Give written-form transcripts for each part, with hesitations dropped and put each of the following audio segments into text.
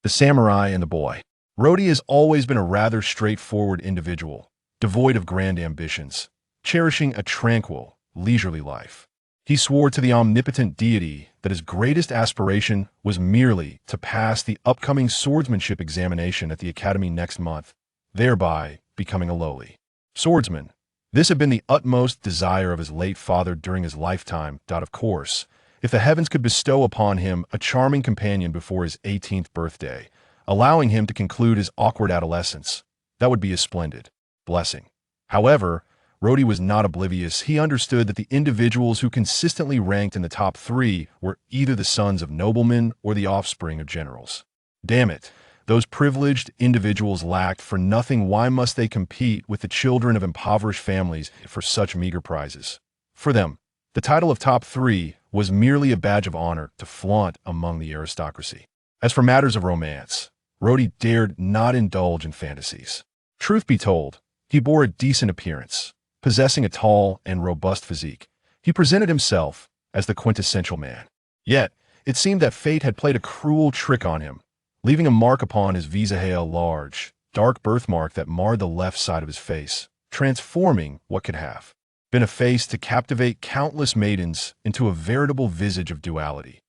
The samurai and the boy. Rodi has always been a rather straightforward individual, devoid of grand ambitions, cherishing a tranquil, leisurely life. He swore to the omnipotent deity that his greatest aspiration was merely to pass the upcoming swordsmanship examination at the academy next month, thereby becoming a lowly swordsman. This had been the utmost desire of his late father during his lifetime. Of course, if the heavens could bestow upon him a charming companion before his 18th birthday, allowing him to conclude his awkward adolescence, that would be a splendid blessing. However, Rodi was not oblivious. He understood that the individuals who consistently ranked in the top 3 were either the sons of noblemen or the offspring of generals. Damn it, those privileged individuals lacked for nothing. Why must they compete with the children of impoverished families for such meager prizes? For them, the title of top 3 was merely a badge of honor to flaunt among the aristocracy. As for matters of romance, Rodi dared not indulge in fantasies. Truth be told, he bore a decent appearance. Possessing a tall and robust physique, he presented himself as the quintessential man. Yet, it seemed that fate had played a cruel trick on him, leaving a mark upon his visage, a large, dark birthmark that marred the left side of his face, transforming what could have been a face to captivate countless maidens into a veritable visage of duality.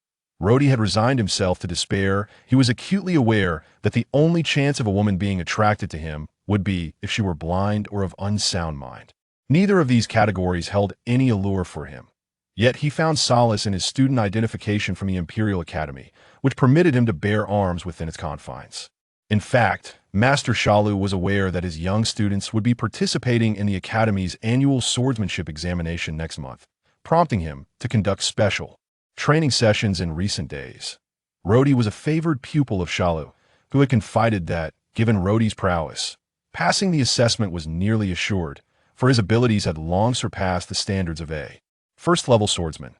Rodi had resigned himself to despair. He was acutely aware that the only chance of a woman being attracted to him would be if she were blind or of unsound mind. Neither of these categories held any allure for him. Yet he found solace in his student identification from the Imperial Academy, which permitted him to bear arms within its confines. In fact, Master Shalu was aware that his young students would be participating in the Academy's annual swordsmanship examination next month, prompting him to conduct special training sessions in recent days. Rodi was a favored pupil of Shalu, who had confided that, given Rodi's prowess, passing the assessment was nearly assured, for his abilities had long surpassed the standards of a first-level swordsman.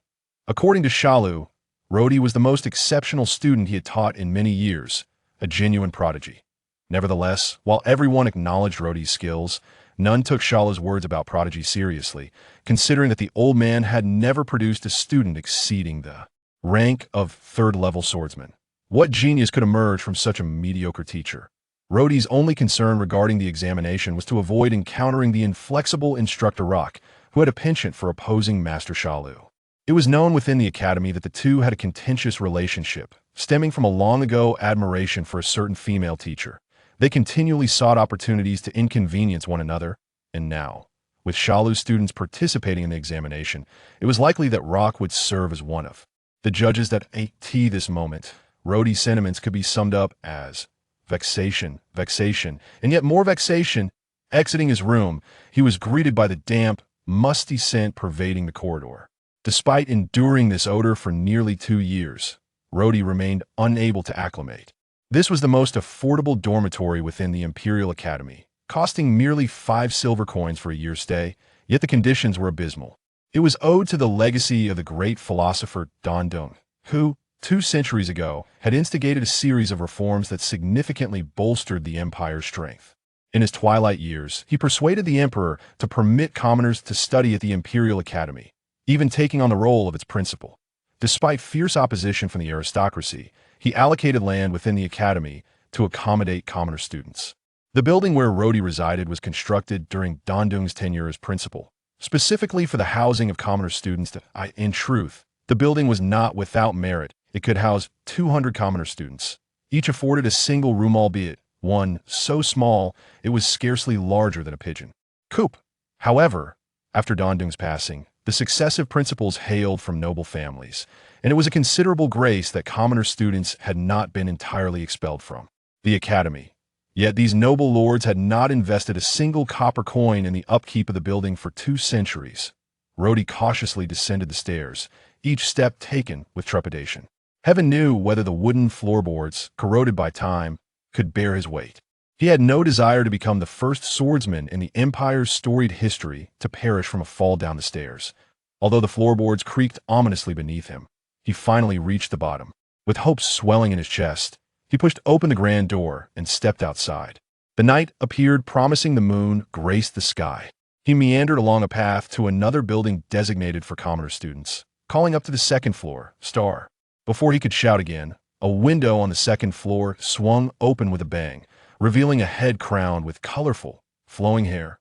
According to Shalu, Rodi was the most exceptional student he had taught in many years, a genuine prodigy. Nevertheless, while everyone acknowledged Rodi's skills, none took Shalu's words about prodigy seriously, considering that the old man had never produced a student exceeding the rank of third-level swordsman. What genius could emerge from such a mediocre teacher? Rodi's only concern regarding the examination was to avoid encountering the inflexible instructor Rock, who had a penchant for opposing Master Shalu. It was known within the academy that the two had a contentious relationship, stemming from a long-ago admiration for a certain female teacher. They continually sought opportunities to inconvenience one another, and now, with Shalu's students participating in the examination, it was likely that Rock would serve as one of the judges. At this moment, Rodi's sentiments could be summed up as vexation, and yet more vexation. Exiting his room, he was greeted by the damp, musty scent pervading the corridor. Despite enduring this odor for nearly 2 years, Rodi remained unable to acclimate. This was the most affordable dormitory within the Imperial Academy, costing merely 5 silver coins for a year's stay, yet the conditions were abysmal. It was owed to the legacy of the great philosopher Dandong, who, 2 centuries ago, had instigated a series of reforms that significantly bolstered the empire's strength. In his twilight years, he persuaded the emperor to permit commoners to study at the Imperial Academy, even taking on the role of its principal. Despite fierce opposition from the aristocracy, he allocated land within the academy to accommodate commoner students. The building where Rodi resided was constructed during Dandong's tenure as principal, specifically for the housing of commoner students. In truth, the building was not without merit. It could house 200 commoner students, each afforded a single room, albeit one so small it was scarcely larger than a pigeon coop. However, after Dandong's passing, the successive principals hailed from noble families, and it was a considerable grace that commoner students had not been entirely expelled from the academy. Yet these noble lords had not invested a single copper coin in the upkeep of the building for 2 centuries. Rodi cautiously descended the stairs, each step taken with trepidation. Heaven knew whether the wooden floorboards, corroded by time, could bear his weight. He had no desire to become the first swordsman in the Empire's storied history to perish from a fall down the stairs. Although the floorboards creaked ominously beneath him, he finally reached the bottom. With hope swelling in his chest, he pushed open the grand door and stepped outside. The night appeared promising. The moon graced the sky. He meandered along a path to another building designated for commoner students, calling up to the 2nd floor, star. Before he could shout again, A window on the second floor swung open with a bang, revealing a head crowned with colorful, flowing hair.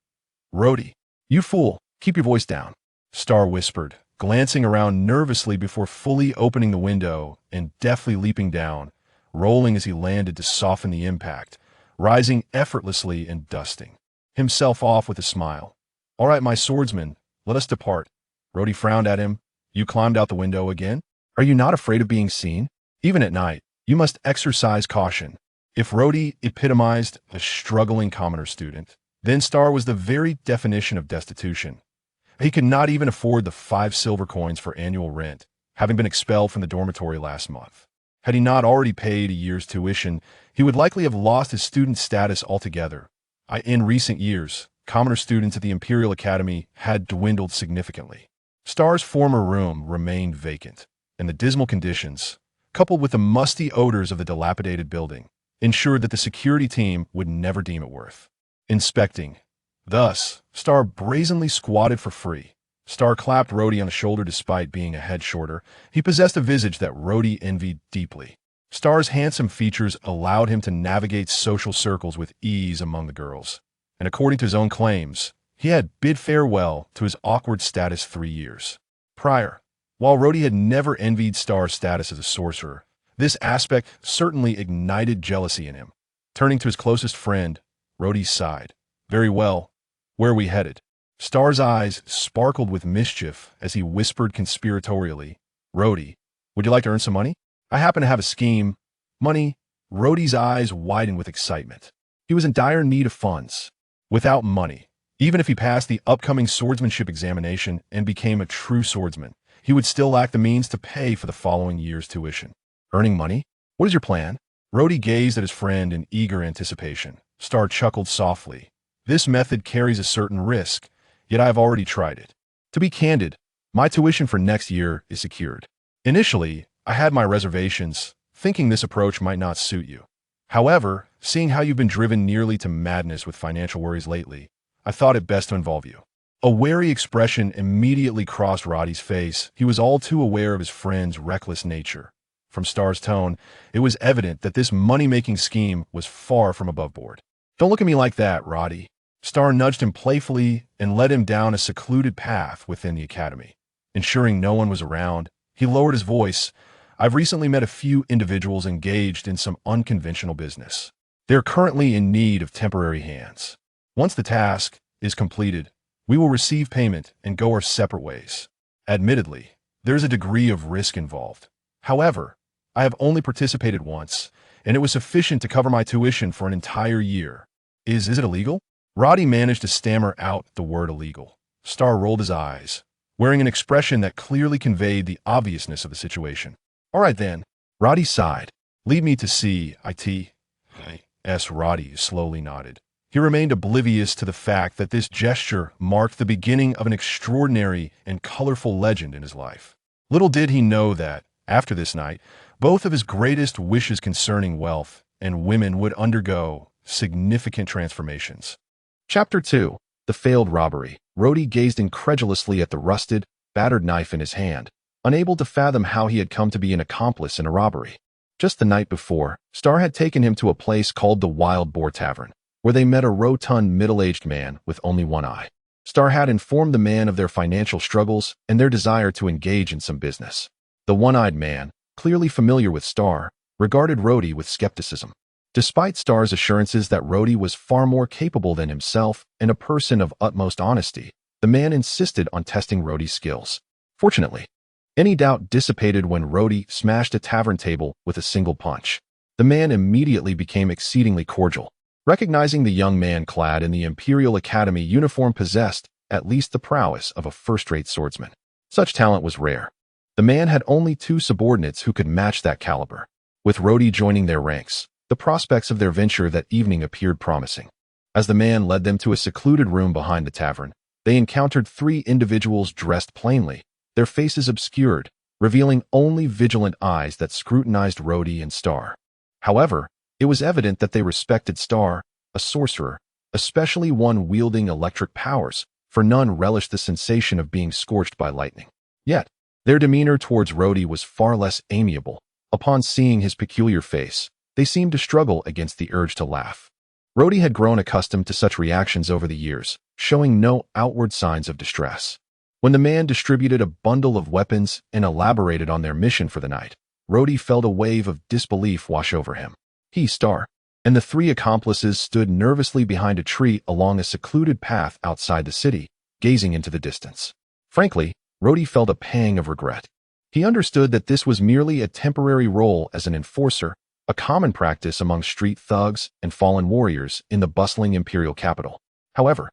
"Rhodey, you fool, keep your voice down," Star whispered, glancing around nervously before fully opening the window and deftly leaping down, rolling as he landed to soften the impact, rising effortlessly and dusting himself off with a smile. "All right, my swordsman, let us depart." Rhodey frowned at him. "You climbed out the window again? Are you not afraid of being seen? Even at night, you must exercise caution." If Rhodey epitomized a struggling commoner student, then Star was the very definition of destitution. He could not even afford the 5 silver coins for annual rent, having been expelled from the dormitory last month. Had he not already paid a year's tuition, he would likely have lost his student status altogether. In recent years, commoner students at the Imperial Academy had dwindled significantly. Star's former room remained vacant, and the dismal conditions, coupled with the musty odors of the dilapidated building, ensured that the security team would never deem it worth inspecting. Thus, Star brazenly squatted for free. Star clapped Rhodey on the shoulder despite being a head shorter. He possessed a visage that Rhodey envied deeply. Star's handsome features allowed him to navigate social circles with ease among the girls, and according to his own claims, he had bid farewell to his awkward status 3 years prior. While Rhodey had never envied Star's status as a sorcerer, this aspect certainly ignited jealousy in him. Turning to his closest friend, Rhodey sighed. "Very well. Where are we headed?" Star's eyes sparkled with mischief as he whispered conspiratorially, "Rhodey, would you like to earn some money? I happen to have a scheme." Money? Rhodey's eyes widened with excitement. He was in dire need of funds. Without money, even if he passed the upcoming swordsmanship examination and became a true swordsman, he would still lack the means to pay for the following year's tuition. "Earning money? What is your plan?" Rhodey gazed at his friend in eager anticipation. Star chuckled softly. "This method carries a certain risk, yet I have already tried it. To be candid, my tuition for next year is secured. Initially, I had my reservations, thinking this approach might not suit you. However, seeing how you've been driven nearly to madness with financial worries lately, I thought it best to involve you." A wary expression immediately crossed Roddy's face. He was all too aware of his friend's reckless nature. From Star's tone, it was evident that this money-making scheme was far from above board. "Don't look at me like that, Roddy." Star nudged him playfully and led him down a secluded path within the academy. Ensuring no one was around, he lowered his voice. "I've recently met a few individuals engaged in some unconventional business. They're currently in need of temporary hands. Once the task is completed, we will receive payment and go our separate ways. Admittedly, there's a degree of risk involved. However, I have only participated once, and it was sufficient to cover my tuition for an entire year. Is it illegal?" Roddy managed to stammer out the word illegal. Star rolled his eyes, wearing an expression that clearly conveyed the obviousness of the situation. "All right then." Roddy sighed. "Lead me to see it." Roddy slowly nodded. He remained oblivious to the fact that this gesture marked the beginning of an extraordinary and colorful legend in his life. Little did he know that, after this night, both of his greatest wishes concerning wealth and women would undergo significant transformations. Chapter 2. The Failed Robbery. Rhodey gazed incredulously at the rusted, battered knife in his hand, unable to fathom how he had come to be an accomplice in a robbery. Just the night before, Star had taken him to a place called the Wild Boar Tavern, where they met a rotund middle-aged man with only one eye. Star had informed the man of their financial struggles and their desire to engage in some business. The one-eyed man, clearly familiar with Star, regarded Rhodey with skepticism. Despite Star's assurances that Rhodey was far more capable than himself and a person of utmost honesty, the man insisted on testing Rhodey's skills. Fortunately, any doubt dissipated when Rhodey smashed a tavern table with a single punch. The man immediately became exceedingly cordial. Recognizing the young man clad in the Imperial Academy uniform possessed at least the prowess of a first-rate swordsman. Such talent was rare. The man had only 2 subordinates who could match that caliber. With Rhodey joining their ranks, the prospects of their venture that evening appeared promising. As the man led them to a secluded room behind the tavern, they encountered 3 individuals dressed plainly, their faces obscured, revealing only vigilant eyes that scrutinized Rhodey and Star. However, it was evident that they respected Star, a sorcerer, especially one wielding electric powers, for none relished the sensation of being scorched by lightning. Yet, their demeanor towards Rhodey was far less amiable, Upon seeing his peculiar face, they seemed to struggle against the urge to laugh. Rhodey had grown accustomed to such reactions over the years, showing no outward signs of distress. When the man distributed a bundle of weapons and elaborated on their mission for the night, Rhodey felt a wave of disbelief wash over him. He, Star, and the three accomplices stood nervously behind a tree along a secluded path outside the city, gazing into the distance. Frankly, Rhodey felt a pang of regret. He understood that this was merely a temporary role as an enforcer, a common practice among street thugs and fallen warriors in the bustling imperial capital. However,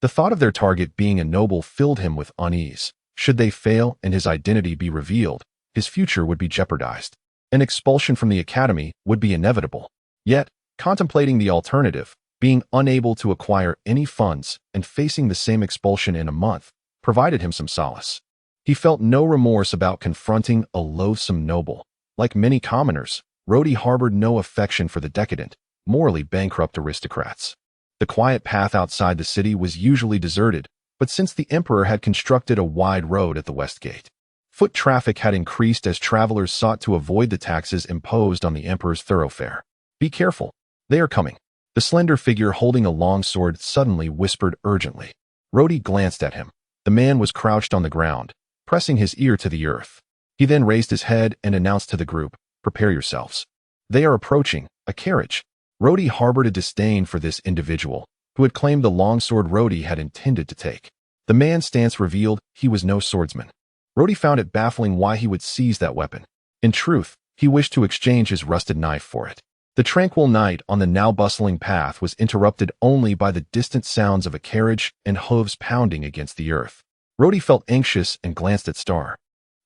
the thought of their target being a noble filled him with unease. Should they fail and his identity be revealed, his future would be jeopardized. An expulsion from the academy would be inevitable. Yet, contemplating the alternative, being unable to acquire any funds and facing the same expulsion in a month, provided him some solace. He felt no remorse about confronting a loathsome noble. Like many commoners, Rhodey harbored no affection for the decadent, morally bankrupt aristocrats. The quiet path outside the city was usually deserted, but since the emperor had constructed a wide road at the west gate, foot traffic had increased as travelers sought to avoid the taxes imposed on the emperor's thoroughfare. "Be careful, they are coming," the slender figure holding a long sword suddenly whispered urgently. Rhodey glanced at him. The man was crouched on the ground, pressing his ear to the earth. He then raised his head and announced to the group, "Prepare yourselves. They are approaching, a carriage." Rhodey harbored a disdain for this individual, who had claimed the longsword Rhodey had intended to take. The man's stance revealed he was no swordsman. Rhodey found it baffling why he would seize that weapon. In truth, he wished to exchange his rusted knife for it. The tranquil night on the now bustling path was interrupted only by the distant sounds of a carriage and hooves pounding against the earth. Rhodey felt anxious and glanced at Star,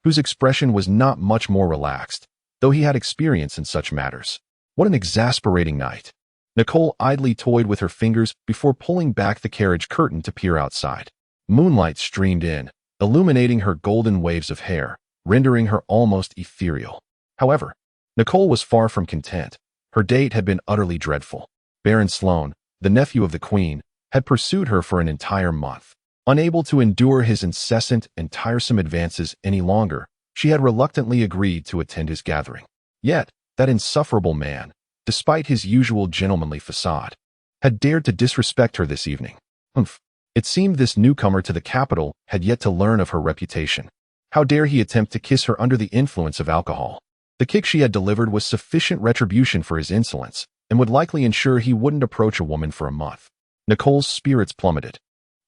whose expression was not much more relaxed, though he had experience in such matters. What an exasperating night. Nicole idly toyed with her fingers before pulling back the carriage curtain to peer outside. Moonlight streamed in, illuminating her golden waves of hair, rendering her almost ethereal. However, Nicole was far from content. Her date had been utterly dreadful. Baron Sloane, the nephew of the queen, had pursued her for an entire month. Unable to endure his incessant and tiresome advances any longer, she had reluctantly agreed to attend his gathering. Yet, that insufferable man, despite his usual gentlemanly facade, had dared to disrespect her this evening. It seemed this newcomer to the capital had yet to learn of her reputation. How dare he attempt to kiss her under the influence of alcohol? The kick she had delivered was sufficient retribution for his insolence, and would likely ensure he wouldn't approach a woman for a month. Nicole's spirits plummeted.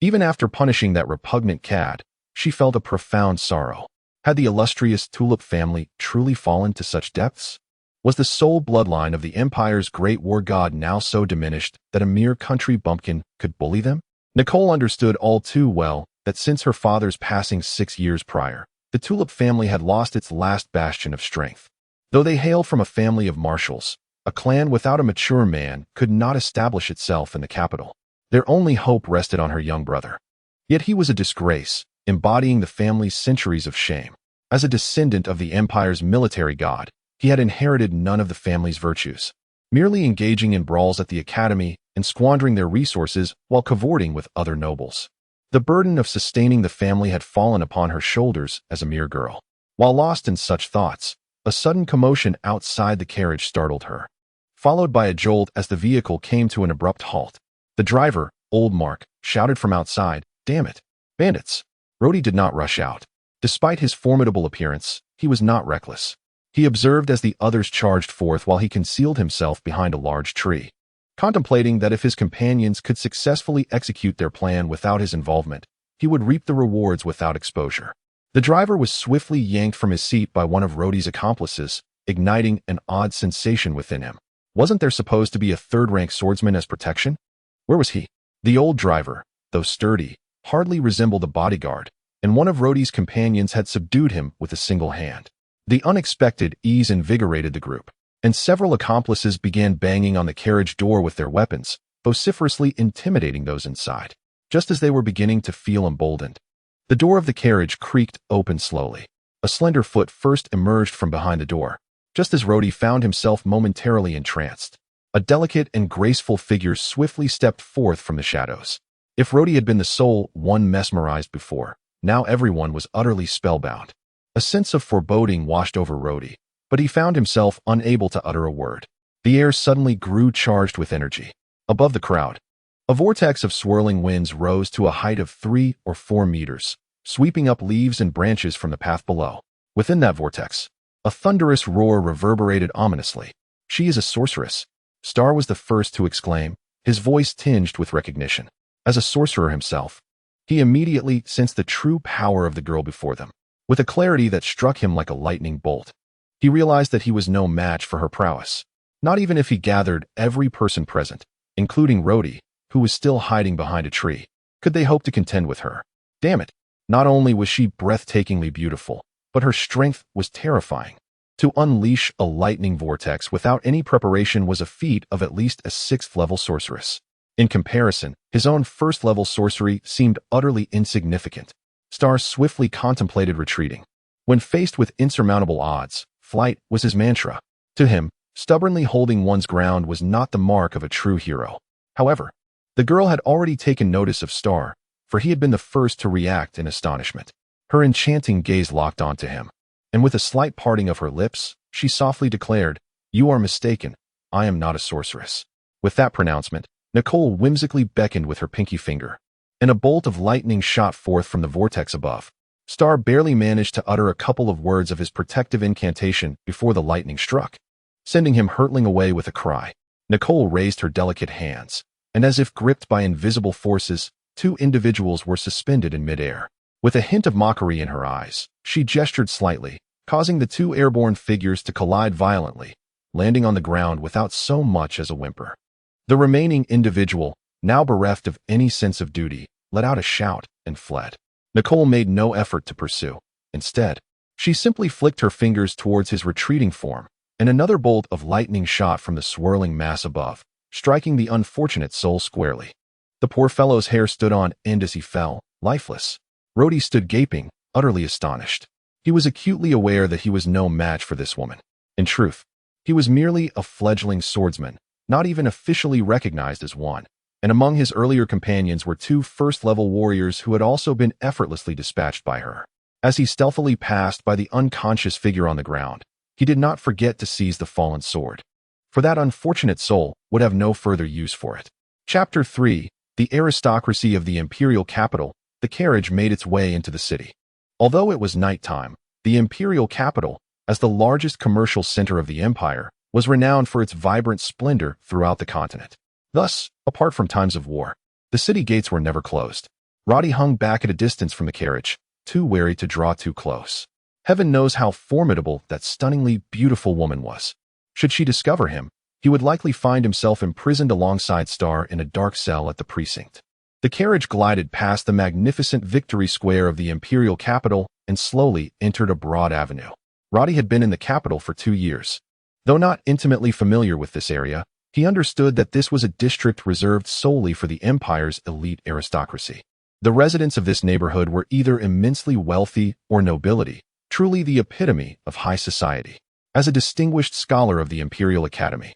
Even after punishing that repugnant cad, she felt a profound sorrow. Had the illustrious Tulip family truly fallen to such depths? Was the sole bloodline of the Empire's great war god now so diminished that a mere country bumpkin could bully them? Nicole understood all too well that since her father's passing 6 years prior, the Tulip family had lost its last bastion of strength. Though they hailed from a family of marshals, a clan without a mature man could not establish itself in the capital. Their only hope rested on her young brother. Yet he was a disgrace, embodying the family's centuries of shame. As a descendant of the Empire's military god, he had inherited none of the family's virtues, merely engaging in brawls at the academy and squandering their resources while cavorting with other nobles. The burden of sustaining the family had fallen upon her shoulders as a mere girl. While lost in such thoughts, a sudden commotion outside the carriage startled her, followed by a jolt as the vehicle came to an abrupt halt. The driver, old Mark, shouted from outside, "Damn it! Bandits!" Rhodey did not rush out. Despite his formidable appearance, he was not reckless. He observed as the others charged forth while he concealed himself behind a large tree, contemplating that if his companions could successfully execute their plan without his involvement, he would reap the rewards without exposure. The driver was swiftly yanked from his seat by one of Rhodey's accomplices, igniting an odd sensation within him. Wasn't there supposed to be a third-rank swordsman as protection? Where was he? The old driver, though sturdy, hardly resembled a bodyguard, and one of Rhodey's companions had subdued him with a single hand. The unexpected ease invigorated the group, and several accomplices began banging on the carriage door with their weapons, vociferously intimidating those inside. Just as they were beginning to feel emboldened, the door of the carriage creaked open slowly. A slender foot first emerged from behind the door, just as Rhodey found himself momentarily entranced. A delicate and graceful figure swiftly stepped forth from the shadows. If Rhodey had been the sole one mesmerized before, now everyone was utterly spellbound. A sense of foreboding washed over Rhodey, but but he found himself unable to utter a word. The air suddenly grew charged with energy. Above the crowd, a vortex of swirling winds rose to a height of 3 or 4 meters, sweeping up leaves and branches from the path below. Within that vortex, a thunderous roar reverberated ominously. "She is a sorceress," Star was the first to exclaim, his voice tinged with recognition. As a sorcerer himself, he immediately sensed the true power of the girl before them. With a clarity that struck him like a lightning bolt, he realized that he was no match for her prowess. Not even if he gathered every person present, including Rhodey, who was still hiding behind a tree, could they hope to contend with her. Damn it! Not only was she breathtakingly beautiful, but her strength was terrifying. To unleash a lightning vortex without any preparation was a feat of at least a 6th-level sorceress. In comparison, his own 1st-level sorcery seemed utterly insignificant. Star swiftly contemplated retreating. When faced with insurmountable odds, flight was his mantra. To him, stubbornly holding one's ground was not the mark of a true hero. However, the girl had already taken notice of Star, for he had been the first to react in astonishment. Her enchanting gaze locked onto him, and with a slight parting of her lips, she softly declared, "You are mistaken. I am not a sorceress." With that pronouncement, Nicole whimsically beckoned with her pinky finger, and a bolt of lightning shot forth from the vortex above. Star barely managed to utter a couple of words of his protective incantation before the lightning struck, sending him hurtling away with a cry. Nicole raised her delicate hands, and as if gripped by invisible forces, 2 individuals were suspended in midair. With a hint of mockery in her eyes, she gestured slightly, causing the 2 airborne figures to collide violently, landing on the ground without so much as a whimper. The remaining individual, now bereft of any sense of duty, let out a shout and fled. Nicole made no effort to pursue. Instead, she simply flicked her fingers towards his retreating form, and another bolt of lightning shot from the swirling mass above, striking the unfortunate soul squarely. The poor fellow's hair stood on end as he fell, lifeless. Rhodey stood gaping, utterly astonished. He was acutely aware that he was no match for this woman. In truth, he was merely a fledgling swordsman, not even officially recognized as one, and among his earlier companions were 2 1st-level warriors who had also been effortlessly dispatched by her. As he stealthily passed by the unconscious figure on the ground, he did not forget to seize the fallen sword, for that unfortunate soul would have no further use for it. Chapter 3: The Aristocracy of the Imperial Capital. The carriage made its way into the city. Although it was nighttime, the Imperial Capital, as the largest commercial center of the Empire, was renowned for its vibrant splendor throughout the continent. Thus, apart from times of war, the city gates were never closed. Roddy hung back at a distance from the carriage, too wary to draw too close. Heaven knows how formidable that stunningly beautiful woman was. Should she discover him, he would likely find himself imprisoned alongside Star in a dark cell at the precinct. The carriage glided past the magnificent Victory Square of the Imperial Capital and slowly entered a broad avenue. Roddy had been in the capital for 2 years. Though not intimately familiar with this area, he understood that this was a district reserved solely for the Empire's elite aristocracy. The residents of this neighborhood were either immensely wealthy or nobility, truly the epitome of high society. As a distinguished scholar of the Imperial Academy,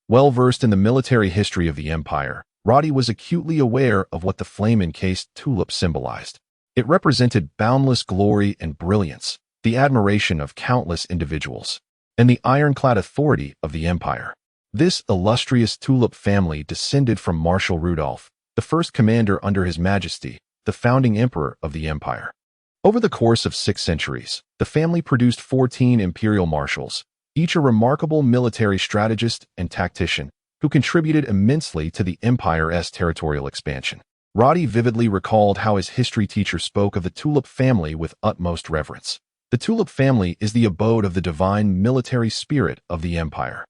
well-versed in the military history of the Empire, Roddy was acutely aware of what the flame-encased tulip symbolized. It represented boundless glory and brilliance, the admiration of countless individuals, and the ironclad authority of the Empire. This illustrious tulip family descended from Marshal Rudolph, the first commander under His Majesty, the founding emperor of the Empire. Over the course of 6 centuries, the family produced 14 imperial marshals, each a remarkable military strategist and tactician, who contributed immensely to the Empire's territorial expansion. Roddy vividly recalled how his history teacher spoke of the Tulip family with utmost reverence. The Tulip family is the abode of the divine military spirit of the Empire.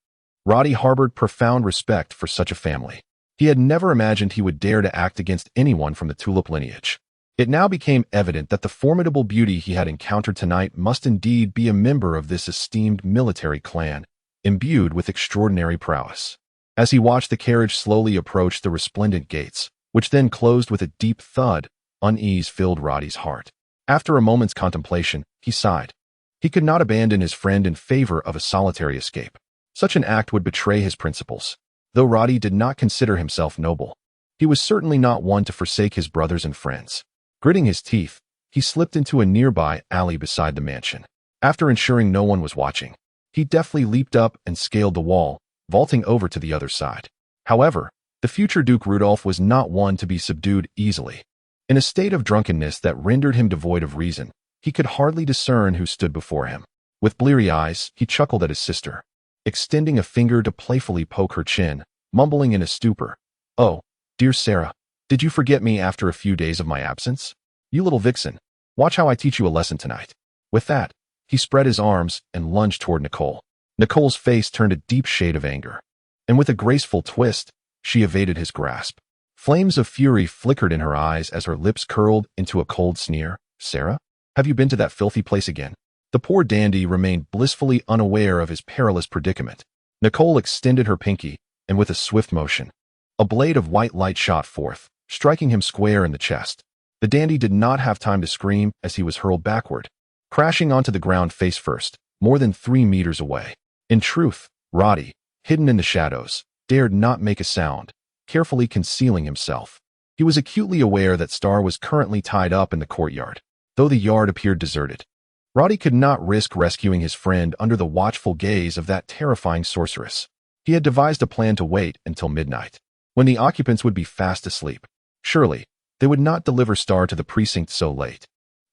Roddy harbored profound respect for such a family. He had never imagined he would dare to act against anyone from the Tulip lineage. It now became evident that the formidable beauty he had encountered tonight must indeed be a member of this esteemed military clan, imbued with extraordinary prowess. As he watched the carriage slowly approach the resplendent gates, which then closed with a deep thud, unease filled Roddy's heart. After a moment's contemplation, he sighed. He could not abandon his friend in favor of a solitary escape. Such an act would betray his principles. Though Roddy did not consider himself noble, he was certainly not one to forsake his brothers and friends. Gritting his teeth, he slipped into a nearby alley beside the mansion. After ensuring no one was watching, He deftly leaped up and scaled the wall, vaulting over to the other side. However, the future Duke Rudolph was not one to be subdued easily. In a state of drunkenness that rendered him devoid of reason, he could hardly discern who stood before him. With bleary eyes, he chuckled at his sister, extending a finger to playfully poke her chin, mumbling in a stupor, "Oh, dear Sarah, did you forget me after a few days of my absence? You little vixen, watch how I teach you a lesson tonight." With that, he spread his arms and lunged toward Nicole. Nicole's face turned a deep shade of anger, and with a graceful twist, she evaded his grasp. Flames of fury flickered in her eyes as her lips curled into a cold sneer. "Sarah, have you been to that filthy place again?" The poor dandy remained blissfully unaware of his perilous predicament. Nicole extended her pinky, and with a swift motion, a blade of white light shot forth, striking him square in the chest. The dandy did not have time to scream as he was hurled backward, crashing onto the ground face first, more than 3 meters away. In truth, Roddy, hidden in the shadows, dared not make a sound, carefully concealing himself. He was acutely aware that Star was currently tied up in the courtyard, though the yard appeared deserted. Roddy could not risk rescuing his friend under the watchful gaze of that terrifying sorceress. He had devised a plan to wait until midnight, when the occupants would be fast asleep. Surely, they would not deliver Star to the precinct so late.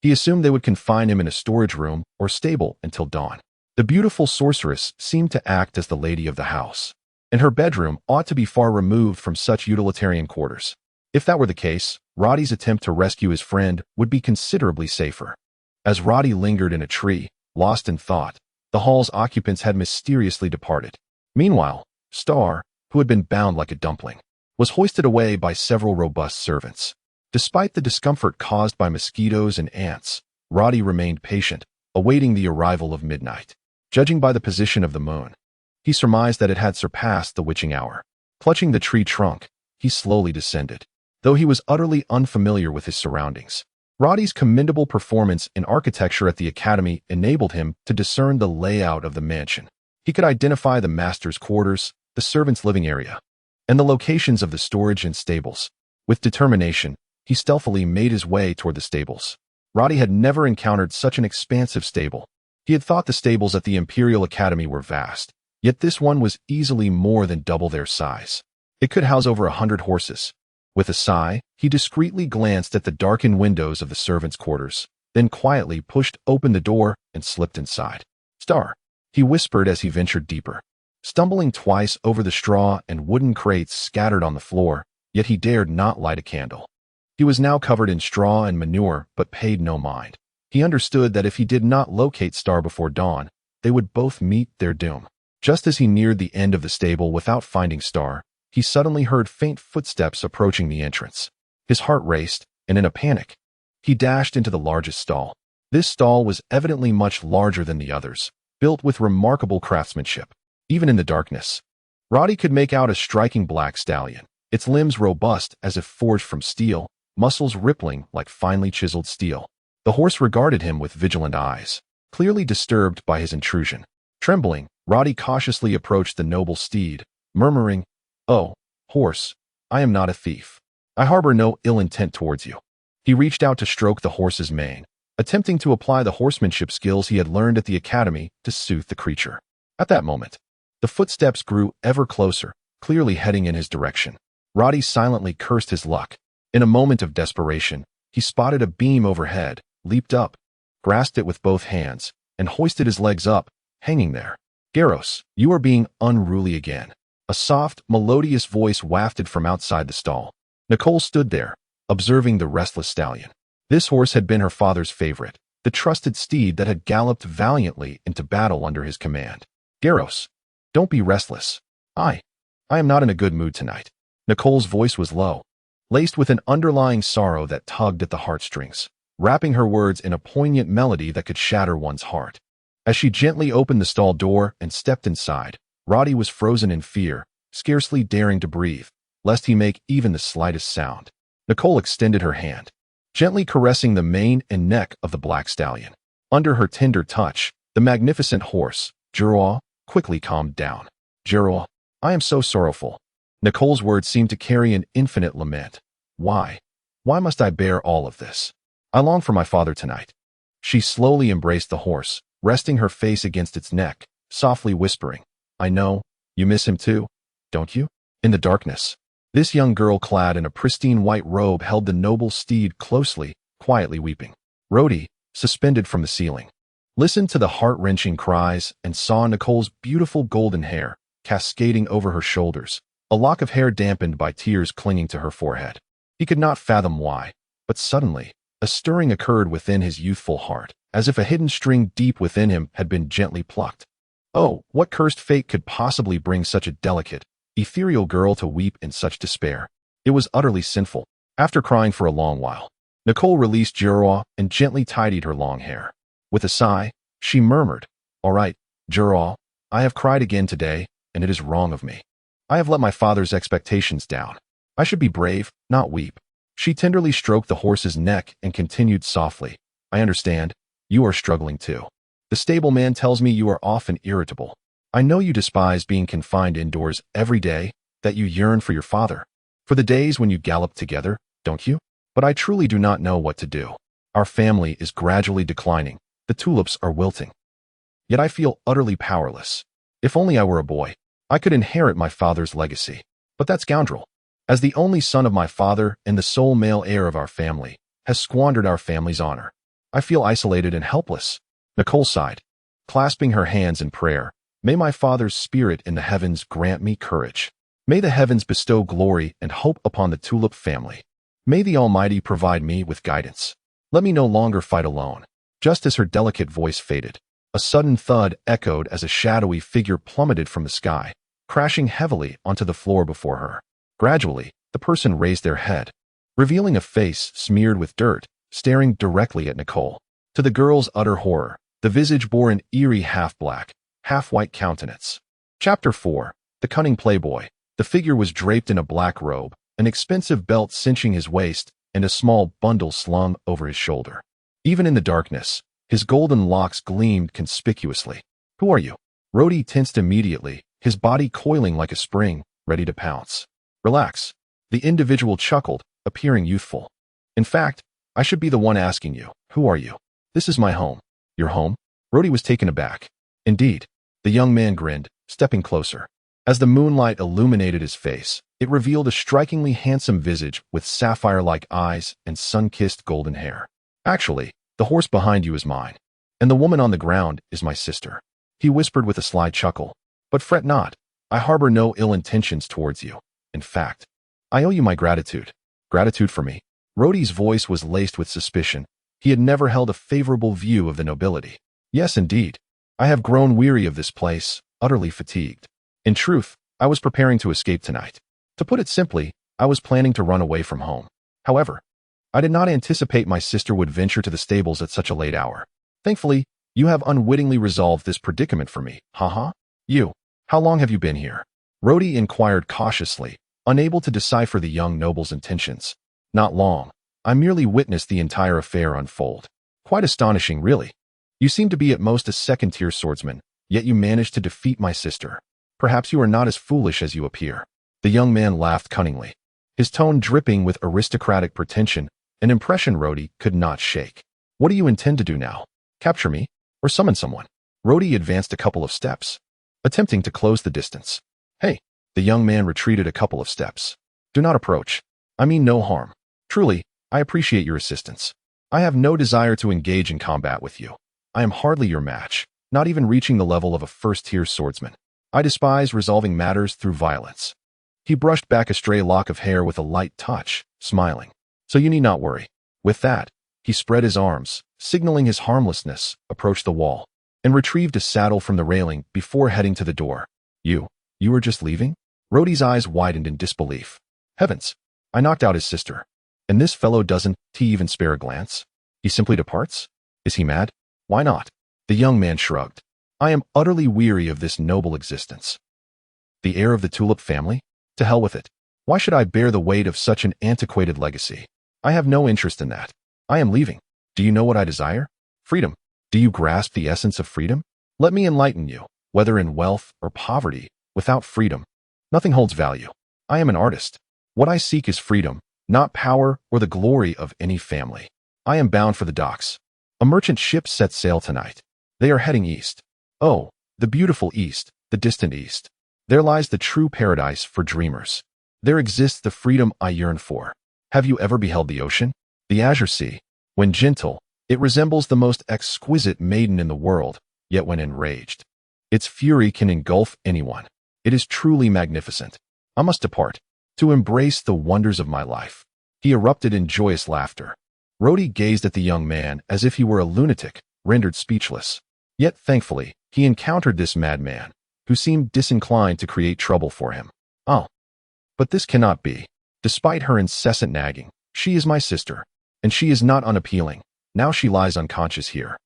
He assumed they would confine him in a storage room or stable until dawn. The beautiful sorceress seemed to act as the lady of the house, and her bedroom ought to be far removed from such utilitarian quarters. If that were the case, Roddy's attempt to rescue his friend would be considerably safer. As Roddy lingered in a tree, lost in thought, the hall's occupants had mysteriously departed. Meanwhile, Star, who had been bound like a dumpling, was hoisted away by several robust servants. Despite the discomfort caused by mosquitoes and ants, Roddy remained patient, awaiting the arrival of midnight. Judging by the position of the moon, he surmised that it had surpassed the witching hour. Clutching the tree trunk, he slowly descended, though he was utterly unfamiliar with his surroundings. Roddy's commendable performance in architecture at the academy enabled him to discern the layout of the mansion. He could identify the master's quarters, the servants' living area, and the locations of the storage and stables. With determination, he stealthily made his way toward the stables. Roddy had never encountered such an expansive stable. He had thought the stables at the Imperial Academy were vast, yet this one was easily more than double their size. It could house over 100 horses. With a sigh, he discreetly glanced at the darkened windows of the servants' quarters, then quietly pushed open the door and slipped inside. "Star," he whispered as he ventured deeper. Stumbling twice over the straw and wooden crates scattered on the floor, yet he dared not light a candle. He was now covered in straw and manure, but paid no mind. He understood that if he did not locate Star before dawn, they would both meet their doom. Just as he neared the end of the stable without finding Star, he suddenly heard faint footsteps approaching the entrance. His heart raced, and in a panic, he dashed into the largest stall. This stall was evidently much larger than the others, built with remarkable craftsmanship. Even in the darkness, Roddy could make out a striking black stallion, its limbs robust as if forged from steel, muscles rippling like finely chiseled steel. The horse regarded him with vigilant eyes, clearly disturbed by his intrusion. Trembling, Roddy cautiously approached the noble steed, murmuring, "Oh, horse, I am not a thief. I harbor no ill intent towards you." He reached out to stroke the horse's mane, attempting to apply the horsemanship skills he had learned at the academy to soothe the creature. At that moment, the footsteps grew ever closer, clearly heading in his direction. Roddy silently cursed his luck. In a moment of desperation, he spotted a beam overhead, leaped up, grasped it with both hands, and hoisted his legs up, hanging there. "Garros, you are being unruly again." A soft, melodious voice wafted from outside the stall. Nicole stood there, observing the restless stallion. This horse had been her father's favorite, the trusted steed that had galloped valiantly into battle under his command. "Garros, don't be restless. I am not in a good mood tonight." Nicole's voice was low, laced with an underlying sorrow that tugged at the heartstrings, wrapping her words in a poignant melody that could shatter one's heart. As she gently opened the stall door and stepped inside, Roddy was frozen in fear, scarcely daring to breathe, lest he make even the slightest sound. Nicole extended her hand, gently caressing the mane and neck of the black stallion. Under her tender touch, the magnificent horse, Gerard, quickly calmed down. "Gerard, I am so sorrowful." Nicole's words seemed to carry an infinite lament. Why must I bear all of this? I long for my father tonight." She slowly embraced the horse, resting her face against its neck, softly whispering, "I know, you miss him too, don't you?" In the darkness, this young girl clad in a pristine white robe held the noble steed closely, quietly weeping. Rhodey, suspended from the ceiling, listened to the heart-wrenching cries and saw Nicole's beautiful golden hair cascading over her shoulders, a lock of hair dampened by tears clinging to her forehead. He could not fathom why, but suddenly, a stirring occurred within his youthful heart, as if a hidden string deep within him had been gently plucked. Oh, what cursed fate could possibly bring such a delicate, ethereal girl to weep in such despair? It was utterly sinful. After crying for a long while, Nicole released Juraw and gently tidied her long hair. With a sigh, she murmured, "All right, Juraw, I have cried again today, and it is wrong of me. I have let my father's expectations down. I should be brave, not weep." She tenderly stroked the horse's neck and continued softly, "I understand. You are struggling too. The stableman tells me you are often irritable. I know you despise being confined indoors every day, that you yearn for your father, for the days when you gallop together, don't you? But I truly do not know what to do. Our family is gradually declining. The tulips are wilting. Yet I feel utterly powerless. If only I were a boy, I could inherit my father's legacy. But that scoundrel, as the only son of my father and the sole male heir of our family, has squandered our family's honor. I feel isolated and helpless." Nicole sighed, clasping her hands in prayer. "May my father's spirit in the heavens grant me courage. May the heavens bestow glory and hope upon the tulip family. May the Almighty provide me with guidance. Let me no longer fight alone." Just as her delicate voice faded, a sudden thud echoed as a shadowy figure plummeted from the sky, crashing heavily onto the floor before her. Gradually, the person raised their head, revealing a face smeared with dirt, staring directly at Nicole. To the girl's utter horror, the visage bore an eerie half-black, half-white countenance. Chapter 4. The Cunning Playboy. The figure was draped in a black robe, an expensive belt cinching his waist, and a small bundle slung over his shoulder. Even in the darkness, his golden locks gleamed conspicuously. "Who are you?" Rhodey tensed immediately, his body coiling like a spring, ready to pounce. "Relax." The individual chuckled, appearing youthful. "In fact, I should be the one asking you, who are you? This is my home." "Your home?" Rhodey was taken aback. "Indeed." The young man grinned, stepping closer. As the moonlight illuminated his face, it revealed a strikingly handsome visage with sapphire-like eyes and sun-kissed golden hair. "Actually, the horse behind you is mine, and the woman on the ground is my sister," he whispered with a sly chuckle. "But fret not, I harbor no ill intentions towards you. In fact, I owe you my gratitude." "Gratitude for me?" Rhodey's voice was laced with suspicion. He had never held a favorable view of the nobility. "Yes, indeed. I have grown weary of this place, utterly fatigued. In truth, I was preparing to escape tonight. To put it simply, I was planning to run away from home. However, I did not anticipate my sister would venture to the stables at such a late hour. Thankfully, you have unwittingly resolved this predicament for me. Haha. You, how long have you been here?" Rhodey inquired cautiously, unable to decipher the young noble's intentions. "Not long. I merely witnessed the entire affair unfold. Quite astonishing, really. You seem to be at most a second-tier swordsman, yet you managed to defeat my sister. Perhaps you are not as foolish as you appear." The young man laughed cunningly, his tone dripping with aristocratic pretension, an impression Rhodey could not shake. "What do you intend to do now? Capture me? Or summon someone?" Rhodey advanced a couple of steps, attempting to close the distance. "Hey." The young man retreated a couple of steps. "Do not approach. I mean no harm. Truly, I appreciate your assistance. I have no desire to engage in combat with you. I am hardly your match, not even reaching the level of a first-tier swordsman. I despise resolving matters through violence." He brushed back a stray lock of hair with a light touch, smiling. "So you need not worry." With that, he spread his arms, signaling his harmlessness, approached the wall, and retrieved a saddle from the railing before heading to the door. You were just leaving?" Rhodey's eyes widened in disbelief. "Heavens, I knocked out his sister. And this fellow doesn't he even spare a glance? He simply departs? Is he mad? Why not?" The young man shrugged. "I am utterly weary of this noble existence. The heir of the tulip family? To hell with it. Why should I bear the weight of such an antiquated legacy? I have no interest in that. I am leaving. Do you know what I desire? Freedom. Do you grasp the essence of freedom? Let me enlighten you. Whether in wealth or poverty, without freedom, nothing holds value. I am an artist. What I seek is freedom, not power or the glory of any family. I am bound for the docks. A merchant ship sets sail tonight. They are heading east. Oh, The beautiful East, the distant East. There lies the true paradise for dreamers. There exists the freedom I yearn for. Have you ever beheld the ocean? The azure sea. When gentle, it resembles the most exquisite maiden in the world, yet when enraged, its fury can engulf anyone. It is truly magnificent. I must depart, to embrace the wonders of my life. He erupted in joyous laughter. Rhodey gazed at the young man as if he were a lunatic, rendered speechless. Yet, thankfully, he encountered this madman, who seemed disinclined to create trouble for him. Oh, but this cannot be. Despite her incessant nagging, she is my sister, and she is not unappealing. Now she lies unconscious here.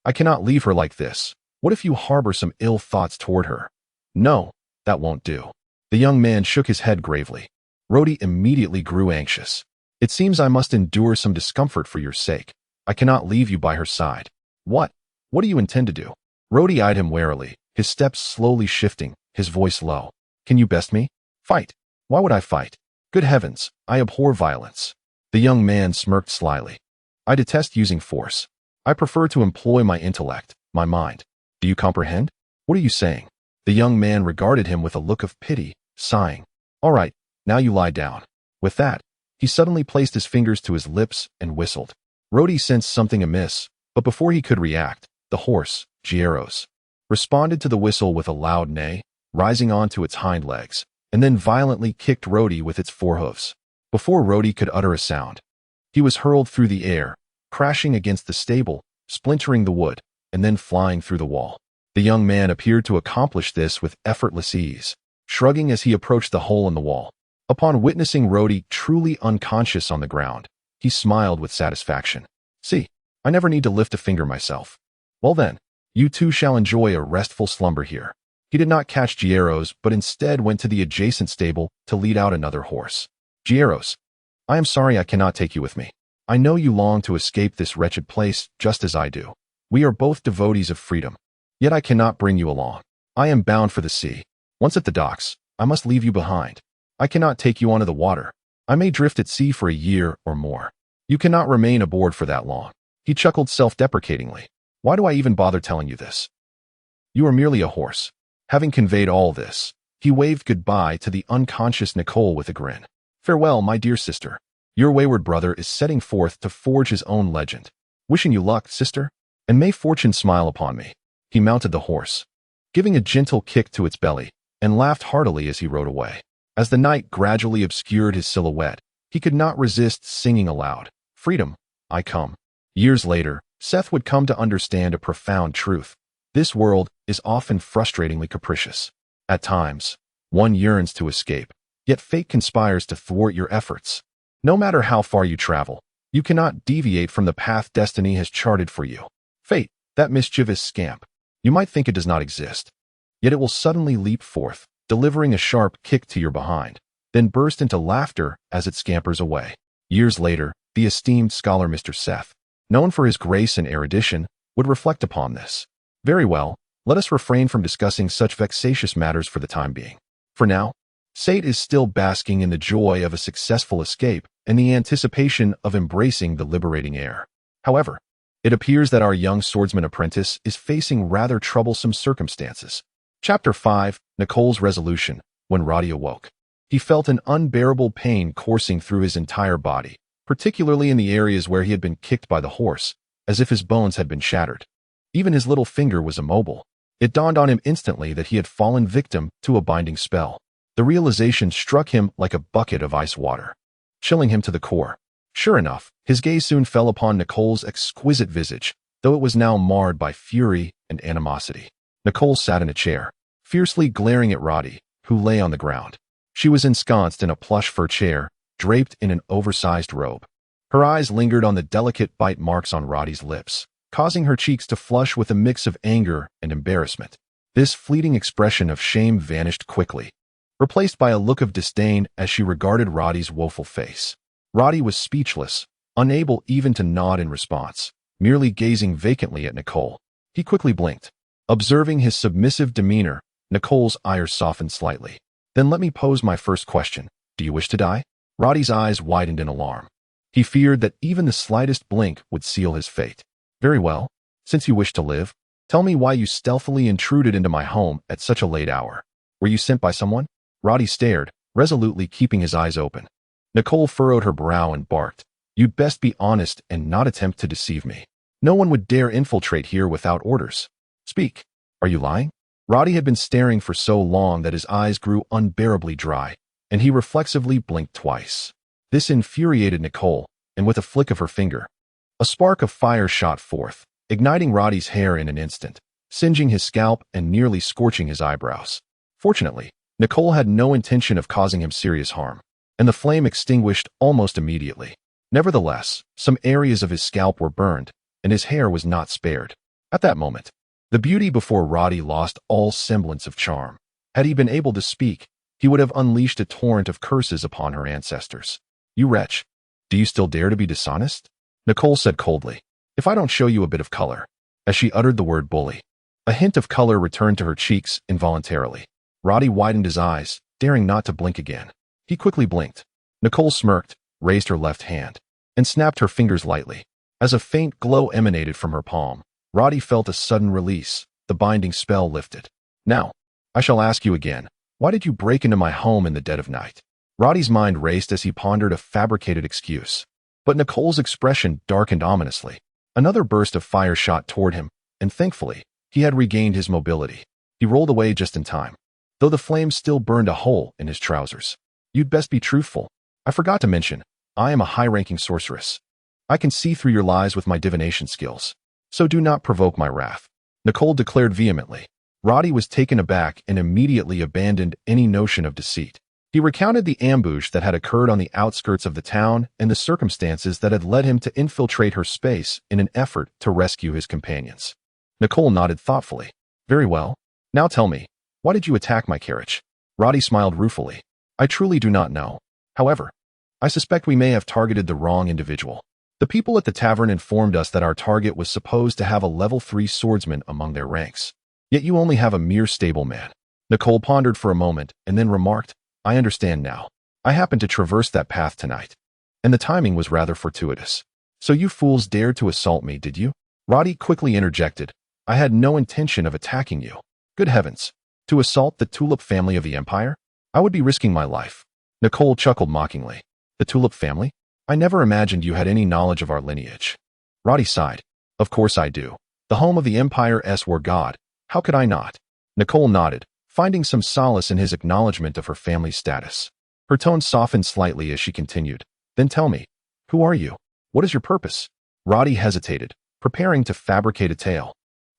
I cannot leave her like this. What if you harbor some ill thoughts toward her? No, that won't do. The young man shook his head gravely. Rhodey immediately grew anxious. It seems I must endure some discomfort for your sake. I cannot leave you by her side. What? What do you intend to do? Rhodey eyed him warily, his steps slowly shifting, his voice low. Can you best me? Fight. Why would I fight? Good heavens, I abhor violence. The young man smirked slyly. I detest using force. I prefer to employ my intellect, my mind. Do you comprehend? What are you saying? The young man regarded him with a look of pity, sighing. All right, now you lie down. With that, he suddenly placed his fingers to his lips and whistled. Rhodey sensed something amiss, but before he could react, the horse, Gieros, responded to the whistle with a loud neigh, rising onto its hind legs, and then violently kicked Rhodey with its forehoofs. Before Rhodey could utter a sound, he was hurled through the air, crashing against the stable, splintering the wood, and then flying through the wall. The young man appeared to accomplish this with effortless ease, shrugging as he approached the hole in the wall. Upon witnessing Rhodey truly unconscious on the ground, he smiled with satisfaction. See, I never need to lift a finger myself. Well then, you two shall enjoy a restful slumber here. He did not catch Gieros, but instead went to the adjacent stable to lead out another horse. Gieros, I am sorry I cannot take you with me. I know you long to escape this wretched place just as I do. We are both devotees of freedom. Yet I cannot bring you along. I am bound for the sea. Once at the docks, I must leave you behind. I cannot take you onto the water. I may drift at sea for a year or more. You cannot remain aboard for that long. He chuckled self-deprecatingly. Why do I even bother telling you this? You are merely a horse. Having conveyed all this, he waved goodbye to the unconscious Nicole with a grin. Farewell, my dear sister. Your wayward brother is setting forth to forge his own legend. Wishing you luck, sister, and may fortune smile upon me. He mounted the horse, giving a gentle kick to its belly, and laughed heartily as he rode away. As the night gradually obscured his silhouette, he could not resist singing aloud, Freedom, I come. Years later, Seth would come to understand a profound truth. This world is often frustratingly capricious. At times, one yearns to escape, yet fate conspires to thwart your efforts. No matter how far you travel, you cannot deviate from the path destiny has charted for you. Fate, that mischievous scamp. You might think it does not exist, yet it will suddenly leap forth, delivering a sharp kick to your behind, then burst into laughter as it scampers away. Years later, the esteemed scholar Mr. Seth, known for his grace and erudition, would reflect upon this. Very well, let us refrain from discussing such vexatious matters for the time being. For now, Sate is still basking in the joy of a successful escape and the anticipation of embracing the liberating air. However, it appears that our young swordsman apprentice is facing rather troublesome circumstances. Chapter 5, Nicole's Resolution. When Roddy awoke, he felt an unbearable pain coursing through his entire body, particularly in the areas where he had been kicked by the horse, as if his bones had been shattered. Even his little finger was immobile. It dawned on him instantly that he had fallen victim to a binding spell. The realization struck him like a bucket of ice water, chilling him to the core. Sure enough, his gaze soon fell upon Nicole's exquisite visage, though it was now marred by fury and animosity. Nicole sat in a chair, fiercely glaring at Roddy, who lay on the ground. She was ensconced in a plush fur chair, draped in an oversized robe. Her eyes lingered on the delicate bite marks on Roddy's lips, causing her cheeks to flush with a mix of anger and embarrassment. This fleeting expression of shame vanished quickly, replaced by a look of disdain as she regarded Roddy's woeful face. Roddy was speechless, unable even to nod in response, merely gazing vacantly at Nicole. He quickly blinked. Observing his submissive demeanor, Nicole's ire softened slightly. Then let me pose my first question. Do you wish to die? Roddy's eyes widened in alarm. He feared that even the slightest blink would seal his fate. Very well. Since you wish to live, Tell me why you stealthily intruded into my home at such a late hour. Were you sent by someone? Roddy stared, resolutely keeping his eyes open. Nicole furrowed her brow and barked. You'd best be honest and not attempt to deceive me. No one would dare infiltrate here without orders. Speak. Are you lying? Roddy had been staring for so long that his eyes grew unbearably dry, and he reflexively blinked twice. This infuriated Nicole, and with a flick of her finger, a spark of fire shot forth, igniting Roddy's hair in an instant, singeing his scalp and nearly scorching his eyebrows. Fortunately, Nicole had no intention of causing him serious harm, and the flame extinguished almost immediately. Nevertheless, some areas of his scalp were burned, and his hair was not spared. At that moment, the beauty before Roddy lost all semblance of charm. Had he been able to speak, he would have unleashed a torrent of curses upon her ancestors. You wretch, do you still dare to be dishonest? Nicole said coldly. If I don't show you a bit of color. As she uttered the word bully, a hint of color returned to her cheeks involuntarily. Roddy widened his eyes, daring not to blink again. He quickly blinked. Nicole smirked, raised her left hand, and snapped her fingers lightly. As a faint glow emanated from her palm, Roddy felt a sudden release. The binding spell lifted. Now, I shall ask you again, why did you break into my home in the dead of night? Roddy's mind raced as he pondered a fabricated excuse. But Nicole's expression darkened ominously. Another burst of fire shot toward him, and thankfully, he had regained his mobility. He rolled away just in time, though the flames still burned a hole in his trousers. You'd best be truthful. I forgot to mention, I am a high-ranking sorceress. I can see through your lies with my divination skills. So do not provoke my wrath, Nicole declared vehemently. Roddy was taken aback and immediately abandoned any notion of deceit. He recounted the ambush that had occurred on the outskirts of the town and the circumstances that had led him to infiltrate her space in an effort to rescue his companions. Nicole nodded thoughtfully. Very well. Now tell me, why did you attack my carriage? Roddy smiled ruefully. I truly do not know. However, I suspect we may have targeted the wrong individual. The people at the tavern informed us that our target was supposed to have a level 3 swordsman among their ranks. Yet you only have a mere stableman. Nicole pondered for a moment and then remarked, I understand now. I happened to traverse that path tonight, and the timing was rather fortuitous. So you fools dared to assault me, did you? Roddy quickly interjected. I had no intention of attacking you. Good heavens. To assault the Tulip family of the Empire? I would be risking my life. Nicole chuckled mockingly. The Tulip family? I never imagined you had any knowledge of our lineage. Roddy sighed. Of course I do. The home of the Empire's war god. How could I not? Nicole nodded, finding some solace in his acknowledgement of her family's status. Her tone softened slightly as she continued. Then tell me, who are you? What is your purpose? Roddy hesitated, preparing to fabricate a tale.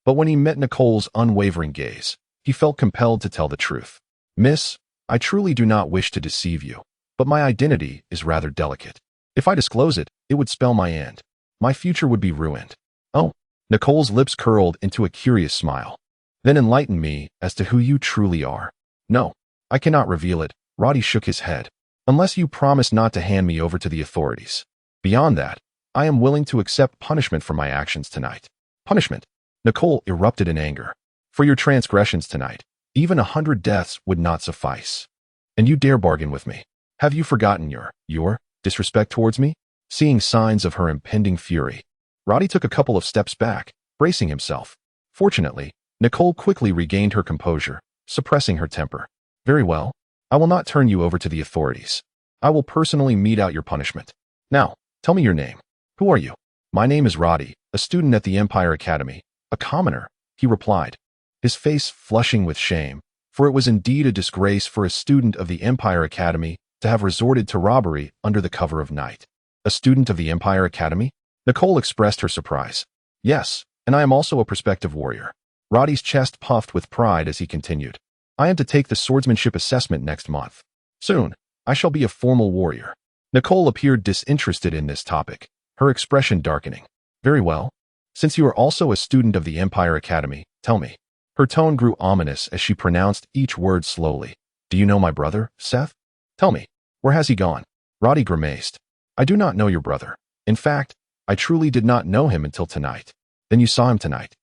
But when he met Nicole's unwavering gaze, he felt compelled to tell the truth. Miss, I truly do not wish to deceive you, but my identity is rather delicate. If I disclose it, it would spell my end. My future would be ruined. Oh, Nicole's lips curled into a curious smile. Then enlighten me as to who you truly are. No, I cannot reveal it. Roddy shook his head. Unless you promise not to hand me over to the authorities. Beyond that, I am willing to accept punishment for my actions tonight. Punishment? Nicole erupted in anger. For your transgressions tonight, even 100 deaths would not suffice. And you dare bargain with me. Have you forgotten your disrespect towards me? Seeing signs of her impending fury, Roddy took a couple of steps back, bracing himself. Fortunately, Nicole quickly regained her composure, suppressing her temper. Very well. I will not turn you over to the authorities. I will personally mete out your punishment. Now, tell me your name. Who are you? My name is Roddy, a student at the Empire Academy. A commoner, he replied, his face flushing with shame, for it was indeed a disgrace for a student of the Empire Academy to have resorted to robbery under the cover of night. A student of the Empire Academy? Nicole expressed her surprise. Yes, and I am also a prospective warrior. Roddy's chest puffed with pride as he continued. I am to take the swordsmanship assessment next month. Soon, I shall be a formal warrior. Nicole appeared disinterested in this topic, her expression darkening. Very well. Since you are also a student of the Empire Academy, tell me. Her tone grew ominous as she pronounced each word slowly. Do you know my brother, Seth? Tell me, where has he gone? Roddy grimaced. I do not know your brother. In fact, I truly did not know him until tonight. Then you saw him tonight.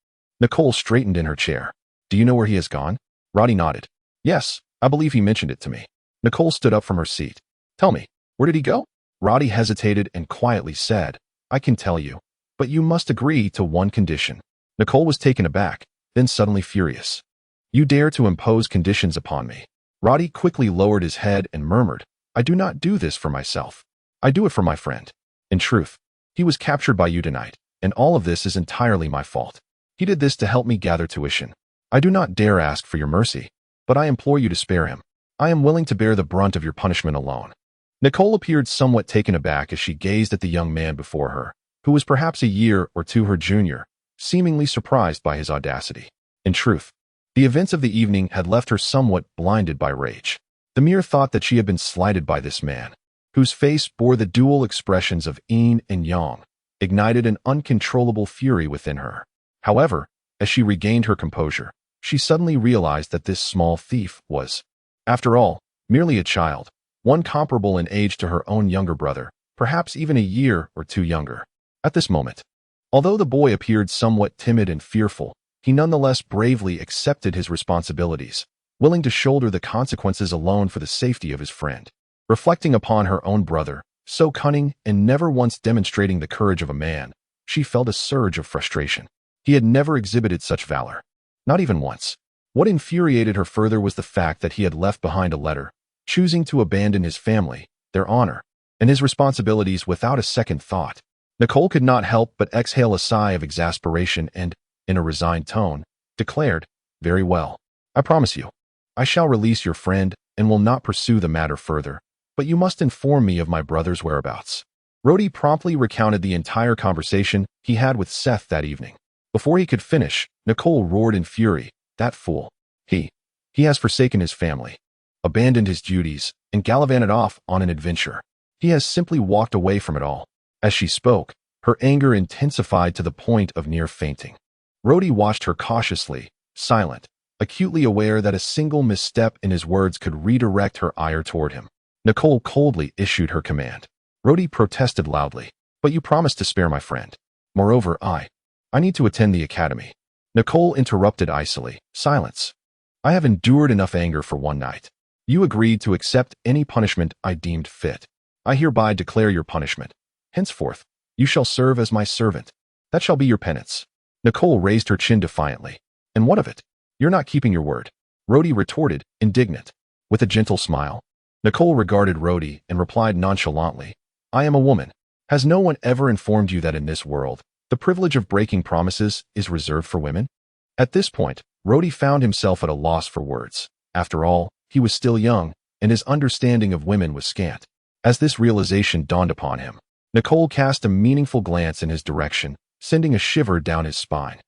Nicole straightened in her chair. Do you know where he has gone? Roddy nodded. Yes, I believe he mentioned it to me. Nicole stood up from her seat. Tell me, where did he go? Roddy hesitated and quietly said, I can tell you, but you must agree to one condition. Nicole was taken aback. then suddenly furious. "You dare to impose conditions upon me." Roddy quickly lowered his head and murmured, "I do not do this for myself. I do it for my friend. In truth, he was captured by you tonight, and all of this is entirely my fault. He did this to help me gather tuition. I do not dare ask for your mercy, but I implore you to spare him. I am willing to bear the brunt of your punishment alone." Nicole appeared somewhat taken aback as she gazed at the young man before her, who was perhaps a year or two her junior, seemingly surprised by his audacity. In truth, the events of the evening had left her somewhat blinded by rage. The mere thought that she had been slighted by this man, whose face bore the dual expressions of yin and yang, ignited an uncontrollable fury within her. However, as she regained her composure, she suddenly realized that this small thief was, after all, merely a child, one comparable in age to her own younger brother, perhaps even a year or two younger. At this moment, although the boy appeared somewhat timid and fearful, he nonetheless bravely accepted his responsibilities, willing to shoulder the consequences alone for the safety of his friend. Reflecting upon her own brother, so cunning and never once demonstrating the courage of a man, she felt a surge of frustration. He had never exhibited such valor. Not even once. What infuriated her further was the fact that he had left behind a letter, choosing to abandon his family, their honor, and his responsibilities without a second thought. Nicole could not help but exhale a sigh of exasperation and, in a resigned tone, declared, "Very well. I promise you. I shall release your friend and will not pursue the matter further, but you must inform me of my brother's whereabouts." Roddy promptly recounted the entire conversation he had with Seth that evening. Before he could finish, Nicole roared in fury, "That fool. He has forsaken his family, abandoned his duties, and gallivanted off on an adventure. He has simply walked away from it all." As she spoke, her anger intensified to the point of near fainting. Roddy watched her cautiously, silent, acutely aware that a single misstep in his words could redirect her ire toward him. Nicole coldly issued her command. Roddy protested loudly, "But you promised to spare my friend. Moreover, I need to attend the academy." Nicole interrupted icily, "Silence. I have endured enough anger for one night. You agreed to accept any punishment I deemed fit. I hereby declare your punishment. Henceforth, you shall serve as my servant. That shall be your penance." Nicole raised her chin defiantly. "And what of it? You're not keeping your word," Roddy retorted, indignant. With a gentle smile, Nicole regarded Roddy and replied nonchalantly, "I am a woman. Has no one ever informed you that in this world, the privilege of breaking promises is reserved for women?" At this point, Roddy found himself at a loss for words. After all, he was still young, and his understanding of women was scant. As this realization dawned upon him, Nicole cast a meaningful glance in his direction, sending a shiver down his spine.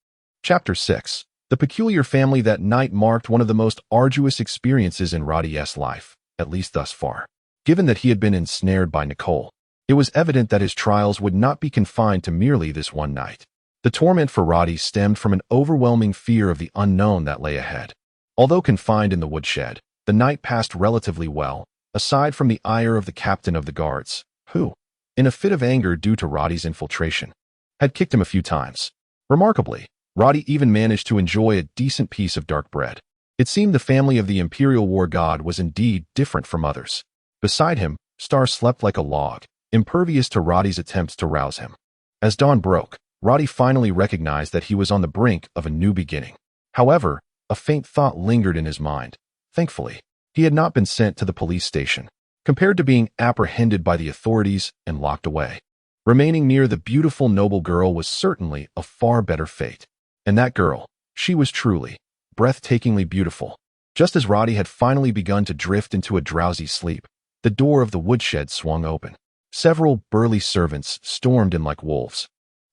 Chapter 6. The peculiar family that night marked one of the most arduous experiences in Roddy's life, at least thus far. Given that he had been ensnared by Nicole, it was evident that his trials would not be confined to merely this one night. The torment for Roddy stemmed from an overwhelming fear of the unknown that lay ahead. Although confined in the woodshed, the night passed relatively well, aside from the ire of the captain of the guards, who, in a fit of anger due to Roddy's infiltration, had kicked him a few times. Remarkably, Roddy even managed to enjoy a decent piece of dark bread. It seemed the family of the Imperial War God was indeed different from others. Beside him, Star slept like a log, impervious to Roddy's attempts to rouse him. As dawn broke, Roddy finally recognized that he was on the brink of a new beginning. However, a faint thought lingered in his mind. Thankfully, he had not been sent to the police station, compared to being apprehended by the authorities and locked away. Remaining near the beautiful noble girl was certainly a far better fate. And that girl, she was truly, breathtakingly beautiful. Just as Roddy had finally begun to drift into a drowsy sleep, the door of the woodshed swung open. Several burly servants stormed in like wolves,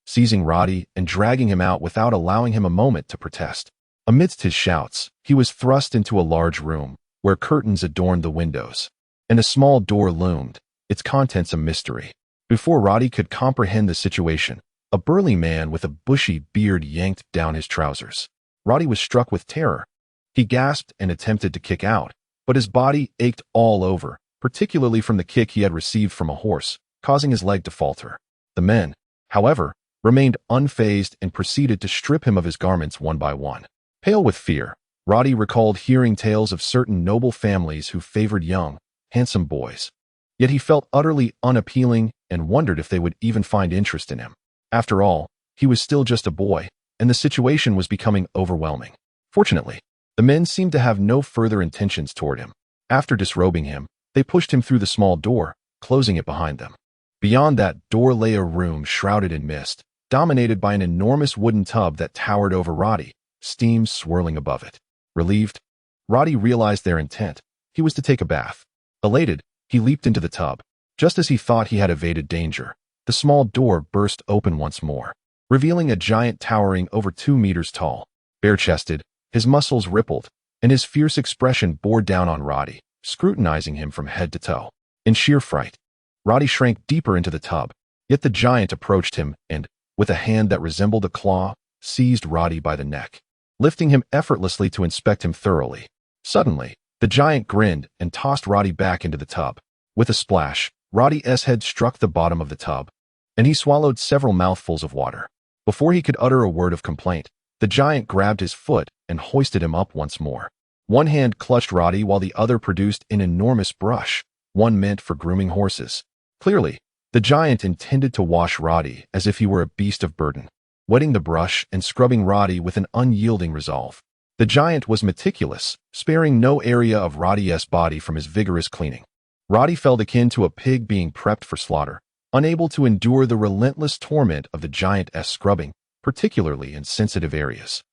seizing Roddy and dragging him out without allowing him a moment to protest. Amidst his shouts, he was thrust into a large room, where curtains adorned the windows, and a small door loomed, its contents a mystery. Before Roddy could comprehend the situation, a burly man with a bushy beard yanked down his trousers. Roddy was struck with terror. He gasped and attempted to kick out, but his body ached all over, particularly from the kick he had received from a horse, causing his leg to falter. The men, however, remained unfazed and proceeded to strip him of his garments one by one. Pale with fear, Roddy recalled hearing tales of certain noble families who favored young, handsome boys. Yet he felt utterly unappealing and wondered if they would even find interest in him. After all, he was still just a boy, and the situation was becoming overwhelming. Fortunately, the men seemed to have no further intentions toward him. After disrobing him, they pushed him through the small door, closing it behind them. Beyond that door lay a room shrouded in mist, dominated by an enormous wooden tub that towered over Roddy, steam swirling above it. Relieved, Roddy realized their intent. He was to take a bath. Elated, he leaped into the tub. Just as he thought he had evaded danger, the small door burst open once more, revealing a giant towering over 2 meters tall. Bare-chested, his muscles rippled, and his fierce expression bore down on Roddy, scrutinizing him from head to toe. In sheer fright, Roddy shrank deeper into the tub, yet the giant approached him and, with a hand that resembled a claw, seized Roddy by the neck, lifting him effortlessly to inspect him thoroughly. Suddenly, the giant grinned and tossed Roddy back into the tub. With a splash, Roddy's head struck the bottom of the tub, and he swallowed several mouthfuls of water. Before he could utter a word of complaint, the giant grabbed his foot and hoisted him up once more. One hand clutched Roddy while the other produced an enormous brush, one meant for grooming horses. Clearly, the giant intended to wash Roddy as if he were a beast of burden, wetting the brush and scrubbing Roddy with an unyielding resolve. The giant was meticulous, sparing no area of Roddy's body from his vigorous cleaning. Roddy felt akin to a pig being prepped for slaughter, unable to endure the relentless torment of the giant's scrubbing, particularly in sensitive areas.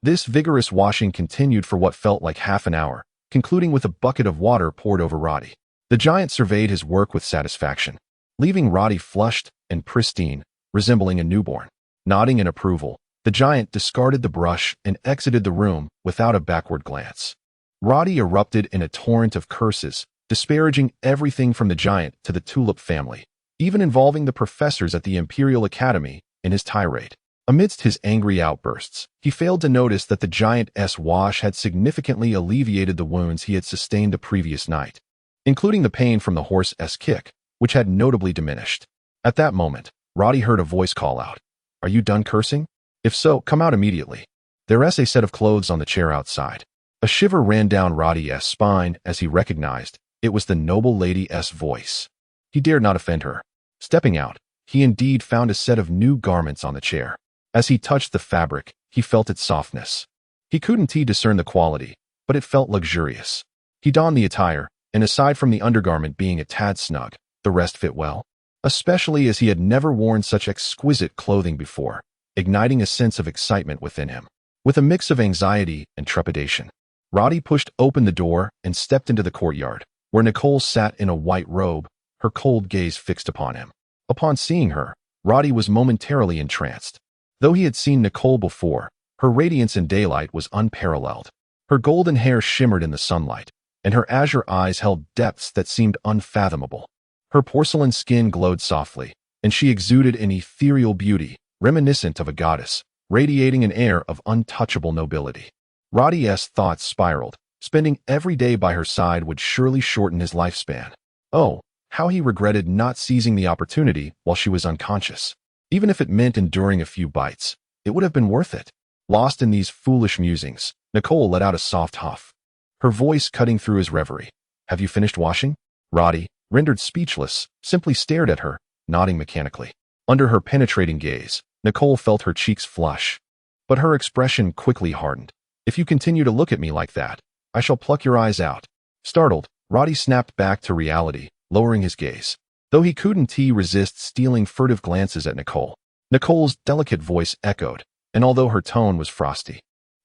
This vigorous washing continued for what felt like half an hour, concluding with a bucket of water poured over Roddy. The giant surveyed his work with satisfaction, leaving Roddy flushed and pristine, resembling a newborn. Nodding in approval, the giant discarded the brush and exited the room without a backward glance. Roddy erupted in a torrent of curses, disparaging everything from the giant to the tulip family, even involving the professors at the Imperial Academy in his tirade. Amidst his angry outbursts, he failed to notice that the giant's wash had significantly alleviated the wounds he had sustained the previous night, including the pain from the horse's kick, which had notably diminished. At that moment, Roddy heard a voice call out, "Are you done cursing? If so, come out immediately." There's a set of clothes on the chair outside. A shiver ran down Roddy's spine as he recognized it was the noble lady's voice. He dared not offend her. Stepping out, he indeed found a set of new garments on the chair. As he touched the fabric, he felt its softness. He couldn't discern the quality, but it felt luxurious. He donned the attire, and aside from the undergarment being a tad snug, the rest fit well, especially as he had never worn such exquisite clothing before, igniting a sense of excitement within him. With a mix of anxiety and trepidation, Roddy pushed open the door and stepped into the courtyard, where Nicole sat in a white robe, her cold gaze fixed upon him. Upon seeing her, Roddy was momentarily entranced. Though he had seen Nicole before, her radiance in daylight was unparalleled. Her golden hair shimmered in the sunlight, and her azure eyes held depths that seemed unfathomable. Her porcelain skin glowed softly, and she exuded an ethereal beauty, reminiscent of a goddess, radiating an air of untouchable nobility. Roddy's thoughts spiraled. Spending every day by her side would surely shorten his lifespan. Oh, how he regretted not seizing the opportunity while she was unconscious. Even if it meant enduring a few bites, it would have been worth it. Lost in these foolish musings, Nicole let out a soft huff, her voice cutting through his reverie. "Have you finished washing?" Roddy, rendered speechless, simply stared at her, nodding mechanically. Under her penetrating gaze, Nicole felt her cheeks flush, but her expression quickly hardened. "If you continue to look at me like that, I shall pluck your eyes out." Startled, Roddy snapped back to reality, lowering his gaze. Though he couldn't resist stealing furtive glances at Nicole, Nicole's delicate voice echoed, and although her tone was frosty,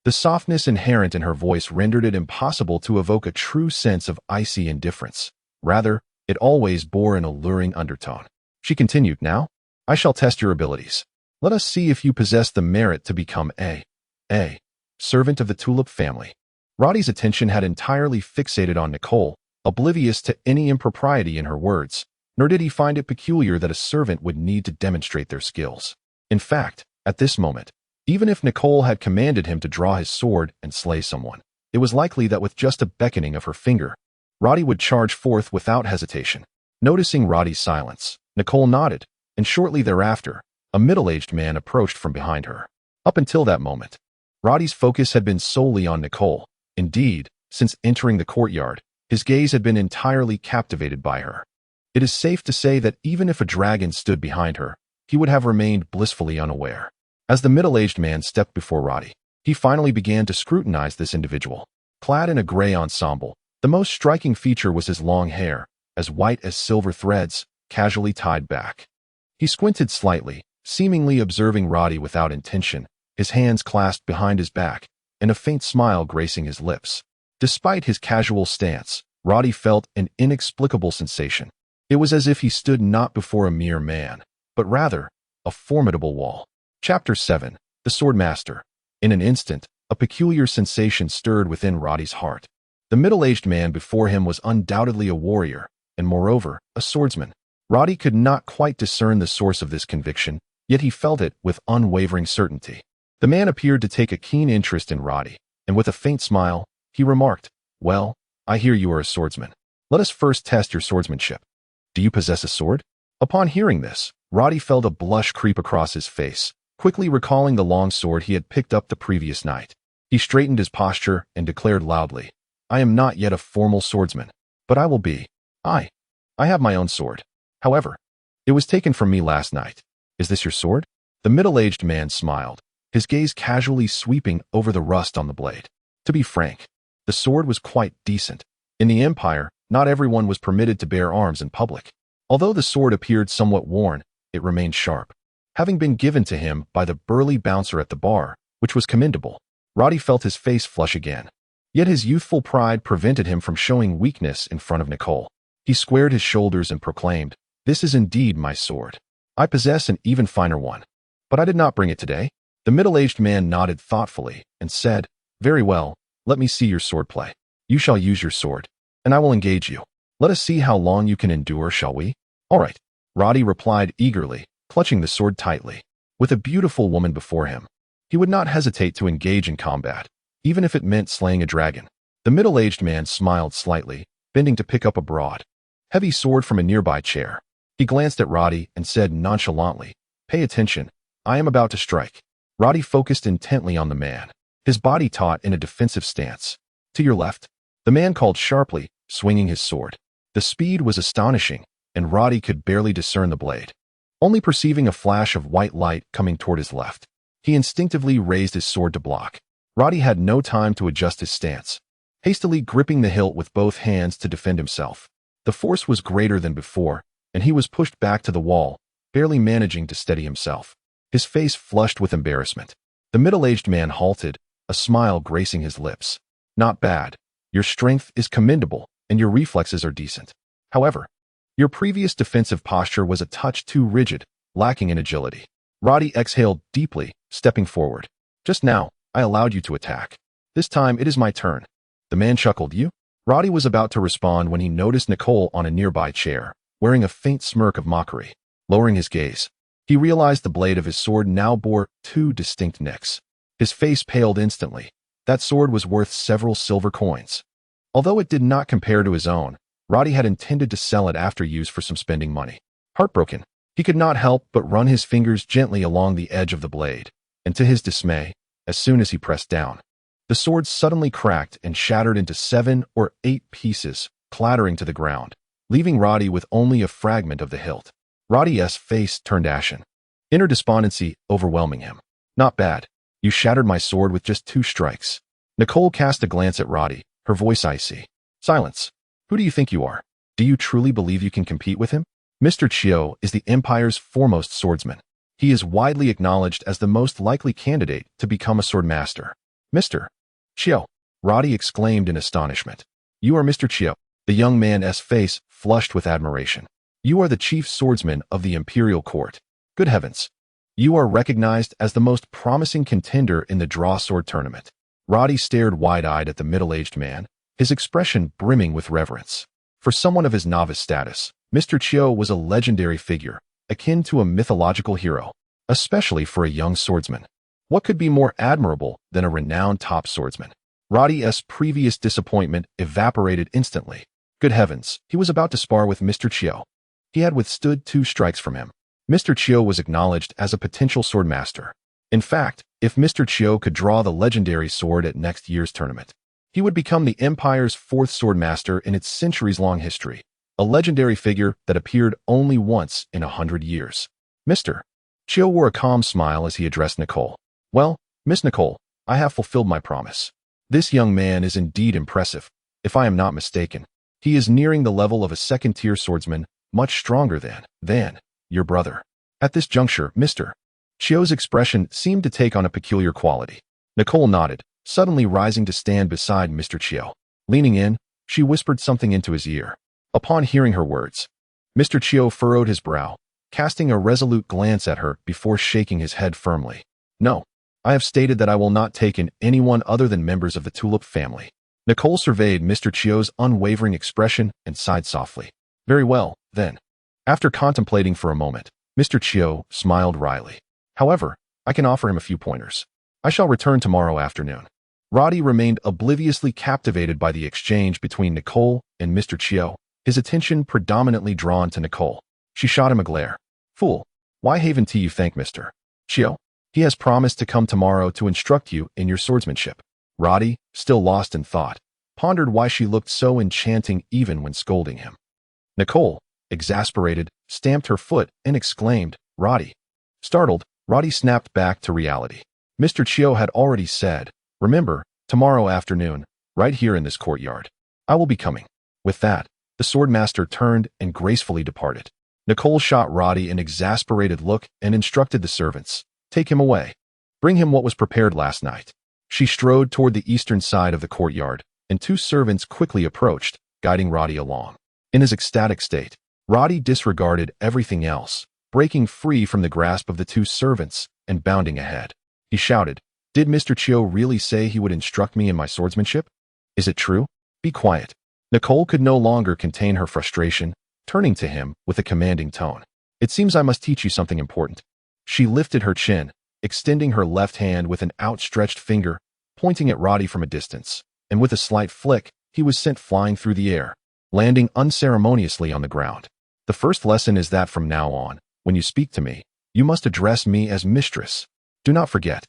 the softness inherent in her voice rendered it impossible to evoke a true sense of icy indifference. Rather, it always bore an alluring undertone. She continued, "Now, I shall test your abilities. Let us see if you possess the merit to become a servant of the tulip family." Roddy's attention had entirely fixated on Nicole, oblivious to any impropriety in her words, nor did he find it peculiar that a servant would need to demonstrate their skills. In fact, at this moment, even if Nicole had commanded him to draw his sword and slay someone, it was likely that with just a beckoning of her finger, Roddy would charge forth without hesitation. Noticing Roddy's silence, Nicole nodded, and shortly thereafter, a middle-aged man approached from behind her. Up until that moment, Roddy's focus had been solely on Nicole. Indeed, since entering the courtyard, his gaze had been entirely captivated by her. It is safe to say that even if a dragon stood behind her, he would have remained blissfully unaware. As the middle-aged man stepped before Roddy, he finally began to scrutinize this individual. Clad in a gray ensemble, the most striking feature was his long hair, as white as silver threads, casually tied back. He squinted slightly, seemingly observing Roddy without intention, his hands clasped behind his back, and a faint smile gracing his lips. Despite his casual stance, Roddy felt an inexplicable sensation. It was as if he stood not before a mere man, but rather a formidable wall. Chapter 7. The Swordmaster. In an instant, a peculiar sensation stirred within Roddy's heart. The middle-aged man before him was undoubtedly a warrior, and moreover, a swordsman. Roddy could not quite discern the source of this conviction, yet he felt it with unwavering certainty. The man appeared to take a keen interest in Roddy, and with a faint smile, he remarked, "Well, I hear you are a swordsman. Let us first test your swordsmanship. Do you possess a sword?" Upon hearing this, Roddy felt a blush creep across his face, quickly recalling the long sword he had picked up the previous night. He straightened his posture and declared loudly, "I am not yet a formal swordsman, but I will be. I have my own sword. However, it was taken from me last night. Is this your sword?" The middle-aged man smiled, his gaze casually sweeping over the rust on the blade. To be frank, the sword was quite decent. In the Empire, not everyone was permitted to bear arms in public. Although the sword appeared somewhat worn, it remained sharp, having been given to him by the burly bouncer at the bar, which was commendable. Roddy felt his face flush again. Yet his youthful pride prevented him from showing weakness in front of Nicole. He squared his shoulders and proclaimed, "This is indeed my sword. I possess an even finer one. But I did not bring it today." The middle-aged man nodded thoughtfully and said, "Very well, let me see your swordplay. You shall use your sword, and I will engage you. Let us see how long you can endure, shall we?" "All right," Roddy replied eagerly, clutching the sword tightly. With a beautiful woman before him, he would not hesitate to engage in combat, even if it meant slaying a dragon. The middle-aged man smiled slightly, bending to pick up a broad, heavy sword from a nearby chair. He glanced at Roddy and said nonchalantly, "Pay attention, I am about to strike." Roddy focused intently on the man, his body taut in a defensive stance. "To your left," the man called sharply, swinging his sword. The speed was astonishing, and Roddy could barely discern the blade. Only perceiving a flash of white light coming toward his left, he instinctively raised his sword to block. Roddy had no time to adjust his stance, hastily gripping the hilt with both hands to defend himself. The force was greater than before, and he was pushed back to the wall, barely managing to steady himself. His face flushed with embarrassment. The middle-aged man halted, a smile gracing his lips. "Not bad. Your strength is commendable, and your reflexes are decent. However, your previous defensive posture was a touch too rigid, lacking in agility." Roddy exhaled deeply, stepping forward. "Just now, I allowed you to attack. This time it is my turn." The man chuckled. "You?" Roddy was about to respond when he noticed Nicole on a nearby chair, wearing a faint smirk of mockery. Lowering his gaze, he realized the blade of his sword now bore two distinct nicks. His face paled instantly. That sword was worth several silver coins. Although it did not compare to his own, Roddy had intended to sell it after use for some spending money. Heartbroken, he could not help but run his fingers gently along the edge of the blade, and to his dismay, as soon as he pressed down, the sword suddenly cracked and shattered into 7 or 8 pieces, clattering to the ground, leaving Roddy with only a fragment of the hilt. Roddy's face turned ashen, inner despondency overwhelming him. "Not bad. You shattered my sword with just 2 strikes." Nicole cast a glance at Roddy, her voice icy. "Silence. Who do you think you are? Do you truly believe you can compete with him? Mr. Chiu is the Empire's foremost swordsman. He is widely acknowledged as the most likely candidate to become a swordmaster." "Mr. Chiu," Roddy exclaimed in astonishment. "You are Mr. Chiu." The young man's face flushed with admiration. "You are the chief swordsman of the Imperial Court. Good heavens. You are recognized as the most promising contender in the draw sword tournament." Roddy stared wide-eyed at the middle-aged man, his expression brimming with reverence. For someone of his novice status, Mr. Chiu was a legendary figure, akin to a mythological hero, especially for a young swordsman. What could be more admirable than a renowned top swordsman? Roddy's previous disappointment evaporated instantly. Good heavens, he was about to spar with Mr. Chiu. He had withstood 2 strikes from him. Mr. Chiu was acknowledged as a potential swordmaster. In fact, if Mr. Chiu could draw the legendary sword at next year's tournament, he would become the Empire's 4th swordmaster in its centuries-long history, a legendary figure that appeared only once in 100 years. "Mr. Chiyo wore a calm smile as he addressed Nicole. Well, Miss Nicole, I have fulfilled my promise. This young man is indeed impressive, if I am not mistaken. He is nearing the level of a second-tier swordsman, much stronger than your brother. At this juncture, Mr. Chiyo's expression seemed to take on a peculiar quality. Nicole nodded, suddenly rising to stand beside Mr. Chiyo. Leaning in, she whispered something into his ear. Upon hearing her words, Mr. Chiyo furrowed his brow, casting a resolute glance at her before shaking his head firmly. No, I have stated that I will not take in anyone other than members of the Tulip family. Nicole surveyed Mr. Chiyo's unwavering expression and sighed softly. Very well, then. After contemplating for a moment, Mr. Chiyo smiled wryly. However, I can offer him a few pointers. I shall return tomorrow afternoon. Roddy remained obliviously captivated by the exchange between Nicole and Mr. Chiyo, his attention predominantly drawn to Nicole. She shot him a glare. Fool, why haven't you thanked Mr. Chiyo? He has promised to come tomorrow to instruct you in your swordsmanship. Roddy, still lost in thought, pondered why she looked so enchanting even when scolding him. Nicole, exasperated, stamped her foot and exclaimed, Roddy. Startled, Roddy snapped back to reality. Mr. Chiyo had already said, remember, tomorrow afternoon, right here in this courtyard. I will be coming. With that, the swordmaster turned and gracefully departed. Nicole shot Roddy an exasperated look and instructed the servants, take him away. Bring him what was prepared last night. She strode toward the eastern side of the courtyard, and two servants quickly approached, guiding Roddy along. In his ecstatic state, Roddy disregarded everything else, breaking free from the grasp of the two servants and bounding ahead. He shouted, Did Mr. Chiyo really say he would instruct me in my swordsmanship? Is it true? Be quiet. Nicole could no longer contain her frustration, turning to him with a commanding tone. It seems I must teach you something important. She lifted her chin, extending her left hand with an outstretched finger, pointing at Roddy from a distance, and with a slight flick, he was sent flying through the air, landing unceremoniously on the ground. The first lesson is that from now on, when you speak to me, you must address me as mistress. Do not forget.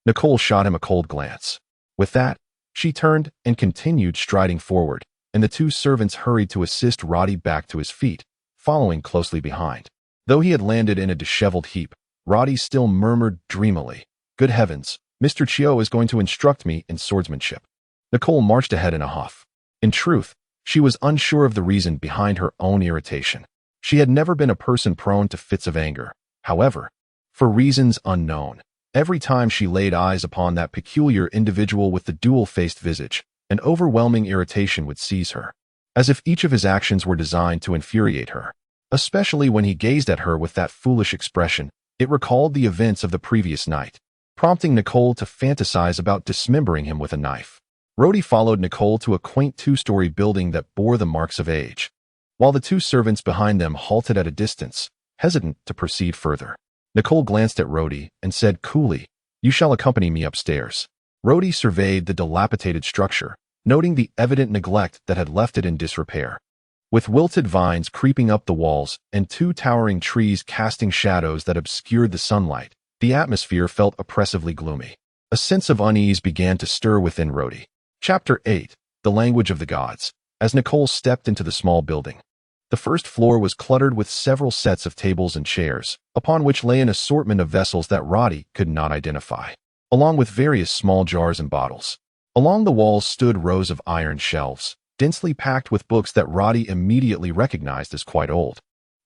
Nicole shot him a cold glance. With that, she turned and continued striding forward, and the two servants hurried to assist Roddy back to his feet, following closely behind. Though he had landed in a disheveled heap, Roddy still murmured dreamily, Good heavens, Mr. Chiyo is going to instruct me in swordsmanship. Nicole marched ahead in a huff. In truth, she was unsure of the reason behind her own irritation. She had never been a person prone to fits of anger. However, for reasons unknown, every time she laid eyes upon that peculiar individual with the dual-faced visage, an overwhelming irritation would seize her, as if each of his actions were designed to infuriate her. Especially when he gazed at her with that foolish expression, it recalled the events of the previous night, prompting Nicole to fantasize about dismembering him with a knife. Roddy followed Nicole to a quaint two-story building that bore the marks of age, while the two servants behind them halted at a distance, hesitant to proceed further. Nicole glanced at Roddy and said coolly, You shall accompany me upstairs. Roddy surveyed the dilapidated structure, noting the evident neglect that had left it in disrepair. With wilted vines creeping up the walls and two towering trees casting shadows that obscured the sunlight, the atmosphere felt oppressively gloomy. A sense of unease began to stir within Roddy. Chapter 8. The Language of the Gods. As Nicole stepped into the small building, the first floor was cluttered with several sets of tables and chairs, upon which lay an assortment of vessels that Roddy could not identify, along with various small jars and bottles. Along the walls stood rows of iron shelves, densely packed with books that Roddy immediately recognized as quite old,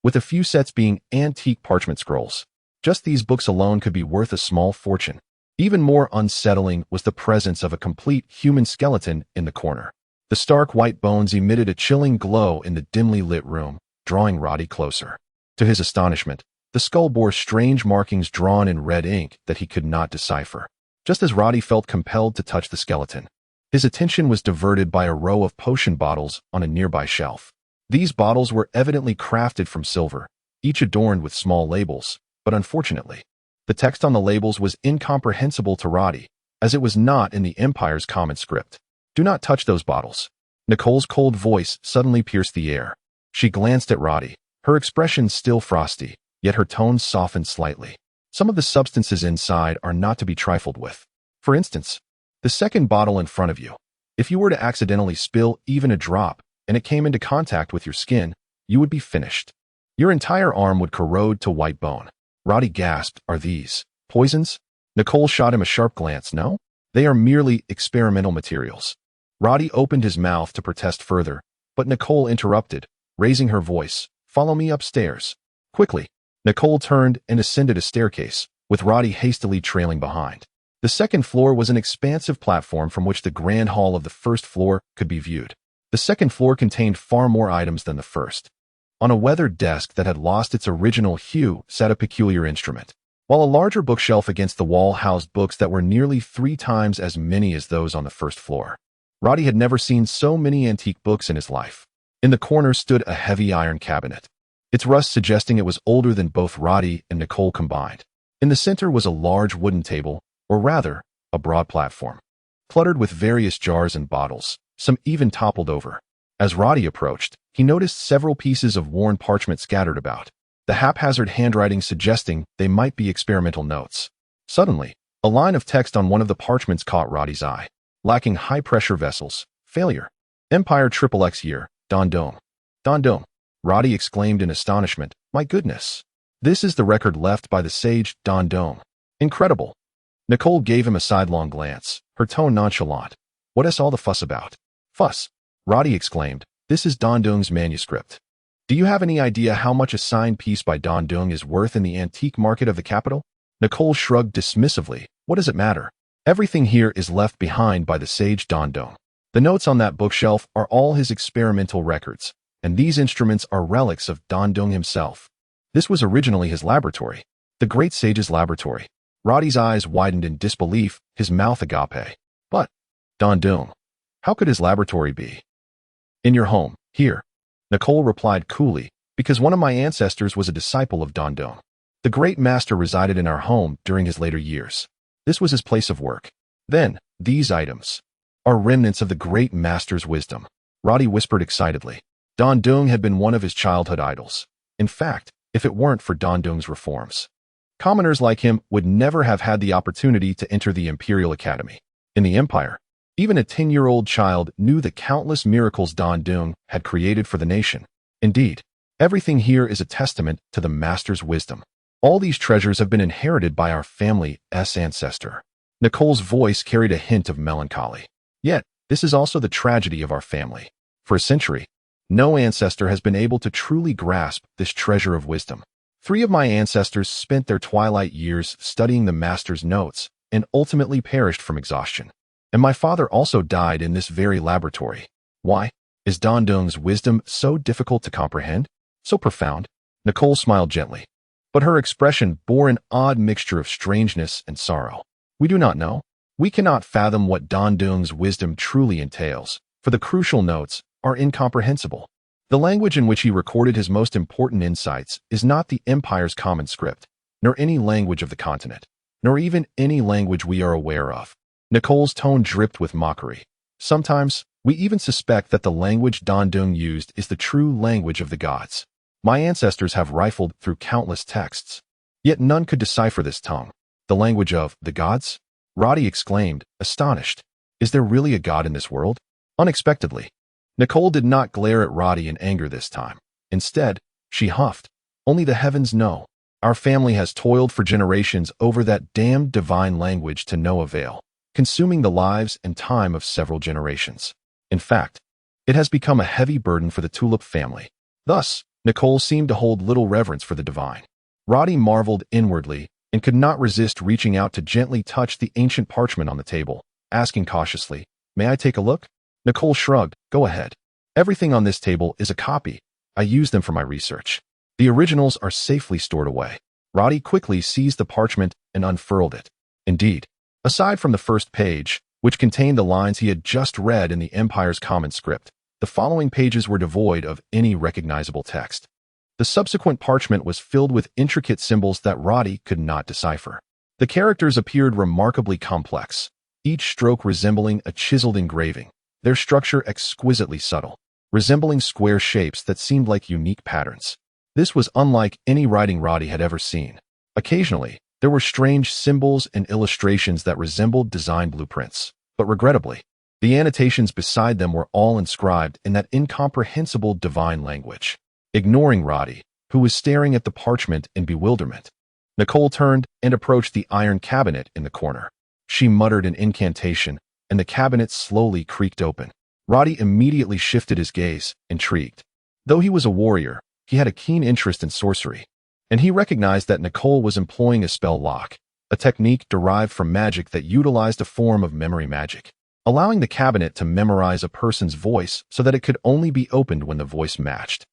with a few sets being antique parchment scrolls. Just these books alone could be worth a small fortune. Even more unsettling was the presence of a complete human skeleton in the corner. The stark white bones emitted a chilling glow in the dimly lit room, drawing Roddy closer. To his astonishment, the skull bore strange markings drawn in red ink that he could not decipher. Just as Roddy felt compelled to touch the skeleton, his attention was diverted by a row of potion bottles on a nearby shelf. These bottles were evidently crafted from silver, each adorned with small labels, but unfortunately, the text on the labels was incomprehensible to Roddy, as it was not in the Empire's common script. Do not touch those bottles. Nicole's cold voice suddenly pierced the air. She glanced at Roddy, her expression still frosty, yet her tone softened slightly. Some of the substances inside are not to be trifled with. For instance, the second bottle in front of you. If you were to accidentally spill even a drop and it came into contact with your skin, you would be finished. Your entire arm would corrode to white bone. Roddy gasped, "Are these poisons?" Nicole shot him a sharp glance. "No, they are merely experimental materials." Roddy opened his mouth to protest further, but Nicole interrupted, raising her voice. "Follow me upstairs." Quickly, Nicole turned and ascended a staircase, with Roddy hastily trailing behind. The second floor was an expansive platform from which the grand hall of the first floor could be viewed. The second floor contained far more items than the first. On a weathered desk that had lost its original hue sat a peculiar instrument, while a larger bookshelf against the wall housed books that were nearly 3 times as many as those on the first floor. Roddy had never seen so many antique books in his life. In the corner stood a heavy iron cabinet, its rust suggesting it was older than both Roddy and Nicole combined. In the center was a large wooden table, or rather, a broad platform, cluttered with various jars and bottles, some even toppled over. As Roddy approached, he noticed several pieces of worn parchment scattered about, the haphazard handwriting suggesting they might be experimental notes. Suddenly, a line of text on one of the parchments caught Roddy's eye. Lacking high-pressure vessels. Failure. Empire XXX year. Dondome. Dondome. Roddy exclaimed in astonishment. "My goodness. This is the record left by the sage Dondome. Incredible." Nicole gave him a sidelong glance, her tone nonchalant. "What is all the fuss about?" "Fuss?" Roddy exclaimed. "This is Dondoong's manuscript. Do you have any idea how much a signed piece by Dondoong is worth in the antique market of the capital?" Nicole shrugged dismissively. "What does it matter? Everything here is left behind by the sage Dondoong. The notes on that bookshelf are all his experimental records, and these instruments are relics of Dondoong himself. This was originally his laboratory, the great sage's laboratory." Roddy's eyes widened in disbelief, his mouth agape. "But, Dondoong, how could his laboratory be in your home, here?" Nicole replied coolly, "Because one of my ancestors was a disciple of Dondoong. The great master resided in our home during his later years. This was his place of work. Then, these items are remnants of the great master's wisdom." Roddy whispered excitedly. Dondoong had been one of his childhood idols. In fact, if it weren't for Dondoong's reforms, commoners like him would never have had the opportunity to enter the Imperial Academy. In the Empire, even a 10-year-old child knew the countless miracles Dondoong had created for the nation. Indeed, everything here is a testament to the master's wisdom. All these treasures have been inherited by our family's ancestor. Nicole's voice carried a hint of melancholy. Yet, this is also the tragedy of our family. For a century, no ancestor has been able to truly grasp this treasure of wisdom. 3 of my ancestors spent their twilight years studying the master's notes and ultimately perished from exhaustion. And my father also died in this very laboratory. Why? Is Dondoong's wisdom so difficult to comprehend? So profound? Nicole smiled gently, but her expression bore an odd mixture of strangeness and sorrow. "We do not know. We cannot fathom what Dondoong's wisdom truly entails, for the crucial notes are incomprehensible. The language in which he recorded his most important insights is not the Empire's common script, nor any language of the continent, nor even any language we are aware of." Nicole's tone dripped with mockery. "Sometimes, we even suspect that the language Dondoong used is the true language of the gods. My ancestors have rifled through countless texts, yet none could decipher this tongue." "The language of the gods?" Roddy exclaimed, astonished. "Is there really a god in this world?" Unexpectedly, Nicole did not glare at Roddy in anger this time. Instead, she huffed. "Only the heavens know. Our family has toiled for generations over that damned divine language to no avail, consuming the lives and time of several generations. In fact, it has become a heavy burden for the Tulip family." Thus, Nicole seemed to hold little reverence for the divine. Roddy marveled inwardly and could not resist reaching out to gently touch the ancient parchment on the table, asking cautiously, "May I take a look?" Nicole shrugged. "Go ahead. Everything on this table is a copy. I used them for my research. The originals are safely stored away." Roddy quickly seized the parchment and unfurled it. Indeed, aside from the first page, which contained the lines he had just read in the Empire's common script, the following pages were devoid of any recognizable text. The subsequent parchment was filled with intricate symbols that Roddy could not decipher. The characters appeared remarkably complex, each stroke resembling a chiseled engraving, their structure exquisitely subtle, resembling square shapes that seemed like unique patterns. This was unlike any writing Roddy had ever seen. Occasionally, there were strange symbols and illustrations that resembled design blueprints, but regrettably, the annotations beside them were all inscribed in that incomprehensible divine language. Ignoring Roddy, who was staring at the parchment in bewilderment, Nicole turned and approached the iron cabinet in the corner. She muttered an incantation, and the cabinet slowly creaked open. Roddy immediately shifted his gaze, intrigued. Though he was a warrior, he had a keen interest in sorcery, and he recognized that Nicole was employing a spell lock, a technique derived from magic that utilized a form of memory magic, allowing the cabinet to memorize a person's voice so that it could only be opened when the voice matched.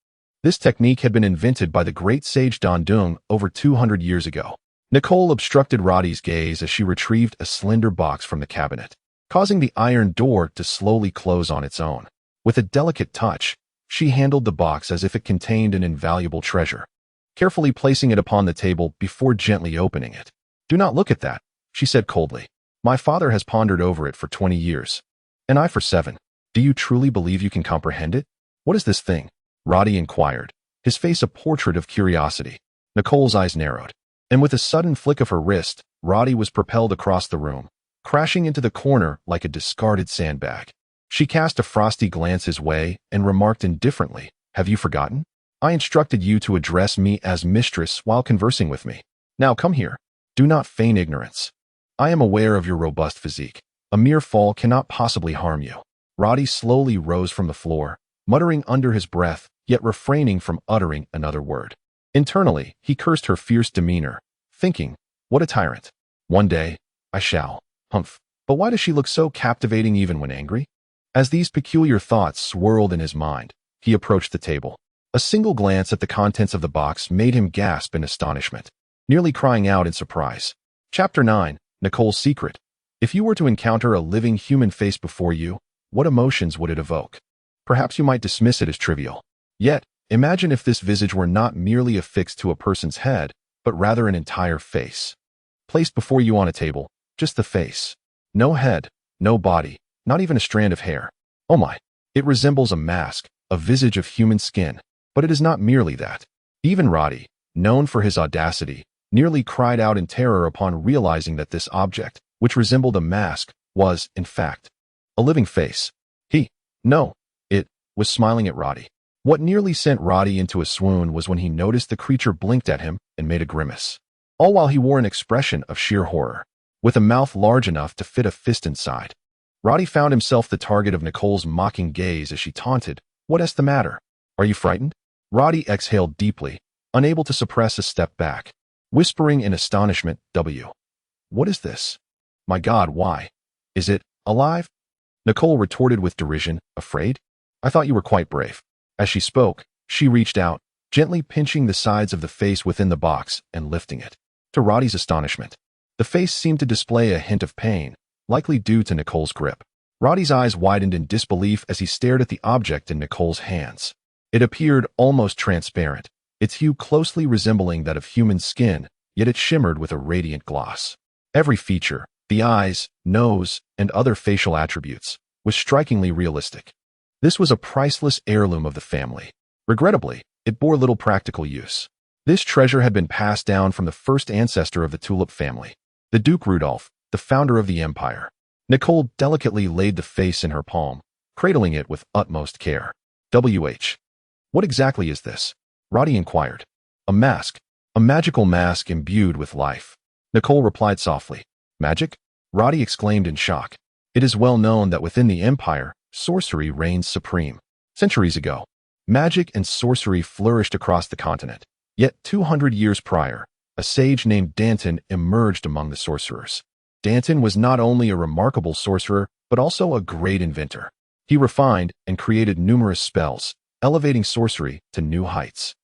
This technique had been invented by the great sage Dan Dung over 200 years ago. Nicole obstructed Roddy's gaze as she retrieved a slender box from the cabinet, causing the iron door to slowly close on its own. With a delicate touch, she handled the box as if it contained an invaluable treasure, carefully placing it upon the table before gently opening it. "Do not look at that," she said coldly. "My father has pondered over it for 20 years, and I for 7. Do you truly believe you can comprehend it? What is this thing?" Roddy inquired, his face a portrait of curiosity. Nicole's eyes narrowed, and with a sudden flick of her wrist, Roddy was propelled across the room, crashing into the corner like a discarded sandbag. She cast a frosty glance his way and remarked indifferently, "Have you forgotten? I instructed you to address me as mistress while conversing with me. Now come here. Do not feign ignorance. I am aware of your robust physique. A mere fall cannot possibly harm you." Roddy slowly rose from the floor, muttering under his breath, yet refraining from uttering another word. Internally, he cursed her fierce demeanor, thinking, "What a tyrant. One day, I shall. Humph. But why does she look so captivating even when angry?" As these peculiar thoughts swirled in his mind, he approached the table. A single glance at the contents of the box made him gasp in astonishment, nearly crying out in surprise. Chapter 9, Nicole's Secret. If you were to encounter a living human face before you, what emotions would it evoke? Perhaps you might dismiss it as trivial. Yet, imagine if this visage were not merely affixed to a person's head, but rather an entire face. Placed before you on a table, just the face. No head, no body, not even a strand of hair. Oh my! It resembles a mask, a visage of human skin. But it is not merely that. Even Roddy, known for his audacity, nearly cried out in terror upon realizing that this object, which resembled a mask, was, in fact, a living face. It was smiling at Roddy. What nearly sent Roddy into a swoon was when he noticed the creature blinked at him and made a grimace, all while he wore an expression of sheer horror, with a mouth large enough to fit a fist inside. Roddy found himself the target of Nicole's mocking gaze as she taunted, "What's the matter? Are you frightened?" Roddy exhaled deeply, unable to suppress a step back, whispering in astonishment, "What is this? My God, why? Is it alive?" Nicole retorted with derision, "Afraid? I thought you were quite brave." As she spoke, she reached out, gently pinching the sides of the face within the box and lifting it. To Roddy's astonishment, the face seemed to display a hint of pain, likely due to Nicole's grip. Roddy's eyes widened in disbelief as he stared at the object in Nicole's hands. It appeared almost transparent, its hue closely resembling that of human skin, yet it shimmered with a radiant gloss. Every feature, the eyes, nose, and other facial attributes, was strikingly realistic. This was a priceless heirloom of the family. Regrettably, it bore little practical use. This treasure had been passed down from the first ancestor of the Tulip family, the Duke Rudolph, the founder of the empire. Nicole delicately laid the face in her palm, cradling it with utmost care. What exactly is this?" Roddy inquired. "A mask. A magical mask imbued with life." Nicole replied softly. "Magic?" Roddy exclaimed in shock. It is well known that within the empire, sorcery reigns supreme. Centuries ago, magic and sorcery flourished across the continent. Yet 200 years prior, a sage named Danton emerged among the sorcerers. Danton was not only a remarkable sorcerer, but also a great inventor. He refined and created numerous spells, elevating sorcery to new heights.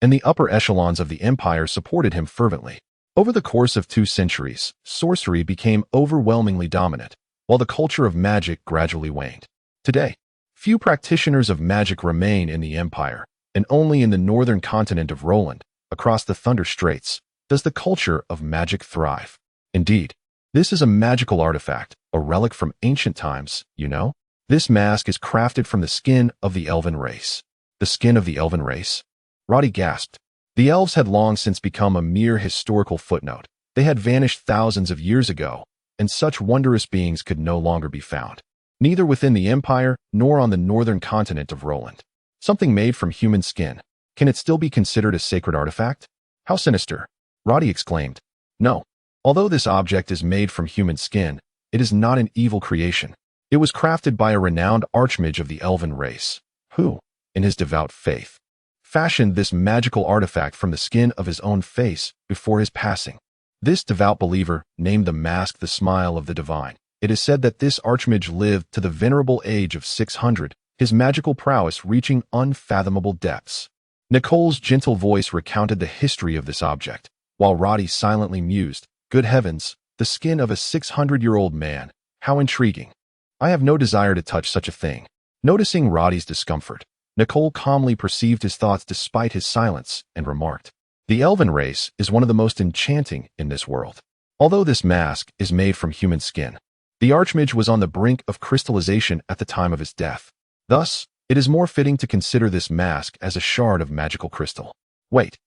And the upper echelons of the empire supported him fervently. Over the course of 2 centuries, sorcery became overwhelmingly dominant, while the culture of magic gradually waned. Today, few practitioners of magic remain in the empire, and only in the northern continent of Roland, across the Thunder Straits, does the culture of magic thrive. Indeed, this is a magical artifact, a relic from ancient times, you know? This mask is crafted from the skin of the elven race. The skin of the elven race? Roddy gasped. The elves had long since become a mere historical footnote. They had vanished thousands of years ago, and such wondrous beings could no longer be found, neither within the empire nor on the northern continent of Roland. Something made from human skin. Can it still be considered a sacred artifact? How sinister. Roddy exclaimed. No. Although this object is made from human skin, it is not an evil creation. It was crafted by a renowned archmage of the elven race, who, in his devout faith, fashioned this magical artifact from the skin of his own face before his passing. This devout believer named the mask the smile of the divine. It is said that this archmage lived to the venerable age of 600, his magical prowess reaching unfathomable depths. Nicole's gentle voice recounted the history of this object, while Roddy silently mused, "Good heavens, the skin of a 600-year-old man, how intriguing. I have no desire to touch such a thing." Noticing Roddy's discomfort, Nicole calmly perceived his thoughts despite his silence and remarked, "The elven race is one of the most enchanting in this world. Although this mask is made from human skin, the archmage was on the brink of crystallization at the time of his death. Thus, it is more fitting to consider this mask as a shard of magical crystal." Wait.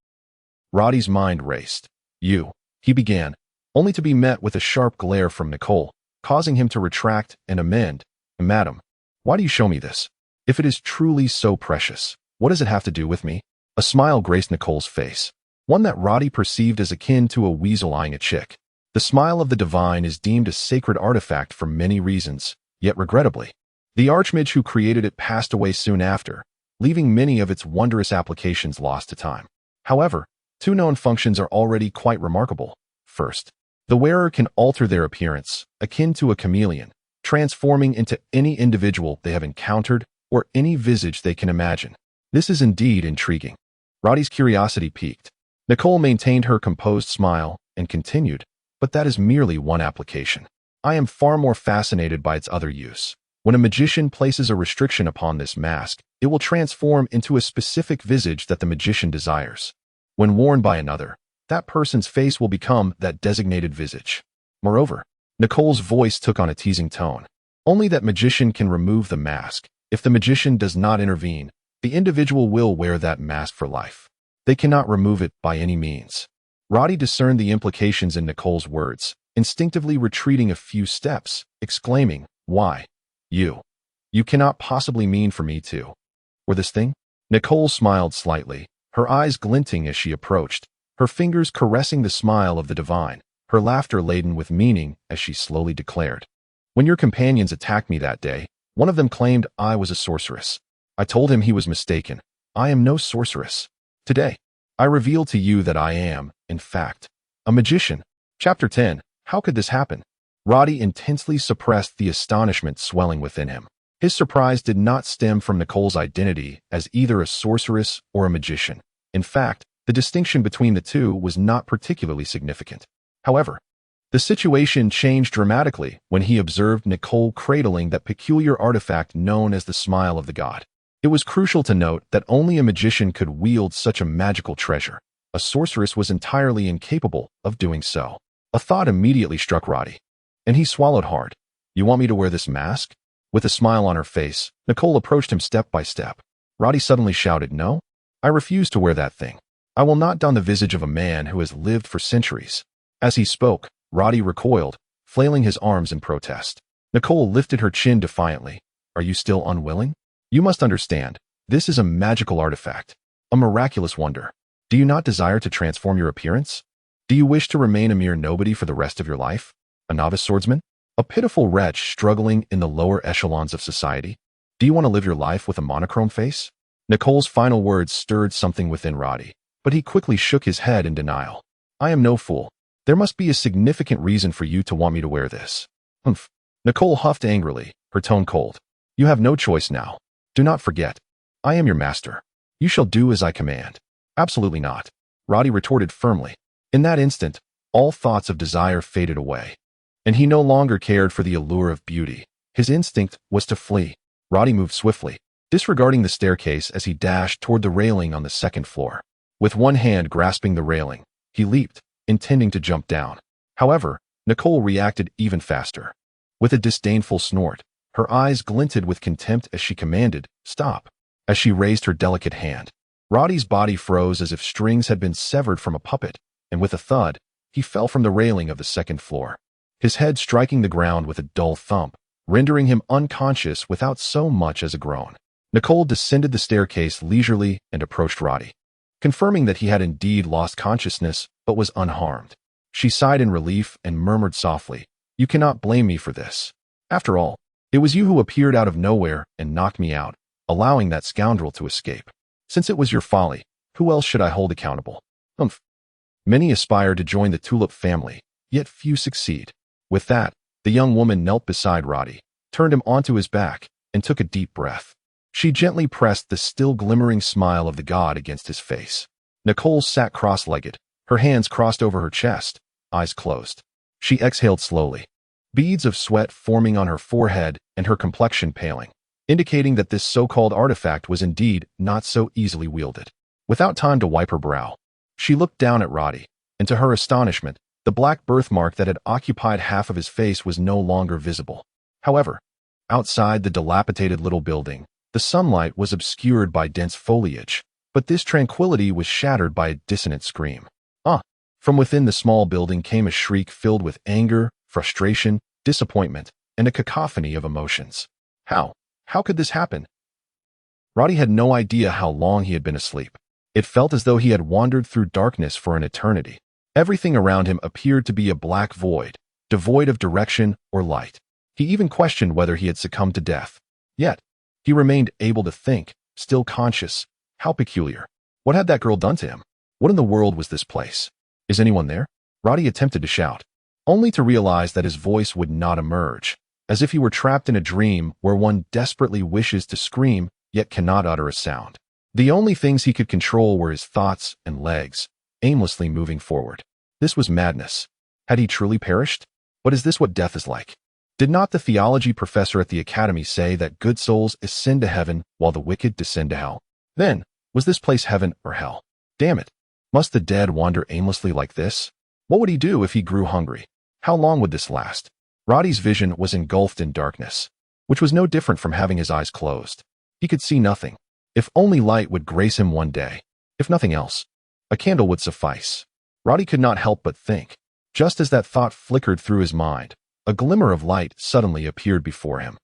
Roddy's mind raced. "You," he began, only to be met with a sharp glare from Nicole, causing him to retract and amend. "Madam, why do you show me this? If it is truly so precious, what does it have to do with me?" A smile graced Nicole's face, one that Roddy perceived as akin to a weasel eyeing a chick. The smile of the divine is deemed a sacred artifact for many reasons, yet regrettably, the archmage who created it passed away soon after, leaving many of its wondrous applications lost to time. However, two known functions are already quite remarkable. First, the wearer can alter their appearance, akin to a chameleon, transforming into any individual they have encountered or any visage they can imagine. This is indeed intriguing. Roddy's curiosity piqued. Nicole maintained her composed smile and continued, "But that is merely one application. I am far more fascinated by its other use. When a magician places a restriction upon this mask, it will transform into a specific visage that the magician desires. When worn by another, that person's face will become that designated visage. Moreover," Nicole's voice took on a teasing tone, "only that magician can remove the mask. If the magician does not intervene, the individual will wear that mask for life. They cannot remove it by any means." Roddy discerned the implications in Nicole's words, instinctively retreating a few steps, exclaiming, "Why? You cannot possibly mean for me to wear this thing?" Nicole smiled slightly, her eyes glinting as she approached, her fingers caressing the smile of the divine, her laughter laden with meaning as she slowly declared, "When your companions attacked me that day, one of them claimed I was a sorceress. I told him he was mistaken. I am no sorceress. Today, I reveal to you that I am, in fact, a magician." Chapter 10. How could this happen? Roddy intensely suppressed the astonishment swelling within him. His surprise did not stem from Nicole's identity as either a sorceress or a magician. In fact, the distinction between the two was not particularly significant. However, the situation changed dramatically when he observed Nicole cradling that peculiar artifact known as the smile of the god. It was crucial to note that only a magician could wield such a magical treasure. A sorceress was entirely incapable of doing so. A thought immediately struck Roddy, and he swallowed hard. "You want me to wear this mask?" With a smile on her face, Nicole approached him step by step. Roddy suddenly shouted, "No, I refuse to wear that thing. I will not don the visage of a man who has lived for centuries." As he spoke, Roddy recoiled, flailing his arms in protest. Nicole lifted her chin defiantly. "Are you still unwilling? You must understand, this is a magical artifact, a miraculous wonder. Do you not desire to transform your appearance? Do you wish to remain a mere nobody for the rest of your life? A novice swordsman? A pitiful wretch struggling in the lower echelons of society? Do you want to live your life with a monochrome face?" Nicole's final words stirred something within Roddy, but he quickly shook his head in denial. "I am no fool. There must be a significant reason for you to want me to wear this." "Humph." Nicole huffed angrily, her tone cold. "You have no choice now. Do not forget, I am your master. You shall do as I command." "Absolutely not," Roddy retorted firmly. In that instant, all thoughts of desire faded away, and he no longer cared for the allure of beauty. His instinct was to flee. Roddy moved swiftly, disregarding the staircase as he dashed toward the railing on the second floor. With one hand grasping the railing, he leaped, intending to jump down. However, Nicole reacted even faster. With a disdainful snort, her eyes glinted with contempt as she commanded, "Stop." As she raised her delicate hand, Roddy's body froze as if strings had been severed from a puppet, and with a thud, he fell from the railing of the second floor, his head striking the ground with a dull thump, rendering him unconscious without so much as a groan. Nicole descended the staircase leisurely and approached Roddy. Confirming that he had indeed lost consciousness, but was unharmed. She sighed in relief and murmured softly, "You cannot blame me for this. After all, it was you who appeared out of nowhere and knocked me out, allowing that scoundrel to escape. Since it was your folly, who else should I hold accountable?" Humph. Many aspire to join the tulip family, yet few succeed. With that, the young woman knelt beside Roddy, turned him onto his back, and took a deep breath. She gently pressed the still glimmering smile of the god against his face. Nicole sat cross-legged, her hands crossed over her chest, eyes closed. She exhaled slowly, beads of sweat forming on her forehead and her complexion paling, indicating that this so-called artifact was indeed not so easily wielded. Without time to wipe her brow, she looked down at Roddy, and to her astonishment, the black birthmark that had occupied half of his face was no longer visible. However, outside the dilapidated little building, the sunlight was obscured by dense foliage, but this tranquility was shattered by a dissonant scream. From within the small building came a shriek filled with anger, frustration, disappointment, and a cacophony of emotions. How could this happen? Roddy had no idea how long he had been asleep. It felt as though he had wandered through darkness for an eternity. Everything around him appeared to be a black void, devoid of direction or light. He even questioned whether he had succumbed to death. Yet, he remained able to think, still conscious. How peculiar. What had that girl done to him? What in the world was this place? Is anyone there? Roddy attempted to shout, only to realize that his voice would not emerge, as if he were trapped in a dream where one desperately wishes to scream yet cannot utter a sound. The only things he could control were his thoughts and legs, aimlessly moving forward. This was madness. Had he truly perished? But is this what death is like? Did not the theology professor at the academy say that good souls ascend to heaven while the wicked descend to hell? Then, was this place heaven or hell? Damn it. Must the dead wander aimlessly like this? What would he do if he grew hungry? How long would this last? Roddy's vision was engulfed in darkness, which was no different from having his eyes closed. He could see nothing. If only light would grace him one day. If nothing else, a candle would suffice. Roddy could not help but think. Just as that thought flickered through his mind, a glimmer of light suddenly appeared before him.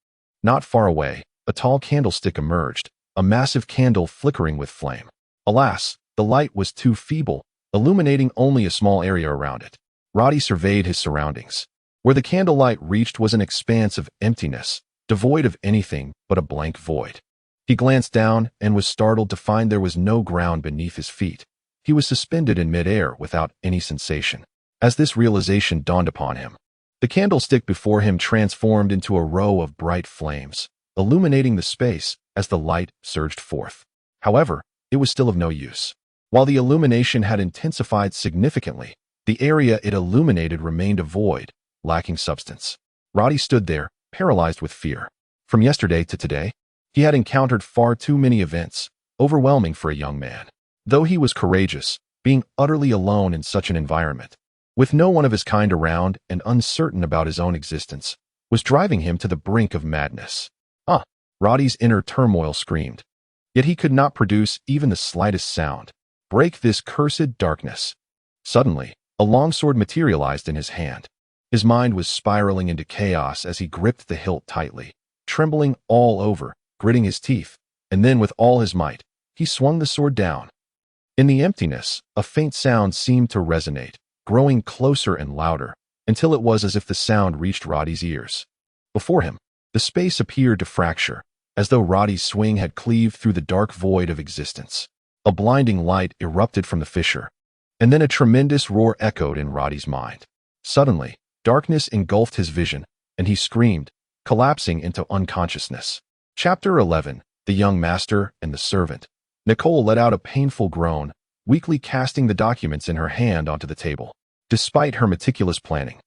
Not far away, a tall candlestick emerged, a massive candle flickering with flame. Alas, the light was too feeble, illuminating only a small area around it. Roddy surveyed his surroundings. Where the candlelight reached was an expanse of emptiness, devoid of anything but a blank void. He glanced down and was startled to find there was no ground beneath his feet. He was suspended in midair without any sensation. As this realization dawned upon him, the candlestick before him transformed into a row of bright flames, illuminating the space as the light surged forth. However, it was still of no use. While the illumination had intensified significantly, the area it illuminated remained a void, lacking substance. Roddy stood there, paralyzed with fear. From yesterday to today, he had encountered far too many events, overwhelming for a young man. Though he was courageous, being utterly alone in such an environment, with no one of his kind around and uncertain about his own existence, was driving him to the brink of madness. Roddy's inner turmoil screamed. Yet he could not produce even the slightest sound. Break this cursed darkness. Suddenly, a longsword materialized in his hand. His mind was spiraling into chaos as he gripped the hilt tightly, trembling all over, gritting his teeth, and then with all his might, he swung the sword down. In the emptiness, a faint sound seemed to resonate, growing closer and louder, until it was as if the sound reached Roddy's ears. Before him, the space appeared to fracture, as though Roddy's swing had cleaved through the dark void of existence. A blinding light erupted from the fissure, and then a tremendous roar echoed in Roddy's mind. Suddenly, darkness engulfed his vision, and he screamed, collapsing into unconsciousness. Chapter 11. The Young Master and the Servant. Nicole let out a painful groan, weakly casting the documents in her hand onto the table. Despite her meticulous planning,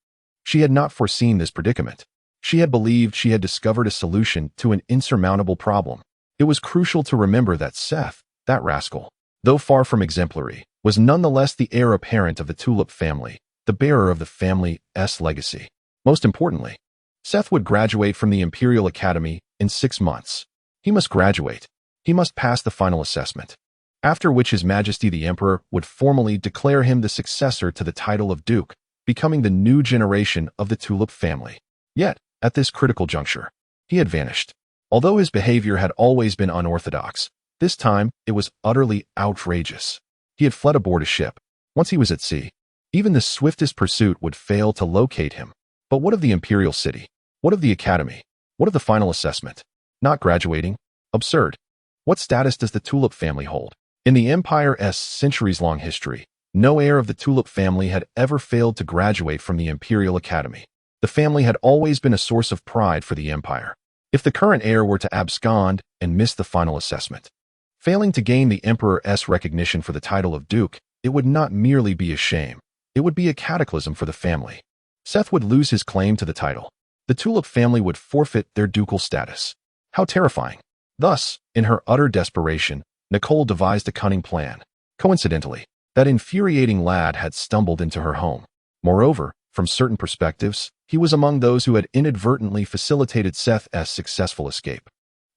she had not foreseen this predicament. She had believed she had discovered a solution to an insurmountable problem. It was crucial to remember that Seth, that rascal, though far from exemplary, was nonetheless the heir apparent of the Tulip family, the bearer of the family's legacy. Most importantly, Seth would graduate from the Imperial Academy in 6 months. He must graduate. He must pass the final assessment, after which His Majesty the Emperor would formally declare him the successor to the title of Duke, becoming the new generation of the Tulip family. Yet, at this critical juncture, he had vanished. Although his behavior had always been unorthodox, this time it was utterly outrageous. He had fled aboard a ship. Once he was at sea, Even the swiftest pursuit would fail to locate him. But what of the Imperial City? What of the Academy? What of the final assessment? Not graduating? Absurd. What status does the Tulip family hold? In the Empire's centuries-long history, no heir of the Tulip family had ever failed to graduate from the Imperial Academy. The family had always been a source of pride for the Empire. If the current heir were to abscond and miss the final assessment, failing to gain the Emperor's recognition for the title of Duke, it would not merely be a shame. It would be a cataclysm for the family. Seth would lose his claim to the title. The Tulip family would forfeit their ducal status. How terrifying. Thus, in her utter desperation, Nicole devised a cunning plan. Coincidentally, that infuriating lad had stumbled into her home. Moreover, from certain perspectives, he was among those who had inadvertently facilitated Seth's successful escape.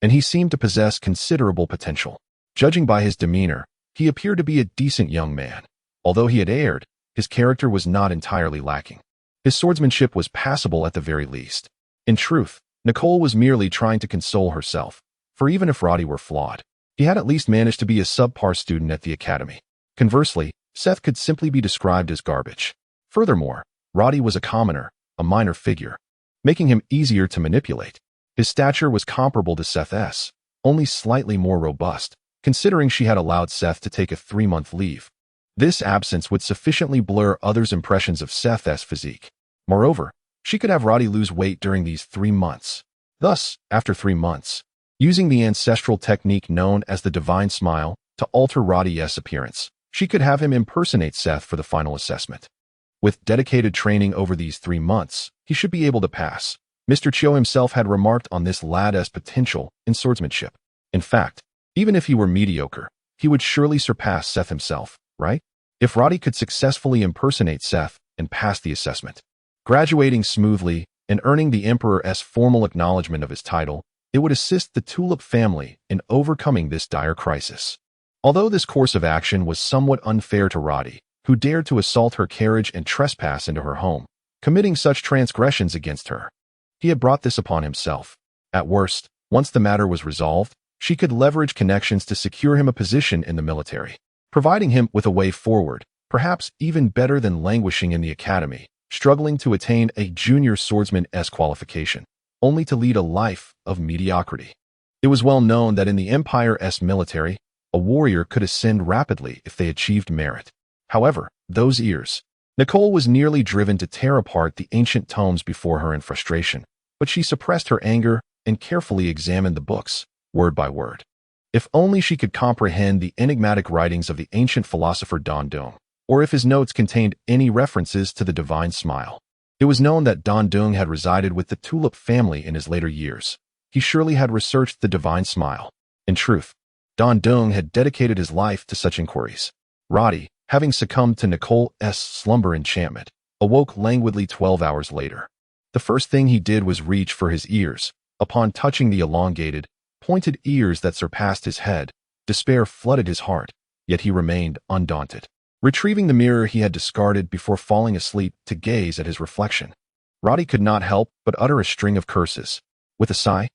And he seemed to possess considerable potential. Judging by his demeanor, he appeared to be a decent young man. Although he had erred, his character was not entirely lacking. His swordsmanship was passable at the very least. In truth, Nicole was merely trying to console herself, for even if Roddy were flawed, he had at least managed to be a subpar student at the academy. Conversely, Seth could simply be described as garbage. Furthermore, Roddy was a commoner, a minor figure, making him easier to manipulate. His stature was comparable to Seth's, only slightly more robust, considering she had allowed Seth to take a 3-month leave. This absence would sufficiently blur others' impressions of Seth's physique. Moreover, she could have Roddy lose weight during these 3 months. Thus, after 3 months, using the ancestral technique known as the Divine Smile to alter Roddy's appearance, she could have him impersonate Seth for the final assessment. With dedicated training over these 3 months, he should be able to pass. Mr. Cho himself had remarked on this lad's potential in swordsmanship. In fact, even if he were mediocre, he would surely surpass Seth himself, right? If Roddy could successfully impersonate Seth and pass the assessment, graduating smoothly and earning the Emperor's formal acknowledgement of his title, it would assist the Tulip family in overcoming this dire crisis. Although this course of action was somewhat unfair to Roddy, who dared to assault her carriage and trespass into her home, committing such transgressions against her, he had brought this upon himself. At worst, once the matter was resolved, she could leverage connections to secure him a position in the military, providing him with a way forward, perhaps even better than languishing in the academy, struggling to attain a junior swordsman's qualification, only to lead a life of mediocrity. It was well known that in the Empire's military, a warrior could ascend rapidly if they achieved merit. However, those years, Nicole was nearly driven to tear apart the ancient tomes before her in frustration, but she suppressed her anger and carefully examined the books, word by word. If only she could comprehend the enigmatic writings of the ancient philosopher Don Dung, or if his notes contained any references to the Divine Smile. It was known that Don Dung had resided with the Tulip family in his later years. He surely had researched the Divine Smile. In truth, Don Dung had dedicated his life to such inquiries. Roddy, having succumbed to Nicole's slumber enchantment, awoke languidly 12 hours later. The first thing he did was reach for his ears. Upon touching the elongated, pointed ears that surpassed his head, despair flooded his heart, yet he remained undaunted. Retrieving the mirror he had discarded before falling asleep to gaze at his reflection, Roddy could not help but utter a string of curses. With a sigh,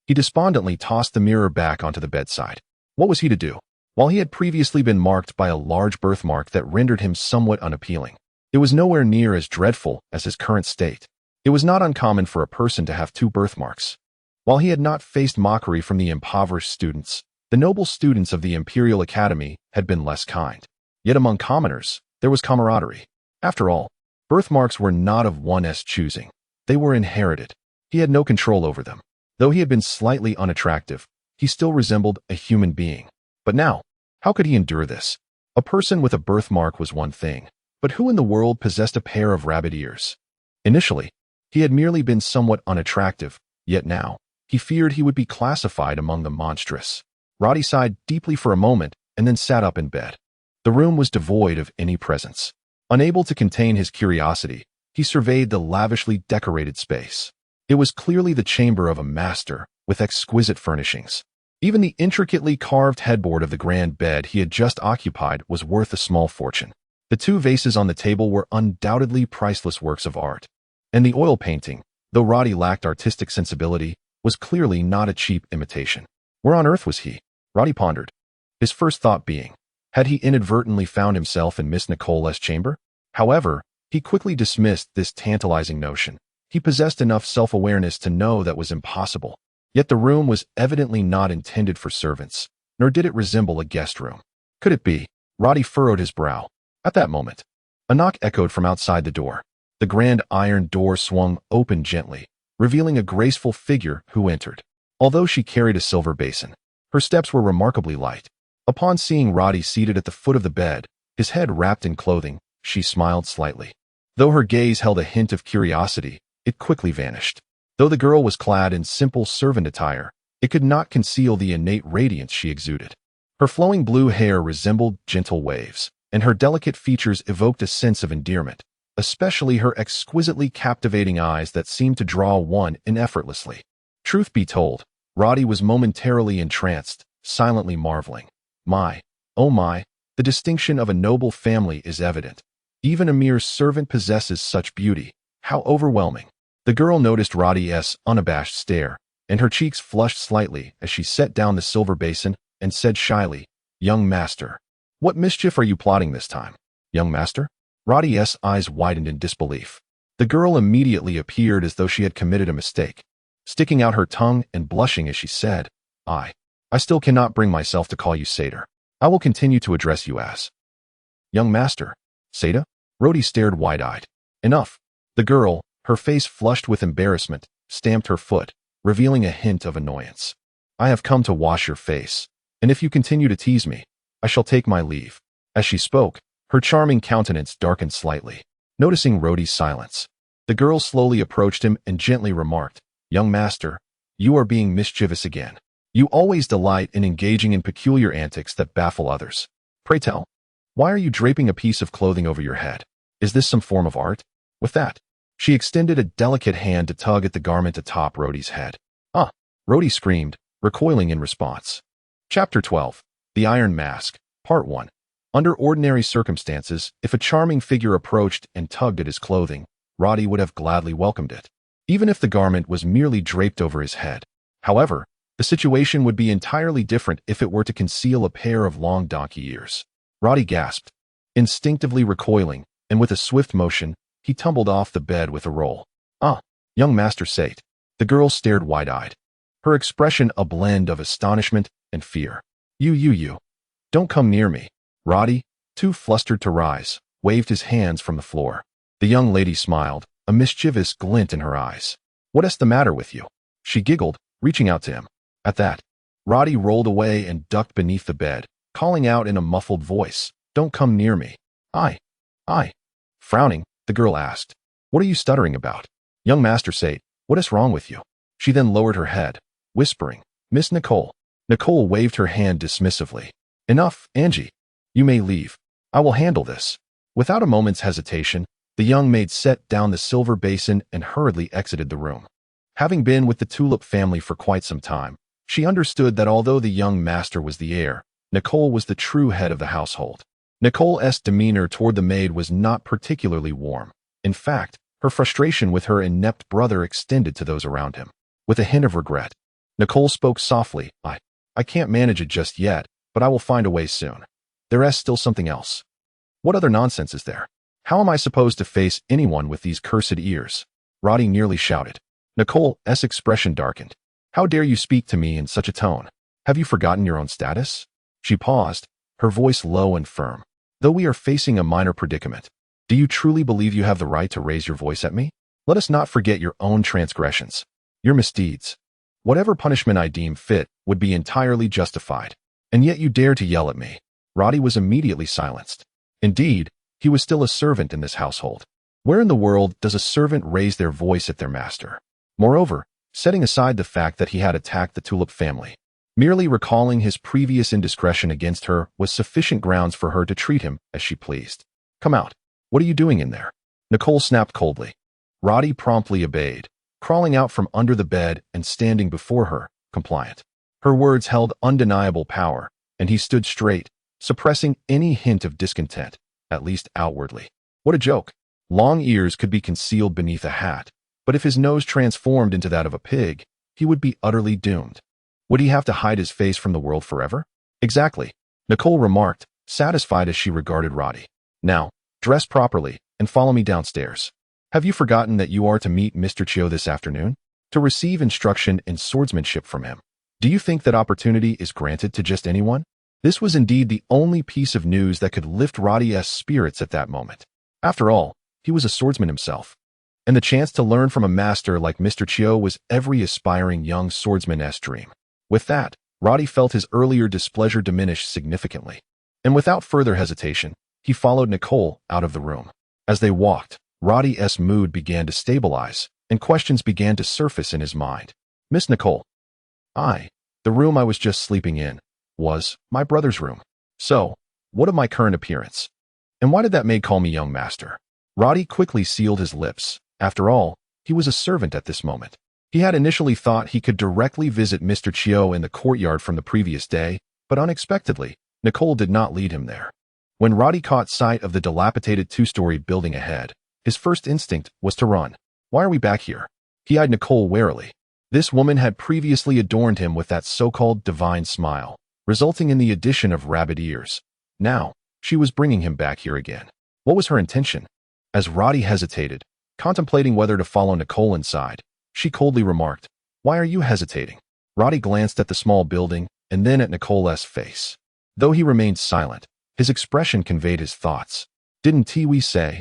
he despondently tossed the mirror back onto the bedside. What was he to do? While he had previously been marked by a large birthmark that rendered him somewhat unappealing, it was nowhere near as dreadful as his current state. It was not uncommon for a person to have 2 birthmarks. While he had not faced mockery from the impoverished students, the noble students of the Imperial Academy had been less kind. Yet among commoners, there was camaraderie. After all, birthmarks were not of one's choosing. They were inherited. He had no control over them. Though he had been slightly unattractive, he still resembled a human being. But now, how could he endure this? A person with a birthmark was one thing, but who in the world possessed a pair of rabbit ears? Initially, he had merely been somewhat unattractive, yet now, he feared he would be classified among the monstrous. Roddy sighed deeply for a moment and then sat up in bed. The room was devoid of any presence. Unable to contain his curiosity, he surveyed the lavishly decorated space. It was clearly the chamber of a master, with exquisite furnishings. Even the intricately carved headboard of the grand bed he had just occupied was worth a small fortune. The 2 vases on the table were undoubtedly priceless works of art. And the oil painting, though Roddy lacked artistic sensibility, was clearly not a cheap imitation. Where on earth was he? Roddy pondered. His first thought being, had he inadvertently found himself in Miss Nicole's chamber? However, he quickly dismissed this tantalizing notion. He possessed enough self-awareness to know that was impossible. Yet the room was evidently not intended for servants, nor did it resemble a guest room. Could it be? Roddy furrowed his brow. At that moment, a knock echoed from outside the door. The grand iron door swung open gently, revealing a graceful figure who entered. Although she carried a silver basin, her steps were remarkably light. Upon seeing Roddy seated at the foot of the bed, his head wrapped in clothing, she smiled slightly. Though her gaze held a hint of curiosity, it quickly vanished. Though the girl was clad in simple servant attire, it could not conceal the innate radiance she exuded. Her flowing blue hair resembled gentle waves, and her delicate features evoked a sense of endearment, especially her exquisitely captivating eyes that seemed to draw one in effortlessly. Truth be told, Roddy was momentarily entranced, silently marveling. My, oh my, the distinction of a noble family is evident. Even a mere servant possesses such beauty. How overwhelming. The girl noticed Roddy's unabashed stare, and her cheeks flushed slightly as she set down the silver basin and said shyly, "Young master, what mischief are you plotting this time?" "Young master?" Roddy's eyes widened in disbelief. The girl immediately appeared as though she had committed a mistake, sticking out her tongue and blushing as she said, I still cannot bring myself to call you satyr. I will continue to address you as young master." "Satyr?" Roddy stared wide-eyed. "Enough." The girl, her face flushed with embarrassment, stamped her foot, revealing a hint of annoyance. "I have come to wash your face, and if you continue to tease me, I shall take my leave." As she spoke, her charming countenance darkened slightly. Noticing Roddy's silence, the girl slowly approached him and gently remarked, "Young master, you are being mischievous again. You always delight in engaging in peculiar antics that baffle others. Pray tell, why are you draping a piece of clothing over your head? Is this some form of art?" With that, she extended a delicate hand to tug at the garment atop Roddy's head. "Ah!" Roddy screamed, recoiling in response. Chapter 12. The Iron Mask, Part 1. Under ordinary circumstances, if a charming figure approached and tugged at his clothing, Roddy would have gladly welcomed it, even if the garment was merely draped over his head. However, the situation would be entirely different if it were to conceal a pair of long donkey ears. Roddy gasped, instinctively recoiling, and with a swift motion, he tumbled off the bed with a roll. "Ah, young master Sate." The girl stared wide-eyed, her expression a blend of astonishment and fear. You. Don't come near me." Roddy, too flustered to rise, waved his hands from the floor. The young lady smiled, a mischievous glint in her eyes. "What's the matter with you?" She giggled, reaching out to him. At that, Roddy rolled away and ducked beneath the bed, calling out in a muffled voice, "Don't come near me." I. Frowning, the girl asked, "What are you stuttering about?" "Young master Sate, what is wrong with you?" She then lowered her head, whispering, "Miss Nicole." Nicole waved her hand dismissively. "Enough, Angie. You may leave. I will handle this." Without a moment's hesitation, the young maid set down the silver basin and hurriedly exited the room. Having been with the Tulip family for quite some time, she understood that although the young master was the heir, Nicole was the true head of the household. Nicole's demeanor toward the maid was not particularly warm. In fact, her frustration with her inept brother extended to those around him. With a hint of regret, Nicole spoke softly, I can't manage it just yet, but I will find a way soon. There's still something else." "What other nonsense is there? How am I supposed to face anyone with these cursed ears?" Roddy nearly shouted. Nicole's expression darkened. "How dare you speak to me in such a tone? Have you forgotten your own status?" She paused, her voice low and firm. "Though we are facing a minor predicament, do you truly believe you have the right to raise your voice at me? Let us not forget your own transgressions, your misdeeds. Whatever punishment I deem fit would be entirely justified. And yet you dare to yell at me." Roddy was immediately silenced. Indeed, he was still a servant in this household. Where in the world does a servant raise their voice at their master? Moreover, setting aside the fact that he had attacked the Tulip family, merely recalling his previous indiscretion against her was sufficient grounds for her to treat him as she pleased. "Come out. What are you doing in there?" Nicole snapped coldly. Roddy promptly obeyed, crawling out from under the bed and standing before her, compliant. Her words held undeniable power, and he stood straight, suppressing any hint of discontent, at least outwardly. What a joke. Long ears could be concealed beneath a hat, but if his nose transformed into that of a pig, he would be utterly doomed. Would he have to hide his face from the world forever? Exactly, Nicole remarked, satisfied as she regarded Roddy. Now, Dress properly, and follow me downstairs. Have you forgotten that you are to meet Mr. Chiu this afternoon? To receive instruction in swordsmanship from him. Do you think that opportunity is granted to just anyone? This was indeed the only piece of news that could lift Roddy's spirits at that moment. After all, he was a swordsman himself. And the chance to learn from a master like Mr. Chiu was every aspiring young swordsman's dream. With that, Roddy felt his earlier displeasure diminish significantly. And without further hesitation, he followed Nicole out of the room. As they walked, Roddy's mood began to stabilize, and questions began to surface in his mind. Miss Nicole. The room I was just sleeping in was my brother's room. So, what of my current appearance? And why did that maid call me young master? Roddy quickly sealed his lips. After all, he was a servant at this moment. He had initially thought he could directly visit Mr. Chiu in the courtyard from the previous day, but unexpectedly, Nicole did not lead him there. When Roddy caught sight of the dilapidated two-story building ahead, his first instinct was to run. Why are we back here? He eyed Nicole warily. This woman had previously adorned him with that so-called divine smile, resulting in the addition of rabbit ears. Now, she was bringing him back here again. What was her intention? As Roddy hesitated, contemplating whether to follow Nicole inside, she coldly remarked, "Why are you hesitating?" Roddy glanced at the small building and then at Nicole's face. Though he remained silent, his expression conveyed his thoughts. "Didn't Tiwi say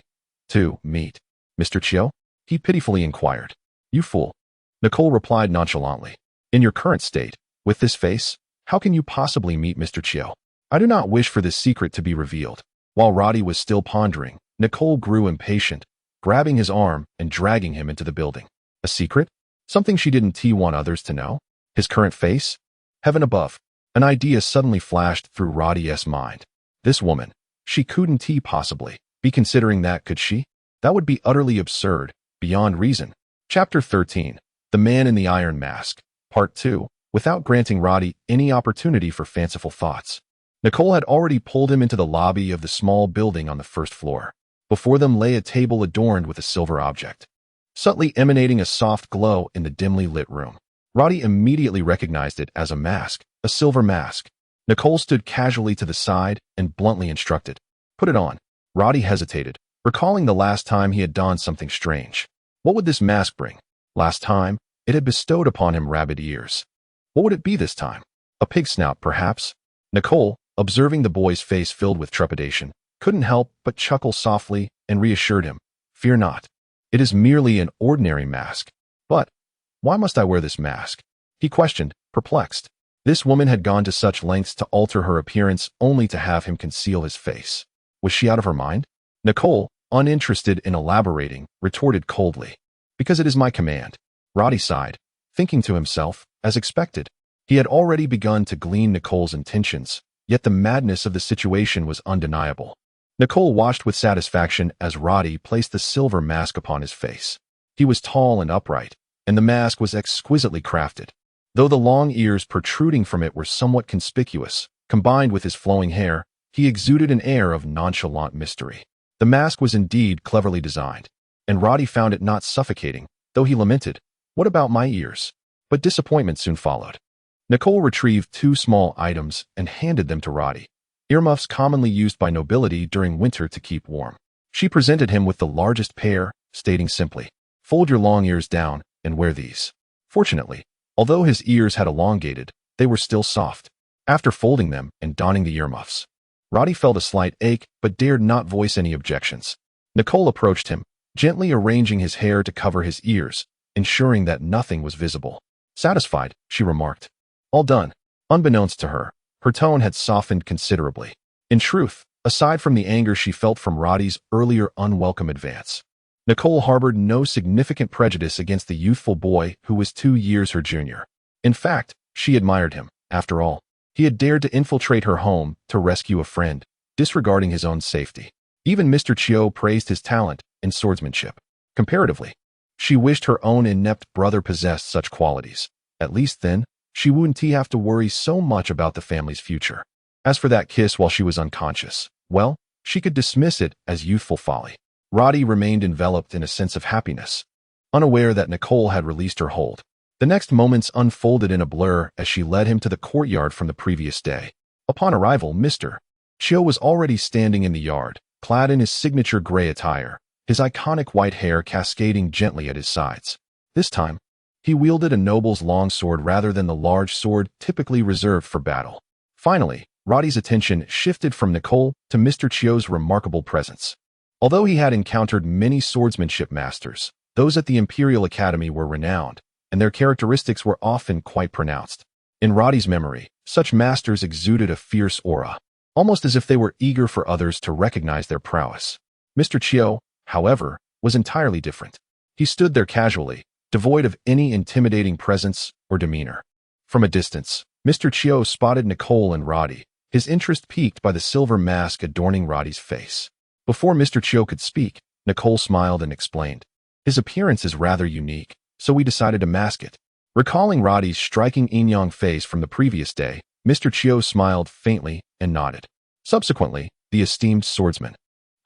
to meet Mr. Chiu?" he pitifully inquired. "You fool." Nicole replied nonchalantly. "In your current state, with this face, how can you possibly meet Mr. Chiu? I do not wish for this secret to be revealed." While Roddy was still pondering, Nicole grew impatient, grabbing his arm and dragging him into the building. A secret? Something she didn't want others to know? His current face? Heaven above. An idea suddenly flashed through Roddy's mind. This woman, she couldn't possibly be considering that, could she? That would be utterly absurd, beyond reason. Chapter 13. The Man in the Iron Mask. Part 2. Without granting Roddy any opportunity for fanciful thoughts, Nicole had already pulled him into the lobby of the small building on the first floor. Before them lay a table adorned with a silver object, subtly emanating a soft glow in the dimly lit room. Roddy immediately recognized it as a mask, a silver mask. Nicole stood casually to the side and bluntly instructed, "Put it on." Roddy hesitated, recalling the last time he had donned something strange. What would this mask bring? Last time, it had bestowed upon him rabbit ears. What would it be this time? A pig snout, perhaps? Nicole, observing the boy's face filled with trepidation, couldn't help but chuckle softly and reassured him, "Fear not. It is merely an ordinary mask." "But why must I wear this mask?" he questioned, perplexed. This woman had gone to such lengths to alter her appearance only to have him conceal his face. Was she out of her mind? Nicole, uninterested in elaborating, retorted coldly, "Because it is my command." Roddy sighed, thinking to himself, as expected. He had already begun to glean Nicole's intentions, yet the madness of the situation was undeniable. Nicole watched with satisfaction as Roddy placed the silver mask upon his face. He was tall and upright, and the mask was exquisitely crafted. Though the long ears protruding from it were somewhat conspicuous, combined with his flowing hair, he exuded an air of nonchalant mystery. The mask was indeed cleverly designed, and Roddy found it not suffocating, though he lamented, "What about my ears?" But disappointment soon followed. Nicole retrieved 2 small items and handed them to Roddy. Earmuffs commonly used by nobility during winter to keep warm. She presented him with the largest pair, stating simply, "Fold your long ears down and wear these." Fortunately, although his ears had elongated, they were still soft. After folding them and donning the earmuffs, Roddy felt a slight ache but dared not voice any objections. Nicole approached him, gently arranging his hair to cover his ears, ensuring that nothing was visible. "Satisfied," she remarked. "All done." Unbeknownst to her, her tone had softened considerably. In truth, aside from the anger she felt from Roddy's earlier unwelcome advance, Nicole harbored no significant prejudice against the youthful boy who was 2 years her junior. In fact, she admired him. After all, he had dared to infiltrate her home to rescue a friend, disregarding his own safety. Even Mr. Chiu praised his talent in swordsmanship. Comparatively, she wished her own inept brother possessed such qualities. At least then, she wouldn't have to worry so much about the family's future. As for that kiss while she was unconscious, well, she could dismiss it as youthful folly. Roddy remained enveloped in a sense of happiness, unaware that Nicole had released her hold. The next moments unfolded in a blur as she led him to the courtyard from the previous day. Upon arrival, Mr. Chiu was already standing in the yard, clad in his signature gray attire, his iconic white hair cascading gently at his sides. This time, he wielded a noble's long sword rather than the large sword typically reserved for battle. Finally, Roddy's attention shifted from Nicole to Mr. Chio's remarkable presence. Although he had encountered many swordsmanship masters, those at the Imperial Academy were renowned, and their characteristics were often quite pronounced. In Roddy's memory, such masters exuded a fierce aura, almost as if they were eager for others to recognize their prowess. Mr. Chio, however, was entirely different. He stood there casually, devoid of any intimidating presence or demeanor. From a distance, Mr. Chio spotted Nicole and Roddy, his interest piqued by the silver mask adorning Roddy's face. Before Mr. Chio could speak, Nicole smiled and explained, "His appearance is rather unique, so we decided to mask it." Recalling Roddy's striking yin-yang face from the previous day, Mr. Chio smiled faintly and nodded. Subsequently, the esteemed swordsman,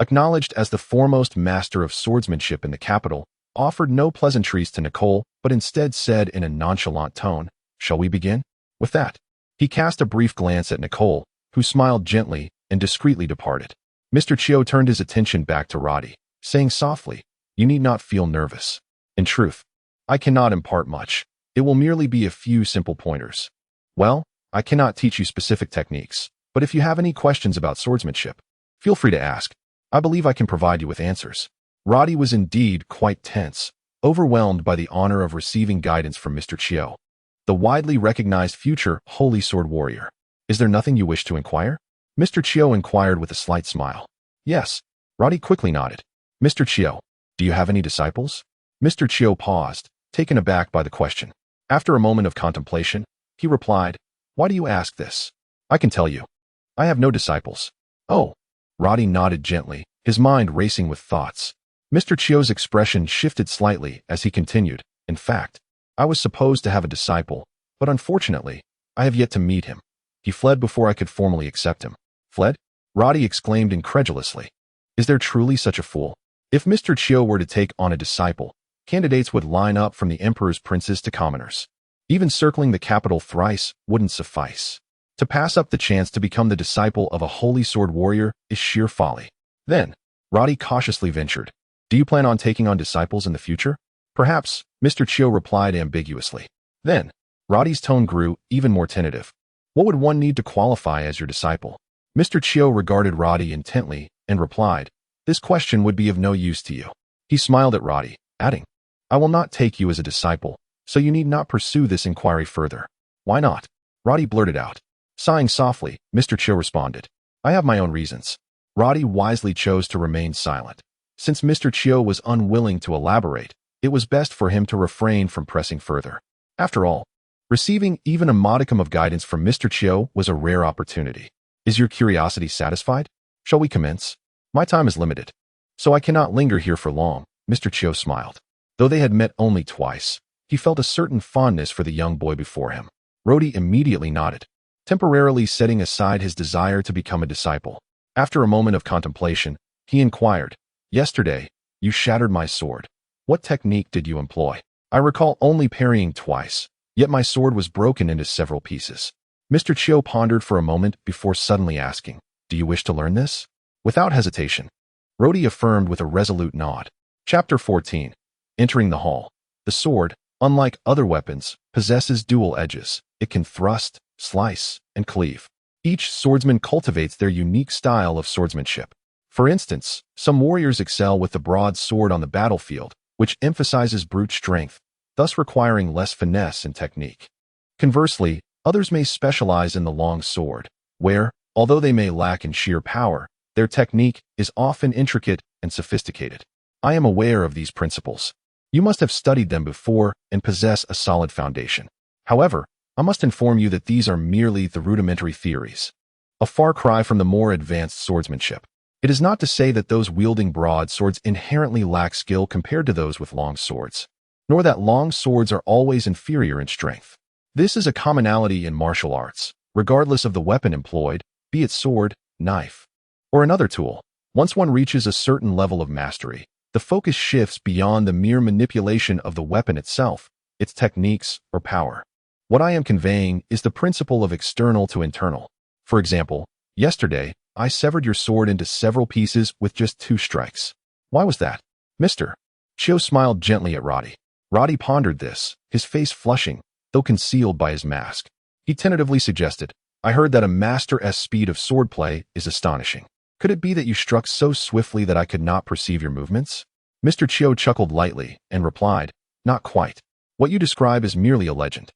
acknowledged as the foremost master of swordsmanship in the capital, offered no pleasantries to Nicole, but instead said in a nonchalant tone, "Shall we begin?" With that, he cast a brief glance at Nicole, who smiled gently and discreetly departed. Mr. Chio turned his attention back to Roddy, saying softly, "You need not feel nervous. In truth, I cannot impart much. It will merely be a few simple pointers. Well, I cannot teach you specific techniques, but if you have any questions about swordsmanship, feel free to ask. I believe I can provide you with answers." Roddy was indeed quite tense, overwhelmed by the honor of receiving guidance from Mr. Chio, the widely recognized future Holy Sword Warrior. "Is there nothing you wish to inquire?" Mr. Chio inquired with a slight smile. "Yes." Roddy quickly nodded. "Mr. Chio, do you have any disciples?" Mr. Chio paused, taken aback by the question. After a moment of contemplation, he replied, "Why do you ask this? I can tell you. I have no disciples." "Oh." Roddy nodded gently, his mind racing with thoughts. Mr. Chio's expression shifted slightly as he continued, "In fact, I was supposed to have a disciple, but unfortunately, I have yet to meet him. He fled before I could formally accept him." "Fled?" Roddy exclaimed incredulously. "Is there truly such a fool?" If Mr. Chio were to take on a disciple, candidates would line up from the emperor's princes to commoners. Even circling the capital thrice wouldn't suffice. To pass up the chance to become the disciple of a holy sword warrior is sheer folly. Then, Roddy cautiously ventured, "Do you plan on taking on disciples in the future?" "Perhaps," Mr. Chio replied ambiguously. Then, Roddy's tone grew even more tentative. "What would one need to qualify as your disciple?" Mr. Chio regarded Roddy intently and replied, "This question would be of no use to you." He smiled at Roddy, adding, "I will not take you as a disciple, so you need not pursue this inquiry further." "Why not?" Roddy blurted out. Sighing softly, Mr. Chio responded, "I have my own reasons." Roddy wisely chose to remain silent. Since Mr. Chio was unwilling to elaborate, it was best for him to refrain from pressing further. After all, receiving even a modicum of guidance from Mr. Chio was a rare opportunity. "Is your curiosity satisfied? Shall we commence? My time is limited, so I cannot linger here for long." Mr. Chio smiled. Though they had met only twice, he felt a certain fondness for the young boy before him. Roddy immediately nodded, temporarily setting aside his desire to become a disciple. After a moment of contemplation, he inquired, "Yesterday, you shattered my sword. What technique did you employ?" "I recall only parrying twice, yet my sword was broken into several pieces." Mr. Chio pondered for a moment before suddenly asking, "Do you wish to learn this?" Without hesitation, Roddy affirmed with a resolute nod. Chapter 14. Entering the hall. The sword, unlike other weapons, possesses dual edges. It can thrust, slice, and cleave. Each swordsman cultivates their unique style of swordsmanship. For instance, some warriors excel with the broadsword on the battlefield, which emphasizes brute strength, thus requiring less finesse and technique. Conversely, others may specialize in the long sword, where, although they may lack in sheer power, their technique is often intricate and sophisticated. I am aware of these principles. You must have studied them before and possess a solid foundation. However, I must inform you that these are merely the rudimentary theories, a far cry from the more advanced swordsmanship. It is not to say that those wielding broadswords inherently lack skill compared to those with long swords, nor that long swords are always inferior in strength. This is a commonality in martial arts, regardless of the weapon employed, be it sword, knife, or another tool. Once one reaches a certain level of mastery, the focus shifts beyond the mere manipulation of the weapon itself, its techniques, or power. What I am conveying is the principle of external to internal. For example, yesterday, I severed your sword into several pieces with just 2 strikes. Why was that? Mr. Chiu smiled gently at Roddy. Roddy pondered this, his face flushing, though concealed by his mask. He tentatively suggested, I heard that a master's speed of swordplay is astonishing. Could it be that you struck so swiftly that I could not perceive your movements? Mr. Chiu chuckled lightly and replied, not quite. What you describe is merely a legend.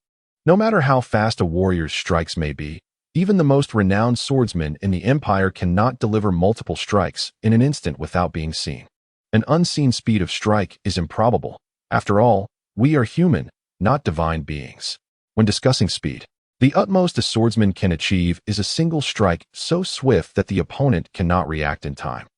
No matter how fast a warrior's strikes may be, even the most renowned swordsman in the Empire cannot deliver multiple strikes in an instant without being seen. An unseen speed of strike is improbable. After all, we are human, not divine beings. When discussing speed, the utmost a swordsman can achieve is a single strike so swift that the opponent cannot react in time.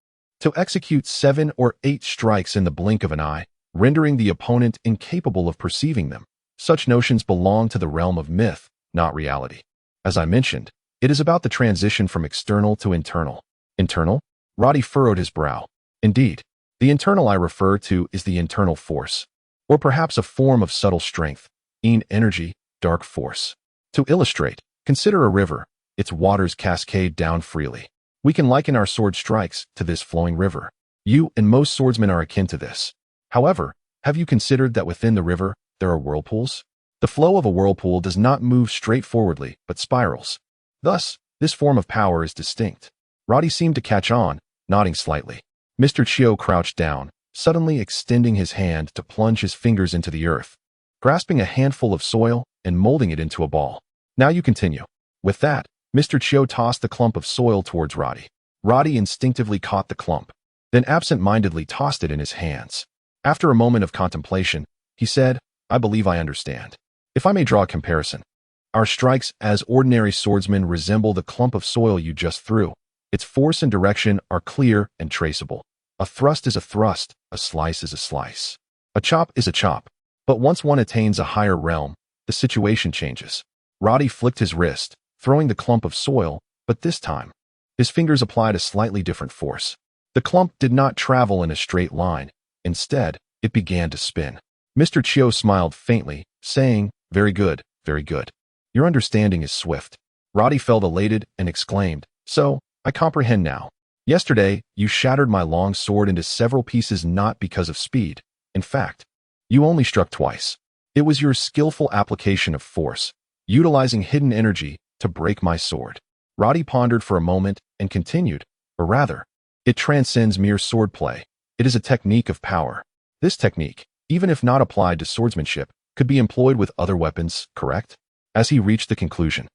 To execute 7 or 8 strikes in the blink of an eye, rendering the opponent incapable of perceiving them, such notions belong to the realm of myth, not reality. As I mentioned, it is about the transition from external to internal. Internal? Roddy furrowed his brow. Indeed, the internal I refer to is the internal force, or perhaps a form of subtle strength, energy, dark force. To illustrate, consider a river. Its waters cascade down freely. We can liken our sword strikes to this flowing river. You and most swordsmen are akin to this. However, have you considered that within the river, there are whirlpools? The flow of a whirlpool does not move straightforwardly, but spirals. Thus, this form of power is distinct. Roddy seemed to catch on, nodding slightly. Mr. Chiu crouched down, suddenly extending his hand to plunge his fingers into the earth, grasping a handful of soil and molding it into a ball. Now you continue. With that, Mr. Chiu tossed the clump of soil towards Roddy. Roddy instinctively caught the clump, then absent-mindedly tossed it in his hands. After a moment of contemplation, he said, I believe I understand. If I may draw a comparison, our strikes as ordinary swordsmen resemble the clump of soil you just threw. Its force and direction are clear and traceable. A thrust is a thrust, a slice is a slice. A chop is a chop. But once one attains a higher realm, the situation changes. Roddy flicked his wrist, throwing the clump of soil, but this time, his fingers applied a slightly different force. The clump did not travel in a straight line. Instead, it began to spin. Mr. Chiu smiled faintly, saying, very good, very good. Your understanding is swift. Roddy felt elated and exclaimed, so, I comprehend now. Yesterday, you shattered my long sword into several pieces not because of speed. In fact, you only struck twice. It was your skillful application of force, utilizing hidden energy, to break my sword. Roddy pondered for a moment and continued, or rather, it transcends mere swordplay. It is a technique of power. This technique, even if not applied to swordsmanship, could be employed with other weapons, correct? As he reached the conclusion,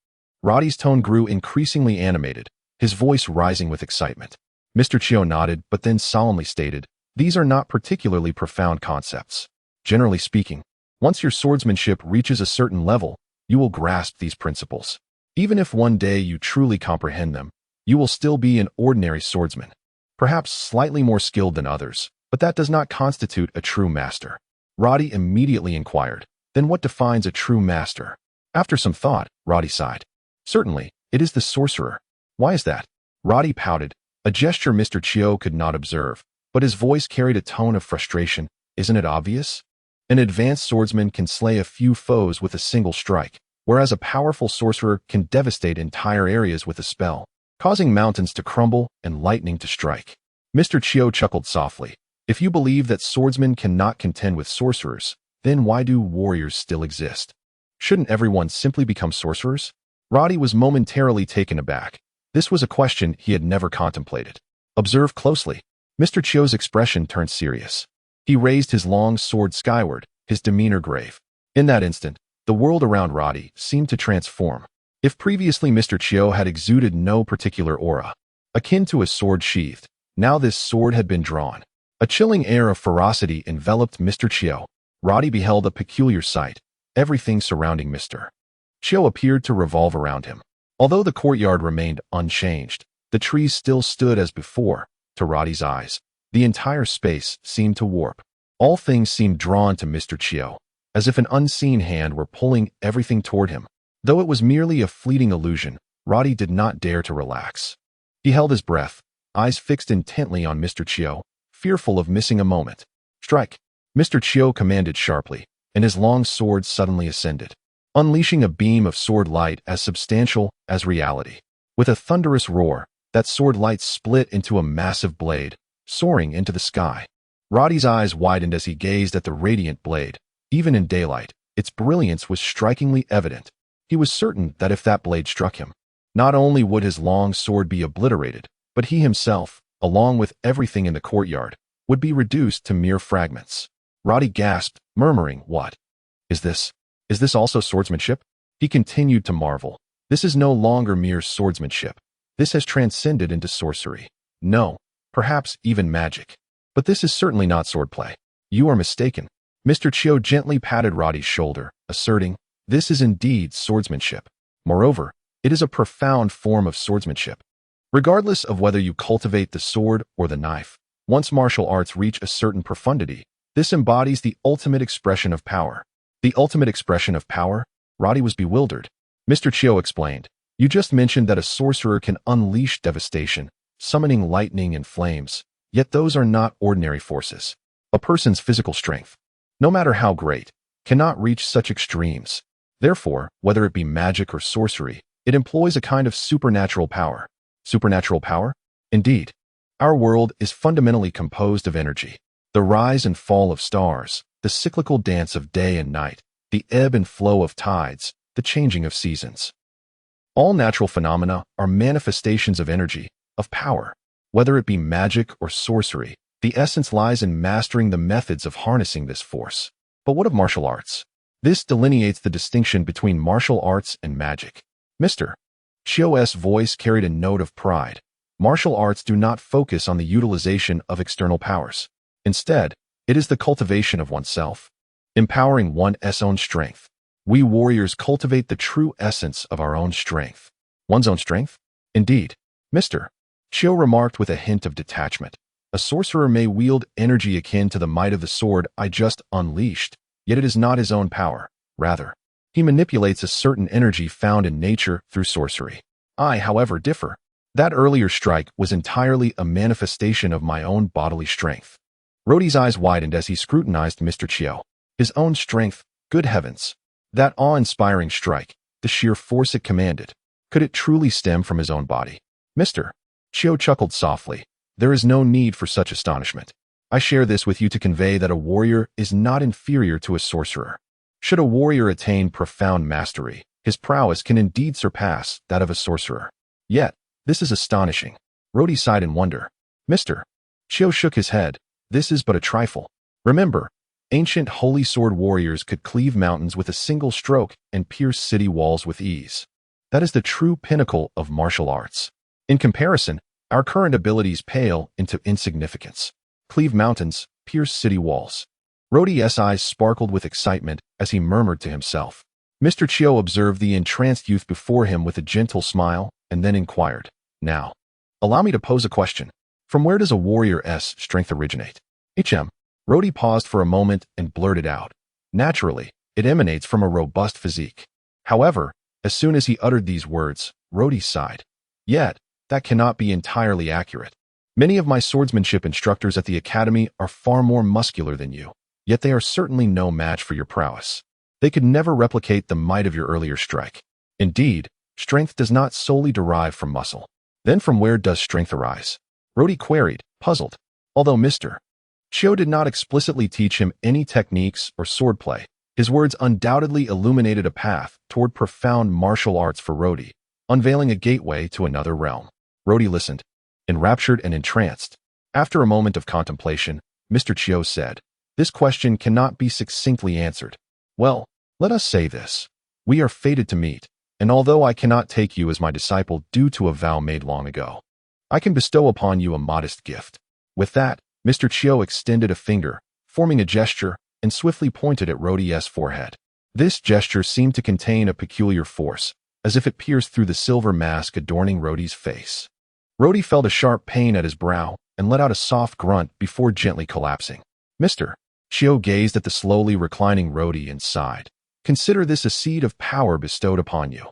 Roddy's tone grew increasingly animated, his voice rising with excitement. Mr. Chiu nodded but then solemnly stated, these are not particularly profound concepts. Generally speaking, once your swordsmanship reaches a certain level, you will grasp these principles. Even if one day you truly comprehend them, you will still be an ordinary swordsman, perhaps slightly more skilled than others, but that does not constitute a true master. Roddy immediately inquired, then what defines a true master? After some thought, Roddy sighed. Certainly, it is the sorcerer. Why is that? Roddy pouted, a gesture Mr. Chiu could not observe, but his voice carried a tone of frustration. Isn't it obvious? An advanced swordsman can slay a few foes with a single strike, whereas a powerful sorcerer can devastate entire areas with a spell, causing mountains to crumble and lightning to strike. Mr. Chiu chuckled softly. If you believe that swordsmen cannot contend with sorcerers, then why do warriors still exist? Shouldn't everyone simply become sorcerers? Roddy was momentarily taken aback. This was a question he had never contemplated. Observe closely. Mr. Chiu's expression turned serious. He raised his long sword skyward, his demeanor grave. In that instant, the world around Roddy seemed to transform. If previously Mr. Chiu had exuded no particular aura, akin to a sword sheathed, now this sword had been drawn. A chilling air of ferocity enveloped Mr. Chiu. Roddy beheld a peculiar sight. Everything surrounding Mr. Chiu appeared to revolve around him. Although the courtyard remained unchanged, the trees still stood as before. To Roddy's eyes, the entire space seemed to warp. All things seemed drawn to Mr. Chiu, as if an unseen hand were pulling everything toward him. Though it was merely a fleeting illusion, Roddy did not dare to relax. He held his breath, eyes fixed intently on Mr. Chiu, fearful of missing a moment. Strike! Mr. Chiu commanded sharply, and his long sword suddenly ascended, unleashing a beam of sword light as substantial as reality. With a thunderous roar, That sword light split into a massive blade, soaring into the sky. Roddy's eyes widened as he gazed at the radiant blade. Even in daylight, its brilliance was strikingly evident. He was certain that if that blade struck him, not only would his long sword be obliterated, but he himself, along with everything in the courtyard, would be reduced to mere fragments. Roddy gasped, murmuring, "What? Is this? Is this also swordsmanship?" He continued to marvel. This is no longer mere swordsmanship. This has transcended into sorcery. No, perhaps even magic. But this is certainly not swordplay. You are mistaken. Mr. Chiu gently patted Roddy's shoulder, asserting, "This is indeed swordsmanship. Moreover, it is a profound form of swordsmanship. Regardless of whether you cultivate the sword or the knife, once martial arts reach a certain profundity, this embodies the ultimate expression of power." The ultimate expression of power? Roddy was bewildered. Mr. Chiu explained, "You just mentioned that a sorcerer can unleash devastation, summoning lightning and flames, yet those are not ordinary forces. A person's physical strength, no matter how great, cannot reach such extremes. Therefore, whether it be magic or sorcery, it employs a kind of supernatural power." Supernatural power? Indeed. Our world is fundamentally composed of energy. The rise and fall of stars, the cyclical dance of day and night, the ebb and flow of tides, the changing of seasons. All natural phenomena are manifestations of energy, of power. Whether it be magic or sorcery, the essence lies in mastering the methods of harnessing this force. But what of martial arts? This delineates the distinction between martial arts and magic. Mr. Chiu's voice carried a note of pride. Martial arts do not focus on the utilization of external powers. Instead, it is the cultivation of oneself, empowering one's own strength. We warriors cultivate the true essence of our own strength. One's own strength? Indeed. Mr. Chiu remarked with a hint of detachment. A sorcerer may wield energy akin to the might of the sword I just unleashed, yet it is not his own power. Rather, he manipulates a certain energy found in nature through sorcery. I, however, differ. That earlier strike was entirely a manifestation of my own bodily strength. Roddy's eyes widened as he scrutinized Mr. Chiu. His own strength, good heavens. That awe-inspiring strike, the sheer force it commanded. Could it truly stem from his own body? Mr. Chiu chuckled softly. There is no need for such astonishment. I share this with you to convey that a warrior is not inferior to a sorcerer. Should a warrior attain profound mastery, his prowess can indeed surpass that of a sorcerer. Yet, this is astonishing. Roddy sighed in wonder. Mr. Chiu shook his head. This is but a trifle. Remember, ancient holy sword warriors could cleave mountains with a single stroke and pierce city walls with ease. That is the true pinnacle of martial arts. In comparison, our current abilities pale into insignificance. Cleave mountains, pierce city walls. Roddy's eyes sparkled with excitement as he murmured to himself. Mr. Chiu observed the entranced youth before him with a gentle smile and then inquired, "Now, allow me to pose a question. From where does a warrior's strength originate?" Roddy paused for a moment and blurted out, "Naturally, it emanates from a robust physique." However, as soon as he uttered these words, Roddy sighed. "Yet, that cannot be entirely accurate. Many of my swordsmanship instructors at the academy are far more muscular than you, yet they are certainly no match for your prowess. They could never replicate the might of your earlier strike. Indeed, strength does not solely derive from muscle. Then from where does strength arise?" Roddy queried, puzzled. Although Mr. Chiu did not explicitly teach him any techniques or swordplay, his words undoubtedly illuminated a path toward profound martial arts for Roddy, unveiling a gateway to another realm. Roddy listened, enraptured and entranced. After a moment of contemplation, Mr. Chiu said, "This question cannot be succinctly answered. Well, let us say this. We are fated to meet, and although I cannot take you as my disciple due to a vow made long ago, I can bestow upon you a modest gift." With that, Mr. Chiu extended a finger, forming a gesture, and swiftly pointed at Roddy's forehead. This gesture seemed to contain a peculiar force, as if it pierced through the silver mask adorning Roddy's face. Roddy felt a sharp pain at his brow and let out a soft grunt before gently collapsing. Mr. Chiu gazed at the slowly reclining Roddy and sighed. "Consider this a seed of power bestowed upon you.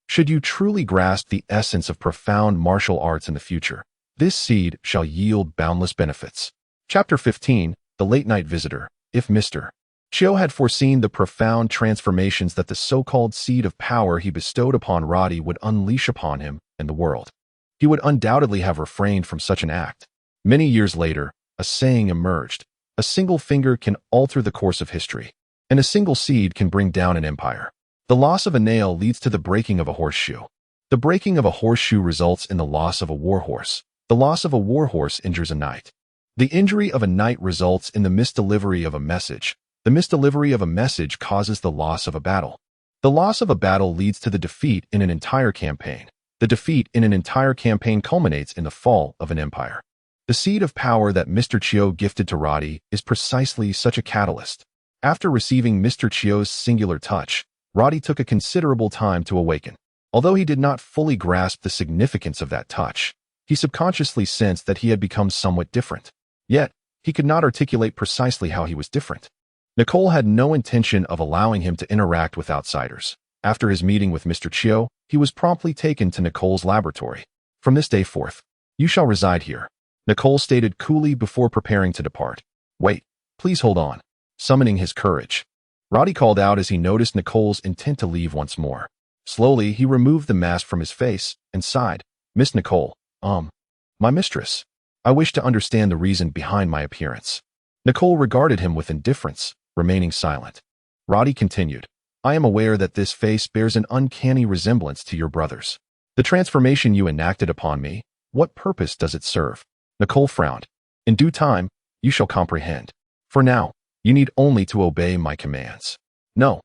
Should you truly grasp the essence of profound martial arts in the future, this seed shall yield boundless benefits." Chapter 15, The Late Night Visitor. If Mr. Chiu had foreseen the profound transformations that the so-called seed of power he bestowed upon Roddy would unleash upon him and the world, he would undoubtedly have refrained from such an act. Many years later, a saying emerged: a single finger can alter the course of history, and a single seed can bring down an empire. The loss of a nail leads to the breaking of a horseshoe. The breaking of a horseshoe results in the loss of a warhorse. The loss of a warhorse injures a knight. The injury of a knight results in the misdelivery of a message. The misdelivery of a message causes the loss of a battle. The loss of a battle leads to the defeat in an entire campaign. The defeat in an entire campaign culminates in the fall of an empire. The seed of power that Mr. Chiu gifted to Roddy is precisely such a catalyst. After receiving Mr. Chiu's singular touch, Roddy took a considerable time to awaken. Although he did not fully grasp the significance of that touch, he subconsciously sensed that he had become somewhat different. Yet, he could not articulate precisely how he was different. Nicole had no intention of allowing him to interact with outsiders. After his meeting with Mr. Chiu, he was promptly taken to Nicole's laboratory. From this day forth, you shall reside here, Nicole stated coolly before preparing to depart. Wait, please hold on. Summoning his courage, Roddy called out as he noticed Nicole's intent to leave once more. Slowly, he removed the mask from his face and sighed. Miss Nicole, my mistress. I wish to understand the reason behind my appearance. Nicole regarded him with indifference, remaining silent. Roddy continued. I am aware that this face bears an uncanny resemblance to your brother's. The transformation you enacted upon me, what purpose does it serve? Nicole frowned. In due time, you shall comprehend. For now, you need only to obey my commands. No,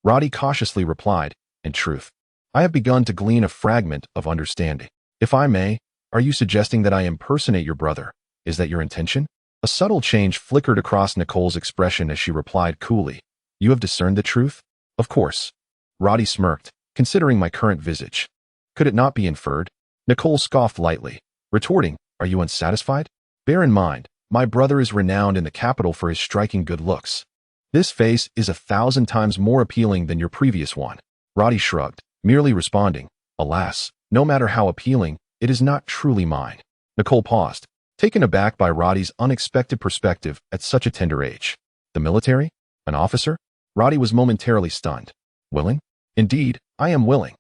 Roddy cautiously replied. In truth, I have begun to glean a fragment of understanding. If I may, are you suggesting that I impersonate your brother? Is that your intention? A subtle change flickered across Nicole's expression as she replied coolly. You have discerned the truth? Of course. Roddy smirked, considering my current visage. Could it not be inferred? Nicole scoffed lightly, retorting, Are you unsatisfied? Bear in mind, my brother is renowned in the capital for his striking good looks. This face is 1,000 times more appealing than your previous one. Roddy shrugged, merely responding, Alas, no matter how appealing, it is not truly mine. Nicole paused, taken aback by Roddy's unexpected perspective at such a tender age. The military? An officer? Roddy was momentarily stunned. Willing? Indeed, I am willing.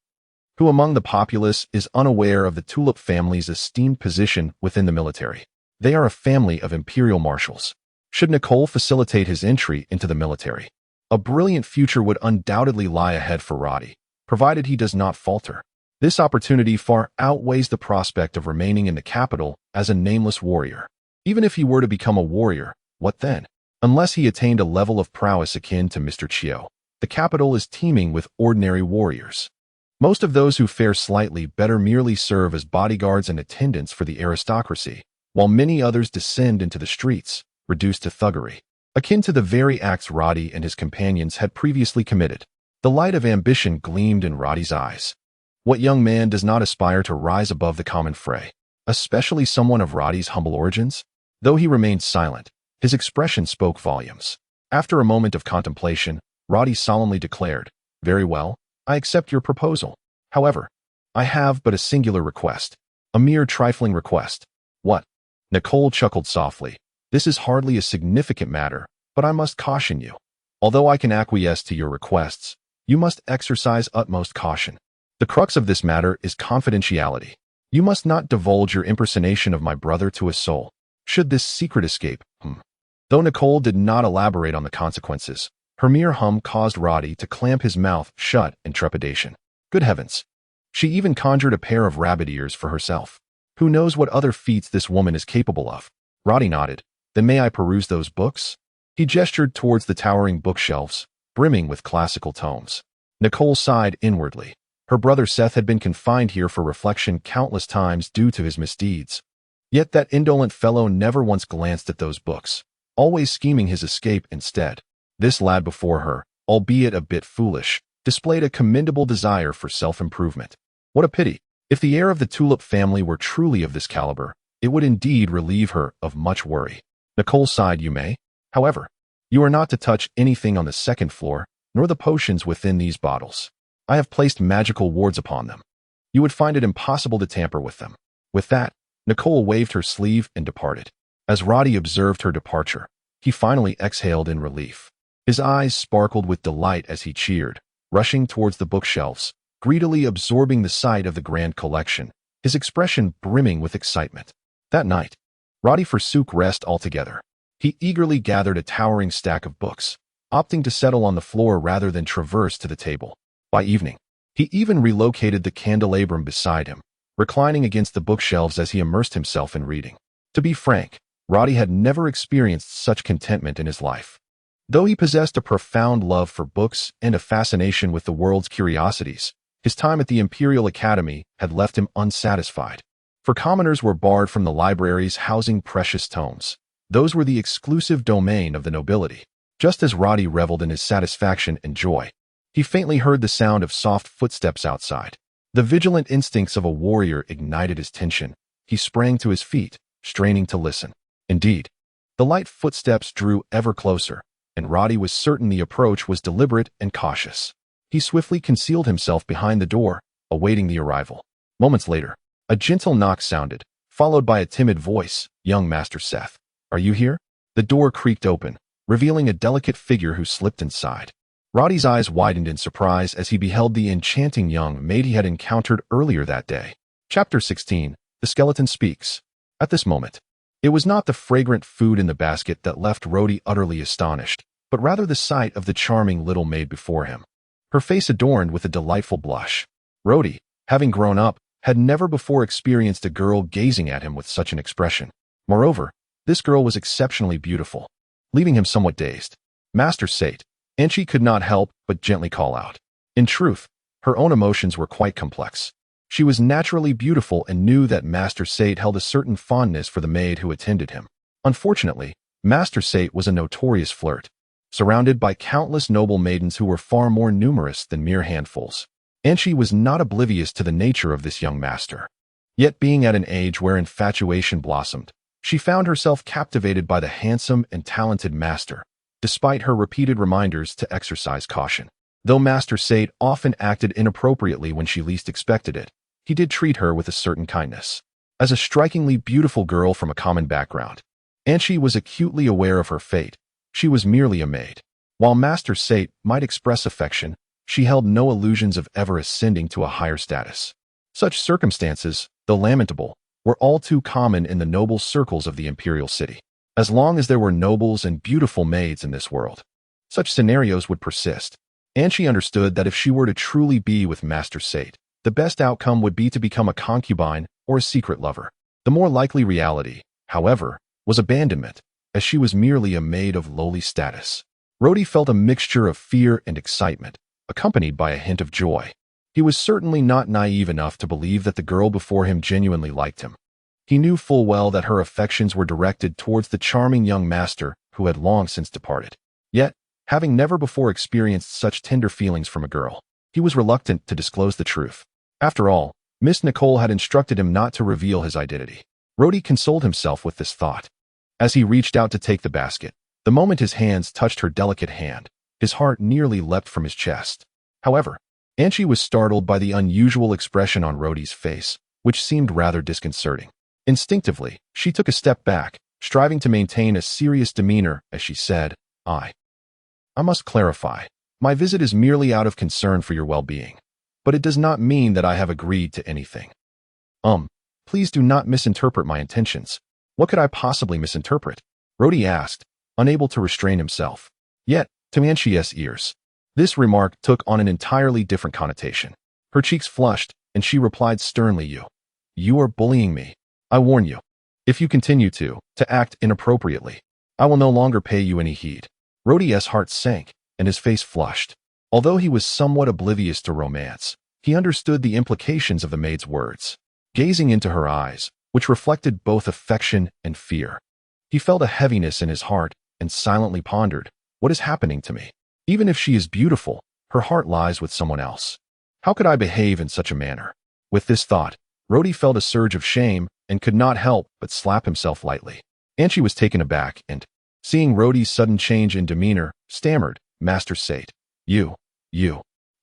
Who among the populace is unaware of the Tulip family's esteemed position within the military? They are a family of imperial marshals. Should Nicole facilitate his entry into the military, a brilliant future would undoubtedly lie ahead for Roddy, provided he does not falter. This opportunity far outweighs the prospect of remaining in the capital as a nameless warrior. Even if he were to become a warrior, what then? Unless he attained a level of prowess akin to Mr. Chiu, the capital is teeming with ordinary warriors. Most of those who fare slightly better merely serve as bodyguards and attendants for the aristocracy, while many others descend into the streets, reduced to thuggery, akin to the very acts Roddy and his companions had previously committed. The light of ambition gleamed in Roddy's eyes. What young man does not aspire to rise above the common fray, especially someone of Roddy's humble origins? Though he remained silent, his expression spoke volumes. After a moment of contemplation, Roddy solemnly declared, Very well, I accept your proposal. However, I have but a singular request. A mere trifling request. What? Nicole chuckled softly. This is hardly a significant matter, but I must caution you. Although I can acquiesce to your requests, you must exercise utmost caution. The crux of this matter is confidentiality. You must not divulge your impersonation of my brother to a soul. Should this secret escape, Though Nicole did not elaborate on the consequences, her mere hum caused Roddy to clamp his mouth shut in trepidation. Good heavens! She even conjured a pair of rabbit ears for herself. Who knows what other feats this woman is capable of? Roddy nodded. Then may I peruse those books? He gestured towards the towering bookshelves, brimming with classical tomes. Nicole sighed inwardly. Her brother Seth had been confined here for reflection countless times due to his misdeeds. Yet that indolent fellow never once glanced at those books, always scheming his escape instead. This lad before her, albeit a bit foolish, displayed a commendable desire for self-improvement. What a pity! If the heir of the Tulip family were truly of this caliber, it would indeed relieve her of much worry. Nicole sighed. You may. However, you are not to touch anything on the second floor, nor the potions within these bottles. I have placed magical wards upon them. You would find it impossible to tamper with them. With that, Nicole waved her sleeve and departed. As Roddy observed her departure, he finally exhaled in relief. His eyes sparkled with delight as he cheered, rushing towards the bookshelves, greedily absorbing the sight of the grand collection. his expression brimming with excitement. That night, Roddy forsook rest altogether. He eagerly gathered a towering stack of books, opting to settle on the floor rather than traverse to the table. By evening, he even relocated the candelabrum beside him, reclining against the bookshelves as he immersed himself in reading. To be frank, Roddy had never experienced such contentment in his life. Though he possessed a profound love for books and a fascination with the world's curiosities, his time at the Imperial Academy had left him unsatisfied. For commoners were barred from the libraries housing precious tomes. Those were the exclusive domain of the nobility. Just as Roddy reveled in his satisfaction and joy, he faintly heard the sound of soft footsteps outside. The vigilant instincts of a warrior ignited his tension. He sprang to his feet, straining to listen. Indeed, the light footsteps drew ever closer, and Roddy was certain the approach was deliberate and cautious. He swiftly concealed himself behind the door, awaiting the arrival. Moments later, a gentle knock sounded, followed by a timid voice. "Young Master Seth, are you here?" The door creaked open, revealing a delicate figure who slipped inside. Roddy's eyes widened in surprise as he beheld the enchanting young maid he had encountered earlier that day. Chapter 16. The Skeleton Speaks. At this moment, it was not the fragrant food in the basket that left Roddy utterly astonished, but rather the sight of the charming little maid before him, her face adorned with a delightful blush. Roddy, having grown up, had never before experienced a girl gazing at him with such an expression. Moreover, this girl was exceptionally beautiful, leaving him somewhat dazed. "Master Sate," and she could not help but gently call out. In truth, her own emotions were quite complex. She was naturally beautiful and knew that Master Sate held a certain fondness for the maid who attended him. Unfortunately, Master Sate was a notorious flirt, surrounded by countless noble maidens who were far more numerous than mere handfuls. And she was not oblivious to the nature of this young master. Yet being at an age where infatuation blossomed, she found herself captivated by the handsome and talented master, despite her repeated reminders to exercise caution. Though Master Sate often acted inappropriately when she least expected it, he did treat her with a certain kindness. As a strikingly beautiful girl from a common background, and she was acutely aware of her fate, she was merely a maid. While Master Sate might express affection, she held no illusions of ever ascending to a higher status. Such circumstances, though lamentable, were all too common in the noble circles of the imperial city. As long as there were nobles and beautiful maids in this world, such scenarios would persist. And she understood that if she were to truly be with Master Sate, the best outcome would be to become a concubine or a secret lover. The more likely reality, however, was abandonment, as she was merely a maid of lowly status. Roddy felt a mixture of fear and excitement, accompanied by a hint of joy. He was certainly not naive enough to believe that the girl before him genuinely liked him. He knew full well that her affections were directed towards the charming young master who had long since departed. Yet, having never before experienced such tender feelings from a girl, he was reluctant to disclose the truth. After all, Miss Nicole had instructed him not to reveal his identity. Roddy consoled himself with this thought. As he reached out to take the basket, the moment his hands touched her delicate hand, his heart nearly leapt from his chest. However, Anchi was startled by the unusual expression on Roddy's face, which seemed rather disconcerting. Instinctively, she took a step back, striving to maintain a serious demeanor as she said, I must clarify. My visit is merely out of concern for your well-being, but it does not mean that I have agreed to anything. Please do not misinterpret my intentions. What could I possibly misinterpret? Roddy asked, unable to restrain himself. Yet, to Manchia's ears, this remark took on an entirely different connotation. Her cheeks flushed, and she replied sternly, You are bullying me. I warn you. If you continue to act inappropriately, I will no longer pay you any heed. Roddy's heart sank, and his face flushed. Although he was somewhat oblivious to romance, he understood the implications of the maid's words. Gazing into her eyes, which reflected both affection and fear, he felt a heaviness in his heart and silently pondered, what is happening to me? Even if she is beautiful, her heart lies with someone else. How could I behave in such a manner? With this thought, Roddy felt a surge of shame and could not help but slap himself lightly. Anchi was taken aback and, seeing Roddy's sudden change in demeanor, stammered, Master Sate,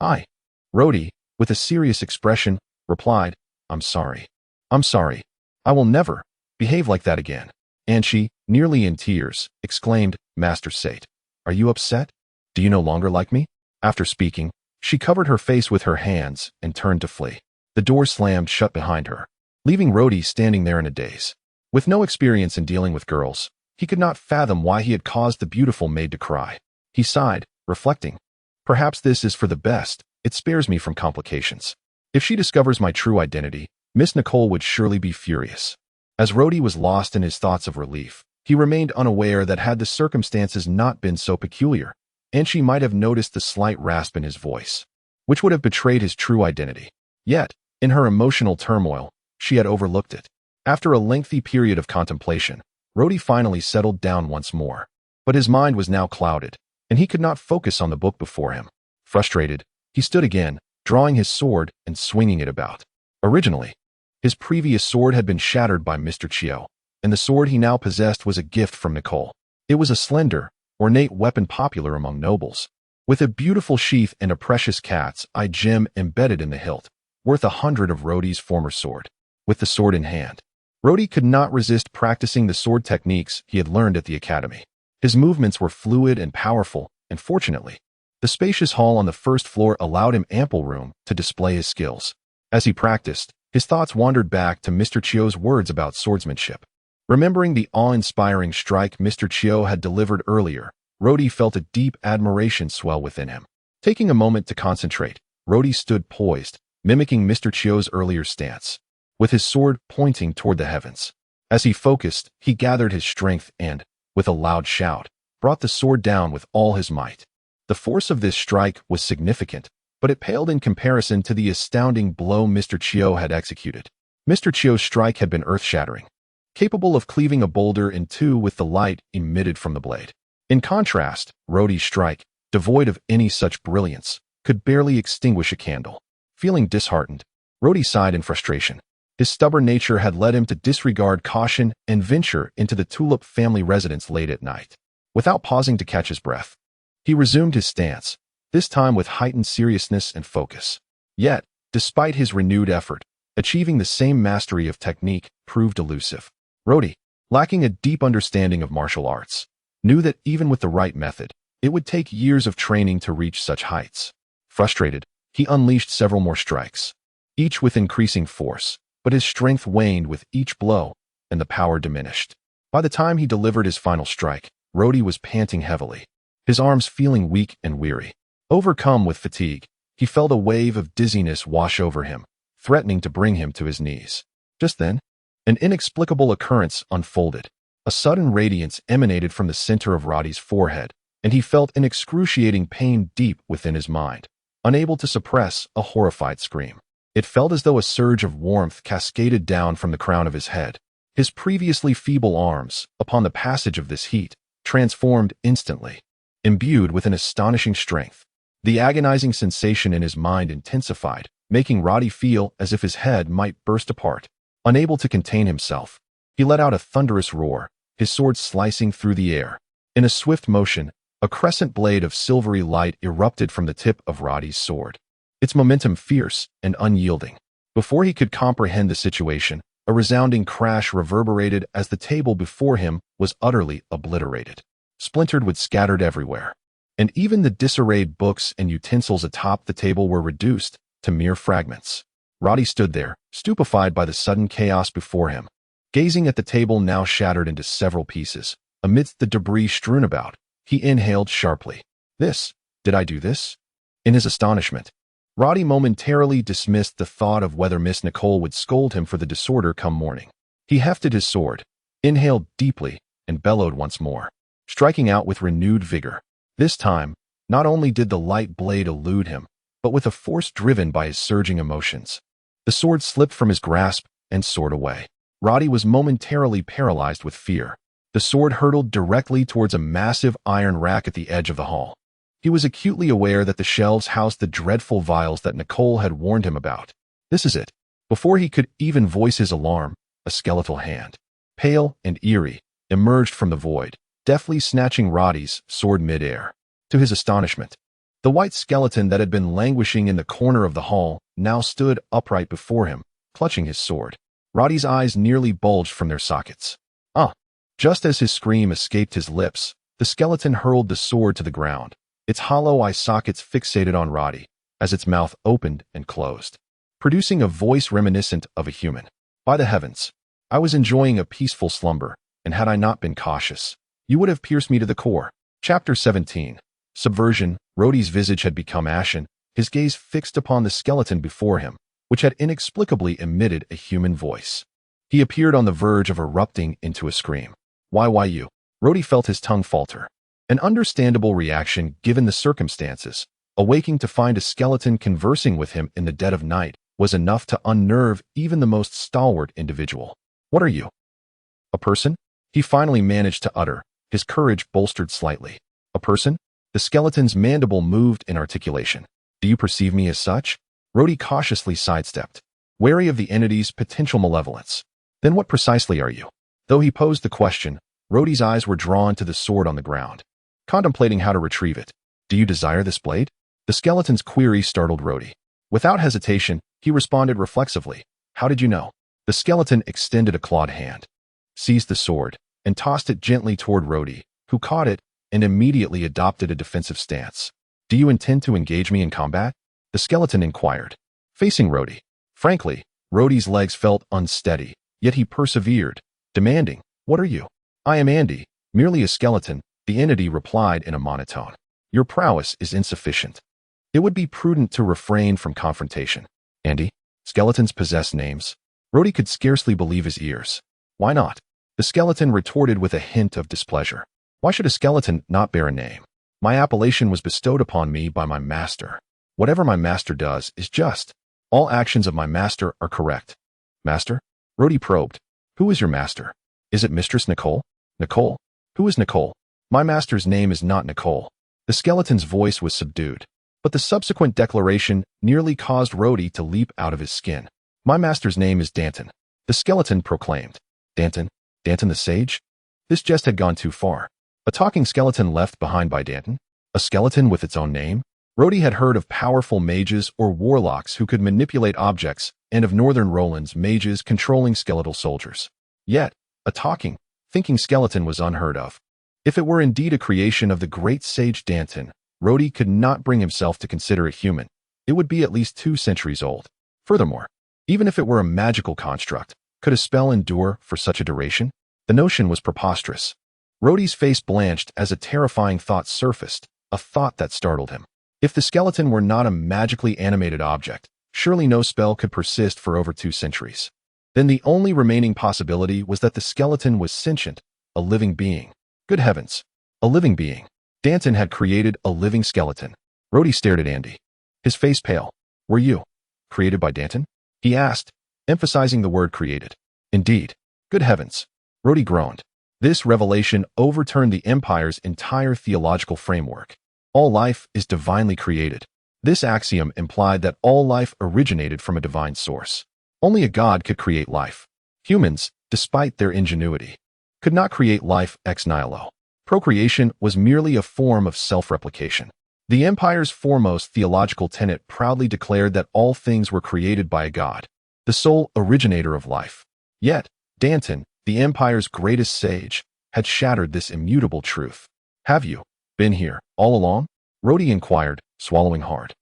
I. Roddy, with a serious expression, replied, I'm sorry. I will never behave like that again. Anchi, nearly in tears, exclaimed, Master Sate, are you upset? Do you no longer like me? After speaking, she covered her face with her hands and turned to flee. The door slammed shut behind her. leaving Rhodey standing there in a daze. With no experience in dealing with girls, he could not fathom why he had caused the beautiful maid to cry. He sighed, reflecting, "Perhaps this is for the best. It spares me from complications. If she discovers my true identity, Miss Nicole would surely be furious." As Rhodey was lost in his thoughts of relief, he remained unaware that had the circumstances not been so peculiar, and she might have noticed the slight rasp in his voice, which would have betrayed his true identity. Yet, in her emotional turmoil, she had overlooked it. After a lengthy period of contemplation, Rhodey finally settled down once more. But his mind was now clouded, and he could not focus on the book before him. Frustrated, he stood again, drawing his sword and swinging it about. Originally, his previous sword had been shattered by Mr. Chiu, and the sword he now possessed was a gift from Nicole. It was a slender, ornate weapon popular among nobles, with a beautiful sheath and a precious cat's eye gem embedded in the hilt, worth 100 of Rhodey's former sword. With the sword in hand, Rhodey could not resist practicing the sword techniques he had learned at the academy. His movements were fluid and powerful, and fortunately, the spacious hall on the first floor allowed him ample room to display his skills. As he practiced, his thoughts wandered back to Mr. Chiu's words about swordsmanship. Remembering the awe-inspiring strike Mr. Chiu had delivered earlier, Rhodey felt a deep admiration swell within him. Taking a moment to concentrate, Rhodey stood poised, mimicking Mr. Chiu's earlier stance, with his sword pointing toward the heavens. As he focused, he gathered his strength and, with a loud shout, brought the sword down with all his might. The force of this strike was significant, but it paled in comparison to the astounding blow Mr. Chiu had executed. Mr. Chiu's strike had been earth-shattering, capable of cleaving a boulder in two with the light emitted from the blade. In contrast, Rhodey's strike, devoid of any such brilliance, could barely extinguish a candle. Feeling disheartened, Rhodey sighed in frustration. His stubborn nature had led him to disregard caution and venture into the Tulip family residence late at night. Without pausing to catch his breath, he resumed his stance, this time with heightened seriousness and focus. Yet, despite his renewed effort, achieving the same mastery of technique proved elusive. Rhodey, lacking a deep understanding of martial arts, knew that even with the right method, it would take years of training to reach such heights. Frustrated, he unleashed several more strikes, each with increasing force, but his strength waned with each blow, and the power diminished. By the time he delivered his final strike, Rhodey was panting heavily, his arms feeling weak and weary. Overcome with fatigue, he felt a wave of dizziness wash over him, threatening to bring him to his knees. Just then, an inexplicable occurrence unfolded. A sudden radiance emanated from the center of Roddy's forehead, and he felt an excruciating pain deep within his mind, unable to suppress a horrified scream. It felt as though a surge of warmth cascaded down from the crown of his head. His previously feeble arms, upon the passage of this heat, transformed instantly, imbued with an astonishing strength. The agonizing sensation in his mind intensified, making Roddy feel as if his head might burst apart. Unable to contain himself, he let out a thunderous roar, his sword slicing through the air. In a swift motion, a crescent blade of silvery light erupted from the tip of Roddy's sword, its momentum fierce and unyielding. Before he could comprehend the situation, a resounding crash reverberated as the table before him was utterly obliterated. Splintered wood scattered everywhere, and even the disarrayed books and utensils atop the table were reduced to mere fragments. Roddy stood there, stupefied by the sudden chaos before him, gazing at the table now shattered into several pieces. Amidst the debris strewn about, he inhaled sharply. Did I do this? In his astonishment, Roddy momentarily dismissed the thought of whether Miss Nicole would scold him for the disorder come morning. He hefted his sword, inhaled deeply, and bellowed once more, striking out with renewed vigor. This time, not only did the light blade elude him, but with a force driven by his surging emotions. The sword slipped from his grasp and soared away. Roddy was momentarily paralyzed with fear. The sword hurtled directly towards a massive iron rack at the edge of the hall. He was acutely aware that the shelves housed the dreadful vials that Nicole had warned him about. This is it. Before he could even voice his alarm, a skeletal hand, pale and eerie, emerged from the void, deftly snatching Roddy's sword mid-air. To his astonishment, the white skeleton that had been languishing in the corner of the hall now stood upright before him, clutching his sword. Roddy's eyes nearly bulged from their sockets. Just as his scream escaped his lips, the skeleton hurled the sword to the ground, its hollow eye sockets fixated on Roddy as its mouth opened and closed, producing a voice reminiscent of a human. By the heavens, I was enjoying a peaceful slumber, and had I not been cautious, you would have pierced me to the core. Chapter 17. Subversion. Rhodey's visage had become ashen, his gaze fixed upon the skeleton before him, which had inexplicably emitted a human voice. He appeared on the verge of erupting into a scream. Why you? Rhodey felt his tongue falter. An understandable reaction given the circumstances. Awaking to find a skeleton conversing with him in the dead of night was enough to unnerve even the most stalwart individual. What are you? A person? He finally managed to utter, his courage bolstered slightly. A person? The skeleton's mandible moved in articulation. Do you perceive me as such? Rhodey cautiously sidestepped, wary of the entity's potential malevolence. Then what precisely are you? Though he posed the question, Rhodey's eyes were drawn to the sword on the ground, contemplating how to retrieve it. Do you desire this blade? The skeleton's query startled Rhodey. Without hesitation, he responded reflexively. How did you know? The skeleton extended a clawed hand, seized the sword, and tossed it gently toward Rhodey, who caught it and immediately adopted a defensive stance. Do you intend to engage me in combat? The skeleton inquired, facing Rhodey. Frankly, Rhodey's legs felt unsteady, yet he persevered, demanding, What are you? I am Andy, merely a skeleton, the entity replied in a monotone. Your prowess is insufficient. It would be prudent to refrain from confrontation. Andy? Skeletons possess names. Rhodey could scarcely believe his ears. Why not? The skeleton retorted with a hint of displeasure. Why should a skeleton not bear a name? My appellation was bestowed upon me by my master. Whatever my master does is just. All actions of my master are correct. Master? Rhodey probed. Who is your master? Is it Mistress Nicole? Nicole? Who is Nicole? My master's name is not Nicole. The skeleton's voice was subdued, but the subsequent declaration nearly caused Rhodey to leap out of his skin. My master's name is Danton, the skeleton proclaimed. Danton? Danton the sage? This jest had gone too far. A talking skeleton left behind by Danton? A skeleton with its own name? Rhodey had heard of powerful mages or warlocks who could manipulate objects, and of Northern Roland's mages controlling skeletal soldiers. Yet, a talking, thinking skeleton was unheard of. If it were indeed a creation of the great sage Danton, Rhodey could not bring himself to consider it human. It would be at least 2 centuries old. Furthermore, even if it were a magical construct, could a spell endure for such a duration? The notion was preposterous. Rhodey's face blanched as a terrifying thought surfaced, a thought that startled him. If the skeleton were not a magically animated object, surely no spell could persist for over 2 centuries. Then the only remaining possibility was that the skeleton was sentient, a living being. Good heavens, a living being. Danton had created a living skeleton. Rhodey stared at Andy, his face pale. Were you created by Danton? He asked, emphasizing the word created. Indeed. Good heavens. Rhodey groaned. This revelation overturned the Empire's entire theological framework. All life is divinely created. This axiom implied that all life originated from a divine source. Only a god could create life. Humans, despite their ingenuity, could not create life ex nihilo. Procreation was merely a form of self-replication. The Empire's foremost theological tenet proudly declared that all things were created by a god, the sole originator of life. Yet, Danton, the Empire's greatest sage, had shattered this immutable truth. Have you been here all along? Rhodey inquired, swallowing hard.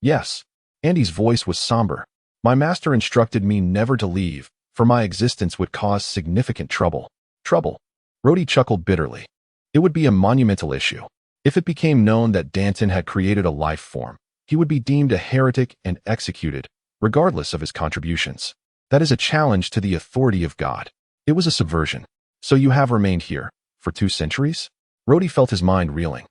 Yes. Andy's voice was somber. My master instructed me never to leave, for my existence would cause significant trouble. Trouble? Rhodey chuckled bitterly. It would be a monumental issue. If it became known that Danton had created a life form, he would be deemed a heretic and executed, regardless of his contributions. That is a challenge to the authority of God. It was a subversion. So you have remained here, for 2 centuries? Rhodey felt his mind reeling.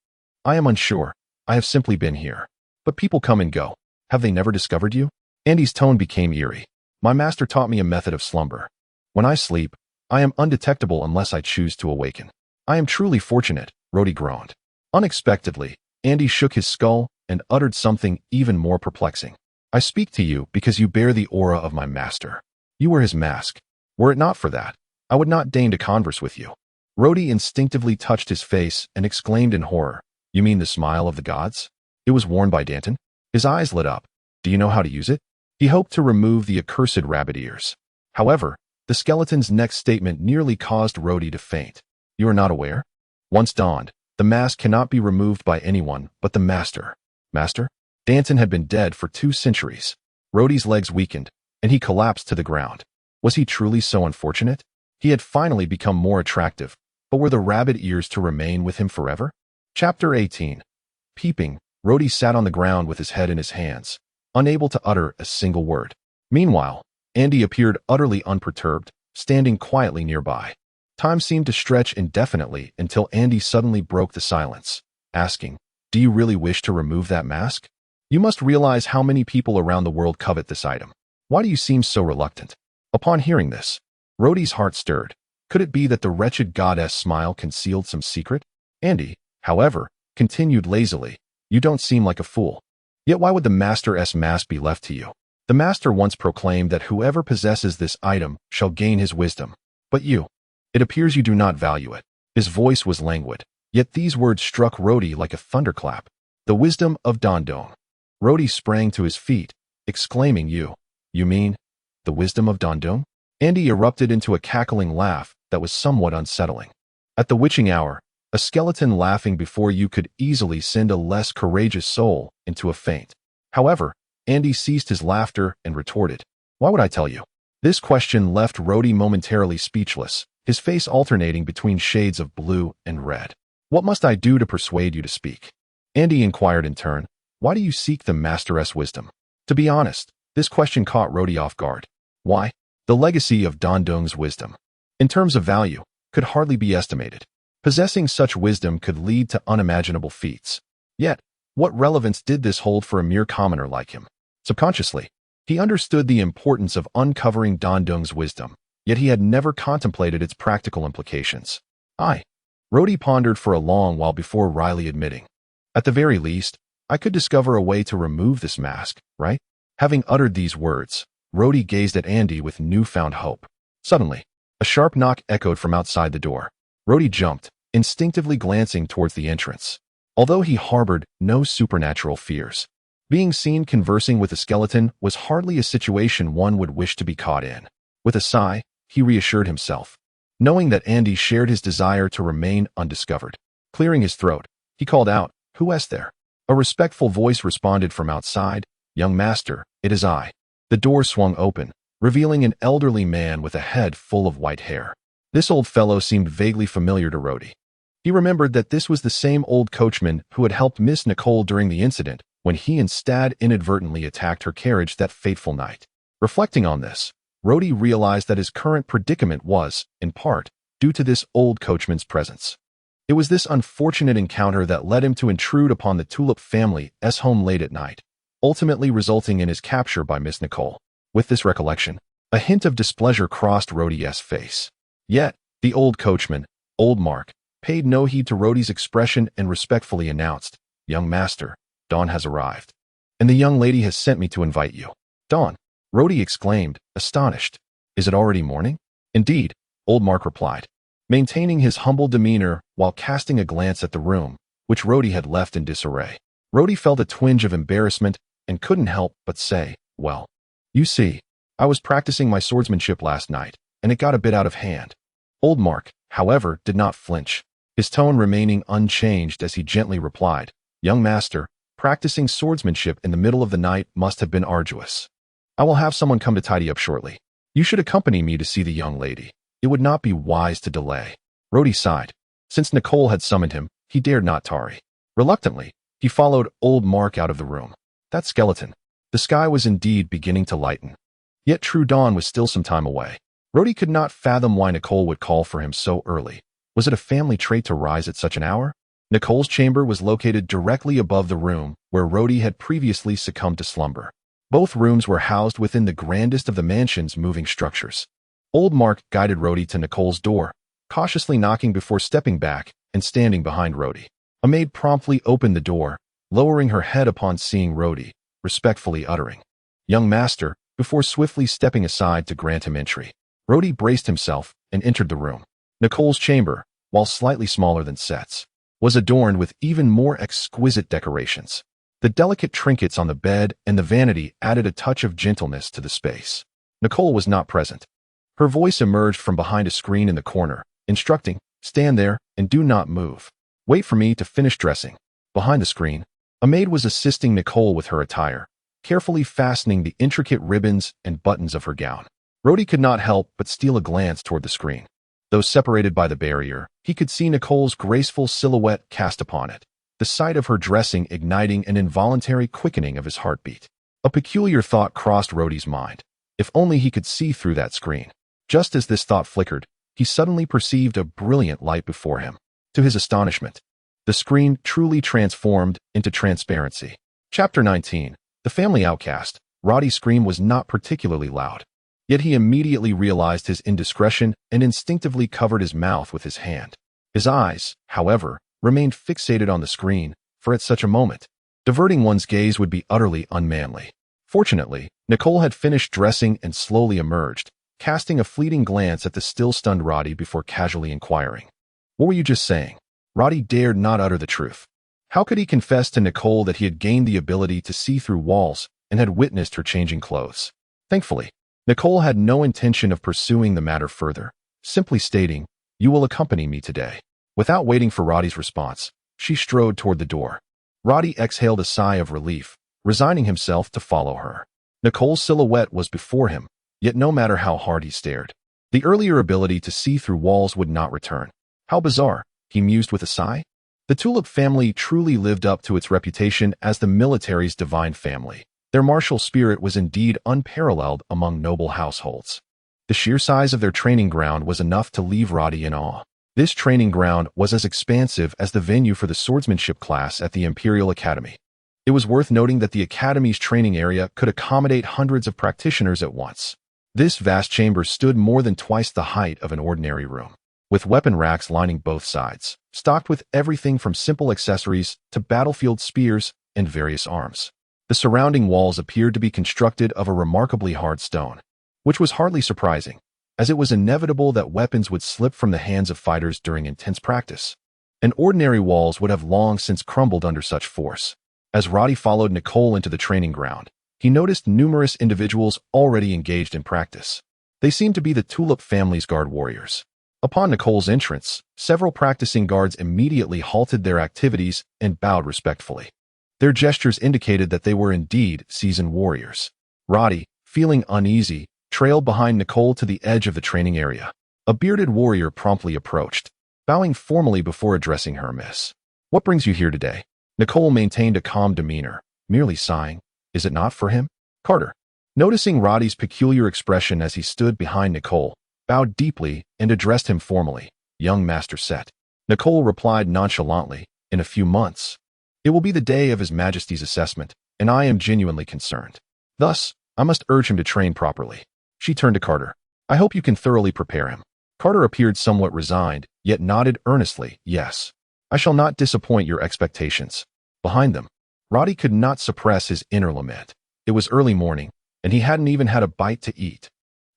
I am unsure. I have simply been here. But people come and go. Have they never discovered you? Andy's tone became eerie. My master taught me a method of slumber. When I sleep, I am undetectable unless I choose to awaken. I am truly fortunate, Rhodey groaned. Unexpectedly, Andy shook his skull and uttered something even more perplexing. I speak to you because you bear the aura of my master. You were his mask. Were it not for that, I would not deign to converse with you. Rhodey instinctively touched his face and exclaimed in horror. You mean the smile of the gods? It was worn by Danton? His eyes lit up. Do you know how to use it? He hoped to remove the accursed rabbit ears. However, the skeleton's next statement nearly caused Rhodey to faint. You are not aware? Once donned, the mask cannot be removed by anyone but the master. Master? Danton had been dead for 2 centuries. Rhodey's legs weakened, and he collapsed to the ground. Was he truly so unfortunate? He had finally become more attractive, but were the rabbit ears to remain with him forever? Chapter 18. Peeping, Rhodey sat on the ground with his head in his hands, unable to utter a single word. Meanwhile, Andy appeared utterly unperturbed, standing quietly nearby. Time seemed to stretch indefinitely until Andy suddenly broke the silence, asking, "Do you really wish to remove that mask? You must realize how many people around the world covet this item. Why do you seem so reluctant?" Upon hearing this, Rhodey's heart stirred. Could it be that the wretched goddess' smile concealed some secret? Andy, however, continued lazily, "You don't seem like a fool. Yet why would the Master's mask be left to you? The Master once proclaimed that whoever possesses this item shall gain his wisdom. But you, it appears you do not value it." His voice was languid, yet these words struck Rhodey like a thunderclap. "The wisdom of Dondon." Rhodey sprang to his feet, exclaiming, You mean, the wisdom of Dondon?" Andy erupted into a cackling laugh that was somewhat unsettling. At the witching hour, a skeleton laughing before you could easily send a less courageous soul into a faint. However, Andy ceased his laughter and retorted, "Why would I tell you?" This question left Rhodey momentarily speechless, his face alternating between shades of blue and red. "What must I do to persuade you to speak?" Andy inquired in turn, "Why do you seek the Master's wisdom?" To be honest, this question caught Rhodey off guard. Why? The legacy of Dondon's wisdom, in terms of value, could hardly be estimated. Possessing such wisdom could lead to unimaginable feats. Yet, what relevance did this hold for a mere commoner like him? Subconsciously, he understood the importance of uncovering Dondon's wisdom, yet he had never contemplated its practical implications. Rhodey pondered for a long while before wryly admitting, "At the very least, I could discover a way to remove this mask, right?" Having uttered these words, Rhodey gazed at Andy with newfound hope. Suddenly, a sharp knock echoed from outside the door. Rhodey jumped, instinctively glancing towards the entrance. Although he harbored no supernatural fears, being seen conversing with a skeleton was hardly a situation one would wish to be caught in. With a sigh, he reassured himself, knowing that Andy shared his desire to remain undiscovered. Clearing his throat, he called out, "Who is there?" A respectful voice responded from outside, "Young master, it is I." The door swung open, revealing an elderly man with a head full of white hair. This old fellow seemed vaguely familiar to Rhodey. He remembered that this was the same old coachman who had helped Miss Nicole during the incident when he instead inadvertently attacked her carriage that fateful night. Reflecting on this, Rhodey realized that his current predicament was, in part, due to this old coachman's presence. It was this unfortunate encounter that led him to intrude upon the Tulip family's home late at night, ultimately resulting in his capture by Miss Nicole. With this recollection, a hint of displeasure crossed Rhodey's face. Yet, the old coachman, old Mark, paid no heed to Rhodey's expression and respectfully announced, "Young master, Dawn has arrived, and the young lady has sent me to invite you." "Dawn?" Rhodey exclaimed, astonished. "Is it already morning?" "Indeed," old Mark replied, maintaining his humble demeanor while casting a glance at the room, which Rhodey had left in disarray. Rhodey felt a twinge of embarrassment and couldn't help but say, "Well, you see, I was practicing my swordsmanship last night, and it got a bit out of hand." Old Mark, however, did not flinch, his tone remaining unchanged as he gently replied, "Young master, practicing swordsmanship in the middle of the night must have been arduous. I will have someone come to tidy up shortly. You should accompany me to see the young lady. It would not be wise to delay." Rhodey sighed. Since Nicole had summoned him, he dared not tarry. Reluctantly, he followed old Mark out of the room. That skeleton. The sky was indeed beginning to lighten. Yet true dawn was still some time away. Rhodey could not fathom why Nicole would call for him so early. Was it a family trait to rise at such an hour? Nicole's chamber was located directly above the room where Rhodey had previously succumbed to slumber. Both rooms were housed within the grandest of the mansion's moving structures. Old Mark guided Rhodey to Nicole's door, cautiously knocking before stepping back and standing behind Rhodey. A maid promptly opened the door, lowering her head upon seeing Rhodey, respectfully uttering, "Young master," before swiftly stepping aside to grant him entry. Rhodey braced himself and entered the room. Nicole's chamber, while slightly smaller than Set's, was adorned with even more exquisite decorations. The delicate trinkets on the bed and the vanity added a touch of gentleness to the space. Nicole was not present. Her voice emerged from behind a screen in the corner, instructing, "Stand there and do not move. Wait for me to finish dressing." Behind the screen, a maid was assisting Nicole with her attire, carefully fastening the intricate ribbons and buttons of her gown. Rhodey could not help but steal a glance toward the screen. Though separated by the barrier, he could see Nicole's graceful silhouette cast upon it, the sight of her dressing igniting an involuntary quickening of his heartbeat. A peculiar thought crossed Rhodey's mind. If only he could see through that screen. Just as this thought flickered, he suddenly perceived a brilliant light before him. To his astonishment, the screen truly transformed into transparency. Chapter 19. The Family Outcast. Roddy's scream was not particularly loud. Yet he immediately realized his indiscretion and instinctively covered his mouth with his hand. His eyes, however, remained fixated on the screen, for at such a moment, diverting one's gaze would be utterly unmanly. Fortunately, Nicole had finished dressing and slowly emerged, casting a fleeting glance at the still-stunned Roddy before casually inquiring. "What were you just saying?" Roddy dared not utter the truth. How could he confess to Nicole that he had gained the ability to see through walls and had witnessed her changing clothes? Thankfully, Nicole had no intention of pursuing the matter further, simply stating, "You will accompany me today." Without waiting for Roddy's response, she strode toward the door. Roddy exhaled a sigh of relief, resigning himself to follow her. Nicole's silhouette was before him, yet no matter how hard he stared, the earlier ability to see through walls would not return. How bizarre, he mused with a sigh. The Tulip family truly lived up to its reputation as the military's divine family. Their martial spirit was indeed unparalleled among noble households. The sheer size of their training ground was enough to leave Roddy in awe. This training ground was as expansive as the venue for the swordsmanship class at the Imperial Academy. It was worth noting that the Academy's training area could accommodate hundreds of practitioners at once. This vast chamber stood more than twice the height of an ordinary room, with weapon racks lining both sides, stocked with everything from simple accessories to battlefield spears and various arms. The surrounding walls appeared to be constructed of a remarkably hard stone, which was hardly surprising, as it was inevitable that weapons would slip from the hands of fighters during intense practice, and ordinary walls would have long since crumbled under such force. As Roddy followed Nicole into the training ground, he noticed numerous individuals already engaged in practice. They seemed to be the Tulip family's guard warriors. Upon Nicole's entrance, several practicing guards immediately halted their activities and bowed respectfully. Their gestures indicated that they were indeed seasoned warriors. Roddy, feeling uneasy, trailed behind Nicole to the edge of the training area. A bearded warrior promptly approached, bowing formally before addressing her, "Miss. What brings you here today?" Nicole maintained a calm demeanor, merely sighing, "Is it not for him?" Carter, noticing Roddy's peculiar expression as he stood behind Nicole, bowed deeply and addressed him formally, "Young Master Set." Nicole replied nonchalantly, "In a few months. It will be the day of His Majesty's assessment, and I am genuinely concerned. Thus, I must urge him to train properly." She turned to Carter. "I hope you can thoroughly prepare him." Carter appeared somewhat resigned, yet nodded earnestly, "Yes. I shall not disappoint your expectations." Behind them, Roddy could not suppress his inner lament. It was early morning, and he hadn't even had a bite to eat.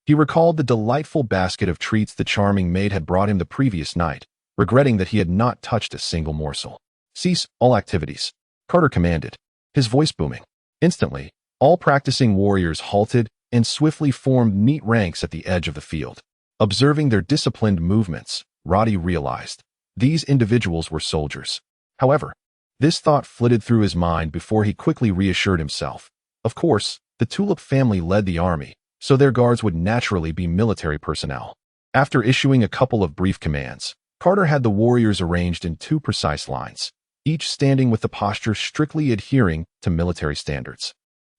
He recalled the delightful basket of treats the charming maid had brought him the previous night, regretting that he had not touched a single morsel. "Cease all activities," Carter commanded, his voice booming. Instantly, all practicing warriors halted and swiftly formed neat ranks at the edge of the field. Observing their disciplined movements, Roddy realized these individuals were soldiers. However, this thought flitted through his mind before he quickly reassured himself. Of course, the Tulip family led the army, so their guards would naturally be military personnel. After issuing a couple of brief commands, Carter had the warriors arranged in two precise lines, each standing with the posture strictly adhering to military standards.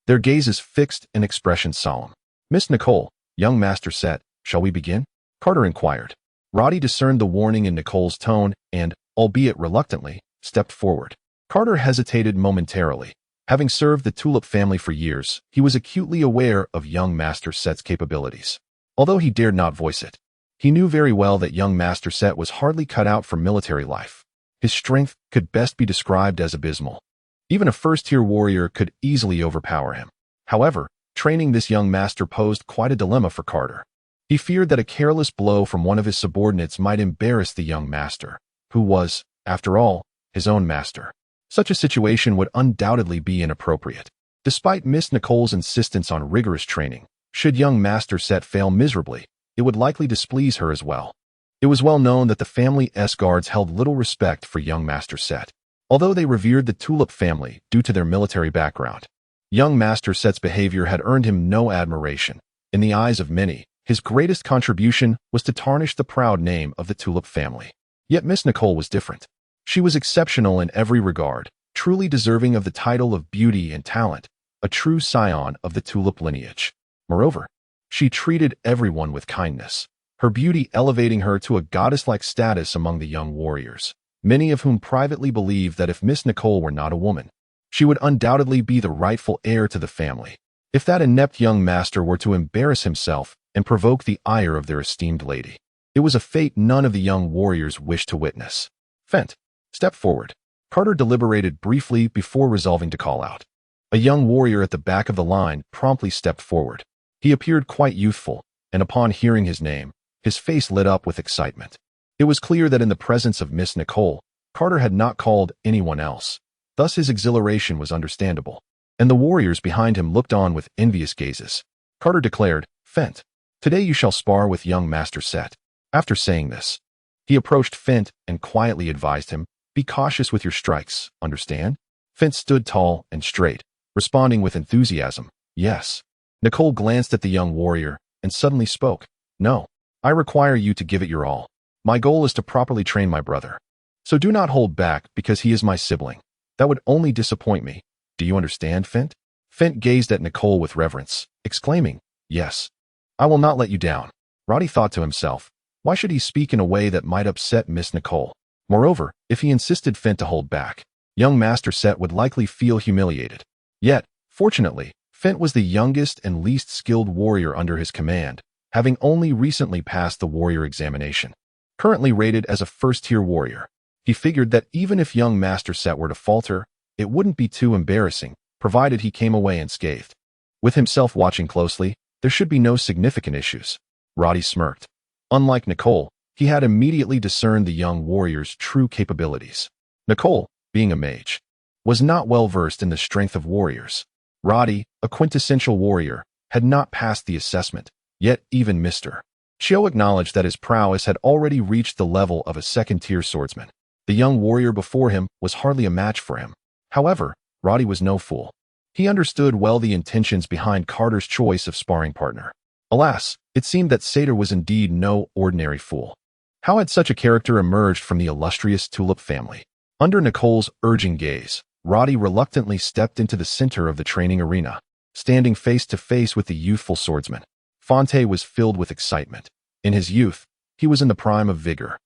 Their gazes fixed and expressions solemn. "Miss Nicole, young Master Set, shall we begin?" Carter inquired. Roddy discerned the warning in Nicole's tone and, albeit reluctantly, stepped forward. Carter hesitated momentarily. Having served the Tulip family for years, he was acutely aware of young Master Set's capabilities. Although he dared not voice it, he knew very well that young Master Set was hardly cut out for military life. His strength could best be described as abysmal. Even a first-tier warrior could easily overpower him. However, training this young master posed quite a dilemma for Carter. He feared that a careless blow from one of his subordinates might embarrass the young master, who was, after all, his own master. Such a situation would undoubtedly be inappropriate. Despite Miss Nicole's insistence on rigorous training, should young Master Set fail miserably, it would likely displease her as well. It was well known that the family's guards held little respect for young Master Set, although they revered the Tulip family due to their military background. Young Master Set's behavior had earned him no admiration. In the eyes of many, His greatest contribution was to tarnish the proud name of the Tulip family. Yet Miss Nicole was different. She was exceptional in every regard, truly deserving of the title of beauty and talent, a true scion of the Tulip lineage. Moreover, she treated everyone with kindness, her beauty elevating her to a goddess-like status among the young warriors, many of whom privately believed that if Miss Nicole were not a woman, she would undoubtedly be the rightful heir to the family. If that inept young master were to embarrass himself and provoke the ire of their esteemed lady, it was a fate none of the young warriors wished to witness. Fent, step forward. Carter deliberated briefly before resolving to call out. A young warrior at the back of the line promptly stepped forward. He appeared quite youthful, and upon hearing his name, his face lit up with excitement. It was clear that in the presence of Miss Nicole, Carter had not called anyone else. Thus his exhilaration was understandable, and the warriors behind him looked on with envious gazes. Carter declared, "Fent, today you shall spar with young Master Set." After saying this, he approached Fent and quietly advised him, "Be cautious with your strikes, understand?" Fent stood tall and straight, responding with enthusiasm, "Yes." Nicole glanced at the young warrior and suddenly spoke, "No, I require you to give it your all. My goal is to properly train my brother. So do not hold back because he is my sibling. That would only disappoint me. Do you understand, Fent?" Fent gazed at Nicole with reverence, exclaiming, "Yes. I will not let you down." Roddy thought to himself, why should he speak in a way that might upset Miss Nicole? Moreover, if he insisted Fent to hold back, young Master Set would likely feel humiliated. Yet, fortunately, Fent was the youngest and least skilled warrior under his command, having only recently passed the warrior examination. Currently rated as a first-tier warrior, he figured that even if young Master Set were to falter, it wouldn't be too embarrassing, provided he came away unscathed. With himself watching closely, there should be no significant issues. Roddy smirked. Unlike Nicole, he had immediately discerned the young warrior's true capabilities. Nicole, being a mage, was not well versed in the strength of warriors. Roddy, a quintessential warrior, had not passed the assessment, yet even Mr. Chiu acknowledged that his prowess had already reached the level of a second-tier swordsman. The young warrior before him was hardly a match for him. However, Roddy was no fool. He understood well the intentions behind Carter's choice of sparring partner. Alas, it seemed that Satyr was indeed no ordinary fool. How had such a character emerged from the illustrious Tulip family? Under Nicole's urging gaze, Roddy reluctantly stepped into the center of the training arena, standing face to face with the youthful swordsman. Fonte was filled with excitement. In his youth, he was in the prime of vigor.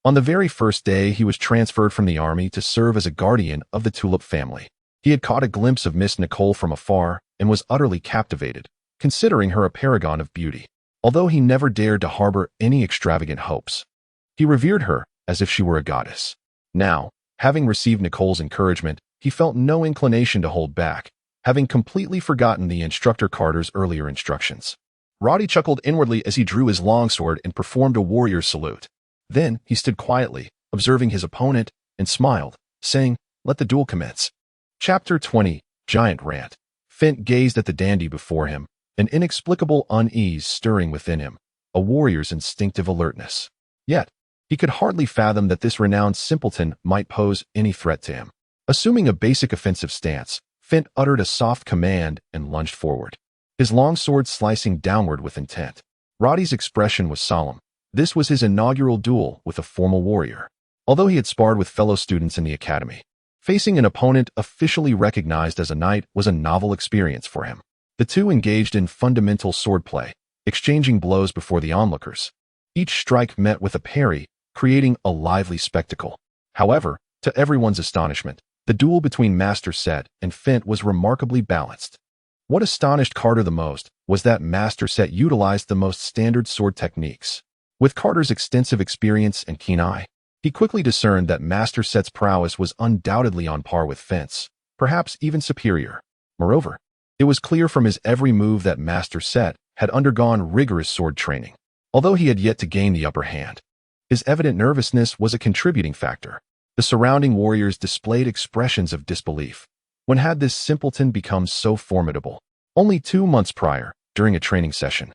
On the very first day, he was transferred from the army to serve as a guardian of the Tulip family. He had caught a glimpse of Miss Nicole from afar and was utterly captivated, considering her a paragon of beauty. Although he never dared to harbor any extravagant hopes, he revered her as if she were a goddess. Now, having received Nicole's encouragement, he felt no inclination to hold back, having completely forgotten the instructor Carter's earlier instructions. Roddy chuckled inwardly as he drew his longsword and performed a warrior's salute. Then he stood quietly, observing his opponent, and smiled, saying, "Let the duel commence." Chapter 20, Giant Rant. Fent gazed at the dandy before him, an inexplicable unease stirring within him, a warrior's instinctive alertness. Yet, he could hardly fathom that this renowned simpleton might pose any threat to him. Assuming a basic offensive stance, Fent uttered a soft command and lunged forward, his longsword slicing downward with intent. Roddy's expression was solemn. This was his inaugural duel with a formal warrior. Although he had sparred with fellow students in the academy, facing an opponent officially recognized as a knight was a novel experience for him. The two engaged in fundamental swordplay, exchanging blows before the onlookers. Each strike met with a parry, creating a lively spectacle. However, to everyone's astonishment, the duel between Master Set and Fent was remarkably balanced. What astonished Carter the most was that Master Set utilized the most standard sword techniques. With Carter's extensive experience and keen eye, he quickly discerned that Master Set's prowess was undoubtedly on par with Fent's, perhaps even superior. Moreover, it was clear from his every move that Master Set had undergone rigorous sword training. Although he had yet to gain the upper hand, his evident nervousness was a contributing factor. The surrounding warriors displayed expressions of disbelief. When had this simpleton become so formidable? Only 2 months prior, during a training session,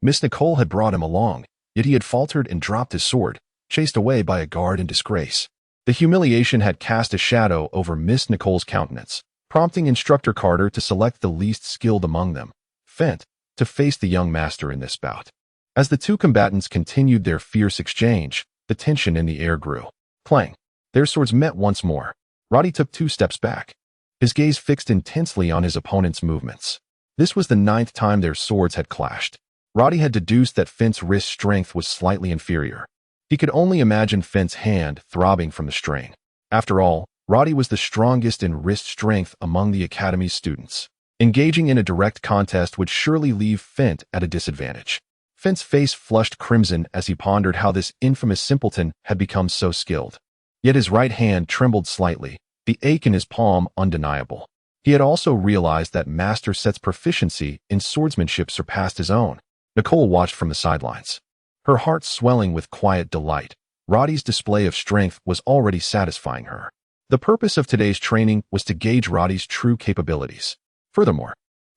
Miss Nicole had brought him along, yet he had faltered and dropped his sword, chased away by a guard in disgrace. The humiliation had cast a shadow over Miss Nicole's countenance, prompting Instructor Carter to select the least skilled among them, Fent, to face the young master in this bout. As the two combatants continued their fierce exchange, the tension in the air grew. Clang! Their swords met once more. Roddy took 2 steps back, his gaze fixed intensely on his opponent's movements. This was the 9th time their swords had clashed. Roddy had deduced that Fent's wrist strength was slightly inferior. He could only imagine Fent's hand throbbing from the strain. After all, Roddy was the strongest in wrist strength among the Academy's students. Engaging in a direct contest would surely leave Fent at a disadvantage. Fent's face flushed crimson as he pondered how this infamous simpleton had become so skilled. Yet his right hand trembled slightly, the ache in his palm undeniable. He had also realized that Master Set's proficiency in swordsmanship surpassed his own. Nicole watched from the sidelines, her heart swelling with quiet delight. Roddy's display of strength was already satisfying her. The purpose of today's training was to gauge Roddy's true capabilities. Furthermore,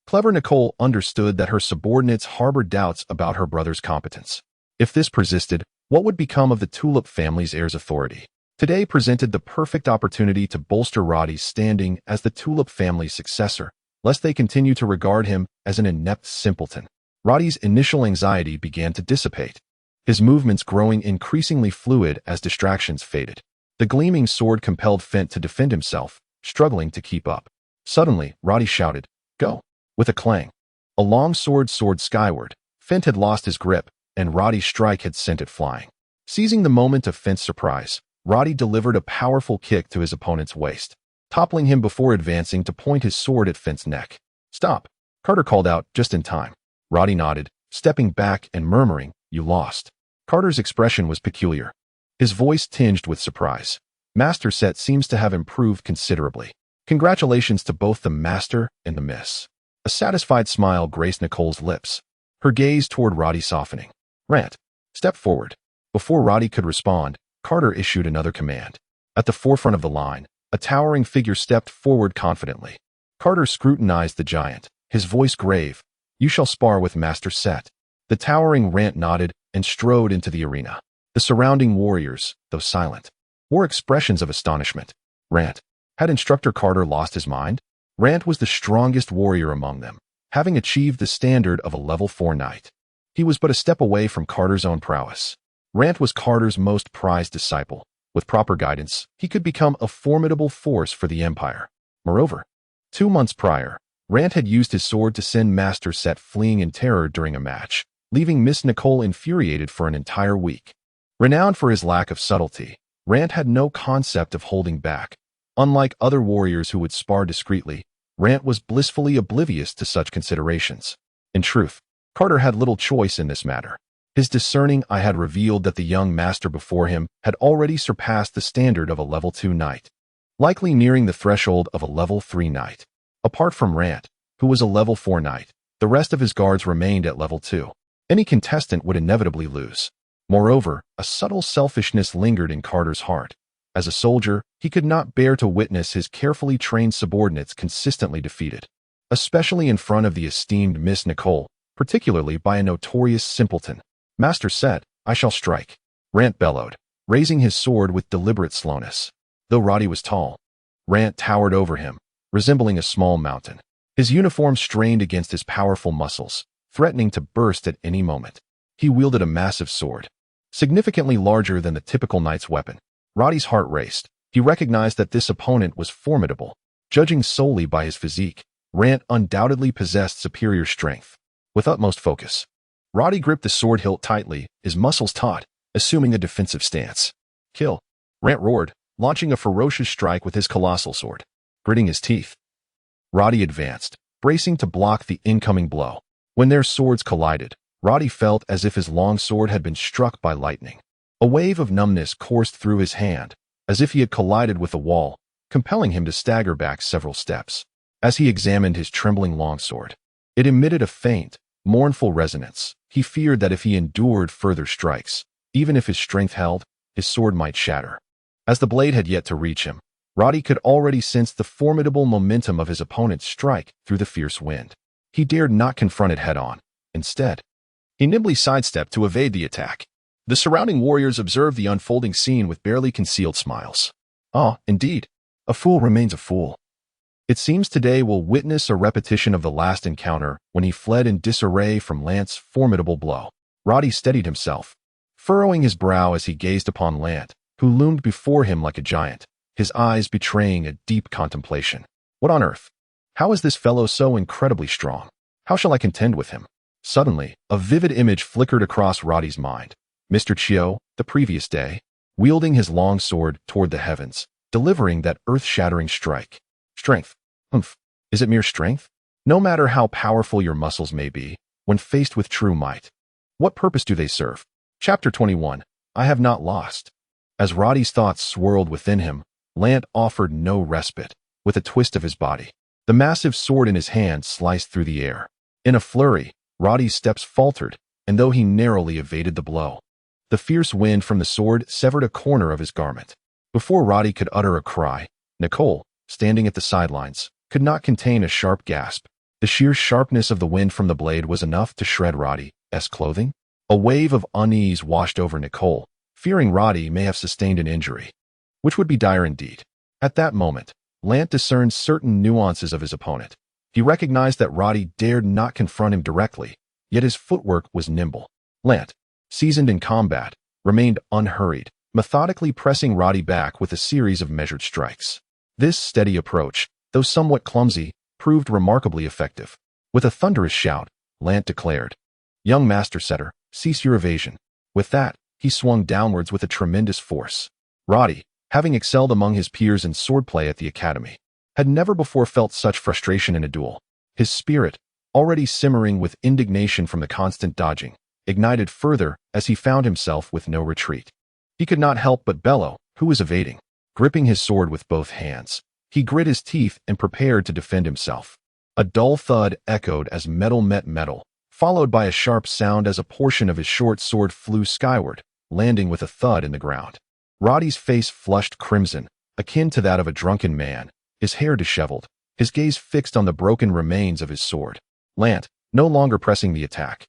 clever Nicole understood that her subordinates harbored doubts about her brother's competence. If this persisted, what would become of the Tulip family's heir's authority? Today presented the perfect opportunity to bolster Roddy's standing as the Tulip family's successor, lest they continue to regard him as an inept simpleton. Roddy's initial anxiety began to dissipate, his movements growing increasingly fluid as distractions faded. The gleaming sword compelled Fent to defend himself, struggling to keep up. Suddenly, Roddy shouted, "Go!" With a clang. A long sword soared skyward. Fent had lost his grip, and Roddy's strike had sent it flying. Seizing the moment of Fent's surprise, Roddy delivered a powerful kick to his opponent's waist, toppling him before advancing to point his sword at Fent's neck. "Stop!" Carter called out just in time. Roddy nodded, stepping back and murmuring, "You lost." Carter's expression was peculiar, his voice tinged with surprise. Master Set seems to have improved considerably. Congratulations to both the Master and the Miss. A satisfied smile graced Nicole's lips, her gaze toward Roddy softening. "Rant, step forward." Before Roddy could respond, Carter issued another command. At the forefront of the line, a towering figure stepped forward confidently. Carter scrutinized the giant, his voice grave. "You shall spar with Master Set." The towering Rant nodded and strode into the arena. The surrounding warriors, though silent, wore expressions of astonishment. Rant. Had Instructor Carter lost his mind? Rant was the strongest warrior among them, having achieved the standard of a level 4 knight. He was but a step away from Carter's own prowess. Rant was Carter's most prized disciple. With proper guidance, he could become a formidable force for the Empire. Moreover, 2 months prior, Rant had used his sword to send Master Set fleeing in terror during a match, leaving Miss Nicole infuriated for an entire week. Renowned for his lack of subtlety, Rant had no concept of holding back. Unlike other warriors who would spar discreetly, Rant was blissfully oblivious to such considerations. In truth, Carter had little choice in this matter. His discerning eye had revealed that the young master before him had already surpassed the standard of a level 2 knight, likely nearing the threshold of a level 3 knight. Apart from Rant, who was a level 4 knight, the rest of his guards remained at level 2. Any contestant would inevitably lose. Moreover, a subtle selfishness lingered in Carter's heart. As a soldier, he could not bear to witness his carefully trained subordinates consistently defeated, especially in front of the esteemed Miss Nicole, particularly by a notorious simpleton. "Master Set, I shall strike," Rant bellowed, raising his sword with deliberate slowness. Though Roddy was tall, Rant towered over him, resembling a small mountain. His uniform strained against his powerful muscles, threatening to burst at any moment. He wielded a massive sword, significantly larger than the typical knight's weapon. Roddy's heart raced. He recognized that this opponent was formidable. Judging solely by his physique, Rant undoubtedly possessed superior strength. With utmost focus, Roddy gripped the sword hilt tightly, his muscles taut, assuming a defensive stance. "Kill!" Rant roared, launching a ferocious strike with his colossal sword. Gritting his teeth, Roddy advanced, bracing to block the incoming blow. When their swords collided, Roddy felt as if his long sword had been struck by lightning. A wave of numbness coursed through his hand, as if he had collided with a wall, compelling him to stagger back several steps. As he examined his trembling longsword, it emitted a faint, mournful resonance. He feared that if he endured further strikes, even if his strength held, his sword might shatter. As the blade had yet to reach him, Roddy could already sense the formidable momentum of his opponent's strike through the fierce wind. He dared not confront it head-on. Instead, he nimbly sidestepped to evade the attack. The surrounding warriors observed the unfolding scene with barely concealed smiles. "Ah, indeed, a fool remains a fool." It seems today we'll witness a repetition of the last encounter when he fled in disarray from Lance's formidable blow. Roddy steadied himself, furrowing his brow as he gazed upon Lant, who loomed before him like a giant, his eyes betraying a deep contemplation. What on earth? How is this fellow so incredibly strong? How shall I contend with him? Suddenly, a vivid image flickered across Roddy's mind. Mr. Chiu, the previous day, wielding his long sword toward the heavens, delivering that earth-shattering strike. Strength. Humph. Is it mere strength? No matter how powerful your muscles may be, when faced with true might, what purpose do they serve? Chapter 21. I have not lost. As Roddy's thoughts swirled within him, Lant offered no respite. With a twist of his body, the massive sword in his hand sliced through the air. In a flurry, Roddy's steps faltered, and though he narrowly evaded the blow, the fierce wind from the sword severed a corner of his garment. Before Roddy could utter a cry, Nicole, standing at the sidelines, could not contain a sharp gasp. The sheer sharpness of the wind from the blade was enough to shred Roddy's clothing. A wave of unease washed over Nicole, fearing Roddy may have sustained an injury, which would be dire indeed. At that moment, Lant discerned certain nuances of his opponent. He recognized that Roddy dared not confront him directly, yet his footwork was nimble. Lant, seasoned in combat, remained unhurried, methodically pressing Roddy back with a series of measured strikes. This steady approach, though somewhat clumsy, proved remarkably effective. With a thunderous shout, Lant declared, "Young Master Setter, cease your evasion." With that, he swung downwards with a tremendous force. Roddy, having excelled among his peers in swordplay at the academy, had never before felt such frustration in a duel. His spirit, already simmering with indignation from the constant dodging, ignited further as he found himself with no retreat. He could not help but bellow, who was evading. Gripping his sword with both hands, he grit his teeth and prepared to defend himself. A dull thud echoed as metal met metal, followed by a sharp sound as a portion of his short sword flew skyward, landing with a thud in the ground. Roddy's face flushed crimson, akin to that of a drunken man, his hair disheveled, his gaze fixed on the broken remains of his sword. Lant, no longer pressing the attack,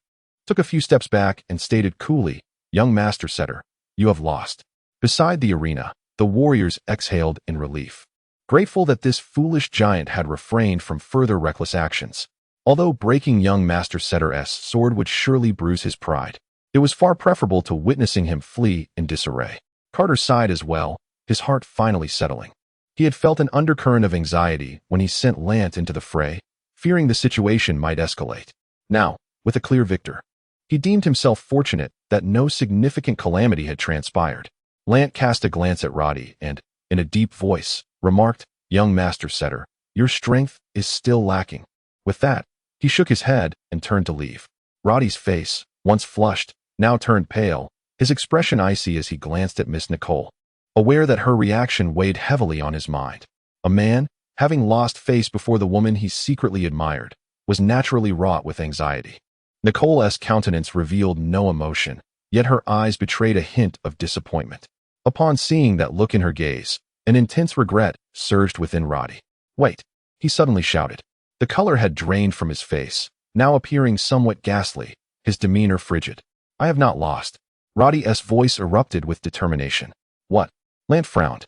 took a few steps back and stated coolly, "Young Master Setter, you have lost." Beside the arena, the warriors exhaled in relief, grateful that this foolish giant had refrained from further reckless actions. Although breaking young Master Setter's sword would surely bruise his pride, it was far preferable to witnessing him flee in disarray. Carter sighed as well, his heart finally settling. He had felt an undercurrent of anxiety when he sent Lant into the fray, fearing the situation might escalate. Now, with a clear victor, he deemed himself fortunate that no significant calamity had transpired. Lant cast a glance at Roddy and, in a deep voice, remarked, "Young Master Setter, your strength is still lacking." With that, he shook his head and turned to leave. Roddy's face, once flushed, now turned pale, his expression icy as he glanced at Miss Nicole, aware that her reaction weighed heavily on his mind. A man, having lost face before the woman he secretly admired, was naturally wrought with anxiety. Nicole's countenance revealed no emotion, yet her eyes betrayed a hint of disappointment. Upon seeing that look in her gaze, an intense regret surged within Roddy. "Wait," he suddenly shouted. The color had drained from his face, now appearing somewhat ghastly, his demeanor frigid. "I have not lost." Roddy's voice erupted with determination. "What?" Lant frowned.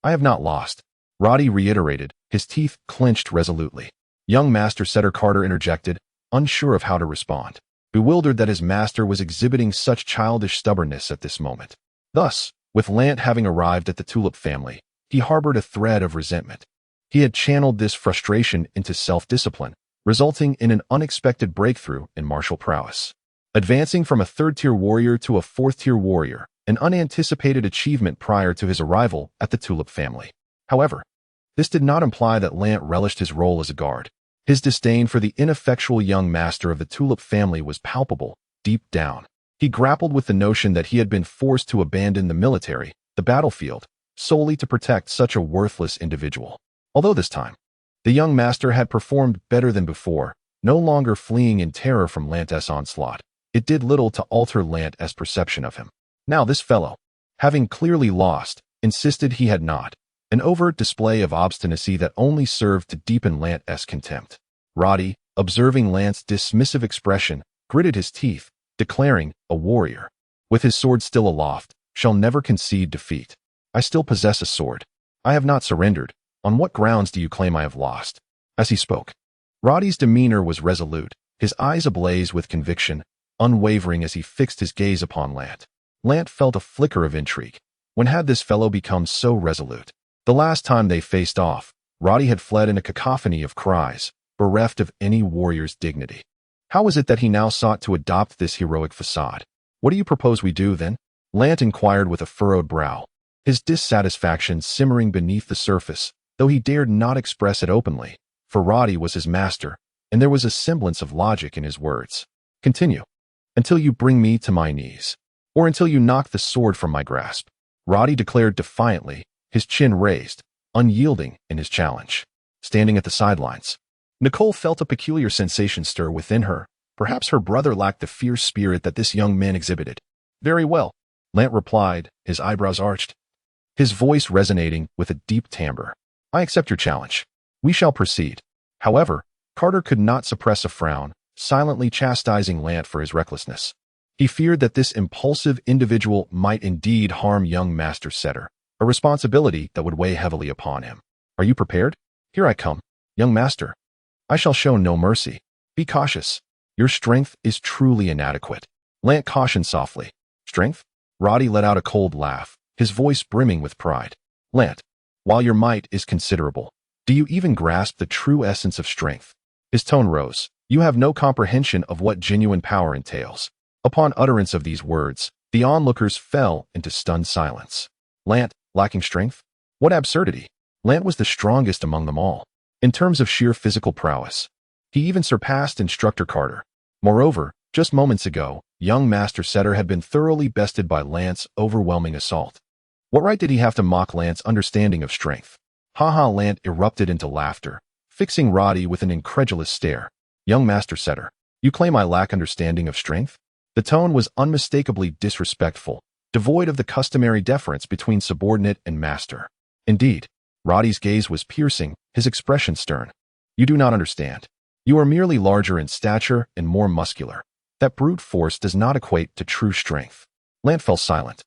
"I have not lost," Roddy reiterated, his teeth clenched resolutely. Young Master Setter Carter interjected, unsure of how to respond, bewildered that his master was exhibiting such childish stubbornness at this moment. Thus, with Lant having arrived at the Tulip family, he harbored a thread of resentment. He had channeled this frustration into self-discipline, resulting in an unexpected breakthrough in martial prowess. Advancing from a third-tier warrior to a fourth-tier warrior, an unanticipated achievement prior to his arrival at the Tulip family. However, this did not imply that Lant relished his role as a guard. His disdain for the ineffectual young master of the Tulip family was palpable, deep down. He grappled with the notion that he had been forced to abandon the military, the battlefield, solely to protect such a worthless individual. Although this time, the young master had performed better than before, no longer fleeing in terror from Lant's onslaught, it did little to alter Lant's perception of him. Now this fellow, having clearly lost, insisted he had not, an overt display of obstinacy that only served to deepen Lant's contempt. Roddy, observing Lant's dismissive expression, gritted his teeth, declaring, "A warrior, with his sword still aloft, shall never concede defeat. I still possess a sword. I have not surrendered. On what grounds do you claim I have lost?" As he spoke, Roddy's demeanor was resolute, his eyes ablaze with conviction, unwavering as he fixed his gaze upon Lant. Lant felt a flicker of intrigue. When had this fellow become so resolute? The last time they faced off, Roddy had fled in a cacophony of cries, bereft of any warrior's dignity. How was it that he now sought to adopt this heroic facade? What do you propose we do, then? Lant inquired with a furrowed brow, his dissatisfaction simmering beneath the surface, though he dared not express it openly, for Roddy was his master, and there was a semblance of logic in his words. Continue. Until you bring me to my knees, or until you knock the sword from my grasp, Roddy declared defiantly, his chin raised, unyielding in his challenge. Standing at the sidelines, Nicole felt a peculiar sensation stir within her. Perhaps her brother lacked the fierce spirit that this young man exhibited. Very well, Lant replied, his eyebrows arched, his voice resonating with a deep timbre. I accept your challenge. We shall proceed. However, Carter could not suppress a frown, silently chastising Lant for his recklessness. He feared that this impulsive individual might indeed harm young Master Setter, a responsibility that would weigh heavily upon him. Are you prepared? Here I come, young master. I shall show no mercy. Be cautious. Your strength is truly inadequate. Lant cautioned softly. Strength? Roddy let out a cold laugh, his voice brimming with pride. Lant, while your might is considerable, do you even grasp the true essence of strength? His tone rose. You have no comprehension of what genuine power entails. Upon utterance of these words, the onlookers fell into stunned silence. Lant, lacking strength? What absurdity! Lant was the strongest among them all. In terms of sheer physical prowess, he even surpassed Instructor Carter. Moreover, just moments ago, young Master Setter had been thoroughly bested by Lant's overwhelming assault. What right did he have to mock Lant's understanding of strength? Ha! Lant erupted into laughter, fixing Roddy with an incredulous stare. Young Master Setter, you claim I lack understanding of strength? The tone was unmistakably disrespectful, devoid of the customary deference between subordinate and master. Indeed, Roddy's gaze was piercing, his expression stern. You do not understand. You are merely larger in stature and more muscular. That brute force does not equate to true strength. Lant fell silent,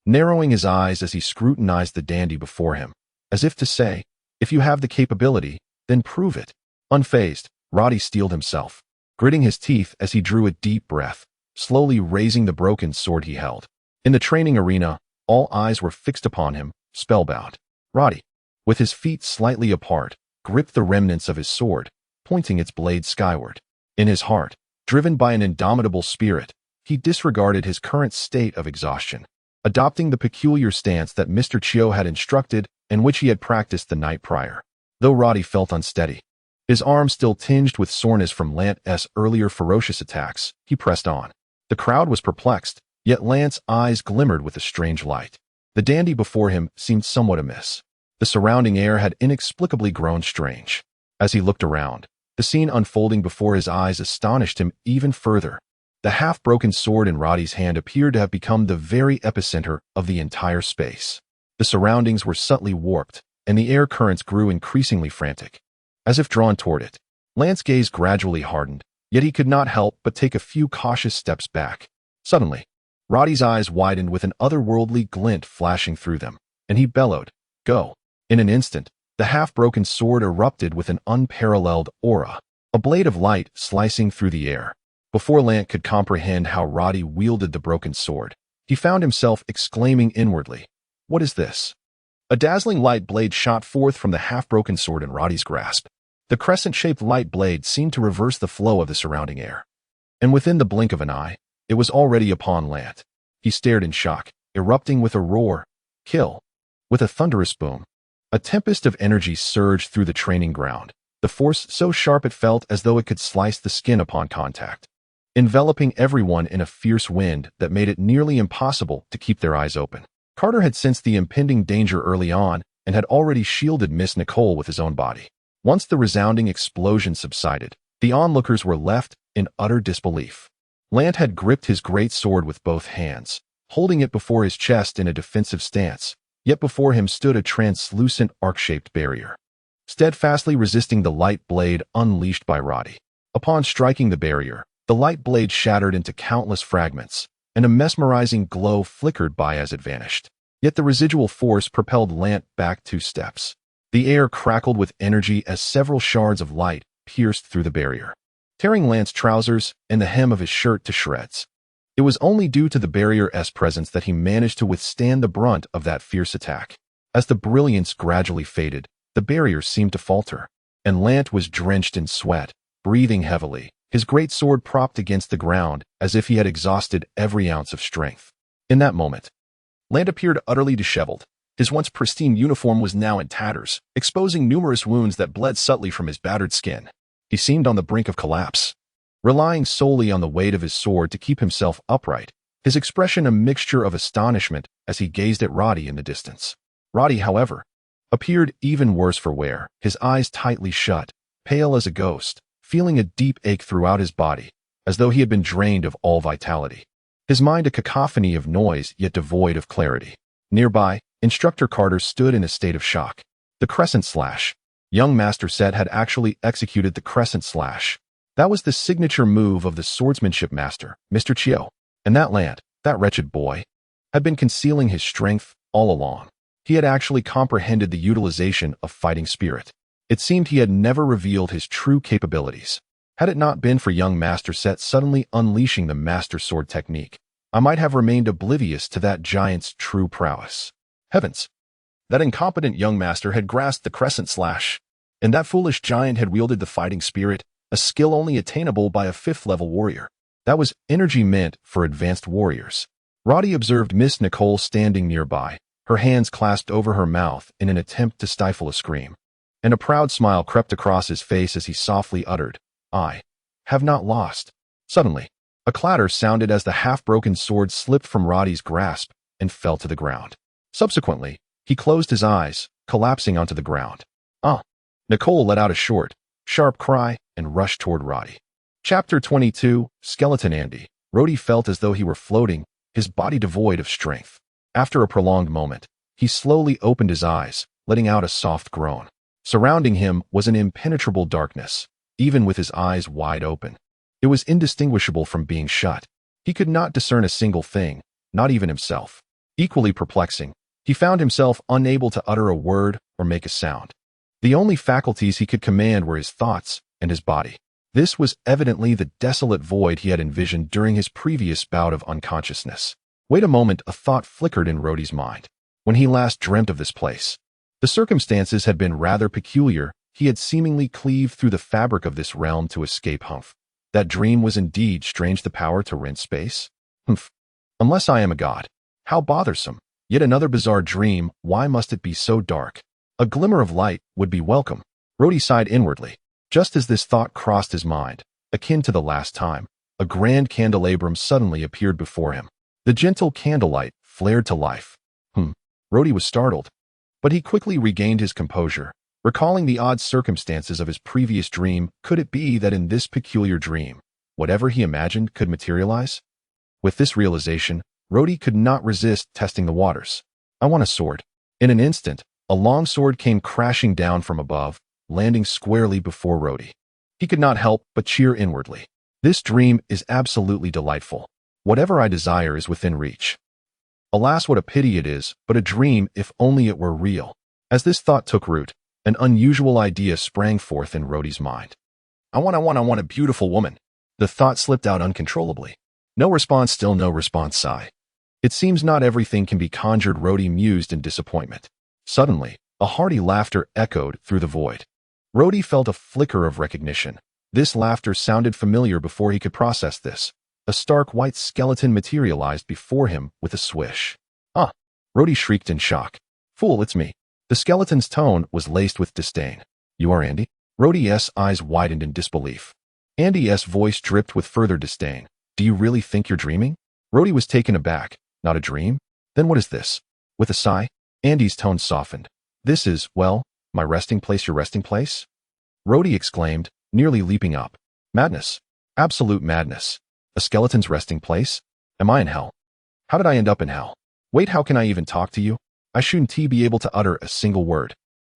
narrowing his eyes as he scrutinized the dandy before him, as if to say, if you have the capability, then prove it. Unfazed, Roddy steeled himself, gritting his teeth as he drew a deep breath, slowly raising the broken sword he held. In the training arena, all eyes were fixed upon him, spellbound. Roddy, with his feet slightly apart, gripped the remnants of his sword, pointing its blade skyward. In his heart, driven by an indomitable spirit, he disregarded his current state of exhaustion, adopting the peculiar stance that Mr. Chiu had instructed and which he had practiced the night prior. Though Roddy felt unsteady, his arm still tinged with soreness from Lant's earlier ferocious attacks, he pressed on. The crowd was perplexed, yet Lant's eyes glimmered with a strange light. The dandy before him seemed somewhat amiss. The surrounding air had inexplicably grown strange. As he looked around, the scene unfolding before his eyes astonished him even further. The half-broken sword in Roddy's hand appeared to have become the very epicenter of the entire space. The surroundings were subtly warped, and the air currents grew increasingly frantic. As if drawn toward it, Lant's gaze gradually hardened, yet he could not help but take a few cautious steps back. Suddenly, Roddy's eyes widened with an otherworldly glint flashing through them, and he bellowed, "Go!" In an instant, the half-broken sword erupted with an unparalleled aura, a blade of light slicing through the air. Before Lant could comprehend how Roddy wielded the broken sword, he found himself exclaiming inwardly, "What is this?" A dazzling light blade shot forth from the half-broken sword in Roddy's grasp. The crescent-shaped light blade seemed to reverse the flow of the surrounding air. And within the blink of an eye, it was already upon Lant. He stared in shock, erupting with a roar. Kill. With a thunderous boom, a tempest of energy surged through the training ground, the force so sharp it felt as though it could slice the skin upon contact, enveloping everyone in a fierce wind that made it nearly impossible to keep their eyes open. Carter had sensed the impending danger early on and had already shielded Miss Nicole with his own body. Once the resounding explosion subsided, the onlookers were left in utter disbelief. Lant had gripped his great sword with both hands, holding it before his chest in a defensive stance, yet before him stood a translucent arc-shaped barrier, steadfastly resisting the light blade unleashed by Roddy. Upon striking the barrier, the light blade shattered into countless fragments, and a mesmerizing glow flickered by as it vanished. Yet the residual force propelled Lant back 2 steps. The air crackled with energy as several shards of light pierced through the barrier. tearing Lance's trousers and the hem of his shirt to shreds. It was only due to the barrier's presence that he managed to withstand the brunt of that fierce attack. As the brilliance gradually faded, the barrier seemed to falter, and Lance was drenched in sweat, breathing heavily, his great sword propped against the ground as if he had exhausted every ounce of strength. In that moment, Lance appeared utterly disheveled. His once pristine uniform was now in tatters, exposing numerous wounds that bled subtly from his battered skin. He seemed on the brink of collapse. Relying solely on the weight of his sword to keep himself upright, his expression a mixture of astonishment as he gazed at Roddy in the distance. Roddy, however, appeared even worse for wear, his eyes tightly shut, pale as a ghost, feeling a deep ache throughout his body, as though he had been drained of all vitality. His mind a cacophony of noise yet devoid of clarity. Nearby, Instructor Carter stood in a state of shock. The crescent slash. Young Master Set had actually executed the crescent slash. That was the signature move of the swordsmanship master, Mr. Chiu. And that that wretched boy, had been concealing his strength all along. He had actually comprehended the utilization of fighting spirit. It seemed he had never revealed his true capabilities. Had it not been for young Master Set suddenly unleashing the master sword technique, I might have remained oblivious to that giant's true prowess. Heavens! That incompetent young master had grasped the crescent slash, and that foolish giant had wielded the fighting spirit, a skill only attainable by a 5th-level warrior. That was energy meant for advanced warriors. Roddy observed Miss Nicole standing nearby, her hands clasped over her mouth in an attempt to stifle a scream. And a proud smile crept across his face as he softly uttered, "I have not lost." Suddenly, a clatter sounded as the half-broken sword slipped from Roddy's grasp and fell to the ground. Subsequently, he closed his eyes, collapsing onto the ground. "Ah!" Nicole let out a short, sharp cry and rushed toward Roddy. Chapter 22, Skeleton Andy. Roddy felt as though he were floating, his body devoid of strength. After a prolonged moment, he slowly opened his eyes, letting out a soft groan. Surrounding him was an impenetrable darkness, even with his eyes wide open. It was indistinguishable from being shut. He could not discern a single thing, not even himself. Equally perplexing, he found himself unable to utter a word or make a sound. The only faculties he could command were his thoughts and his body. This was evidently the desolate void he had envisioned during his previous bout of unconsciousness. Wait a moment, a thought flickered in Roddy's mind. When he last dreamt of this place, the circumstances had been rather peculiar. He had seemingly cleaved through the fabric of this realm to escape. That dream was indeed strange, the power to rent space. Unless I am a god. How bothersome. Yet another bizarre dream. Why must it be so dark? A glimmer of light would be welcome. Roddy sighed inwardly. Just as this thought crossed his mind, akin to the last time, a grand candelabrum suddenly appeared before him. The gentle candlelight flared to life. Roddy was startled, but he quickly regained his composure. Recalling the odd circumstances of his previous dream, could it be that in this peculiar dream, whatever he imagined could materialize? With this realization, Roddy could not resist testing the waters. "I want a sword." In an instant, a long sword came crashing down from above, landing squarely before Roddy. He could not help but cheer inwardly. This dream is absolutely delightful. Whatever I desire is within reach. Alas, what a pity it is, but a dream if only it were real. As this thought took root, an unusual idea sprang forth in Roddy's mind. I want a beautiful woman." The thought slipped out uncontrollably. No response, still no response. Sigh. It seems not everything can be conjured, Roddy mused in disappointment. Suddenly, a hearty laughter echoed through the void. Roddy felt a flicker of recognition. This laughter sounded familiar before he could process this. A stark white skeleton materialized before him with a swish. "Ah!" Roddy shrieked in shock. "Fool, it's me." The skeleton's tone was laced with disdain. "You are Andy?" Roddy's eyes widened in disbelief. Andy's voice dripped with further disdain. "Do you really think you're dreaming?" Roddy was taken aback. "Not a dream? Then what is this?" With a sigh, Andy's tone softened. "This is, well, my resting place." "Your resting place?" Roddy exclaimed, nearly leaping up. "Madness. Absolute madness. A skeleton's resting place? Am I in hell? How did I end up in hell? Wait, how can I even talk to you? I shouldn't be able to utter a single word."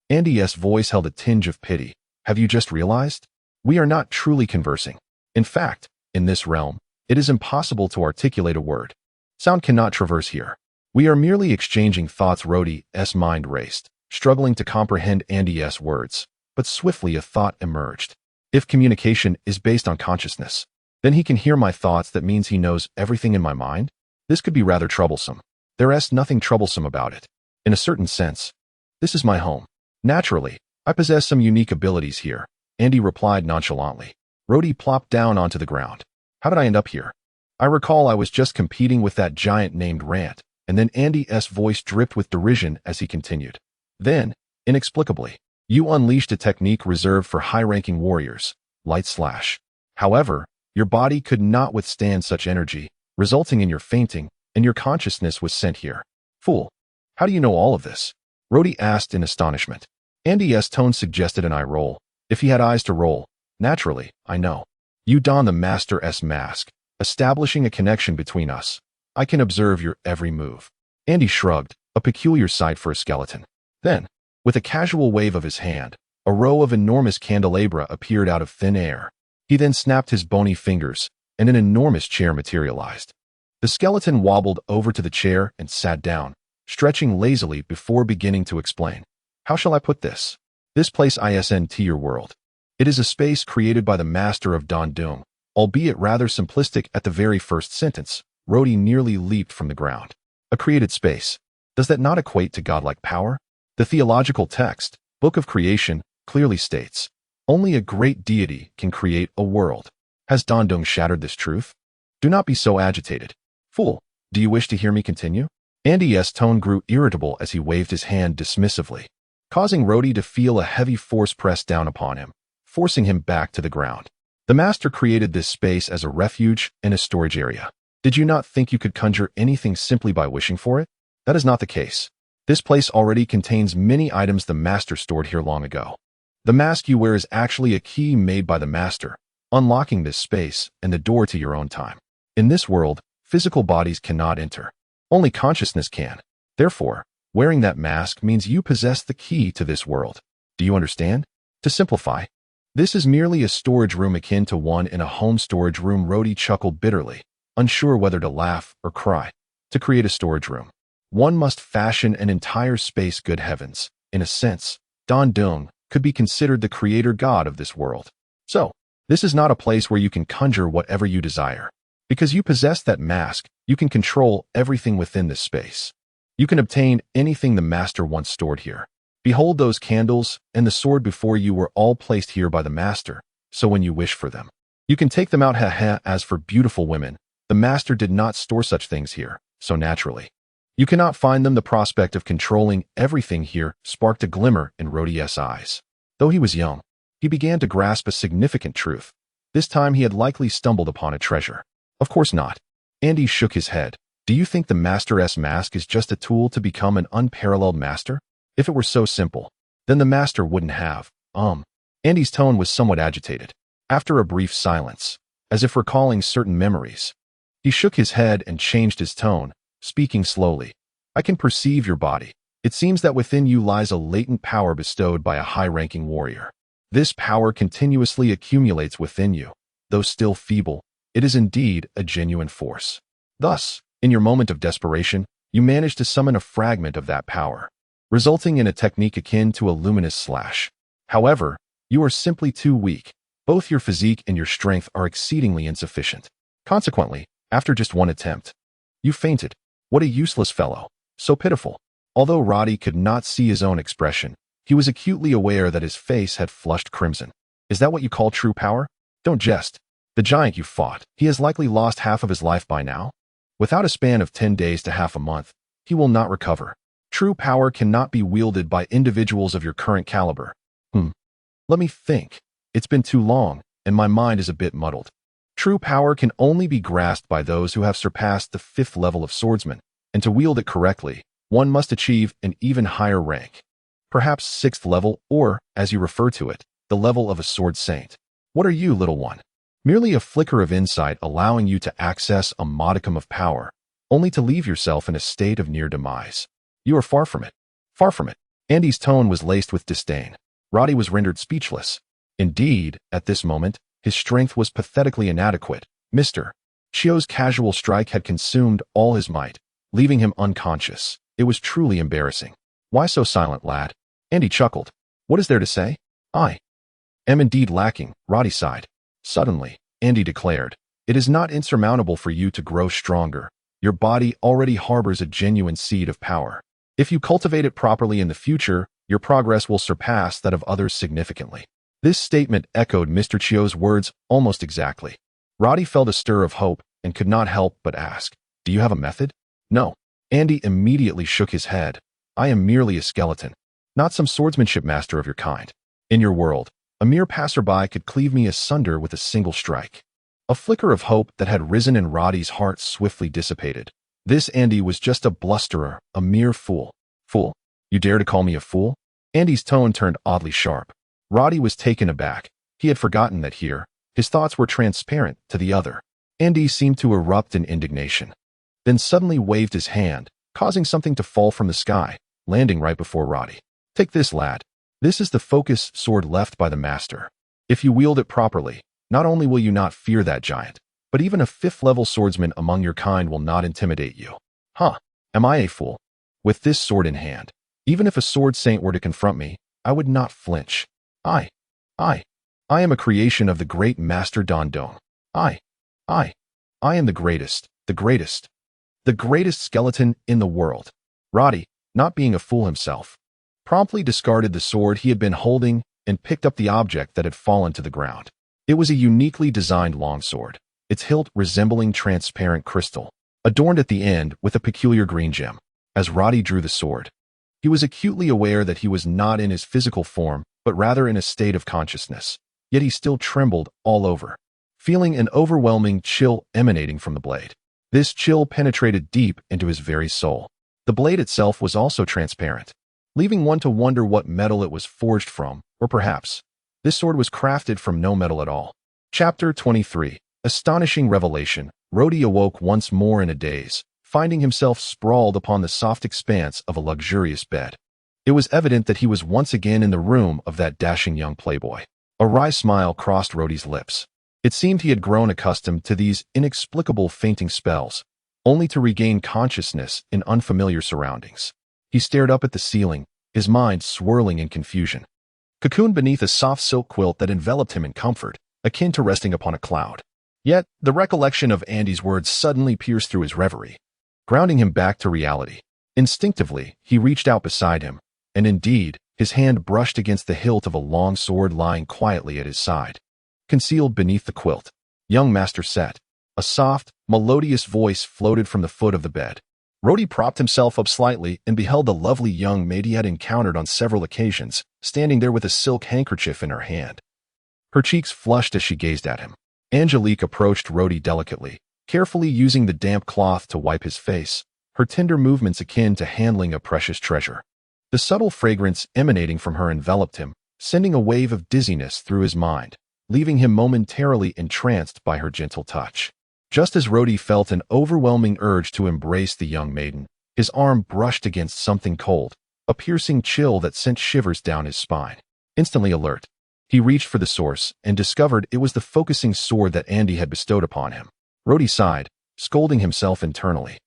Andy's voice held a tinge of pity. "Have you just realized? We are not truly conversing. In fact, in this realm, it is impossible to articulate a word. Sound cannot traverse here. We are merely exchanging thoughts." Roddy's mind raced, struggling to comprehend Andy's words, but swiftly a thought emerged. If communication is based on consciousness, then he can hear my thoughts. That means he knows everything in my mind? This could be rather troublesome. There's nothing troublesome about it. In a certain sense, this is my home. Naturally, I possess some unique abilities here, Andy replied nonchalantly. Rhodey plopped down onto the ground. How did I end up here? I recall I was just competing with that giant named Rant, and then Andy's voice dripped with derision as he continued. Then, inexplicably, you unleashed a technique reserved for high-ranking warriors, Light Slash. However, your body could not withstand such energy, resulting in your fainting, and your consciousness was sent here. Fool. How do you know all of this? Rhodey asked in astonishment. Andy's tone suggested an eye roll. If he had eyes to roll, naturally, I know. You don the Master's mask, establishing a connection between us. I can observe your every move. Andy shrugged, a peculiar sight for a skeleton. Then, with a casual wave of his hand, a row of enormous candelabra appeared out of thin air. He then snapped his bony fingers, and an enormous chair materialized. The skeleton wobbled over to the chair and sat down, stretching lazily before beginning to explain. How shall I put this? This place isn't your world. It is a space created by the master of Dondung, albeit rather simplistic at the very first sentence. Rhodey nearly leaped from the ground. A created space. Does that not equate to godlike power? The theological text, Book of Creation, clearly states, only a great deity can create a world. Has Dondung shattered this truth? Do not be so agitated. Fool, do you wish to hear me continue? Andy's tone grew irritable as he waved his hand dismissively, causing Rhodey to feel a heavy force press down upon him, forcing him back to the ground. The master created this space as a refuge and a storage area. Did you not think you could conjure anything simply by wishing for it? That is not the case. This place already contains many items the master stored here long ago. The mask you wear is actually a key made by the master, unlocking this space and the door to your own time. In this world, physical bodies cannot enter. Only consciousness can. Therefore, wearing that mask means you possess the key to this world. Do you understand? To simplify, this is merely a storage room akin to one in a home storage room. Rhodey chuckled bitterly, unsure whether to laugh or cry. To create a storage room, one must fashion an entire space. Good heavens. In a sense, Dondung could be considered the creator god of this world. So, this is not a place where you can conjure whatever you desire. Because you possess that mask, you can control everything within this space. You can obtain anything the master once stored here. Behold, those candles and the sword before you were all placed here by the master, so when you wish for them, you can take them out. As for beautiful women, the master did not store such things here, so naturally, you cannot find them. The prospect of controlling everything here sparked a glimmer in Rhodey's eyes. Though he was young, he began to grasp a significant truth. This time he had likely stumbled upon a treasure. Of course not. Andy shook his head. Do you think the master's mask is just a tool to become an unparalleled master? If it were so simple, then the master wouldn't have. Andy's tone was somewhat agitated. After a brief silence, as if recalling certain memories, he shook his head and changed his tone, speaking slowly. I can perceive your body. It seems that within you lies a latent power bestowed by a high-ranking warrior. This power continuously accumulates within you. Though still feeble, it is indeed a genuine force. Thus, in your moment of desperation, you manage to summon a fragment of that power, resulting in a technique akin to a luminous slash. However, you are simply too weak. Both your physique and your strength are exceedingly insufficient. Consequently, after just one attempt, you fainted. What a useless fellow. So pitiful. Although Roddy could not see his own expression, he was acutely aware that his face had flushed crimson. Is that what you call true power? Don't jest. The giant you fought, he has likely lost half of his life by now. Without a span of 10 days to half a month, he will not recover. True power cannot be wielded by individuals of your current caliber. Let me think. It's been too long, and my mind is a bit muddled. True power can only be grasped by those who have surpassed the 5th level of swordsman, and to wield it correctly, one must achieve an even higher rank. Perhaps 6th level, or, as you refer to it, the level of a sword saint. What are you, little one? Merely a flicker of insight allowing you to access a modicum of power, only to leave yourself in a state of near demise. You are far from it. Far from it. Andy's tone was laced with disdain. Roddy was rendered speechless. Indeed, at this moment, his strength was pathetically inadequate. Mr. Chio's casual strike had consumed all his might, leaving him unconscious. It was truly embarrassing. Why so silent, lad? Andy chuckled. What is there to say? Am indeed lacking, Roddy sighed. Suddenly, Andy declared, it is not insurmountable for you to grow stronger. Your body already harbors a genuine seed of power. If you cultivate it properly in the future, your progress will surpass that of others significantly. This statement echoed Mr. Chio's words almost exactly. Roddy felt a stir of hope and could not help but ask, do you have a method? No. Andy immediately shook his head. I am merely a skeleton, not some swordsmanship master of your kind. In your world, a mere passerby could cleave me asunder with a single strike. A flicker of hope that had risen in Roddy's heart swiftly dissipated. This Andy was just a blusterer, a mere fool. Fool? You dare to call me a fool? Andy's tone turned oddly sharp. Roddy was taken aback. He had forgotten that here, his thoughts were transparent to the other. Andy seemed to erupt in indignation, then suddenly waved his hand, causing something to fall from the sky, landing right before Roddy. Take this, lad. This is the focus sword left by the master. If you wield it properly, not only will you not fear that giant, but even a 5th-level swordsman among your kind will not intimidate you. Huh, am I a fool? With this sword in hand, even if a sword saint were to confront me, I would not flinch. I am a creation of the great Master Don Dong. I am the greatest skeleton in the world. Roddy, not being a fool himself, promptly discarded the sword he had been holding and picked up the object that had fallen to the ground. It was a uniquely designed longsword, its hilt resembling transparent crystal, adorned at the end with a peculiar green gem. As Roddy drew the sword, he was acutely aware that he was not in his physical form, but rather in a state of consciousness. Yet he still trembled all over, feeling an overwhelming chill emanating from the blade. This chill penetrated deep into his very soul. The blade itself was also transparent, leaving one to wonder what metal it was forged from, or perhaps this sword was crafted from no metal at all. Chapter 23. Astonishing revelation. Roddy awoke once more in a daze, finding himself sprawled upon the soft expanse of a luxurious bed. It was evident that he was once again in the room of that dashing young playboy. A wry smile crossed Roddy's lips. It seemed he had grown accustomed to these inexplicable fainting spells, only to regain consciousness in unfamiliar surroundings. He stared up at the ceiling, his mind swirling in confusion. Cocooned beneath a soft silk quilt that enveloped him in comfort, akin to resting upon a cloud. Yet, the recollection of Andy's words suddenly pierced through his reverie, grounding him back to reality. Instinctively, he reached out beside him, and indeed, his hand brushed against the hilt of a long sword lying quietly at his side. Concealed beneath the quilt, young Master sat. A soft, melodious voice floated from the foot of the bed. Roddy propped himself up slightly and beheld the lovely young maid he had encountered on several occasions, standing there with a silk handkerchief in her hand. Her cheeks flushed as she gazed at him. Angelique approached Roddy delicately, carefully using the damp cloth to wipe his face, her tender movements akin to handling a precious treasure. The subtle fragrance emanating from her enveloped him, sending a wave of dizziness through his mind, leaving him momentarily entranced by her gentle touch. Just as Roddy felt an overwhelming urge to embrace the young maiden, his arm brushed against something cold, a piercing chill that sent shivers down his spine. Instantly alert, he reached for the source and discovered it was the focusing sword that Andy had bestowed upon him. Roddy sighed, scolding himself internally.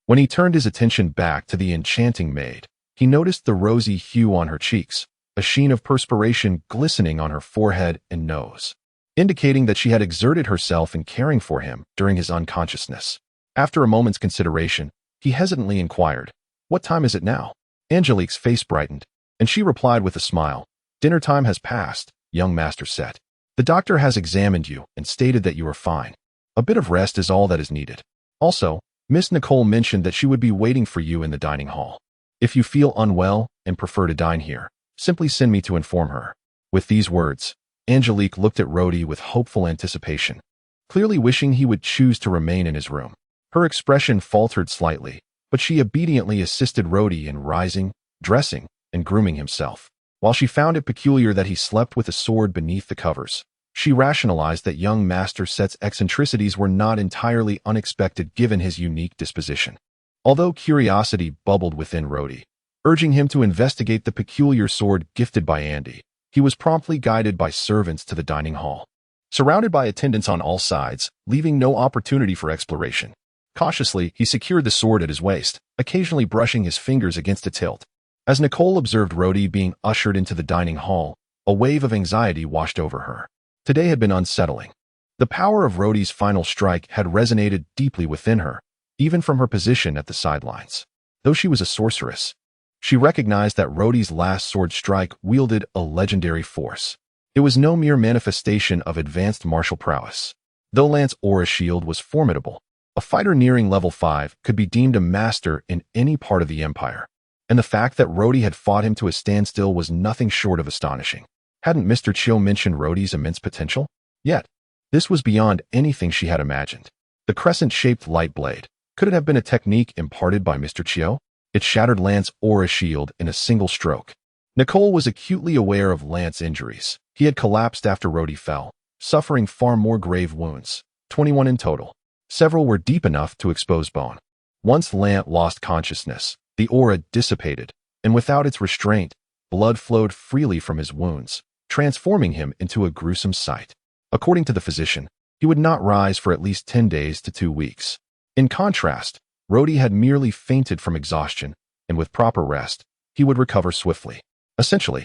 When he turned his attention back to the enchanting maid, he noticed the rosy hue on her cheeks, a sheen of perspiration glistening on her forehead and nose, indicating that she had exerted herself in caring for him during his unconsciousness. After a moment's consideration, he hesitantly inquired, "What time is it now?" Angelique's face brightened, and she replied with a smile, "Dinner time has passed, young Master said. The doctor has examined you and stated that you are fine. A bit of rest is all that is needed. Also, Miss Nicole mentioned that she would be waiting for you in the dining hall. If you feel unwell and prefer to dine here, simply send me to inform her." With these words, Angelique looked at Roddy with hopeful anticipation, clearly wishing he would choose to remain in his room. Her expression faltered slightly, but she obediently assisted Roddy in rising, dressing, and grooming himself. While she found it peculiar that he slept with a sword beneath the covers, she rationalized that young Master Set's eccentricities were not entirely unexpected given his unique disposition. Although curiosity bubbled within Roddy, urging him to investigate the peculiar sword gifted by Andy, he was promptly guided by servants to the dining hall, surrounded by attendants on all sides, leaving no opportunity for exploration. Cautiously, he secured the sword at his waist, occasionally brushing his fingers against its hilt. As Nicole observed Roddy being ushered into the dining hall, A wave of anxiety washed over her. Today had been unsettling. The power of Rhodey's final strike had resonated deeply within her, even from her position at the sidelines. Though she was a sorceress, she recognized that Rhodey's last sword strike wielded a legendary force. It was no mere manifestation of advanced martial prowess. Though Lance's aura shield was formidable, a fighter nearing level 5 could be deemed a master in any part of the Empire. And the fact that Rhodey had fought him to a standstill was nothing short of astonishing. Hadn't Mr. Chiu mentioned Rhodey's immense potential? Yet, this was beyond anything she had imagined. The crescent-shaped light blade, could it have been a technique imparted by Mr. Chiu? It shattered Lance's aura shield in a single stroke. Nicole was acutely aware of Lance's injuries. He had collapsed after Rhodey fell, suffering far more grave wounds, 21 in total. Several were deep enough to expose bone. Once Lance lost consciousness, the aura dissipated, and without its restraint, blood flowed freely from his wounds, transforming him into a gruesome sight. According to the physician, he would not rise for at least 10 days to 2 weeks. In contrast, Rhodey had merely fainted from exhaustion, and with proper rest, he would recover swiftly. Essentially,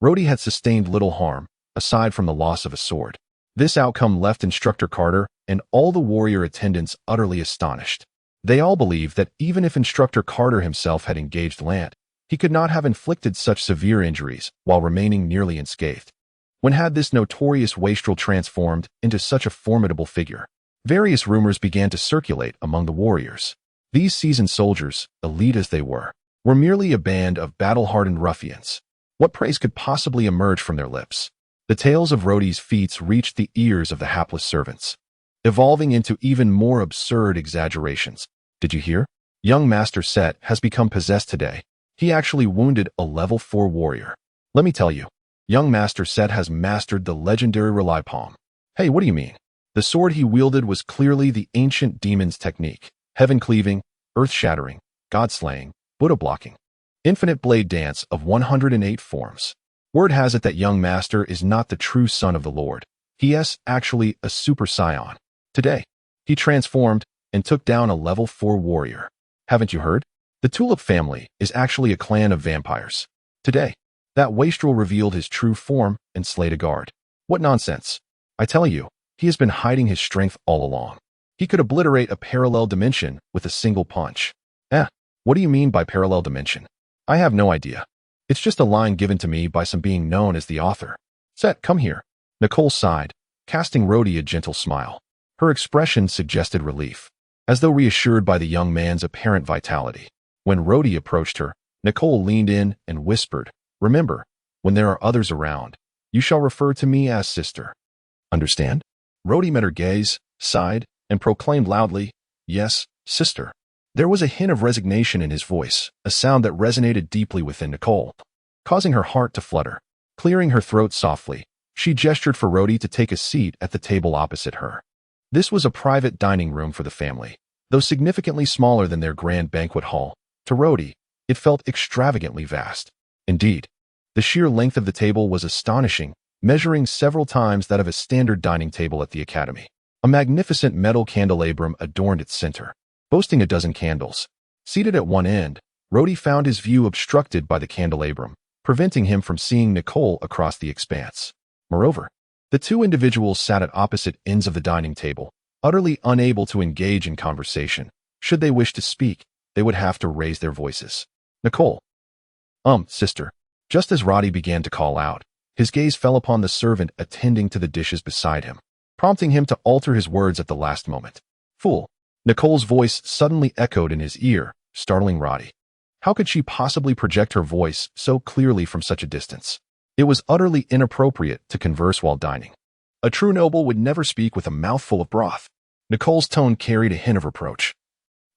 Rhodey had sustained little harm, aside from the loss of a sword. This outcome left Instructor Carter and all the warrior attendants utterly astonished. They all believed that even if Instructor Carter himself had engaged Lance, he could not have inflicted such severe injuries while remaining nearly unscathed. When had this notorious wastrel transformed into such a formidable figure? Various rumors began to circulate among the warriors. These seasoned soldiers, elite as they were merely a band of battle-hardened ruffians. What praise could possibly emerge from their lips? The tales of Rhodey's feats reached the ears of the hapless servants, evolving into even more absurd exaggerations. Did you hear? Young Master Set has become possessed today. He actually wounded a level 4 warrior. Let me tell you, young Master Set has mastered the legendary Relay Palm. Hey, what do you mean? The sword he wielded was clearly the ancient demon's technique. Heaven-cleaving, earth-shattering, god-slaying, Buddha-blocking. Infinite blade dance of 108 forms. Word has it that young master is not the true son of the Lord. He is actually a super scion. Today, he transformed and took down a level 4 warrior. Haven't you heard? The Tulip family is actually a clan of vampires. Today, that wastrel revealed his true form and slayed a guard. What nonsense. I tell you, he has been hiding his strength all along. He could obliterate a parallel dimension with a single punch. What do you mean by parallel dimension? I have no idea. It's just a line given to me by some being known as the author. Set, come here. Nicole sighed, casting Rhodey a gentle smile. Her expression suggested relief, as though reassured by the young man's apparent vitality. When Rhodey approached her, Nicole leaned in and whispered, "Remember, when there are others around, you shall refer to me as sister. Understand?" Rhodey met her gaze, sighed, and proclaimed loudly, "Yes, sister." There was a hint of resignation in his voice, a sound that resonated deeply within Nicole, causing her heart to flutter. Clearing her throat softly, she gestured for Rhodey to take a seat at the table opposite her. This was a private dining room for the family. Though significantly smaller than their grand banquet hall, to Rhodey, it felt extravagantly vast. Indeed, the sheer length of the table was astonishing, measuring several times that of a standard dining table at the academy. A magnificent metal candelabrum adorned its center, boasting a dozen candles. Seated at one end, Rhodey found his view obstructed by the candelabrum, preventing him from seeing Nicole across the expanse. Moreover, the two individuals sat at opposite ends of the dining table, utterly unable to engage in conversation. Should they wish to speak, they would have to raise their voices. Nicole. Sister. Just as Rhodey began to call out, his gaze fell upon the servant attending to the dishes beside him, prompting him to alter his words at the last moment. Fool. Nicole's voice suddenly echoed in his ear, startling Rhodey. How could she possibly project her voice so clearly from such a distance? It was utterly inappropriate to converse while dining. A true noble would never speak with a mouthful of broth. Nicole's tone carried a hint of reproach.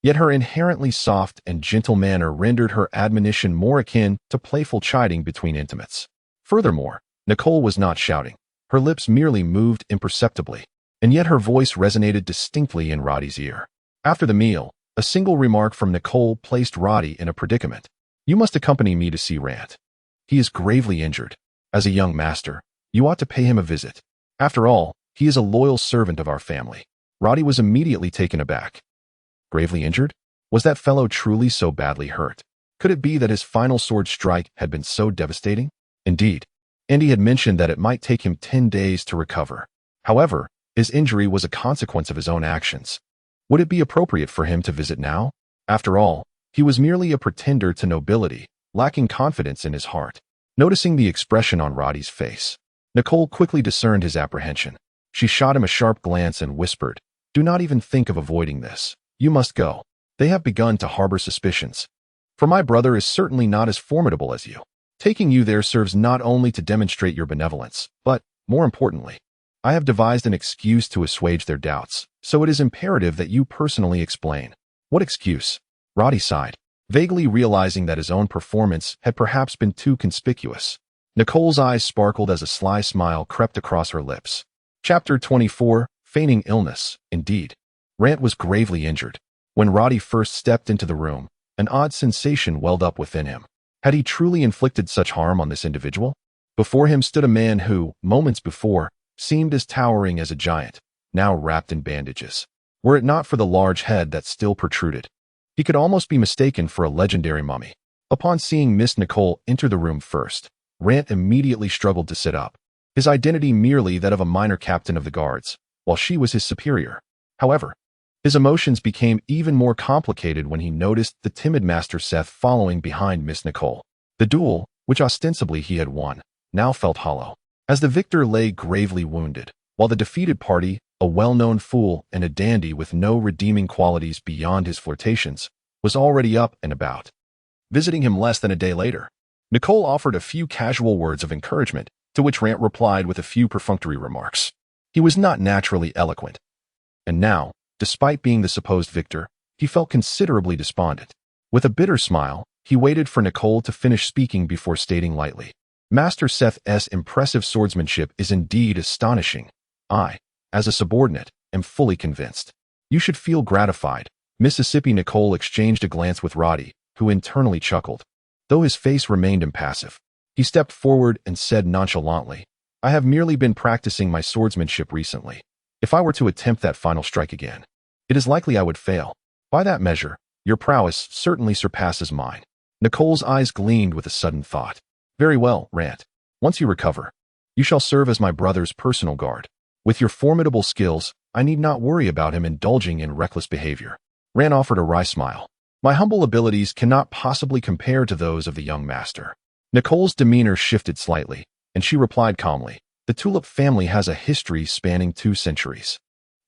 Yet her inherently soft and gentle manner rendered her admonition more akin to playful chiding between intimates. Furthermore, Nicole was not shouting. Her lips merely moved imperceptibly, and yet her voice resonated distinctly in Rhodey's ear. After the meal, a single remark from Nicole placed Rhodey in a predicament. You must accompany me to see Rant. He is gravely injured. As a young master, you ought to pay him a visit. After all, he is a loyal servant of our family. Rhodey was immediately taken aback. Gravely injured? Was that fellow truly so badly hurt? Could it be that his final sword strike had been so devastating? Indeed, and he had mentioned that it might take him 10 days to recover. However, his injury was a consequence of his own actions. Would it be appropriate for him to visit now? After all, he was merely a pretender to nobility, lacking confidence in his heart. Noticing the expression on Roddy's face, Nicole quickly discerned his apprehension. She shot him a sharp glance and whispered, "Do not even think of avoiding this. You must go. They have begun to harbor suspicions. For my brother is certainly not as formidable as you. Taking you there serves not only to demonstrate your benevolence, but, more importantly, I have devised an excuse to assuage their doubts, so it is imperative that you personally explain." "What excuse?" Roddy sighed, vaguely realizing that his own performance had perhaps been too conspicuous. Nicole's eyes sparkled as a sly smile crept across her lips. Chapter 24, Feigning Illness. Indeed, Rant was gravely injured. When Roddy first stepped into the room, an odd sensation welled up within him. Had he truly inflicted such harm on this individual? Before him stood a man who, moments before, seemed as towering as a giant, now wrapped in bandages. Were it not for the large head that still protruded, he could almost be mistaken for a legendary mummy. Upon seeing Miss Nicole enter the room first, Rant immediately struggled to sit up, his identity merely that of a minor captain of the guards, while she was his superior. However, his emotions became even more complicated when he noticed the timid Master Seth following behind Miss Nicole. The duel, which ostensibly he had won, now felt hollow, as the victor lay gravely wounded, while the defeated party, a well-known fool and a dandy with no redeeming qualities beyond his flirtations, was already up and about. Visiting him less than a day later, Nicole offered a few casual words of encouragement, to which Rant replied with a few perfunctory remarks. He was not naturally eloquent, and now, despite being the supposed victor, he felt considerably despondent. With a bitter smile, he waited for Nicole to finish speaking before stating lightly, "Master Seth's impressive swordsmanship is indeed astonishing. I, as a subordinate, am fully convinced. You should feel gratified." Mississippi Nicole exchanged a glance with Roddy, who internally chuckled. Though his face remained impassive, he stepped forward and said nonchalantly, "I have merely been practicing my swordsmanship recently. If I were to attempt that final strike again, it is likely I would fail. By that measure, your prowess certainly surpasses mine." Nicole's eyes gleamed with a sudden thought. "Very well, Rant. Once you recover, you shall serve as my brother's personal guard. With your formidable skills, I need not worry about him indulging in reckless behavior." Rant offered a wry smile. "My humble abilities cannot possibly compare to those of the young master." Nicole's demeanor shifted slightly, and she replied calmly, "The Tulip family has a history spanning 2 centuries.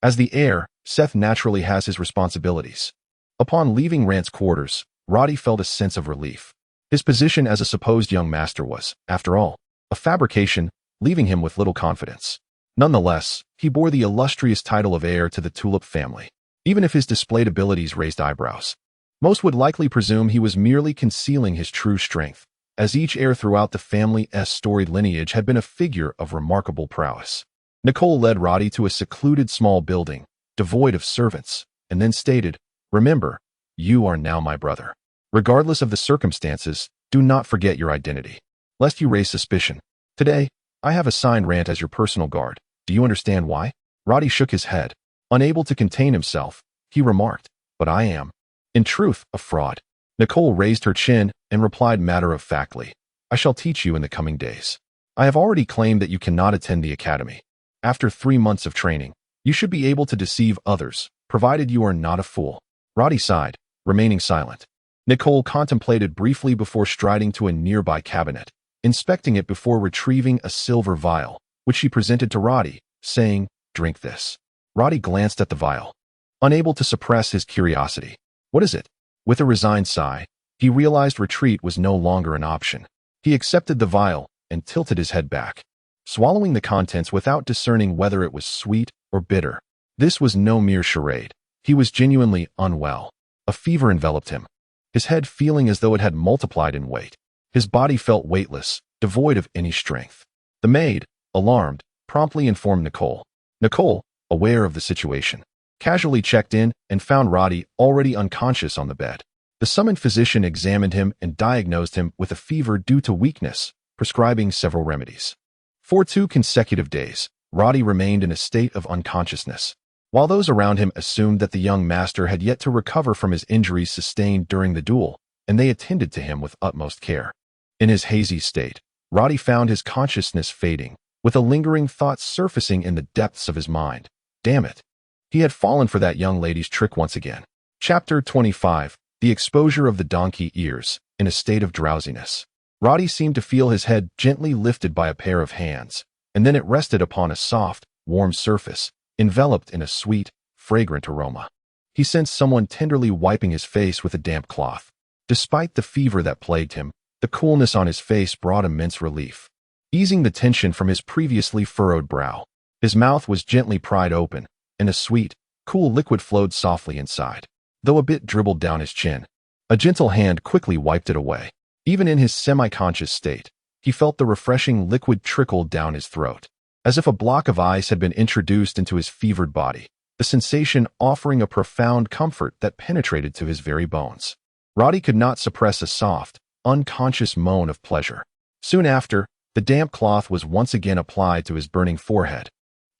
As the heir, Seth naturally has his responsibilities." Upon leaving Rant's quarters, Roddy felt a sense of relief. His position as a supposed young master was, after all, a fabrication, leaving him with little confidence. Nonetheless, he bore the illustrious title of heir to the Tulip family, even if his displayed abilities raised eyebrows. Most would likely presume he was merely concealing his true strength, as each heir throughout the family's storied lineage had been a figure of remarkable prowess. Nicole led Roddy to a secluded small building, devoid of servants, and then stated, "Remember, you are now my brother. Regardless of the circumstances, do not forget your identity, lest you raise suspicion. Today, I have assigned Rant as your personal guard. Do you understand why?" Roddy shook his head. Unable to contain himself, he remarked, "But I am, in truth, a fraud." Nicole raised her chin and replied matter-of-factly, "I shall teach you in the coming days. I have already claimed that you cannot attend the academy. After 3 months of training, you should be able to deceive others, provided you are not a fool." Roddy sighed, remaining silent. Nicole contemplated briefly before striding to a nearby cabinet, inspecting it before retrieving a silver vial, which she presented to Roddy, saying, "Drink this." Roddy glanced at the vial, unable to suppress his curiosity. "What is it?" With a resigned sigh, he realized retreat was no longer an option. He accepted the vial and tilted his head back, swallowing the contents without discerning whether it was sweet or bitter. This was no mere charade. He was genuinely unwell. A fever enveloped him, his head feeling as though it had multiplied in weight. His body felt weightless, devoid of any strength. The maid, alarmed, promptly informed Nicole. Nicole, aware of the situation, casually checked in and found Roddy already unconscious on the bed. The summoned physician examined him and diagnosed him with a fever due to weakness, prescribing several remedies. For 2 consecutive days, Roddy remained in a state of unconsciousness, while those around him assumed that the young master had yet to recover from his injuries sustained during the duel, and they attended to him with utmost care. In his hazy state, Roddy found his consciousness fading, with a lingering thought surfacing in the depths of his mind. Damn it. He had fallen for that young lady's trick once again. Chapter 25. The exposure of the donkey ears. In a state of drowsiness, Roddy seemed to feel his head gently lifted by a pair of hands, and then it rested upon a soft, warm surface, enveloped in a sweet, fragrant aroma. He sensed someone tenderly wiping his face with a damp cloth. Despite the fever that plagued him, the coolness on his face brought immense relief, easing the tension from his previously furrowed brow. His mouth was gently pried open, and a sweet, cool liquid flowed softly inside, though a bit dribbled down his chin. A gentle hand quickly wiped it away. Even in his semi-conscious state, he felt the refreshing liquid trickle down his throat, as if a block of ice had been introduced into his fevered body, the sensation offering a profound comfort that penetrated to his very bones. Roddy could not suppress a soft, unconscious moan of pleasure. Soon after, the damp cloth was once again applied to his burning forehead,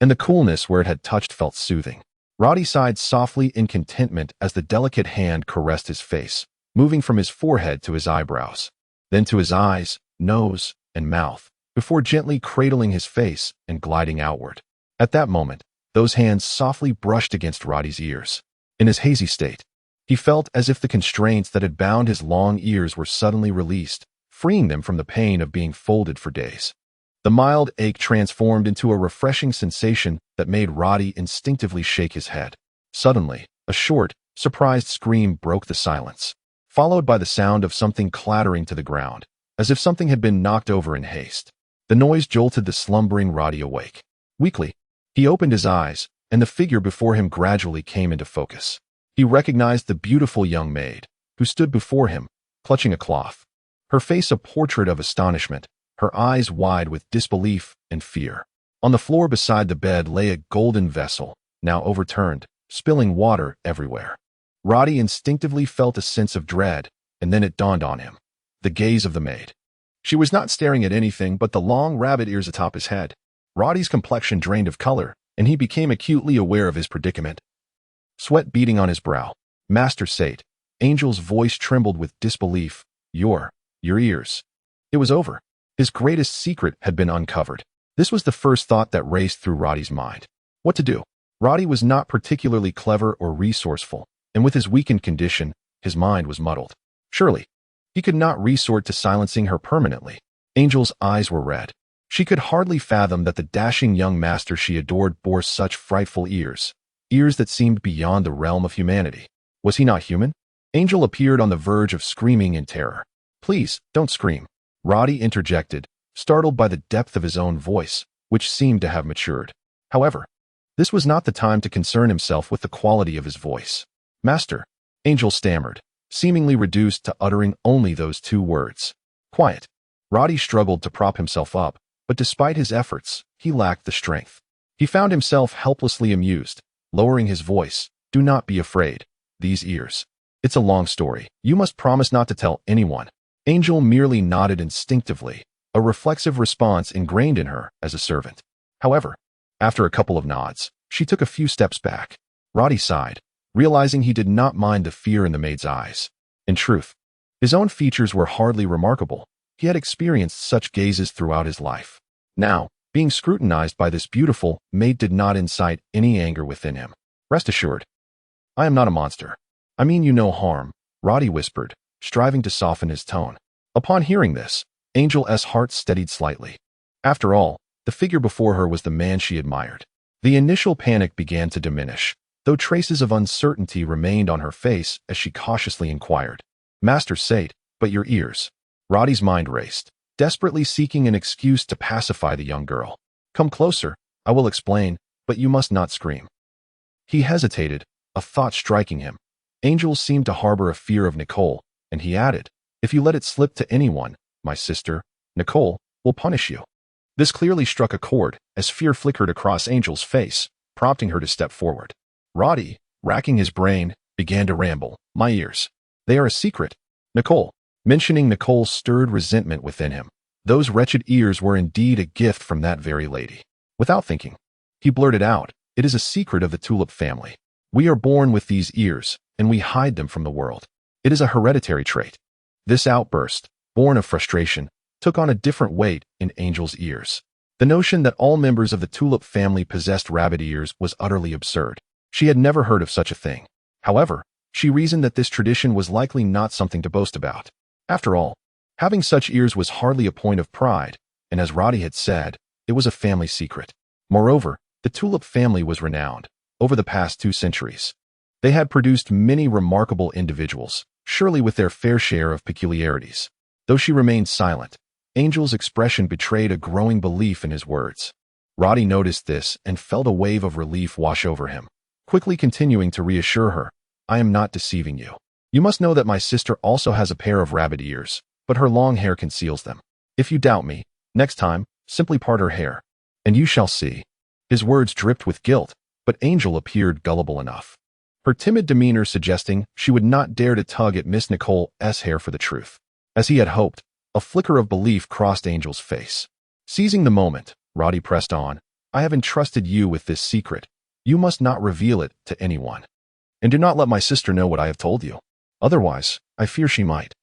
and the coolness where it had touched felt soothing. Roddy sighed softly in contentment as the delicate hand caressed his face, moving from his forehead to his eyebrows, then to his eyes, nose, and mouth, before gently cradling his face and gliding outward. At that moment, those hands softly brushed against Roddy's ears. In his hazy state, he felt as if the constraints that had bound his long ears were suddenly released, freeing them from the pain of being folded for days. The mild ache transformed into a refreshing sensation that made Roddy instinctively shake his head. Suddenly, a short, surprised scream broke the silence, followed by the sound of something clattering to the ground, as if something had been knocked over in haste. The noise jolted the slumbering Roddy awake. Weakly, he opened his eyes, and the figure before him gradually came into focus. He recognized the beautiful young maid, who stood before him, clutching a cloth, her face a portrait of astonishment, her eyes wide with disbelief and fear. On the floor beside the bed lay a golden vessel, now overturned, spilling water everywhere. Roddy instinctively felt a sense of dread, and then it dawned on him. The gaze of the maid. She was not staring at anything but the long rabbit ears atop his head. Roddy's complexion drained of color, and he became acutely aware of his predicament. Sweat beading on his brow. Master Sate. Angel's voice trembled with disbelief. Your ears. It was over. His greatest secret had been uncovered. This was the first thought that raced through Roddy's mind. What to do? Roddy was not particularly clever or resourceful, and with his weakened condition, his mind was muddled. Surely, he could not resort to silencing her permanently. Angel's eyes were red. She could hardly fathom that the dashing young master she adored bore such frightful ears, ears that seemed beyond the realm of humanity. Was he not human? Angel appeared on the verge of screaming in terror. Please, don't scream, Roddy interjected, startled by the depth of his own voice, which seemed to have matured. However, this was not the time to concern himself with the quality of his voice. Master, Angel stammered, seemingly reduced to uttering only those two words. Quiet. Roddy struggled to prop himself up, but despite his efforts, he lacked the strength. He found himself helplessly amused, lowering his voice. Do not be afraid. These ears. It's a long story. You must promise not to tell anyone. Angel merely nodded instinctively, a reflexive response ingrained in her as a servant. However, after a couple of nods, she took a few steps back. Roddy sighed, realizing he did not mind the fear in the maid's eyes. In truth, his own features were hardly remarkable. He had experienced such gazes throughout his life. Now, being scrutinized by this beautiful maid did not incite any anger within him. Rest assured, I am not a monster. I mean you no harm, Roddy whispered, striving to soften his tone. Upon hearing this, Angel's heart steadied slightly. After all, the figure before her was the man she admired. The initial panic began to diminish, though traces of uncertainty remained on her face as she cautiously inquired. Master Sate, but your ears. Roddy's mind raced, desperately seeking an excuse to pacify the young girl. Come closer, I will explain, but you must not scream. He hesitated, a thought striking him. Angel seemed to harbor a fear of Nicole, and he added, if you let it slip to anyone, my sister, Nicole, will punish you. This clearly struck a chord as fear flickered across Angel's face, prompting her to step forward. Roddy, racking his brain, began to ramble. My ears. They are a secret. Nicole. Mentioning Nicole stirred resentment within him. Those wretched ears were indeed a gift from that very lady. Without thinking, he blurted out, it is a secret of the Tulip family. We are born with these ears, and we hide them from the world. It is a hereditary trait. This outburst, born of frustration, took on a different weight in Angel's ears. The notion that all members of the Tulip family possessed rabbit ears was utterly absurd. She had never heard of such a thing. However, she reasoned that this tradition was likely not something to boast about. After all, having such ears was hardly a point of pride, and as Roddy had said, it was a family secret. Moreover, the Tulip family was renowned. Over the past 2 centuries, they had produced many remarkable individuals, surely with their fair share of peculiarities. Though she remained silent, Angel's expression betrayed a growing belief in his words. Roddy noticed this and felt a wave of relief wash over him, quickly continuing to reassure her, "I am not deceiving you. You must know that my sister also has a pair of rabbit ears, but her long hair conceals them. If you doubt me, next time, simply part her hair, and you shall see." His words dripped with guilt, but Angel appeared gullible enough, her timid demeanor suggesting she would not dare to tug at Miss Nicole's hair for the truth. As he had hoped, a flicker of belief crossed Angel's face. Seizing the moment, Roddy pressed on, "I have entrusted you with this secret. You must not reveal it to anyone. And do not let my sister know what I have told you. Otherwise, I fear she might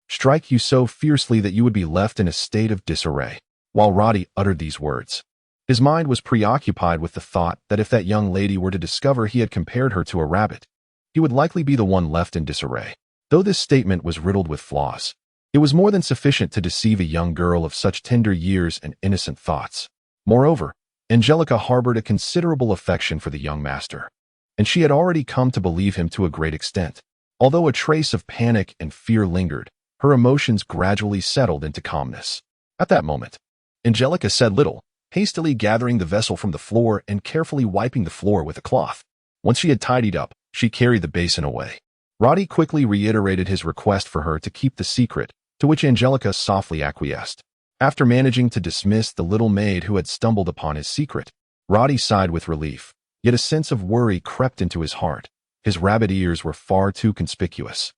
strike you so fiercely that you would be left in a state of disarray." While Roddy uttered these words, his mind was preoccupied with the thought that if that young lady were to discover he had compared her to a rabbit, he would likely be the one left in disarray. Though this statement was riddled with flaws, it was more than sufficient to deceive a young girl of such tender years and innocent thoughts. Moreover, Angelica harbored a considerable affection for the young master, and she had already come to believe him to a great extent. Although a trace of panic and fear lingered, her emotions gradually settled into calmness. At that moment, Angelica said little, hastily gathering the vessel from the floor and carefully wiping the floor with a cloth. Once she had tidied up, she carried the basin away. Roddy quickly reiterated his request for her to keep the secret, to which Angelica softly acquiesced. After managing to dismiss the little maid who had stumbled upon his secret, Roddy sighed with relief, yet a sense of worry crept into his heart. His rabbit ears were far too conspicuous,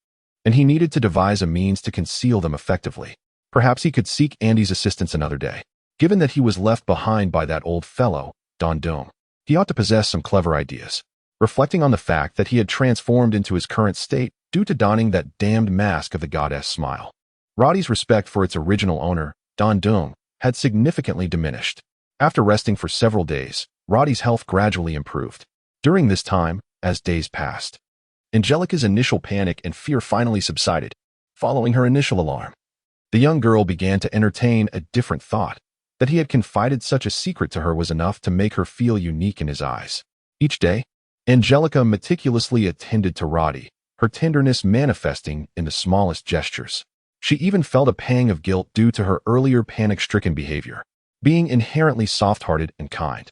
and he needed to devise a means to conceal them effectively. Perhaps he could seek Andy's assistance another day. Given that he was left behind by that old fellow, Don Dome, he ought to possess some clever ideas. Reflecting on the fact that he had transformed into his current state due to donning that damned mask of the goddess Smile, Roddy's respect for its original owner, Don Dome, had significantly diminished. After resting for several days, Roddy's health gradually improved. During this time, as days passed, Angelica's initial panic and fear finally subsided. Following her initial alarm, the young girl began to entertain a different thought. That he had confided such a secret to her was enough to make her feel unique in his eyes. Each day, Angelica meticulously attended to Roddy, her tenderness manifesting in the smallest gestures. She even felt a pang of guilt due to her earlier panic-stricken behavior. Being inherently soft-hearted and kind,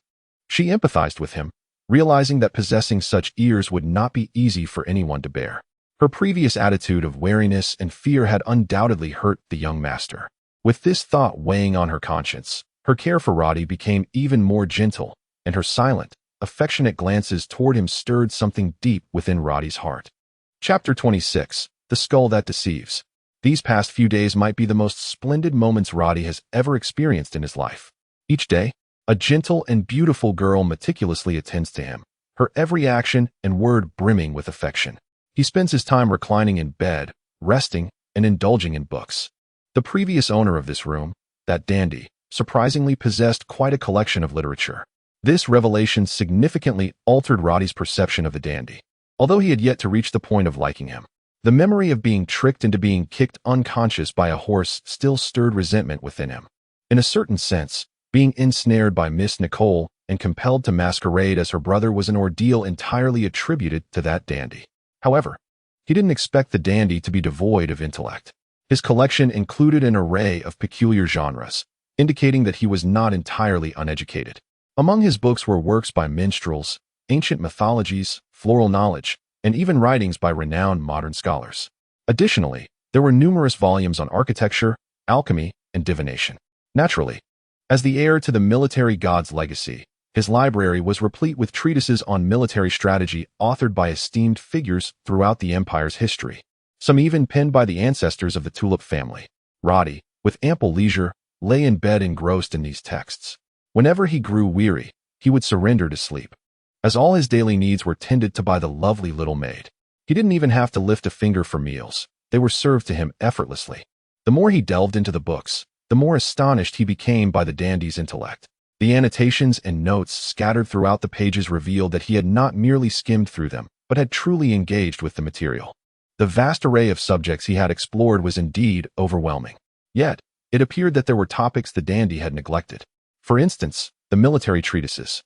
she empathized with him, realizing that possessing such ears would not be easy for anyone to bear. Her previous attitude of wariness and fear had undoubtedly hurt the young master. With this thought weighing on her conscience, her care for Roddy became even more gentle, and her silent, affectionate glances toward him stirred something deep within Roddy's heart. Chapter 26. The Skull That Deceives. These past few days might be the most splendid moments Roddy has ever experienced in his life. Each day, a gentle and beautiful girl meticulously attends to him, her every action and word brimming with affection. He spends his time reclining in bed, resting, and indulging in books. The previous owner of this room, that dandy, surprisingly possessed quite a collection of literature. This revelation significantly altered Roddy's perception of the dandy. Although he had yet to reach the point of liking him, the memory of being tricked into being kicked unconscious by a horse still stirred resentment within him. In a certain sense, being ensnared by Miss Nicole and compelled to masquerade as her brother was an ordeal entirely attributed to that dandy. However, he didn't expect the dandy to be devoid of intellect. His collection included an array of peculiar genres, indicating that he was not entirely uneducated. Among his books were works by minstrels, ancient mythologies, floral knowledge, and even writings by renowned modern scholars. Additionally, there were numerous volumes on architecture, alchemy, and divination. Naturally, as the heir to the military god's legacy, his library was replete with treatises on military strategy authored by esteemed figures throughout the empire's history, some even penned by the ancestors of the Tulip family. Roddy, with ample leisure, lay in bed engrossed in these texts. Whenever he grew weary, he would surrender to sleep, as all his daily needs were tended to by the lovely little maid. He didn't even have to lift a finger for meals. They were served to him effortlessly. The more he delved into the books, the more astonished he became by the dandy's intellect. The annotations and notes scattered throughout the pages revealed that he had not merely skimmed through them, but had truly engaged with the material. The vast array of subjects he had explored was indeed overwhelming. Yet, it appeared that there were topics the dandy had neglected. For instance, the military treatises,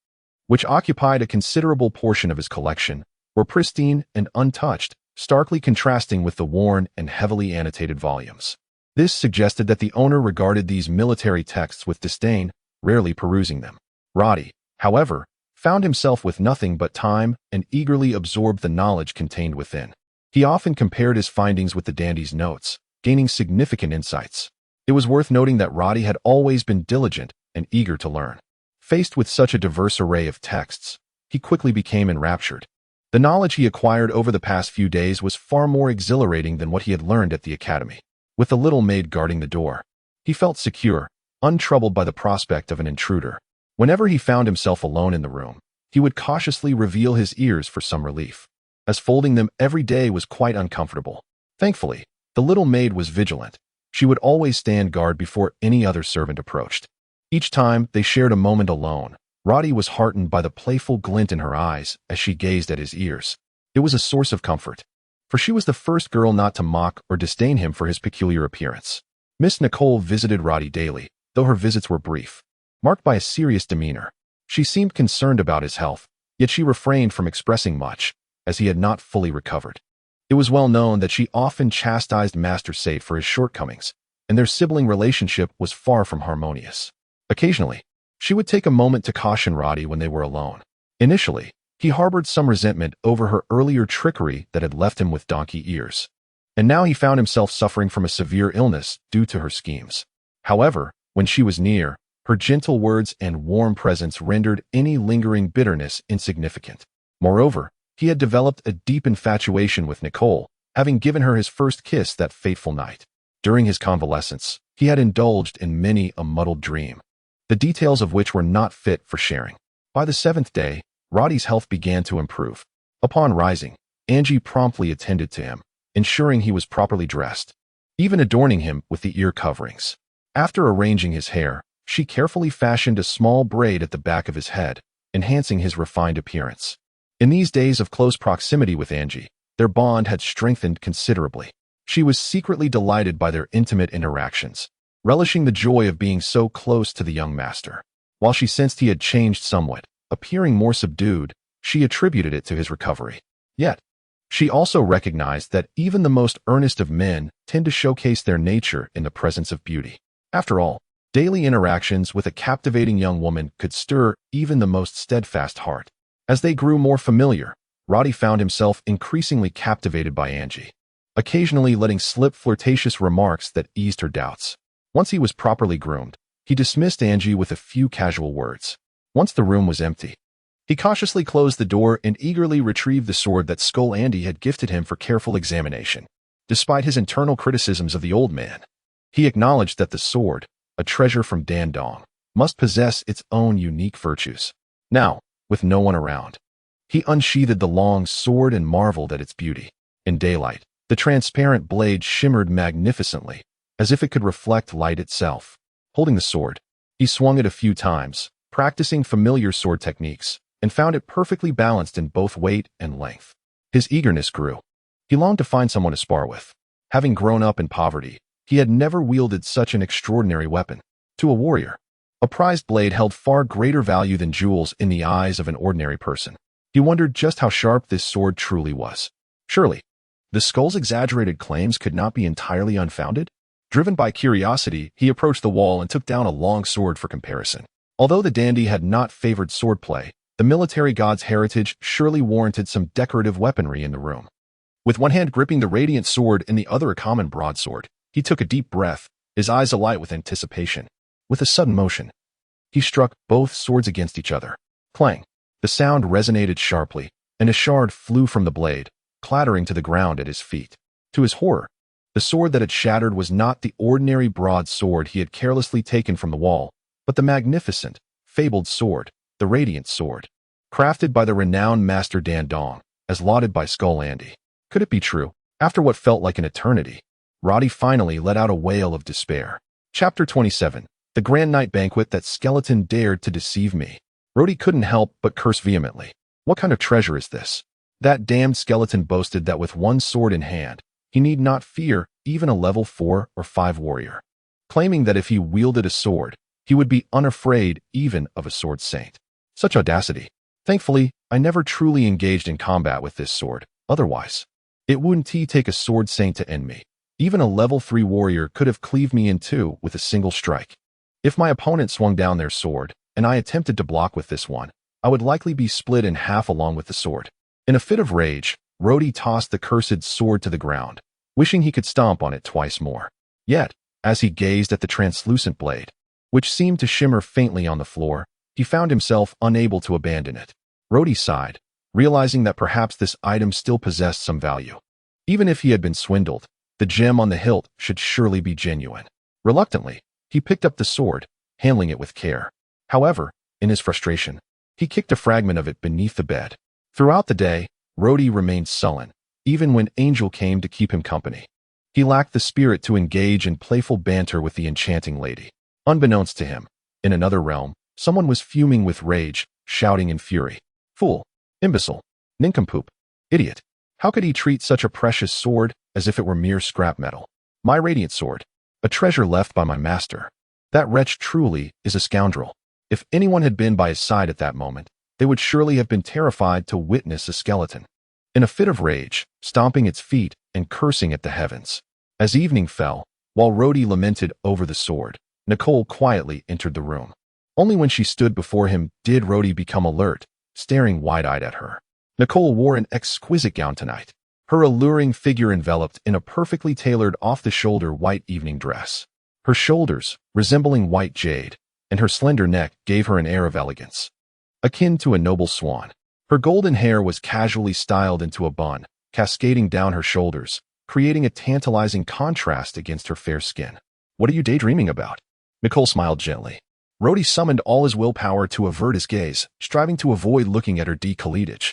which occupied a considerable portion of his collection, were pristine and untouched, starkly contrasting with the worn and heavily annotated volumes. This suggested that the owner regarded these military texts with disdain, rarely perusing them. Roddy, however, found himself with nothing but time and eagerly absorbed the knowledge contained within. He often compared his findings with the dandy's notes, gaining significant insights. It was worth noting that Roddy had always been diligent and eager to learn. Faced with such a diverse array of texts, he quickly became enraptured. The knowledge he acquired over the past few days was far more exhilarating than what he had learned at the academy. With the little maid guarding the door, he felt secure, untroubled by the prospect of an intruder. Whenever he found himself alone in the room, he would cautiously reveal his ears for some relief, as folding them every day was quite uncomfortable. Thankfully, the little maid was vigilant. She would always stand guard before any other servant approached. Each time they shared a moment alone, Roddy was heartened by the playful glint in her eyes as she gazed at his ears. It was a source of comfort, for she was the first girl not to mock or disdain him for his peculiar appearance. Miss Nicole visited Roddy daily, though her visits were brief, marked by a serious demeanor. She seemed concerned about his health, yet she refrained from expressing much, as he had not fully recovered. It was well known that she often chastised Master Safe for his shortcomings, and their sibling relationship was far from harmonious. Occasionally, she would take a moment to caution Roddy when they were alone. Initially, he harbored some resentment over her earlier trickery that had left him with donkey ears. And now he found himself suffering from a severe illness due to her schemes. However, when she was near, her gentle words and warm presence rendered any lingering bitterness insignificant. Moreover, he had developed a deep infatuation with Nicole, having given her his first kiss that fateful night. During his convalescence, he had indulged in many a muddled dream, the details of which were not fit for sharing. By the 7th day, Roddy's health began to improve. Upon rising, Angie promptly attended to him, ensuring he was properly dressed, even adorning him with the ear coverings. After arranging his hair, she carefully fashioned a small braid at the back of his head, enhancing his refined appearance. In these days of close proximity with Angie, their bond had strengthened considerably. She was secretly delighted by their intimate interactions, relishing the joy of being so close to the young master. While she sensed he had changed somewhat, appearing more subdued, she attributed it to his recovery. Yet, she also recognized that even the most earnest of men tend to showcase their nature in the presence of beauty. After all, daily interactions with a captivating young woman could stir even the most steadfast heart. As they grew more familiar, Roddy found himself increasingly captivated by Angie, occasionally letting slip flirtatious remarks that eased her doubts. Once he was properly groomed, he dismissed Angie with a few casual words. Once the room was empty, he cautiously closed the door and eagerly retrieved the sword that Skull Andy had gifted him for careful examination. Despite his internal criticisms of the old man, he acknowledged that the sword, a treasure from Dandong, must possess its own unique virtues. Now, with no one around, he unsheathed the long sword and marveled at its beauty. In daylight, the transparent blade shimmered magnificently, as if it could reflect light itself. Holding the sword, he swung it a few times, practicing familiar sword techniques, and found it perfectly balanced in both weight and length. His eagerness grew. He longed to find someone to spar with. Having grown up in poverty, he had never wielded such an extraordinary weapon. To a warrior, a prized blade held far greater value than jewels in the eyes of an ordinary person. He wondered just how sharp this sword truly was. Surely, the skull's exaggerated claims could not be entirely unfounded? Driven by curiosity, he approached the wall and took down a long sword for comparison. Although the dandy had not favored swordplay, the military god's heritage surely warranted some decorative weaponry in the room. With one hand gripping the radiant sword and the other a common broadsword, he took a deep breath, his eyes alight with anticipation. With a sudden motion, he struck both swords against each other. Clang! The sound resonated sharply, and a shard flew from the blade, clattering to the ground at his feet. To his horror, the sword that had shattered was not the ordinary broadsword he had carelessly taken from the wall, but the magnificent, fabled sword, the radiant sword, crafted by the renowned Master Dandong, as lauded by Skull Andy. Could it be true? After what felt like an eternity, Roddy finally let out a wail of despair. Chapter 27. The Grand Night Banquet That Skeleton Dared to Deceive Me. Roddy couldn't help but curse vehemently. What kind of treasure is this? That damned skeleton boasted that with one sword in hand, he need not fear even a level 4 or 5 warrior, claiming that if he wielded a sword, he would be unafraid even of a sword saint. Such audacity. Thankfully, I never truly engaged in combat with this sword. Otherwise, it wouldn't take a sword saint to end me. Even a level 3 warrior could have cleaved me in two with a single strike. If my opponent swung down their sword, and I attempted to block with this one, I would likely be split in half along with the sword. In a fit of rage, Roddy tossed the cursed sword to the ground, wishing he could stomp on it twice more. Yet, as he gazed at the translucent blade, which seemed to shimmer faintly on the floor, he found himself unable to abandon it. Roddy sighed, realizing that perhaps this item still possessed some value. Even if he had been swindled, the gem on the hilt should surely be genuine. Reluctantly, he picked up the sword, handling it with care. However, in his frustration, he kicked a fragment of it beneath the bed. Throughout the day, Roddy remained sullen, even when Angel came to keep him company. He lacked the spirit to engage in playful banter with the enchanting lady. Unbeknownst to him, in another realm, someone was fuming with rage, shouting in fury. Fool! Imbecile! Nincompoop! Idiot! How could he treat such a precious sword as if it were mere scrap metal? My radiant sword, a treasure left by my master. That wretch truly is a scoundrel. If anyone had been by his side at that moment, they would surely have been terrified to witness a skeleton, in a fit of rage, stomping its feet and cursing at the heavens. As evening fell, while Roddy lamented over the sword, Nicole quietly entered the room. Only when she stood before him did Roddy become alert, staring wide-eyed at her. Nicole wore an exquisite gown tonight, her alluring figure enveloped in a perfectly tailored off-the-shoulder white evening dress. Her shoulders, resembling white jade, and her slender neck gave her an air of elegance, akin to a noble swan. Her golden hair was casually styled into a bun, cascading down her shoulders, creating a tantalizing contrast against her fair skin. What are you daydreaming about? Nicole smiled gently. Roddy summoned all his willpower to avert his gaze, striving to avoid looking at her décolletage.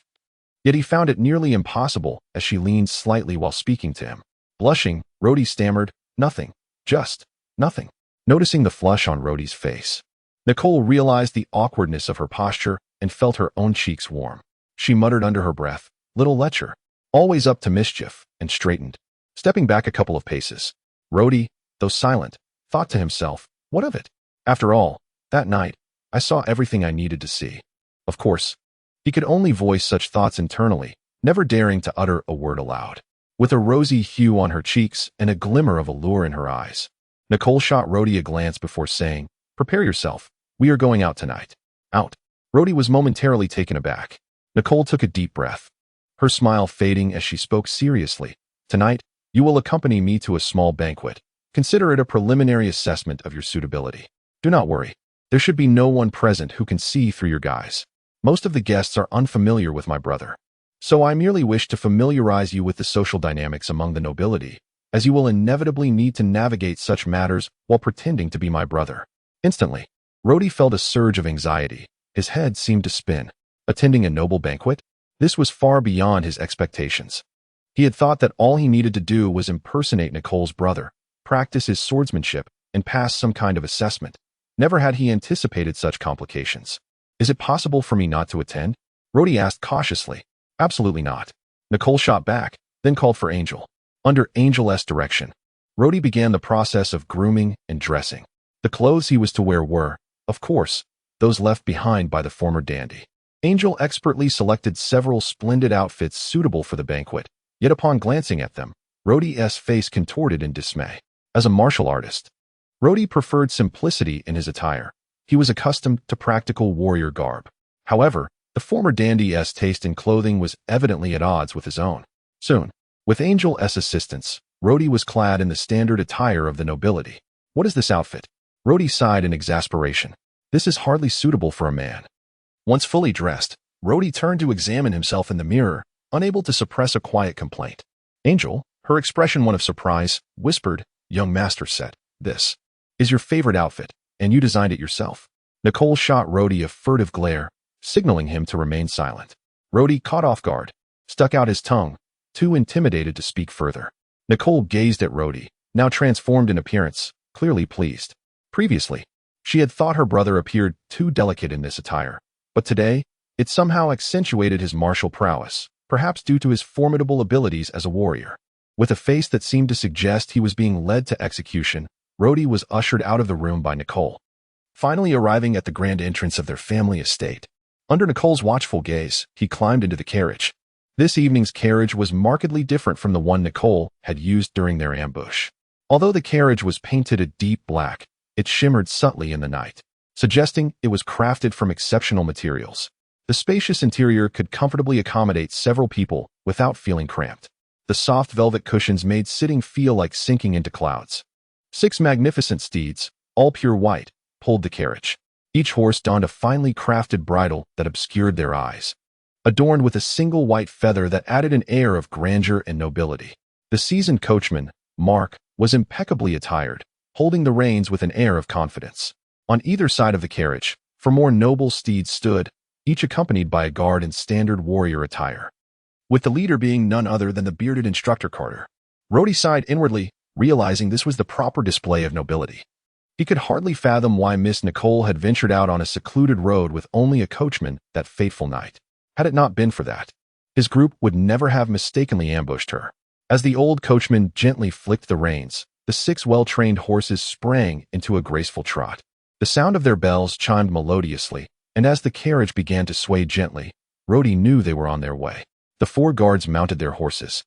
Yet he found it nearly impossible as she leaned slightly while speaking to him. Blushing, Roddy stammered, "Nothing. Just nothing." Noticing the flush on Roddy's face, Nicole realized the awkwardness of her posture and felt her own cheeks warm. She muttered under her breath, "Little lecher, always up to mischief," and straightened, stepping back a couple of paces. Roddy, though silent, thought to himself, "What of it? After all, that night, I saw everything I needed to see." Of course, he could only voice such thoughts internally, never daring to utter a word aloud. With a rosy hue on her cheeks and a glimmer of allure in her eyes, Nicole shot Roddy a glance before saying, "Prepare yourself. We are going out tonight." Out. Roddy was momentarily taken aback. Nicole took a deep breath, her smile fading as she spoke seriously. "Tonight, you will accompany me to a small banquet. Consider it a preliminary assessment of your suitability. Do not worry. There should be no one present who can see through your guise. Most of the guests are unfamiliar with my brother, so I merely wish to familiarize you with the social dynamics among the nobility, as you will inevitably need to navigate such matters while pretending to be my brother." Instantly, Roddy felt a surge of anxiety. His head seemed to spin. Attending a noble banquet? This was far beyond his expectations. He had thought that all he needed to do was impersonate Nicole's brother, practice his swordsmanship, and pass some kind of assessment. Never had he anticipated such complications. "Is it possible for me not to attend?" Roddy asked cautiously. "Absolutely not." Nicole shot back, then called for Angel. Under Angel's direction, Roddy began the process of grooming and dressing. The clothes he was to wear were, of course, those left behind by the former dandy. Angel expertly selected several splendid outfits suitable for the banquet, yet upon glancing at them, Roddy's face contorted in dismay. As a martial artist, Roddy preferred simplicity in his attire. He was accustomed to practical warrior garb. However, the former dandy's taste in clothing was evidently at odds with his own. Soon, with Angel's assistance, Roddy was clad in the standard attire of the nobility. "What is this outfit?" Roddy sighed in exasperation. "This is hardly suitable for a man." Once fully dressed, Roddy turned to examine himself in the mirror, unable to suppress a quiet complaint. Angel, her expression one of surprise, whispered, "Young master said, this is your favorite outfit, and you designed it yourself." Nicole shot Roddy a furtive glare, signaling him to remain silent. Roddy, caught off guard, stuck out his tongue, too intimidated to speak further. Nicole gazed at Roddy, now transformed in appearance, clearly pleased. Previously, she had thought her brother appeared too delicate in this attire, but today, it somehow accentuated his martial prowess, perhaps due to his formidable abilities as a warrior. With a face that seemed to suggest he was being led to execution, Rhodey was ushered out of the room by Nicole. Finally arriving at the grand entrance of their family estate, under Nicole's watchful gaze, he climbed into the carriage. This evening's carriage was markedly different from the one Nicole had used during their ambush. Although the carriage was painted a deep black, it shimmered subtly in the night, suggesting it was crafted from exceptional materials. The spacious interior could comfortably accommodate several people without feeling cramped. The soft velvet cushions made sitting feel like sinking into clouds. 6 magnificent steeds, all pure white, pulled the carriage. Each horse donned a finely crafted bridle that obscured their eyes, adorned with a single white feather that added an air of grandeur and nobility. The seasoned coachman, Mark, was impeccably attired, holding the reins with an air of confidence. On either side of the carriage, 4 more noble steeds stood, each accompanied by a guard in standard warrior attire, with the leader being none other than the bearded instructor Carter. Rhodey sighed inwardly, realizing this was the proper display of nobility. He could hardly fathom why Miss Nicole had ventured out on a secluded road with only a coachman that fateful night. Had it not been for that, his group would never have mistakenly ambushed her. As the old coachman gently flicked the reins, the 6 well-trained horses sprang into a graceful trot. The sound of their bells chimed melodiously, and as the carriage began to sway gently, Rhodey knew they were on their way. The 4 guards mounted their horses,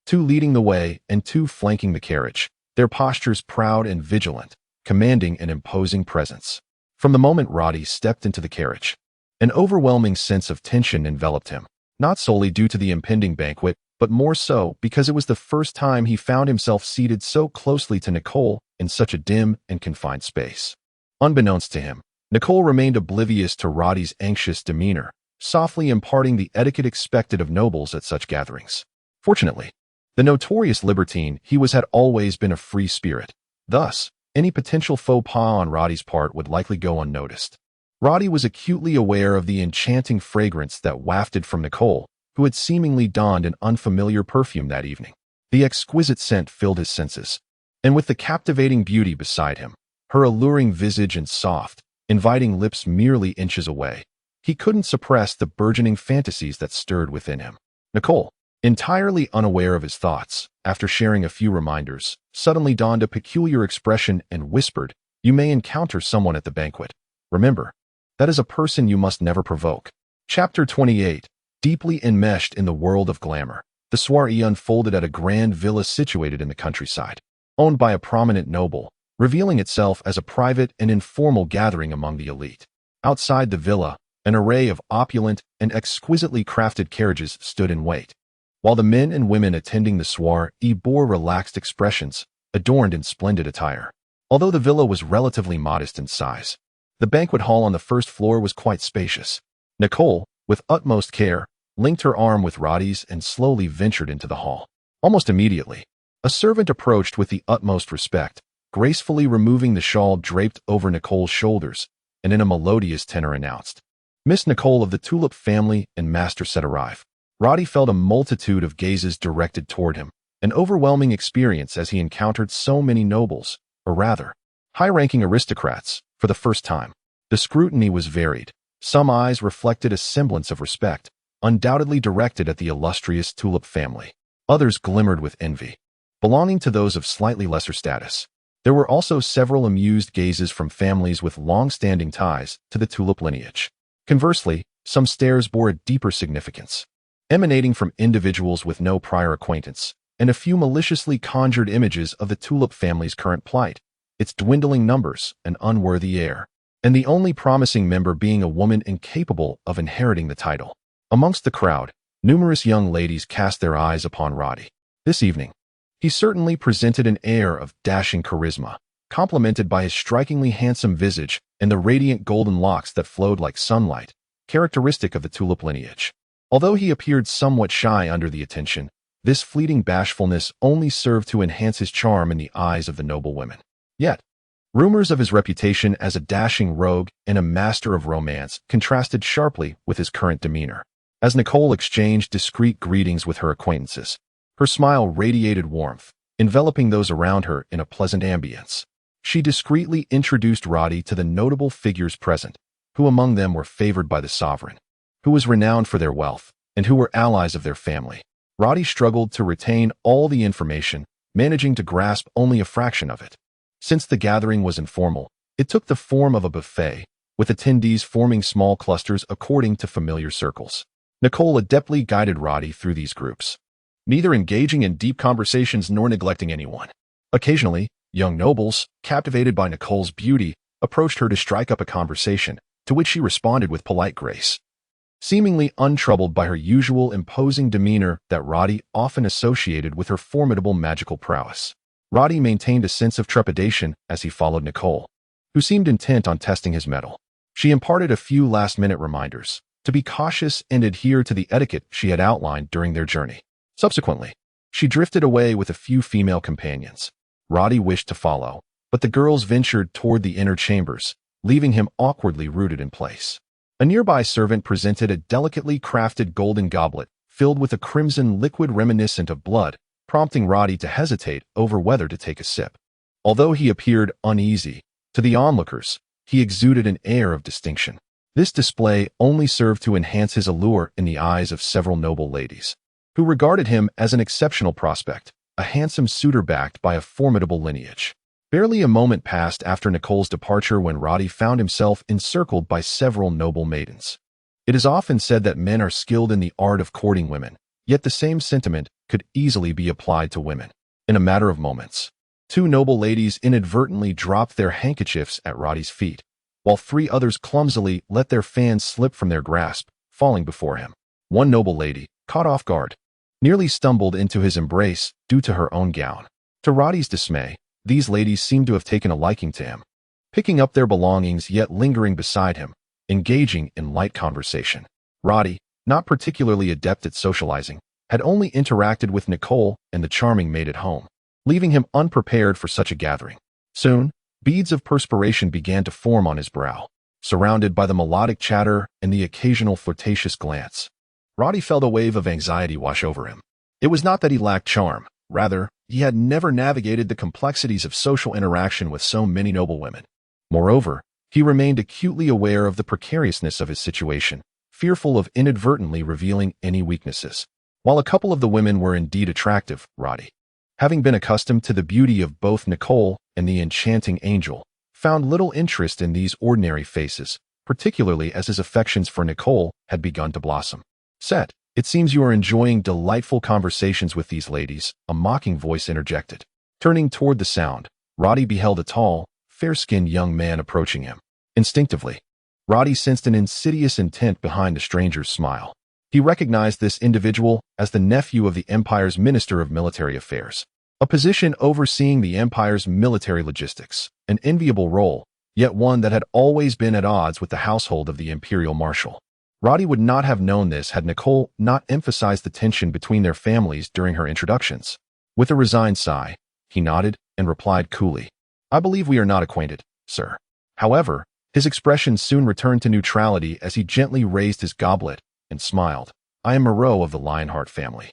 2 leading the way and 2 flanking the carriage, their postures proud and vigilant, commanding an imposing presence. From the moment Rhodey stepped into the carriage, an overwhelming sense of tension enveloped him, not solely due to the impending banquet, but more so because it was the first time he found himself seated so closely to Nicole in such a dim and confined space. Unbeknownst to him, Nicole remained oblivious to Rhodey's anxious demeanor, softly imparting the etiquette expected of nobles at such gatherings. Fortunately, the notorious libertine he was had always been a free spirit. Thus, any potential faux pas on Rhodey's part would likely go unnoticed. Rhodey was acutely aware of the enchanting fragrance that wafted from Nicole, who had seemingly donned an unfamiliar perfume that evening. The exquisite scent filled his senses, and with the captivating beauty beside him, her alluring visage and soft, inviting lips merely inches away, he couldn't suppress the burgeoning fantasies that stirred within him. Nicole, entirely unaware of his thoughts, after sharing a few reminders, suddenly donned a peculiar expression and whispered, "You may encounter someone at the banquet. Remember, that is a person you must never provoke." Chapter 28. Deeply enmeshed in the world of glamour, the soirée unfolded at a grand villa situated in the countryside, owned by a prominent noble, revealing itself as a private and informal gathering among the elite. Outside the villa, an array of opulent and exquisitely crafted carriages stood in wait, while the men and women attending the soirée bore relaxed expressions, adorned in splendid attire. Although the villa was relatively modest in size, the banquet hall on the first floor was quite spacious. Nicole, with utmost care, linked her arm with Rhodey's and slowly ventured into the hall. Almost immediately, a servant approached with the utmost respect, gracefully removing the shawl draped over Nicole's shoulders, and in a melodious tenor announced, "Miss Nicole of the Tulip family and Master set arrive." Rhodey felt a multitude of gazes directed toward him, an overwhelming experience as he encountered so many nobles, or rather, high-ranking aristocrats, for the first time. The scrutiny was varied. Some eyes reflected a semblance of respect, undoubtedly directed at the illustrious Tulip family. Others glimmered with envy, belonging to those of slightly lesser status. There were also several amused gazes from families with long-standing ties to the Tulip lineage. Conversely, some stares bore a deeper significance, emanating from individuals with no prior acquaintance, and a few maliciously conjured images of the Tulip family's current plight, its dwindling numbers, and unworthy heir, and the only promising member being a woman incapable of inheriting the title. Amongst the crowd, numerous young ladies cast their eyes upon Rhodey. This evening, he certainly presented an air of dashing charisma, complemented by his strikingly handsome visage and the radiant golden locks that flowed like sunlight, characteristic of the Tulip lineage. Although he appeared somewhat shy under the attention, this fleeting bashfulness only served to enhance his charm in the eyes of the noble women. Yet, rumors of his reputation as a dashing rogue and a master of romance contrasted sharply with his current demeanor. As Nicole exchanged discreet greetings with her acquaintances, her smile radiated warmth, enveloping those around her in a pleasant ambience. She discreetly introduced Roddy to the notable figures present, who among them were favored by the sovereign, who was renowned for their wealth, and who were allies of their family. Roddy struggled to retain all the information, managing to grasp only a fraction of it. Since the gathering was informal, it took the form of a buffet, with attendees forming small clusters according to familiar circles. Nicole adeptly guided Roddy through these groups, neither engaging in deep conversations nor neglecting anyone. Occasionally, young nobles, captivated by Nicole's beauty, approached her to strike up a conversation, to which she responded with polite grace. Seemingly untroubled by her usual imposing demeanor that Roddy often associated with her formidable magical prowess, Roddy maintained a sense of trepidation as he followed Nicole, who seemed intent on testing his mettle. She imparted a few last-minute reminders to be cautious and adhere to the etiquette she had outlined during their journey. Subsequently, she drifted away with a few female companions. Roddy wished to follow, but the girls ventured toward the inner chambers, leaving him awkwardly rooted in place. A nearby servant presented a delicately crafted golden goblet filled with a crimson liquid reminiscent of blood, prompting Roddy to hesitate over whether to take a sip. Although he appeared uneasy, to the onlookers, he exuded an air of distinction. This display only served to enhance his allure in the eyes of several noble ladies, who regarded him as an exceptional prospect, a handsome suitor backed by a formidable lineage. Barely a moment passed after Nicole's departure when Roddy found himself encircled by several noble maidens. It is often said that men are skilled in the art of courting women, yet the same sentiment could easily be applied to women. In a matter of moments, two noble ladies inadvertently dropped their handkerchiefs at Roddy's feet, while three others clumsily let their fans slip from their grasp, falling before him. One noble lady, caught off guard, nearly stumbled into his embrace due to her own gown. To Roddy's dismay, these ladies seemed to have taken a liking to him, picking up their belongings yet lingering beside him, engaging in light conversation. Roddy, not particularly adept at socializing, had only interacted with Nicole and the charming maid at home, leaving him unprepared for such a gathering. Soon, beads of perspiration began to form on his brow, surrounded by the melodic chatter and the occasional flirtatious glance. Roddy felt a wave of anxiety wash over him. It was not that he lacked charm, rather, he had never navigated the complexities of social interaction with so many noble women. Moreover, he remained acutely aware of the precariousness of his situation, fearful of inadvertently revealing any weaknesses. While a couple of the women were indeed attractive, Roddy, having been accustomed to the beauty of both Nicole and the enchanting angel, found little interest in these ordinary faces, particularly as his affections for Nicole had begun to blossom. "Set, it seems you are enjoying delightful conversations with these ladies," a mocking voice interjected. Turning toward the sound, Roddy beheld a tall, fair-skinned young man approaching him. Instinctively, Roddy sensed an insidious intent behind the stranger's smile. He recognized this individual as the nephew of the Empire's Minister of Military Affairs, a position overseeing the Empire's military logistics, an enviable role, yet one that had always been at odds with the household of the Imperial Marshal. Roddy would not have known this had Nicole not emphasized the tension between their families during her introductions. With a resigned sigh, he nodded and replied coolly, "I believe we are not acquainted, sir." However, his expression soon returned to neutrality as he gently raised his goblet and smiled. "I am Moreau of the Lionheart family.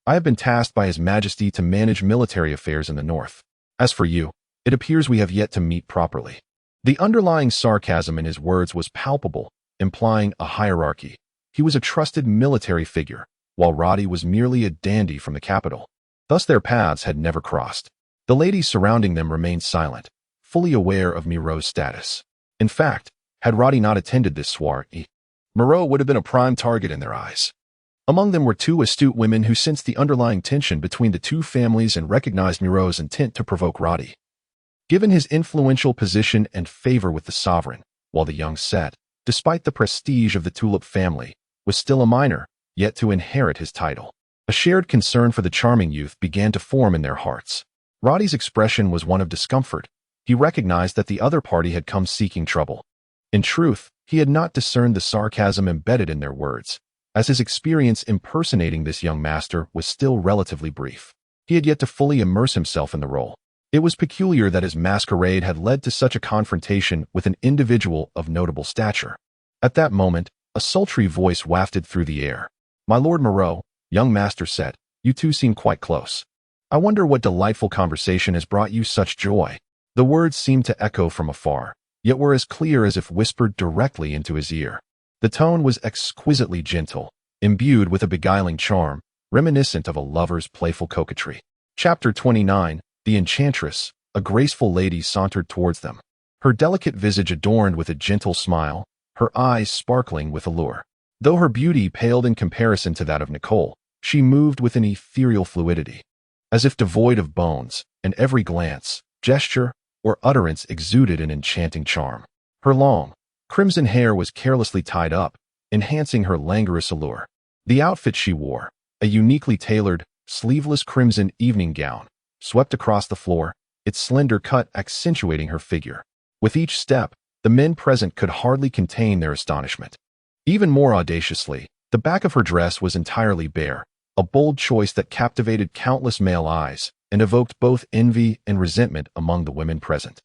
I have been tasked by His Majesty to manage military affairs in the north. As for you, it appears we have yet to meet properly." The underlying sarcasm in his words was palpable, implying a hierarchy. He was a trusted military figure, while Roddy was merely a dandy from the capital. Thus their paths had never crossed. The ladies surrounding them remained silent, fully aware of Miro's status. In fact, had Roddy not attended this soiree, Miro would have been a prime target in their eyes. Among them were two astute women who sensed the underlying tension between the two families and recognized Miro's intent to provoke Roddy. Given his influential position and favor with the sovereign, while the young Set, despite the prestige of the Tulip family, was still a minor, yet to inherit his title, a shared concern for the charming youth began to form in their hearts. Roddy's expression was one of discomfort. He recognized that the other party had come seeking trouble. In truth, he had not discerned the sarcasm embedded in their words, as his experience impersonating this young master was still relatively brief. He had yet to fully immerse himself in the role. It was peculiar that his masquerade had led to such a confrontation with an individual of notable stature. At that moment, a sultry voice wafted through the air. "My Lord Moreau, young Master Set, you two seem quite close." I wonder what delightful conversation has brought you such joy." The words seemed to echo from afar, yet were as clear as if whispered directly into his ear. The tone was exquisitely gentle, imbued with a beguiling charm, reminiscent of a lover's playful coquetry. Chapter 29. The Enchantress. A graceful lady sauntered towards them, her delicate visage adorned with a gentle smile, her eyes sparkling with allure. Though her beauty paled in comparison to that of Nicole, she moved with an ethereal fluidity, as if devoid of bones, and every glance, gesture, or utterance exuded an enchanting charm. Her long, crimson hair was carelessly tied up, enhancing her languorous allure. The outfit she wore, a uniquely tailored, sleeveless crimson evening gown, swept across the floor, its slender cut accentuating her figure. With each step, the men present could hardly contain their astonishment. Even more audaciously, the back of her dress was entirely bare, a bold choice that captivated countless male eyes and evoked both envy and resentment among the women present.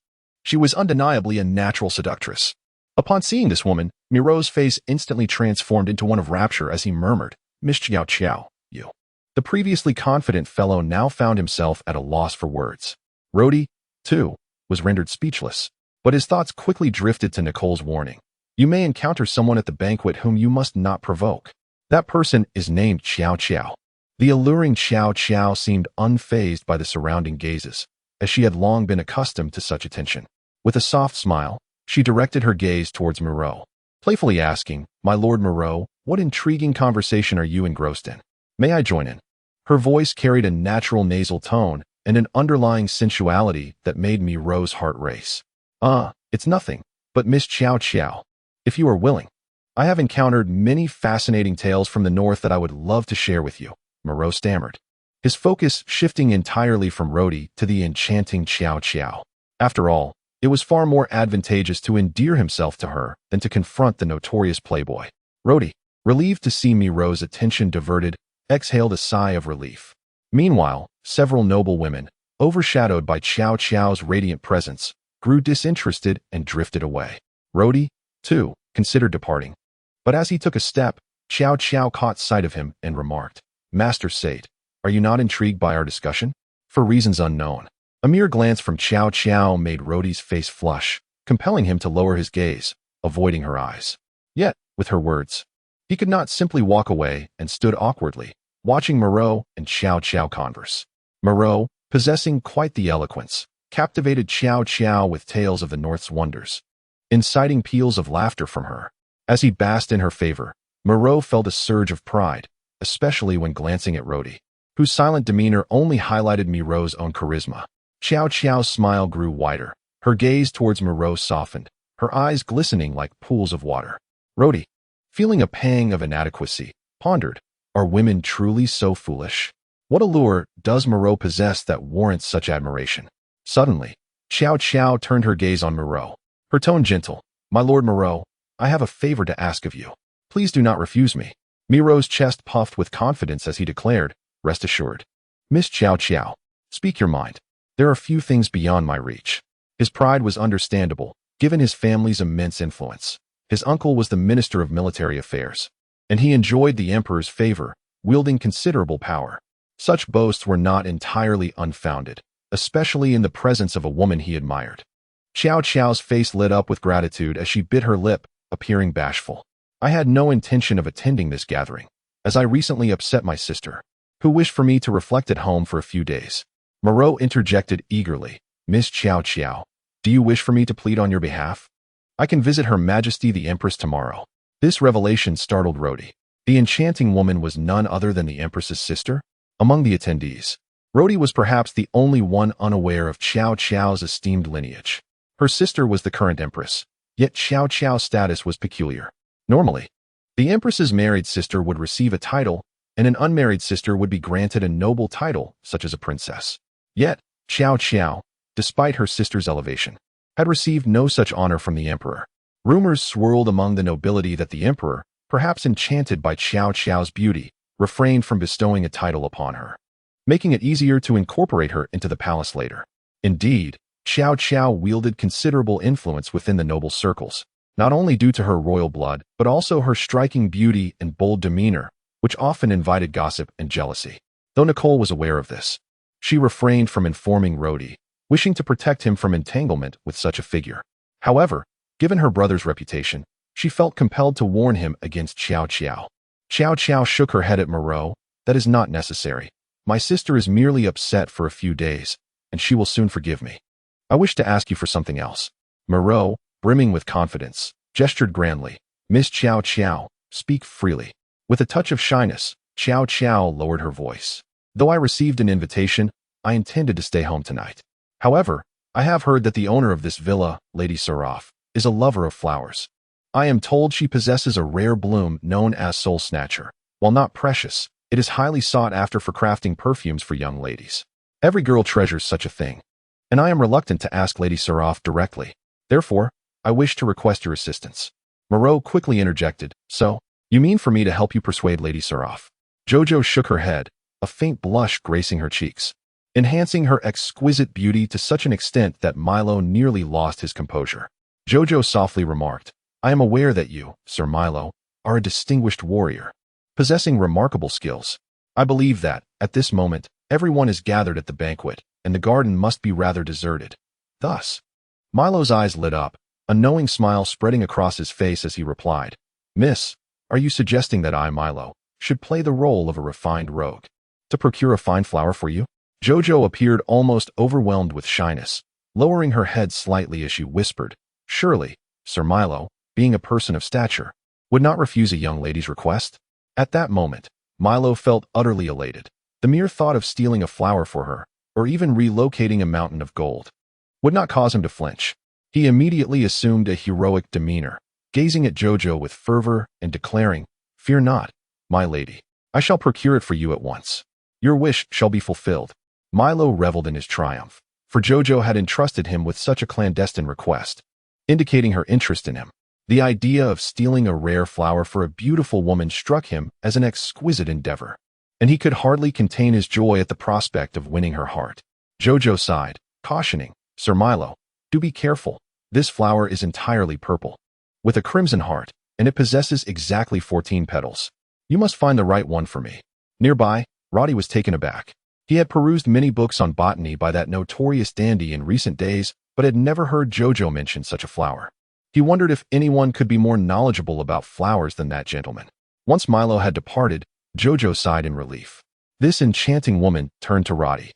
She was undeniably a natural seductress. Upon seeing this woman, Miro's face instantly transformed into one of rapture as he murmured, "Miss Chiao Chiao, you." The previously confident fellow now found himself at a loss for words. Rody, too, was rendered speechless, but his thoughts quickly drifted to Nicole's warning. "You may encounter someone at the banquet whom you must not provoke. That person is named Chiao Chiao." The alluring Chiao Chiao seemed unfazed by the surrounding gazes, as she had long been accustomed to such attention. With a soft smile, she directed her gaze towards Miro, playfully asking, "My Lord Miro, what intriguing conversation are you engrossed in? May I join in?" Her voice carried a natural nasal tone and an underlying sensuality that made Miro's heart race. It's nothing, but Miss Chiao Chiao, if you are willing. I have encountered many fascinating tales from the north that I would love to share with you," Miro stammered, his focus shifting entirely from Rody to the enchanting Chiao Chiao. After all, it was far more advantageous to endear himself to her than to confront the notorious playboy. Rody, relieved to see Miro's attention diverted, exhaled a sigh of relief. Meanwhile, several noble women, overshadowed by Chiao Chiao's radiant presence, grew disinterested and drifted away. Rody, too, considered departing. But as he took a step, Chiao Chiao caught sight of him and remarked, "Master Sate, are you not intrigued by our discussion?" For reasons unknown. A mere glance from Chiao Chiao made Rody's face flush, compelling him to lower his gaze, avoiding her eyes. Yet, with her words, he could not simply walk away and stood awkwardly, watching Miro and Chiao Chiao converse. Miro, possessing quite the eloquence, captivated Chiao Chiao with tales of the North's wonders, inciting peals of laughter from her. As he basked in her favor, Miro felt a surge of pride, especially when glancing at Rody, whose silent demeanor only highlighted Miro's own charisma. Chiao Chiao's smile grew wider, her gaze towards Miro softened, her eyes glistening like pools of water. Rody, feeling a pang of inadequacy, pondered, "Are women truly so foolish? What allure does Miro possess that warrants such admiration?" Suddenly, Chiao Chiao turned her gaze on Miro, her tone gentle. "My Lord Miro, I have a favor to ask of you. Please do not refuse me." Miro's chest puffed with confidence as he declared, "Rest assured. Miss Chiao Chiao, speak your mind. There are few things beyond my reach." His pride was understandable, given his family's immense influence. His uncle was the Minister of Military Affairs, and he enjoyed the Emperor's favor, wielding considerable power. Such boasts were not entirely unfounded, especially in the presence of a woman he admired. Chiao Chiao's face lit up with gratitude as she bit her lip, appearing bashful. "I had no intention of attending this gathering, as I recently upset my sister, who wished for me to reflect at home for a few days." Miro interjected eagerly, "Miss Chiao Chiao, do you wish for me to plead on your behalf? I can visit Her Majesty the Empress tomorrow." This revelation startled Rody. The enchanting woman was none other than the Empress's sister? Among the attendees, Rody was perhaps the only one unaware of Chiao Chiao's esteemed lineage. Her sister was the current Empress, yet Chiao Chiao's status was peculiar. Normally, the Empress's married sister would receive a title, and an unmarried sister would be granted a noble title, such as a princess. Yet, Chiao Chiao, despite her sister's elevation, had received no such honor from the Emperor. Rumors swirled among the nobility that the Emperor, perhaps enchanted by Chiao Chiao's beauty, refrained from bestowing a title upon her, making it easier to incorporate her into the palace later. Indeed, Chiao Chiao wielded considerable influence within the noble circles, not only due to her royal blood, but also her striking beauty and bold demeanor, which often invited gossip and jealousy. Though Nicole was aware of this, She refrained from informing Rodi, wishing to protect him from entanglement with such a figure. However, given her brother's reputation, she felt compelled to warn him against Xiao Xiao. Xiao Xiao shook her head at Moreau. That is not necessary. My sister is merely upset for a few days, and she will soon forgive me. I wish to ask you for something else. Moreau, brimming with confidence, gestured grandly. Miss Xiao Xiao, speak freely. With a touch of shyness, Xiao Xiao lowered her voice. Though I received an invitation, I intended to stay home tonight. However, I have heard that the owner of this villa, Lady Seraph, is a lover of flowers. I am told she possesses a rare bloom known as Soul Snatcher. While not precious, it is highly sought after for crafting perfumes for young ladies. Every girl treasures such a thing, and I am reluctant to ask Lady Seraph directly. Therefore, I wish to request your assistance. Moreau quickly interjected. So, you mean for me to help you persuade Lady Seraph? Jojo shook her head, a faint blush gracing her cheeks, enhancing her exquisite beauty to such an extent that Milo nearly lost his composure. Jojo softly remarked, I am aware that you, Sir Milo, are a distinguished warrior, possessing remarkable skills. I believe that, at this moment, everyone is gathered at the banquet, and the garden must be rather deserted. Thus, Milo's eyes lit up, a knowing smile spreading across his face as he replied, Miss, are you suggesting that I, Milo, should play the role of a refined rogue, to procure a fine flower for you? Jojo appeared almost overwhelmed with shyness, lowering her head slightly as she whispered, Surely, Sir Milo, being a person of stature, would not refuse a young lady's request? At that moment, Milo felt utterly elated. The mere thought of stealing a flower for her, or even relocating a mountain of gold, would not cause him to flinch. He immediately assumed a heroic demeanor, gazing at Jojo with fervor and declaring, Fear not, my lady. I shall procure it for you at once. Your wish shall be fulfilled. Milo reveled in his triumph, for Jojo had entrusted him with such a clandestine request, indicating her interest in him. The idea of stealing a rare flower for a beautiful woman struck him as an exquisite endeavor, and he could hardly contain his joy at the prospect of winning her heart. Jojo sighed, cautioning, Sir Milo, do be careful. This flower is entirely purple, with a crimson heart, and it possesses exactly 14 petals. You must find the right one for me. Nearby, Roddy was taken aback. He had perused many books on botany by that notorious dandy in recent days, but had never heard Jojo mention such a flower. He wondered if anyone could be more knowledgeable about flowers than that gentleman. Once Milo had departed, Jojo sighed in relief. This enchanting woman turned to Roddy,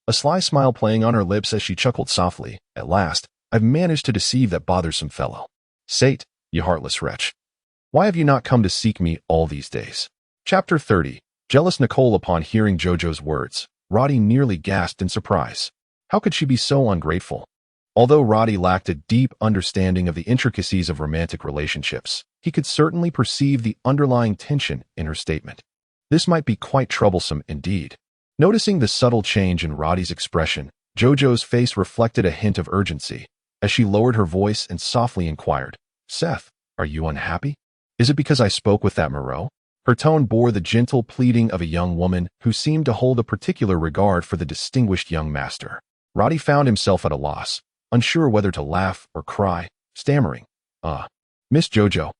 a sly smile playing on her lips as she chuckled softly. At last, I've managed to deceive that bothersome fellow. Sate, you heartless wretch. Why have you not come to seek me all these days? Chapter 30. Jealous Nicole. Upon hearing Jojo's words, Roddy nearly gasped in surprise. How could she be so ungrateful? Although Roddy lacked a deep understanding of the intricacies of romantic relationships, he could certainly perceive the underlying tension in her statement. This might be quite troublesome indeed. Noticing the subtle change in Roddy's expression, Jojo's face reflected a hint of urgency, as she lowered her voice and softly inquired, Seth, are you unhappy? Is it because I spoke with that Moreau? Her tone bore the gentle pleading of a young woman who seemed to hold a particular regard for the distinguished young master. Roddy found himself at a loss, unsure whether to laugh or cry, stammering, Miss Jojo,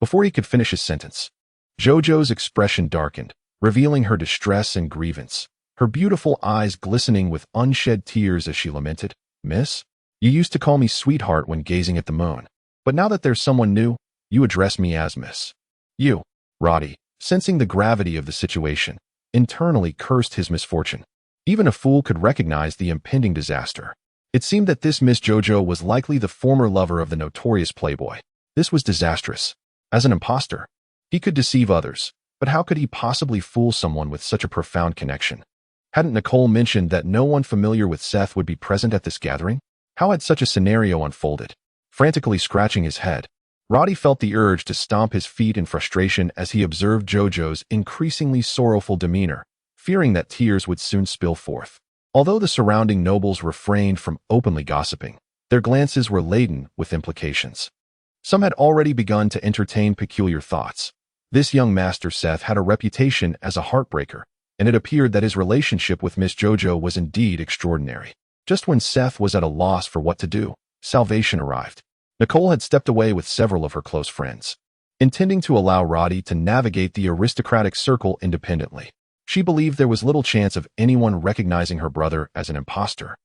before he could finish his sentence. Jojo's expression darkened, revealing her distress and grievance, her beautiful eyes glistening with unshed tears as she lamented, Miss, you used to call me sweetheart when gazing at the moon, but now that there's someone new, you address me as Miss. You, Roddy, sensing the gravity of the situation, internally cursed his misfortune. Even a fool could recognize the impending disaster. It seemed that this Miss Jojo was likely the former lover of the notorious playboy. This was disastrous. As an imposter, he could deceive others, but how could he possibly fool someone with such a profound connection? Hadn't Nicole mentioned that no one familiar with Seth would be present at this gathering? How had such a scenario unfolded? Frantically scratching his head, Roddy felt the urge to stomp his feet in frustration as he observed Jojo's increasingly sorrowful demeanor, fearing that tears would soon spill forth. Although the surrounding nobles refrained from openly gossiping, their glances were laden with implications. Some had already begun to entertain peculiar thoughts. This young master Seth had a reputation as a heartbreaker, and it appeared that his relationship with Miss Jojo was indeed extraordinary. Just when Seth was at a loss for what to do, salvation arrived. Nicole had stepped away with several of her close friends, intending to allow Roddy to navigate the aristocratic circle independently. She believed there was little chance of anyone recognizing her brother as an impostor,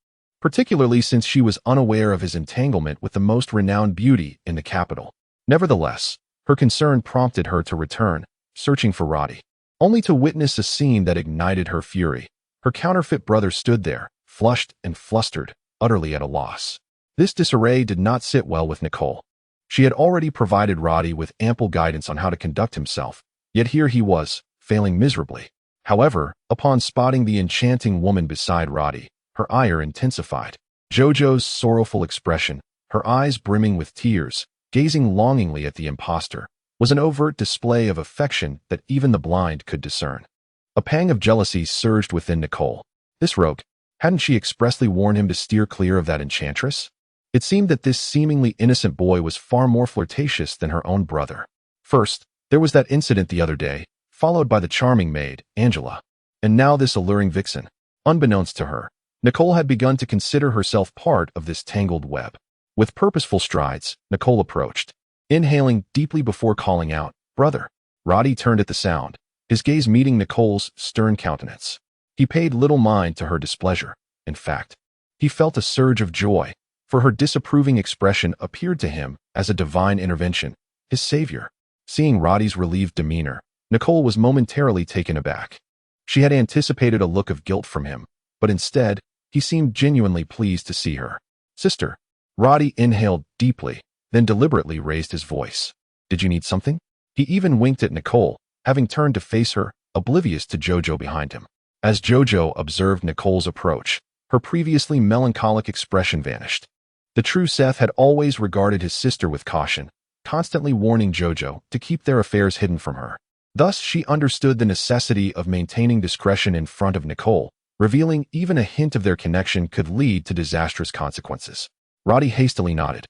particularly since she was unaware of his entanglement with the most renowned beauty in the capital. Nevertheless, her concern prompted her to return, searching for Roddy, only to witness a scene that ignited her fury. Her counterfeit brother stood there, flushed and flustered, utterly at a loss. This disarray did not sit well with Nicole. She had already provided Roddy with ample guidance on how to conduct himself, yet here he was, failing miserably. However, upon spotting the enchanting woman beside Roddy, her ire intensified. JoJo's sorrowful expression, her eyes brimming with tears, gazing longingly at the impostor, was an overt display of affection that even the blind could discern. A pang of jealousy surged within Nicole. This rogue, hadn't she expressly warned him to steer clear of that enchantress? It seemed that this seemingly innocent boy was far more flirtatious than her own brother. First, there was that incident the other day, followed by the charming maid, Angela, and now this alluring vixen. Unbeknownst to her, Nicole had begun to consider herself part of this tangled web. With purposeful strides, Nicole approached, inhaling deeply before calling out, "Brother." Roddy turned at the sound, his gaze meeting Nicole's stern countenance. He paid little mind to her displeasure. In fact, he felt a surge of joy, for her disapproving expression appeared to him as a divine intervention, his savior. Seeing Roddy's relieved demeanor, Nicole was momentarily taken aback. She had anticipated a look of guilt from him, but instead, he seemed genuinely pleased to see her. "Sister." Roddy inhaled deeply, then deliberately raised his voice. "Did you need something?" He even winked at Nicole, having turned to face her, oblivious to JoJo behind him. As JoJo observed Nicole's approach, her previously melancholic expression vanished. The true Seth had always regarded his sister with caution, constantly warning JoJo to keep their affairs hidden from her. Thus, she understood the necessity of maintaining discretion in front of Nicole, revealing even a hint of their connection could lead to disastrous consequences. Roddy hastily nodded,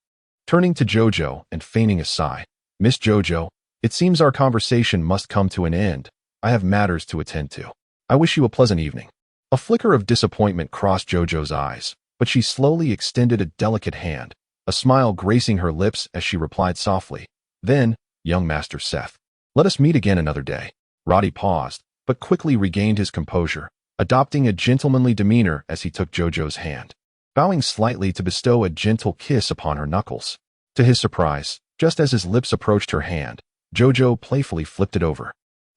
turning to JoJo and feigning a sigh. "Miss JoJo, it seems our conversation must come to an end. I have matters to attend to. I wish you a pleasant evening." A flicker of disappointment crossed JoJo's eyes, but she slowly extended a delicate hand, a smile gracing her lips as she replied softly, "Then, young Master Seth, let us meet again another day." Roddy paused, but quickly regained his composure, adopting a gentlemanly demeanor as he took JoJo's hand, bowing slightly to bestow a gentle kiss upon her knuckles. To his surprise, just as his lips approached her hand, JoJo playfully flipped it over,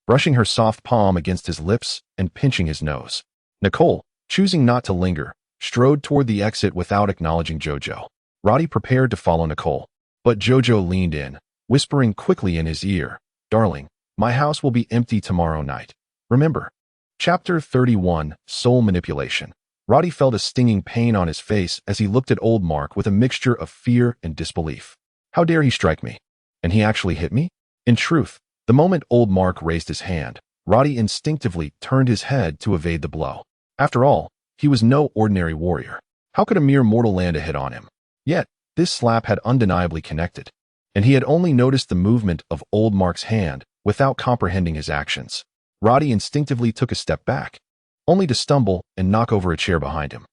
brushing her soft palm against his lips and pinching his nose. Nicole, choosing not to linger, strode toward the exit without acknowledging JoJo. Roddy prepared to follow Nicole, but JoJo leaned in, whispering quickly in his ear, "Darling, my house will be empty tomorrow night. Remember." Chapter 31, Soul Manipulation. Roddy felt a stinging pain on his face as he looked at Old Mark with a mixture of fear and disbelief. How dare he strike me? And he actually hit me? In truth, the moment Old Mark raised his hand, Roddy instinctively turned his head to evade the blow. After all, he was no ordinary warrior. How could a mere mortal land a hit on him? Yet, this slap had undeniably connected, and he had only noticed the movement of Old Mark's hand without comprehending his actions. Roddy instinctively took a step back, only to stumble and knock over a chair behind him.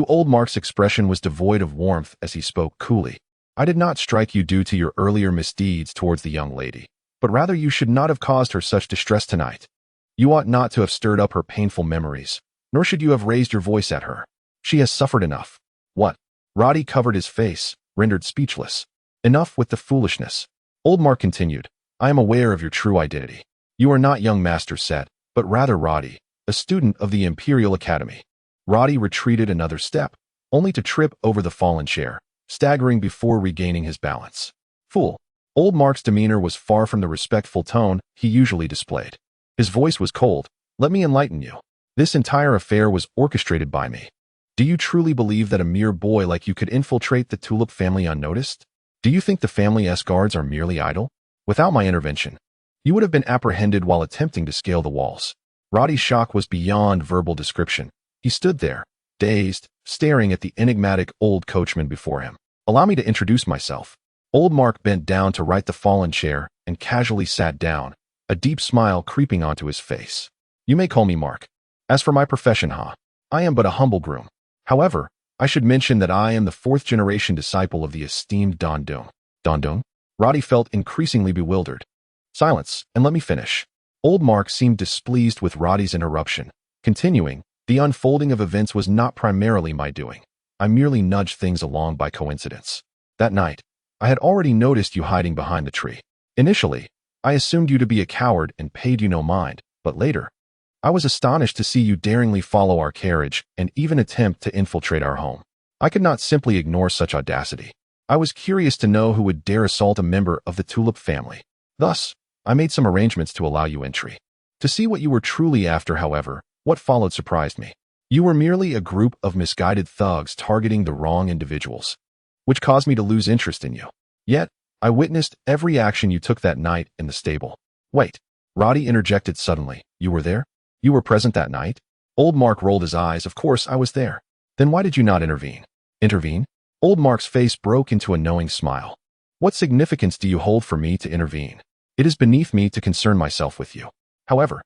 Old Mark's expression was devoid of warmth as he spoke coolly. "I did not strike you due to your earlier misdeeds towards the young lady, but rather you should not have caused her such distress tonight. You ought not to have stirred up her painful memories, nor should you have raised your voice at her. She has suffered enough." "What?" Roddy covered his face, rendered speechless. "Enough with the foolishness." Old Mark continued, "I am aware of your true identity. You are not young Master Set, but rather Roddy, a student of the Imperial Academy." Roddy retreated another step, only to trip over the fallen chair, staggering before regaining his balance. "Fool." Old Mark's demeanor was far from the respectful tone he usually displayed. His voice was cold. "Let me enlighten you. This entire affair was orchestrated by me. Do you truly believe that a mere boy like you could infiltrate the Tulip family unnoticed? Do you think the family's guards are merely idle? Without my intervention, you would have been apprehended while attempting to scale the walls." Roddy's shock was beyond verbal description. He stood there, dazed, staring at the enigmatic old coachman before him. "Allow me to introduce myself." Old Mark bent down to right the fallen chair and casually sat down, a deep smile creeping onto his face. "You may call me Mark. As for my profession, I am but a humble groom. However, I should mention that I am the fourth-generation disciple of the esteemed Don Dung." "Don Dung?" Roddy felt increasingly bewildered. "Silence, and let me finish. Old Mark seemed displeased with Roddy's interruption, continuing, "The unfolding of events was not primarily my doing. I merely nudged things along by coincidence. That night, I had already noticed you hiding behind the tree. Initially, I assumed you to be a coward and paid you no mind, but later, I was astonished to see you daringly follow our carriage and even attempt to infiltrate our home. I could not simply ignore such audacity. I was curious to know who would dare assault a member of the Tulip family. Thus, I made some arrangements to allow you entry. To see what you were truly after, however, what followed surprised me. You were merely a group of misguided thugs targeting the wrong individuals, which caused me to lose interest in you. Yet, I witnessed every action you took that night in the stable." "Wait," Roddy interjected suddenly. "You were there? You were present that night?" Old Mark rolled his eyes. "Of course I was there." "Then why did you not intervene?" "Intervene?" Old Mark's face broke into a knowing smile. "What significance do you hold for me to intervene? It is beneath me to concern myself with you. However,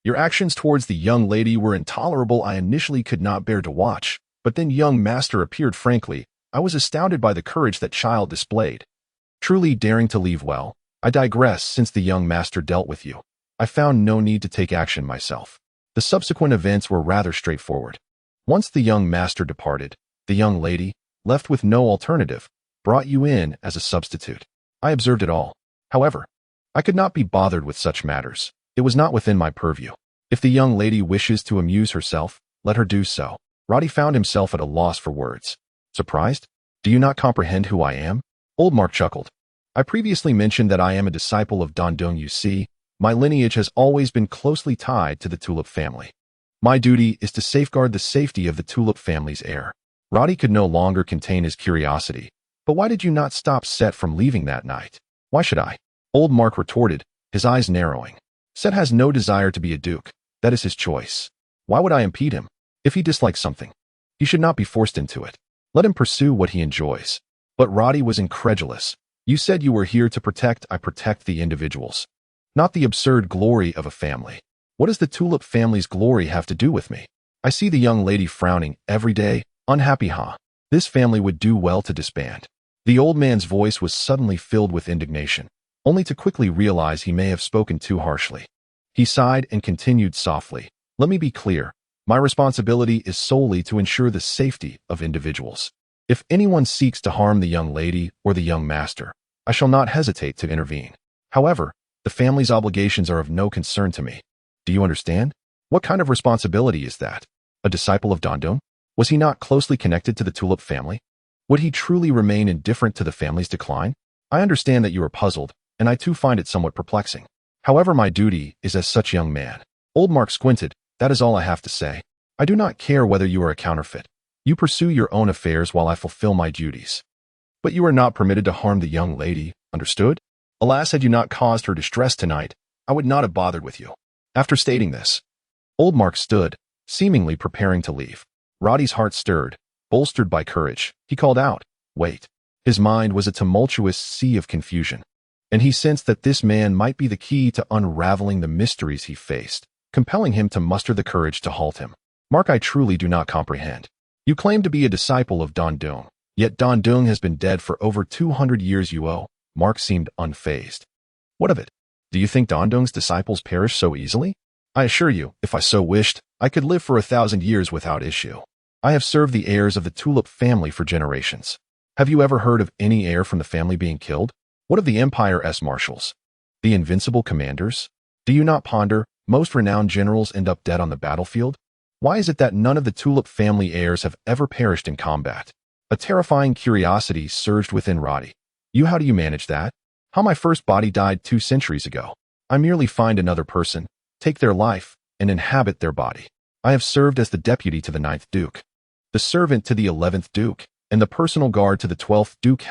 your actions towards the young lady were intolerable. I initially could not bear to watch, but then young master appeared. Frankly, I was astounded by the courage that child displayed. Truly daring to leave well. I digress. Since the young master dealt with you, I found no need to take action myself. The subsequent events were rather straightforward. Once the young master departed, the young lady, left with no alternative, brought you in as a substitute. I observed it all. However, I could not be bothered with such matters. It was not within my purview. If the young lady wishes to amuse herself, let her do so." Roddy found himself at a loss for words. "Surprised? Do you not comprehend who I am?" Old Mark chuckled. "I previously mentioned that I am a disciple of Dandong. You see, my lineage has always been closely tied to the Tulip family. My duty is to safeguard the safety of the Tulip family's heir." Roddy could no longer contain his curiosity. "But why did you not stop Set from leaving that night?" "Why should I?" Old Mark retorted, his eyes narrowing. "Set has no desire to be a duke. That is his choice. Why would I impede him? If he dislikes something, he should not be forced into it. Let him pursue what he enjoys." But Roddy was incredulous. "You said you were here to protect. I protect the individuals, not the absurd glory of a family. What does the Tulip family's glory have to do with me? I see the young lady frowning every day. Unhappy, huh? This family would do well to disband." The old man's voice was suddenly filled with indignation, only to quickly realize he may have spoken too harshly. He sighed and continued softly, "Let me be clear. My responsibility is solely to ensure the safety of individuals. If anyone seeks to harm the young lady or the young master, I shall not hesitate to intervene. However, the family's obligations are of no concern to me. Do you understand? What kind of responsibility is that? A disciple of Dandong? Was he not closely connected to the Tulip family? Would he truly remain indifferent to the family's decline? I understand that you are puzzled, and I too find it somewhat perplexing. However, my duty is as such young man." Old Mark squinted. "That is all I have to say. I do not care whether you are a counterfeit. You pursue your own affairs while I fulfill my duties. But you are not permitted to harm the young lady, understood? Alas, had you not caused her distress tonight, I would not have bothered with you." After stating this, Old Mark stood, seemingly preparing to leave. Roddy's heart stirred, bolstered by courage. He called out, "Wait." His mind was a tumultuous sea of confusion, and he sensed that this man might be the key to unraveling the mysteries he faced, compelling him to muster the courage to halt him. "Mark, I truly do not comprehend. You claim to be a disciple of Dandong, yet Dandong has been dead for over 200 years. Mark seemed unfazed. "What of it? Do you think Dandong's disciples perish so easily? I assure you, if I so wished, I could live for 1,000 years without issue. I have served the heirs of the Tulip family for generations. Have you ever heard of any heir from the family being killed? What of the Empire's marshals? The invincible commanders? Do you not ponder, most renowned generals end up dead on the battlefield? Why is it that none of the Tulip family heirs have ever perished in combat?" A terrifying curiosity surged within Roddy. How do you manage that? How my first body died 2 centuries ago. I merely find another person, take their life, and inhabit their body. I have served as the deputy to the 9th Duke, the servant to the 11th Duke, and the personal guard to the 12th Duke.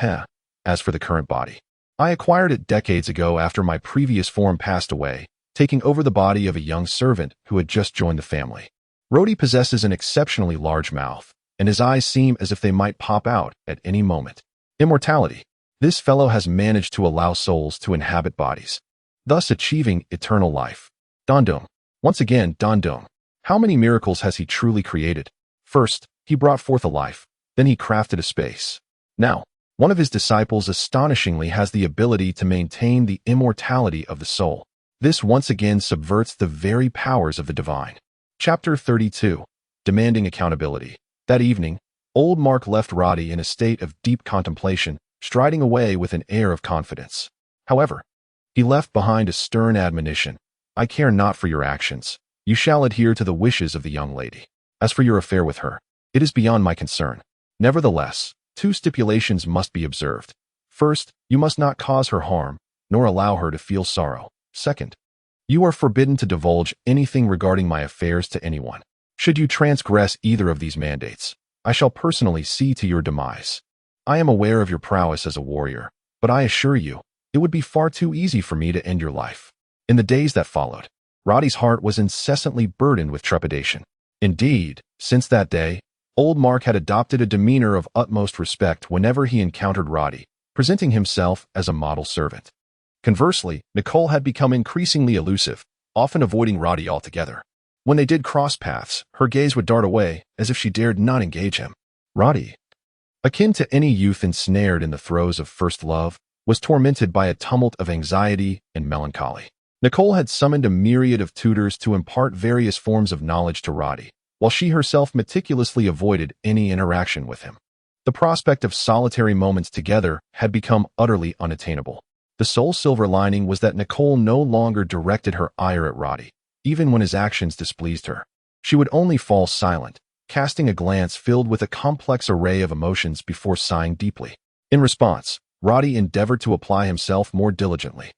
As for the current body, I acquired it decades ago after my previous form passed away, taking over the body of a young servant who had just joined the family. Roddy possesses an exceptionally large mouth, and his eyes seem as if they might pop out at any moment. Immortality. This fellow has managed to allow souls to inhabit bodies, thus achieving eternal life. Dandong. Once again, Dandong. How many miracles has he truly created? First, he brought forth a life, then he crafted a space. Now, one of his disciples astonishingly has the ability to maintain the immortality of the soul. This once again subverts the very powers of the divine. Chapter 32. Demanding accountability. That evening, old Mark left Roddy in a state of deep contemplation, striding away with an air of confidence. However, he left behind a stern admonition. I care not for your actions. You shall adhere to the wishes of the young lady. As for your affair with her, it is beyond my concern. Nevertheless, 2 stipulations must be observed. First, you must not cause her harm, nor allow her to feel sorrow. Second, you are forbidden to divulge anything regarding my affairs to anyone. Should you transgress either of these mandates, I shall personally see to your demise. I am aware of your prowess as a warrior, but I assure you, it would be far too easy for me to end your life. In the days that followed, Roddy's heart was incessantly burdened with trepidation. Indeed, since that day, old Mark had adopted a demeanor of utmost respect whenever he encountered Roddy, presenting himself as a model servant. Conversely, Nicole had become increasingly elusive, often avoiding Roddy altogether. When they did cross paths, her gaze would dart away, as if she dared not engage him. Roddy, akin to any youth ensnared in the throes of first love, was tormented by a tumult of anxiety and melancholy. Nicole had summoned a myriad of tutors to impart various forms of knowledge to Roddy, while she herself meticulously avoided any interaction with him. The prospect of solitary moments together had become utterly unattainable. The sole silver lining was that Nicole no longer directed her ire at Roddy, even when his actions displeased her. She would only fall silent, casting a glance filled with a complex array of emotions before sighing deeply. In response, Roddy endeavored to apply himself more diligently.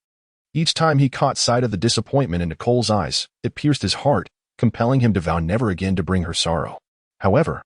Each time he caught sight of the disappointment in Nicole's eyes, it pierced his heart, compelling him to vow never again to bring her sorrow. However,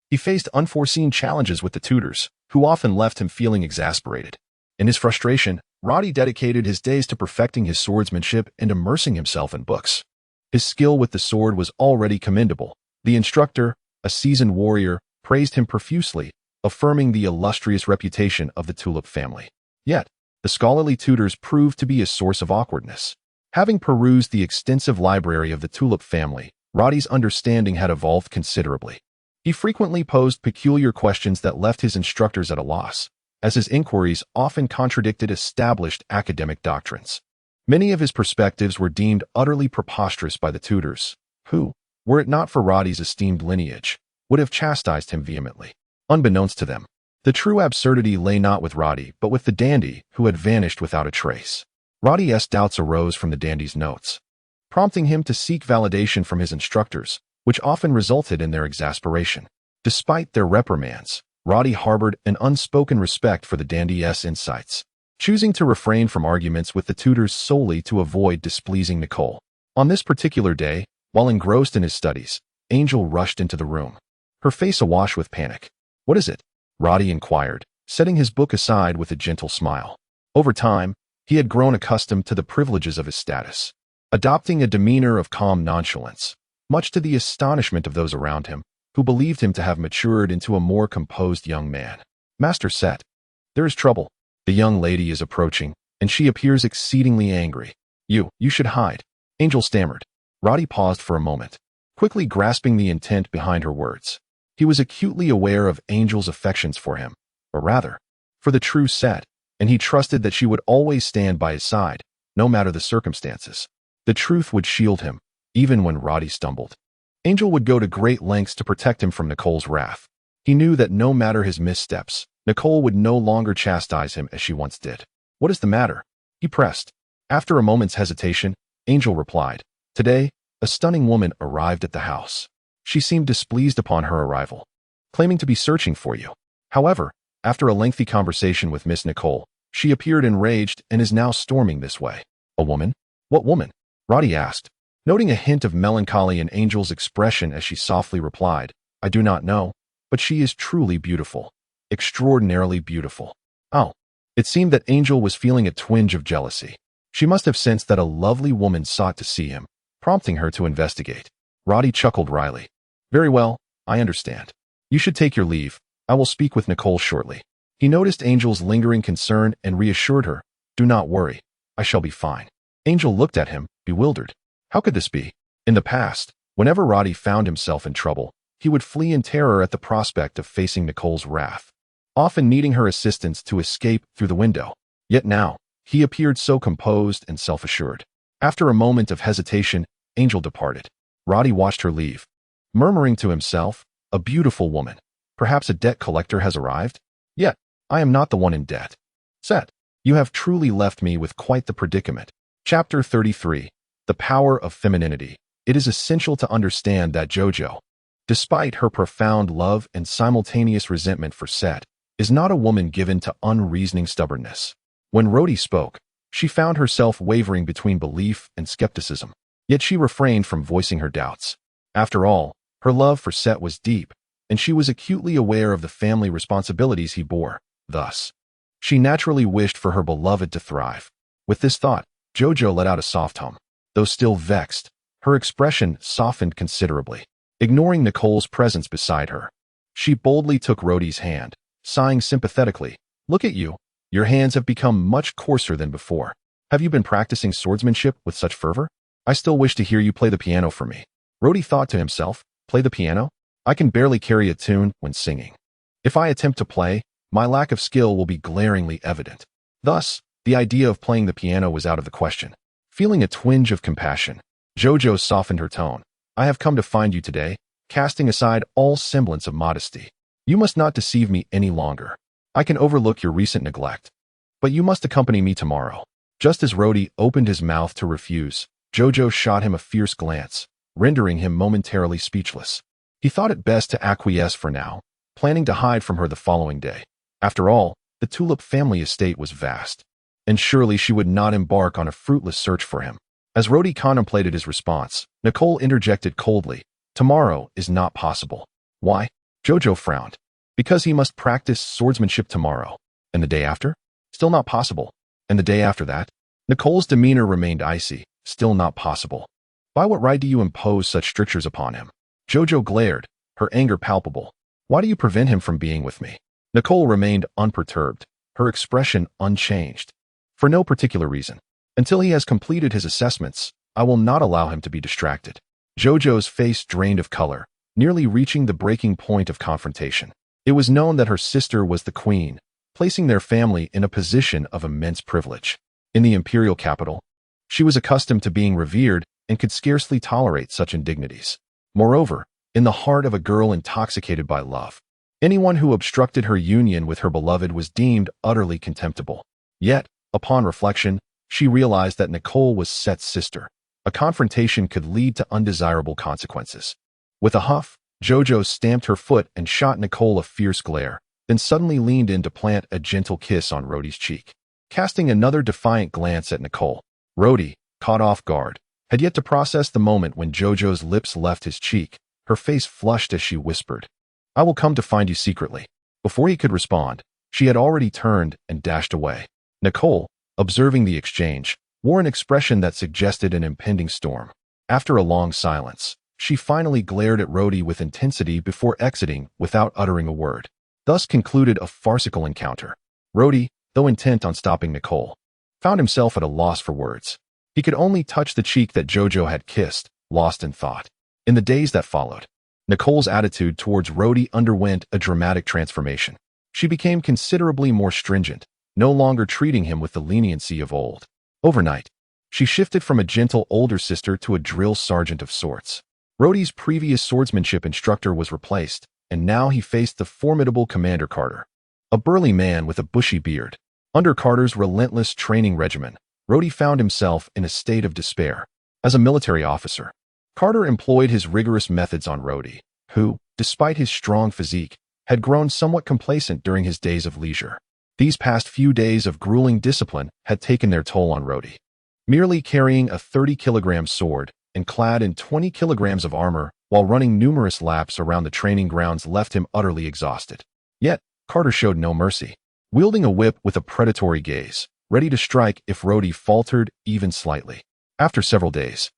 he faced unforeseen challenges with the tutors, who often left him feeling exasperated. In his frustration, Roddy dedicated his days to perfecting his swordsmanship and immersing himself in books. His skill with the sword was already commendable. The instructor, a seasoned warrior, praised him profusely, affirming the illustrious reputation of the Tulip family. Yet, the scholarly tutors proved to be a source of awkwardness. Having perused the extensive library of the Tulip family, Roddy's understanding had evolved considerably. He frequently posed peculiar questions that left his instructors at a loss, as his inquiries often contradicted established academic doctrines. Many of his perspectives were deemed utterly preposterous by the tutors, who, were it not for Roddy's esteemed lineage, would have chastised him vehemently. Unbeknownst to them, the true absurdity lay not with Roddy, but with the dandy, who had vanished without a trace. Roddy's doubts arose from the dandy's notes, prompting him to seek validation from his instructors, which often resulted in their exasperation. Despite their reprimands, Roddy harbored an unspoken respect for the dandy's insights, choosing to refrain from arguments with the tutors solely to avoid displeasing Nicole. On this particular day, while engrossed in his studies, Angel rushed into the room, her face awash with panic. "What is it?" Roddy inquired, setting his book aside with a gentle smile. Over time, he had grown accustomed to the privileges of his status, adopting a demeanor of calm nonchalance, much to the astonishment of those around him, who believed him to have matured into a more composed young man. "Master Set, there is trouble. The young lady is approaching, and she appears exceedingly angry. You should hide," Angel stammered. Roddy paused for a moment, quickly grasping the intent behind her words. He was acutely aware of Angel's affections for him, or rather, for the true Set, and he trusted that she would always stand by his side, no matter the circumstances. The truth would shield him, even when Roddy stumbled. Angel would go to great lengths to protect him from Nicole's wrath. He knew that no matter his missteps, Nicole would no longer chastise him as she once did. "What is the matter?" he pressed. After a moment's hesitation, Angel replied, "Today, a stunning woman arrived at the house. She seemed displeased upon her arrival, claiming to be searching for you. However, after a lengthy conversation with Miss Nicole, she appeared enraged and is now storming this way." "A woman? What woman?" Roddy asked, noting a hint of melancholy in Angel's expression as she softly replied, "I do not know, but she is truly beautiful. Extraordinarily beautiful." Oh, it seemed that Angel was feeling a twinge of jealousy. She must have sensed that a lovely woman sought to see him, prompting her to investigate. Roddy chuckled wryly. "Very well, I understand. You should take your leave. I will speak with Nicole shortly." He noticed Angel's lingering concern and reassured her, "Do not worry. I shall be fine." Angel looked at him, bewildered. How could this be? In the past, whenever Roddy found himself in trouble, he would flee in terror at the prospect of facing Nicole's wrath, often needing her assistance to escape through the window. Yet now, he appeared so composed and self-assured. After a moment of hesitation, Angel departed. Roddy watched her leave, murmuring to himself, "A beautiful woman. Perhaps a debt collector has arrived? Yet, I am not the one in debt. Set, you have truly left me with quite the predicament." Chapter 33. The Power of Femininity. It is essential to understand that JoJo, despite her profound love and simultaneous resentment for Set, is not a woman given to unreasoning stubbornness. When Rhodey spoke, she found herself wavering between belief and skepticism, yet she refrained from voicing her doubts. After all, her love for Set was deep, and she was acutely aware of the family responsibilities he bore. Thus, she naturally wished for her beloved to thrive. With this thought, JoJo let out a soft hum. Though still vexed, her expression softened considerably. Ignoring Nicole's presence beside her, she boldly took Rhodey's hand, sighing sympathetically. "Look at you. Your hands have become much coarser than before. Have you been practicing swordsmanship with such fervor? I still wish to hear you play the piano for me." Rhodey thought to himself, "Play the piano? I can barely carry a tune when singing. If I attempt to play, my lack of skill will be glaringly evident." Thus, the idea of playing the piano was out of the question. Feeling a twinge of compassion, JoJo softened her tone. "I have come to find you today, casting aside all semblance of modesty. You must not deceive me any longer. I can overlook your recent neglect, but you must accompany me tomorrow." Just as Rhodey opened his mouth to refuse, JoJo shot him a fierce glance, rendering him momentarily speechless. He thought it best to acquiesce for now, planning to hide from her the following day. After all, the Tulip family estate was vast, and surely she would not embark on a fruitless search for him. As Rhodey contemplated his response, Nicole interjected coldly, "Tomorrow is not possible." "Why?" JoJo frowned. "Because he must practice swordsmanship tomorrow. And the day after? Still not possible. And the day after that?" Nicole's demeanor remained icy. "Still not possible. By what right do you impose such strictures upon him?" JoJo glared, her anger palpable. "Why do you prevent him from being with me?" Nicole remained unperturbed, her expression unchanged. "For no particular reason. Until he has completed his assessments, I will not allow him to be distracted." JoJo's face drained of color, nearly reaching the breaking point of confrontation. It was known that her sister was the queen, placing their family in a position of immense privilege. In the imperial capital, she was accustomed to being revered and could scarcely tolerate such indignities. Moreover, in the heart of a girl intoxicated by love, anyone who obstructed her union with her beloved was deemed utterly contemptible. Yet, upon reflection, she realized that Nicole was Set's sister. A confrontation could lead to undesirable consequences. With a huff, JoJo stamped her foot and shot Nicole a fierce glare, then suddenly leaned in to plant a gentle kiss on Rhodey's cheek. Casting another defiant glance at Nicole, Rhodey, caught off guard, had yet to process the moment when JoJo's lips left his cheek. Her face flushed as she whispered, "I will come to find you secretly." Before he could respond, she had already turned and dashed away. Nicole, observing the exchange, wore an expression that suggested an impending storm. After a long silence, she finally glared at Rhodey with intensity before exiting without uttering a word. Thus concluded a farcical encounter. Rhodey, though intent on stopping Nicole, found himself at a loss for words. He could only touch the cheek that JoJo had kissed, lost in thought. In the days that followed, Nicole's attitude towards Rhodey underwent a dramatic transformation. She became considerably more stringent, no longer treating him with the leniency of old. Overnight, she shifted from a gentle older sister to a drill sergeant of sorts. Rhodey's previous swordsmanship instructor was replaced, and now he faced the formidable Commander Carter, a burly man with a bushy beard. Under Carter's relentless training regimen, Rhodey found himself in a state of despair. As a military officer, Carter employed his rigorous methods on Rhodey, who, despite his strong physique, had grown somewhat complacent during his days of leisure. These past few days of grueling discipline had taken their toll on Rhodey. Merely carrying a 30-kilogram sword and clad in 20 kilograms of armor while running numerous laps around the training grounds left him utterly exhausted. Yet, Carter showed no mercy, wielding a whip with a predatory gaze, ready to strike if Rhodey faltered even slightly. After several days,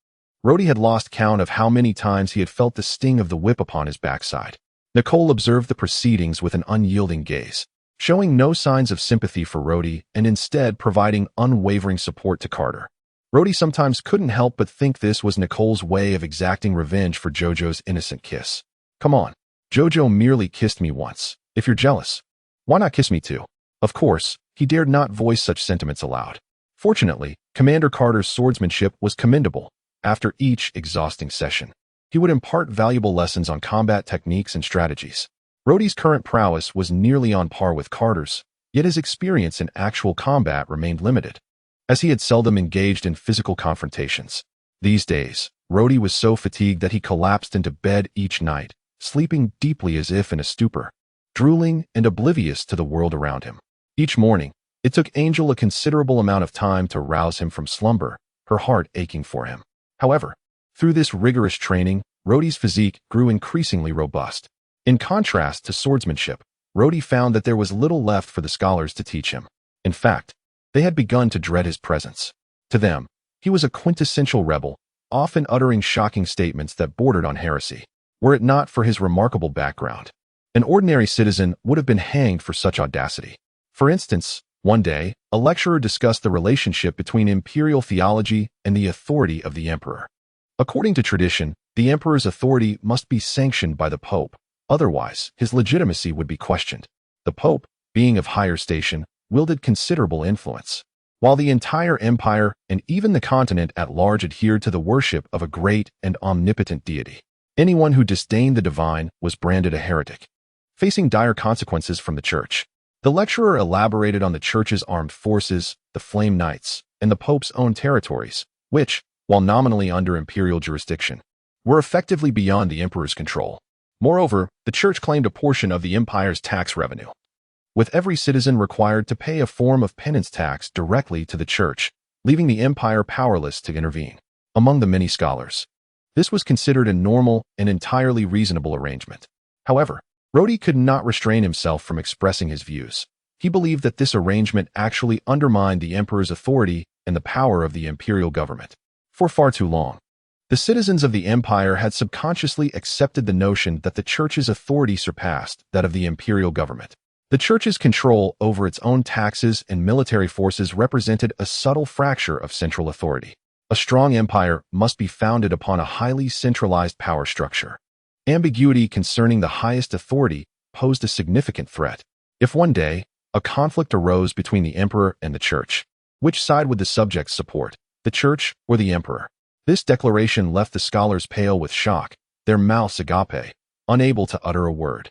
Rhodey had lost count of how many times he had felt the sting of the whip upon his backside. Nicole observed the proceedings with an unyielding gaze, showing no signs of sympathy for Rhodey and instead providing unwavering support to Carter. Rhodey sometimes couldn't help but think this was Nicole's way of exacting revenge for JoJo's innocent kiss. "Come on, JoJo merely kissed me once. If you're jealous, why not kiss me too?" Of course, he dared not voice such sentiments aloud. Fortunately, Commander Carter's swordsmanship was commendable. After each exhausting session, he would impart valuable lessons on combat techniques and strategies. Rhodey's current prowess was nearly on par with Carter's, yet his experience in actual combat remained limited, as he had seldom engaged in physical confrontations. These days, Rhodey was so fatigued that he collapsed into bed each night, sleeping deeply as if in a stupor, drooling and oblivious to the world around him. Each morning, it took Angel a considerable amount of time to rouse him from slumber, her heart aching for him. However, through this rigorous training, Rhodey's physique grew increasingly robust. In contrast to swordsmanship, Rhodey found that there was little left for the scholars to teach him. In fact, they had begun to dread his presence. To them, he was a quintessential rebel, often uttering shocking statements that bordered on heresy. Were it not for his remarkable background, an ordinary citizen would have been hanged for such audacity. For instance, one day, a lecturer discussed the relationship between imperial theology and the authority of the emperor. According to tradition, the emperor's authority must be sanctioned by the pope, otherwise his legitimacy would be questioned. The pope, being of higher station, wielded considerable influence, while the entire empire and even the continent at large adhered to the worship of a great and omnipotent deity. Anyone who disdained the divine was branded a heretic, facing dire consequences from the church. The lecturer elaborated on the church's armed forces, the Flame Knights, and the Pope's own territories, which, while nominally under imperial jurisdiction, were effectively beyond the emperor's control. Moreover, the church claimed a portion of the empire's tax revenue, with every citizen required to pay a form of penance tax directly to the church, leaving the empire powerless to intervene. Among the many scholars, this was considered a normal and entirely reasonable arrangement. However, Rhodey could not restrain himself from expressing his views. He believed that this arrangement actually undermined the emperor's authority and the power of the imperial government. For far too long, the citizens of the empire had subconsciously accepted the notion that the church's authority surpassed that of the imperial government. The church's control over its own taxes and military forces represented a subtle fracture of central authority. A strong empire must be founded upon a highly centralized power structure. Ambiguity concerning the highest authority posed a significant threat. If one day, a conflict arose between the emperor and the church, which side would the subjects support, the church or the emperor? This declaration left the scholars pale with shock, their mouths agape, unable to utter a word.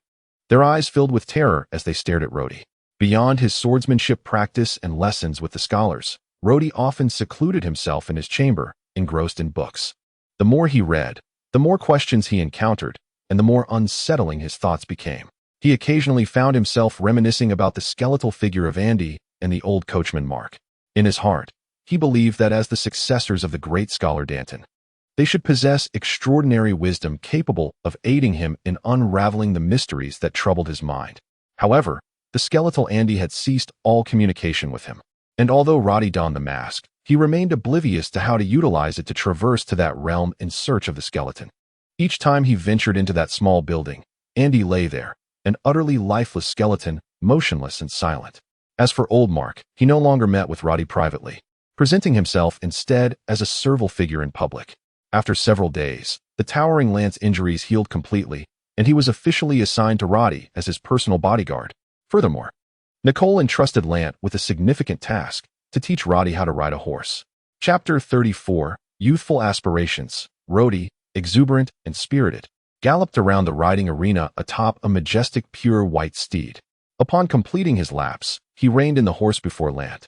Their eyes filled with terror as they stared at Rhodey. Beyond his swordsmanship practice and lessons with the scholars, Rhodey often secluded himself in his chamber, engrossed in books. The more he read, the more questions he encountered, and the more unsettling his thoughts became. He occasionally found himself reminiscing about the skeletal figure of Andy and the old coachman Mark. In his heart, he believed that as the successors of the great scholar Danton, they should possess extraordinary wisdom capable of aiding him in unraveling the mysteries that troubled his mind. However, the skeletal Andy had ceased all communication with him, and although Roddy donned the mask, he remained oblivious to how to utilize it to traverse to that realm in search of the skeleton. Each time he ventured into that small building, Andy lay there, an utterly lifeless skeleton, motionless and silent. As for old Mark, he no longer met with Roddy privately, presenting himself instead as a servile figure in public. After several days, the towering lance injuries healed completely, and he was officially assigned to Roddy as his personal bodyguard. Furthermore, Nicole entrusted Lant with a significant task to teach Roddy how to ride a horse. Chapter 34, Youthful Aspirations. Rhodey, exuberant and spirited, galloped around the riding arena atop a majestic pure white steed. Upon completing his laps, he reined in the horse before Lant,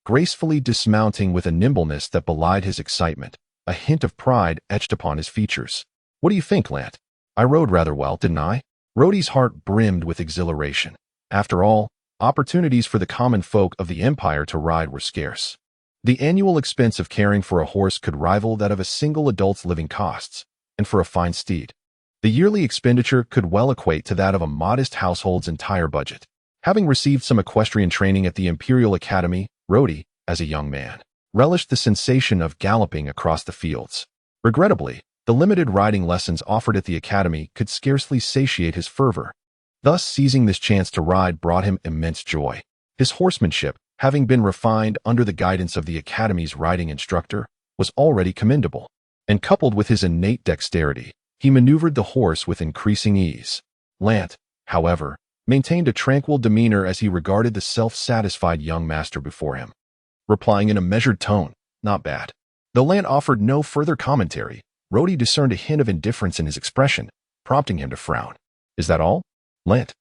gracefully dismounting with a nimbleness that belied his excitement, a hint of pride etched upon his features. "What do you think, Lant? I rode rather well, didn't I?" Rhodey's heart brimmed with exhilaration. After all, opportunities for the common folk of the empire to ride were scarce. The annual expense of caring for a horse could rival that of a single adult's living costs, and for a fine steed, the yearly expenditure could well equate to that of a modest household's entire budget. Having received some equestrian training at the Imperial Academy, Rhodey, as a young man, relished the sensation of galloping across the fields. Regrettably, the limited riding lessons offered at the academy could scarcely satiate his fervor. Thus, seizing this chance to ride brought him immense joy. His horsemanship, having been refined under the guidance of the academy's riding instructor, was already commendable, and coupled with his innate dexterity, he maneuvered the horse with increasing ease. Lant, however, maintained a tranquil demeanor as he regarded the self-satisfied young master before him. replying in a measured tone, "Not bad." Though Lant offered no further commentary, Rhodey discerned a hint of indifference in his expression, prompting him to frown. "Is that all, Lant?"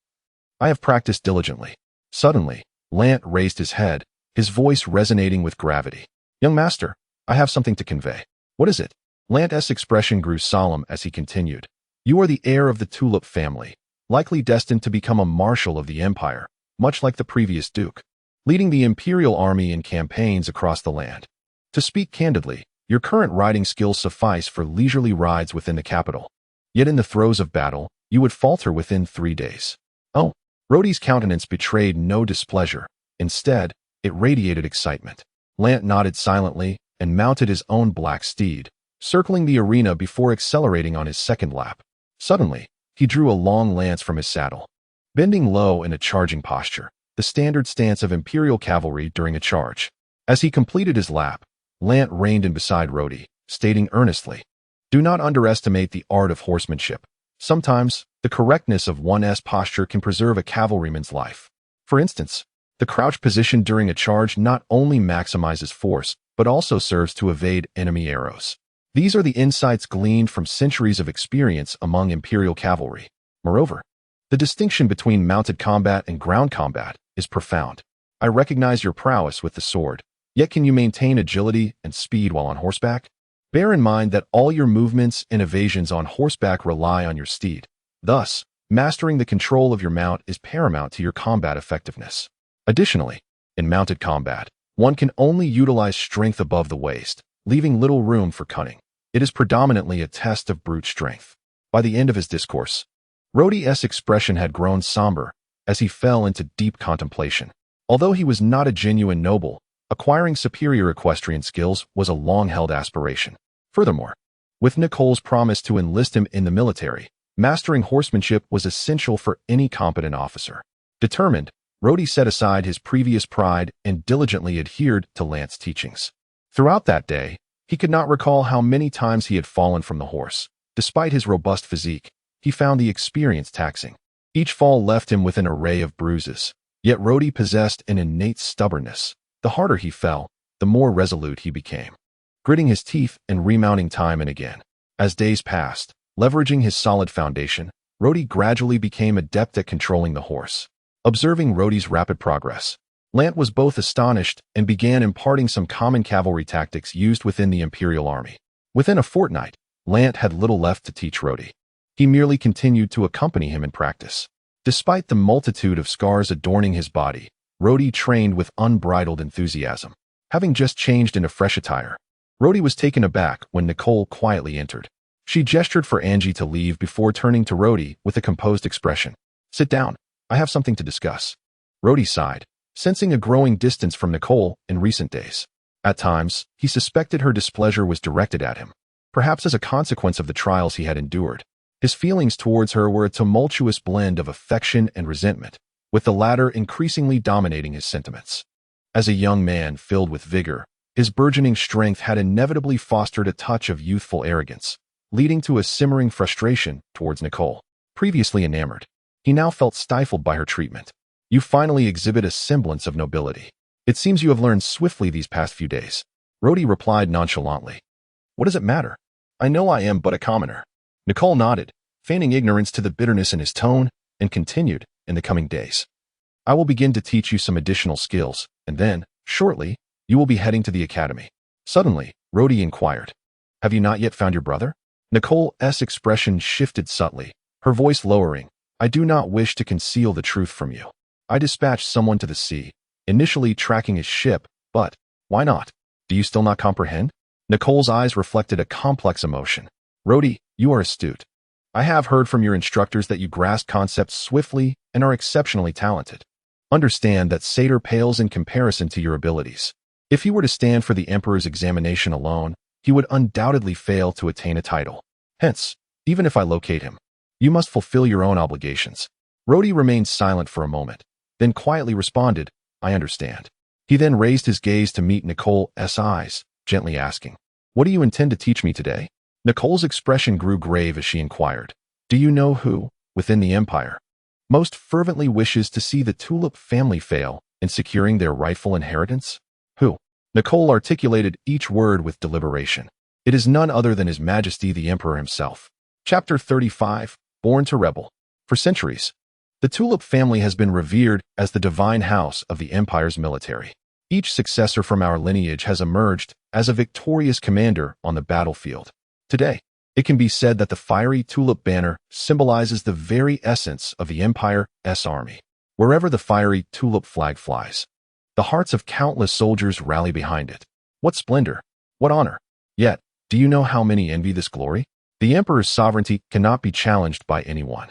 "I have practiced diligently." Suddenly, Lant raised his head, his voice resonating with gravity. "Young master, I have something to convey." "What is it?" Lant's expression grew solemn as he continued. "You are the heir of the Tulip family, likely destined to become a marshal of the empire, much like the previous duke, leading the imperial army in campaigns across the land. To speak candidly, your current riding skills suffice for leisurely rides within the capital. Yet in the throes of battle, you would falter within 3 days." "Oh." Rhodey's countenance betrayed no displeasure. Instead, it radiated excitement. Lant nodded silently and mounted his own black steed, circling the arena before accelerating on his second lap. Suddenly, he drew a long lance from his saddle. Bending low in a charging posture, the standard stance of imperial cavalry during a charge. As he completed his lap, Lant reined in beside Rhodey, stating earnestly, "Do not underestimate the art of horsemanship. Sometimes, the correctness of one's posture can preserve a cavalryman's life. For instance, the crouch position during a charge not only maximizes force, but also serves to evade enemy arrows." These are the insights gleaned from centuries of experience among imperial cavalry. Moreover, the distinction between mounted combat and ground combat is profound. I recognize your prowess with the sword, yet can you maintain agility and speed while on horseback? Bear in mind that all your movements and evasions on horseback rely on your steed. Thus, mastering the control of your mount is paramount to your combat effectiveness. Additionally, in mounted combat, one can only utilize strength above the waist, leaving little room for cunning. It is predominantly a test of brute strength. By the end of his discourse, Rhodey's expression had grown somber as he fell into deep contemplation. Although he was not a genuine noble, acquiring superior equestrian skills was a long-held aspiration. Furthermore, with Nicole's promise to enlist him in the military, mastering horsemanship was essential for any competent officer. Determined, Rhodey set aside his previous pride and diligently adhered to Lance's teachings. Throughout that day, he could not recall how many times he had fallen from the horse. Despite his robust physique, he found the experience taxing. Each fall left him with an array of bruises. Yet Rhodey possessed an innate stubbornness. The harder he fell, the more resolute he became, gritting his teeth and remounting time and again. As days passed, leveraging his solid foundation, Rhodey gradually became adept at controlling the horse. Observing Rhodey's rapid progress, Lant was both astonished and began imparting some common cavalry tactics used within the imperial army. Within a fortnight, Lant had little left to teach Rhodey. He merely continued to accompany him in practice. Despite the multitude of scars adorning his body, Rhodey trained with unbridled enthusiasm. Having just changed into fresh attire, Rhodey was taken aback when Nicole quietly entered. She gestured for Angie to leave before turning to Rhodey with a composed expression. "Sit down. I have something to discuss." Rhodey sighed, sensing a growing distance from Nicole in recent days. At times, he suspected her displeasure was directed at him, perhaps as a consequence of the trials he had endured. His feelings towards her were a tumultuous blend of affection and resentment, with the latter increasingly dominating his sentiments. As a young man filled with vigor, his burgeoning strength had inevitably fostered a touch of youthful arrogance, leading to a simmering frustration towards Nicole. Previously enamored, he now felt stifled by her treatment. "You finally exhibit a semblance of nobility. It seems you have learned swiftly these past few days." Rhodey replied nonchalantly. "What does it matter? I know I am but a commoner." Nicole nodded, feigning ignorance to the bitterness in his tone, and continued, "In the coming days, I will begin to teach you some additional skills, and then, shortly, you will be heading to the academy." Suddenly, Rhodey inquired, "Have you not yet found your brother?" Nicole's expression shifted subtly, her voice lowering. "I do not wish to conceal the truth from you. I dispatched someone to the sea, initially tracking his ship, but why not? Do you still not comprehend?" Nicole's eyes reflected a complex emotion. "Rhodey, you are astute. I have heard from your instructors that you grasp concepts swiftly and are exceptionally talented. Understand that Satyr pales in comparison to your abilities. If he were to stand for the Emperor's examination alone, he would undoubtedly fail to attain a title. Hence, even if I locate him, you must fulfill your own obligations." Rhodey remained silent for a moment, then quietly responded, "I understand." He then raised his gaze to meet Nicole's eyes, gently asking, "What do you intend to teach me today?" Nicole's expression grew grave as she inquired, "Do you know who, within the Empire, most fervently wishes to see the Tulip family fail in securing their rightful inheritance?" "Who?" Nicole articulated each word with deliberation. It is none other than His Majesty the Emperor himself. Chapter 35, Born to Rebel. For centuries, the Tulip family has been revered as the divine house of the Empire's military. Each successor from our lineage has emerged as a victorious commander on the battlefield. Today, it can be said that the fiery tulip banner symbolizes the very essence of the Empire's army. Wherever the fiery tulip flag flies, the hearts of countless soldiers rally behind it. What splendor! What honor! Yet, do you know how many envy this glory? The Emperor's sovereignty cannot be challenged by anyone.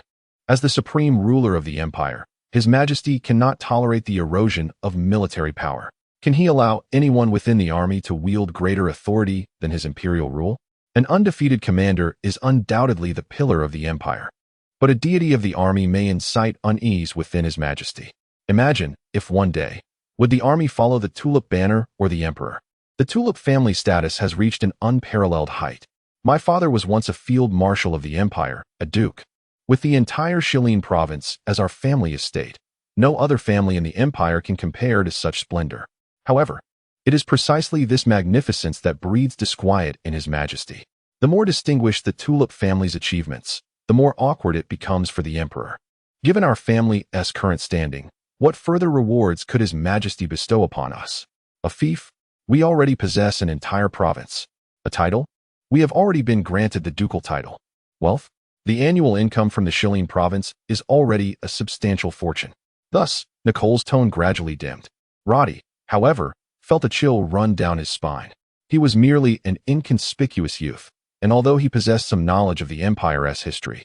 As the supreme ruler of the Empire, His Majesty cannot tolerate the erosion of military power. Can he allow anyone within the army to wield greater authority than his imperial rule? An undefeated commander is undoubtedly the pillar of the empire, but a deity of the army may incite unease within His Majesty. Imagine if one day, would the army follow the tulip banner or the emperor? The tulip family status has reached an unparalleled height. My father was once a field marshal of the empire, a duke. With the entire Shilin province as our family estate, no other family in the empire can compare to such splendor. However, it is precisely this magnificence that breeds disquiet in His Majesty. The more distinguished the tulip family's achievements, the more awkward it becomes for the emperor. Given our family's current standing, what further rewards could His Majesty bestow upon us? A fief? We already possess an entire province. A title? We have already been granted the ducal title. Wealth? The annual income from the Shilin province is already a substantial fortune. Thus, Nicole's tone gradually dimmed. Roddy, however, felt a chill run down his spine. He was merely an inconspicuous youth, and although he possessed some knowledge of the Empire's history,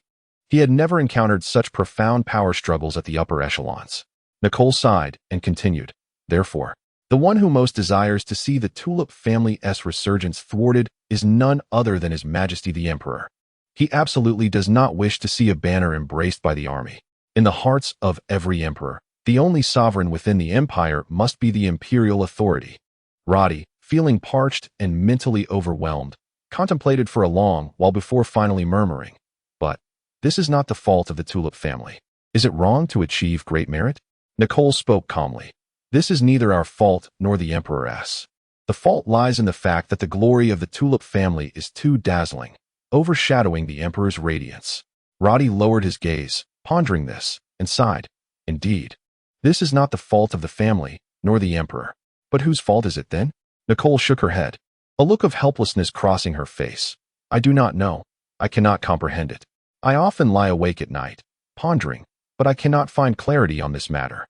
he had never encountered such profound power struggles at the upper echelons. Nicole sighed and continued, therefore, the one who most desires to see the Tulip family's resurgence thwarted is none other than His Majesty the Emperor. He absolutely does not wish to see a banner embraced by the army. In the hearts of every emperor, the only sovereign within the empire must be the imperial authority. Roddy, feeling parched and mentally overwhelmed, contemplated for a long while before finally murmuring, but this is not the fault of the Tulip family. Is it wrong to achieve great merit? Nicole spoke calmly. This is neither our fault nor the Emperor's. The fault lies in the fact that the glory of the Tulip family is too dazzling, overshadowing the Emperor's radiance. Roddy lowered his gaze, pondering this, and sighed. Indeed, this is not the fault of the family, nor the Emperor. But whose fault is it then? Nicole shook her head, a look of helplessness crossing her face. I do not know. I cannot comprehend it. I often lie awake at night, pondering, but I cannot find clarity on this matter.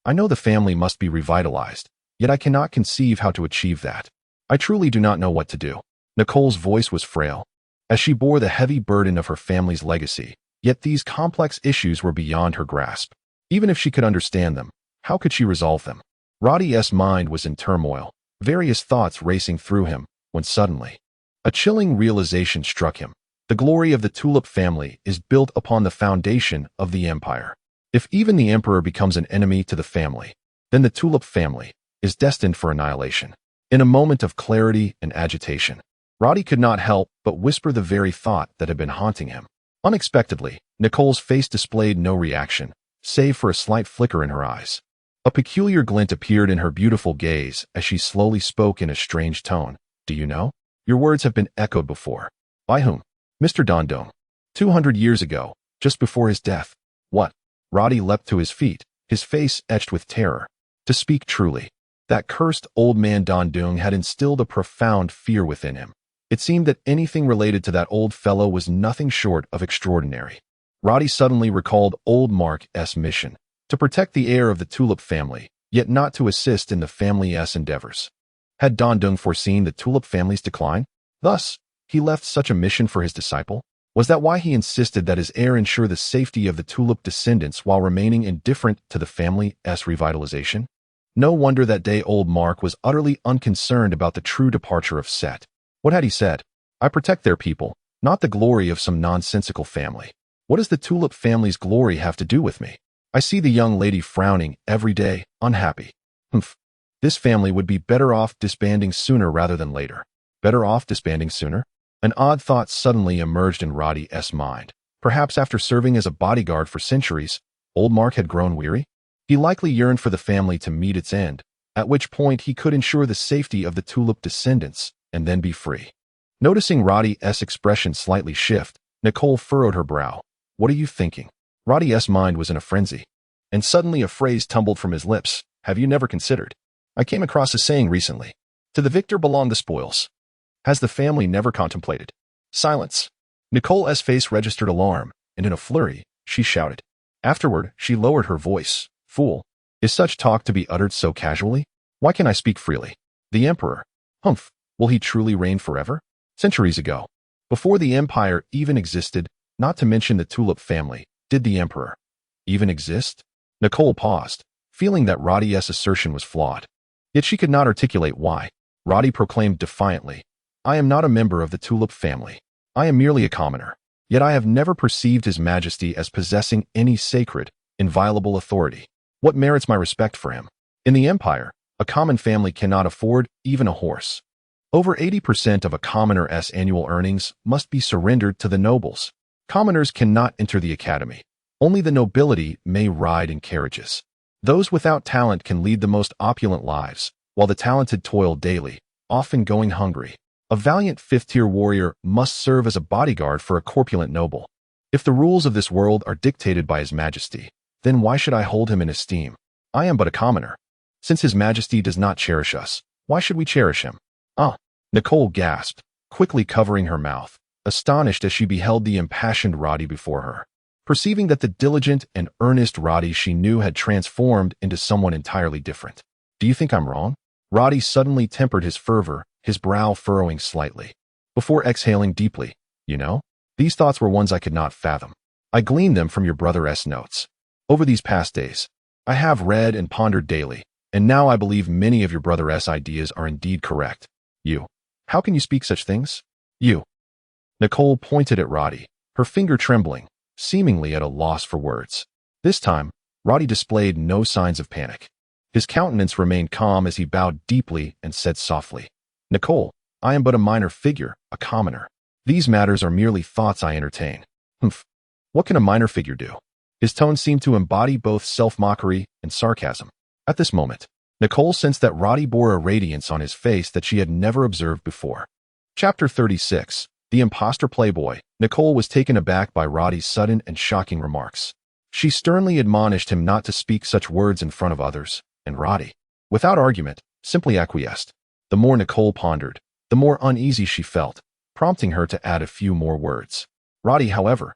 I know the family must be revitalized, yet I cannot conceive how to achieve that. I truly do not know what to do. Nicole's voice was frail, as she bore the heavy burden of her family's legacy, yet these complex issues were beyond her grasp. Even if she could understand them, how could she resolve them? Roddy's mind was in turmoil, various thoughts racing through him, when suddenly, a chilling realization struck him. The glory of the Tulip family is built upon the foundation of the empire. If even the emperor becomes an enemy to the family, then the Tulip family is destined for annihilation. In a moment of clarity and agitation, Roddy could not help but whisper the very thought that had been haunting him. Unexpectedly, Nicole's face displayed no reaction, save for a slight flicker in her eyes. A peculiar glint appeared in her beautiful gaze as she slowly spoke in a strange tone. Do you know? Your words have been echoed before. By whom? Mr. Dondong. 200 years ago, just before his death. What? Roddy leapt to his feet, his face etched with terror. To speak truly, that cursed old man Dondong had instilled a profound fear within him. It seemed that anything related to that old fellow was nothing short of extraordinary. Roddy suddenly recalled old Mark's mission, to protect the heir of the Tulip family, yet not to assist in the family's endeavors. Had Dondong foreseen the Tulip family's decline? Thus, he left such a mission for his disciple? Was that why he insisted that his heir ensure the safety of the Tulip descendants while remaining indifferent to the family's revitalization? No wonder that day old Mark was utterly unconcerned about the true departure of Set. What had he said? I protect their people, not the glory of some nonsensical family. What does the Tulip family's glory have to do with me? I see the young lady frowning every day, unhappy. Humph. This family would be better off disbanding sooner rather than later. Better off disbanding sooner? An odd thought suddenly emerged in Roddy's mind. Perhaps after serving as a bodyguard for centuries, old Mark had grown weary? He likely yearned for the family to meet its end, at which point he could ensure the safety of the Tulip descendants and then be free. Noticing Roddy's expression slightly shift, Nicole furrowed her brow. What are you thinking? Roddy's mind was in a frenzy. And suddenly a phrase tumbled from his lips. Have you never considered? I came across a saying recently. To the victor belong the spoils. Has the family never contemplated? Silence. Nicole's face registered alarm, and in a flurry, she shouted. Afterward, she lowered her voice. Fool. Is such talk to be uttered so casually? Why can't I speak freely? The emperor. Humph. Will he truly reign forever? Centuries ago, before the empire even existed, not to mention the Tulip family, did the emperor even exist? Nicole paused, feeling that Roddy's assertion was flawed. Yet she could not articulate why. Roddy proclaimed defiantly, I am not a member of the Tulip family. I am merely a commoner. Yet I have never perceived His Majesty as possessing any sacred, inviolable authority. What merits my respect for him? In the empire, a common family cannot afford even a horse. Over 80% of a commoner's annual earnings must be surrendered to the nobles. Commoners cannot enter the academy. Only the nobility may ride in carriages. Those without talent can lead the most opulent lives, while the talented toil daily, often going hungry. A valiant fifth-tier warrior must serve as a bodyguard for a corpulent noble. If the rules of this world are dictated by His Majesty, then why should I hold him in esteem? I am but a commoner. Since His Majesty does not cherish us, why should we cherish him? Ah! Nicole gasped, quickly covering her mouth, astonished as she beheld the impassioned Roddy before her. Perceiving that the diligent and earnest Roddy she knew had transformed into someone entirely different. Do you think I'm wrong? Roddy suddenly tempered his fervor, his brow furrowing slightly. Before exhaling deeply, you know? These thoughts were ones I could not fathom. I gleaned them from your brother's notes. Over these past days, I have read and pondered daily, and now I believe many of your brother's ideas are indeed correct. You. How can you speak such things? You. Nicole pointed at Roddy, her finger trembling, seemingly at a loss for words. This time, Roddy displayed no signs of panic. His countenance remained calm as he bowed deeply and said softly, Nicole, I am but a minor figure, a commoner. These matters are merely thoughts I entertain. Humph. What can a minor figure do? His tone seemed to embody both self-mockery and sarcasm. At this moment, Nicole sensed that Roddy bore a radiance on his face that she had never observed before. Chapter 36. The Imposter Playboy. Nicole was taken aback by Roddy's sudden and shocking remarks. She sternly admonished him not to speak such words in front of others, and Roddy, without argument, simply acquiesced. The more Nicole pondered, the more uneasy she felt, prompting her to add a few more words. Roddy, however,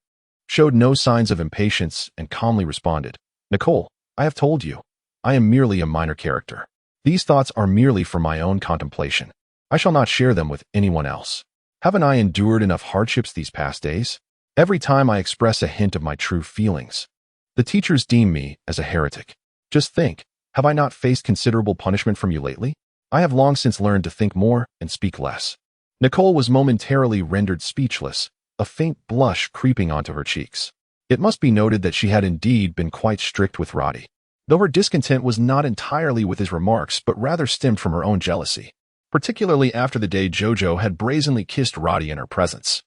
showed no signs of impatience and calmly responded, Nicole, I have told you. I am merely a minor character. These thoughts are merely for my own contemplation. I shall not share them with anyone else. Haven't I endured enough hardships these past days? Every time I express a hint of my true feelings, the teachers deem me as a heretic. Just think, have I not faced considerable punishment from you lately? I have long since learned to think more and speak less. Nicole was momentarily rendered speechless, a faint blush creeping onto her cheeks. It must be noted that she had indeed been quite strict with Roddy, though her discontent was not entirely with his remarks but rather stemmed from her own jealousy, particularly after the day Jojo had brazenly kissed Roddy in her presence.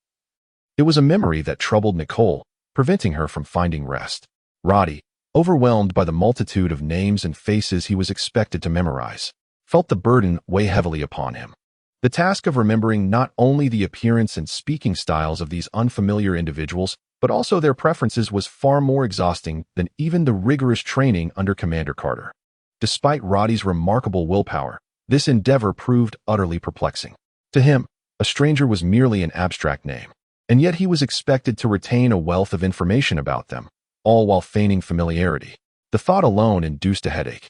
It was a memory that troubled Nicole, preventing her from finding rest. Roddy, overwhelmed by the multitude of names and faces he was expected to memorize, felt the burden weigh heavily upon him. The task of remembering not only the appearance and speaking styles of these unfamiliar individuals, but also their preferences was far more exhausting than even the rigorous training under Commander Carter. Despite Roddy's remarkable willpower, this endeavor proved utterly perplexing. To him, a stranger was merely an abstract name, and yet he was expected to retain a wealth of information about them, all while feigning familiarity. The thought alone induced a headache,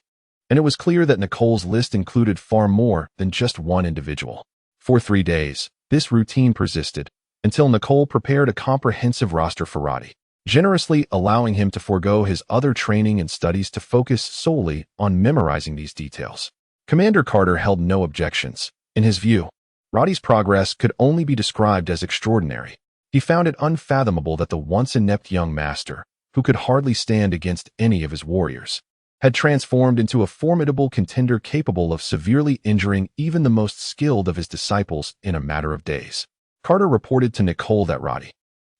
and it was clear that Nicole's list included far more than just one individual. For 3 days, this routine persisted, until Nicole prepared a comprehensive roster for Roddy, generously allowing him to forego his other training and studies to focus solely on memorizing these details. Commander Carter held no objections. In his view, Roddy's progress could only be described as extraordinary. He found it unfathomable that the once inept young master, who could hardly stand against any of his warriors, had transformed into a formidable contender capable of severely injuring even the most skilled of his disciples in a matter of days. Carter reported to Nicole that Roddy,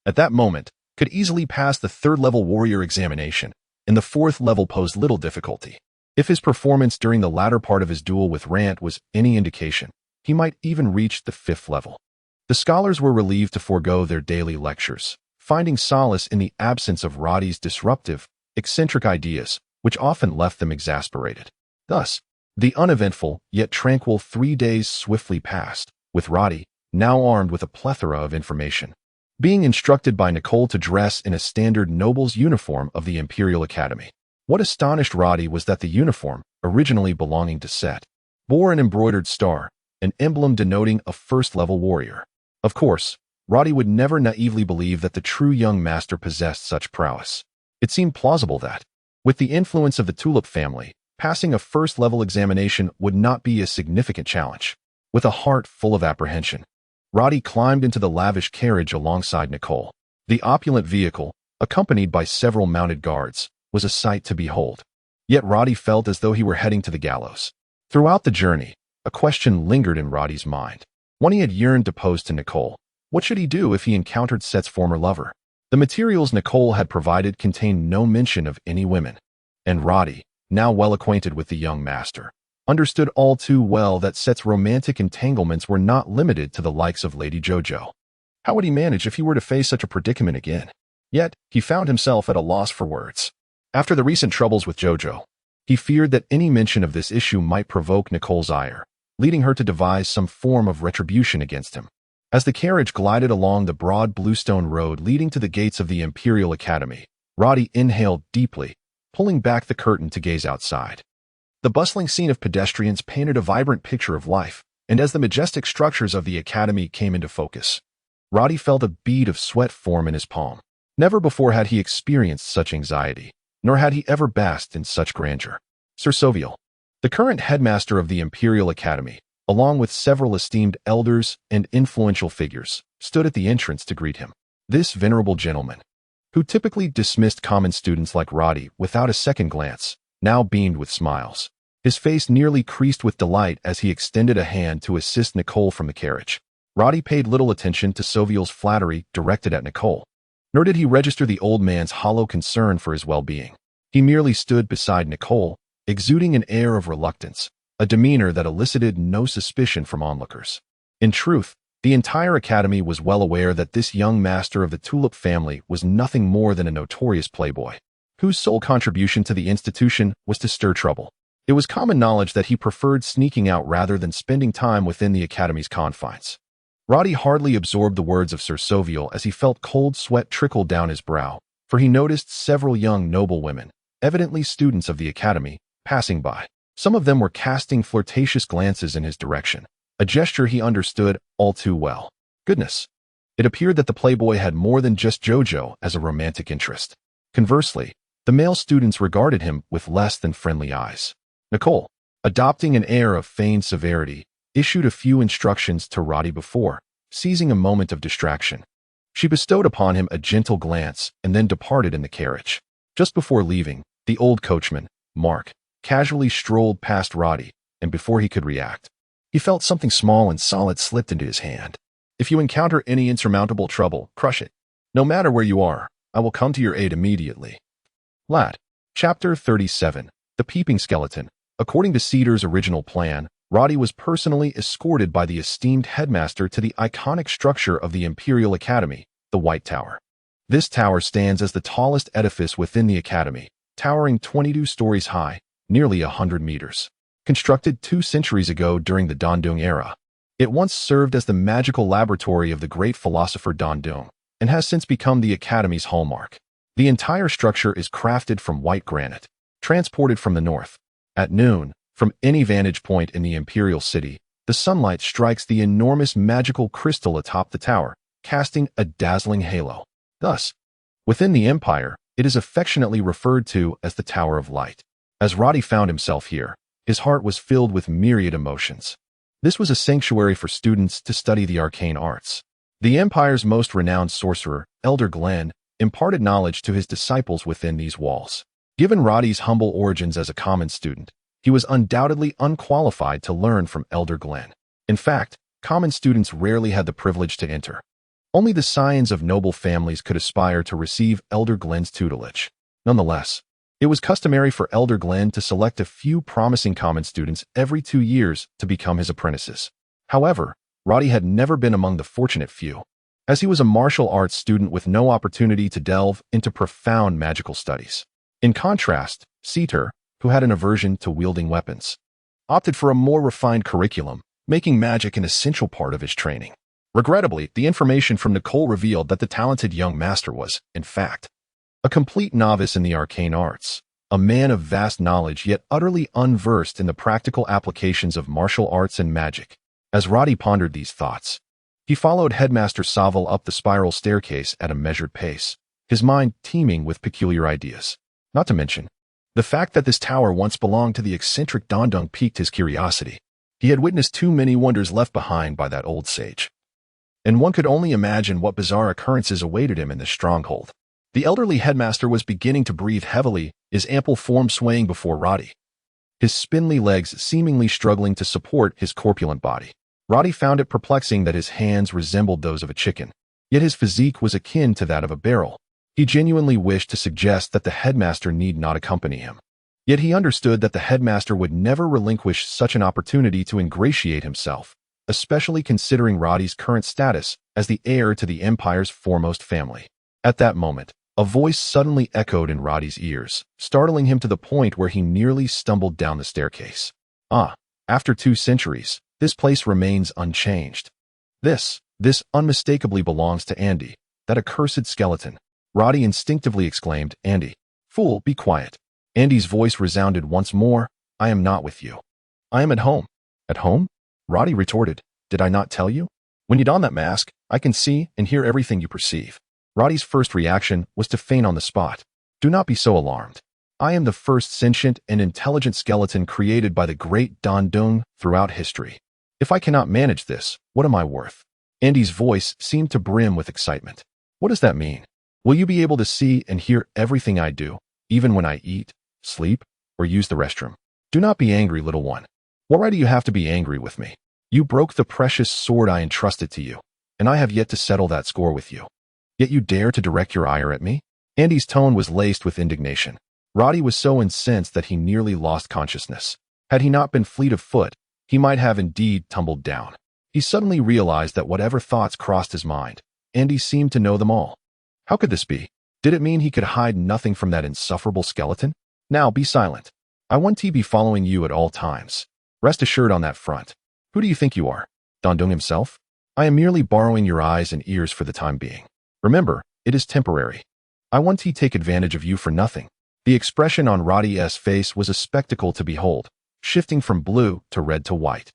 at that moment, could easily pass the 3rd-level warrior examination, and the 4th level posed little difficulty. If his performance during the latter part of his duel with Rant was any indication, he might even reach the 5th level. The scholars were relieved to forego their daily lectures, finding solace in the absence of Roddy's disruptive, eccentric ideas, which often left them exasperated. Thus, the uneventful yet tranquil 3 days swiftly passed, with Roddy, now armed with a plethora of information, being instructed by Nicole to dress in a standard noble's uniform of the Imperial Academy. What astonished Roddy was that the uniform, originally belonging to Set, bore an embroidered star, an emblem denoting a first-level warrior. Of course, Roddy would never naively believe that the true young master possessed such prowess. It seemed plausible that, with the influence of the Tulip family, passing a first-level examination would not be a significant challenge. With a heart full of apprehension, Roddy climbed into the lavish carriage alongside Nicole. The opulent vehicle, accompanied by several mounted guards, was a sight to behold. Yet Roddy felt as though he were heading to the gallows. Throughout the journey, a question lingered in Roddy's mind. One he had yearned to pose to Nicole. What should he do if he encountered Set's former lover? The materials Nicole had provided contained no mention of any women, and Roddy, now well acquainted with the young master, understood all too well that Set's romantic entanglements were not limited to the likes of Lady Jojo. How would he manage if he were to face such a predicament again? Yet, he found himself at a loss for words. After the recent troubles with Jojo, he feared that any mention of this issue might provoke Nicole's ire, leading her to devise some form of retribution against him. As the carriage glided along the broad bluestone road leading to the gates of the Imperial Academy, Roddy inhaled deeply, pulling back the curtain to gaze outside. The bustling scene of pedestrians painted a vibrant picture of life, and as the majestic structures of the academy came into focus, Roddy felt a bead of sweat form in his palm. Never before had he experienced such anxiety, nor had he ever basked in such grandeur. Sir Soviel, the current headmaster of the Imperial Academy, along with several esteemed elders and influential figures, stood at the entrance to greet him. This venerable gentleman, who typically dismissed common students like Roddy without a second glance, now beamed with smiles. His face nearly creased with delight as he extended a hand to assist Nicole from the carriage. Roddy paid little attention to Soviel's flattery directed at Nicole, nor did he register the old man's hollow concern for his well-being. He merely stood beside Nicole, exuding an air of reluctance, a demeanor that elicited no suspicion from onlookers. In truth, the entire academy was well aware that this young master of the Tulip family was nothing more than a notorious playboy, whose sole contribution to the institution was to stir trouble. It was common knowledge that he preferred sneaking out rather than spending time within the academy's confines. Roddy hardly absorbed the words of Sir Soviel as he felt cold sweat trickle down his brow, for he noticed several young noble women, evidently students of the academy, passing by. Some of them were casting flirtatious glances in his direction, a gesture he understood all too well. Goodness! It appeared that the playboy had more than just Jojo as a romantic interest. Conversely, the male students regarded him with less than friendly eyes. Nicole, adopting an air of feigned severity, issued a few instructions to Roddy before, seizing a moment of distraction. She bestowed upon him a gentle glance and then departed in the carriage. Just before leaving, the old coachman, Mark, casually strolled past Roddy, and before he could react, he felt something small and solid slipped into his hand. If you encounter any insurmountable trouble, crush it. No matter where you are, I will come to your aid immediately. Lat. Chapter 37. The Peeping Skeleton. According to Cedar's original plan, Roddy was personally escorted by the esteemed headmaster to the iconic structure of the Imperial Academy, the White Tower. This tower stands as the tallest edifice within the academy, towering 22 stories high, nearly 100 meters. Constructed 2 centuries ago during the Dandong era, it once served as the magical laboratory of the great philosopher Dandong, and has since become the academy's hallmark. The entire structure is crafted from white granite, transported from the north. At noon, from any vantage point in the imperial city, the sunlight strikes the enormous magical crystal atop the tower, casting a dazzling halo. Thus, within the empire, it is affectionately referred to as the Tower of Light. As Roddy found himself here, his heart was filled with myriad emotions. This was a sanctuary for students to study the arcane arts. The empire's most renowned sorcerer, Elder Glenn, imparted knowledge to his disciples within these walls. Given Roddy's humble origins as a common student, he was undoubtedly unqualified to learn from Elder Glenn. In fact, common students rarely had the privilege to enter. Only the scions of noble families could aspire to receive Elder Glenn's tutelage. Nonetheless, It was customary for Elder Glenn to select a few promising common students every 2 years to become his apprentices. However, Roddy had never been among the fortunate few, as he was a martial arts student with no opportunity to delve into profound magical studies. In contrast, Seater, who had an aversion to wielding weapons, opted for a more refined curriculum, making magic an essential part of his training. Regrettably, the information from Nicole revealed that the talented young master was, in fact, a complete novice in the arcane arts, a man of vast knowledge yet utterly unversed in the practical applications of martial arts and magic. As Roddy pondered these thoughts, he followed Headmaster Saville up the spiral staircase at a measured pace, his mind teeming with peculiar ideas. Not to mention, the fact that this tower once belonged to the eccentric Dondong piqued his curiosity. He had witnessed too many wonders left behind by that old sage, and one could only imagine what bizarre occurrences awaited him in this stronghold. The elderly headmaster was beginning to breathe heavily, his ample form swaying before Roddy, his spindly legs seemingly struggling to support his corpulent body. Roddy found it perplexing that his hands resembled those of a chicken, yet his physique was akin to that of a barrel. He genuinely wished to suggest that the headmaster need not accompany him. Yet he understood that the headmaster would never relinquish such an opportunity to ingratiate himself, especially considering Roddy's current status as the heir to the Empire's foremost family. At that moment, a voice suddenly echoed in Roddy's ears, startling him to the point where he nearly stumbled down the staircase. After 2 centuries, this place remains unchanged. This unmistakably belongs to Andy, that accursed skeleton. Roddy instinctively exclaimed, "Andy, fool, be quiet." Andy's voice resounded once more, "I am not with you. I am at home." "At home?" Roddy retorted, "Did I not tell you? When you don that mask, I can see and hear everything you perceive." Roddy's first reaction was to faint on the spot. "Do not be so alarmed. I am the first sentient and intelligent skeleton created by the great Dondong throughout history. If I cannot manage this, what am I worth?" Andy's voice seemed to brim with excitement. "What does that mean? Will you be able to see and hear everything I do, even when I eat, sleep, or use the restroom? Do not be angry, little one. What right do you have to be angry with me? You broke the precious sword I entrusted to you, and I have yet to settle that score with you. Yet you dare to direct your ire at me?" Andy's tone was laced with indignation. Roddy was so incensed that he nearly lost consciousness. Had he not been fleet of foot, he might have indeed tumbled down. He suddenly realized that whatever thoughts crossed his mind, Andy seemed to know them all. How could this be? Did it mean he could hide nothing from that insufferable skeleton? "Now be silent. I want to be following you at all times. Rest assured on that front. Who do you think you are? Dondong himself? I am merely borrowing your eyes and ears for the time being. Remember, it is temporary. I want to take advantage of you for nothing." The expression on Roddy's face was a spectacle to behold, shifting from blue to red to white.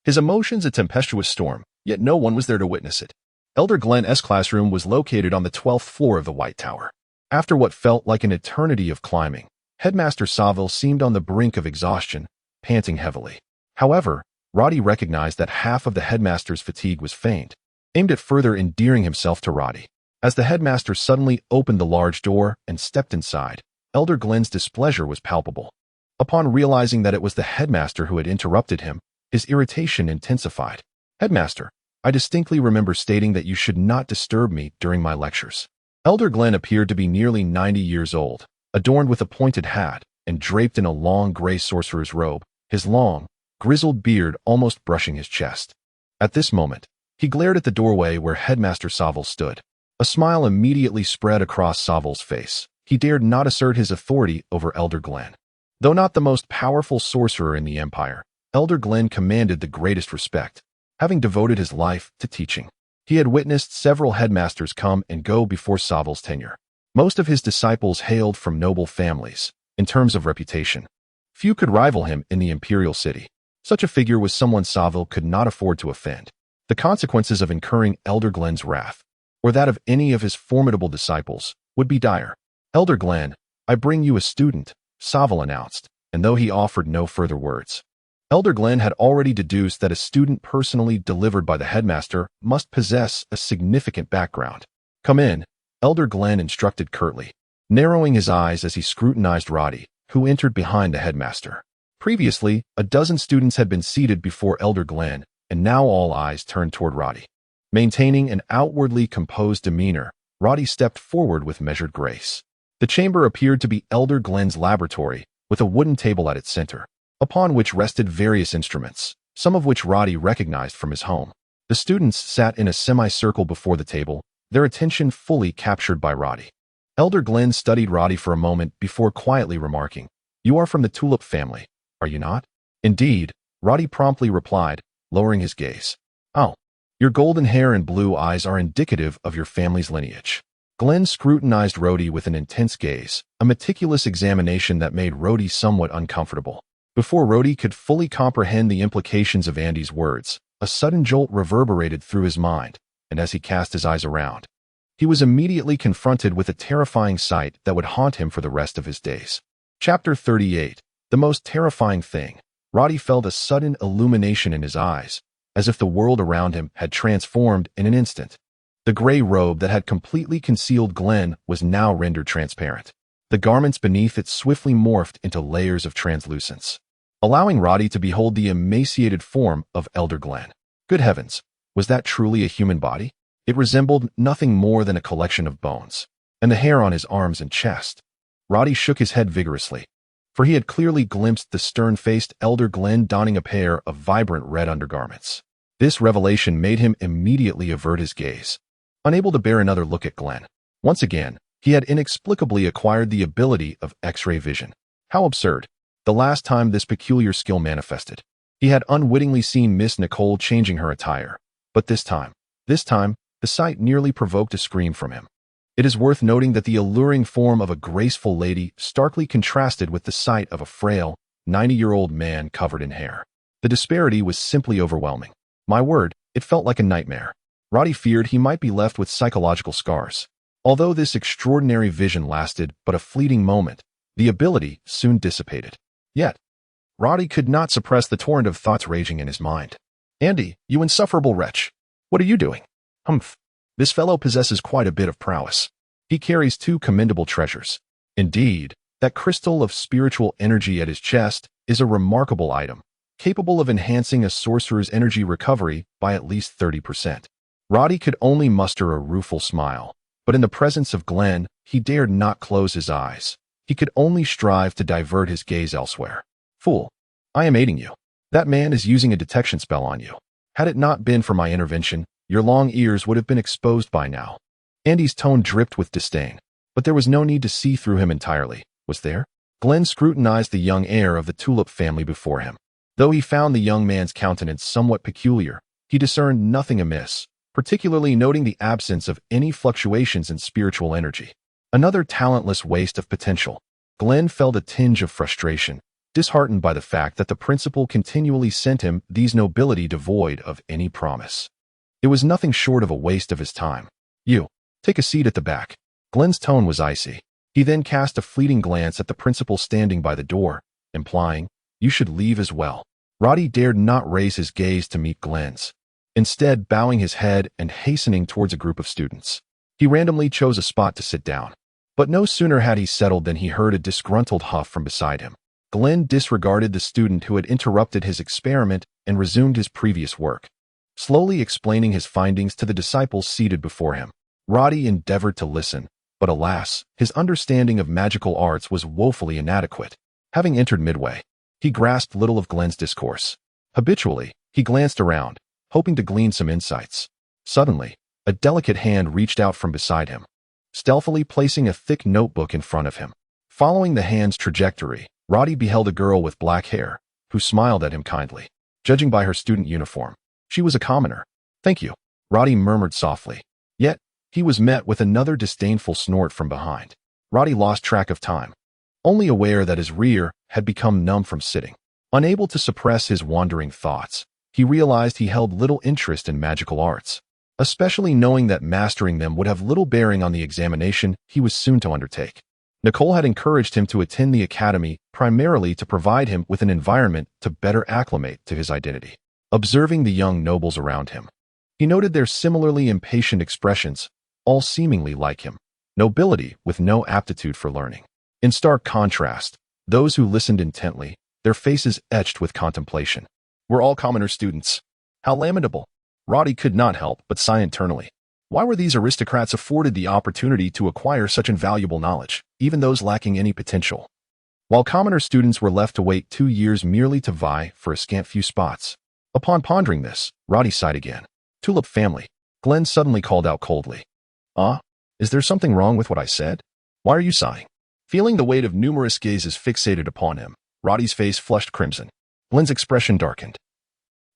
His emotions a tempestuous storm, yet no one was there to witness it. Elder Glenn's classroom was located on the 12th floor of the White Tower. After what felt like an eternity of climbing, Headmaster Saville seemed on the brink of exhaustion, panting heavily. However, Roddy recognized that half of the headmaster's fatigue was feigned, aimed at further endearing himself to Roddy. As the headmaster suddenly opened the large door and stepped inside, Elder Glenn's displeasure was palpable. Upon realizing that it was the headmaster who had interrupted him, his irritation intensified. "Headmaster, I distinctly remember stating that you should not disturb me during my lectures." Elder Glenn appeared to be nearly 90 years old, adorned with a pointed hat and draped in a long gray sorcerer's robe, his long, grizzled beard almost brushing his chest. At this moment, he glared at the doorway where Headmaster Saville stood. A smile immediately spread across Saville's face. He dared not assert his authority over Elder Glenn. Though not the most powerful sorcerer in the Empire, Elder Glenn commanded the greatest respect, having devoted his life to teaching. He had witnessed several headmasters come and go before Saville's tenure. Most of his disciples hailed from noble families. In terms of reputation, few could rival him in the imperial city. Such a figure was someone Saville could not afford to offend. The consequences of incurring Elder Glenn's wrath, or that of any of his formidable disciples, would be dire. "Elder Glenn, I bring you a student," Saville announced, and though he offered no further words, Elder Glenn had already deduced that a student personally delivered by the headmaster must possess a significant background. "Come in," Elder Glenn instructed curtly, narrowing his eyes as he scrutinized Roddy, who entered behind the headmaster. Previously, a dozen students had been seated before Elder Glenn, and now all eyes turned toward Roddy. Maintaining an outwardly composed demeanor, Roddy stepped forward with measured grace. The chamber appeared to be Elder Glenn's laboratory, with a wooden table at its center, upon which rested various instruments, some of which Roddy recognized from his home. The students sat in a semicircle before the table, their attention fully captured by Roddy. Elder Glenn studied Roddy for a moment before quietly remarking, "You are from the Tulip family, are you not?" "Indeed," Roddy promptly replied, lowering his gaze. "Oh, your golden hair and blue eyes are indicative of your family's lineage." Glenn scrutinized Roddy with an intense gaze, a meticulous examination that made Roddy somewhat uncomfortable. Before Roddy could fully comprehend the implications of Andy's words, a sudden jolt reverberated through his mind, and as he cast his eyes around, he was immediately confronted with a terrifying sight that would haunt him for the rest of his days. Chapter 38. The most terrifying thing. Roddy felt a sudden illumination in his eyes, as if the world around him had transformed in an instant. The gray robe that had completely concealed Glenn was now rendered transparent. The garments beneath it swiftly morphed into layers of translucence, allowing Roddy to behold the emaciated form of Elder Glenn. Good heavens, was that truly a human body? It resembled nothing more than a collection of bones, and the hair on his arms and chest. Roddy shook his head vigorously, for he had clearly glimpsed the stern-faced Elder Glenn donning a pair of vibrant red undergarments. This revelation made him immediately avert his gaze, unable to bear another look at Glenn. Once again, he had inexplicably acquired the ability of X-ray vision. How absurd. The last time this peculiar skill manifested, he had unwittingly seen Miss Nicole changing her attire. But this time, the sight nearly provoked a scream from him. It is worth noting that the alluring form of a graceful lady starkly contrasted with the sight of a frail, 90-year-old man covered in hair. The disparity was simply overwhelming. My word, it felt like a nightmare. Roddy feared he might be left with psychological scars. Although this extraordinary vision lasted but a fleeting moment, the ability soon dissipated. Yet, Roddy could not suppress the torrent of thoughts raging in his mind. "Andy, you insufferable wretch. What are you doing?" "Humph. This fellow possesses quite a bit of prowess. He carries two commendable treasures. Indeed, that crystal of spiritual energy at his chest is a remarkable item, capable of enhancing a sorcerer's energy recovery by at least 30%. Roddy could only muster a rueful smile, but in the presence of Glenn, he dared not close his eyes. He could only strive to divert his gaze elsewhere. "Fool, I am aiding you. That man is using a detection spell on you. Had it not been for my intervention, your long ears would have been exposed by now." Andy's tone dripped with disdain, but there was no need to see through him entirely, was there? Glenn scrutinized the young heir of the Tulip family before him. Though he found the young man's countenance somewhat peculiar, he discerned nothing amiss, particularly noting the absence of any fluctuations in spiritual energy. Another talentless waste of potential. Glenn felt a tinge of frustration, disheartened by the fact that the principal continually sent him these nobility devoid of any promise. It was nothing short of a waste of his time. "You, take a seat at the back." Glenn's tone was icy. He then cast a fleeting glance at the principal standing by the door, implying, "You should leave as well." Roddy dared not raise his gaze to meet Glenn's, instead bowing his head and hastening towards a group of students. He randomly chose a spot to sit down. But no sooner had he settled than he heard a disgruntled huff from beside him. Glenn disregarded the student who had interrupted his experiment and resumed his previous work, slowly explaining his findings to the disciples seated before him. Roddy endeavored to listen, but alas, his understanding of magical arts was woefully inadequate. Having entered midway, he grasped little of Glenn's discourse. Habitually, he glanced around, hoping to glean some insights. Suddenly, a delicate hand reached out from beside him, stealthily placing a thick notebook in front of him. Following the hand's trajectory, Roddy beheld a girl with black hair, who smiled at him kindly. Judging by her student uniform, she was a commoner. "Thank you," Roddy murmured softly. Yet, he was met with another disdainful snort from behind. Roddy lost track of time, only aware that his rear had become numb from sitting. Unable to suppress his wandering thoughts, he realized he held little interest in magical arts, especially knowing that mastering them would have little bearing on the examination he was soon to undertake. Nicole had encouraged him to attend the academy primarily to provide him with an environment to better acclimate to his identity. Observing the young nobles around him, he noted their similarly impatient expressions, all seemingly like him, nobility with no aptitude for learning. In stark contrast, those who listened intently, their faces etched with contemplation. "We're all commoner students. How lamentable." Roddy could not help but sigh internally. Why were these aristocrats afforded the opportunity to acquire such invaluable knowledge, even those lacking any potential? While commoner students were left to wait 2 years merely to vie for a scant few spots. Upon pondering this, Roddy sighed again. Tulip family. Glenn suddenly called out coldly. Is there something wrong with what I said? Why are you sighing? Feeling the weight of numerous gazes fixated upon him, Roddy's face flushed crimson. Glenn's expression darkened.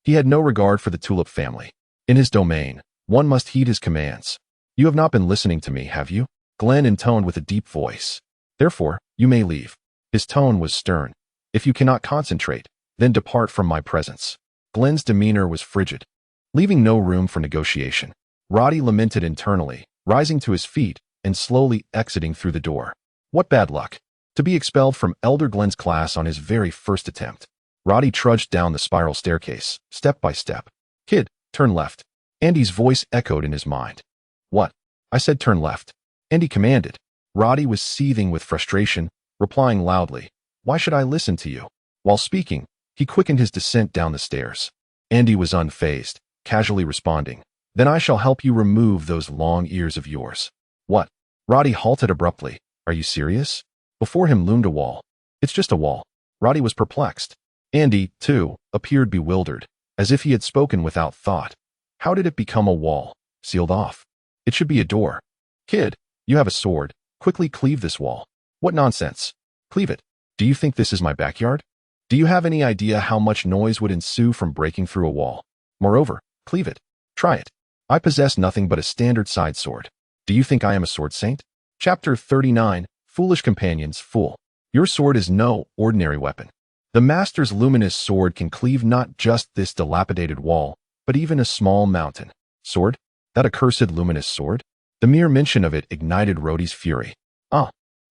He had no regard for the Tulip family. In his domain, one must heed his commands. You have not been listening to me, have you? Glenn intoned with a deep voice. Therefore, you may leave. His tone was stern. If you cannot concentrate, then depart from my presence. Glenn's demeanor was frigid, leaving no room for negotiation. Roddy lamented internally, rising to his feet and slowly exiting through the door. What bad luck. To be expelled from Elder Glenn's class on his very first attempt. Roddy trudged down the spiral staircase, step by step. Kid, turn left. Andy's voice echoed in his mind. What? I said turn left. Andy commanded. Roddy was seething with frustration, replying loudly, Why should I listen to you? While speaking, he quickened his descent down the stairs. Andy was unfazed, casually responding, Then I shall help you remove those long ears of yours. What? Roddy halted abruptly. Are you serious? Before him loomed a wall. It's just a wall. Roddy was perplexed. Andy, too, appeared bewildered, as if he had spoken without thought. How did it become a wall? Sealed off. It should be a door. Kid, you have a sword. Quickly cleave this wall. What nonsense. Cleave it. Do you think this is my backyard? Do you have any idea how much noise would ensue from breaking through a wall? Moreover, cleave it. Try it. I possess nothing but a standard side sword. Do you think I am a sword saint? Chapter 39, Foolish Companions, Fool. Your sword is no ordinary weapon. The Master's luminous sword can cleave not just this dilapidated wall, but even a small mountain. Sword? That accursed luminous sword? The mere mention of it ignited Roddy's fury.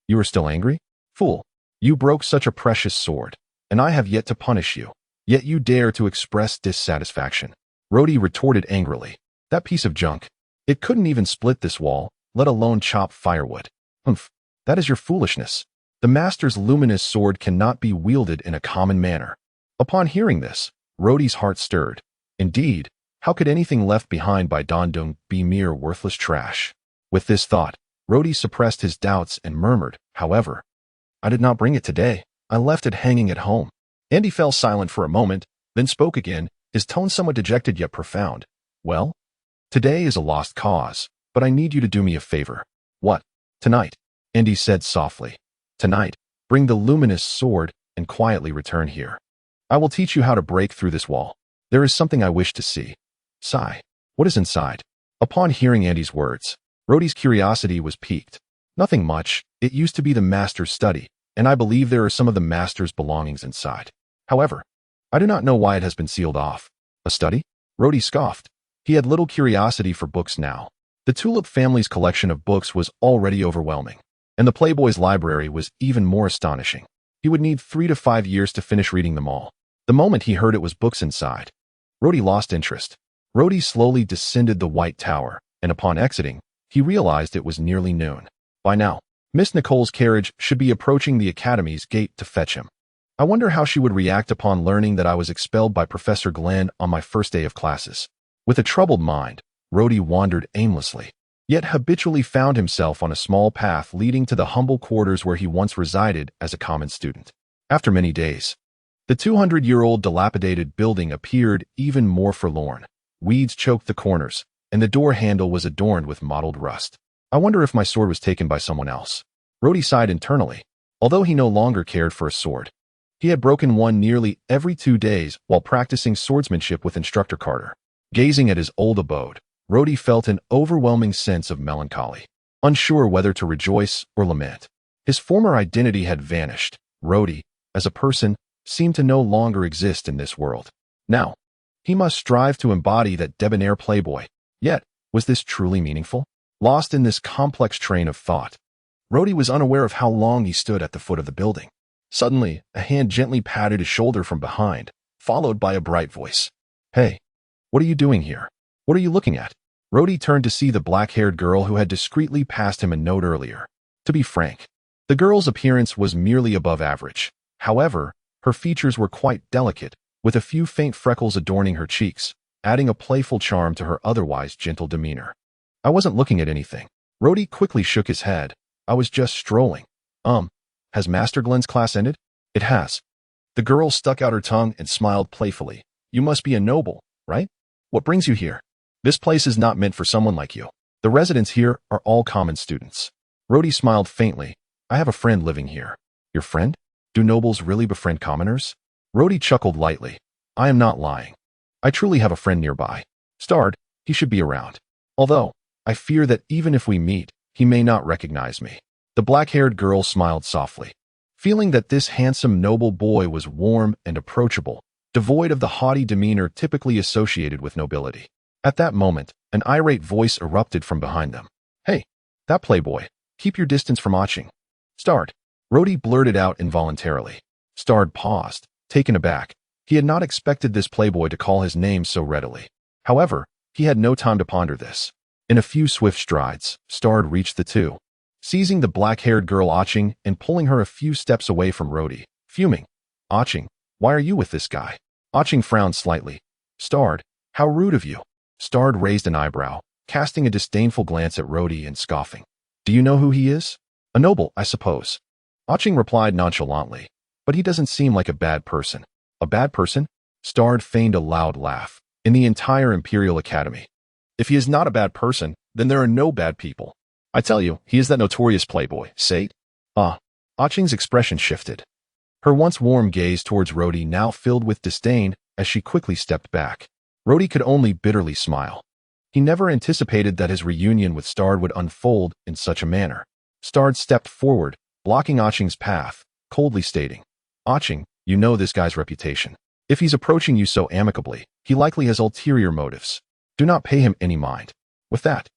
You are still angry? Fool. You broke such a precious sword, and I have yet to punish you. Yet you dare to express dissatisfaction. Roddy retorted angrily. That piece of junk. It couldn't even split this wall, let alone chop firewood. Humph. That is your foolishness. The Master's luminous sword cannot be wielded in a common manner. Upon hearing this, Roddy's heart stirred. Indeed, how could anything left behind by Dondung be mere worthless trash? With this thought, Roddy suppressed his doubts and murmured, however, I did not bring it today. I left it hanging at home. Andy fell silent for a moment, then spoke again, his tone somewhat dejected yet profound. Well, today is a lost cause, but I need you to do me a favor. What? Tonight, Andy said softly. Tonight, bring the luminous sword and quietly return here. I will teach you how to break through this wall. There is something I wish to see. Sigh. What is inside? Upon hearing Andy's words, Roddy's curiosity was piqued. Nothing much. It used to be the Master's study, and I believe there are some of the Master's belongings inside. However, I do not know why it has been sealed off. A study? Roddy scoffed. He had little curiosity for books now. The Tulip family's collection of books was already overwhelming, and the Playboy's library was even more astonishing. He would need 3 to 5 years to finish reading them all. The moment he heard it was books inside, Roddy lost interest. Roddy slowly descended the White Tower, and upon exiting, he realized it was nearly noon. By now, Miss Nicole's carriage should be approaching the academy's gate to fetch him. I wonder how she would react upon learning that I was expelled by Professor Glenn on my first day of classes. With a troubled mind, Roddy wandered aimlessly, yet habitually found himself on a small path leading to the humble quarters where he once resided as a common student. After many days, the 200-year-old dilapidated building appeared even more forlorn. Weeds choked the corners, and the door handle was adorned with mottled rust. I wonder if my sword was taken by someone else. Roddy sighed internally. Although he no longer cared for a sword, he had broken one nearly every 2 days while practicing swordsmanship with Instructor Carter. Gazing at his old abode, Roddy felt an overwhelming sense of melancholy, unsure whether to rejoice or lament. His former identity had vanished. Roddy, as a person, seemed to no longer exist in this world. Now, he must strive to embody that debonair playboy. Yet, was this truly meaningful? Lost in this complex train of thought, Roddy was unaware of how long he stood at the foot of the building. Suddenly, a hand gently patted his shoulder from behind, followed by a bright voice. Hey, what are you doing here? What are you looking at? Roddy turned to see the black-haired girl who had discreetly passed him a note earlier. To be frank, the girl's appearance was merely above average. However, her features were quite delicate, with a few faint freckles adorning her cheeks, adding a playful charm to her otherwise gentle demeanor. I wasn't looking at anything. Rhodey quickly shook his head. I was just strolling. Has Master Glenn's class ended? It has. The girl stuck out her tongue and smiled playfully. You must be a noble, right? What brings you here? This place is not meant for someone like you. The residents here are all common students. Rhodey smiled faintly. I have a friend living here. Your friend? Do nobles really befriend commoners? Rhodey chuckled lightly. I am not lying. I truly have a friend nearby. Starred, he should be around. Although, I fear that even if we meet, he may not recognize me. The black-haired girl smiled softly. Feeling that this handsome noble boy was warm and approachable, devoid of the haughty demeanor typically associated with nobility. At that moment, an irate voice erupted from behind them. Hey, that playboy, keep your distance from Aching. Starred. Rhodey blurted out involuntarily. Starred paused, taken aback. He had not expected this playboy to call his name so readily. However, he had no time to ponder this. In a few swift strides, Starred reached the two, seizing the black-haired girl Aching and pulling her a few steps away from Rhodey, fuming. Aching, why are you with this guy? Aching frowned slightly. Starred, how rude of you. Starred raised an eyebrow, casting a disdainful glance at Rhodey and scoffing. Do you know who he is? A noble, I suppose. Aching replied nonchalantly, but he doesn't seem like a bad person. A bad person? Starred feigned a loud laugh. In the entire Imperial Academy. If he is not a bad person, then there are no bad people. I tell you, he is that notorious playboy, Sate. Aching's expression shifted. Her once warm gaze towards Rhodey now filled with disdain as she quickly stepped back. Rhodey could only bitterly smile. He never anticipated that his reunion with Starred would unfold in such a manner. Starred stepped forward, blocking Aching's path, coldly stating, Aching, you know this guy's reputation. If he's approaching you so amicably, he likely has ulterior motives. Do not pay him any mind. With that,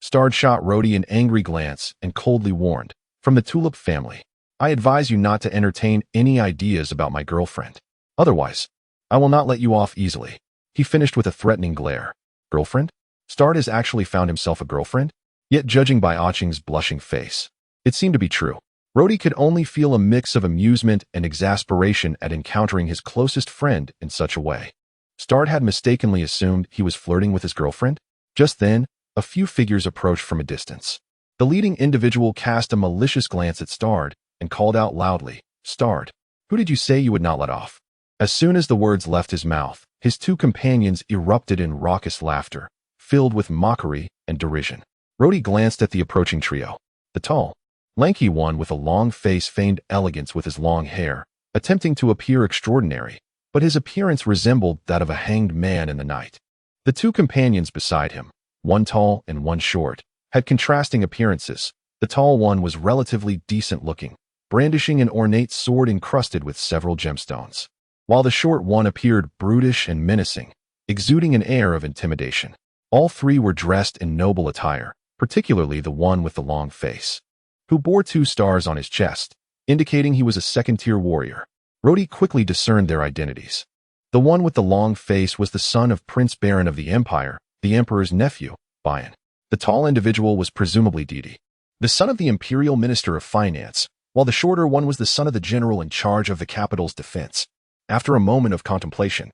Starred shot Rhodey an angry glance and coldly warned, from the Tulip family, I advise you not to entertain any ideas about my girlfriend. Otherwise, I will not let you off easily. He finished with a threatening glare. Girlfriend? Starred has actually found himself a girlfriend? Yet judging by Aching's blushing face, it seemed to be true. Rhodey could only feel a mix of amusement and exasperation at encountering his closest friend in such a way. Starred had mistakenly assumed he was flirting with his girlfriend. Just then, a few figures approached from a distance. The leading individual cast a malicious glance at Starred and called out loudly, Starred, who did you say you would not let off? As soon as the words left his mouth, his two companions erupted in raucous laughter, filled with mockery and derision. Rhodey glanced at the approaching trio. The tall, lanky one with a long face feigned elegance with his long hair, attempting to appear extraordinary, but his appearance resembled that of a hanged man in the night. The two companions beside him, one tall and one short, had contrasting appearances. The tall one was relatively decent-looking, brandishing an ornate sword encrusted with several gemstones, while the short one appeared brutish and menacing, exuding an air of intimidation. All three were dressed in noble attire, particularly the one with the long face, who bore 2 stars on his chest, indicating he was a second-tier warrior. Rhodey quickly discerned their identities. The one with the long face was the son of Prince Baron of the Empire, the Emperor's nephew, Bayan. The tall individual was presumably Didi, the son of the Imperial Minister of Finance, while the shorter one was the son of the general in charge of the capital's defense. After a moment of contemplation,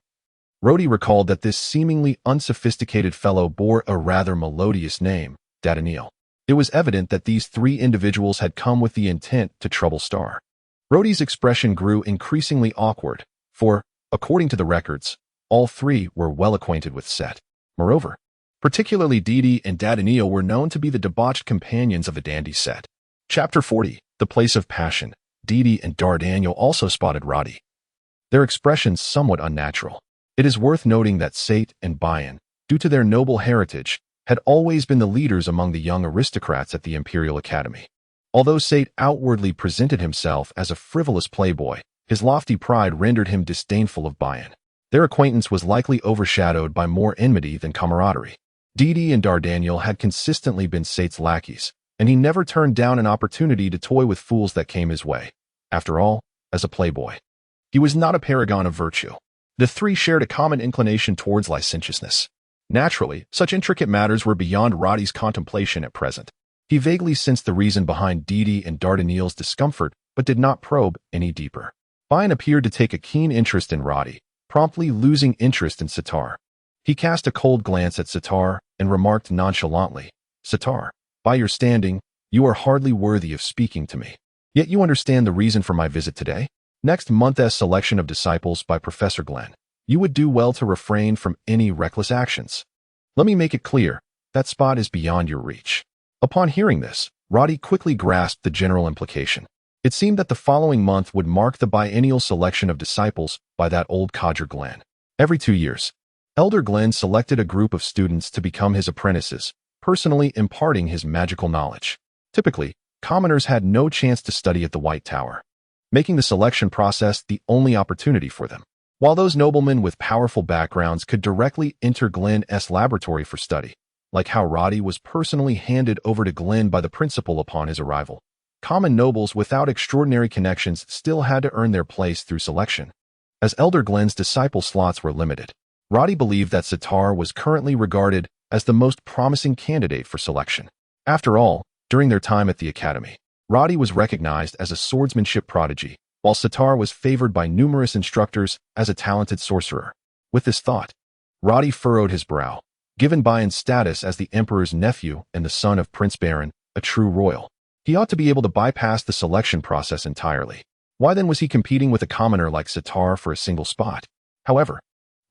Rhodey recalled that this seemingly unsophisticated fellow bore a rather melodious name, Daniel. It was evident that these 3 individuals had come with the intent to trouble Starr. Rhodey's expression grew increasingly awkward, for, according to the records, all 3 were well acquainted with Set. Moreover, particularly Didi and Daniel were known to be the debauched companions of the dandy Set. Chapter 40, The Place of Passion. Didi and Daniel also spotted Roddy, their expressions somewhat unnatural. It is worth noting that Sate and Bayan, due to their noble heritage, had always been the leaders among the young aristocrats at the Imperial Academy. Although Sate outwardly presented himself as a frivolous playboy, his lofty pride rendered him disdainful of Bayan. Their acquaintance was likely overshadowed by more enmity than camaraderie. Didi and Daniel had consistently been Sate's lackeys, and he never turned down an opportunity to toy with fools that came his way. After all, as a playboy, he was not a paragon of virtue. The 3 shared a common inclination towards licentiousness. Naturally, such intricate matters were beyond Roddy's contemplation at present. He vaguely sensed the reason behind Didi and Daniel's discomfort, but did not probe any deeper. Bayan appeared to take a keen interest in Roddy, promptly losing interest in Sitar. He cast a cold glance at Sitar and remarked nonchalantly, Sitar, by your standing, you are hardly worthy of speaking to me. Yet you understand the reason for my visit today? Next month's selection of disciples by Professor Glenn. You would do well to refrain from any reckless actions. Let me make it clear, that spot is beyond your reach. Upon hearing this, Roddy quickly grasped the general implication. It seemed that the following month would mark the biennial selection of disciples by that old codger Glenn. Every 2 years, Elder Glenn selected a group of students to become his apprentices, personally imparting his magical knowledge. Typically, commoners had no chance to study at the White Tower, making the selection process the only opportunity for them. While those noblemen with powerful backgrounds could directly enter Glenn's laboratory for study, like how Roddy was personally handed over to Glenn by the principal upon his arrival, common nobles without extraordinary connections still had to earn their place through selection. As Elder Glenn's disciple slots were limited, Roddy believed that Sitar was currently regarded as the most promising candidate for selection. After all, during their time at the academy, Roddy was recognized as a swordsmanship prodigy, while Sitar was favored by numerous instructors as a talented sorcerer. With this thought, Roddy furrowed his brow. Given Bayan's status as the emperor's nephew and the son of Prince Baron, a true royal, he ought to be able to bypass the selection process entirely. Why then was he competing with a commoner like Sitar for a single spot? However,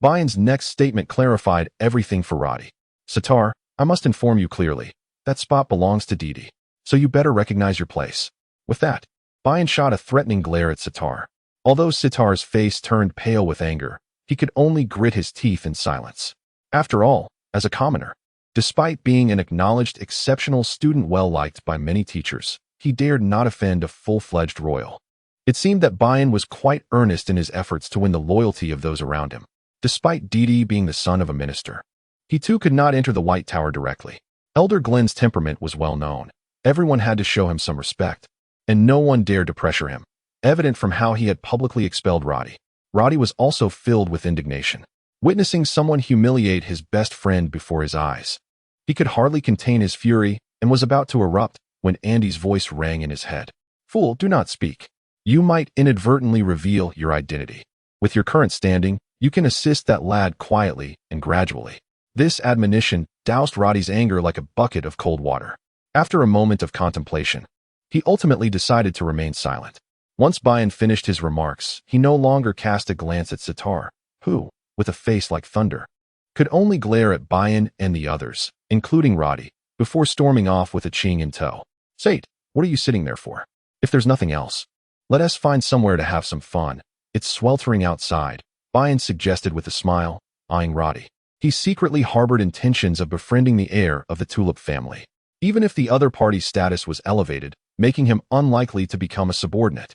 Bayan's next statement clarified everything for Roddy. Sitar, I must inform you clearly, that spot belongs to Didi, so you better recognize your place. With that, Bayan shot a threatening glare at Sitar. Although Sitar's face turned pale with anger, he could only grit his teeth in silence. After all, as a commoner, despite being an acknowledged exceptional student well-liked by many teachers, he dared not offend a full-fledged royal. It seemed that Bayan was quite earnest in his efforts to win the loyalty of those around him. Despite Didi being the son of a minister, he too could not enter the White Tower directly. Elder Glenn's temperament was well known. Everyone had to show him some respect, and no one dared to pressure him, evident from how he had publicly expelled Roddy. Roddy was also filled with indignation, witnessing someone humiliate his best friend before his eyes. He could hardly contain his fury and was about to erupt when Andy's voice rang in his head. Fool, do not speak. You might inadvertently reveal your identity. With your current standing, you can assist that lad quietly and gradually. This admonition doused Roddy's anger like a bucket of cold water. After a moment of contemplation, he ultimately decided to remain silent. Once Bayan finished his remarks, he no longer cast a glance at Sitar, who, with a face like thunder, could only glare at Bayan and the others, including Roddy, before storming off with a ching in tow. Sate, what are you sitting there for? If there's nothing else, let us find somewhere to have some fun. It's sweltering outside, Bayan suggested with a smile, eyeing Roddy. He secretly harbored intentions of befriending the heir of the Tulip family, even if the other party's status was elevated, making him unlikely to become a subordinate.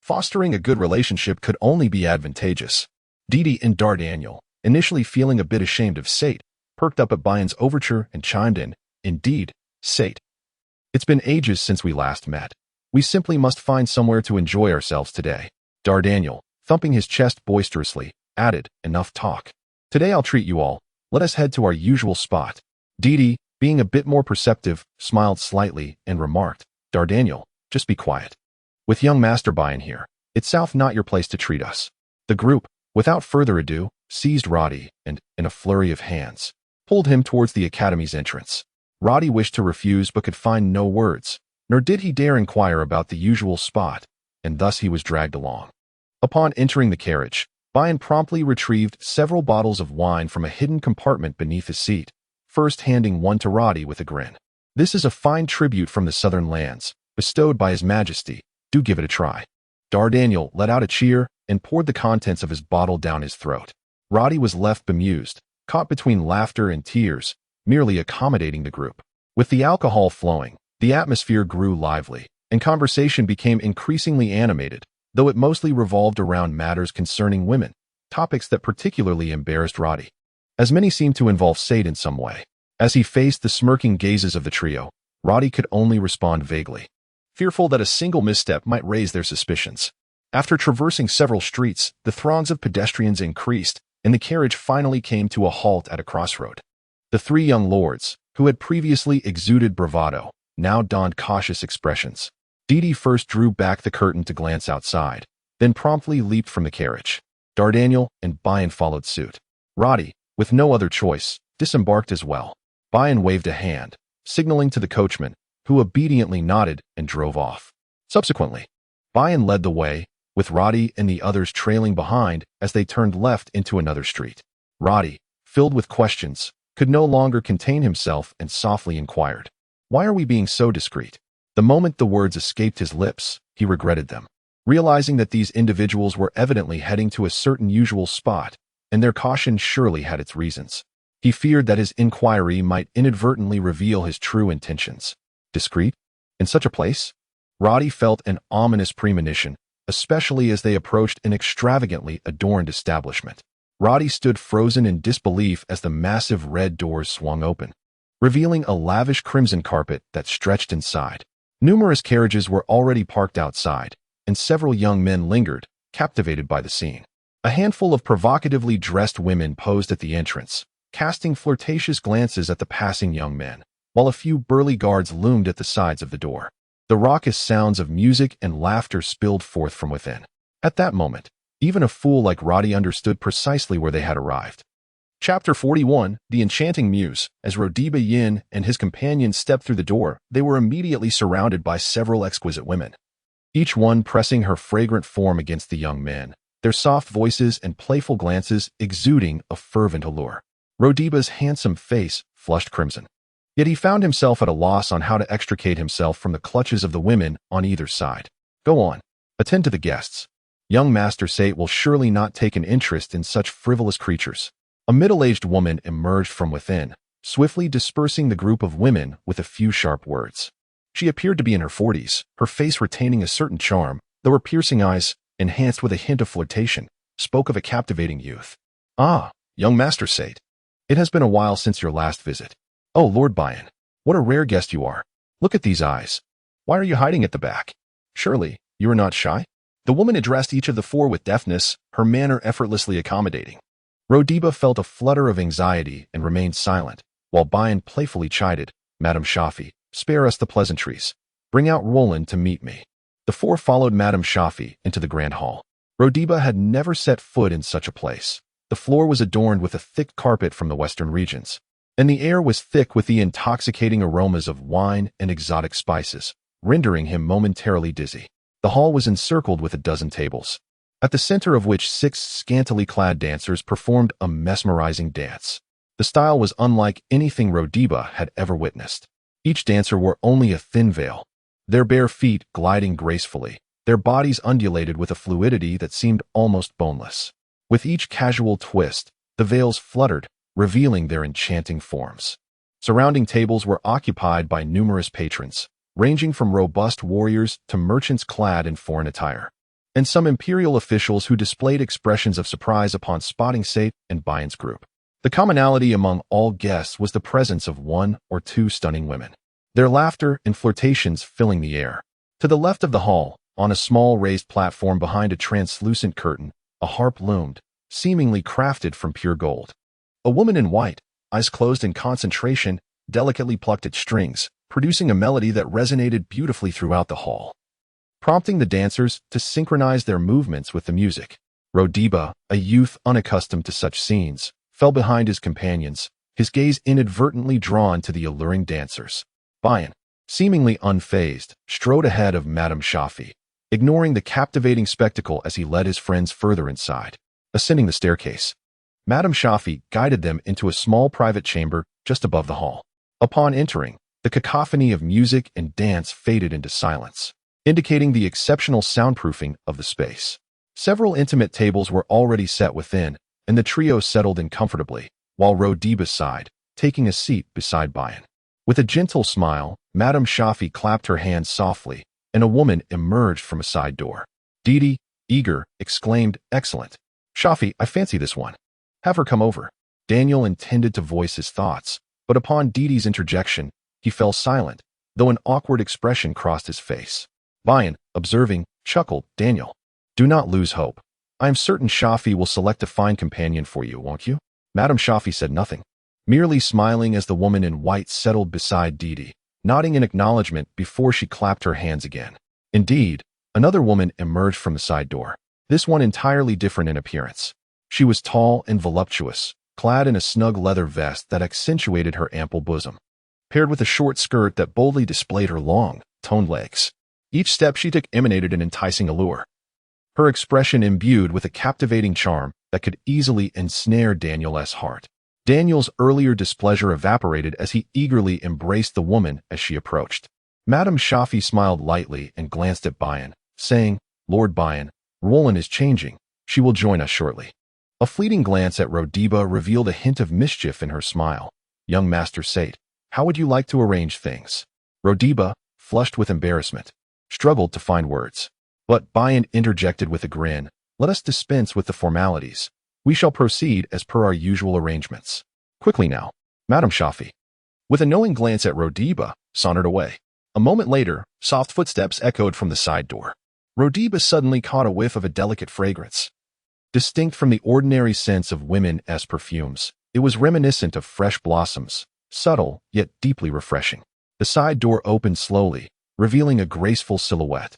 Fostering a good relationship could only be advantageous. Didi and Dardaniel, initially feeling a bit ashamed of Sate, perked up at Bayan's overture and chimed in, Indeed, Sate. It's been ages since we last met. We simply must find somewhere to enjoy ourselves today. Dardaniel, thumping his chest boisterously, added, Enough talk. Today I'll treat you all. Let us head to our usual spot. Didi, being a bit more perceptive, smiled slightly and remarked, Dardaniel, just be quiet. With young Master Bayan here, it's not your place to treat us. The group, without further ado, seized Roddy and, in a flurry of hands, pulled him towards the academy's entrance. Roddy wished to refuse but could find no words, nor did he dare inquire about the usual spot, and thus he was dragged along. Upon entering the carriage, Bayan promptly retrieved several bottles of wine from a hidden compartment beneath his seat, first handing one to Roddy with a grin. This is a fine tribute from the southern lands, bestowed by His Majesty. Do give it a try. Dardaniel let out a cheer and poured the contents of his bottle down his throat. Roddy was left bemused, caught between laughter and tears, merely accommodating the group. With the alcohol flowing, the atmosphere grew lively, and conversation became increasingly animated, though it mostly revolved around matters concerning women, topics that particularly embarrassed Roddy, as many seemed to involve Sate in some way. As he faced the smirking gazes of the trio, Roddy could only respond vaguely, fearful that a single misstep might raise their suspicions. After traversing several streets, the throngs of pedestrians increased, and the carriage finally came to a halt at a crossroad. The three young lords, who had previously exuded bravado, now donned cautious expressions. Didi first drew back the curtain to glance outside, then promptly leaped from the carriage. Dardaniel and Bayan followed suit. Roddy, with no other choice, disembarked as well. Bayan waved a hand, signaling to the coachman, who obediently nodded and drove off. Subsequently, Bayan led the way, with Roddy and the others trailing behind as they turned left into another street. Roddy, filled with questions, could no longer contain himself and softly inquired, "Why are we being so discreet?" The moment the words escaped his lips, he regretted them, realizing that these individuals were evidently heading to a certain usual spot, and their caution surely had its reasons. He feared that his inquiry might inadvertently reveal his true intentions. Discreet? In such a place? Roddy felt an ominous premonition, especially as they approached an extravagantly adorned establishment. Roddy stood frozen in disbelief as the massive red doors swung open, revealing a lavish crimson carpet that stretched inside. Numerous carriages were already parked outside, and several young men lingered, captivated by the scene. A handful of provocatively dressed women posed at the entrance, casting flirtatious glances at the passing young men, while a few burly guards loomed at the sides of the door. The raucous sounds of music and laughter spilled forth from within. At that moment, even a fool like Roddy understood precisely where they had arrived. Chapter 41, The Enchanting Muse. As Rodiba Yin and his companions stepped through the door, they were immediately surrounded by several exquisite women, each one pressing her fragrant form against the young men, their soft voices and playful glances exuding a fervent allure. Rodiba's handsome face flushed crimson. Yet he found himself at a loss on how to extricate himself from the clutches of the women on either side. "Go on. Attend to the guests. Young Master Sate will surely not take an interest in such frivolous creatures." A middle-aged woman emerged from within, swiftly dispersing the group of women with a few sharp words. She appeared to be in her 40s, her face retaining a certain charm, though her piercing eyes, enhanced with a hint of flirtation, spoke of a captivating youth. "Ah, young Master Sate. It has been a while since your last visit. Oh, Lord Bayan, what a rare guest you are. Look at these eyes. Why are you hiding at the back? Surely, you are not shy?" The woman addressed each of the four with deftness, her manner effortlessly accommodating. Rodiba felt a flutter of anxiety and remained silent, while Bayan playfully chided, "Madame Shafi, spare us the pleasantries. Bring out Roland to meet me." The four followed Madame Shafi into the grand hall. Rodiba had never set foot in such a place. The floor was adorned with a thick carpet from the western regions, and the air was thick with the intoxicating aromas of wine and exotic spices, rendering him momentarily dizzy. The hall was encircled with a dozen tables, at the center of which 6 scantily clad dancers performed a mesmerizing dance. The style was unlike anything Rodiba had ever witnessed. Each dancer wore only a thin veil, their bare feet gliding gracefully, their bodies undulated with a fluidity that seemed almost boneless. With each casual twist, the veils fluttered, revealing their enchanting forms. Surrounding tables were occupied by numerous patrons, ranging from robust warriors to merchants clad in foreign attire, and some imperial officials who displayed expressions of surprise upon spotting Sate and Bayan's group. The commonality among all guests was the presence of 1 or 2 stunning women, their laughter and flirtations filling the air. To the left of the hall, on a small raised platform behind a translucent curtain, a harp loomed, seemingly crafted from pure gold. A woman in white, eyes closed in concentration, delicately plucked at strings, producing a melody that resonated beautifully throughout the hall, prompting the dancers to synchronize their movements with the music. Rodiba, a youth unaccustomed to such scenes, fell behind his companions, his gaze inadvertently drawn to the alluring dancers. Bayan, seemingly unfazed, strode ahead of Madame Shafi, ignoring the captivating spectacle as he led his friends further inside. Ascending the staircase, Madame Shafi guided them into a small private chamber just above the hall. Upon entering, the cacophony of music and dance faded into silence, indicating the exceptional soundproofing of the space. Several intimate tables were already set within, and the trio settled in comfortably, while Rodiba sighed, taking a seat beside Bayan. With a gentle smile, Madame Shafi clapped her hands softly, and a woman emerged from a side door. Didi, eager, exclaimed, "Excellent. Shafi, I fancy this one. Have her come over." Daniel intended to voice his thoughts, but upon Didi's interjection, he fell silent, though an awkward expression crossed his face. Bayan, observing, chuckled, "Daniel, do not lose hope. I am certain Shafi will select a fine companion for you, won't you?" Madame Shafi said nothing, merely smiling as the woman in white settled beside Didi, nodding in acknowledgement before she clapped her hands again. Indeed, another woman emerged from the side door, this one entirely different in appearance. She was tall and voluptuous, clad in a snug leather vest that accentuated her ample bosom. paired with a short skirt that boldly displayed her long, toned legs. Each step she took emanated an enticing allure, her expression imbued with a captivating charm that could easily ensnare Daniel's heart. Daniel's earlier displeasure evaporated as he eagerly embraced the woman as she approached. Madame Shafi smiled lightly and glanced at Bayan, saying, "Lord Bayan, Ronin is changing. She will join us shortly." A fleeting glance at Rodiba revealed a hint of mischief in her smile. "Young Master Sate, how would you like to arrange things?" Rodiba, flushed with embarrassment, struggled to find words. But Bayan interjected with a grin, "Let us dispense with the formalities. We shall proceed as per our usual arrangements. Quickly now." Madame Shafi, with a knowing glance at Rodiba, sauntered away. A moment later, soft footsteps echoed from the side door. Rodiba suddenly caught a whiff of a delicate fragrance. Distinct from the ordinary scents of women's perfumes, it was reminiscent of fresh blossoms, subtle yet deeply refreshing. The side door opened slowly, revealing a graceful silhouette.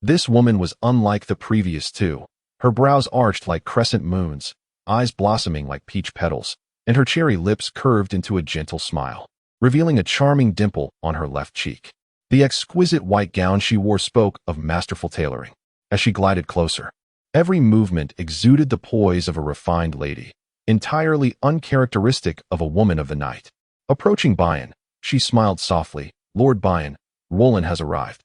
This woman was unlike the previous two, her brows arched like crescent moons, eyes blossoming like peach petals, and her cherry lips curved into a gentle smile, revealing a charming dimple on her left cheek. The exquisite white gown she wore spoke of masterful tailoring. As she glided closer, every movement exuded the poise of a refined lady, entirely uncharacteristic of a woman of the night. Approaching Bayan, she smiled softly, "Lord Bayan, Ronin has arrived."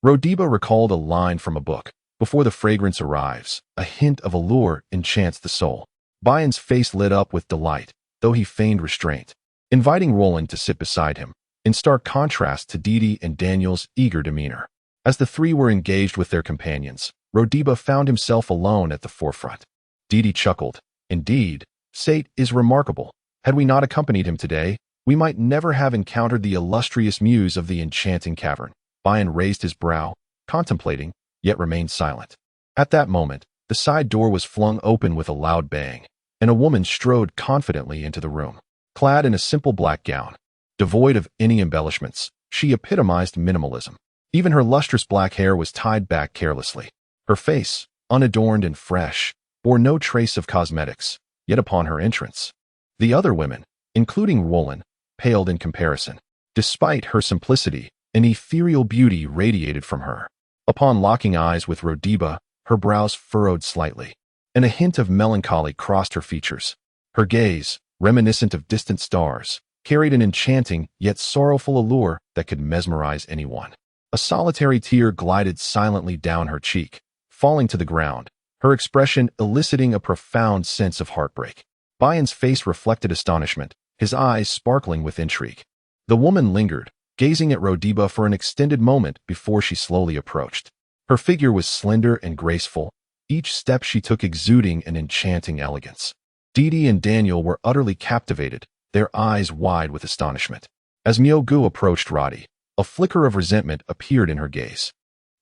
Rodiba recalled a line from a book, "Before the fragrance arrives, a hint of allure enchants the soul." Bayan's face lit up with delight, though he feigned restraint, inviting Ronin to sit beside him, in stark contrast to Didi and Daniel's eager demeanor. As the three were engaged with their companions, Rodiba found himself alone at the forefront. Didi chuckled, "Indeed, Sate is remarkable. Had we not accompanied him today, we might never have encountered the illustrious muse of the enchanting cavern." Bayan raised his brow, contemplating, yet remained silent. At that moment, the side door was flung open with a loud bang, and a woman strode confidently into the room. Clad in a simple black gown, devoid of any embellishments, she epitomized minimalism. Even her lustrous black hair was tied back carelessly. Her face, unadorned and fresh, bore no trace of cosmetics, yet upon her entrance, the other women, including Ronin, paled in comparison. Despite her simplicity, an ethereal beauty radiated from her. Upon locking eyes with Rodiba, her brows furrowed slightly, and a hint of melancholy crossed her features. Her gaze, reminiscent of distant stars, carried an enchanting yet sorrowful allure that could mesmerize anyone. A solitary tear glided silently down her cheek, falling to the ground, her expression eliciting a profound sense of heartbreak. Bayan's face reflected astonishment, his eyes sparkling with intrigue. The woman lingered, gazing at Rodiba for an extended moment before she slowly approached. Her figure was slender and graceful, each step she took exuding an enchanting elegance. Didi and Daniel were utterly captivated, their eyes wide with astonishment. As Myogu approached Roddy, a flicker of resentment appeared in her gaze.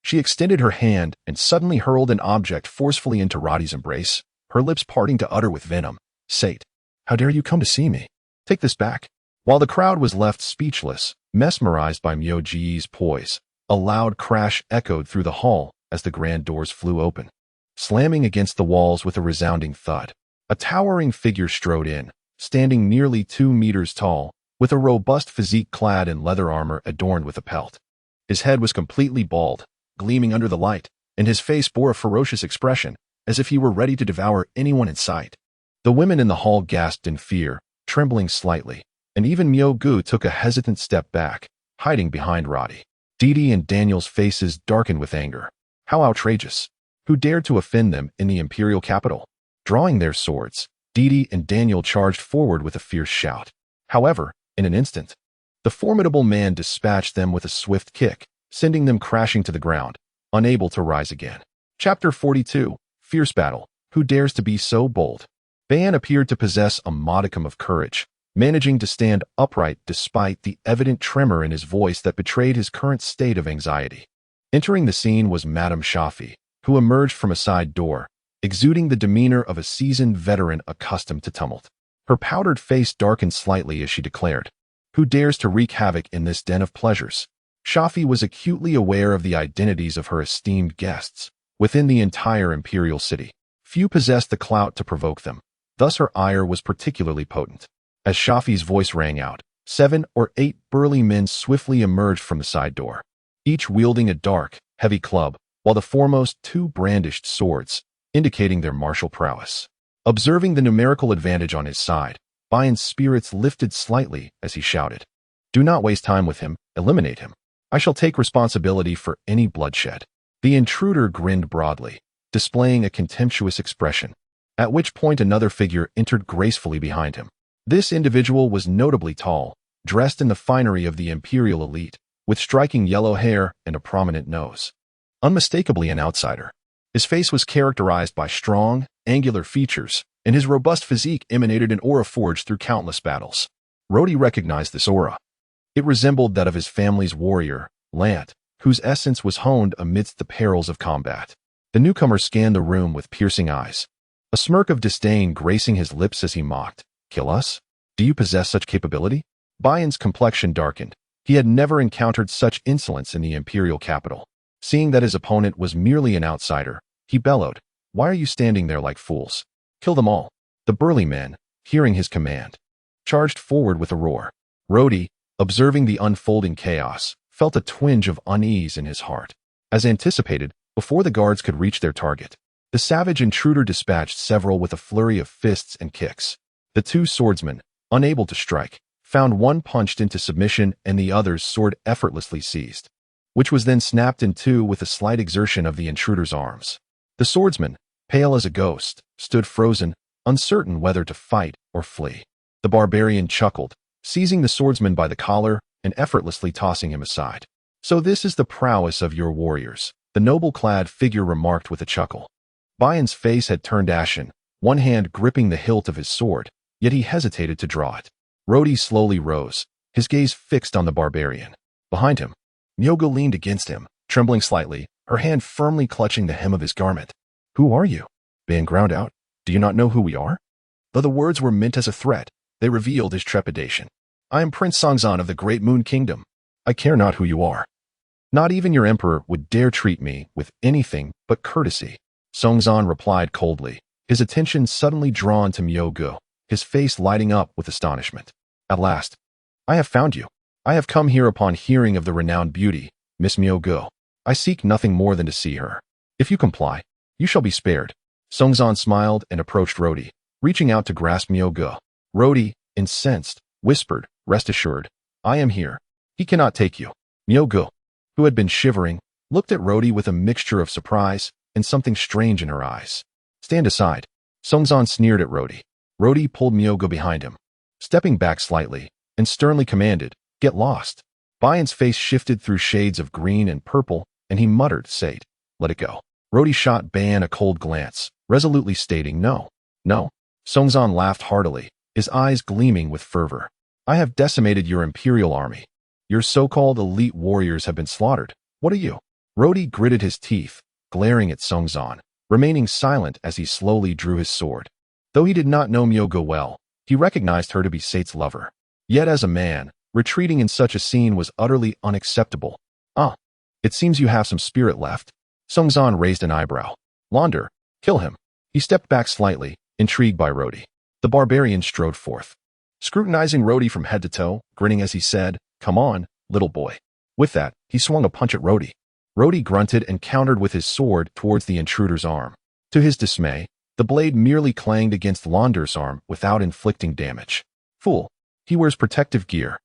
She extended her hand and suddenly hurled an object forcefully into Roddy's embrace, her lips parting to utter with venom, "Sate, how dare you come to see me? Take this back." While the crowd was left speechless, mesmerized by Myogu's poise, a loud crash echoed through the hall as the grand doors flew open. Slamming against the walls with a resounding thud, a towering figure strode in, standing nearly 2 meters tall, with a robust physique clad in leather armor adorned with a pelt. His head was completely bald, gleaming under the light, and his face bore a ferocious expression, as if he were ready to devour anyone in sight. The women in the hall gasped in fear, trembling slightly, and even Myogu took a hesitant step back, hiding behind Roddy. Didi and Daniel's faces darkened with anger. How outrageous! Who dared to offend them in the imperial capital? Drawing their swords, Didi and Daniel charged forward with a fierce shout. However, in an instant, the formidable man dispatched them with a swift kick, sending them crashing to the ground, unable to rise again. Chapter 42, Fierce Battle. Who dares to be so bold? Bayan appeared to possess a modicum of courage, managing to stand upright despite the evident tremor in his voice that betrayed his current state of anxiety. Entering the scene was Madame Shafi, who emerged from a side door, exuding the demeanor of a seasoned veteran accustomed to tumult. Her powdered face darkened slightly as she declared, "Who dares to wreak havoc in this den of pleasures?" Shafi was acutely aware of the identities of her esteemed guests. Within the entire imperial city, few possessed the clout to provoke them, thus her ire was particularly potent. As Shafi's voice rang out, 7 or 8 burly men swiftly emerged from the side door, each wielding a dark, heavy club, while the foremost 2 brandished swords, indicating their martial prowess. Observing the numerical advantage on his side, Bian's spirits lifted slightly as he shouted, "Do not waste time with him, eliminate him. I shall take responsibility for any bloodshed." The intruder grinned broadly, displaying a contemptuous expression, at which point another figure entered gracefully behind him. This individual was notably tall, dressed in the finery of the imperial elite, with striking yellow hair and a prominent nose. Unmistakably an outsider. His face was characterized by strong, angular features, and his robust physique emanated an aura forged through countless battles. Rhodey recognized this aura. It resembled that of his family's warrior, Lant, whose essence was honed amidst the perils of combat. The newcomer scanned the room with piercing eyes, a smirk of disdain gracing his lips as he mocked, "Kill us? Do you possess such capability?" Bian's complexion darkened. He had never encountered such insolence in the imperial capital. Seeing that his opponent was merely an outsider, he bellowed, "Why are you standing there like fools? Kill them all." The burly men, hearing his command, charged forward with a roar. Rhodey, observing the unfolding chaos, felt a twinge of unease in his heart. As anticipated, before the guards could reach their target, the savage intruder dispatched several with a flurry of fists and kicks. The 2 swordsmen, unable to strike, found one punched into submission and the other's sword effortlessly seized, which was then snapped in 2 with a slight exertion of the intruder's arms. The swordsman, pale as a ghost, stood frozen, uncertain whether to fight or flee. The barbarian chuckled, seizing the swordsman by the collar and effortlessly tossing him aside. "So this is the prowess of your warriors," the noble-clad figure remarked with a chuckle. Bian's face had turned ashen, one hand gripping the hilt of his sword, yet he hesitated to draw it. Rhodey slowly rose, his gaze fixed on the barbarian. Behind him, Myogo leaned against him, trembling slightly, her hand firmly clutching the hem of his garment. "Who are you?" Ban ground out. "Do you not know who we are?" Though the words were meant as a threat, they revealed his trepidation. "I am Prince Songzan of the Great Moon Kingdom. I care not who you are. Not even your emperor would dare treat me with anything but courtesy." Songzan replied coldly, his attention suddenly drawn to Myogo, his face lighting up with astonishment. "At last, I have found you. I have come here upon hearing of the renowned beauty, Miss Myogo. I seek nothing more than to see her. If you comply, you shall be spared." Songzan smiled and approached Rhodey, reaching out to grasp Myogo. Rhodey, incensed, whispered, "Rest assured, I am here. He cannot take you." Myogo, who had been shivering, looked at Rhodey with a mixture of surprise and something strange in her eyes. "Stand aside." Songzan sneered at Rhodey. Rhodey pulled Myogo behind him, stepping back slightly, and sternly commanded, "Get lost." Bian's face shifted through shades of green and purple, and he muttered, "Sate, let it go." Rhodey shot Ban a cold glance, resolutely stating, "No, no." Songzan laughed heartily, his eyes gleaming with fervor. "I have decimated your imperial army. Your so-called elite warriors have been slaughtered. What are you?" Rhodey gritted his teeth, glaring at Songzan, remaining silent as he slowly drew his sword. Though he did not know Myogo well, he recognized her to be Sate's lover. Yet as a man, retreating in such a scene was utterly unacceptable. "Ah, it seems you have some spirit left." Songzan raised an eyebrow. "Launder, kill him." He stepped back slightly, intrigued by Rhodey. The barbarian strode forth, scrutinizing Rhodey from head to toe, grinning as he said, "Come on, little boy." With that, he swung a punch at Rhodey. Rhodey grunted and countered with his sword towards the intruder's arm. To his dismay, the blade merely clanged against Launder's arm without inflicting damage. "Fool, he wears protective gear."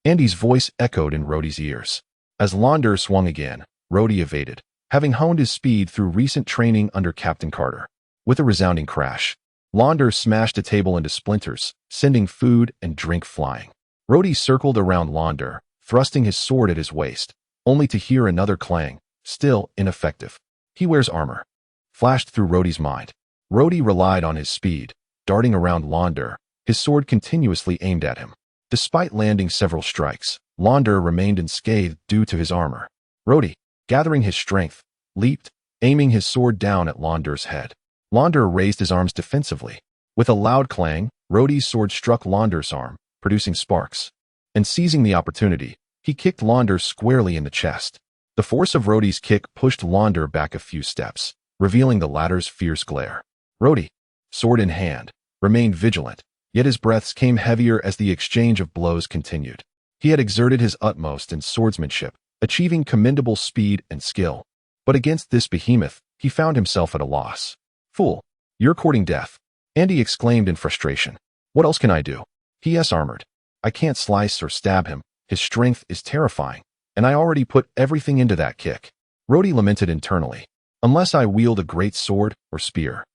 Andy's voice echoed in Rhodey's ears. As Launder swung again, Rhodey evaded, having honed his speed through recent training under Captain Carter. With a resounding crash, Launder smashed a table into splinters, sending food and drink flying. Rhodey circled around Launder, thrusting his sword at his waist, only to hear another clang, still ineffective. "He wears armor," flashed through Rhodey's mind. Rhodey relied on his speed, darting around Launder, his sword continuously aimed at him. Despite landing several strikes, Launder remained unscathed due to his armor. Rhodey, gathering his strength, leaped, aiming his sword down at Launder's head. Launder raised his arms defensively. With a loud clang, Rhodey's sword struck Launder's arm, producing sparks. And seizing the opportunity, he kicked Launder squarely in the chest. The force of Rhodey's kick pushed Launder back a few steps, revealing the latter's fierce glare. Rhodey, sword in hand, remained vigilant, Yet his breaths came heavier as the exchange of blows continued. He had exerted his utmost in swordsmanship, achieving commendable speed and skill. But against this behemoth, he found himself at a loss. "Fool, you're courting death," Andy exclaimed in frustration. "What else can I do? He is armored. I can't slice or stab him. His strength is terrifying, and I already put everything into that kick." Rhodey lamented internally. "Unless I wield a great sword or spear,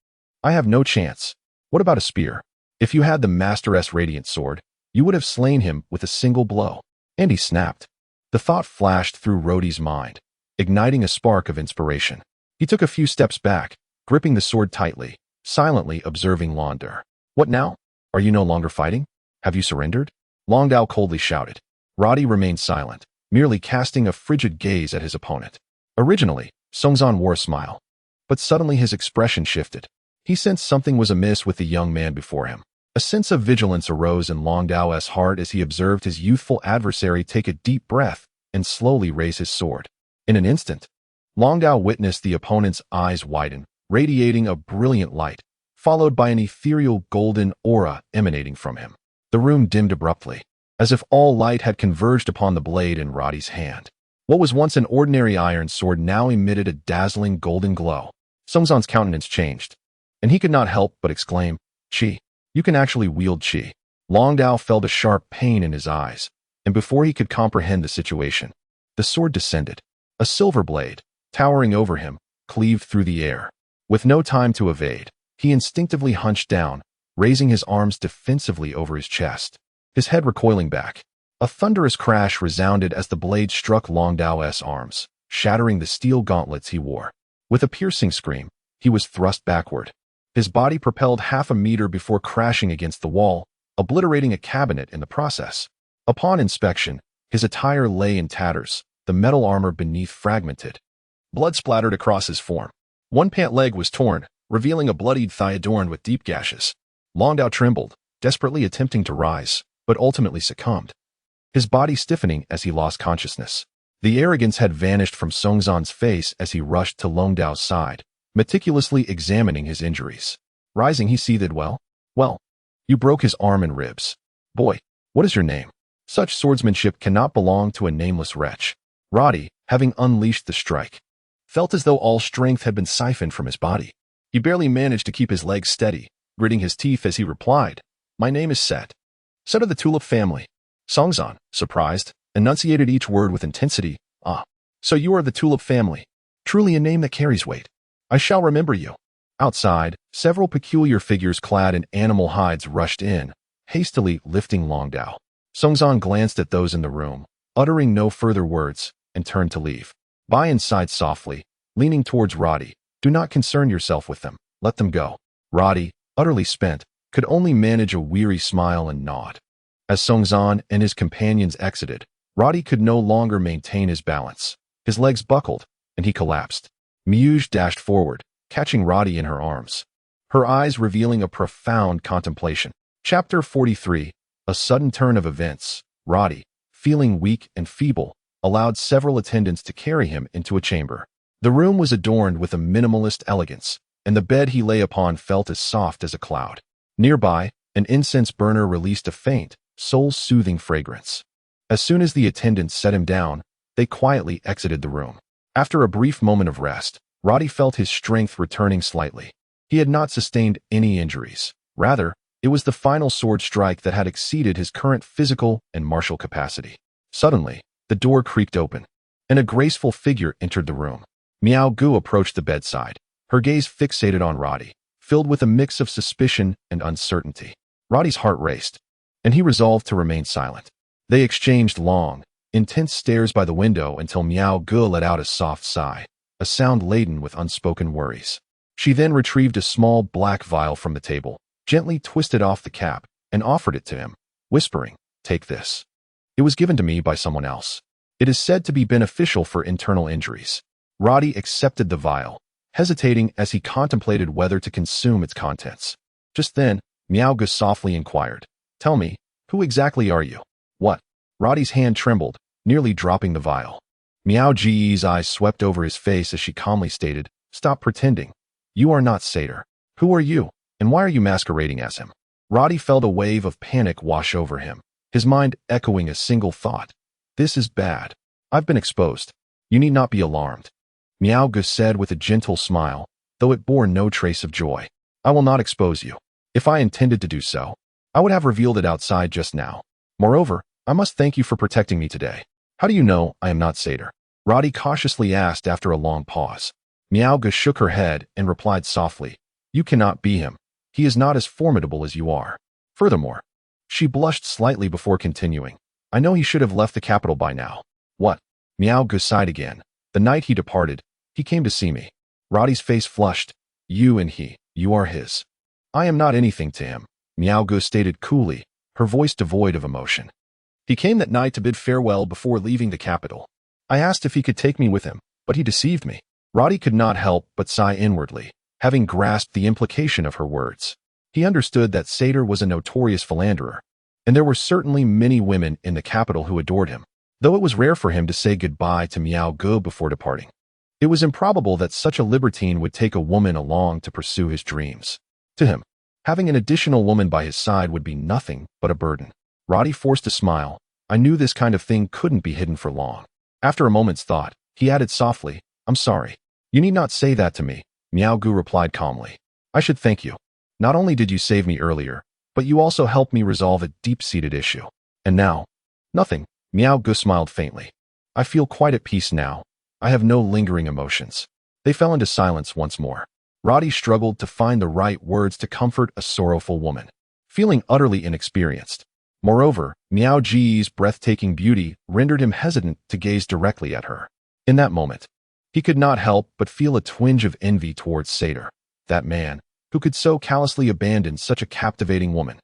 I have no chance." "What about a spear? If you had the Master's Radiant Sword, you would have slain him with a single blow." Andy snapped. The thought flashed through Rhodey's mind, igniting a spark of inspiration. He took a few steps back, gripping the sword tightly, silently observing Longdao. "What now? Are you no longer fighting? Have you surrendered?" Longdao coldly shouted. Roddy remained silent, merely casting a frigid gaze at his opponent. Originally, Songzan wore a smile, but suddenly his expression shifted. He sensed something was amiss with the young man before him. A sense of vigilance arose in Longdao's heart as he observed his youthful adversary take a deep breath and slowly raise his sword. In an instant, Longdao witnessed the opponent's eyes widen, radiating a brilliant light, followed by an ethereal golden aura emanating from him. The room dimmed abruptly, as if all light had converged upon the blade in Roddy's hand. What was once an ordinary iron sword now emitted a dazzling golden glow. Songzan's countenance changed, and he could not help but exclaim, "Qi, you can actually wield qi." Longdao felt a sharp pain in his eyes, and before he could comprehend the situation, the sword descended. A silver blade, towering over him, cleaved through the air. With no time to evade, he instinctively hunched down, raising his arms defensively over his chest, his head recoiling back. A thunderous crash resounded as the blade struck Longdao's arms, shattering the steel gauntlets he wore. With a piercing scream, he was thrust backward. His body propelled half a meter before crashing against the wall, obliterating a cabinet in the process. Upon inspection, his attire lay in tatters, the metal armor beneath fragmented. Blood splattered across his form. One pant leg was torn, revealing a bloodied thigh adorned with deep gashes. Longdao trembled, desperately attempting to rise, but ultimately succumbed, his body stiffening as he lost consciousness. The arrogance had vanished from Songzan's face as he rushed to Longdao's side, meticulously examining his injuries. Rising, he seethed, Well, you broke his arm and ribs. Boy, what is your name?" Such swordsmanship cannot belong to a nameless wretch. Roddy, having unleashed the strike, felt as though all strength had been siphoned from his body. He barely managed to keep his legs steady, gritting his teeth as he replied, "My name is Set. Set of the Tulip family." Songzan, surprised, enunciated each word with intensity. "Ah, so you are the Tulip family. Truly a name that carries weight. I shall remember you." Outside, several peculiar figures clad in animal hides rushed in, hastily lifting Longdao. Songzan glanced at those in the room, uttering no further words, and turned to leave. Bai sighed softly, leaning towards Roddy. "Do not concern yourself with them. Let them go." Roddy, utterly spent, could only manage a weary smile and nod. As Songzan and his companions exited, Roddy could no longer maintain his balance. His legs buckled, and he collapsed. Mirage dashed forward, catching Roddy in her arms, her eyes revealing a profound contemplation. Chapter 43. A sudden turn of events. Roddy, feeling weak and feeble, allowed several attendants to carry him into a chamber. The room was adorned with a minimalist elegance, and the bed he lay upon felt as soft as a cloud. Nearby, an incense burner released a faint, soul-soothing fragrance. As soon as the attendants set him down, they quietly exited the room. After a brief moment of rest, Roddy felt his strength returning slightly. He had not sustained any injuries. Rather, it was the final sword strike that had exceeded his current physical and martial capacity. Suddenly, the door creaked open, and a graceful figure entered the room. Miao Gu approached the bedside, her gaze fixated on Roddy, filled with a mix of suspicion and uncertainty. Roddy's heart raced, and he resolved to remain silent. They exchanged long, intense stares by the window until Miao Gu let out a soft sigh, a sound laden with unspoken worries. She then retrieved a small black vial from the table, gently twisted off the cap, and offered it to him, whispering, "Take this. It was given to me by someone else. It is said to be beneficial for internal injuries." Roddy accepted the vial, hesitating as he contemplated whether to consume its contents. Just then, Miao Gu softly inquired, "Tell me, who exactly are you?" "What?" Roddy's hand trembled, nearly dropping the vial. Miao Ji's eyes swept over his face as she calmly stated, "Stop pretending. You are not Satyr. Who are you, and why are you masquerading as him?" Roddy felt a wave of panic wash over him, his mind echoing a single thought. This is bad. I've been exposed. You need not be alarmed. Miao Gu said with a gentle smile, though it bore no trace of joy. I will not expose you. If I intended to do so, I would have revealed it outside just now. Moreover, I must thank you for protecting me today. How do you know I am not satyr? Roddy cautiously asked after a long pause. Miao Gu shook her head and replied softly, You cannot be him. He is not as formidable as you are. Furthermore, she blushed slightly before continuing. I know he should have left the capital by now. What? Miao Gu sighed again. The night he departed, he came to see me. Roddy's face flushed. You and he, you are his. I am not anything to him, Miao Gu stated coolly, her voice devoid of emotion. He came that night to bid farewell before leaving the capital. I asked if he could take me with him, but he deceived me. Roddy could not help but sigh inwardly, having grasped the implication of her words. He understood that Satyr was a notorious philanderer, and there were certainly many women in the capital who adored him, though it was rare for him to say goodbye to Miao Gu before departing. It was improbable that such a libertine would take a woman along to pursue his dreams. To him, having an additional woman by his side would be nothing but a burden. Roddy forced a smile. I knew this kind of thing couldn't be hidden for long. After a moment's thought, he added softly, I'm sorry. You need not say that to me, Miao Gu replied calmly. I should thank you. Not only did you save me earlier, but you also helped me resolve a deep-seated issue. And now? Nothing, Miao Gu smiled faintly. I feel quite at peace now. I have no lingering emotions. They fell into silence once more. Roddy struggled to find the right words to comfort a sorrowful woman, feeling utterly inexperienced. Moreover, Miao Ji's breathtaking beauty rendered him hesitant to gaze directly at her. In that moment, he could not help but feel a twinge of envy towards Satyr, that man who could so callously abandon such a captivating woman.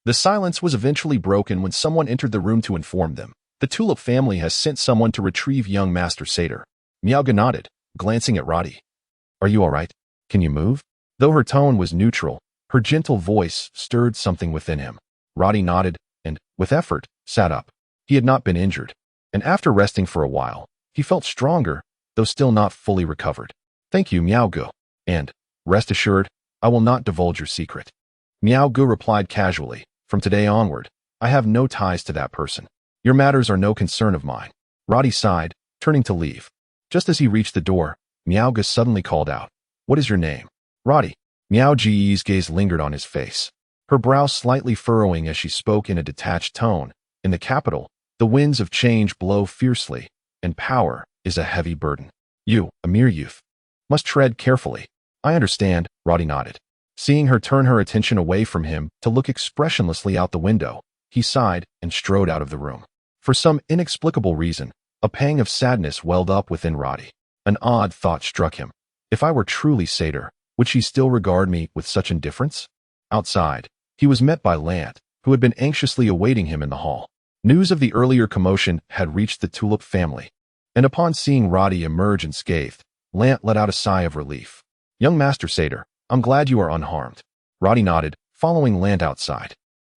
The silence was eventually broken when someone entered the room to inform them. The Tulip family has sent someone to retrieve young Master Satyr. Miao Gu nodded, glancing at Roddy. Are you all right? Can you move? Though her tone was neutral, her gentle voice stirred something within him. Roddy nodded and, with effort, sat up. He had not been injured, and after resting for a while, he felt stronger, though still not fully recovered. Thank you, Miao Gu. And, rest assured, I will not divulge your secret. Miao Gu replied casually, From today onward, I have no ties to that person. Your matters are no concern of mine. Roddy sighed, turning to leave. Just as he reached the door, Miao Gu suddenly called out, What is your name? Roddy. Miao Ji's gaze lingered on his face, her brow slightly furrowing as she spoke in a detached tone. In the capital, the winds of change blow fiercely, and power is a heavy burden. You, a mere youth, must tread carefully. I understand, Roddy nodded. Seeing her turn her attention away from him to look expressionlessly out the window, he sighed and strode out of the room. For some inexplicable reason, a pang of sadness welled up within Roddy. An odd thought struck him. If I were truly Satyr, would she still regard me with such indifference? Outside, he was met by Lant, who had been anxiously awaiting him in the hall. News of the earlier commotion had reached the Tulip family, and upon seeing Roddy emerge unscathed, Lant let out a sigh of relief. Young Master Satyr, I'm glad you are unharmed. Roddy nodded, following Lant outside.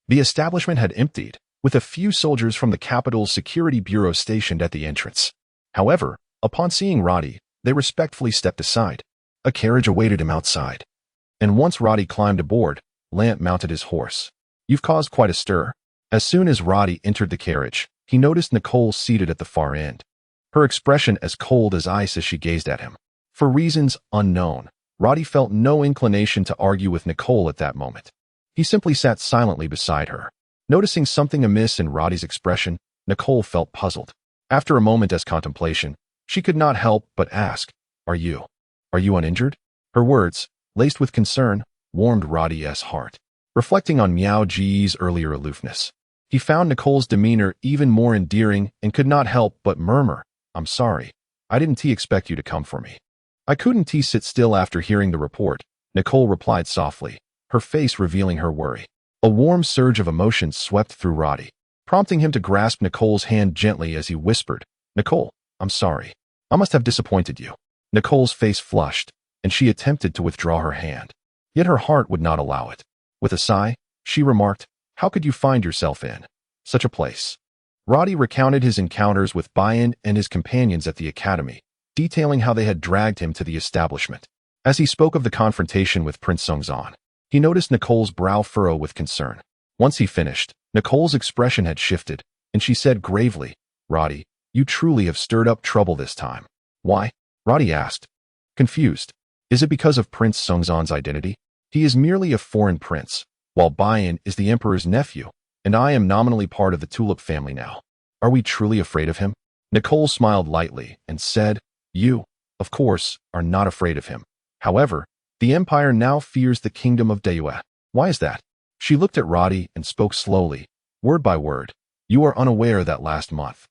The establishment had emptied, with a few soldiers from the capital's security bureau stationed at the entrance. However, upon seeing Roddy, they respectfully stepped aside. A carriage awaited him outside. And once Roddy climbed aboard, Lant mounted his horse. You've caused quite a stir. As soon as Roddy entered the carriage, he noticed Nicole seated at the far end, her expression as cold as ice as she gazed at him. For reasons unknown, Roddy felt no inclination to argue with Nicole at that moment. He simply sat silently beside her. Noticing something amiss in Roddy's expression, Nicole felt puzzled. After a moment's contemplation, she could not help but ask, Are you uninjured? Her words, laced with concern, warmed Roddy's heart. Reflecting on Miao Ji's earlier aloofness, he found Nicole's demeanor even more endearing and could not help but murmur, I'm sorry. I didn't expect you to come for me. I couldn't sit still after hearing the report, Nicole replied softly, her face revealing her worry. A warm surge of emotion swept through Roddy, prompting him to grasp Nicole's hand gently as he whispered, Nicole, I'm sorry. I must have disappointed you. Nicole's face flushed, and she attempted to withdraw her hand. Yet her heart would not allow it. With a sigh, she remarked, How could you find yourself in such a place? Roddy recounted his encounters with Bayan and his companions at the academy, detailing how they had dragged him to the establishment. As he spoke of the confrontation with Prince Songzan, He noticed Nicole's brow furrow with concern. Once he finished, Nicole's expression had shifted, and she said gravely, "Roddy, you truly have stirred up trouble this time." "Why?" Roddy asked, confused. "Is it because of Prince Songzan's identity? He is merely a foreign prince, while Bayan is the emperor's nephew, and I am nominally part of the Tulip family now. Are we truly afraid of him?" Nicole smiled lightly and said, "You, of course, are not afraid of him. However, the empire now fears the kingdom of Dayue. Why is that?" She looked at Roddy and spoke slowly, word by word. "You are unaware that last month,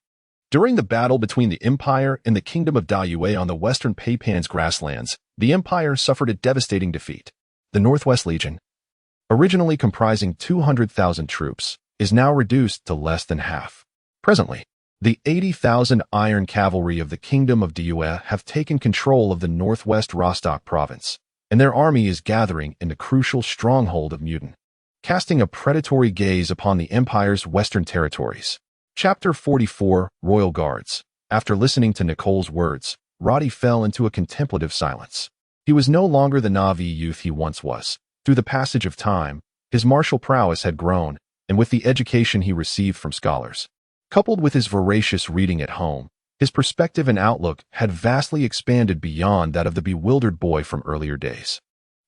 during the battle between the Empire and the Kingdom of Dayue on the western Peipan's grasslands, the Empire suffered a devastating defeat. The Northwest Legion, originally comprising 200,000 troops, is now reduced to less than half. Presently, the 80,000 Iron Cavalry of the Kingdom of Dayue have taken control of the northwest Rostock province, and their army is gathering in the crucial stronghold of Mutin, casting a predatory gaze upon the Empire's western territories." Chapter 44, Royal Guards. After listening to Nicole's words, Roddy fell into a contemplative silence. He was no longer the Na'vi youth he once was. Through the passage of time, his martial prowess had grown, and with the education he received from scholars, coupled with his voracious reading at home, his perspective and outlook had vastly expanded beyond that of the bewildered boy from earlier days.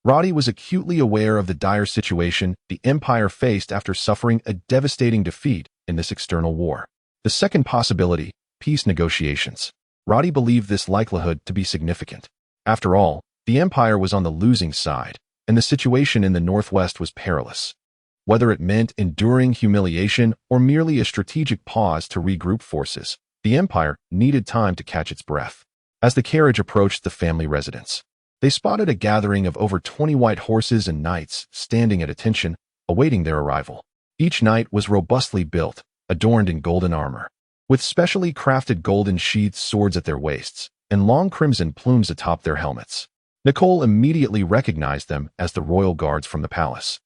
Roddy was acutely aware of the dire situation the Empire faced after suffering a devastating defeat in this external war. The second possibility, peace negotiations. Roddy believed this likelihood to be significant. After all, the Empire was on the losing side, and the situation in the Northwest was perilous. Whether it meant enduring humiliation or merely a strategic pause to regroup forces, the Empire needed time to catch its breath. As the carriage approached the family residence, they spotted a gathering of over 20 white horses and knights standing at attention, awaiting their arrival. Each knight was robustly built, adorned in golden armor, with specially crafted golden sheathed swords at their waists, and long crimson plumes atop their helmets. Nicole immediately recognized them as the royal guards from the palace,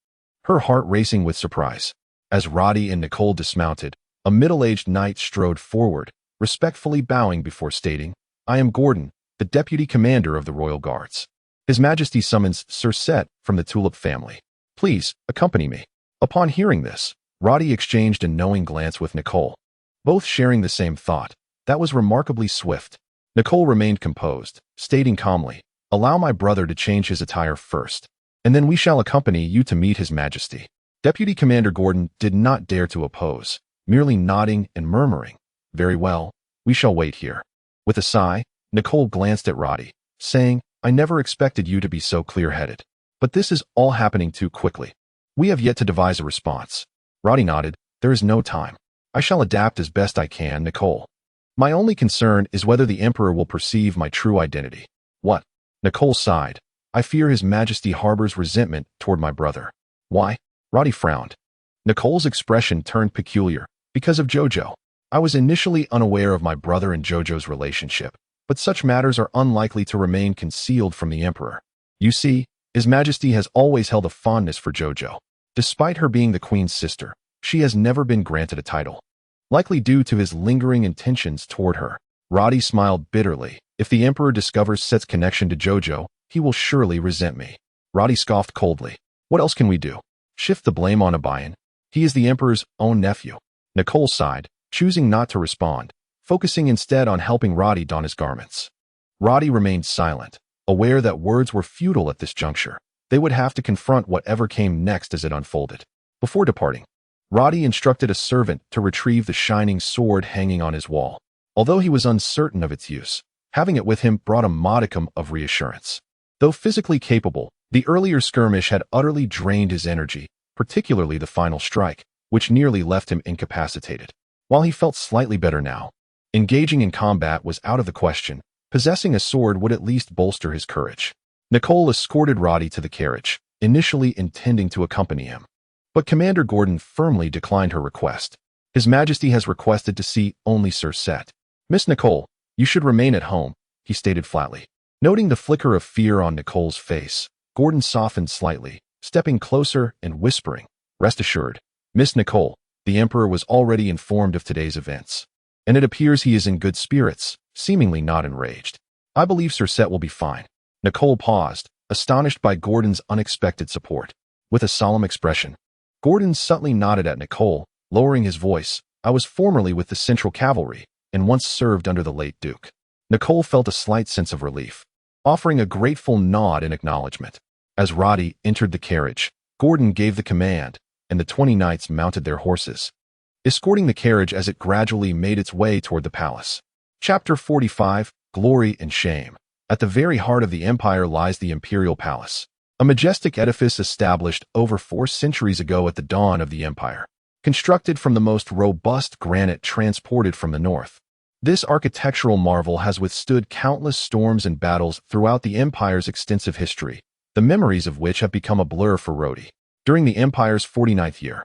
her heart racing with surprise. As Roddy and Nicole dismounted, a middle-aged knight strode forward, respectfully bowing before stating, "I am Gordon, the deputy commander of the royal guards. His Majesty summons Sorcery from the Tulip family. Please, accompany me." Upon hearing this, Roddy exchanged a knowing glance with Nicole, both sharing the same thought. That was remarkably swift. Nicole remained composed, stating calmly, "Allow my brother to change his attire first, and then we shall accompany you to meet His Majesty." Deputy Commander Gordon did not dare to oppose, merely nodding and murmuring, "Very well, we shall wait here." With a sigh, Nicole glanced at Roddy, saying, "I never expected you to be so clear-headed. But this is all happening too quickly. We have yet to devise a response." Roddy nodded, "There is no time. I shall adapt as best I can, Nicole. My only concern is whether the Emperor will perceive my true identity." "What?" Nicole sighed. "I fear His Majesty harbors resentment toward my brother." "Why?" Roddy frowned. Nicole's expression turned peculiar. "Because of Jojo. I was initially unaware of my brother and Jojo's relationship, but such matters are unlikely to remain concealed from the Emperor. You see, His Majesty has always held a fondness for Jojo. Despite her being the Queen's sister, she has never been granted a title, likely due to his lingering intentions toward her." Roddy smiled bitterly. "If the Emperor discovers Set's connection to Jojo, he will surely resent me." Roddy scoffed coldly. "What else can we do? Shift the blame on Abayan? He is the Emperor's own nephew." Nicole sighed, choosing not to respond, focusing instead on helping Roddy don his garments. Roddy remained silent, aware that words were futile at this juncture. They would have to confront whatever came next as it unfolded. Before departing, Roddy instructed a servant to retrieve the shining sword hanging on his wall. Although he was uncertain of its use, having it with him brought a modicum of reassurance. Though physically capable, the earlier skirmish had utterly drained his energy, particularly the final strike, which nearly left him incapacitated. While he felt slightly better now, engaging in combat was out of the question. Possessing a sword would at least bolster his courage. Nicole escorted Roddy to the carriage, initially intending to accompany him. But Commander Gordon firmly declined her request. "His Majesty has requested to see only Sorcery. Miss Nicole, you should remain at home," he stated flatly. Noting the flicker of fear on Nicole's face, Gordon softened slightly, stepping closer and whispering, "Rest assured, Miss Nicole, the Emperor was already informed of today's events, and it appears he is in good spirits, seemingly not enraged. I believe Sorcery will be fine." Nicole paused, astonished by Gordon's unexpected support. with a solemn expression. Gordon subtly nodded at Nicole, lowering his voice. I was formerly with the Central Cavalry, and once served under the late Duke. Nicole felt a slight sense of relief, offering a grateful nod in acknowledgement. As Roddy entered the carriage, Gordon gave the command, and the 20 knights mounted their horses, escorting the carriage as it gradually made its way toward the palace. Chapter 45, Glory and Shame. At the very heart of the empire lies the Imperial Palace, a majestic edifice established over 4 centuries ago at the dawn of the empire. Constructed from the most robust granite transported from the north, this architectural marvel has withstood countless storms and battles throughout the empire's extensive history, the memories of which have become a blur for Roddy. During the empire's 49th year,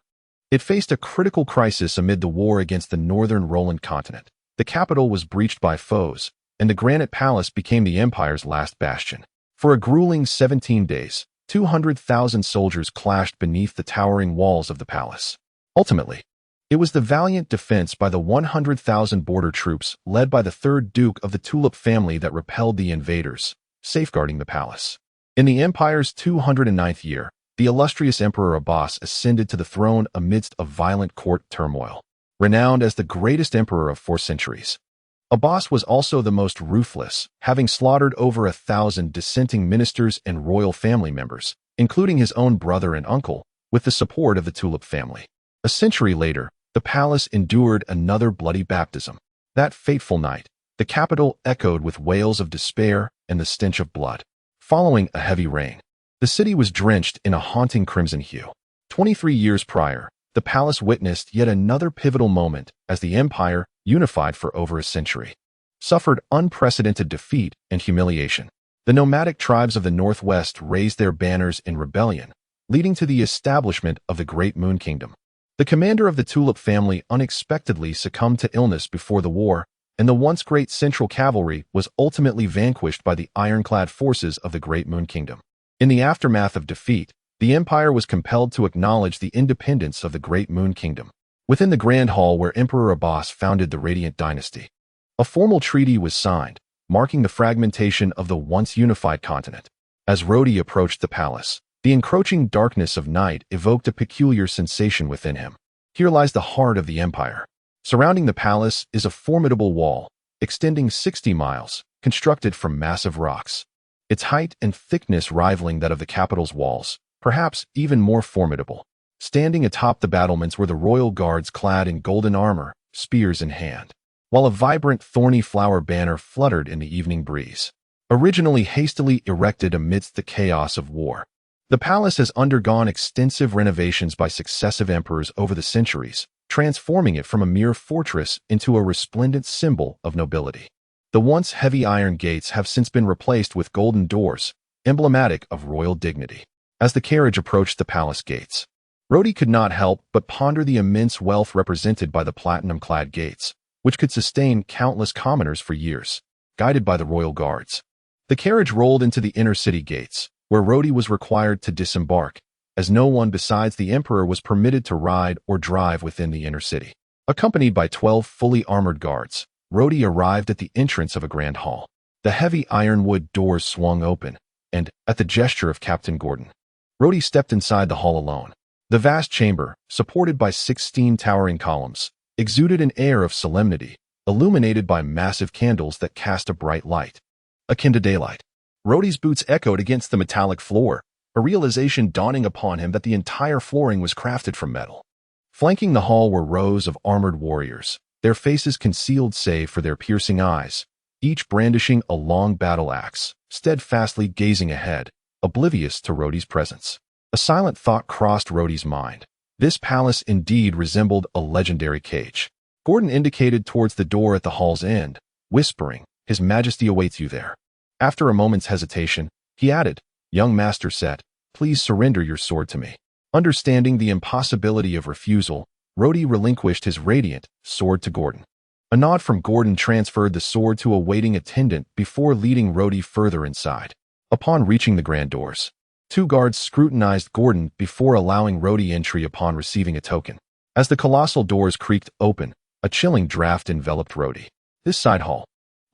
it faced a critical crisis amid the war against the northern Ronin continent. The capital was breached by foes, and the Granite Palace became the empire's last bastion. For a grueling 17 days, 200,000 soldiers clashed beneath the towering walls of the palace. Ultimately, it was the valiant defense by the 100,000 border troops led by the 3rd Duke of the Tulip family that repelled the invaders, safeguarding the palace. In the empire's 209th year, the illustrious Emperor Abbas ascended to the throne amidst a violent court turmoil. Renowned as the greatest emperor of 4 centuries, Abbas was also the most ruthless, having slaughtered over 1,000 dissenting ministers and royal family members, including his own brother and uncle, with the support of the Tulip family. A century later, the palace endured another bloody baptism. That fateful night, the capital echoed with wails of despair and the stench of blood. Following a heavy rain, the city was drenched in a haunting crimson hue. 23 years prior, the palace witnessed yet another pivotal moment as the empire, unified for over a century, suffered unprecedented defeat and humiliation. The nomadic tribes of the Northwest raised their banners in rebellion, leading to the establishment of the Great Moon Kingdom. The commander of the Tulip family unexpectedly succumbed to illness before the war, and the once great Central Cavalry was ultimately vanquished by the ironclad forces of the Great Moon Kingdom. In the aftermath of defeat, the empire was compelled to acknowledge the independence of the Great Moon Kingdom. Within the Grand Hall where Emperor Abbas founded the Radiant Dynasty, a formal treaty was signed, marking the fragmentation of the once unified continent. As Roddy approached the palace, the encroaching darkness of night evoked a peculiar sensation within him. Here lies the heart of the empire. Surrounding the palace is a formidable wall, extending 60 miles, constructed from massive rocks. Its height and thickness rivaling that of the capital's walls, perhaps even more formidable. Standing atop the battlements were the royal guards clad in golden armor, spears in hand, while a vibrant thorny flower banner fluttered in the evening breeze. Originally hastily erected amidst the chaos of war, the palace has undergone extensive renovations by successive emperors over the centuries, transforming it from a mere fortress into a resplendent symbol of nobility. The once heavy iron gates have since been replaced with golden doors, emblematic of royal dignity. As the carriage approached the palace gates, Roddy could not help but ponder the immense wealth represented by the platinum-clad gates, which could sustain countless commoners for years, guided by the royal guards. The carriage rolled into the inner city gates, where Roddy was required to disembark, as no one besides the emperor was permitted to ride or drive within the inner city. Accompanied by 12 fully armored guards, Roddy arrived at the entrance of a grand hall. The heavy ironwood doors swung open, and, at the gesture of Captain Gordon, Roddy stepped inside the hall alone. The vast chamber, supported by 16 towering columns, exuded an air of solemnity, illuminated by massive candles that cast a bright light, akin to daylight. Roddy's boots echoed against the metallic floor, a realization dawning upon him that the entire flooring was crafted from metal. Flanking the hall were rows of armored warriors, their faces concealed save for their piercing eyes, each brandishing a long battle axe, steadfastly gazing ahead, oblivious to Roddy's presence. A silent thought crossed Roddy's mind. This palace indeed resembled a legendary cage. Gordon indicated towards the door at the hall's end, whispering, "His Majesty awaits you there." After a moment's hesitation, he added, "Young Master Set, please surrender your sword to me." Understanding the impossibility of refusal, Roddy relinquished his radiant sword to Gordon. A nod from Gordon transferred the sword to a waiting attendant before leading Roddy further inside. Upon reaching the grand doors, 2 guards scrutinized Gordon before allowing Roddy entry upon receiving a token. As the colossal doors creaked open, a chilling draft enveloped Roddy. This side hall,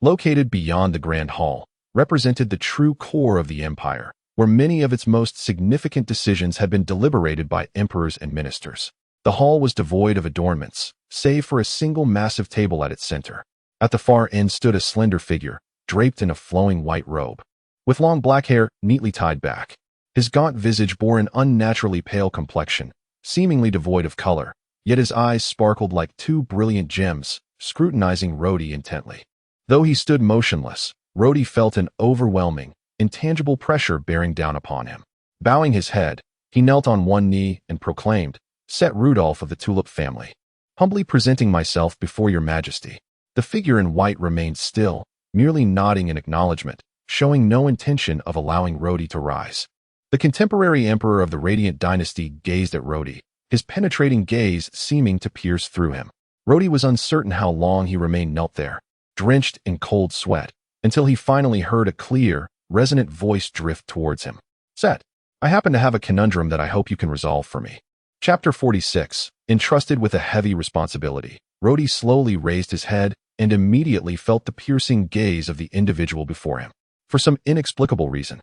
located beyond the grand hall, represented the true core of the empire, where many of its most significant decisions had been deliberated by emperors and ministers. The hall was devoid of adornments, save for a single massive table at its center. At the far end stood a slender figure, draped in a flowing white robe, with long black hair neatly tied back. His gaunt visage bore an unnaturally pale complexion, seemingly devoid of color, yet his eyes sparkled like two brilliant gems, scrutinizing Rhodey intently. Though he stood motionless, Rhodey felt an overwhelming, intangible pressure bearing down upon him. Bowing his head, he knelt on one knee and proclaimed, "Set Rudolph of the Tulip family, humbly presenting myself before your majesty." The figure in white remained still, merely nodding in acknowledgement, showing no intention of allowing Rhodey to rise. The contemporary emperor of the Radiant dynasty gazed at Rhodey, his penetrating gaze seeming to pierce through him. Rhodey was uncertain how long he remained knelt there, drenched in cold sweat, until he finally heard a clear, resonant voice drift towards him. "Set, I happen to have a conundrum that I hope you can resolve for me." Chapter 46. Entrusted with a heavy responsibility, Rhodey slowly raised his head and immediately felt the piercing gaze of the individual before him. For some inexplicable reason,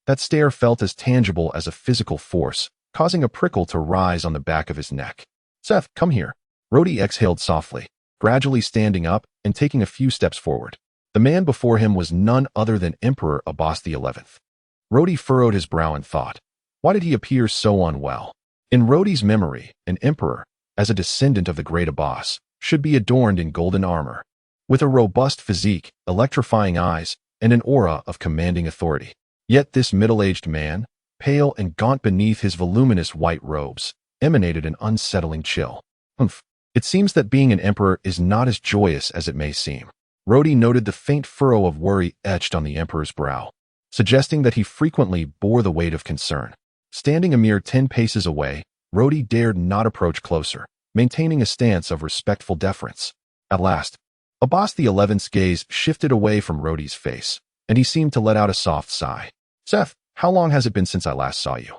that stare felt as tangible as a physical force, causing a prickle to rise on the back of his neck. "Seth, come here." Rhodey exhaled softly, gradually standing up and taking a few steps forward. The man before him was none other than Emperor Abbas XI. Rhodey furrowed his brow in thought. Why did he appear so unwell? In Rhodey's memory, an emperor, as a descendant of the great Abbas, should be adorned in golden armor, with a robust physique, electrifying eyes, and an aura of commanding authority. Yet this middle-aged man, pale and gaunt beneath his voluminous white robes, emanated an unsettling chill. It seems that being an emperor is not as joyous as it may seem. Rhodey noted the faint furrow of worry etched on the emperor's brow, suggesting that he frequently bore the weight of concern. Standing a mere 10 paces away, Rhodey dared not approach closer, maintaining a stance of respectful deference. At last, Abbas XI's gaze shifted away from Rhodey's face, and he seemed to let out a soft sigh. "Seth, how long has it been since I last saw you?"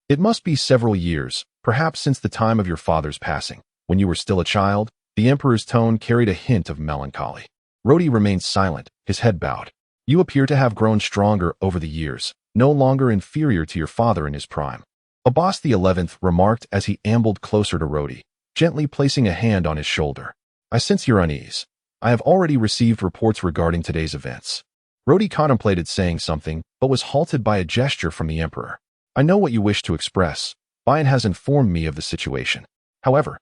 "It must be several years, perhaps since the time of your father's passing. When you were still a child." The emperor's tone carried a hint of melancholy. Rhodey remained silent, his head bowed. "You appear to have grown stronger over the years, no longer inferior to your father in his prime," Abbas XI remarked as he ambled closer to Rhodey, gently placing a hand on his shoulder. "I sense your unease. I have already received reports regarding today's events." Rhodey contemplated saying something, but was halted by a gesture from the emperor. "I know what you wish to express. Bayan has informed me of the situation. However,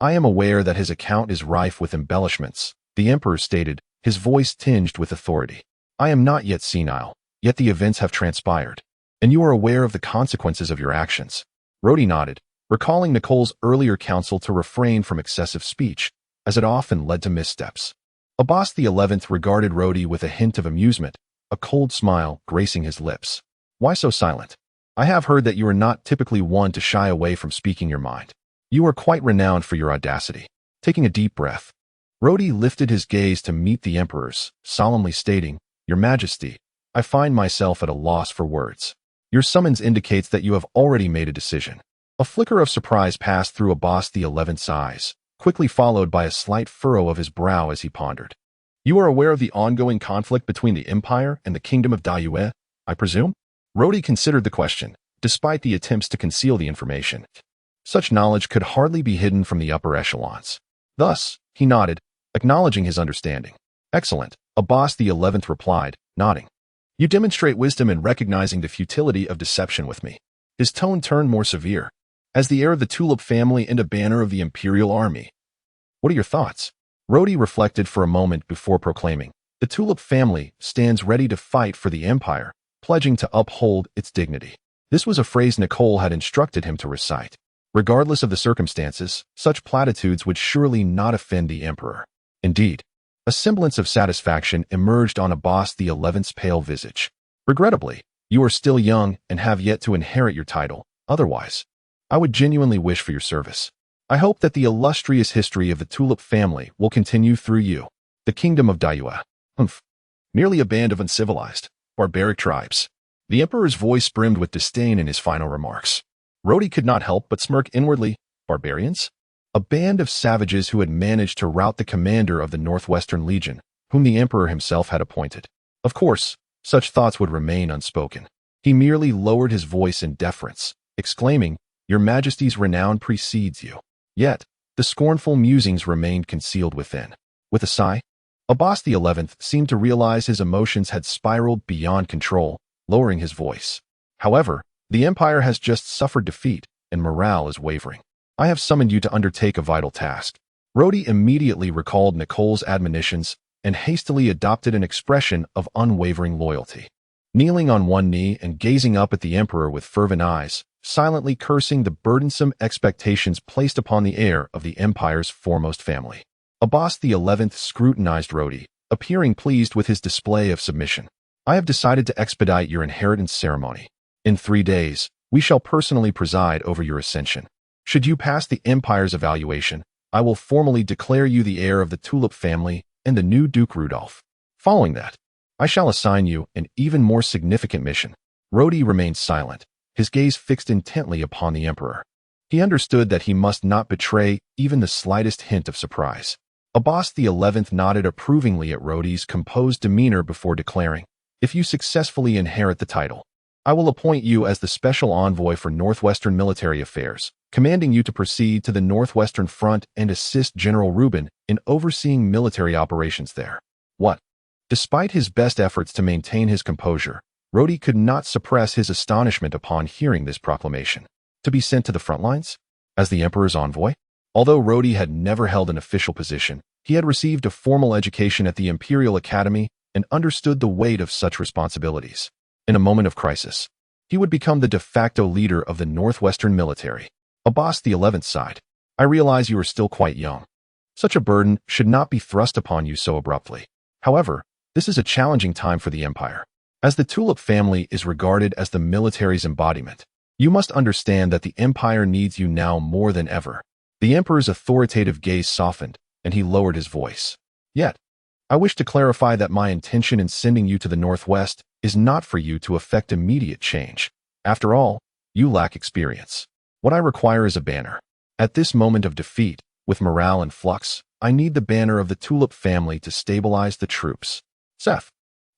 I am aware that his account is rife with embellishments," the emperor stated, his voice tinged with authority. "I am not yet senile, yet the events have transpired, and you are aware of the consequences of your actions." Rhodey nodded, recalling Nicole's earlier counsel to refrain from excessive speech, as it often led to missteps. Abbas XI regarded Rhodey with a hint of amusement, a cold smile gracing his lips. "Why so silent? I have heard that you are not typically one to shy away from speaking your mind. You are quite renowned for your audacity." Taking a deep breath, Rhodey lifted his gaze to meet the emperor's, solemnly stating, "Your Majesty, I find myself at a loss for words. Your summons indicates that you have already made a decision." A flicker of surprise passed through Abbas XI's eyes, quickly followed by a slight furrow of his brow as he pondered. "You are aware of the ongoing conflict between the Empire and the Kingdom of Dayue, I presume?" Rhodey considered the question, despite the attempts to conceal the information. Such knowledge could hardly be hidden from the upper echelons. Thus, he nodded, acknowledging his understanding. "Excellent," Abbas XI replied, nodding. "You demonstrate wisdom in recognizing the futility of deception with me." His tone turned more severe. "As the heir of the Tulip family and a banner of the Imperial Army, what are your thoughts?" Rhodey reflected for a moment before proclaiming, "The Tulip family stands ready to fight for the Empire, pledging to uphold its dignity." This was a phrase Nicole had instructed him to recite. Regardless of the circumstances, such platitudes would surely not offend the emperor. Indeed, a semblance of satisfaction emerged on Abbas XI's pale visage. "Regrettably, you are still young and have yet to inherit your title. Otherwise, I would genuinely wish for your service. I hope that the illustrious history of the Tulip family will continue through you." The Kingdom of Dayue. Merely a band of uncivilized, barbaric tribes. The emperor's voice brimmed with disdain in his final remarks. Rhodey could not help but smirk inwardly. Barbarians? A band of savages who had managed to rout the commander of the Northwestern Legion, whom the emperor himself had appointed. Of course, such thoughts would remain unspoken. He merely lowered his voice in deference, exclaiming, "Your Majesty's renown precedes you." Yet, the scornful musings remained concealed within. With a sigh, Abbas XI seemed to realize his emotions had spiraled beyond control, lowering his voice. "However, the Empire has just suffered defeat, and morale is wavering. I have summoned you to undertake a vital task." Rhodey immediately recalled Nicole's admonitions and hastily adopted an expression of unwavering loyalty. Kneeling on one knee and gazing up at the Emperor with fervent eyes, silently cursing the burdensome expectations placed upon the heir of the Empire's foremost family. Abbas XI scrutinized Rhodey, appearing pleased with his display of submission. "I have decided to expedite your inheritance ceremony. In 3 days, we shall personally preside over your ascension. Should you pass the Empire's evaluation, I will formally declare you the heir of the Tulip family and the new Duke Rudolph. Following that, I shall assign you an even more significant mission." Rhodey remained silent, his gaze fixed intently upon the Emperor. He understood that he must not betray even the slightest hint of surprise. Abbas XI nodded approvingly at Rhodey's composed demeanor before declaring, "If you successfully inherit the title, I will appoint you as the special envoy for Northwestern military affairs, commanding you to proceed to the Northwestern Front and assist General Rubin in overseeing military operations there." What? Despite his best efforts to maintain his composure, Rhodey could not suppress his astonishment upon hearing this proclamation. To be sent to the front lines? As the Emperor's envoy? Although Rhodey had never held an official position, he had received a formal education at the Imperial Academy and understood the weight of such responsibilities. In a moment of crisis, he would become the de facto leader of the Northwestern military. Abbas XI sighed. "I realize you are still quite young. Such a burden should not be thrust upon you so abruptly. However, this is a challenging time for the Empire. As the Tulip family is regarded as the military's embodiment, you must understand that the Empire needs you now more than ever." The Emperor's authoritative gaze softened, and he lowered his voice. "Yet, I wish to clarify that my intention in sending you to the Northwest is not for you to effect immediate change. After all, you lack experience. What I require is a banner. At this moment of defeat, with morale in flux, I need the banner of the Tulip family to stabilize the troops. Seth,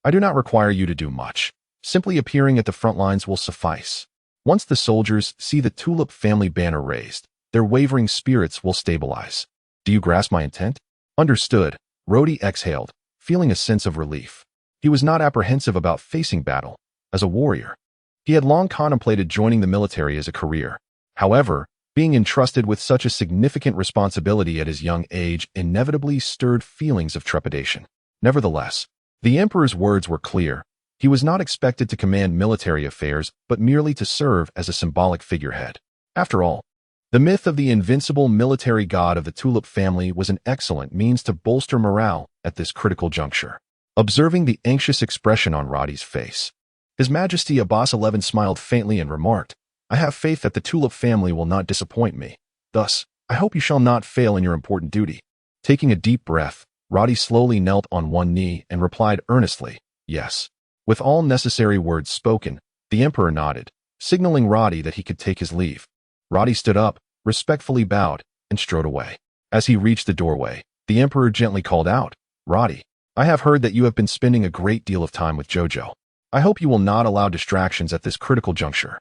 I do not require you to do much. Simply appearing at the front lines will suffice. Once the soldiers see the Tulip family banner raised, their wavering spirits will stabilize. Do you grasp my intent?" "Understood," Rhodey exhaled, feeling a sense of relief. He was not apprehensive about facing battle. As a warrior, he had long contemplated joining the military as a career. However, being entrusted with such a significant responsibility at his young age inevitably stirred feelings of trepidation. Nevertheless, the Emperor's words were clear. He was not expected to command military affairs, but merely to serve as a symbolic figurehead. After all, the myth of the invincible military god of the Tulip family was an excellent means to bolster morale at this critical juncture. Observing the anxious expression on Rhodey's face, His Majesty Abbas XI smiled faintly and remarked, "I have faith that the Tulip family will not disappoint me. Thus, I hope you shall not fail in your important duty." Taking a deep breath, Rhodey slowly knelt on one knee and replied earnestly, "Yes." With all necessary words spoken, the Emperor nodded, signaling Rhodey that he could take his leave. Rhodey stood up, respectfully bowed, and strode away. As he reached the doorway, the Emperor gently called out, "Rhodey, I have heard that you have been spending a great deal of time with Jojo. I hope you will not allow distractions at this critical juncture."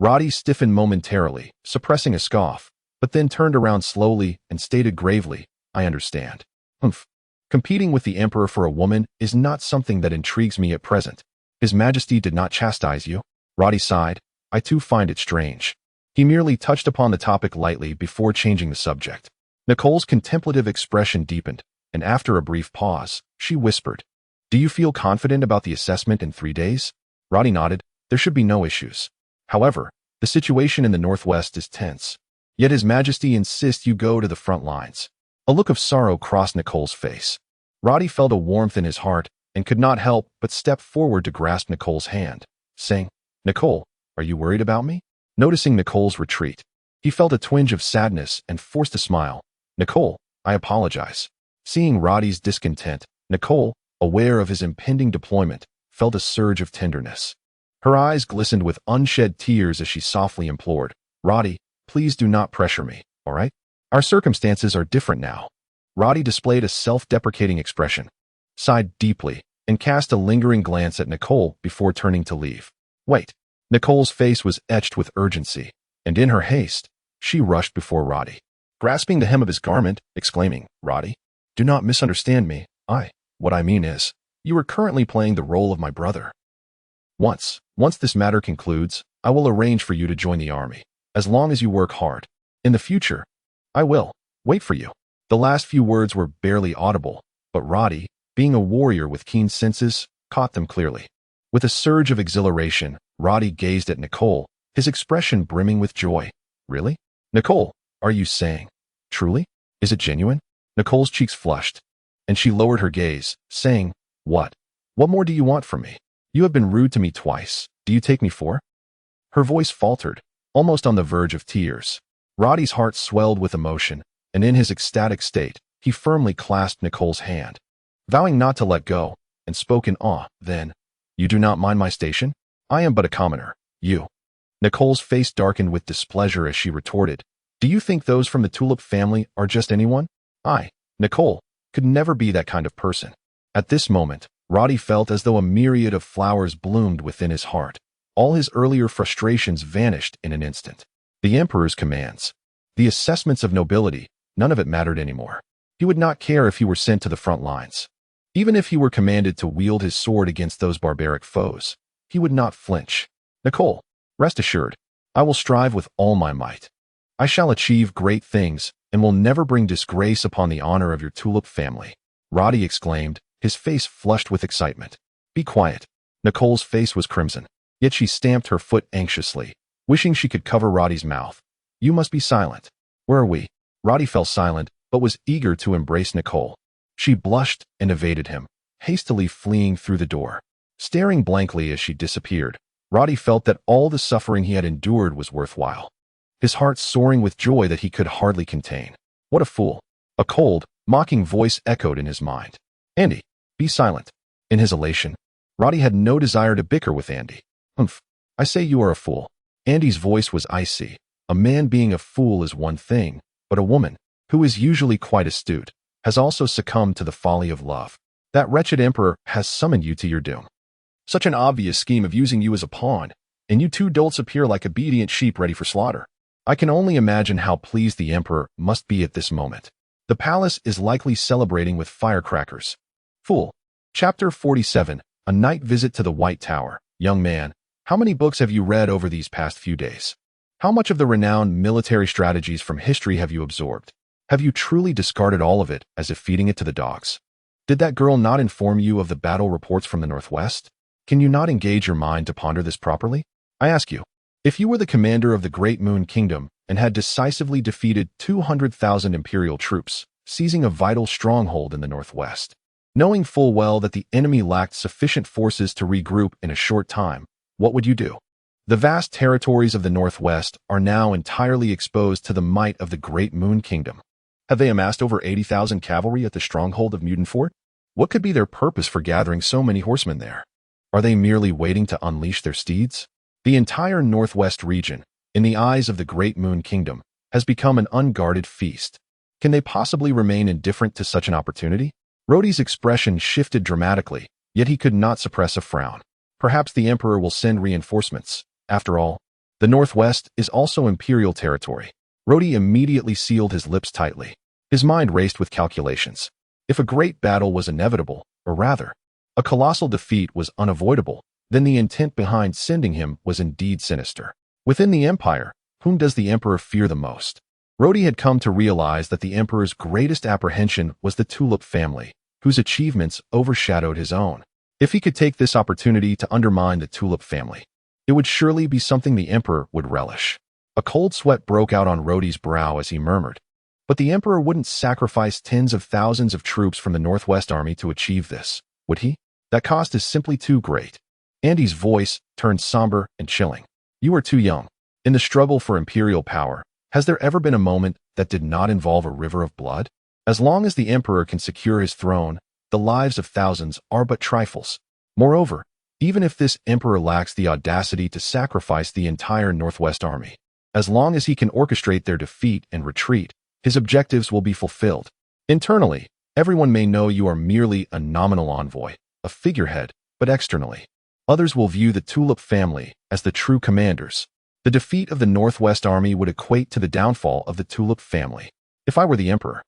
Rhodey stiffened momentarily, suppressing a scoff, but then turned around slowly and stated gravely, "I understand." "Humph. Competing with the Emperor for a woman is not something that intrigues me at present. His Majesty did not chastise you?" Rhodey sighed. "I too find it strange." He merely touched upon the topic lightly before changing the subject. Nicole's contemplative expression deepened, and after a brief pause, she whispered, "Do you feel confident about the assessment in 3 days?" Rhodey nodded. "There should be no issues. However, the situation in the Northwest is tense. Yet His Majesty insists you go to the front lines." A look of sorrow crossed Nicole's face. Rhodey felt a warmth in his heart and could not help but step forward to grasp Nicole's hand, saying, "Nicole, are you worried about me?" Noticing Nicole's retreat, he felt a twinge of sadness and forced a smile. "Nicole, I apologize." Seeing Rhodey's discontent, Nicole, aware of his impending deployment, felt a surge of tenderness. Her eyes glistened with unshed tears as she softly implored, "Rhodey, please do not pressure me, all right? Our circumstances are different now." Rhodey displayed a self-deprecating expression, sighed deeply, and cast a lingering glance at Nicole before turning to leave. "Wait." Nicole's face was etched with urgency, and in her haste, she rushed before Roddy, grasping the hem of his garment, exclaiming, "Roddy, do not misunderstand me. What I mean is, you are currently playing the role of my brother. Once this matter concludes, I will arrange for you to join the army, as long as you work hard. In the future, I will wait for you." The last few words were barely audible, but Roddy, being a warrior with keen senses, caught them clearly. With a surge of exhilaration, Roddy gazed at Nicole, his expression brimming with joy. "Really? Nicole, are you saying? Truly? Is it genuine?" Nicole's cheeks flushed, and she lowered her gaze, saying, What more do you want from me? You have been rude to me twice. Do you take me for?" Her voice faltered, almost on the verge of tears. Roddy's heart swelled with emotion, and in his ecstatic state, he firmly clasped Nicole's hand, vowing not to let go, and spoke in awe. "Then, you do not mind my station? I am but a commoner. You." Nicole's face darkened with displeasure as she retorted, "Do you think those from the Tulip family are just anyone? I, Nicole, could never be that kind of person." At this moment, Roddy felt as though a myriad of flowers bloomed within his heart. All his earlier frustrations vanished in an instant. The Emperor's commands, the assessments of nobility, none of it mattered anymore. He would not care if he were sent to the front lines. Even if he were commanded to wield his sword against those barbaric foes, he would not flinch. "Nicole, rest assured, I will strive with all my might. I shall achieve great things and will never bring disgrace upon the honor of your Tulip family," Roddy exclaimed, his face flushed with excitement. "Be quiet." Nicole's face was crimson, yet she stamped her foot anxiously, wishing she could cover Roddy's mouth. "You must be silent." "Where are we?" Roddy fell silent, but was eager to embrace Nicole. She blushed and evaded him, hastily fleeing through the door. Staring blankly as she disappeared, Roddy felt that all the suffering he had endured was worthwhile, his heart soaring with joy that he could hardly contain. What a fool! A cold, mocking voice echoed in his mind. "Andy, be silent." In his elation, Roddy had no desire to bicker with Andy. "Humph, I say you are a fool." Andy's voice was icy. A man being a fool is one thing, but a woman, who is usually quite astute, has also succumbed to the folly of love. That wretched emperor has summoned you to your doom. Such an obvious scheme of using you as a pawn, and you two dolts appear like obedient sheep ready for slaughter. I can only imagine how pleased the emperor must be at this moment. The palace is likely celebrating with firecrackers. Fool. Chapter 47, A Night Visit to the White Tower. Young man, how many books have you read over these past few days? How much of the renowned military strategies from history have you absorbed? Have you truly discarded all of it as if feeding it to the dogs? Did that girl not inform you of the battle reports from the Northwest? Can you not engage your mind to ponder this properly? I ask you, if you were the commander of the Great Moon Kingdom and had decisively defeated 200,000 Imperial troops, seizing a vital stronghold in the Northwest, knowing full well that the enemy lacked sufficient forces to regroup in a short time, what would you do? The vast territories of the Northwest are now entirely exposed to the might of the Great Moon Kingdom. Have they amassed over 80,000 cavalry at the stronghold of Mutant Fort? What could be their purpose for gathering so many horsemen there? Are they merely waiting to unleash their steeds? The entire Northwest region, in the eyes of the Great Moon Kingdom, has become an unguarded feast. Can they possibly remain indifferent to such an opportunity? Roddy's expression shifted dramatically, yet he could not suppress a frown. Perhaps the Emperor will send reinforcements. After all, the Northwest is also Imperial territory. Roddy immediately sealed his lips tightly. His mind raced with calculations. If a great battle was inevitable, or rather, a colossal defeat was unavoidable, then the intent behind sending him was indeed sinister. Within the Empire, whom does the Emperor fear the most? Roddy had come to realize that the Emperor's greatest apprehension was the Tulip family, whose achievements overshadowed his own. If he could take this opportunity to undermine the Tulip family, it would surely be something the Emperor would relish. A cold sweat broke out on Roddy's brow as he murmured, "But the Emperor wouldn't sacrifice tens of thousands of troops from the Northwest Army to achieve this, would he? That cost is simply too great." Andy's voice turned somber and chilling. "You are too young. In the struggle for imperial power, has there ever been a moment that did not involve a river of blood? As long as the Emperor can secure his throne, the lives of thousands are but trifles. Moreover, even if this Emperor lacks the audacity to sacrifice the entire Northwest Army, as long as he can orchestrate their defeat and retreat, his objectives will be fulfilled. Internally, everyone may know you are merely a nominal envoy, a figurehead, but externally, Others will view the Tulip family as the true commanders. The defeat of the Northwest Army would equate to the downfall of the Tulip family. If I were the emperor.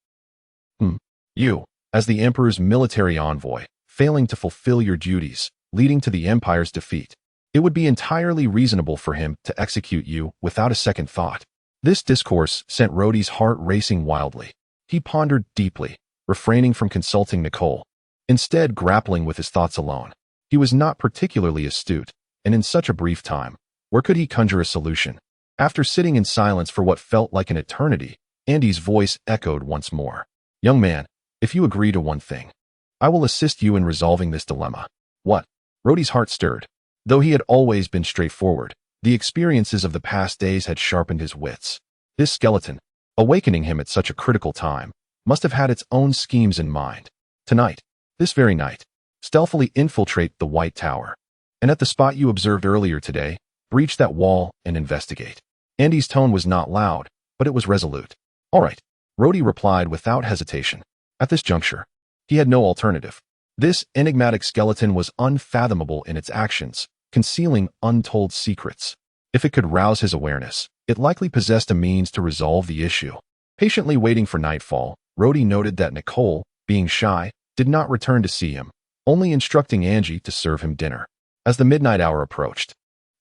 You, as the emperor's military envoy, failing to fulfill your duties, leading to the empire's defeat. It would be entirely reasonable for him to execute you without a second thought. This discourse sent Rhodey's heart racing wildly. He pondered deeply, refraining from consulting Nicole, instead grappling with his thoughts alone. He was not particularly astute, and in such a brief time, where could he conjure a solution? After sitting in silence for what felt like an eternity, Andy's voice echoed once more. Young man, if you agree to one thing, I will assist you in resolving this dilemma. What? Rhodey's heart stirred. Though he had always been straightforward, the experiences of the past days had sharpened his wits. This skeleton, awakening him at such a critical time, must have had its own schemes in mind. Tonight, this very night, stealthily infiltrate the White Tower, and at the spot you observed earlier today, breach that wall and investigate. Andy's tone was not loud, but it was resolute. All right, Rhodey replied without hesitation. At this juncture, he had no alternative. This enigmatic skeleton was unfathomable in its actions, concealing untold secrets. If it could rouse his awareness, it likely possessed a means to resolve the issue. Patiently waiting for nightfall, Rhodey noted that Nicole, being shy, did not return to see him, only instructing Angie to serve him dinner. As the midnight hour approached,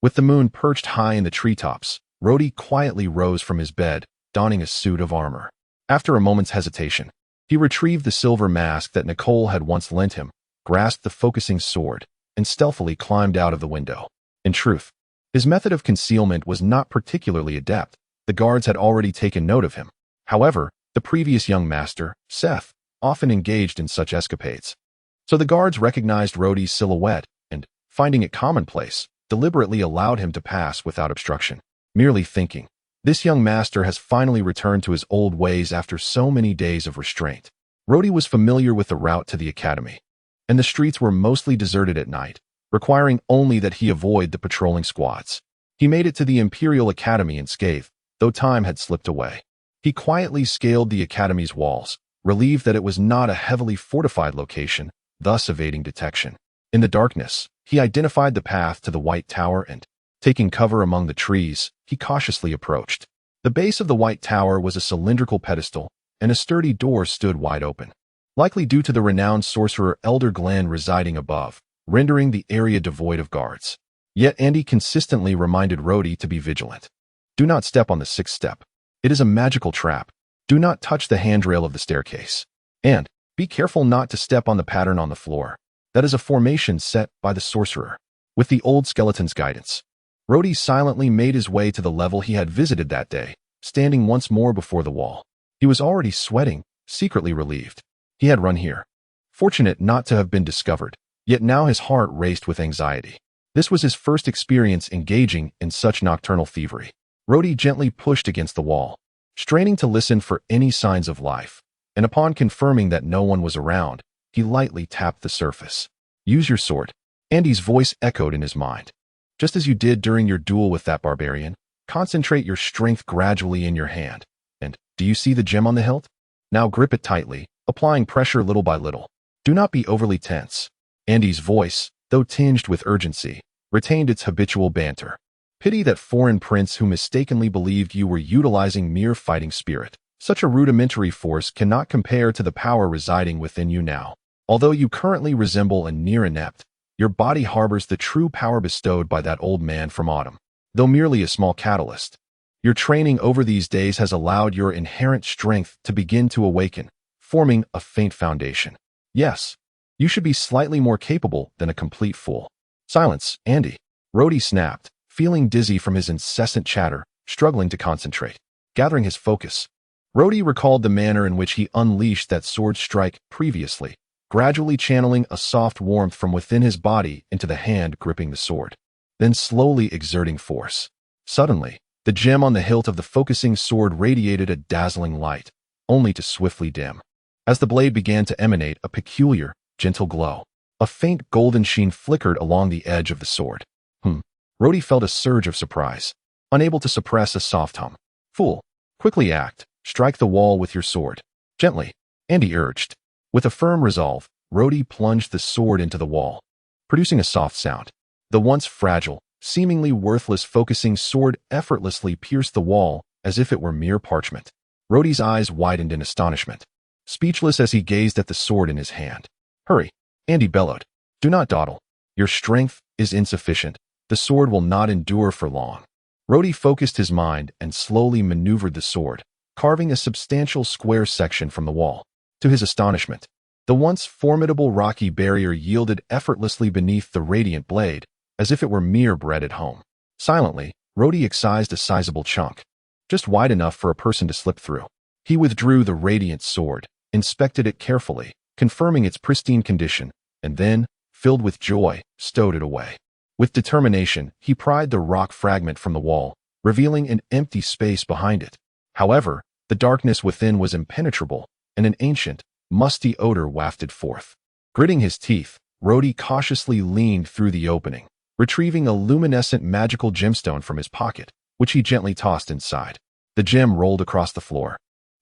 with the moon perched high in the treetops, Rhodey quietly rose from his bed, donning a suit of armor. After a moment's hesitation, he retrieved the silver mask that Nicole had once lent him, grasped the focusing sword, and stealthily climbed out of the window. In truth, his method of concealment was not particularly adept. The guards had already taken note of him. However, the previous young master, Seth, often engaged in such escapades. So the guards recognized Rhodey's silhouette and, finding it commonplace, deliberately allowed him to pass without obstruction. Merely thinking, this young master has finally returned to his old ways after so many days of restraint. Rhodey was familiar with the route to the academy, and the streets were mostly deserted at night, requiring only that he avoid the patrolling squads. He made it to the Imperial Academy unscathed, though time had slipped away. He quietly scaled the academy's walls, relieved that it was not a heavily fortified location, thus evading detection. In the darkness, he identified the path to the White Tower and, taking cover among the trees, he cautiously approached. The base of the White Tower was a cylindrical pedestal, and a sturdy door stood wide open, likely due to the renowned sorcerer Elder Glenn residing above, rendering the area devoid of guards. Yet Andy consistently reminded Rhodey to be vigilant. Do not step on the sixth step. It is a magical trap. Do not touch the handrail of the staircase. And be careful not to step on the pattern on the floor. That is a formation set by the sorcerer. With the old skeleton's guidance, Rhodey silently made his way to the level he had visited that day, standing once more before the wall. He was already sweating, secretly relieved. He had run here, fortunate not to have been discovered, yet now his heart raced with anxiety. This was his first experience engaging in such nocturnal thievery. Rhodey gently pushed against the wall, straining to listen for any signs of life, and upon confirming that no one was around, he lightly tapped the surface. Use your sword. Andy's voice echoed in his mind. Just as you did during your duel with that barbarian, concentrate your strength gradually in your hand. And, do you see the gem on the hilt? Now grip it tightly, applying pressure little by little. Do not be overly tense. Andy's voice, though tinged with urgency, retained its habitual banter. Pity that foreign prince who mistakenly believed you were utilizing mere fighting spirit. Such a rudimentary force cannot compare to the power residing within you now. Although you currently resemble a near inept, your body harbors the true power bestowed by that old man from Autumn. Though merely a small catalyst, your training over these days has allowed your inherent strength to begin to awaken, forming a faint foundation. Yes, you should be slightly more capable than a complete fool. Silence, Andy. Rhodey snapped, feeling dizzy from his incessant chatter, struggling to concentrate. Gathering his focus, Rhodey recalled the manner in which he unleashed that sword strike previously, gradually channeling a soft warmth from within his body into the hand gripping the sword, then slowly exerting force. Suddenly, the gem on the hilt of the focusing sword radiated a dazzling light, only to swiftly dim. As the blade began to emanate a peculiar, gentle glow, a faint golden sheen flickered along the edge of the sword. Rhodey felt a surge of surprise, unable to suppress a soft hum. Fool, quickly act, strike the wall with your sword. Gently, Andy urged. With a firm resolve, Rhodey plunged the sword into the wall, producing a soft sound. The once fragile, seemingly worthless focusing sword effortlessly pierced the wall as if it were mere parchment. Rhodey's eyes widened in astonishment, speechless as he gazed at the sword in his hand. "Hurry," Andy bellowed. "Do not dawdle. Your strength is insufficient. The sword will not endure for long." Rhodey focused his mind and slowly maneuvered the sword, carving a substantial square section from the wall. To his astonishment, the once formidable rocky barrier yielded effortlessly beneath the radiant blade, as if it were mere bread at home. Silently, Rhodey excised a sizable chunk, just wide enough for a person to slip through. He withdrew the radiant sword, inspected it carefully, confirming its pristine condition, and then, filled with joy, stowed it away. With determination, he pried the rock fragment from the wall, revealing an empty space behind it. However, the darkness within was impenetrable, and an ancient, musty odor wafted forth. Gritting his teeth, Rhodey cautiously leaned through the opening, retrieving a luminescent magical gemstone from his pocket, which he gently tossed inside. The gem rolled across the floor,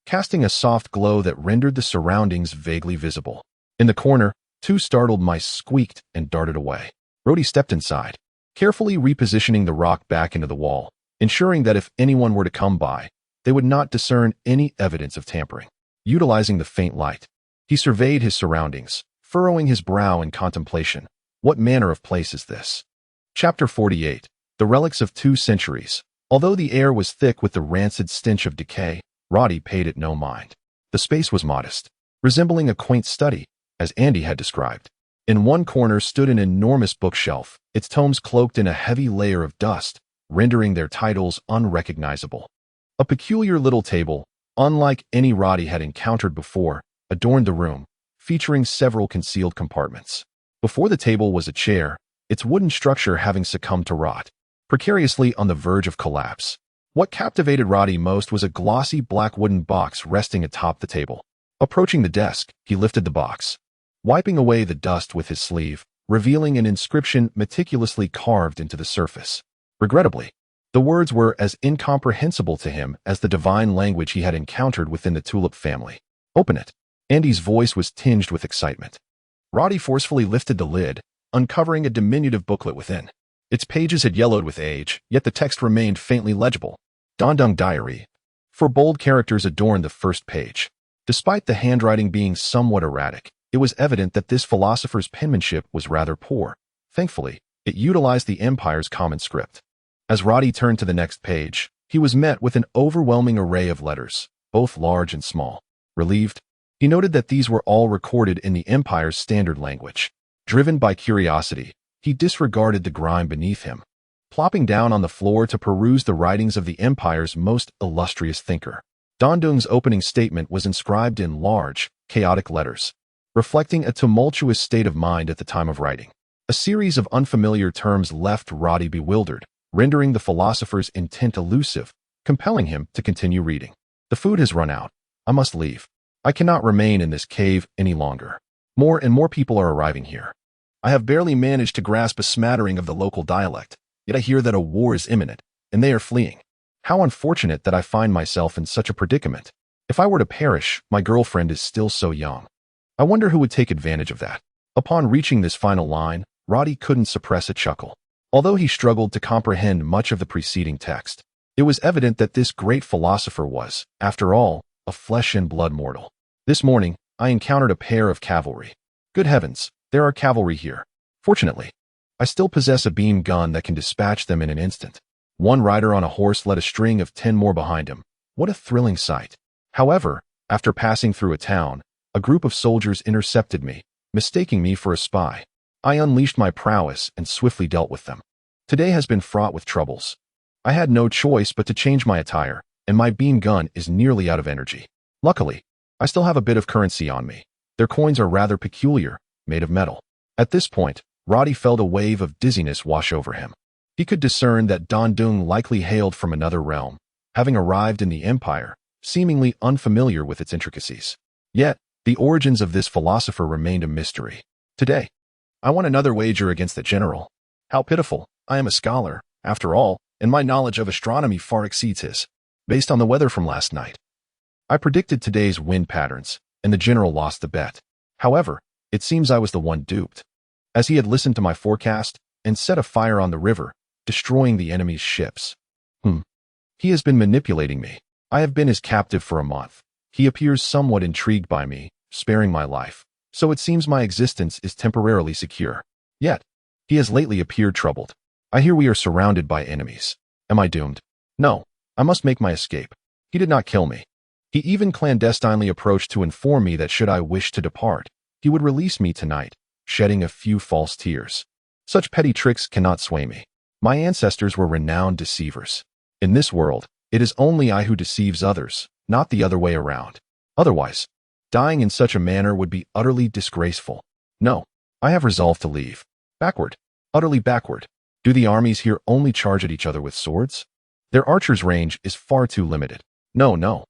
casting a soft glow that rendered the surroundings vaguely visible. In the corner, 2 startled mice squeaked and darted away. Rhodey stepped inside, carefully repositioning the rock back into the wall, ensuring that if anyone were to come by, they would not discern any evidence of tampering. Utilizing the faint light, he surveyed his surroundings, furrowing his brow in contemplation. What manner of place is this? Chapter 48. The Relics of 2 Centuries. Although the air was thick with the rancid stench of decay, Rhodey paid it no mind. The space was modest, resembling a quaint study, as Andy had described. In one corner stood an enormous bookshelf, its tomes cloaked in a heavy layer of dust, rendering their titles unrecognizable. A peculiar little table, unlike any Rhodey had encountered before, adorned the room, featuring several concealed compartments. Before the table was a chair, its wooden structure having succumbed to rot, precariously on the verge of collapse. What captivated Rhodey most was a glossy black wooden box resting atop the table. Approaching the desk, he lifted the box, wiping away the dust with his sleeve, revealing an inscription meticulously carved into the surface. Regrettably, the words were as incomprehensible to him as the divine language he had encountered within the Tulip family. "Open it." Andy's voice was tinged with excitement. Rhodey forcefully lifted the lid, uncovering a diminutive booklet within. Its pages had yellowed with age, yet the text remained faintly legible. "Dondung Diary." For bold characters adorned the first page. Despite the handwriting being somewhat erratic, it was evident that this philosopher's penmanship was rather poor. Thankfully, it utilized the Empire's common script. As Rhodey turned to the next page, he was met with an overwhelming array of letters, both large and small. Relieved, he noted that these were all recorded in the Empire's standard language. Driven by curiosity, he disregarded the grime beneath him, plopping down on the floor to peruse the writings of the Empire's most illustrious thinker. Dondung's opening statement was inscribed in large, chaotic letters, reflecting a tumultuous state of mind at the time of writing. A series of unfamiliar terms left Rhodey bewildered, rendering the philosopher's intent elusive, compelling him to continue reading. "The food has run out. I must leave. I cannot remain in this cave any longer. More and more people are arriving here. I have barely managed to grasp a smattering of the local dialect, yet I hear that a war is imminent, and they are fleeing. How unfortunate that I find myself in such a predicament. If I were to perish, my girlfriend is still so young. I wonder who would take advantage of that." Upon reaching this final line, Rhodey couldn't suppress a chuckle. Although he struggled to comprehend much of the preceding text, it was evident that this great philosopher was, after all, a flesh and blood mortal. "This morning, I encountered a pair of cavalry. Good heavens, there are cavalry here. Fortunately, I still possess a beam gun that can dispatch them in an instant." One rider on a horse led a string of 10 more behind him. What a thrilling sight. However, after passing through a town, a group of soldiers intercepted me, mistaking me for a spy. I unleashed my prowess and swiftly dealt with them. Today has been fraught with troubles. I had no choice but to change my attire, and my beam gun is nearly out of energy. Luckily, I still have a bit of currency on me. Their coins are rather peculiar, made of metal. At this point, Rhodey felt a wave of dizziness wash over him. He could discern that Dondung likely hailed from another realm, having arrived in the Empire, seemingly unfamiliar with its intricacies. Yet, the origins of this philosopher remained a mystery. "Today, I won another wager against the general. How pitiful. I am a scholar, after all, and my knowledge of astronomy far exceeds his. Based on the weather from last night, I predicted today's wind patterns, and the general lost the bet. However, it seems I was the one duped. As he had listened to my forecast, and set a fire on the river, destroying the enemy's ships. He has been manipulating me. I have been his captive for a month. He appears somewhat intrigued by me, sparing my life, so it seems my existence is temporarily secure. Yet, he has lately appeared troubled. I hear we are surrounded by enemies. Am I doomed? No, I must make my escape. He did not kill me. He even clandestinely approached to inform me that should I wish to depart, he would release me tonight, shedding a few false tears. Such petty tricks cannot sway me. My ancestors were renowned deceivers. In this world, it is only I who deceives others, not the other way around. Otherwise, dying in such a manner would be utterly disgraceful. No, I have resolved to leave. Backward, utterly backward. Do the armies here only charge at each other with swords? Their archers' range is far too limited. No.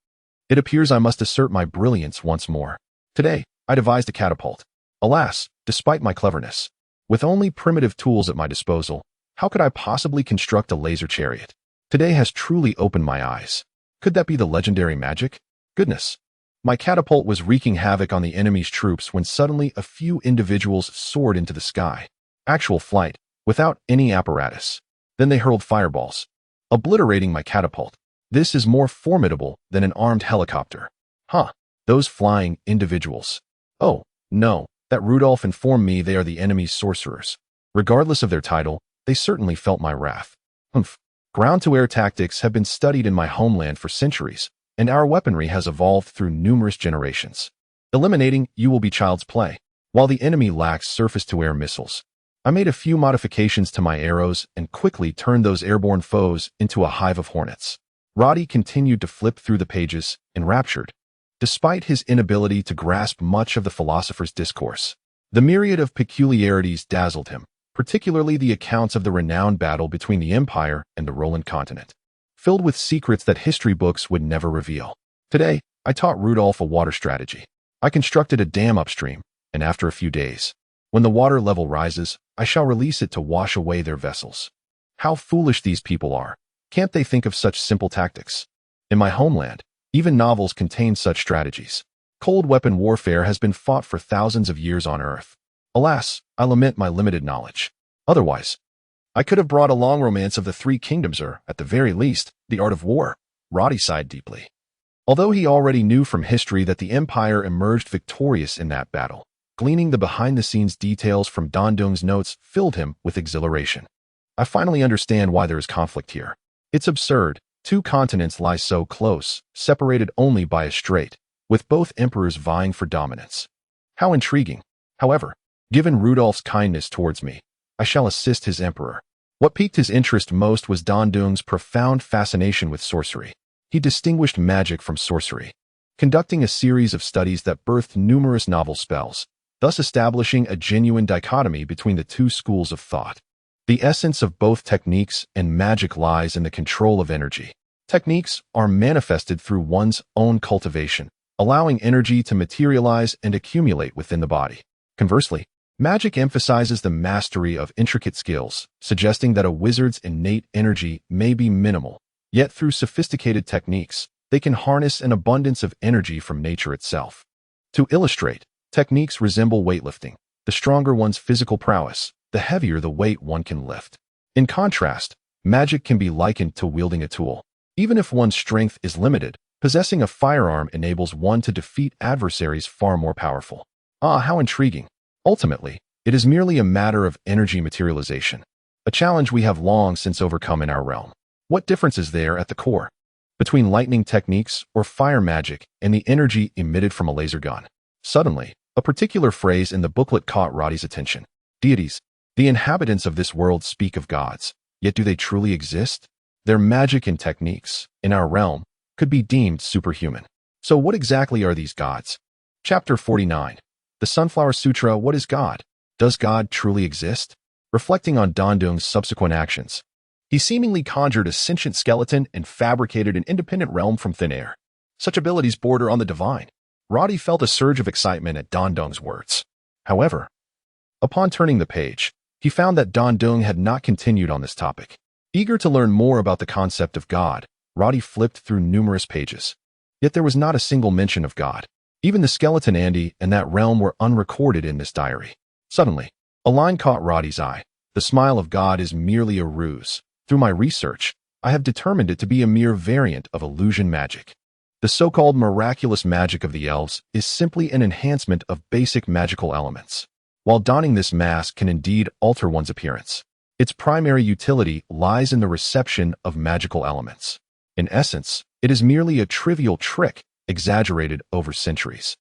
It appears I must assert my brilliance once more. Today, I devised a catapult. Alas, despite my cleverness, with only primitive tools at my disposal, how could I possibly construct a laser chariot? Today has truly opened my eyes. Could that be the legendary magic? Goodness. My catapult was wreaking havoc on the enemy's troops when suddenly a few individuals soared into the sky. Actual flight, without any apparatus. Then they hurled fireballs, obliterating my catapult. This is more formidable than an armed helicopter. Those flying individuals. Oh, no, that Rudolph informed me they are the enemy's sorcerers. Regardless of their title, they certainly felt my wrath. Ground-to-air tactics have been studied in my homeland for centuries, and our weaponry has evolved through numerous generations. Eliminating you will be child's play, while the enemy lacks surface-to-air missiles. I made a few modifications to my arrows and quickly turned those airborne foes into a hive of hornets. Roddy continued to flip through the pages, enraptured. Despite his inability to grasp much of the philosopher's discourse, the myriad of peculiarities dazzled him, particularly the accounts of the renowned battle between the Empire and the Ronin continent, filled with secrets that history books would never reveal. Today, I taught Rudolph a water strategy. I constructed a dam upstream, and after a few days, when the water level rises, I shall release it to wash away their vessels. How foolish these people are. Can't they think of such simple tactics? In my homeland, even novels contain such strategies. Cold weapon warfare has been fought for thousands of years on Earth. Alas, I lament my limited knowledge. Otherwise, I could have brought a long romance of the Three Kingdoms or, at the very least, the art of war. Roddy sighed deeply. Although he already knew from history that the Empire emerged victorious in that battle, gleaning the behind-the-scenes details from Dondung's notes filled him with exhilaration. I finally understand why there is conflict here. It's absurd. Two continents lie so close, separated only by a strait, with both emperors vying for dominance. How intriguing. However, given Rudolph's kindness towards me, I shall assist his emperor. What piqued his interest most was Dondung's profound fascination with sorcery. He distinguished magic from sorcery, conducting a series of studies that birthed numerous novel spells, thus establishing a genuine dichotomy between the two schools of thought. The essence of both techniques and magic lies in the control of energy. Techniques are manifested through one's own cultivation, allowing energy to materialize and accumulate within the body. Conversely, magic emphasizes the mastery of intricate skills, suggesting that a wizard's innate energy may be minimal, yet through sophisticated techniques, they can harness an abundance of energy from nature itself. To illustrate, techniques resemble weightlifting. The stronger one's physical prowess, the heavier the weight one can lift. In contrast, magic can be likened to wielding a tool. Even if one's strength is limited, possessing a firearm enables one to defeat adversaries far more powerful. How intriguing. Ultimately, it is merely a matter of energy materialization, a challenge we have long since overcome in our realm. What difference is there at the core between lightning techniques or fire magic and the energy emitted from a laser gun? Suddenly, a particular phrase in the booklet caught Roddy's attention. Deities. The inhabitants of this world speak of gods, yet do they truly exist? Their magic and techniques, in our realm, could be deemed superhuman. So what exactly are these gods? Chapter 49. The Sunflower Sutra. What is God? Does God truly exist? Reflecting on Dondung's subsequent actions, he seemingly conjured a sentient skeleton and fabricated an independent realm from thin air. Such abilities border on the divine. Roddy felt a surge of excitement at Dondung's words. However, upon turning the page, he found that Dondung had not continued on this topic. Eager to learn more about the concept of God, Roddy flipped through numerous pages. Yet there was not a single mention of God. Even the skeleton Andy and that realm were unrecorded in this diary. Suddenly, a line caught Roddy's eye. The smile of God is merely a ruse. Through my research, I have determined it to be a mere variant of illusion magic. The so-called miraculous magic of the elves is simply an enhancement of basic magical elements. While donning this mask can indeed alter one's appearance, its primary utility lies in the reception of magical elements. In essence, it is merely a trivial trick exaggerated over centuries.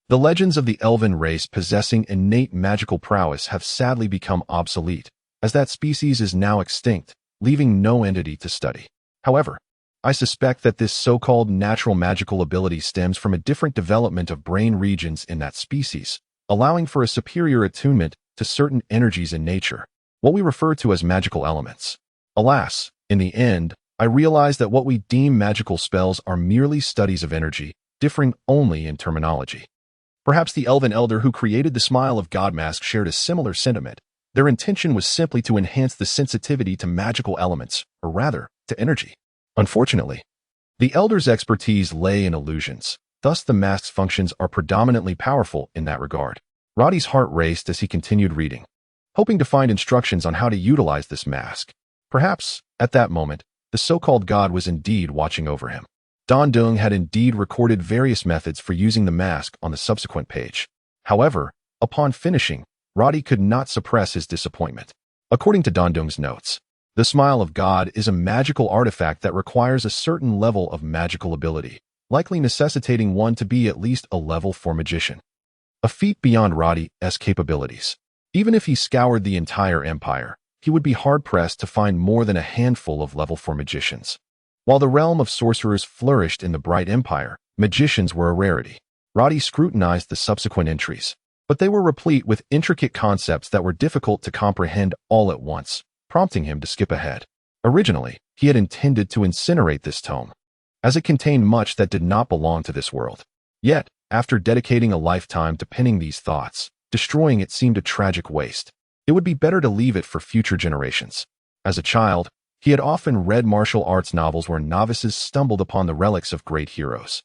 The legends of the elven race possessing innate magical prowess have sadly become obsolete, as that species is now extinct, leaving no entity to study. However, I suspect that this so-called natural magical ability stems from a different development of brain regions in that species, allowing for a superior attunement to certain energies in nature, what we refer to as magical elements. Alas, in the end, I realize that what we deem magical spells are merely studies of energy, differing only in terminology. Perhaps the elven elder who created the Smile of God mask shared a similar sentiment. Their intention was simply to enhance the sensitivity to magical elements, or rather, to energy. Unfortunately, the elder's expertise lay in illusions, thus the mask's functions are predominantly powerful in that regard. Roddy's heart raced as he continued reading, hoping to find instructions on how to utilize this mask. Perhaps, at that moment, the so-called god was indeed watching over him. Don Dung had indeed recorded various methods for using the mask on the subsequent page. However, upon finishing, Roddy could not suppress his disappointment. According to Don Dung's notes, the Smile of God is a magical artifact that requires a certain level of magical ability, likely necessitating one to be at least a level 4 magician. A feat beyond Roddy's capabilities. Even if he scoured the entire empire, he would be hard-pressed to find more than a handful of level 4 magicians. While the realm of sorcerers flourished in the Bright Empire, magicians were a rarity. Roddy scrutinized the subsequent entries, but they were replete with intricate concepts that were difficult to comprehend all at once, prompting him to skip ahead. Originally, he had intended to incinerate this tome, as it contained much that did not belong to this world. Yet, after dedicating a lifetime to penning these thoughts, destroying it seemed a tragic waste. It would be better to leave it for future generations. As a child, he had often read martial arts novels where novices stumbled upon the relics of great heroes,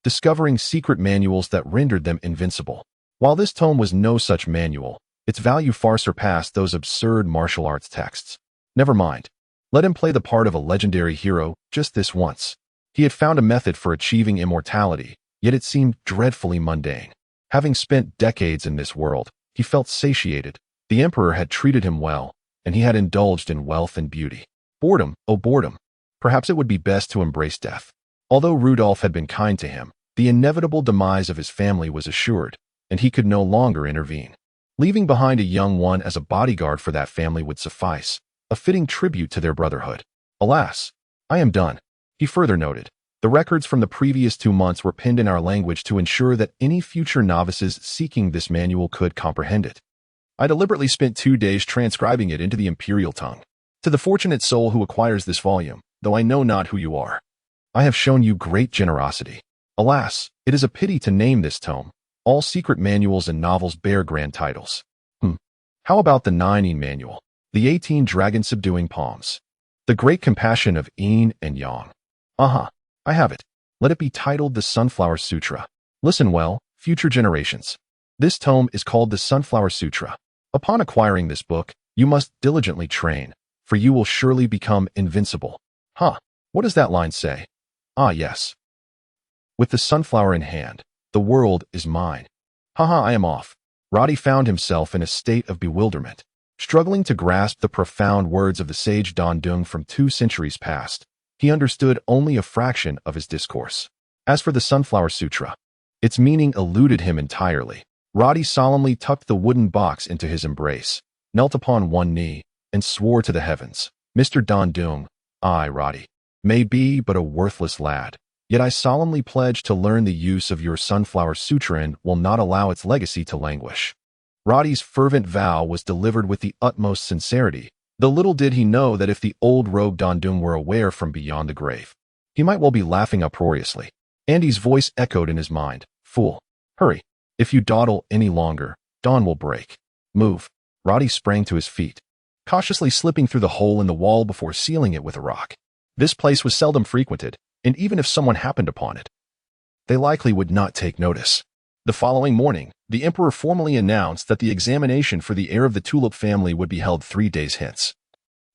discovering secret manuals that rendered them invincible. While this tome was no such manual, its value far surpassed those absurd martial arts texts. Never mind. Let him play the part of a legendary hero just this once. He had found a method for achieving immortality, yet it seemed dreadfully mundane. Having spent decades in this world, he felt satiated. The emperor had treated him well, and he had indulged in wealth and beauty. Boredom, oh boredom. Perhaps it would be best to embrace death. Although Rudolph had been kind to him, the inevitable demise of his family was assured, and he could no longer intervene. Leaving behind a young one as a bodyguard for that family would suffice, a fitting tribute to their brotherhood. Alas, I am done. He further noted, the records from the previous 2 months were penned in our language to ensure that any future novices seeking this manual could comprehend it. I deliberately spent 2 days transcribing it into the imperial tongue. To the fortunate soul who acquires this volume, though I know not who you are, I have shown you great generosity. Alas, it is a pity to name this tome. All secret manuals and novels bear grand titles. How about the 9 manual? The 18 dragon-subduing palms. The Great Compassion of Yin and Yang. I have it. Let it be titled the Sunflower Sutra. Listen well, future generations. This tome is called the Sunflower Sutra. Upon acquiring this book, you must diligently train, for you will surely become invincible. What does that line say? Ah, yes. With the sunflower in hand, the world is mine. I am off. Roddy found himself in a state of bewilderment, struggling to grasp the profound words of the sage Don Dung from 2 centuries past. He understood only a fraction of his discourse. As for the Sunflower Sutra, its meaning eluded him entirely. Roddy solemnly tucked the wooden box into his embrace, knelt upon one knee, and swore to the heavens, Mr. Don Dung, I, Roddy, may be but a worthless lad, yet I solemnly pledge to learn the use of your Sunflower Sutra and will not allow its legacy to languish. Roddy's fervent vow was delivered with the utmost sincerity, though little did he know that if the old rogue Don Dung were aware from beyond the grave, he might well be laughing uproariously. Andy's voice echoed in his mind, Fool, hurry. If you dawdle any longer, dawn will break. Move. Roddy sprang to his feet, cautiously slipping through the hole in the wall before sealing it with a rock. This place was seldom frequented, and even if someone happened upon it, they likely would not take notice. The following morning, the emperor formally announced that the examination for the heir of the Tulip family would be held 3 days hence,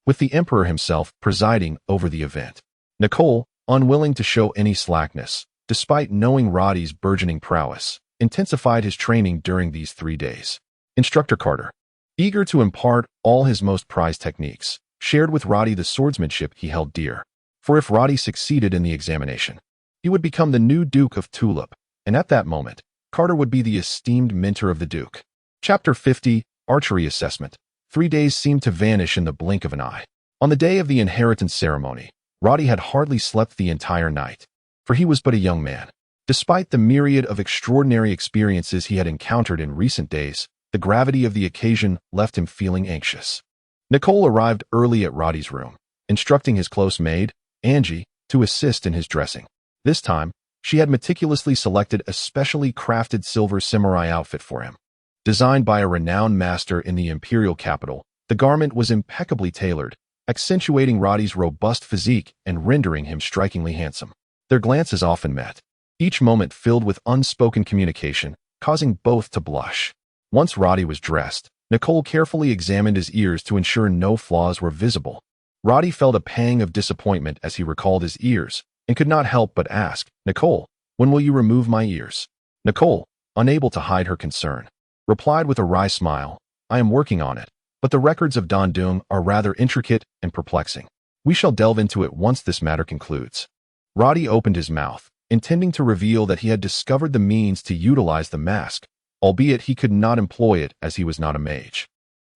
with the emperor himself presiding over the event. Nicole, unwilling to show any slackness, despite knowing Roddy's burgeoning prowess, intensified his training during these 3 days. Instructor Carter, eager to impart all his most prized techniques, shared with Roddy the swordsmanship he held dear. For if Roddy succeeded in the examination, he would become the new Duke of Tulip, and at that moment, Carter would be the esteemed mentor of the Duke. Chapter 50, Archery Assessment. 3 days seemed to vanish in the blink of an eye. On the day of the inheritance ceremony, Roddy had hardly slept the entire night, for he was but a young man. Despite the myriad of extraordinary experiences he had encountered in recent days, the gravity of the occasion left him feeling anxious. Nicole arrived early at Roddy's room, instructing his close maid, Angie, to assist in his dressing. This time, she had meticulously selected a specially crafted silver samurai outfit for him. Designed by a renowned master in the imperial capital, the garment was impeccably tailored, accentuating Roddy's robust physique and rendering him strikingly handsome. Their glances often met, each moment filled with unspoken communication, causing both to blush. Once Roddy was dressed, Nicole carefully examined his ears to ensure no flaws were visible. Roddy felt a pang of disappointment as he recalled his ears, and could not help but ask, "Nicole, when will you remove my ears?" Nicole, unable to hide her concern, replied with a wry smile, "I am working on it, but the records of Dandung are rather intricate and perplexing. We shall delve into it once this matter concludes." Roddy opened his mouth, intending to reveal that he had discovered the means to utilize the mask, albeit he could not employ it as he was not a mage.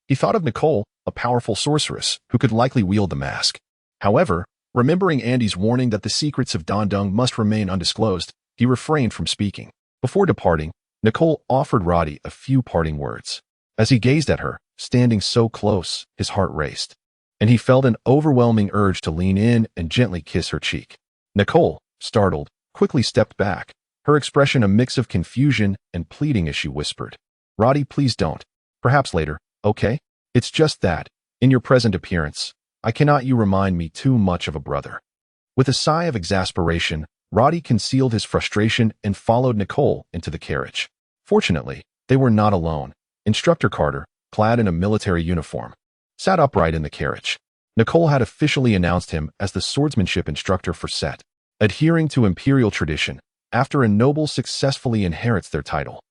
He thought of Nicole, a powerful sorceress, who could likely wield the mask. However, remembering Andy's warning that the secrets of Dandung must remain undisclosed, he refrained from speaking. Before departing, Nicole offered Roddy a few parting words. As he gazed at her, standing so close, his heart raced, and he felt an overwhelming urge to lean in and gently kiss her cheek. Nicole, startled, quickly stepped back, her expression a mix of confusion and pleading as she whispered, "Roddy, please don't. Perhaps later, okay? It's just that, in your present appearance, I cannot you remind me too much of a brother." With a sigh of exasperation, Roddy concealed his frustration and followed Nicole into the carriage. Fortunately, they were not alone. Instructor Carter, clad in a military uniform, sat upright in the carriage. Nicole had officially announced him as the swordsmanship instructor for Set. Adhering to imperial tradition, after a noble successfully inherits their title,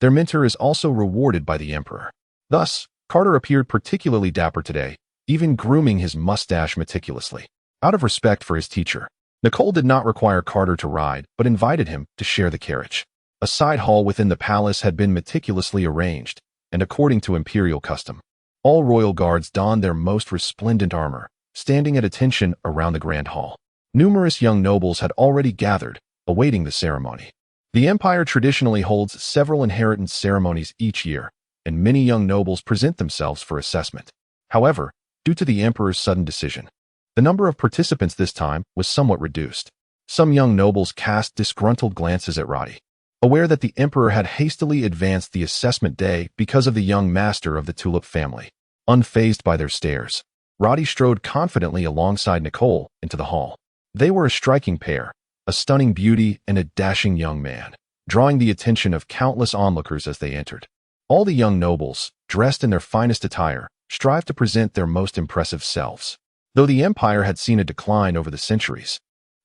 their mentor is also rewarded by the emperor. Thus, Carter appeared particularly dapper today, even grooming his mustache meticulously. Out of respect for his teacher, Nicole did not require Carter to ride, but invited him to share the carriage. A side hall within the palace had been meticulously arranged, and according to imperial custom, all royal guards donned their most resplendent armor, standing at attention around the grand hall. Numerous young nobles had already gathered, awaiting the ceremony. The empire traditionally holds several inheritance ceremonies each year, and many young nobles present themselves for assessment. However, due to the emperor's sudden decision, the number of participants this time was somewhat reduced. Some young nobles cast disgruntled glances at Roddy, aware that the emperor had hastily advanced the assessment day because of the young master of the Tulip family. Unfazed by their stares, Roddy strode confidently alongside Nicole into the hall. They were a striking pair, a stunning beauty and a dashing young man, drawing the attention of countless onlookers as they entered. All the young nobles, dressed in their finest attire, strived to present their most impressive selves. Though the empire had seen a decline over the centuries,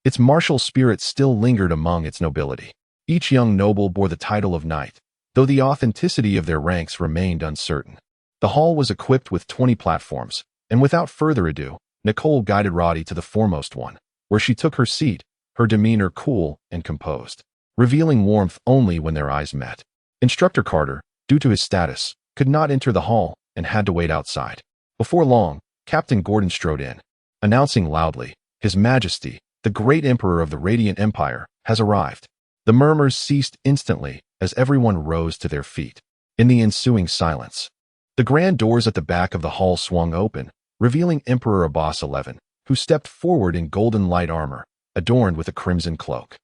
its martial spirit still lingered among its nobility. Each young noble bore the title of knight, though the authenticity of their ranks remained uncertain. The hall was equipped with 20 platforms, and without further ado, Nicole guided Roddy to the foremost one, where she took her seat, her demeanor cool and composed, revealing warmth only when their eyes met. Instructor Carter, due to his status, could not enter the hall and had to wait outside. Before long, Captain Gordon strode in, announcing loudly, "His Majesty, the great Emperor of the Radiant Empire, has arrived." The murmurs ceased instantly as everyone rose to their feet. In the ensuing silence, the grand doors at the back of the hall swung open, revealing Emperor Abbas XI, who stepped forward in golden light armor, adorned with a crimson cloak.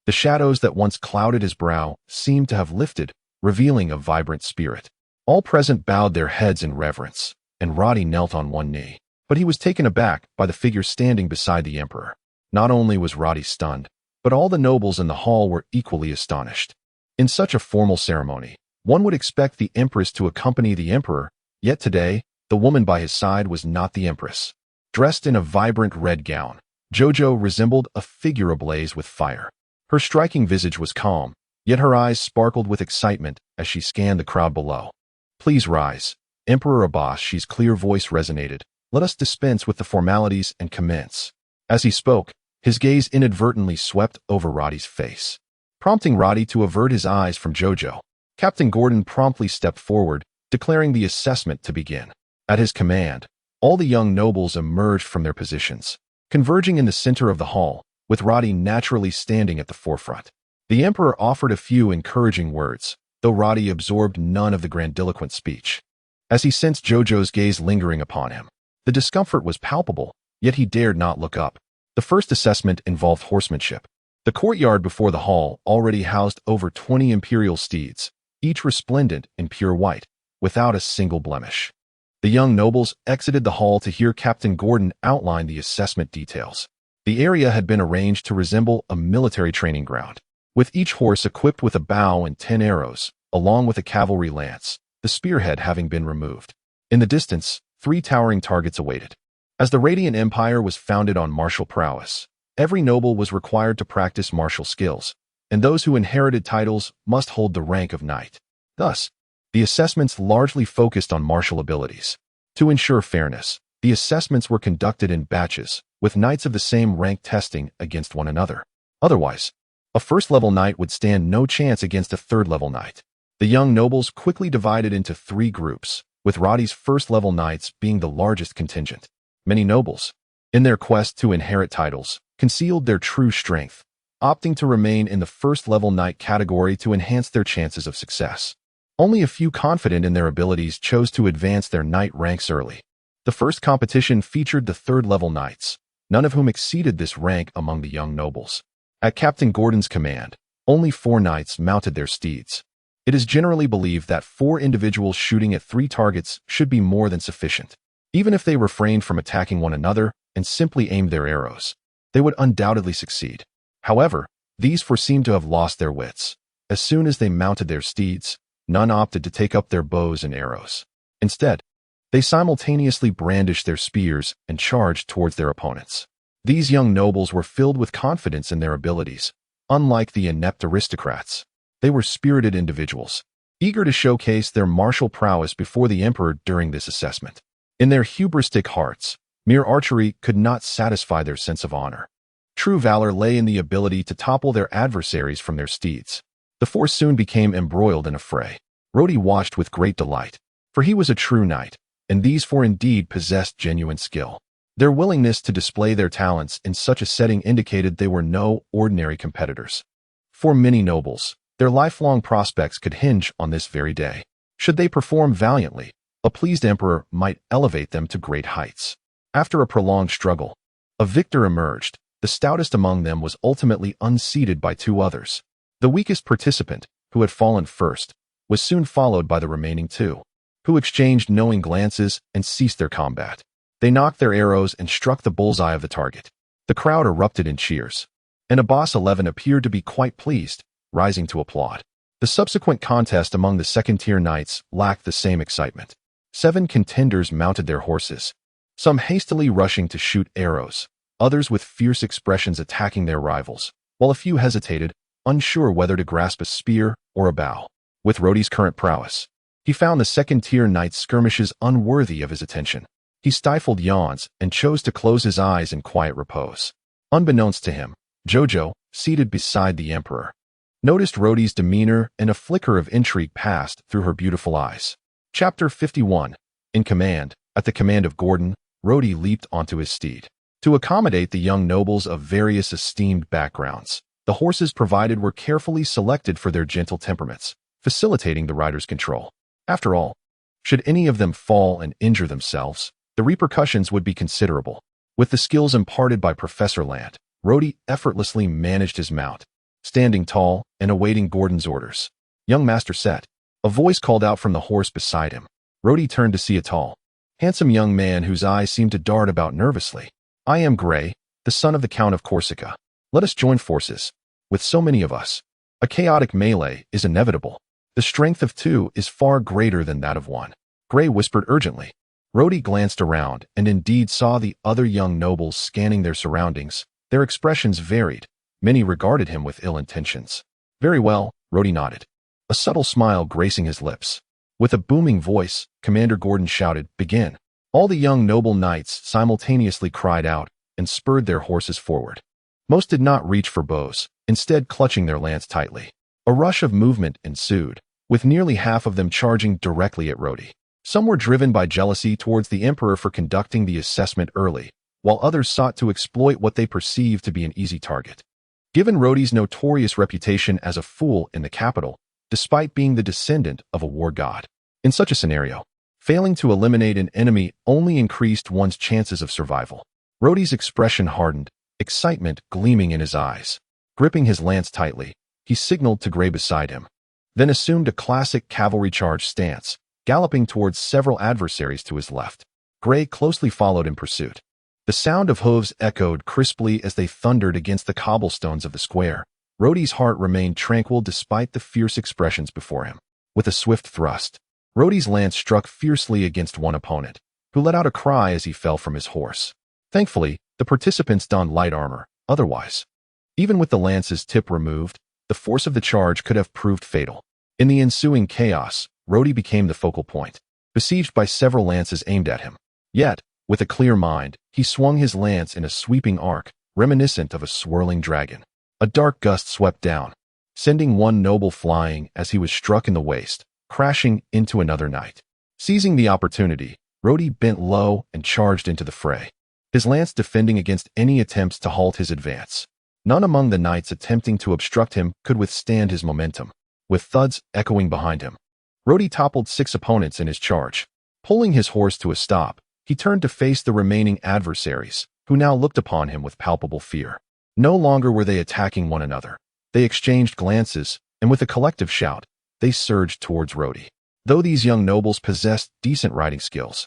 The shadows that once clouded his brow seemed to have lifted, revealing a vibrant spirit. All present bowed their heads in reverence, and Roddy knelt on one knee. But he was taken aback by the figure standing beside the emperor. Not only was Roddy stunned, but all the nobles in the hall were equally astonished. In such a formal ceremony, one would expect the empress to accompany the emperor, yet today, the woman by his side was not the empress. Dressed in a vibrant red gown, Jojo resembled a figure ablaze with fire. Her striking visage was calm, yet her eyes sparkled with excitement as she scanned the crowd below. "Please rise, Emperor Abbas," she's clear voice resonated. "Let us dispense with the formalities and commence." As he spoke, his gaze inadvertently swept over Roddy's face, prompting Roddy to avert his eyes from Jojo. Captain Gordon promptly stepped forward, declaring the assessment to begin. At his command, all the young nobles emerged from their positions, converging in the center of the hall, with Roddy naturally standing at the forefront. The emperor offered a few encouraging words, though Roddy absorbed none of the grandiloquent speech. As he sensed Jojo's gaze lingering upon him, the discomfort was palpable, yet he dared not look up. The first assessment involved horsemanship. The courtyard before the hall already housed over 20 imperial steeds, each resplendent in pure white, without a single blemish. The young nobles exited the hall to hear Captain Gordon outline the assessment details. The area had been arranged to resemble a military training ground, with each horse equipped with a bow and 10 arrows, along with a cavalry lance, the spearhead having been removed. In the distance, 3 towering targets awaited. As the Radiant Empire was founded on martial prowess, every noble was required to practice martial skills, and those who inherited titles must hold the rank of knight. Thus, the assessments largely focused on martial abilities. To ensure fairness, the assessments were conducted in batches, with knights of the same rank testing against one another. Otherwise, a first-level knight would stand no chance against a third-level knight. The young nobles quickly divided into 3 groups, with Roddy's first-level knights being the largest contingent. Many nobles, in their quest to inherit titles, concealed their true strength, opting to remain in the first-level knight category to enhance their chances of success. Only a few confident in their abilities chose to advance their knight ranks early. The first competition featured the third-level knights, none of whom exceeded this rank among the young nobles. At Captain Gordon's command, only 4 knights mounted their steeds. It is generally believed that 4 individuals shooting at 3 targets should be more than sufficient. Even if they refrained from attacking one another and simply aimed their arrows, they would undoubtedly succeed. However, these 4 seemed to have lost their wits. As soon as they mounted their steeds, none opted to take up their bows and arrows. Instead, they simultaneously brandished their spears and charged towards their opponents. These young nobles were filled with confidence in their abilities. Unlike the inept aristocrats, they were spirited individuals, eager to showcase their martial prowess before the emperor during this assessment. In their hubristic hearts, mere archery could not satisfy their sense of honor. True valor lay in the ability to topple their adversaries from their steeds. The 4 soon became embroiled in a fray. Roddy watched with great delight, for he was a true knight, and these 4 indeed possessed genuine skill. Their willingness to display their talents in such a setting indicated they were no ordinary competitors. For many nobles, their lifelong prospects could hinge on this very day. Should they perform valiantly, a pleased emperor might elevate them to great heights. After a prolonged struggle, a victor emerged. The stoutest among them was ultimately unseated by 2 others. The weakest participant, who had fallen first, was soon followed by the remaining 2, who exchanged knowing glances and ceased their combat. They knocked their arrows and struck the bullseye of the target. The crowd erupted in cheers, and Abbas 11 appeared to be quite pleased, rising to applaud. The subsequent contest among the second-tier knights lacked the same excitement. 7 contenders mounted their horses, some hastily rushing to shoot arrows, others with fierce expressions attacking their rivals, while a few hesitated, unsure whether to grasp a spear or a bow. With Roddy's current prowess, he found the second-tier knight's skirmishes unworthy of his attention. He stifled yawns and chose to close his eyes in quiet repose. Unbeknownst to him, Jojo, seated beside the emperor, noticed Roddy's demeanor, and a flicker of intrigue passed through her beautiful eyes. Chapter 51. In command. At the command of Gordon, Roddy leaped onto his steed. To accommodate the young nobles of various esteemed backgrounds, the horses provided were carefully selected for their gentle temperaments, facilitating the rider's control. After all, should any of them fall and injure themselves, the repercussions would be considerable. With the skills imparted by Professor Land, Roddy effortlessly managed his mount, standing tall and awaiting Gordon's orders. "Young Master Set." A voice called out from the horse beside him. Roddy turned to see a tall, handsome young man whose eyes seemed to dart about nervously. "I am Gray, the son of the Count of Corsica. Let us join forces. With so many of us, A chaotic melee is inevitable. The strength of two is far greater than that of one. Gray whispered urgently. Rhodey glanced around and indeed saw the other young nobles scanning their surroundings. Their expressions varied. Many regarded him with ill intentions. Very well, Rhodey nodded, a subtle smile gracing his lips. With a booming voice, Commander Gordon shouted, "Begin." All the young noble knights simultaneously cried out and spurred their horses forward. Most did not reach for bows, instead clutching their lance tightly. A rush of movement ensued, with nearly half of them charging directly at Rhodey. Some were driven by jealousy towards the Emperor for conducting the assessment early, while others sought to exploit what they perceived to be an easy target. Given Rhodey's notorious reputation as a fool in the capital, despite being the descendant of a war god, in such a scenario, failing to eliminate an enemy only increased one's chances of survival. Rhodey's expression hardened, excitement gleaming in his eyes. Gripping his lance tightly, he signaled to Gray beside him, then assumed a classic cavalry charge stance, galloping towards several adversaries to his left. Gray closely followed in pursuit. The sound of hooves echoed crisply as they thundered against the cobblestones of the square. Rhodey's heart remained tranquil despite the fierce expressions before him. With a swift thrust, Rhodey's lance struck fiercely against one opponent, who let out a cry as he fell from his horse. Thankfully, the participants donned light armor. Otherwise, even with the lance's tip removed, the force of the charge could have proved fatal. In the ensuing chaos, Rhodey became the focal point, besieged by several lances aimed at him. Yet, with a clear mind, he swung his lance in a sweeping arc, reminiscent of a swirling dragon. A dark gust swept down, sending one noble flying as he was struck in the waist, crashing into another knight. Seizing the opportunity, Rhodey bent low and charged into the fray, his lance defending against any attempts to halt his advance. None among the knights attempting to obstruct him could withstand his momentum. With thuds echoing behind him, Rhodey toppled 6 opponents in his charge. Pulling his horse to a stop, he turned to face the remaining adversaries, who now looked upon him with palpable fear. No longer were they attacking one another. They exchanged glances, and with a collective shout, they surged towards Rhodey. Though these young nobles possessed decent riding skills,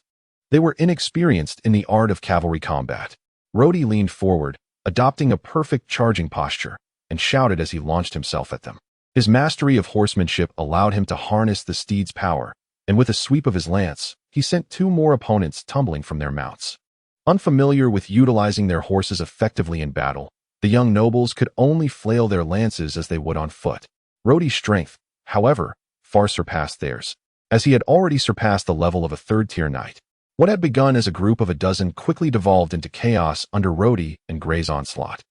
they were inexperienced in the art of cavalry combat. Rhodey leaned forward, adopting a perfect charging posture, and shouted as he launched himself at them. His mastery of horsemanship allowed him to harness the steed's power, and with a sweep of his lance, he sent 2 more opponents tumbling from their mounts. Unfamiliar with utilizing their horses effectively in battle, the young nobles could only flail their lances as they would on foot. Rhodey's strength, however, far surpassed theirs, as he had already surpassed the level of a 3rd-tier knight. What had begun as a group of a dozen quickly devolved into chaos under Rhodey and Gray's onslaught.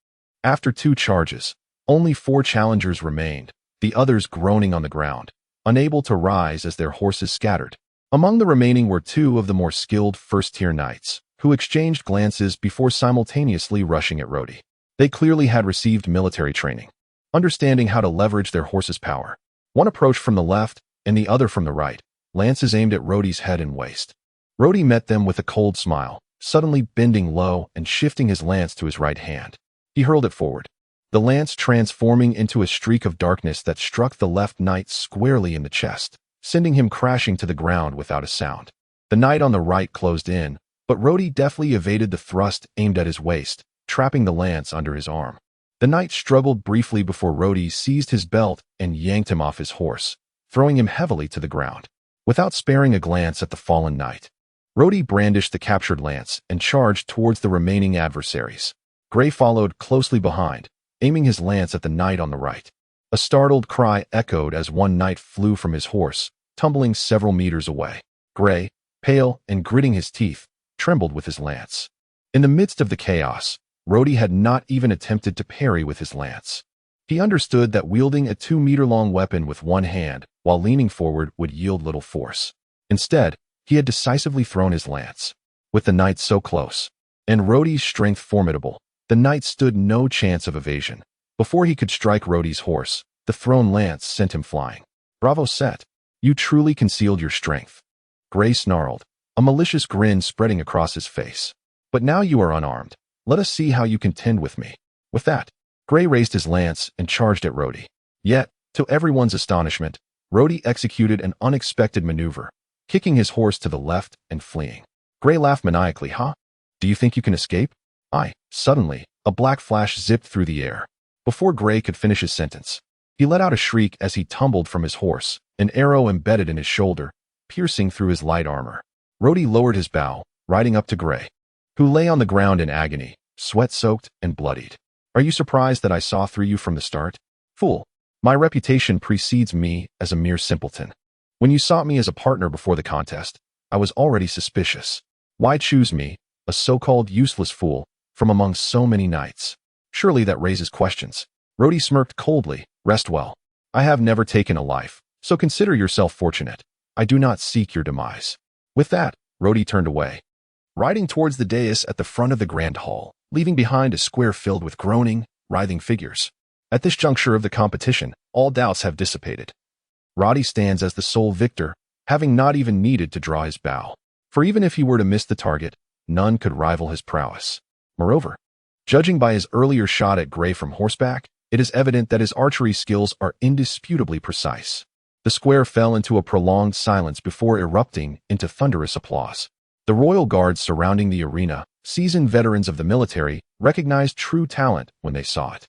After 2 charges, only 4 challengers remained, the others groaning on the ground, unable to rise as their horses scattered. Among the remaining were 2 of the more skilled 1st-tier knights, who exchanged glances before simultaneously rushing at Rhodey. They clearly had received military training, understanding how to leverage their horse's power. One approached from the left and the other from the right, lances aimed at Rhodey's head and waist. Rhodey met them with a cold smile, suddenly bending low and shifting his lance to his right hand. He hurled it forward, the lance transforming into a streak of darkness that struck the left knight squarely in the chest, sending him crashing to the ground without a sound. The knight on the right closed in, but Rhodey deftly evaded the thrust aimed at his waist, trapping the lance under his arm. The knight struggled briefly before Rhodey seized his belt and yanked him off his horse, throwing him heavily to the ground. Without sparing a glance at the fallen knight, Rhodey brandished the captured lance and charged towards the remaining adversaries. Gray followed closely behind, aiming his lance at the knight on the right. A startled cry echoed as one knight flew from his horse, tumbling several meters away. Gray, pale and gritting his teeth, trembled with his lance. In the midst of the chaos, Rhodey had not even attempted to parry with his lance. He understood that wielding a 2-meter-long weapon with one hand while leaning forward would yield little force. Instead, he had decisively thrown his lance. With the knight so close, and Rhodey's strength formidable, the knight stood no chance of evasion. Before he could strike Rhodey's horse, the thrown lance sent him flying. "Bravo, Set. You truly concealed your strength." Gray snarled, a malicious grin spreading across his face. "But now you are unarmed. Let us see how you contend with me." With that, Gray raised his lance and charged at Rhodey. Yet, to everyone's astonishment, Rhodey executed an unexpected maneuver, kicking his horse to the left and fleeing. Gray laughed maniacally. "Huh? Do you think you can escape?" Suddenly, a black flash zipped through the air. Before Gray could finish his sentence, He let out a shriek as he tumbled from his horse, an arrow embedded in his shoulder, piercing through his light armor. Rhodey lowered his bow, riding up to Gray, who lay on the ground in agony, sweat-soaked and bloodied. "Are you surprised that I saw through you from the start? Fool, my reputation precedes me as a mere simpleton. When you sought me as a partner before the contest, I was already suspicious. Why choose me, a so-called useless fool, from among so many knights? Surely that raises questions." Rhodey smirked coldly. "Rest well. I have never taken a life, so consider yourself fortunate. I do not seek your demise." With that, Rhodey turned away, riding towards the dais at the front of the grand hall, leaving behind a square filled with groaning, writhing figures. At this juncture of the competition, all doubts have dissipated. Roddy stands as the sole victor, having not even needed to draw his bow. For even if he were to miss the target, none could rival his prowess. Moreover, judging by his earlier shot at Gray from horseback, it is evident that his archery skills are indisputably precise. The square fell into a prolonged silence before erupting into thunderous applause. The royal guards surrounding the arena, seasoned veterans of the military, recognized true talent when they saw it.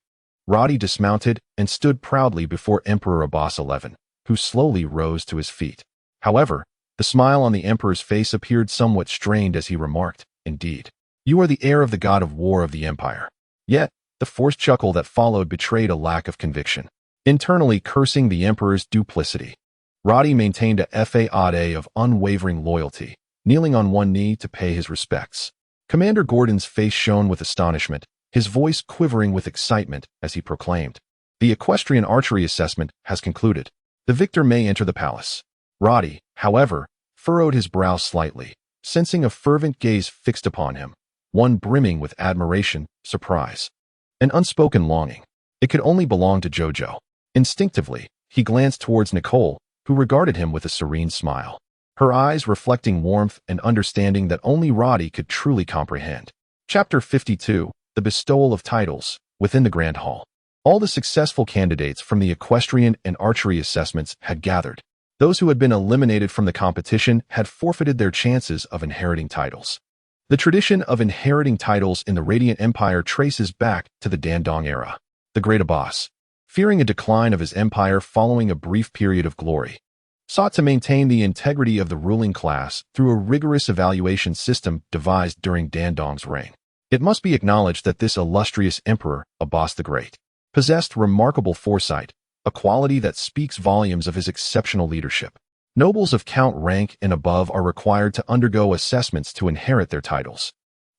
Roddy dismounted and stood proudly before Emperor Abbas XI, who slowly rose to his feet. However, the smile on the emperor's face appeared somewhat strained as he remarked, "Indeed, you are the heir of the god of war of the empire." Yet, the forced chuckle that followed betrayed a lack of conviction. Internally cursing the emperor's duplicity, Roddy maintained a facade of unwavering loyalty, kneeling on one knee to pay his respects. Commander Gordon's face shone with astonishment, his voice quivering with excitement as he proclaimed, "The equestrian archery assessment has concluded. The victor may enter the palace." Roddy, however, furrowed his brow slightly, sensing a fervent gaze fixed upon him, one brimming with admiration, surprise, and unspoken longing. It could only belong to Jojo. Instinctively, he glanced towards Nicole, who regarded him with a serene smile, her eyes reflecting warmth and understanding that only Roddy could truly comprehend. Chapter 52, The Bestowal of Titles, within the Grand Hall. All the successful candidates from the equestrian and archery assessments had gathered. Those who had been eliminated from the competition had forfeited their chances of inheriting titles. The tradition of inheriting titles in the Radiant Empire traces back to the Dandong era. The Great Abbas, fearing a decline of his empire following a brief period of glory, sought to maintain the integrity of the ruling class through a rigorous evaluation system devised during Dandong's reign. It must be acknowledged that this illustrious emperor, Abbas the Great, possessed remarkable foresight, a quality that speaks volumes of his exceptional leadership. Nobles of count rank and above are required to undergo assessments to inherit their titles.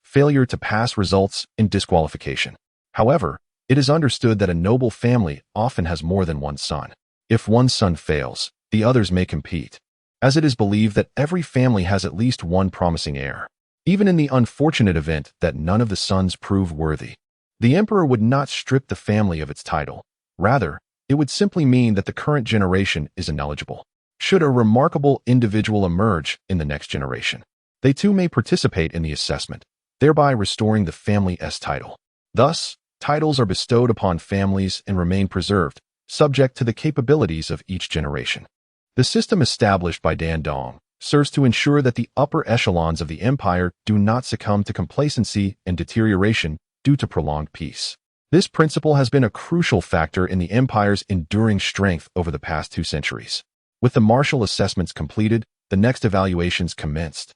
Failure to pass results in disqualification. However, it is understood that a noble family often has more than one son. If one son fails, the others may compete, as it is believed that every family has at least one promising heir. Even in the unfortunate event that none of the sons prove worthy, the emperor would not strip the family of its title. Rather, it would simply mean that the current generation is ineligible. Should a remarkable individual emerge in the next generation, they too may participate in the assessment, thereby restoring the family's title. Thus, titles are bestowed upon families and remain preserved, subject to the capabilities of each generation. The system established by Dandong serves to ensure that the upper echelons of the empire do not succumb to complacency and deterioration due to prolonged peace. This principle has been a crucial factor in the empire's enduring strength over the past 2 centuries. With the martial assessments completed, the next evaluations commenced.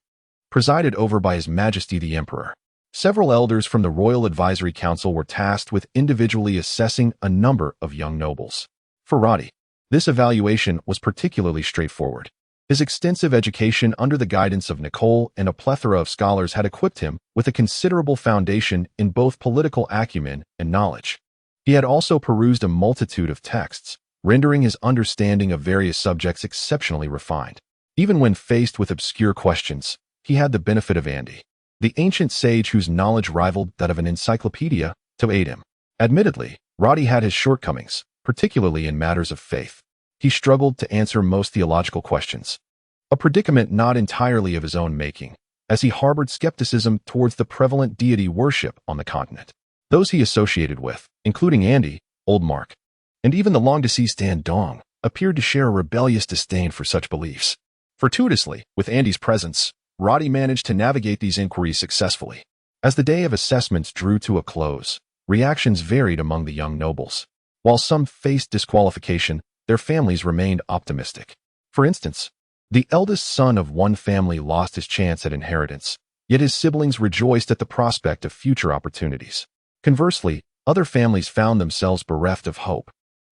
Presided over by His Majesty the Emperor, several elders from the Royal Advisory Council were tasked with individually assessing a number of young nobles. For Roddy, this evaluation was particularly straightforward. His extensive education under the guidance of Nicole and a plethora of scholars had equipped him with a considerable foundation in both political acumen and knowledge. He had also perused a multitude of texts, rendering his understanding of various subjects exceptionally refined. Even when faced with obscure questions, he had the benefit of Andy, the ancient sage whose knowledge rivaled that of an encyclopedia, to aid him. Admittedly, Roddy had his shortcomings, particularly in matters of faith. He struggled to answer most theological questions, a predicament not entirely of his own making, as he harbored skepticism towards the prevalent deity worship on the continent. Those he associated with, including Andy, Old Mark, and even the long-deceased Dandong, appeared to share a rebellious disdain for such beliefs. Fortuitously, with Andy's presence, Roddy managed to navigate these inquiries successfully. As the day of assessments drew to a close, reactions varied among the young nobles. While some faced disqualification, their families remained optimistic. For instance, the eldest son of one family lost his chance at inheritance, yet his siblings rejoiced at the prospect of future opportunities. Conversely, other families found themselves bereft of hope.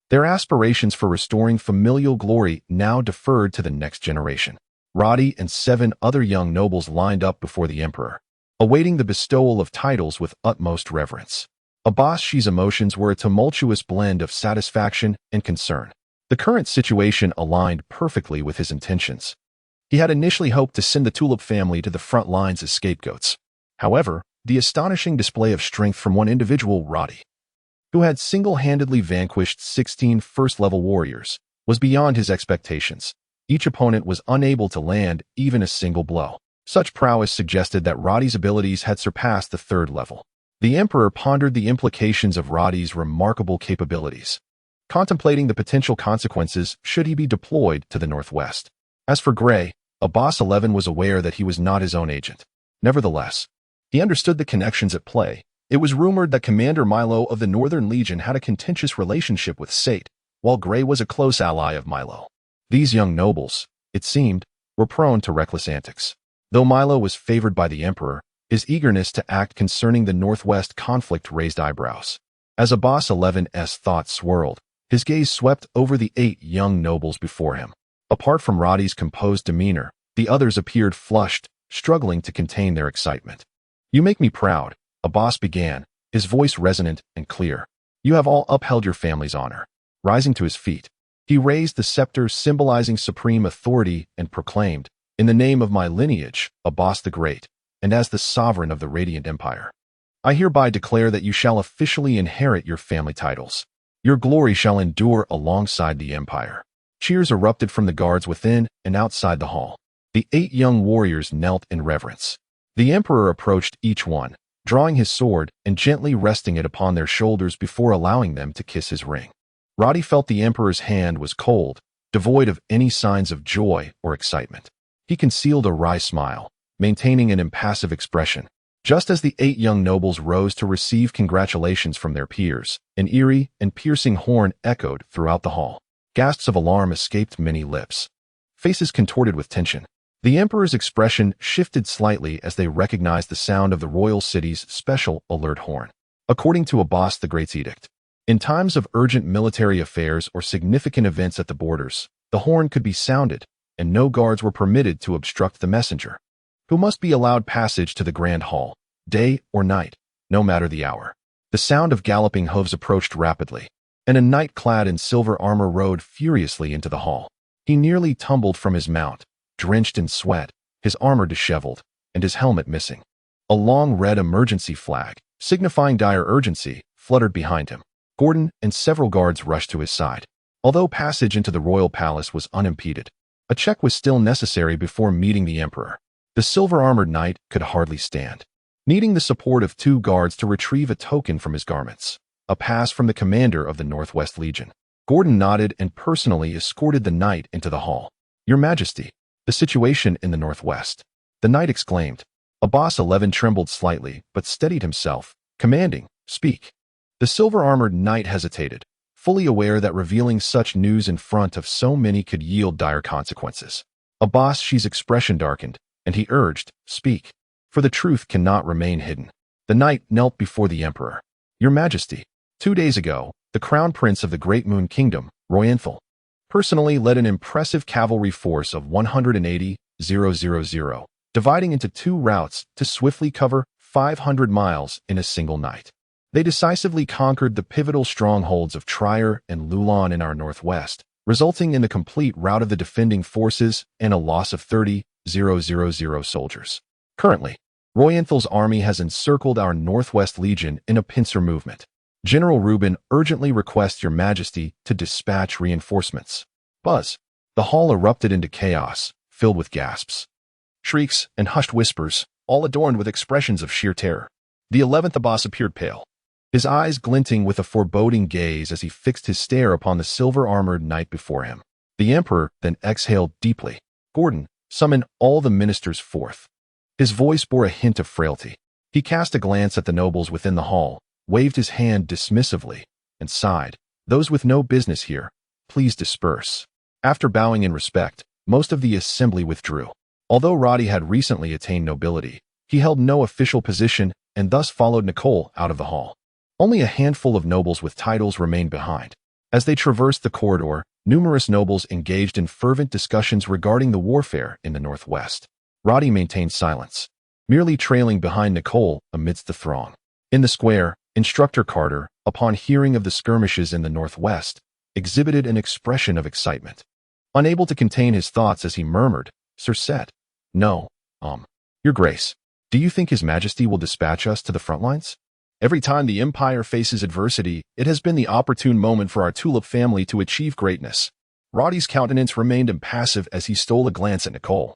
Their aspirations for restoring familial glory now deferred to the next generation. Roddy and 7 other young nobles lined up before the emperor, awaiting the bestowal of titles with utmost reverence. Abbas's emotions were a tumultuous blend of satisfaction and concern. The current situation aligned perfectly with his intentions. He had initially hoped to send the Tulip family to the front lines as scapegoats. However, the astonishing display of strength from one individual, Roddy, who had single-handedly vanquished 16 first-level warriors, was beyond his expectations. Each opponent was unable to land even a single blow. Such prowess suggested that Roddy's abilities had surpassed the 3rd level. The emperor pondered the implications of Roddy's remarkable capabilities, contemplating the potential consequences should he be deployed to the northwest. As for Gray, Abbas XI was aware that he was not his own agent. Nevertheless, he understood the connections at play. It was rumored that Commander Milo of the Northern Legion had a contentious relationship with Sate, while Gray was a close ally of Milo. These young nobles, it seemed, were prone to reckless antics. Though Milo was favored by the emperor, his eagerness to act concerning the northwest conflict raised eyebrows. As Abbas XI's thoughts swirled, his gaze swept over the 8 young nobles before him. Apart from Roddy's composed demeanor, the others appeared flushed, struggling to contain their excitement. "You make me proud," Abbas began, his voice resonant and clear. "You have all upheld your family's honor." Rising to his feet, he raised the scepter symbolizing supreme authority and proclaimed, "In the name of my lineage, Abbas the Great, and as the sovereign of the Radiant Empire, I hereby declare that you shall officially inherit your family titles. Your glory shall endure alongside the empire." Cheers erupted from the guards within and outside the hall. The 8 young warriors knelt in reverence. The emperor approached each one, drawing his sword and gently resting it upon their shoulders before allowing them to kiss his ring. Roddy felt the emperor's hand was cold, devoid of any signs of joy or excitement. He concealed a wry smile, maintaining an impassive expression. Just as the 8 young nobles rose to receive congratulations from their peers, an eerie and piercing horn echoed throughout the hall. Gasps of alarm escaped many lips. Faces contorted with tension. The emperor's expression shifted slightly as they recognized the sound of the royal city's special alert horn. According to Abbas the Great's edict, in times of urgent military affairs or significant events at the borders, the horn could be sounded, and no guards were permitted to obstruct the messenger, who must be allowed passage to the grand hall, day or night, no matter the hour. The sound of galloping hooves approached rapidly, and a knight clad in silver armor rode furiously into the hall. He nearly tumbled from his mount, drenched in sweat, his armor disheveled, and his helmet missing. A long red emergency flag, signifying dire urgency, fluttered behind him. Gordon and several guards rushed to his side. Although passage into the royal palace was unimpeded, a check was still necessary before meeting the emperor. The silver-armored knight could hardly stand, needing the support of 2 guards to retrieve a token from his garments, a pass from the commander of the Northwest Legion. Gordon nodded and personally escorted the knight into the hall. "Your Majesty, the situation in the northwest," the knight exclaimed. Abbas XI trembled slightly, but steadied himself, commanding, "Speak." The silver-armored knight hesitated, fully aware that revealing such news in front of so many could yield dire consequences. Abbas's expression darkened, and he urged, "Speak, for the truth cannot remain hidden." The knight knelt before the emperor. "Your Majesty, 2 days ago, the crown prince of the Great Moon Kingdom, Ronin, personally led an impressive cavalry force of 180,000, dividing into 2 routes to swiftly cover 500 miles in a single night. They decisively conquered the pivotal strongholds of Trier and Lulon in our northwest, resulting in the complete rout of the defending forces and a loss of 30,000 soldiers. Currently, Royenthal's army has encircled our Northwest Legion in a pincer movement. General Rubin urgently requests Your Majesty to dispatch reinforcements." Buzz. The hall erupted into chaos, filled with gasps, shrieks, and hushed whispers, all adorned with expressions of sheer terror. The 11th Abbas appeared pale, his eyes glinting with a foreboding gaze as he fixed his stare upon the silver-armored knight before him. The emperor then exhaled deeply. "Gordon, summon all the ministers forth." His voice bore a hint of frailty. He cast a glance at the nobles within the hall, waved his hand dismissively, and sighed. Those with no business here, please disperse." After bowing in respect, most of the assembly withdrew. Although Roddy had recently attained nobility, he held no official position and thus followed Nicole out of the hall. Only a handful of nobles with titles remained behind. As they traversed the corridor, numerous nobles engaged in fervent discussions regarding the warfare in the northwest. Roddy maintained silence, merely trailing behind Nicole amidst the throng. In the square, Instructor Carter, upon hearing of the skirmishes in the northwest, exhibited an expression of excitement. Unable to contain his thoughts as he murmured, "Sir Set, no, Your Grace, do you think His Majesty will dispatch us to the front lines? Every time the Empire faces adversity, it has been the opportune moment for our Tulip family to achieve greatness." Roddy's countenance remained impassive as he stole a glance at Nicole,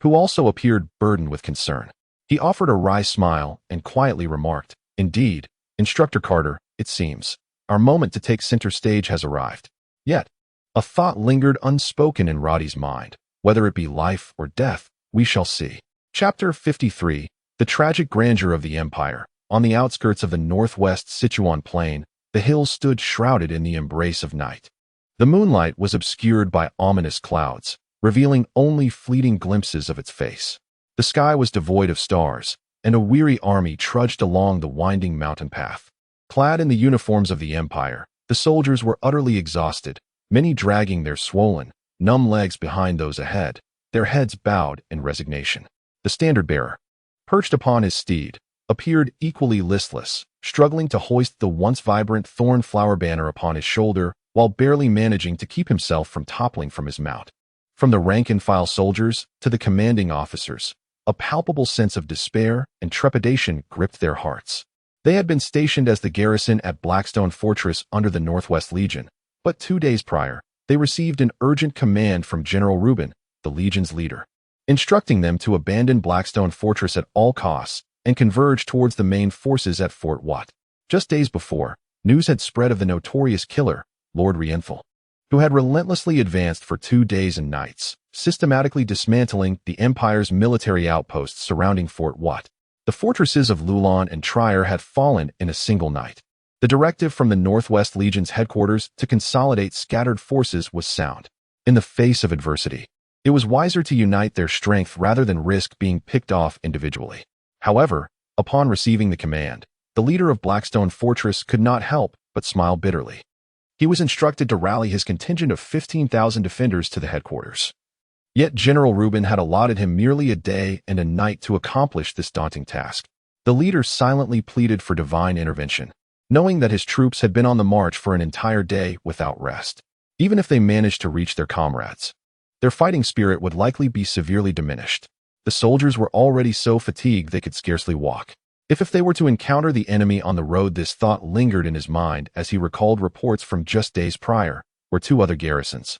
who also appeared burdened with concern. He offered a wry smile and quietly remarked, "Indeed, Instructor Carter, it seems our moment to take center stage has arrived." Yet, a thought lingered unspoken in Roddy's mind. Whether it be life or death, we shall see. Chapter 53, The Tragic Grandeur of the Empire. On the outskirts of the northwest Sichuan plain, the hills stood shrouded in the embrace of night. The moonlight was obscured by ominous clouds, revealing only fleeting glimpses of its face. The sky was devoid of stars, and a weary army trudged along the winding mountain path. Clad in the uniforms of the Empire, the soldiers were utterly exhausted, many dragging their swollen, numb legs behind those ahead, their heads bowed in resignation. The standard-bearer, perched upon his steed, appeared equally listless, struggling to hoist the once vibrant thorn flower banner upon his shoulder while barely managing to keep himself from toppling from his mount. From the rank-and-file soldiers to the commanding officers, a palpable sense of despair and trepidation gripped their hearts. They had been stationed as the garrison at Blackstone Fortress under the Northwest Legion, but 2 days prior, they received an urgent command from General Rubin, the Legion's leader, instructing them to abandon Blackstone Fortress at all costs and converge towards the main forces at Fort Watt. Just days before, news had spread of the notorious killer, Lord Rienthal, who had relentlessly advanced for 2 days and nights, systematically dismantling the Empire's military outposts surrounding Fort Watt. The fortresses of Lulon and Trier had fallen in a single night. The directive from the Northwest Legion's headquarters to consolidate scattered forces was sound. In the face of adversity, it was wiser to unite their strength rather than risk being picked off individually. However, upon receiving the command, the leader of Blackstone Fortress could not help but smile bitterly. He was instructed to rally his contingent of 15,000 defenders to the headquarters. Yet General Rubin had allotted him merely a day and a night to accomplish this daunting task. The leader silently pleaded for divine intervention, knowing that his troops had been on the march for an entire day without rest. Even if they managed to reach their comrades, their fighting spirit would likely be severely diminished. The soldiers were already so fatigued they could scarcely walk. If they were to encounter the enemy on the road, this thought lingered in his mind as he recalled reports from just days prior, where 2 other garrisons,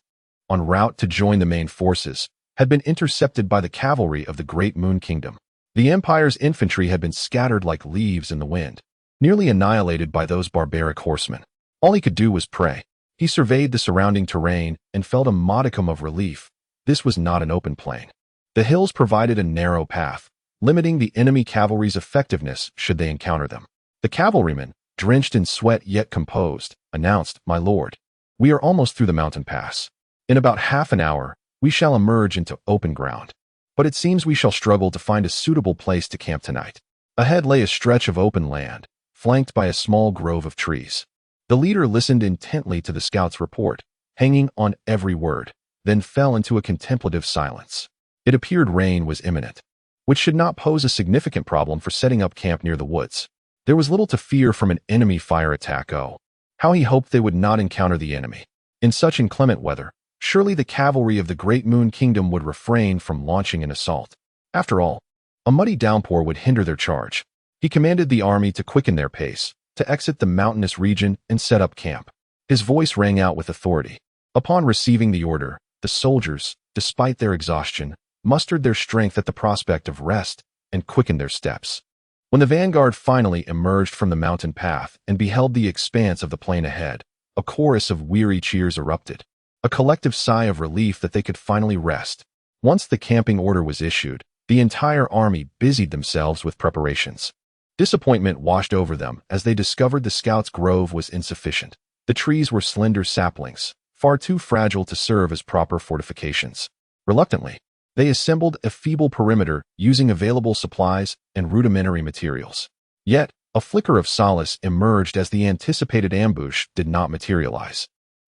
en route to join the main forces, had been intercepted by the cavalry of the Great Moon Kingdom. The Empire's infantry had been scattered like leaves in the wind, nearly annihilated by those barbaric horsemen. All he could do was pray. He surveyed the surrounding terrain and felt a modicum of relief. This was not an open plain. The hills provided a narrow path, limiting the enemy cavalry's effectiveness should they encounter them. The cavalryman, drenched in sweat yet composed, announced, "My lord, we are almost through the mountain pass. In about half an hour, we shall emerge into open ground. But it seems we shall struggle to find a suitable place to camp tonight." Ahead lay a stretch of open land, flanked by a small grove of trees. The leader listened intently to the scout's report, hanging on every word, then fell into a contemplative silence. It appeared rain was imminent, which should not pose a significant problem for setting up camp near the woods. There was little to fear from an enemy fire attack. Oh, how he hoped they would not encounter the enemy. In such inclement weather, surely the cavalry of the Great Moon Kingdom would refrain from launching an assault. After all, a muddy downpour would hinder their charge. He commanded the army to quicken their pace, to exit the mountainous region and set up camp. His voice rang out with authority. Upon receiving the order, the soldiers, despite their exhaustion, mustered their strength at the prospect of rest and quickened their steps. When the vanguard finally emerged from the mountain path and beheld the expanse of the plain ahead, a chorus of weary cheers erupted, a collective sigh of relief that they could finally rest. Once the camping order was issued, the entire army busied themselves with preparations. Disappointment washed over them as they discovered the scouts' grove was insufficient. The trees were slender saplings, far too fragile to serve as proper fortifications. Reluctantly, they assembled a feeble perimeter using available supplies and rudimentary materials. Yet, a flicker of solace emerged as the anticipated ambush did not materialize.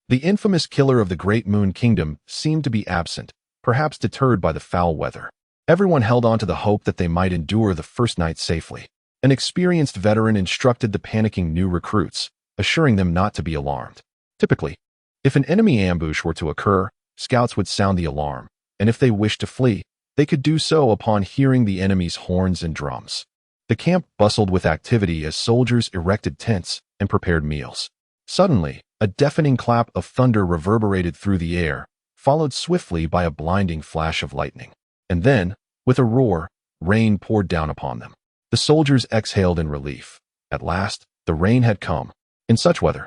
The infamous killer of the Great Moon Kingdom seemed to be absent, perhaps deterred by the foul weather. Everyone held on to the hope that they might endure the first night safely. An experienced veteran instructed the panicking new recruits, assuring them not to be alarmed. Typically, if an enemy ambush were to occur, scouts would sound the alarm, and if they wished to flee, they could do so upon hearing the enemy's horns and drums. The camp bustled with activity as soldiers erected tents and prepared meals. Suddenly, a deafening clap of thunder reverberated through the air, followed swiftly by a blinding flash of lightning. And then, with a roar, rain poured down upon them. The soldiers exhaled in relief. At last, the rain had come. In such weather,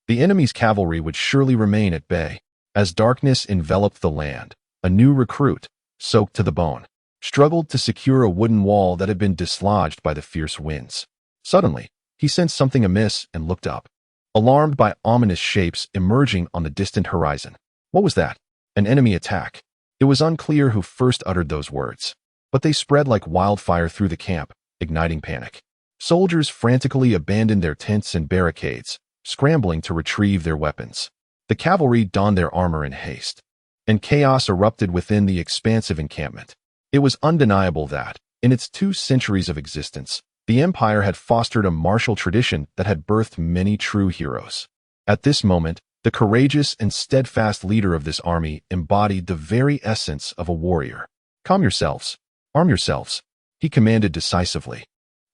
the enemy's cavalry would surely remain at bay. As darkness enveloped the land, a new recruit, soaked to the bone, struggled to secure a wooden wall that had been dislodged by the fierce winds. Suddenly, he sensed something amiss and looked up, alarmed by ominous shapes emerging on the distant horizon. What was that? An enemy attack. It was unclear who first uttered those words, but they spread like wildfire through the camp, igniting panic. Soldiers frantically abandoned their tents and barricades, scrambling to retrieve their weapons. The cavalry donned their armor in haste, and chaos erupted within the expansive encampment. It was undeniable that, in its 2 centuries of existence, the Empire had fostered a martial tradition that had birthed many true heroes. At this moment, the courageous and steadfast leader of this army embodied the very essence of a warrior. Calm yourselves. Arm yourselves, he commanded decisively,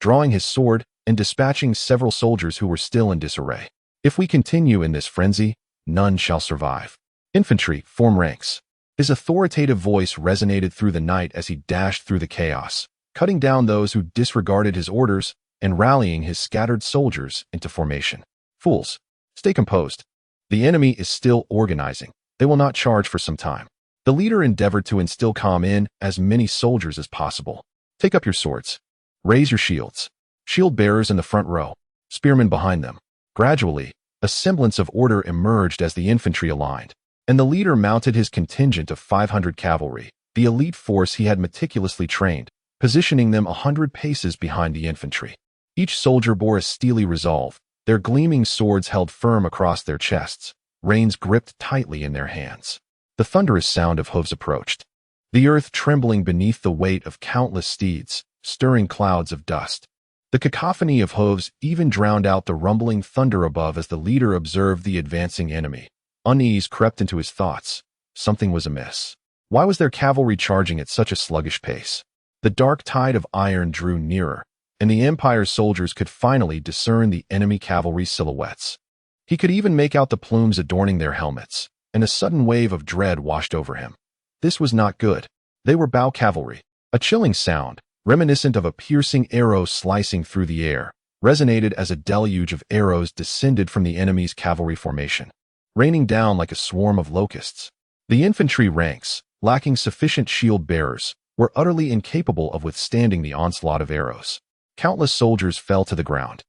drawing his sword and dispatching several soldiers who were still in disarray. If we continue in this frenzy, none shall survive. Infantry, form ranks. His authoritative voice resonated through the night as he dashed through the chaos, cutting down those who disregarded his orders and rallying his scattered soldiers into formation. Fools, stay composed. The enemy is still organizing. They will not charge for some time. The leader endeavored to instill calm in as many soldiers as possible. Take up your swords. Raise your shields. Shield bearers in the front row, spearmen behind them. Gradually, a semblance of order emerged as the infantry aligned, and the leader mounted his contingent of 500 cavalry, the elite force he had meticulously trained, positioning them 100 paces behind the infantry. Each soldier bore a steely resolve, their gleaming swords held firm across their chests, reins gripped tightly in their hands. The thunderous sound of hooves approached, the earth trembling beneath the weight of countless steeds, stirring clouds of dust. The cacophony of hooves even drowned out the rumbling thunder above as the leader observed the advancing enemy. Unease crept into his thoughts. Something was amiss. Why was their cavalry charging at such a sluggish pace? The dark tide of iron drew nearer, and the Empire's soldiers could finally discern the enemy cavalry's silhouettes. He could even make out the plumes adorning their helmets, and a sudden wave of dread washed over him. This was not good. They were bow cavalry. A chilling sound, reminiscent of a piercing arrow slicing through the air, resonated as a deluge of arrows descended from the enemy's cavalry formation, raining down like a swarm of locusts. The infantry ranks, lacking sufficient shield bearers, were utterly incapable of withstanding the onslaught of arrows. Countless soldiers fell to the ground,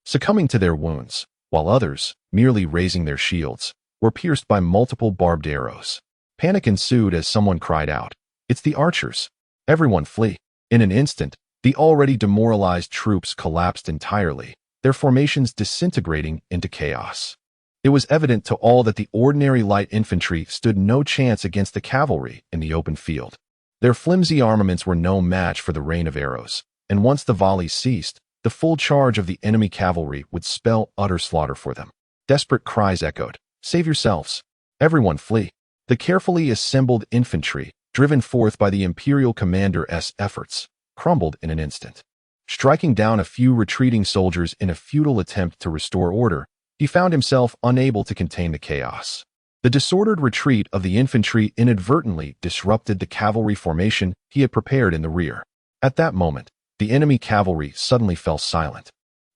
succumbing to their wounds, while others, merely raising their shields, were pierced by multiple barbed arrows. Panic ensued as someone cried out, "It's the archers! Everyone flee!" In an instant, the already demoralized troops collapsed entirely, their formations disintegrating into chaos. It was evident to all that the ordinary light infantry stood no chance against the cavalry in the open field. Their flimsy armaments were no match for the rain of arrows, and once the volleys ceased, the full charge of the enemy cavalry would spell utter slaughter for them. Desperate cries echoed, "Save yourselves! Everyone flee!" The carefully assembled infantry, driven forth by the Imperial commander's efforts, crumbled in an instant. Striking down a few retreating soldiers in a futile attempt to restore order, he found himself unable to contain the chaos. The disordered retreat of the infantry inadvertently disrupted the cavalry formation he had prepared in the rear. At that moment, the enemy cavalry suddenly fell silent,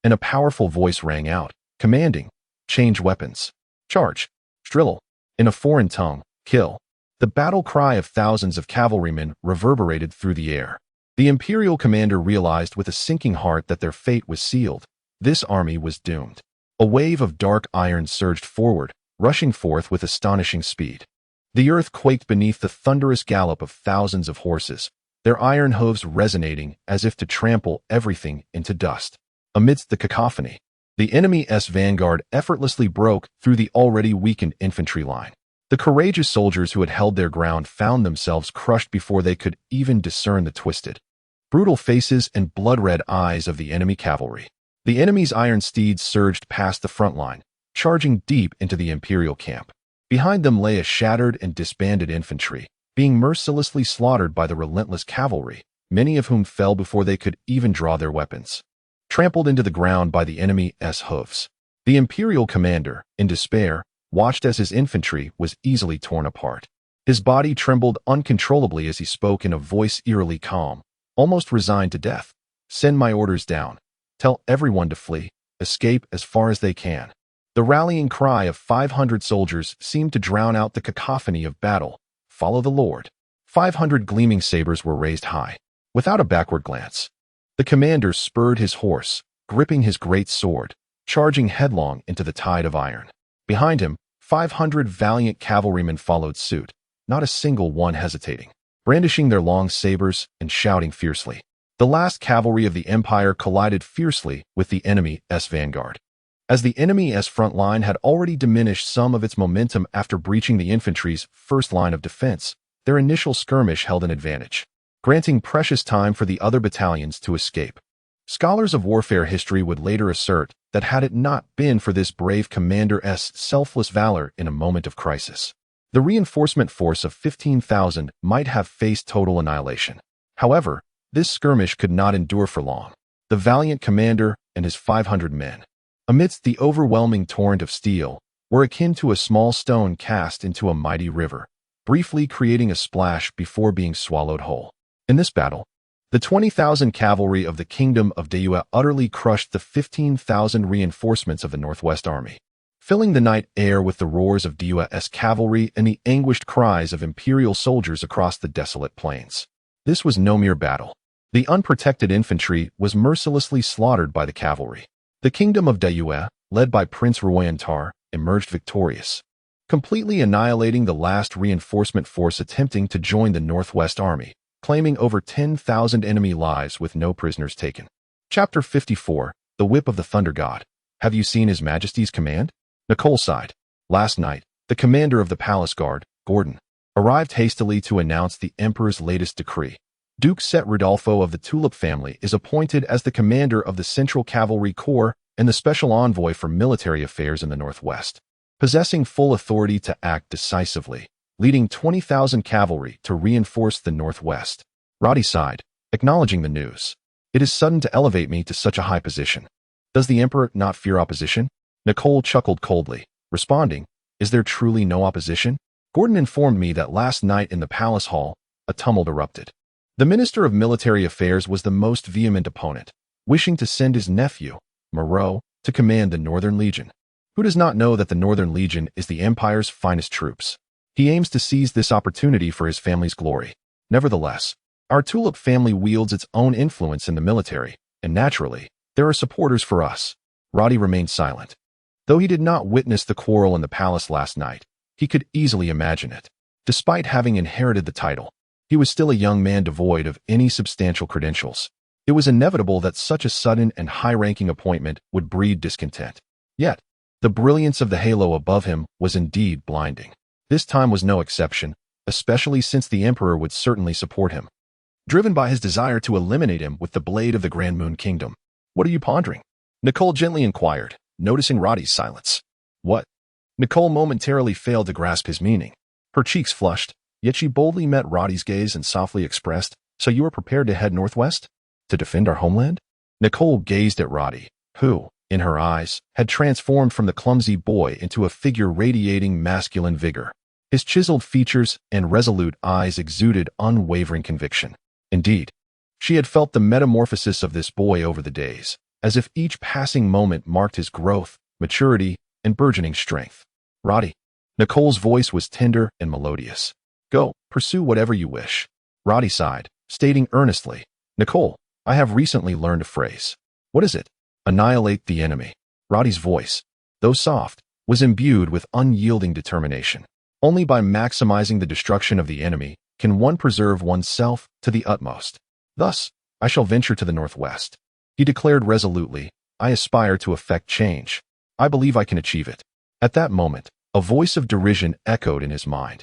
and a powerful voice rang out, commanding, "Change weapons. Charge. Strill." In a foreign tongue, "Kill." The battle cry of thousands of cavalrymen reverberated through the air. The Imperial commander realized with a sinking heart that their fate was sealed. This army was doomed. A wave of dark iron surged forward, rushing forth with astonishing speed. The earth quaked beneath the thunderous gallop of thousands of horses, their iron hooves resonating as if to trample everything into dust. Amidst the cacophony, the enemy's vanguard effortlessly broke through the already weakened infantry line. The courageous soldiers who had held their ground found themselves crushed before they could even discern the twisted, brutal faces and blood-red eyes of the enemy cavalry. The enemy's iron steeds surged past the front line, charging deep into the Imperial camp. Behind them lay a shattered and disbanded infantry, being mercilessly slaughtered by the relentless cavalry, many of whom fell before they could even draw their weapons. Trampled into the ground by the enemy's hooves, the Imperial commander, in despair, watched as his infantry was easily torn apart. His body trembled uncontrollably as he spoke in a voice eerily calm, almost resigned to death. "Send my orders down. Tell everyone to flee, escape as far as they can." The rallying cry of 500 soldiers seemed to drown out the cacophony of battle. "Follow the Lord." 500 gleaming sabers were raised high. Without a backward glance, the commander spurred his horse, gripping his great sword, charging headlong into the tide of iron. Behind him, 500 valiant cavalrymen followed suit, not a single one hesitating, brandishing their long sabers and shouting fiercely. The last cavalry of the Empire collided fiercely with the enemy's vanguard. As the enemy's front line had already diminished some of its momentum after breaching the infantry's first line of defense, their initial skirmish held an advantage, granting precious time for the other battalions to escape. Scholars of warfare history would later assert that had it not been for this brave commander's selfless valor in a moment of crisis, the reinforcement force of 15,000 might have faced total annihilation. However, this skirmish could not endure for long. The valiant commander and his 500 men, amidst the overwhelming torrent of steel, were akin to a small stone cast into a mighty river, briefly creating a splash before being swallowed whole. In this battle, the 20,000 cavalry of the Kingdom of Dayue utterly crushed the 15,000 reinforcements of the Northwest Army, filling the night air with the roars of Dayue's cavalry and the anguished cries of Imperial soldiers across the desolate plains. This was no mere battle. The unprotected infantry was mercilessly slaughtered by the cavalry. The Kingdom of Dayue, led by Prince Ruoyantar, emerged victorious, completely annihilating the last reinforcement force attempting to join the Northwest Army, claiming over 10,000 enemy lives with no prisoners taken. Chapter 54, The Whip of the Thunder God. Have you seen His Majesty's command? Nicole sighed. Last night, the commander of the palace guard, Gordon, arrived hastily to announce the Emperor's latest decree. Duke Set Rodolfo of the Tulip family is appointed as the commander of the Central Cavalry Corps and the special envoy for military affairs in the Northwest, possessing full authority to act decisively, leading 20,000 cavalry to reinforce the Northwest. Roddy sighed, acknowledging the news. It is sudden to elevate me to such a high position. Does the Emperor not fear opposition? Nicole chuckled coldly, responding, Is there truly no opposition? Gordon informed me that last night in the palace hall, a tumult erupted. The Minister of Military Affairs was the most vehement opponent, wishing to send his nephew, Moreau, to command the Northern Legion. Who does not know that the Northern Legion is the Empire's finest troops? He aims to seize this opportunity for his family's glory. Nevertheless, our Tulip family wields its own influence in the military, and naturally, there are supporters for us. Roddy remained silent. Though he did not witness the quarrel in the palace last night, he could easily imagine it. Despite having inherited the title, he was still a young man devoid of any substantial credentials. It was inevitable that such a sudden and high-ranking appointment would breed discontent. Yet, the brilliance of the halo above him was indeed blinding. This time was no exception, especially since the Emperor would certainly support him, driven by his desire to eliminate him with the blade of the Grand Moon Kingdom. What are you pondering? Nicole gently inquired, noticing Roddy's silence. What? Nicole momentarily failed to grasp his meaning. Her cheeks flushed, yet she boldly met Roddy's gaze and softly expressed, So you are prepared to head northwest? To defend our homeland? Nicole gazed at Roddy, who, in her eyes, had transformed from the clumsy boy into a figure radiating masculine vigor. His chiseled features and resolute eyes exuded unwavering conviction. Indeed, she had felt the metamorphosis of this boy over the days, as if each passing moment marked his growth, maturity, and burgeoning strength. Roddy. Nicole's voice was tender and melodious. Go, pursue whatever you wish. Roddy sighed, stating earnestly, Nicole, I have recently learned a phrase. What is it? Annihilate the enemy. Roddy's voice, though soft, was imbued with unyielding determination. Only by maximizing the destruction of the enemy can one preserve oneself to the utmost. Thus, I shall venture to the northwest. He declared resolutely, I aspire to effect change. I believe I can achieve it. At that moment, a voice of derision echoed in his mind.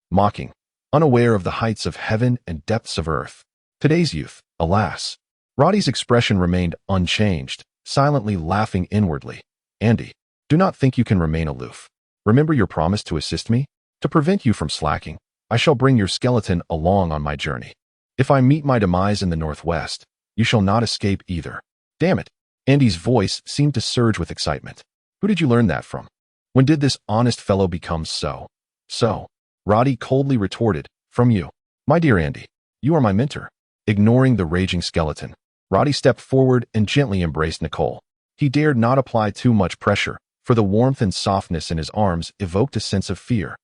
Mocking, unaware of the heights of heaven and depths of earth. Today's youth, alas. Roddy's expression remained unchanged, silently laughing inwardly. Andy, do not think you can remain aloof. Remember your promise to assist me? To prevent you from slacking, I shall bring your skeleton along on my journey. If I meet my demise in the northwest, you shall not escape either. Damn it. Andy's voice seemed to surge with excitement. Who did you learn that from? When did this honest fellow become so? Roddy coldly retorted, from you. My dear Andy, you are my mentor. Ignoring the raging skeleton, Roddy stepped forward and gently embraced Nicole. He dared not apply too much pressure, for the warmth and softness in his arms evoked a sense of fear.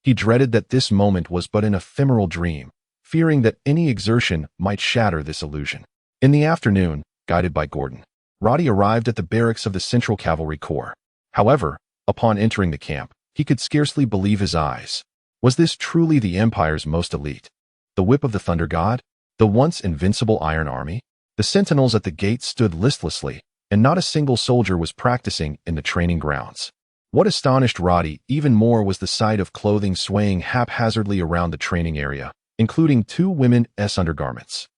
He dreaded that this moment was but an ephemeral dream, fearing that any exertion might shatter this illusion. In the afternoon, guided by Gordon, Roddy arrived at the barracks of the Central Cavalry Corps. However, upon entering the camp, he could scarcely believe his eyes. Was this truly the Empire's most elite? The whip of the Thunder God? The once invincible Iron Army? The sentinels at the gate stood listlessly, and not a single soldier was practicing in the training grounds. What astonished Roddy even more was the sight of clothing swaying haphazardly around the training area, including 2 women's undergarments.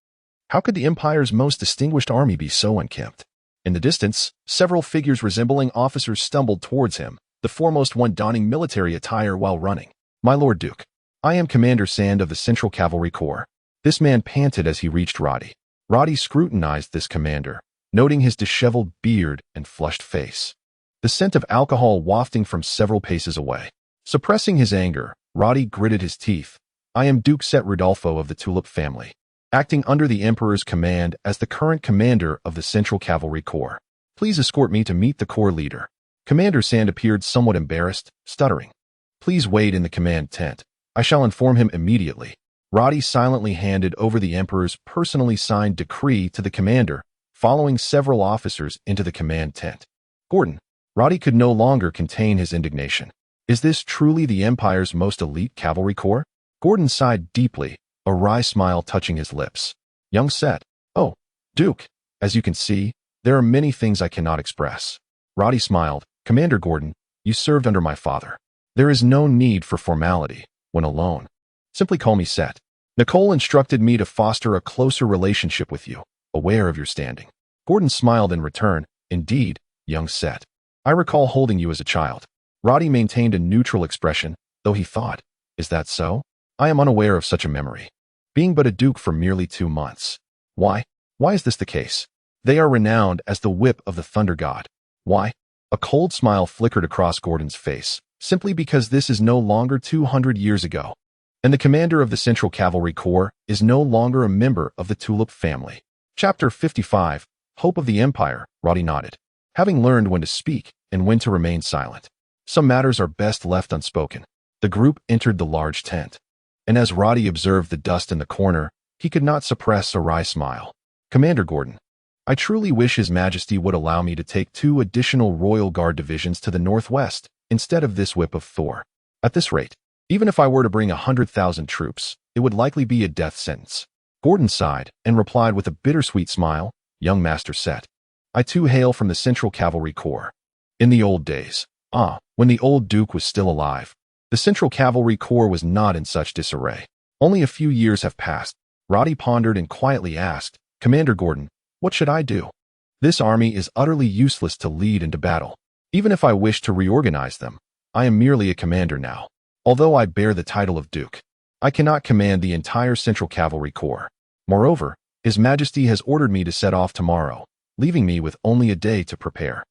How could the Empire's most distinguished army be so unkempt? In the distance, several figures resembling officers stumbled towards him, the foremost one donning military attire while running. My Lord Duke, I am Commander Sand of the Central Cavalry Corps. This man panted as he reached Roddy. Roddy scrutinized this commander, noting his disheveled beard and flushed face. The scent of alcohol wafting from several paces away. Suppressing his anger, Roddy gritted his teeth. I am Duke Set Rudolfo of the Tulip family, acting under the Emperor's command as the current commander of the Central Cavalry Corps. Please escort me to meet the Corps leader. Commander Sand appeared somewhat embarrassed, stuttering. Please wait in the command tent. I shall inform him immediately. Roddy silently handed over the Emperor's personally signed decree to the commander, following several officers into the command tent. Gordon, Roddy could no longer contain his indignation. Is this truly the Empire's most elite cavalry corps? Gordon sighed deeply, a wry smile touching his lips. Young Set. Oh, Duke. As you can see, there are many things I cannot express. Roddy smiled. Commander Gordon, you served under my father. There is no need for formality when alone. Simply call me Set. Nicole instructed me to foster a closer relationship with you, aware of your standing. Gordon smiled in return. Indeed, young Set. I recall holding you as a child. Roddy maintained a neutral expression, though he thought, is that so? I am unaware of such a memory. Being but a duke for merely 2 months. Why is this the case? They are renowned as the whip of the Thunder God. Why? A cold smile flickered across Gordon's face. Simply because this is no longer 200 years ago, and the commander of the Central Cavalry Corps is no longer a member of the Tulip family. Chapter 55, Hope of the Empire, Roddy nodded, having learned when to speak and when to remain silent. Some matters are best left unspoken. The group entered the large tent, and as Roddy observed the dust in the corner, he could not suppress a wry smile. Commander Gordon, I truly wish His Majesty would allow me to take 2 additional Royal Guard divisions to the northwest, instead of this whip of Thor. At this rate, even if I were to bring 100,000 troops, it would likely be a death sentence. Gordon sighed and replied with a bittersweet smile, Young Master Set. I too hail from the Central Cavalry Corps. In the old days, when the old Duke was still alive, the Central Cavalry Corps was not in such disarray. Only a few years have passed. Roddy pondered and quietly asked, Commander Gordon, what should I do? This army is utterly useless to lead into battle. Even if I wish to reorganize them, I am merely a commander now. Although I bear the title of Duke, I cannot command the entire Central Cavalry Corps. Moreover, His Majesty has ordered me to set off tomorrow, leaving me with only a day to prepare.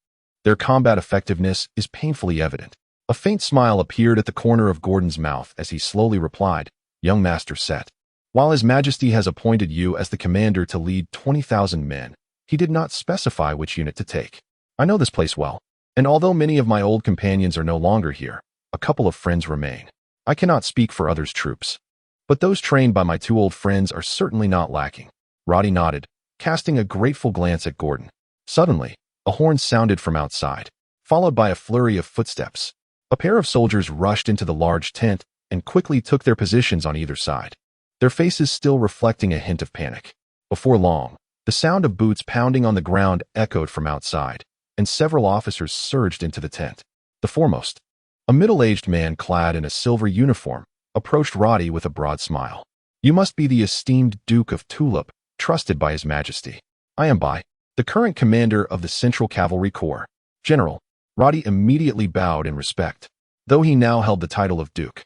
Their combat effectiveness is painfully evident. A faint smile appeared at the corner of Gordon's mouth as he slowly replied, Young Master Set. While His Majesty has appointed you as the commander to lead 20,000 men, he did not specify which unit to take. I know this place well. And although many of my old companions are no longer here, a couple of friends remain. I cannot speak for others' troops, but those trained by my 2 old friends are certainly not lacking. Roddy nodded, casting a grateful glance at Gordon. Suddenly, a horn sounded from outside. followed by a flurry of footsteps. A pair of soldiers rushed into the large tent and quickly took their positions on either side, their faces still reflecting a hint of panic. Before long, the sound of boots pounding on the ground echoed from outside, and several officers surged into the tent. The foremost, a middle-aged man clad in a silver uniform, approached Roddy with a broad smile. "You must be the esteemed Duke of Tulip, trusted by His Majesty." "I am the current commander of the Central Cavalry Corps, General." Roddy immediately bowed in respect, though he now held the title of Duke.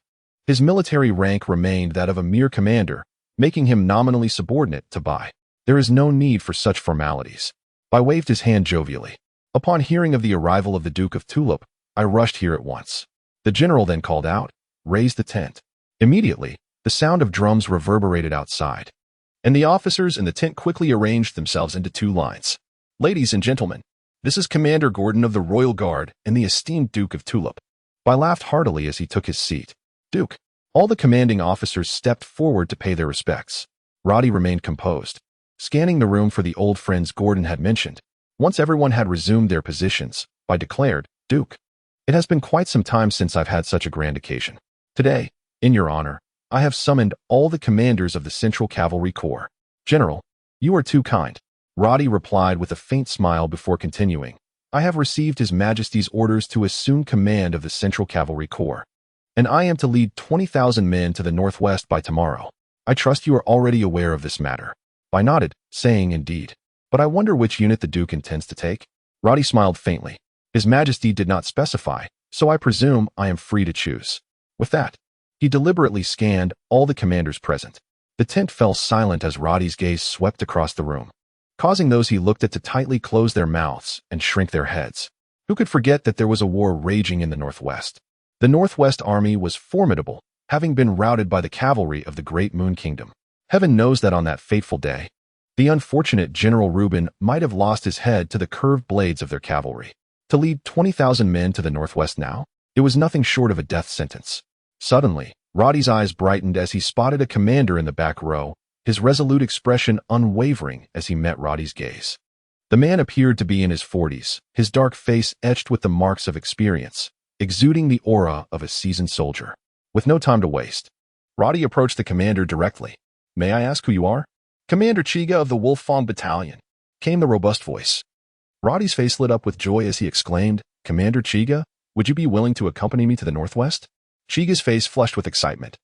His military rank remained that of a mere commander, making him nominally subordinate to Bai. "There is no need for such formalities." Bai waved his hand jovially. "Upon hearing of the arrival of the Duke of Tulip, I rushed here at once." The general then called out, "Raise the tent." Immediately, the sound of drums reverberated outside, and the officers in the tent quickly arranged themselves into two lines. "Ladies and gentlemen, this is Commander Gordon of the Royal Guard and the esteemed Duke of Tulip." Bai laughed heartily as he took his seat. "Duke." All the commanding officers stepped forward to pay their respects. Roddy remained composed, scanning the room for the old friends Gordon had mentioned. Once everyone had resumed their positions, Bai declared, "Duke, it has been quite some time since I've had such a grand occasion. Today, in your honor, I have summoned all the commanders of the Central Cavalry Corps." "General, you are too kind," Roddy replied with a faint smile before continuing. "I have received His Majesty's orders to assume command of the Central Cavalry Corps, and I am to lead 20,000 men to the northwest by tomorrow. I trust you are already aware of this matter." Bai nodded, saying, "Indeed. But I wonder which unit the Duke intends to take?" Roddy smiled faintly. "His Majesty did not specify, so I presume I am free to choose." With that, he deliberately scanned all the commanders present. The tent fell silent as Roddy's gaze swept across the room, causing those he looked at to tightly close their mouths and shrink their heads. Who could forget that there was a war raging in the northwest? The Northwest Army was formidable, having been routed by the cavalry of the Great Moon Kingdom. Heaven knows that on that fateful day, the unfortunate General Reuben might have lost his head to the curved blades of their cavalry. To lead 20,000 men to the northwest now? It was nothing short of a death sentence. Suddenly, Roddy's eyes brightened as he spotted a commander in the back row, his resolute expression unwavering as he met Roddy's gaze. The man appeared to be in his 40s, his dark face etched with the marks of experience, exuding the aura of a seasoned soldier. With no time to waste, Roddy approached the commander directly. "May I ask who you are?" "Commander Chiga of the Wolf-Fong Battalion," came the robust voice. Roddy's face lit up with joy as he exclaimed, "Commander Chiga, would you be willing to accompany me to the northwest?" Chiga's face flushed with excitement,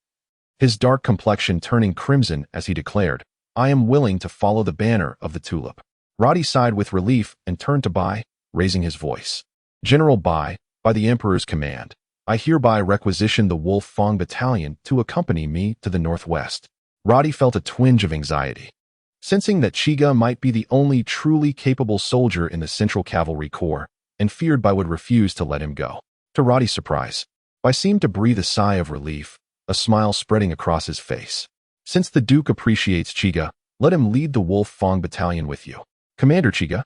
his dark complexion turning crimson as he declared, "I am willing to follow the banner of the tulip." Roddy sighed with relief and turned to Bai, raising his voice. "General Bai, by the Emperor's command, I hereby requisition the Wolf-Fong Battalion to accompany me to the northwest." Roddy felt a twinge of anxiety, sensing that Chiga might be the only truly capable soldier in the Central Cavalry Corps, and feared Bai would refuse to let him go. To Roddy's surprise, Bai seemed to breathe a sigh of relief, a smile spreading across his face. "Since the Duke appreciates Chiga, let him lead the Wolf-Fong Battalion with you." "Commander Chiga,"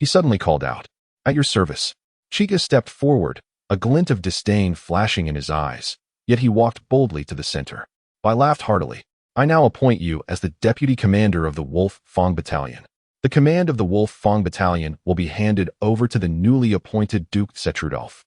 he suddenly called out. "At your service." Chiga stepped forward, a glint of disdain flashing in his eyes, yet he walked boldly to the center. Bai laughed heartily. "I now appoint you as the deputy commander of the Wolf-Fong Battalion. The command of the Wolf-Fong Battalion will be handed over to the newly appointed Duke Setrudolf.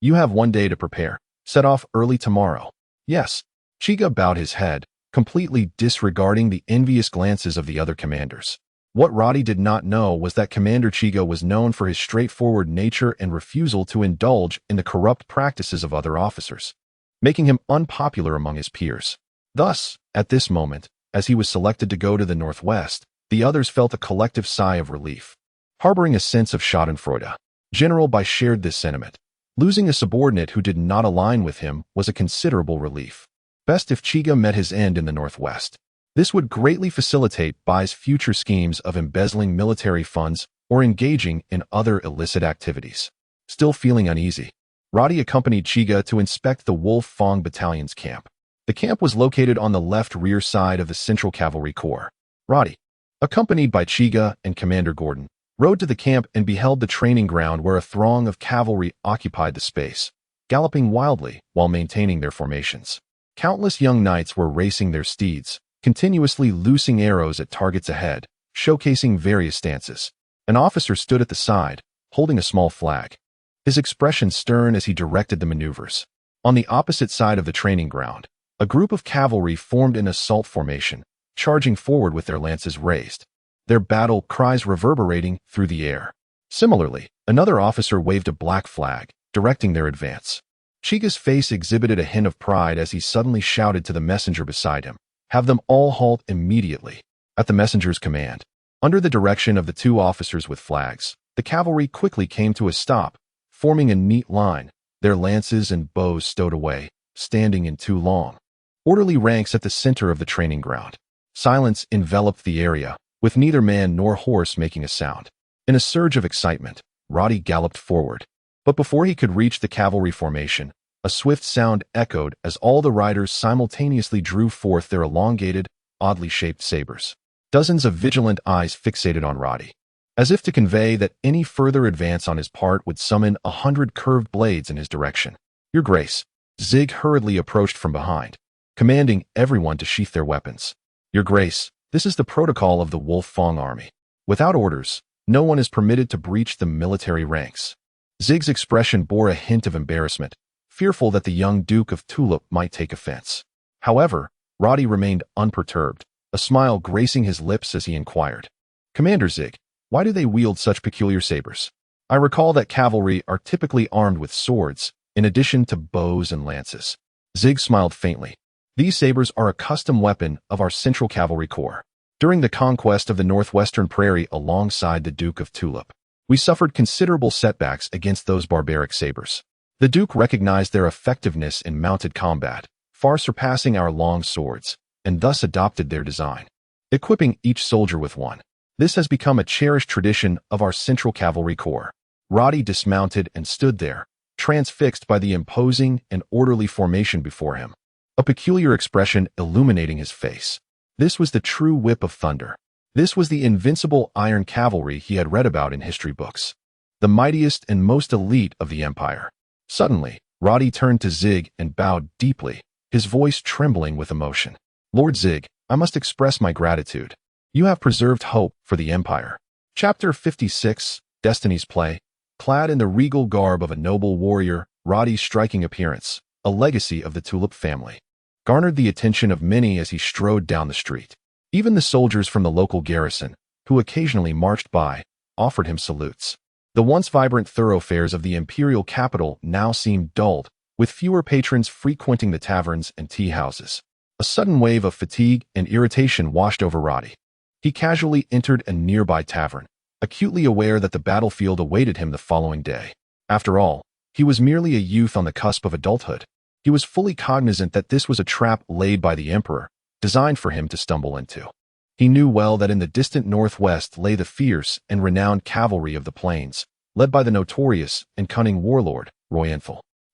You have 1 day to prepare. Set off early tomorrow." "Yes." Chiga bowed his head, completely disregarding the envious glances of the other commanders. What Roddy did not know was that Commander Chiga was known for his straightforward nature and refusal to indulge in the corrupt practices of other officers, making him unpopular among his peers. Thus, at this moment, as he was selected to go to the northwest, the others felt a collective sigh of relief. Harboring a sense of schadenfreude, General Bai shared this sentiment. Losing a subordinate who did not align with him was a considerable relief. Best if Chiga met his end in the northwest. This would greatly facilitate Bai's future schemes of embezzling military funds or engaging in other illicit activities. Still feeling uneasy, Roddy accompanied Chiga to inspect the Wolf-Fong Battalion's camp. The camp was located on the left rear side of the Central Cavalry Corps. Roddy, accompanied by Chiga and Commander Gordon, rode to the camp and beheld the training ground where a throng of cavalry occupied the space, galloping wildly while maintaining their formations. Countless young knights were racing their steeds, continuously loosing arrows at targets ahead, showcasing various stances. An officer stood at the side, holding a small flag. his expression stern as he directed the maneuvers. On the opposite side of the training ground, a group of cavalry formed in assault formation, charging forward with their lances raised, their battle cries reverberating through the air. Similarly, another officer waved a black flag, directing their advance. Chiga's face exhibited a hint of pride as he suddenly shouted to the messenger beside him, "Have them all halt immediately." At the messenger's command, under the direction of the two officers with flags, the cavalry quickly came to a stop, forming a neat line, their lances and bows stowed away, standing in two long, orderly ranks at the center of the training ground. Silence enveloped the area, with neither man nor horse making a sound. In a surge of excitement, Roddy galloped forward. But before he could reach the cavalry formation, a swift sound echoed as all the riders simultaneously drew forth their elongated, oddly shaped sabers. Dozens of vigilant eyes fixated on Roddy, as if to convey that any further advance on his part would summon 100 curved blades in his direction. "Your Grace," Zig hurriedly approached from behind, commanding everyone to sheath their weapons. "Your Grace, this is the protocol of the Wolf Fong army. Without orders, no one is permitted to breach the military ranks." Zig's expression bore a hint of embarrassment, fearful that the young Duke of Tulip might take offense. However, Roddy remained unperturbed, a smile gracing his lips as he inquired, "Commander Zig, why do they wield such peculiar sabers? I recall that cavalry are typically armed with swords, in addition to bows and lances." Zig smiled faintly. "These sabers are a custom weapon of our Central Cavalry Corps. During the conquest of the Northwestern Prairie alongside the Duke of Tulip, we suffered considerable setbacks against those barbaric sabers. The Duke recognized their effectiveness in mounted combat, far surpassing our long swords, and thus adopted their design, equipping each soldier with one. This has become a cherished tradition of our Central Cavalry Corps." Roddy dismounted and stood there, transfixed by the imposing and orderly formation before him, a peculiar expression illuminating his face. This was the true whip of thunder. This was the invincible iron cavalry he had read about in history books, the mightiest and most elite of the Empire. Suddenly, Roddy turned to Zig and bowed deeply, his voice trembling with emotion. "Lord Zig, I must express my gratitude. You have preserved hope for the Empire." Chapter 56, Destiny's Play. Clad in the regal garb of a noble warrior, Roddy's striking appearance, a legacy of the Tulip family, garnered the attention of many as he strode down the street. Even the soldiers from the local garrison, who occasionally marched by, offered him salutes. The once vibrant thoroughfares of the imperial capital now seemed dulled, with fewer patrons frequenting the taverns and tea houses. A sudden wave of fatigue and irritation washed over Roddy. He casually entered a nearby tavern, acutely aware that the battlefield awaited him the following day. After all, he was merely a youth on the cusp of adulthood. He was fully cognizant that this was a trap laid by the Emperor, designed for him to stumble into. He knew well that in the distant northwest lay the fierce and renowned cavalry of the plains, led by the notorious and cunning warlord, Ronin.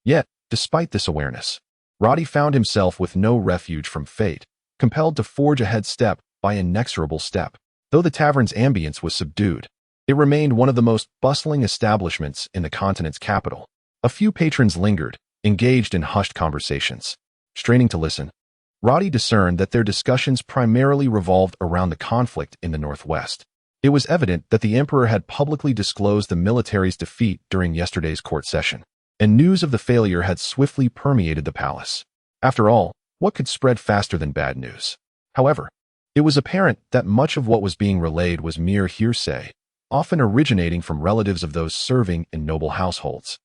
Yet, despite this awareness, Roddy found himself with no refuge from fate, compelled to forge ahead step by inexorable step. Though the tavern's ambience was subdued, it remained one of the most bustling establishments in the continent's capital. A few patrons lingered, engaged in hushed conversations. Straining to listen, Roddy discerned that their discussions primarily revolved around the conflict in the Northwest. It was evident that the Emperor had publicly disclosed the military's defeat during yesterday's court session, and news of the failure had swiftly permeated the palace. After all, what could spread faster than bad news? However, it was apparent that much of what was being relayed was mere hearsay, often originating from relatives of those serving in noble households,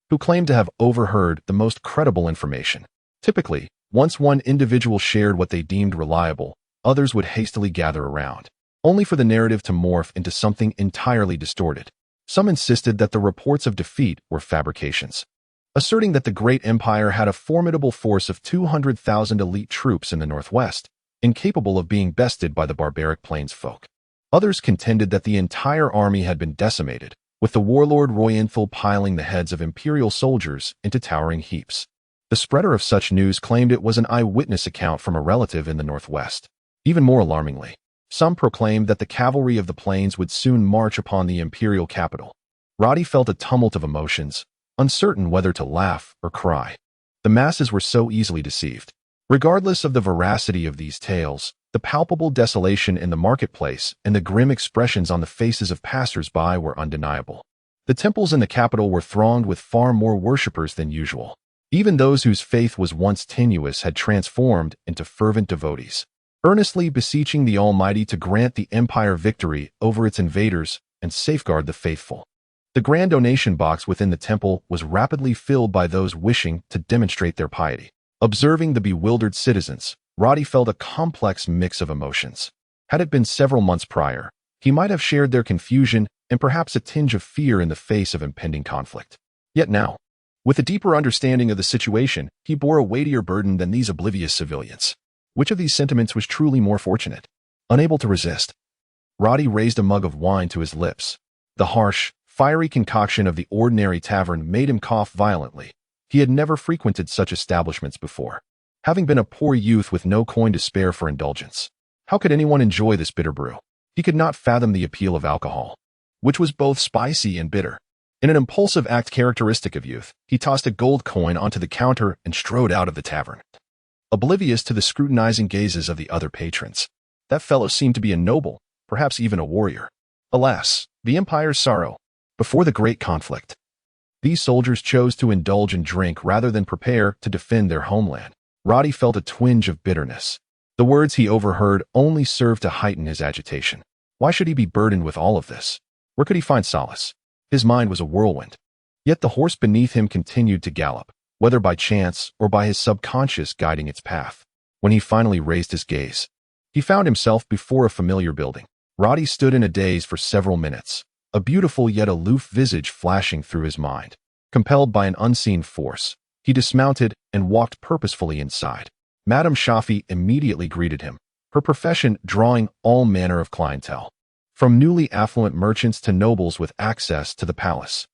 who claimed to have overheard the most credible information. Typically, once one individual shared what they deemed reliable, others would hastily gather around, only for the narrative to morph into something entirely distorted. Some insisted that the reports of defeat were fabrications, asserting that the great empire had a formidable force of 200,000 elite troops in the Northwest, incapable of being bested by the barbaric plains folk. Others contended that the entire army had been decimated, with the warlord Ronin piling the heads of imperial soldiers into towering heaps. The spreader of such news claimed it was an eyewitness account from a relative in the Northwest. Even more alarmingly, some proclaimed that the cavalry of the plains would soon march upon the imperial capital. Roddy felt a tumult of emotions, uncertain whether to laugh or cry. The masses were so easily deceived. Regardless of the veracity of these tales, the palpable desolation in the marketplace and the grim expressions on the faces of passers-by were undeniable. The temples in the capital were thronged with far more worshippers than usual. Even those whose faith was once tenuous had transformed into fervent devotees, earnestly beseeching the Almighty to grant the empire victory over its invaders and safeguard the faithful. The grand donation box within the temple was rapidly filled by those wishing to demonstrate their piety. Observing the bewildered citizens, Roddy felt a complex mix of emotions. Had it been several months prior, he might have shared their confusion and perhaps a tinge of fear in the face of impending conflict. Yet now, with a deeper understanding of the situation, he bore a weightier burden than these oblivious civilians. Which of these sentiments was truly more fortunate? Unable to resist, Roddy raised a mug of wine to his lips. The harsh, fiery concoction of the ordinary tavern made him cough violently. He had never frequented such establishments before, having been a poor youth with no coin to spare for indulgence. How could anyone enjoy this bitter brew? He could not fathom the appeal of alcohol, which was both spicy and bitter. In an impulsive act characteristic of youth, he tossed a gold coin onto the counter and strode out of the tavern, oblivious to the scrutinizing gazes of the other patrons. That fellow seemed to be a noble, perhaps even a warrior. Alas, the empire's sorrow. Before the great conflict, these soldiers chose to indulge in drink rather than prepare to defend their homeland. Roddy felt a twinge of bitterness. The words he overheard only served to heighten his agitation. Why should he be burdened with all of this? Where could he find solace? His mind was a whirlwind. Yet the horse beneath him continued to gallop, whether by chance or by his subconscious guiding its path. When he finally raised his gaze, he found himself before a familiar building. Roddy stood in a daze for several minutes, a beautiful yet aloof visage flashing through his mind. Compelled by an unseen force, he dismounted and walked purposefully inside. Madame Shafi immediately greeted him, her profession drawing all manner of clientele, from newly affluent merchants to nobles with access to the palace.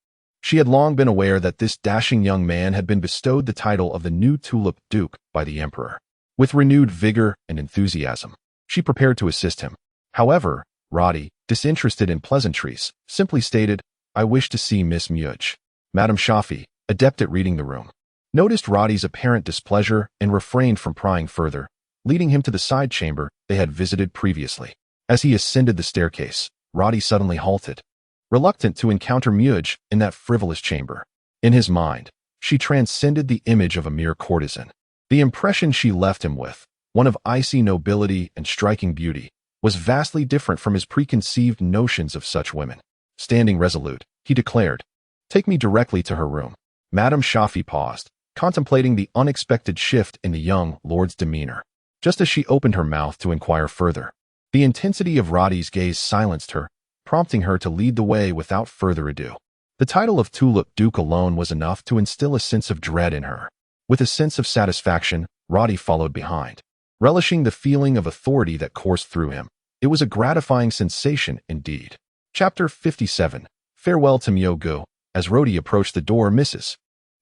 She had long been aware that this dashing young man had been bestowed the title of the new Tulip Duke by the emperor. With renewed vigor and enthusiasm, she prepared to assist him. However, Roddy, disinterested in pleasantries, simply stated, "I wish to see Miss Mirage." Madame Shafi, adept at reading the room, noticed Roddy's apparent displeasure and refrained from prying further, leading him to the side chamber they had visited previously. As he ascended the staircase, Roddy suddenly halted, reluctant to encounter Mirage in that frivolous chamber. In his mind, she transcended the image of a mere courtesan. The impression she left him with, one of icy nobility and striking beauty, was vastly different from his preconceived notions of such women. Standing resolute, he declared, "Take me directly to her room." Madame Shafi paused, contemplating the unexpected shift in the young lord's demeanor. Just as she opened her mouth to inquire further, the intensity of Roddy's gaze silenced her, prompting her to lead the way without further ado. The title of Tulip Duke alone was enough to instill a sense of dread in her. With a sense of satisfaction, Roddy followed behind, relishing the feeling of authority that coursed through him. It was a gratifying sensation indeed. Chapter 57. Farewell to Myogu. As Roddy approached the door, Mrs.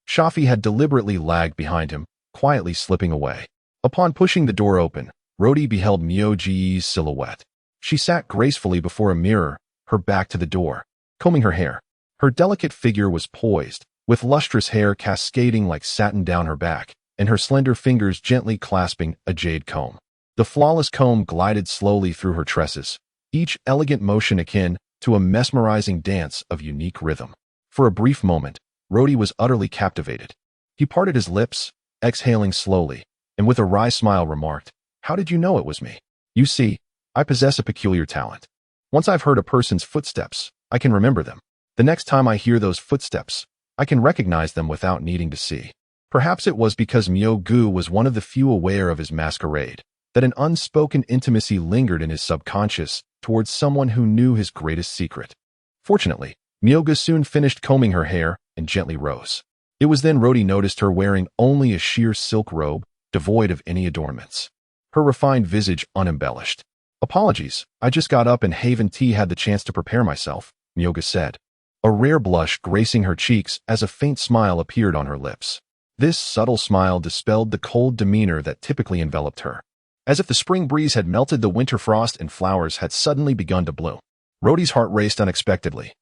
Shafi had deliberately lagged behind him, quietly slipping away. Upon pushing the door open, Roddy beheld Myogu's silhouette. She sat gracefully before a mirror, her back to the door, combing her hair. Her delicate figure was poised, with lustrous hair cascading like satin down her back, and her slender fingers gently clasping a jade comb. The flawless comb glided slowly through her tresses, each elegant motion akin to a mesmerizing dance of unique rhythm. For a brief moment, Roddy was utterly captivated. He parted his lips, exhaling slowly, and with a wry smile remarked, "How did you know it was me? You see, I possess a peculiar talent. Once I've heard a person's footsteps, I can remember them. The next time I hear those footsteps, I can recognize them without needing to see." Perhaps it was because Myogu was one of the few aware of his masquerade, that an unspoken intimacy lingered in his subconscious towards someone who knew his greatest secret. Fortunately, Myogu soon finished combing her hair and gently rose. It was then Roddy noticed her wearing only a sheer silk robe, devoid of any adornments, her refined visage unembellished. "Apologies, I just got up and Haven Tea had the chance to prepare myself," Myogu said, a rare blush gracing her cheeks as a faint smile appeared on her lips. This subtle smile dispelled the cold demeanor that typically enveloped her, as if the spring breeze had melted the winter frost and flowers had suddenly begun to bloom. Roddy's heart raced unexpectedly,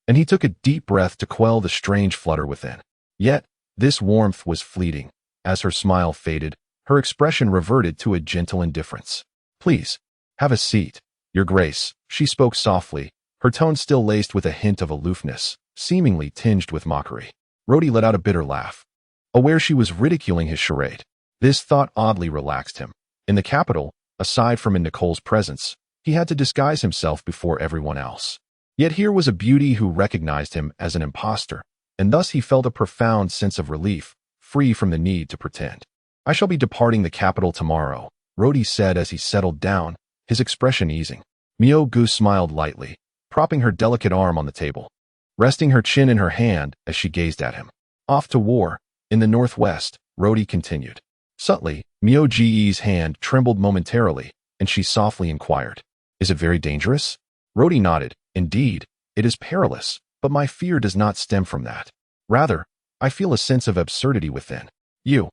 and he took a deep breath to quell the strange flutter within. Yet, this warmth was fleeting. As her smile faded, her expression reverted to a gentle indifference. "Please, have a seat, Your Grace," she spoke softly, her tone still laced with a hint of aloofness. seemingly tinged with mockery. Rhodey let out a bitter laugh, aware she was ridiculing his charade. This thought oddly relaxed him. In the capital, aside from in Nicole's presence, he had to disguise himself before everyone else. Yet here was a beauty who recognized him as an imposter, and thus he felt a profound sense of relief, free from the need to pretend. "I shall be departing the capital tomorrow," Rhodey said as he settled down, his expression easing. Myo-gu smiled lightly, propping her delicate arm on the table, resting her chin in her hand as she gazed at him. "Off to war, in the northwest," Rhodey continued. Subtly, Myo-ji's hand trembled momentarily, and she softly inquired, "Is it very dangerous?" Rhodey nodded. "Indeed, it is perilous, but my fear does not stem from that. Rather, I feel a sense of absurdity within. You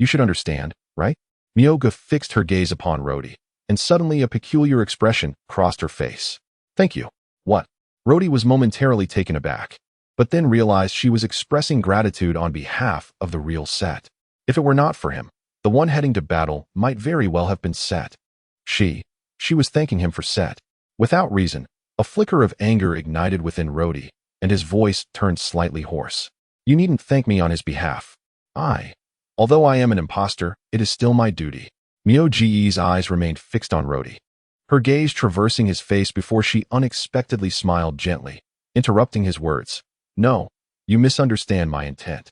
should understand, right?" Myo-gu fixed her gaze upon Rhodey, and suddenly a peculiar expression crossed her face. "Thank you." "What?" Rhodey was momentarily taken aback, but then realized she was expressing gratitude on behalf of the real Set. If it were not for him, the one heading to battle might very well have been Set. She was thanking him for Set. Without reason, a flicker of anger ignited within Rhodey, and his voice turned slightly hoarse. "You needn't thank me on his behalf. Although I am an imposter, it is still my duty." Myo-ji's eyes remained fixed on Rhodey, her gaze traversing his face before she unexpectedly smiled gently, interrupting his words. "No, you misunderstand my intent."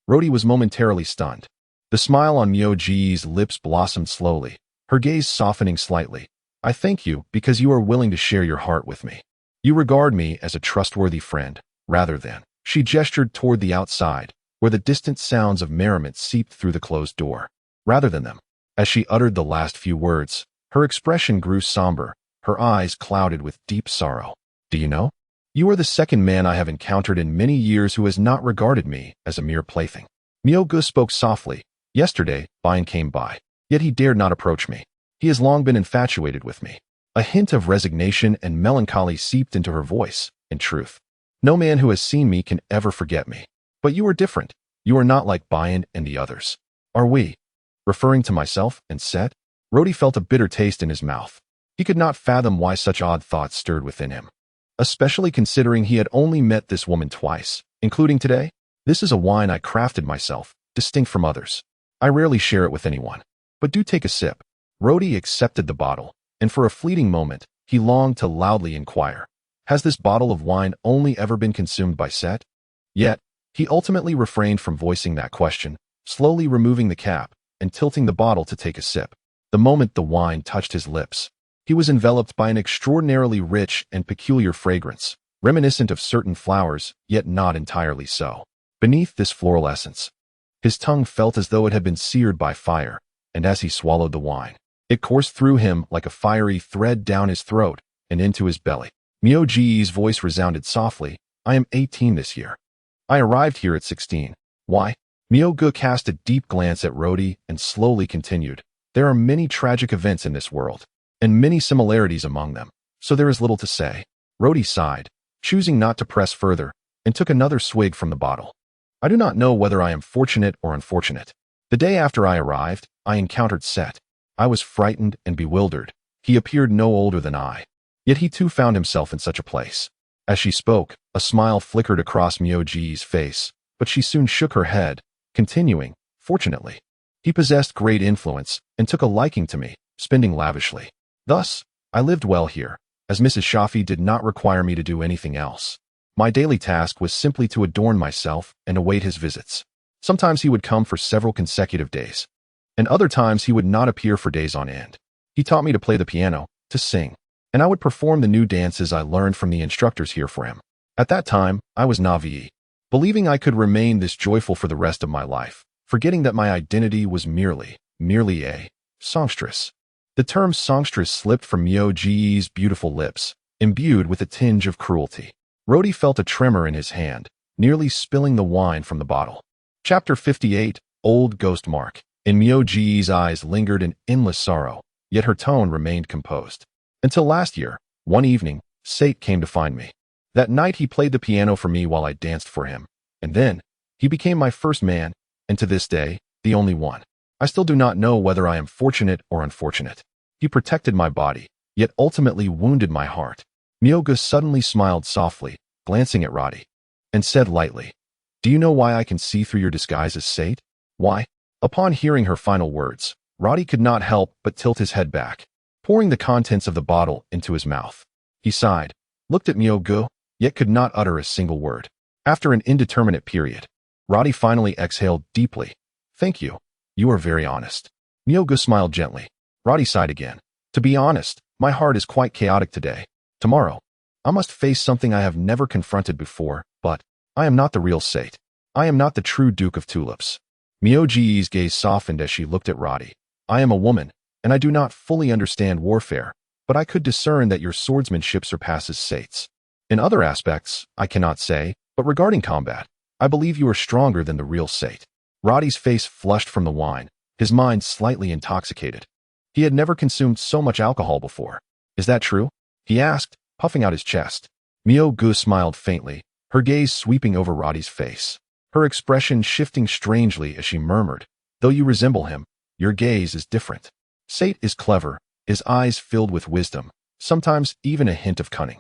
Rhodey was momentarily stunned. The smile on Myo-ji's lips blossomed slowly, her gaze softening slightly. "I thank you because you are willing to share your heart with me. You regard me as a trustworthy friend, rather than..." She gestured toward the outside, where the distant sounds of merriment seeped through the closed door. "Rather than them." As she uttered the last few words, her expression grew somber, her eyes clouded with deep sorrow. "Do you know? You are the second man I have encountered in many years who has not regarded me as a mere plaything." Myo-gu spoke softly. "Yesterday, Bain came by, yet he dared not approach me. He has long been infatuated with me." A hint of resignation and melancholy seeped into her voice. "In truth, no man who has seen me can ever forget me. But you are different. You are not like Bain and the others." "Are we?" Referring to myself and Set? Rhodey felt a bitter taste in his mouth. He could not fathom why such odd thoughts stirred within him, especially considering he had only met this woman twice, including today. "This is a wine I crafted myself, distinct from others. I rarely share it with anyone. But do take a sip." Rhodey accepted the bottle, and for a fleeting moment, he longed to loudly inquire, "Has this bottle of wine only ever been consumed by Set?" Yet, he ultimately refrained from voicing that question, slowly removing the cap and tilting the bottle to take a sip. The moment the wine touched his lips, he was enveloped by an extraordinarily rich and peculiar fragrance, reminiscent of certain flowers, yet not entirely so. Beneath this floral essence, his tongue felt as though it had been seared by fire, and as he swallowed the wine, it coursed through him like a fiery thread down his throat and into his belly. Myo-ji's voice resounded softly. "I am 18 this year. I arrived here at 16. Why?" Myo-gu cast a deep glance at Rhodey and slowly continued. "There are many tragic events in this world, and many similarities among them, so there is little to say." Rhodey sighed, choosing not to press further, and took another swig from the bottle. "I do not know whether I am fortunate or unfortunate. The day after I arrived, I encountered Set. I was frightened and bewildered. He appeared no older than I. Yet he too found himself in such a place." As she spoke, a smile flickered across Myo-ji's face, but she soon shook her head, continuing, "Fortunately, he possessed great influence and took a liking to me, spending lavishly. Thus, I lived well here, as Mrs. Shafi did not require me to do anything else. My daily task was simply to adorn myself and await his visits. Sometimes he would come for several consecutive days, and other times he would not appear for days on end. He taught me to play the piano, to sing, and I would perform the new dances I learned from the instructors here for him. At that time, I was naive, believing I could remain this joyful for the rest of my life, forgetting that my identity was merely a songstress." The term songstress slipped from Myo-ji's beautiful lips, imbued with a tinge of cruelty. Rhodey felt a tremor in his hand, nearly spilling the wine from the bottle. Chapter 58, Old Ghost Mark. In Myo-ji's eyes lingered an endless sorrow, yet her tone remained composed. "Until last year, one evening, Sate came to find me. That night he played the piano for me while I danced for him, and then, he became my first man, and to this day, the only one. I still do not know whether I am fortunate or unfortunate. He protected my body, yet ultimately wounded my heart." Myo-gu suddenly smiled softly, glancing at Roddy. and said lightly, "Do you know why I can see through your disguise as Sate? Why?" Upon hearing her final words, Roddy could not help but tilt his head back, pouring the contents of the bottle into his mouth. He sighed, looked at Myogu, yet could not utter a single word. After an indeterminate period, Roddy finally exhaled deeply. "Thank you. You are very honest." Myogu smiled gently. Roddy sighed again. "To be honest, my heart is quite chaotic today. Tomorrow, I must face something I have never confronted before, but I am not the real Sate. I am not the true Duke of Tulips." Myogu's gaze softened as she looked at Roddy. "I am a woman, and I do not fully understand warfare, but I could discern that your swordsmanship surpasses Sate's. In other aspects, I cannot say, but regarding combat, I believe you are stronger than the real Sate." Roddy's face flushed from the wine, his mind slightly intoxicated. He had never consumed so much alcohol before. "Is that true?" he asked, puffing out his chest. Myogu smiled faintly, her gaze sweeping over Roddy's face, her expression shifting strangely as she murmured, "Though you resemble him, your gaze is different. Sate is clever, his eyes filled with wisdom, sometimes even a hint of cunning.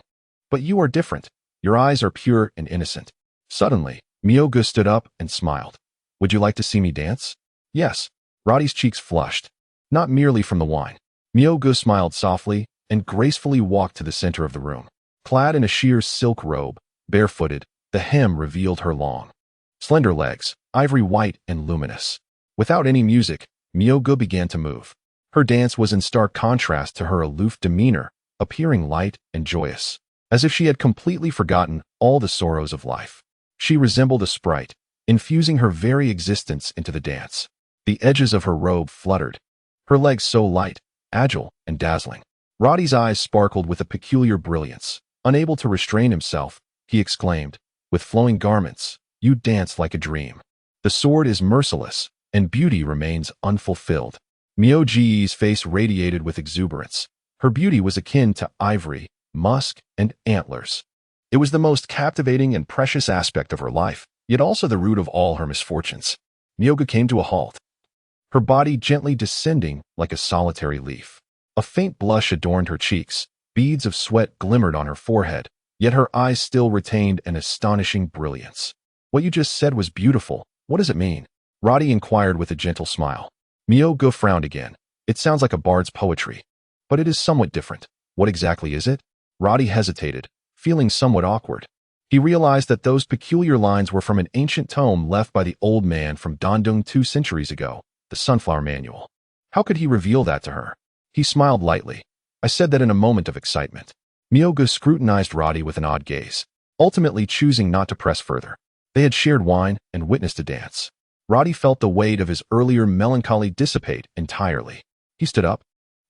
But you are different. Your eyes are pure and innocent." Suddenly, Myogu stood up and smiled. "Would you like to see me dance?" "Yes." Roddy's cheeks flushed, not merely from the wine. Myogu smiled softly and gracefully walked to the center of the room. Clad in a sheer silk robe, barefooted, the hem revealed her long, slender legs, ivory white and luminous. Without any music, Myogu began to move. Her dance was in stark contrast to her aloof demeanor, appearing light and joyous, as if she had completely forgotten all the sorrows of life. She resembled a sprite, infusing her very existence into the dance. The edges of her robe fluttered, her legs so light, agile, and dazzling. Roddy's eyes sparkled with a peculiar brilliance. Unable to restrain himself, he exclaimed, "With flowing garments, you dance like a dream. The sword is merciless, and beauty remains unfulfilled." Myogu's face radiated with exuberance. Her beauty was akin to ivory, musk, and antlers. It was the most captivating and precious aspect of her life, yet also the root of all her misfortunes. Myogu came to a halt, her body gently descending like a solitary leaf. A faint blush adorned her cheeks, beads of sweat glimmered on her forehead, yet her eyes still retained an astonishing brilliance. "What you just said was beautiful. What does it mean?" Roddy inquired with a gentle smile. Myogu frowned again. "It sounds like a bard's poetry, but it is somewhat different." "What exactly is it?" Roddy hesitated, feeling somewhat awkward. He realized that those peculiar lines were from an ancient tome left by the old man from Dandong 2 centuries ago, the Sunflower Manual. How could he reveal that to her? He smiled lightly. "I said that in a moment of excitement." Myogu scrutinized Roddy with an odd gaze, ultimately choosing not to press further. They had shared wine and witnessed a dance. Roddy felt the weight of his earlier melancholy dissipate entirely. He stood up,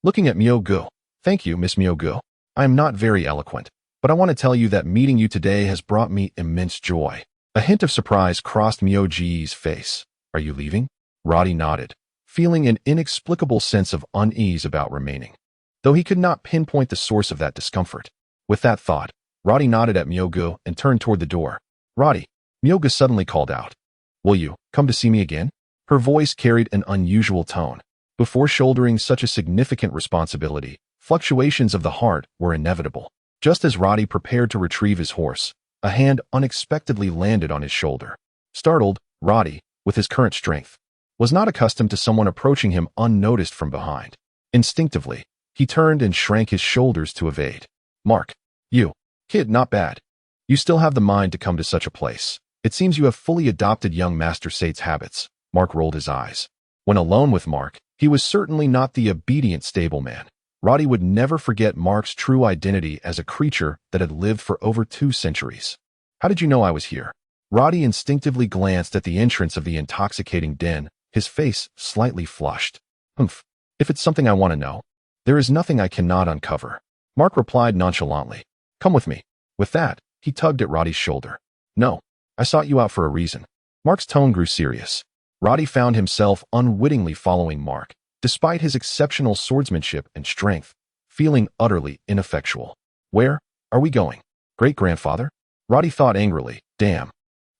looking at Myogu. "Thank you, Miss Myogu. I am not very eloquent, but I want to tell you that meeting you today has brought me immense joy." A hint of surprise crossed Myogu's face. "Are you leaving?" Roddy nodded, feeling an inexplicable sense of unease about remaining, though he could not pinpoint the source of that discomfort. With that thought, Roddy nodded at Myogu and turned toward the door. "Roddy," Myogu suddenly called out. "Will you come to see me again?" Her voice carried an unusual tone. Before shouldering such a significant responsibility, fluctuations of the heart were inevitable. Just as Roddy prepared to retrieve his horse, a hand unexpectedly landed on his shoulder. Startled, Roddy, with his current strength, was not accustomed to someone approaching him unnoticed from behind. Instinctively, he turned and shrank his shoulders to evade. "Mark, you, kid, not bad. You still have the mind to come to such a place. It seems you have fully adopted young Master Sate's habits." Mark rolled his eyes. When alone with Mark, he was certainly not the obedient stableman. Roddy would never forget Mark's true identity as a creature that had lived for over 2 centuries. "How did you know I was here?" Roddy instinctively glanced at the entrance of the intoxicating den, his face slightly flushed. "Humph. If it's something I want to know, there is nothing I cannot uncover." Mark replied nonchalantly. "Come with me." With that, he tugged at Roddy's shoulder. "No, I sought you out for a reason." Mark's tone grew serious. Roddy found himself unwittingly following Mark, despite his exceptional swordsmanship and strength, feeling utterly ineffectual. "Where are we going?" "Great-grandfather?" Roddy thought angrily. "Damn.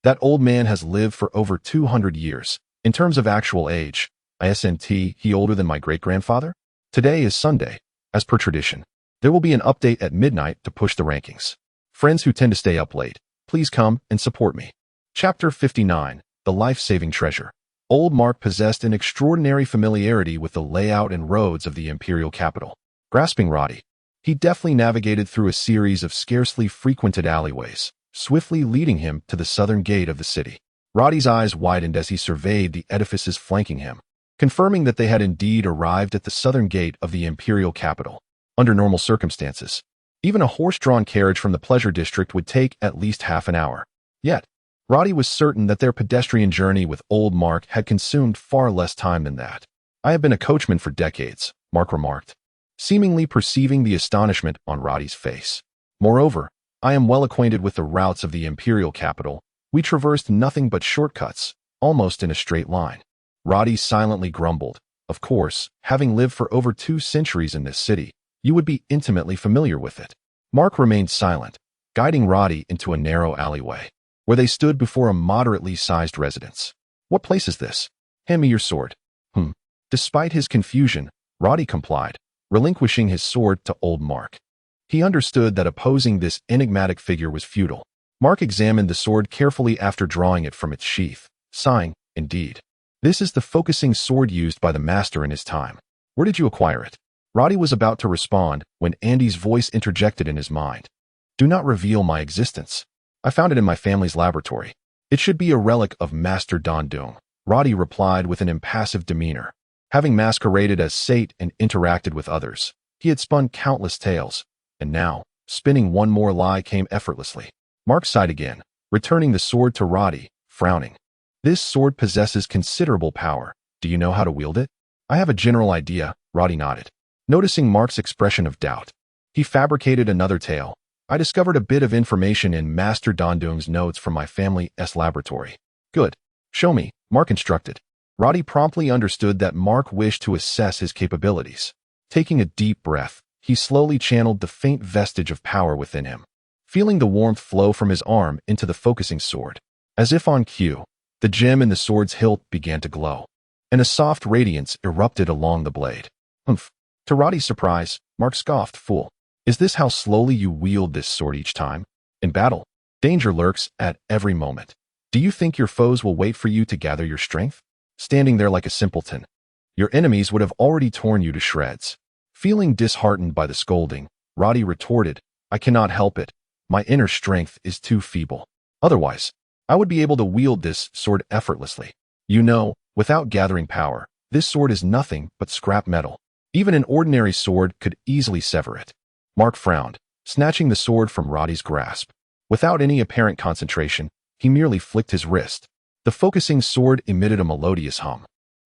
That old man has lived for over 200 years. In terms of actual age, isn't he older than my great-grandfather?" Today is Sunday, as per tradition. There will be an update at midnight to push the rankings. Friends who tend to stay up late, Please come and support me. Chapter 59. The Life-Saving Treasure. Old Mark possessed an extraordinary familiarity with the layout and roads of the imperial capital. Grasping Roddy, he deftly navigated through a series of scarcely frequented alleyways, swiftly leading him to the southern gate of the city. Roddy's eyes widened as he surveyed the edifices flanking him, confirming that they had indeed arrived at the southern gate of the imperial capital. Under normal circumstances, even a horse-drawn carriage from the pleasure district would take at least half an hour. Yet, Roddy was certain that their pedestrian journey with Old Mark had consumed far less time than that. "I have been a coachman for decades," Mark remarked, seemingly perceiving the astonishment on Roddy's face. "Moreover, I am well acquainted with the routes of the imperial capital. We traversed nothing but shortcuts, almost in a straight line." Roddy silently grumbled. "Of course, having lived for over 2 centuries in this city, you would be intimately familiar with it." Mark remained silent, guiding Roddy into a narrow alleyway, where they stood before a moderately sized residence. "What place is this? Hand me your sword." Despite his confusion, Roddy complied, relinquishing his sword to Old Mark. He understood that opposing this enigmatic figure was futile. Mark examined the sword carefully after drawing it from its sheath, sighing, "Indeed. This is the focusing sword used by the master in his time. Where did you acquire it?" Roddy was about to respond when Andy's voice interjected in his mind. "Do not reveal my existence. I found it in my family's laboratory. It should be a relic of Master Don Dung." Roddy replied with an impassive demeanor. Having masqueraded as Sate and interacted with others, he had spun countless tales, and now, spinning one more lie came effortlessly. Mark sighed again, returning the sword to Roddy, frowning. "This sword possesses considerable power. Do you know how to wield it?" "I have a general idea," Roddy nodded, noticing Mark's expression of doubt. He fabricated another tale. "I discovered a bit of information in Master Dondung's notes from my family's laboratory." "Good. Show me," Mark instructed. Roddy promptly understood that Mark wished to assess his capabilities. Taking a deep breath, he slowly channeled the faint vestige of power within him, feeling the warmth flow from his arm into the focusing sword. As if on cue, the gem in the sword's hilt began to glow, and a soft radiance erupted along the blade. "Humph." To Roddy's surprise, Mark scoffed, "Fool. Is this how slowly you wield this sword each time? In battle, danger lurks at every moment. Do you think your foes will wait for you to gather your strength? Standing there like a simpleton, your enemies would have already torn you to shreds." Feeling disheartened by the scolding, Roddy retorted, "I cannot help it. My inner strength is too feeble. Otherwise, I would be able to wield this sword effortlessly. You know, without gathering power, this sword is nothing but scrap metal. Even an ordinary sword could easily sever it." Mark frowned, snatching the sword from Roddy's grasp. Without any apparent concentration, he merely flicked his wrist. The focusing sword emitted a melodious hum,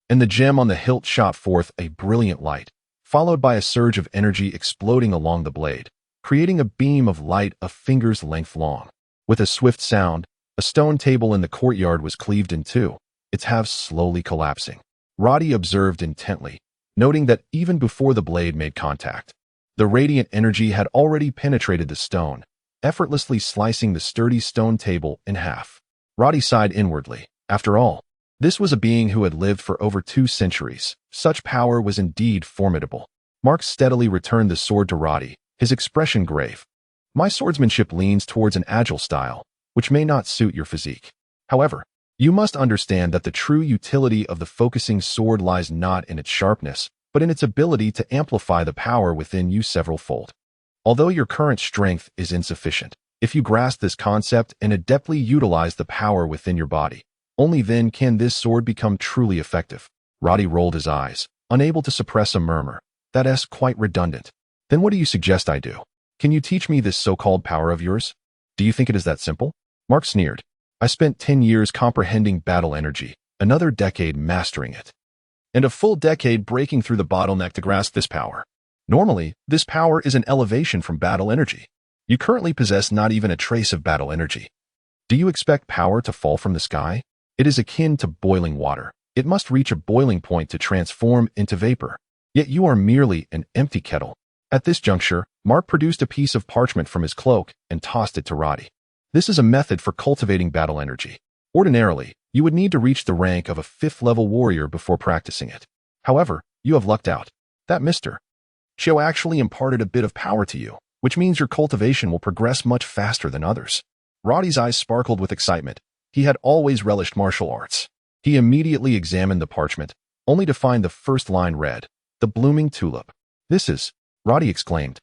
and the gem on the hilt shot forth a brilliant light, followed by a surge of energy exploding along the blade, creating a beam of light a finger's length long. With a swift sound, a stone table in the courtyard was cleaved in two, its halves slowly collapsing. Roddy observed intently, noting that even before the blade made contact, the radiant energy had already penetrated the stone, effortlessly slicing the sturdy stone table in half. Roddy sighed inwardly. After all, this was a being who had lived for over 2 centuries. Such power was indeed formidable. Mark steadily returned the sword to Roddy, his expression grave. "My swordsmanship leans towards an agile style, which may not suit your physique. However, you must understand that the true utility of the focusing sword lies not in its sharpness, but in its ability to amplify the power within you several-fold. Although your current strength is insufficient, if you grasp this concept and adeptly utilize the power within your body, only then can this sword become truly effective." Roddy rolled his eyes, unable to suppress a murmur. "That's quite redundant. Then what do you suggest I do? Can you teach me this so-called power of yours? Do you think it is that simple?" Mark sneered. "I spent 10 years comprehending battle energy, another decade mastering it, and a full decade breaking through the bottleneck to grasp this power. Normally, this power is an elevation from battle energy. You currently possess not even a trace of battle energy. Do you expect power to fall from the sky? It is akin to boiling water. It must reach a boiling point to transform into vapor. Yet you are merely an empty kettle." At this juncture, Mark produced a piece of parchment from his cloak and tossed it to Roddy. "This is a method for cultivating battle energy. Ordinarily, you would need to reach the rank of a 5th-level warrior before practicing it. However, you have lucked out. That Mr. Cho actually imparted a bit of power to you, which means your cultivation will progress much faster than others." Roddy's eyes sparkled with excitement. He had always relished martial arts. He immediately examined the parchment, only to find the first line read, "The blooming tulip." "This is," Roddy exclaimed.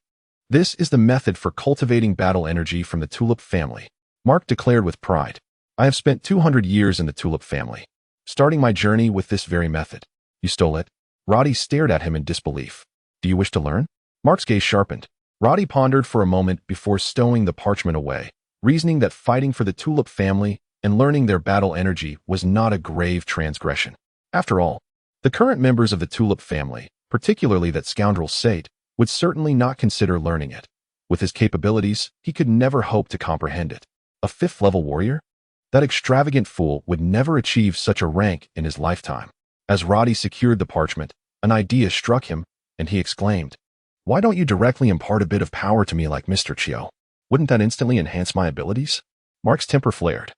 "This is the method for cultivating battle energy from the tulip family," Mark declared with pride. "I have spent 200 years in the tulip family, starting my journey with this very method." "You stole it?" Roddy stared at him in disbelief. "Do you wish to learn?" Mark's gaze sharpened. Roddy pondered for a moment before stowing the parchment away, reasoning that fighting for the tulip family and learning their battle energy was not a grave transgression. After all, the current members of the tulip family, particularly that scoundrel Sate, would certainly not consider learning it. With his capabilities, he could never hope to comprehend it. A 5th-level warrior? That extravagant fool would never achieve such a rank in his lifetime. As Roddy secured the parchment, an idea struck him, and he exclaimed, "Why don't you directly impart a bit of power to me like Mr. Chiu? Wouldn't that instantly enhance my abilities?" Mark's temper flared.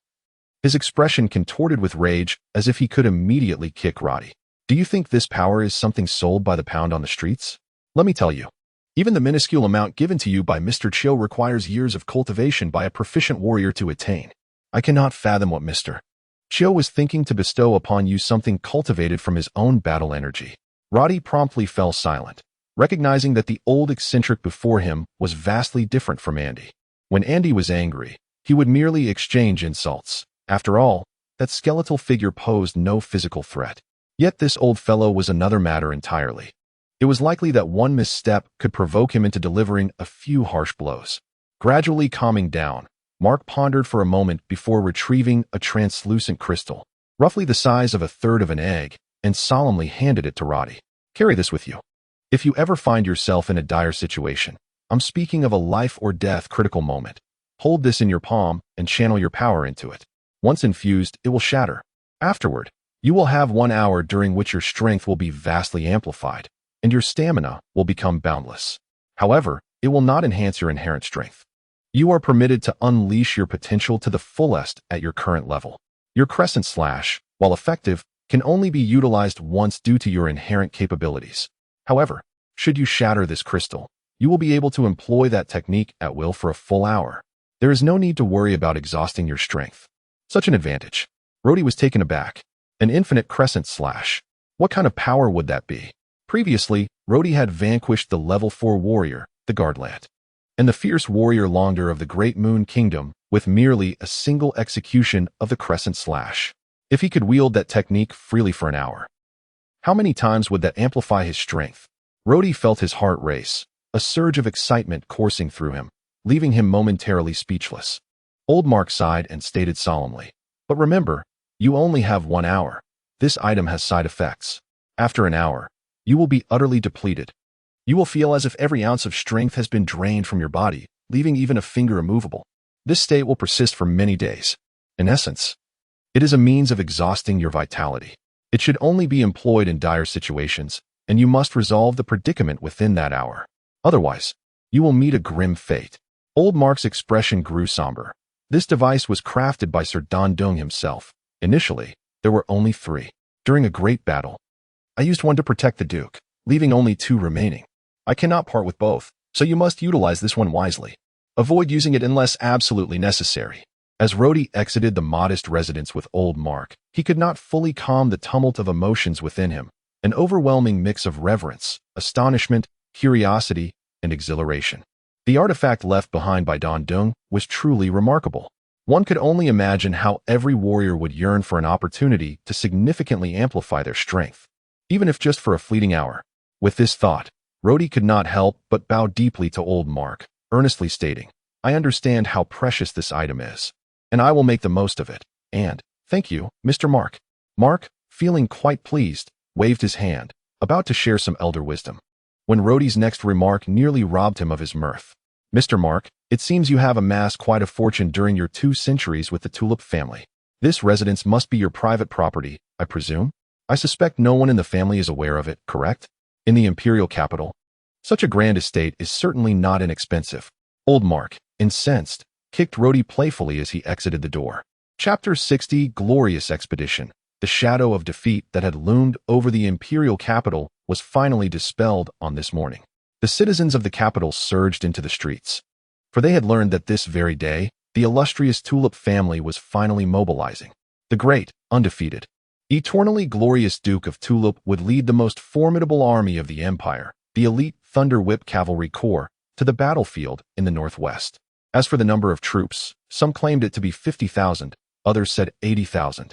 His expression contorted with rage as if he could immediately kick Roddy. "Do you think this power is something sold by the pound on the streets? Let me tell you, even the minuscule amount given to you by Mr. Chiu requires years of cultivation by a proficient warrior to attain. I cannot fathom what Mr. Chiu was thinking to bestow upon you something cultivated from his own battle energy." Roddy promptly fell silent, recognizing that the old eccentric before him was vastly different from Andy. When Andy was angry, he would merely exchange insults. After all, that skeletal figure posed no physical threat. Yet this old fellow was another matter entirely. It was likely that one misstep could provoke him into delivering a few harsh blows. Gradually calming down, Mark pondered for a moment before retrieving a translucent crystal, roughly the size of a third of an egg, and solemnly handed it to Roddy. "Carry this with you. If you ever find yourself in a dire situation, I'm speaking of a life or death critical moment, hold this in your palm and channel your power into it. Once infused, it will shatter. Afterward, you will have 1 hour during which your strength will be vastly amplified, and your stamina will become boundless. However, it will not enhance your inherent strength. You are permitted to unleash your potential to the fullest at your current level. Your crescent slash, while effective, can only be utilized once due to your inherent capabilities. However, should you shatter this crystal, you will be able to employ that technique at will for a full hour. There is no need to worry about exhausting your strength." Such an advantage. Roddy was taken aback. An infinite crescent slash. What kind of power would that be? Previously, Roddy had vanquished the level 4 warrior, the Guardland, and the fierce warrior Longder of the Great Moon Kingdom with merely a single execution of the crescent slash. If he could wield that technique freely for an hour, how many times would that amplify his strength? Roddy felt his heart race, a surge of excitement coursing through him, leaving him momentarily speechless. Old Mark sighed and stated solemnly, "But remember, you only have 1 hour. This item has side effects. After an hour, you will be utterly depleted. You will feel as if every ounce of strength has been drained from your body, leaving even a finger immovable. This state will persist for many days. In essence, it is a means of exhausting your vitality. It should only be employed in dire situations, and you must resolve the predicament within that hour. Otherwise, you will meet a grim fate." Old Mark's expression grew somber. This device was crafted by Sir Don Dung himself. Initially, there were only 3. During a great battle, I used one to protect the Duke, leaving only 2 remaining. I cannot part with both, so you must utilize this one wisely. Avoid using it unless absolutely necessary. As Roddy exited the modest residence with Old Mark, he could not fully calm the tumult of emotions within him, an overwhelming mix of reverence, astonishment, curiosity, and exhilaration. The artifact left behind by Don Dung was truly remarkable. One could only imagine how every warrior would yearn for an opportunity to significantly amplify their strength, even if just for a fleeting hour. With this thought, Roddy could not help but bow deeply to Old Mark, earnestly stating, "I understand how precious this item is, and I will make the most of it, and thank you, Mr. Mark." Mark, feeling quite pleased, waved his hand, about to share some elder wisdom, when Roddy's next remark nearly robbed him of his mirth. "Mr. Mark, it seems you have amassed quite a fortune during your 2 centuries with the Tulip family. This residence must be your private property, I presume? I suspect no one in the family is aware of it, correct? In the imperial capital, such a grand estate is certainly not inexpensive." Old Mark, incensed, kicked Roddy playfully as he exited the door. Chapter 60, Glorious Expedition. The shadow of defeat that had loomed over the imperial capital was finally dispelled on this morning. The citizens of the capital surged into the streets, for they had learned that this very day, the illustrious Tulip family was finally mobilizing. The great, undefeated, eternally glorious Duke of Tulip would lead the most formidable army of the empire, the elite Thunder Whip Cavalry Corps, to the battlefield in the northwest. As for the number of troops, some claimed it to be 50,000, others said 80,000,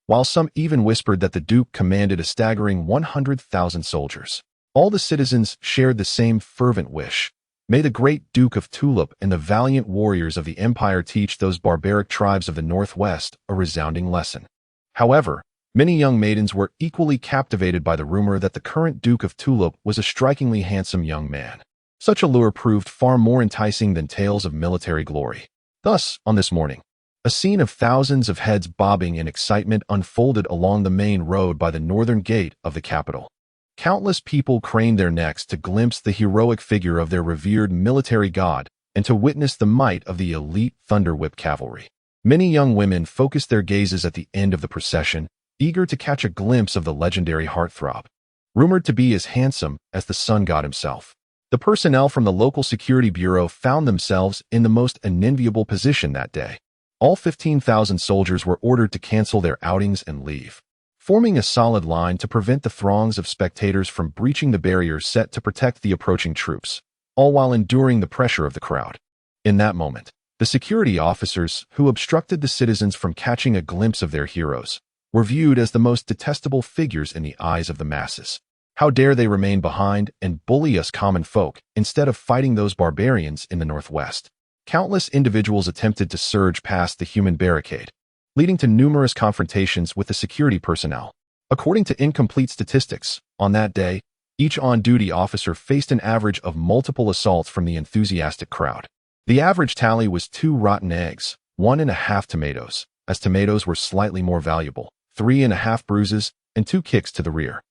while some even whispered that the Duke commanded a staggering 100,000 soldiers. All the citizens shared the same fervent wish. May the great Duke of Tulip and the valiant warriors of the empire teach those barbaric tribes of the northwest a resounding lesson. However, many young maidens were equally captivated by the rumor that the current Duke of Tulip was a strikingly handsome young man. Such a lure proved far more enticing than tales of military glory. Thus, on this morning, a scene of thousands of heads bobbing in excitement unfolded along the main road by the northern gate of the capital. Countless people craned their necks to glimpse the heroic figure of their revered military god and to witness the might of the elite Thunder Whip Cavalry. Many young women focused their gazes at the end of the procession, eager to catch a glimpse of the legendary heartthrob, rumored to be as handsome as the sun god himself. The personnel from the local security bureau found themselves in the most unenviable position that day. All 15,000 soldiers were ordered to cancel their outings and leave, forming a solid line to prevent the throngs of spectators from breaching the barriers set to protect the approaching troops, all while enduring the pressure of the crowd. In that moment, the security officers who obstructed the citizens from catching a glimpse of their heroes were viewed as the most detestable figures in the eyes of the masses. How dare they remain behind and bully us common folk instead of fighting those barbarians in the northwest? Countless individuals attempted to surge past the human barricade, leading to numerous confrontations with the security personnel. According to incomplete statistics, on that day, each on-duty officer faced an average of multiple assaults from the enthusiastic crowd. The average tally was 2 rotten eggs, 1.5 tomatoes, as tomatoes were slightly more valuable, 3.5 bruises, and 2 kicks to the rear.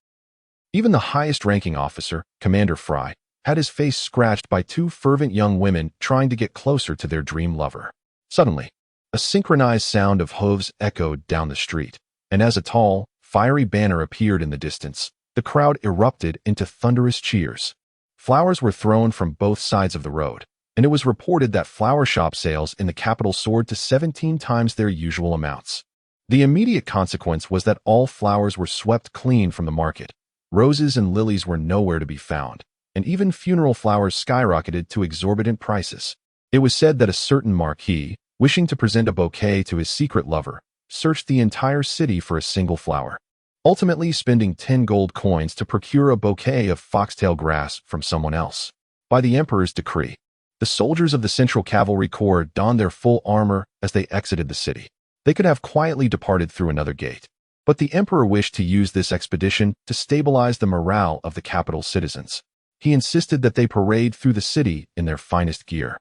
Even the highest-ranking officer, Commander Fry, had his face scratched by 2 fervent young women trying to get closer to their dream lover. Suddenly, a synchronized sound of hooves echoed down the street, and as a tall, fiery banner appeared in the distance, the crowd erupted into thunderous cheers. Flowers were thrown from both sides of the road, and it was reported that flower shop sales in the capital soared to 17 times their usual amounts. The immediate consequence was that all flowers were swept clean from the market. Roses and lilies were nowhere to be found, and even funeral flowers skyrocketed to exorbitant prices. It was said that a certain marquis, wishing to present a bouquet to his secret lover, searched the entire city for a single flower, ultimately spending 10 gold coins to procure a bouquet of foxtail grass from someone else. By the emperor's decree, the soldiers of the Central Cavalry Corps donned their full armor as they exited the city. They could have quietly departed through another gate, but the emperor wished to use this expedition to stabilize the morale of the capital's citizens. He insisted that they parade through the city in their finest gear,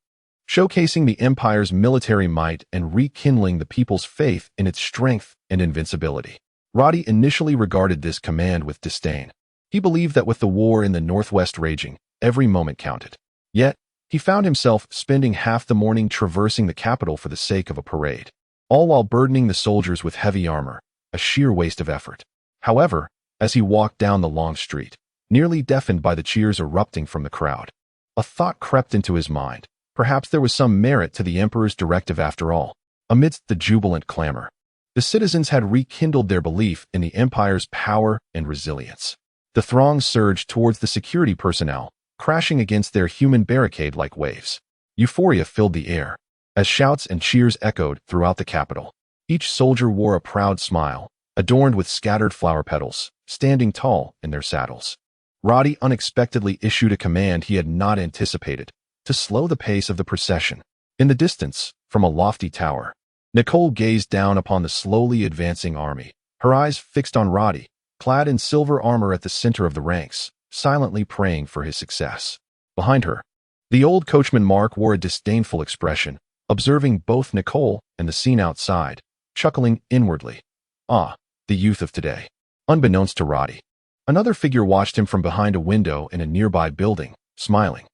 showcasing the empire's military might and rekindling the people's faith in its strength and invincibility. Roddy initially regarded this command with disdain. He believed that with the war in the northwest raging, every moment counted. Yet, he found himself spending half the morning traversing the capital for the sake of a parade, all while burdening the soldiers with heavy armor, a sheer waste of effort. However, as he walked down the long street, nearly deafened by the cheers erupting from the crowd, a thought crept into his mind. Perhaps there was some merit to the emperor's directive after all. Amidst the jubilant clamor, the citizens had rekindled their belief in the empire's power and resilience. The throng surged towards the security personnel, crashing against their human barricade like waves. Euphoria filled the air, as shouts and cheers echoed throughout the capital. Each soldier wore a proud smile, adorned with scattered flower petals, standing tall in their saddles. Roddy unexpectedly issued a command he had not anticipated, to slow the pace of the procession. In the distance, from a lofty tower, Nicole gazed down upon the slowly advancing army, her eyes fixed on Roddy, clad in silver armor at the center of the ranks, silently praying for his success. Behind her, the old coachman Mark wore a disdainful expression, observing both Nicole and the scene outside, chuckling inwardly. Ah, the youth of today. Unbeknownst to Roddy, another figure watched him from behind a window in a nearby building, smiling.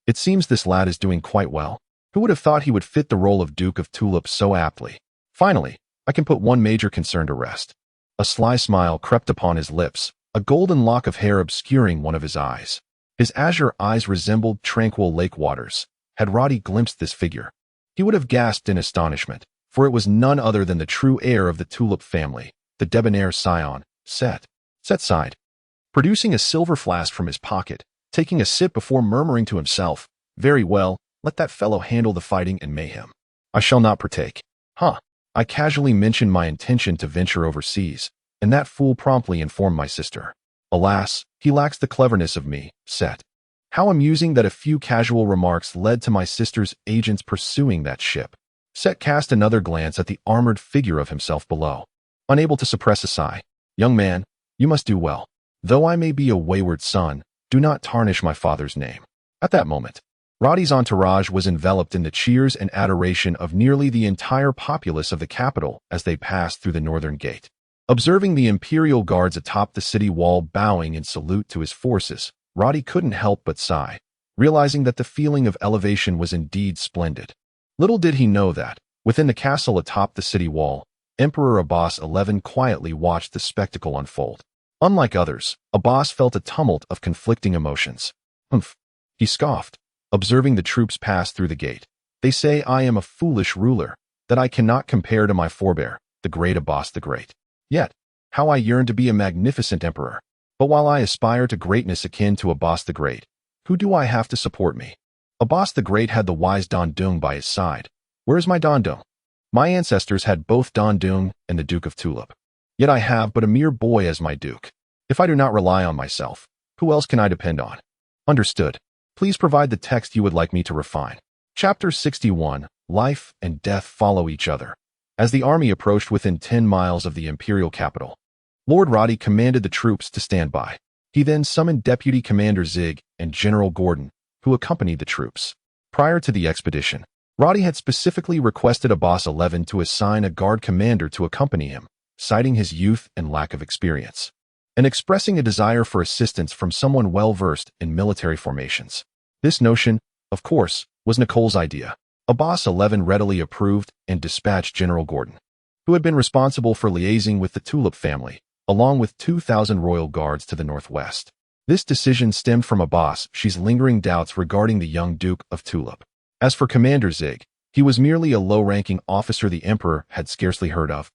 It seems this lad is doing quite well. Who would have thought he would fit the role of Duke of Tulip so aptly? Finally, I can put one major concern to rest. A sly smile crept upon his lips, a golden lock of hair obscuring one of his eyes. His azure eyes resembled tranquil lake waters. Had Roddy glimpsed this figure, He would have gasped in astonishment, for it was none other than the true heir of the Tulip family, the debonair scion, Set. Set sighed, producing a silver flask from his pocket, taking a sip before murmuring to himself, "Very well, let that fellow handle the fighting and mayhem. I shall not partake." I casually mentioned my intention to venture overseas, and that fool promptly informed my sister. Alas, he lacks the cleverness of me, Set. How amusing that a few casual remarks led to my sister's agents pursuing that ship. Set cast another glance at the armored figure of himself below, unable to suppress a sigh. "Young man, you must do well. Though I may be a wayward son, do not tarnish my father's name." At that moment, Roddy's entourage was enveloped in the cheers and adoration of nearly the entire populace of the capital as they passed through the northern gate. Observing the imperial guards atop the city wall bowing in salute to his forces, Roddy couldn't help but sigh, realizing that the feeling of elevation was indeed splendid. Little did he know that, within the castle atop the city wall, Emperor Abbas XI quietly watched the spectacle unfold. Unlike others, Abbas felt a tumult of conflicting emotions. "Humph," he scoffed, observing the troops pass through the gate. "They say I am a foolish ruler, that I cannot compare to my forebear, the great Abbas the Great. Yet, how I yearn to be a magnificent emperor. But while I aspire to greatness akin to Abbas the Great, who do I have to support me?" Abbas the Great had the wise Don Dung by his side. "Where is my Don Dung? My ancestors had both Don Dung and the Duke of Tulip. Yet I have but a mere boy as my duke. If I do not rely on myself, who else can I depend on?" "Understood. Please provide the text you would like me to refine." Chapter 61, Life and Death Follow Each Other. As the army approached within 10 miles of the imperial capital, Lord Roddy commanded the troops to stand by. He then summoned Deputy Commander Zig and General Gordon, who accompanied the troops. Prior to the expedition, Roddy had specifically requested Abbas XI to assign a guard commander to accompany him, citing his youth and lack of experience, and expressing a desire for assistance from someone well-versed in military formations. This notion, of course, was Nicole's idea. Abbas XI readily approved and dispatched General Gordon, who had been responsible for liaising with the Tulip family, along with 2,000 royal guards to the northwest. This decision stemmed from Abbas's lingering doubts regarding the young Duke of Tulip. As for Commander Zig, he was merely a low-ranking officer the Emperor had scarcely heard of.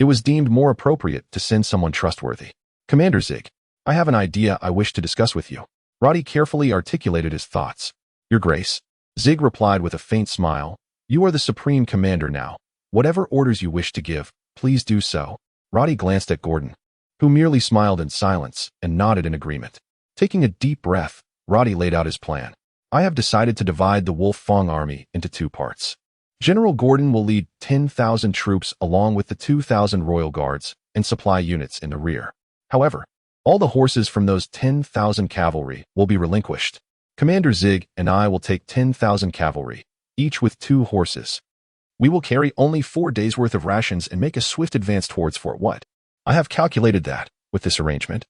It was deemed more appropriate to send someone trustworthy. "Commander Zig, I have an idea I wish to discuss with you." Roddy carefully articulated his thoughts. "Your Grace," Zig replied with a faint smile, "you are the supreme commander now. Whatever orders you wish to give, please do so." Roddy glanced at Gordon, who merely smiled in silence and nodded in agreement. Taking a deep breath, Roddy laid out his plan. "I have decided to divide the Wolf Fong army into 2 parts. General Gordon will lead 10,000 troops along with the 2,000 royal guards and supply units in the rear. However, all the horses from those 10,000 cavalry will be relinquished. Commander Zig and I will take 10,000 cavalry, each with 2 horses. We will carry only 4 days' worth of rations and make a swift advance towards Fort What. I have calculated that, with this arrangement,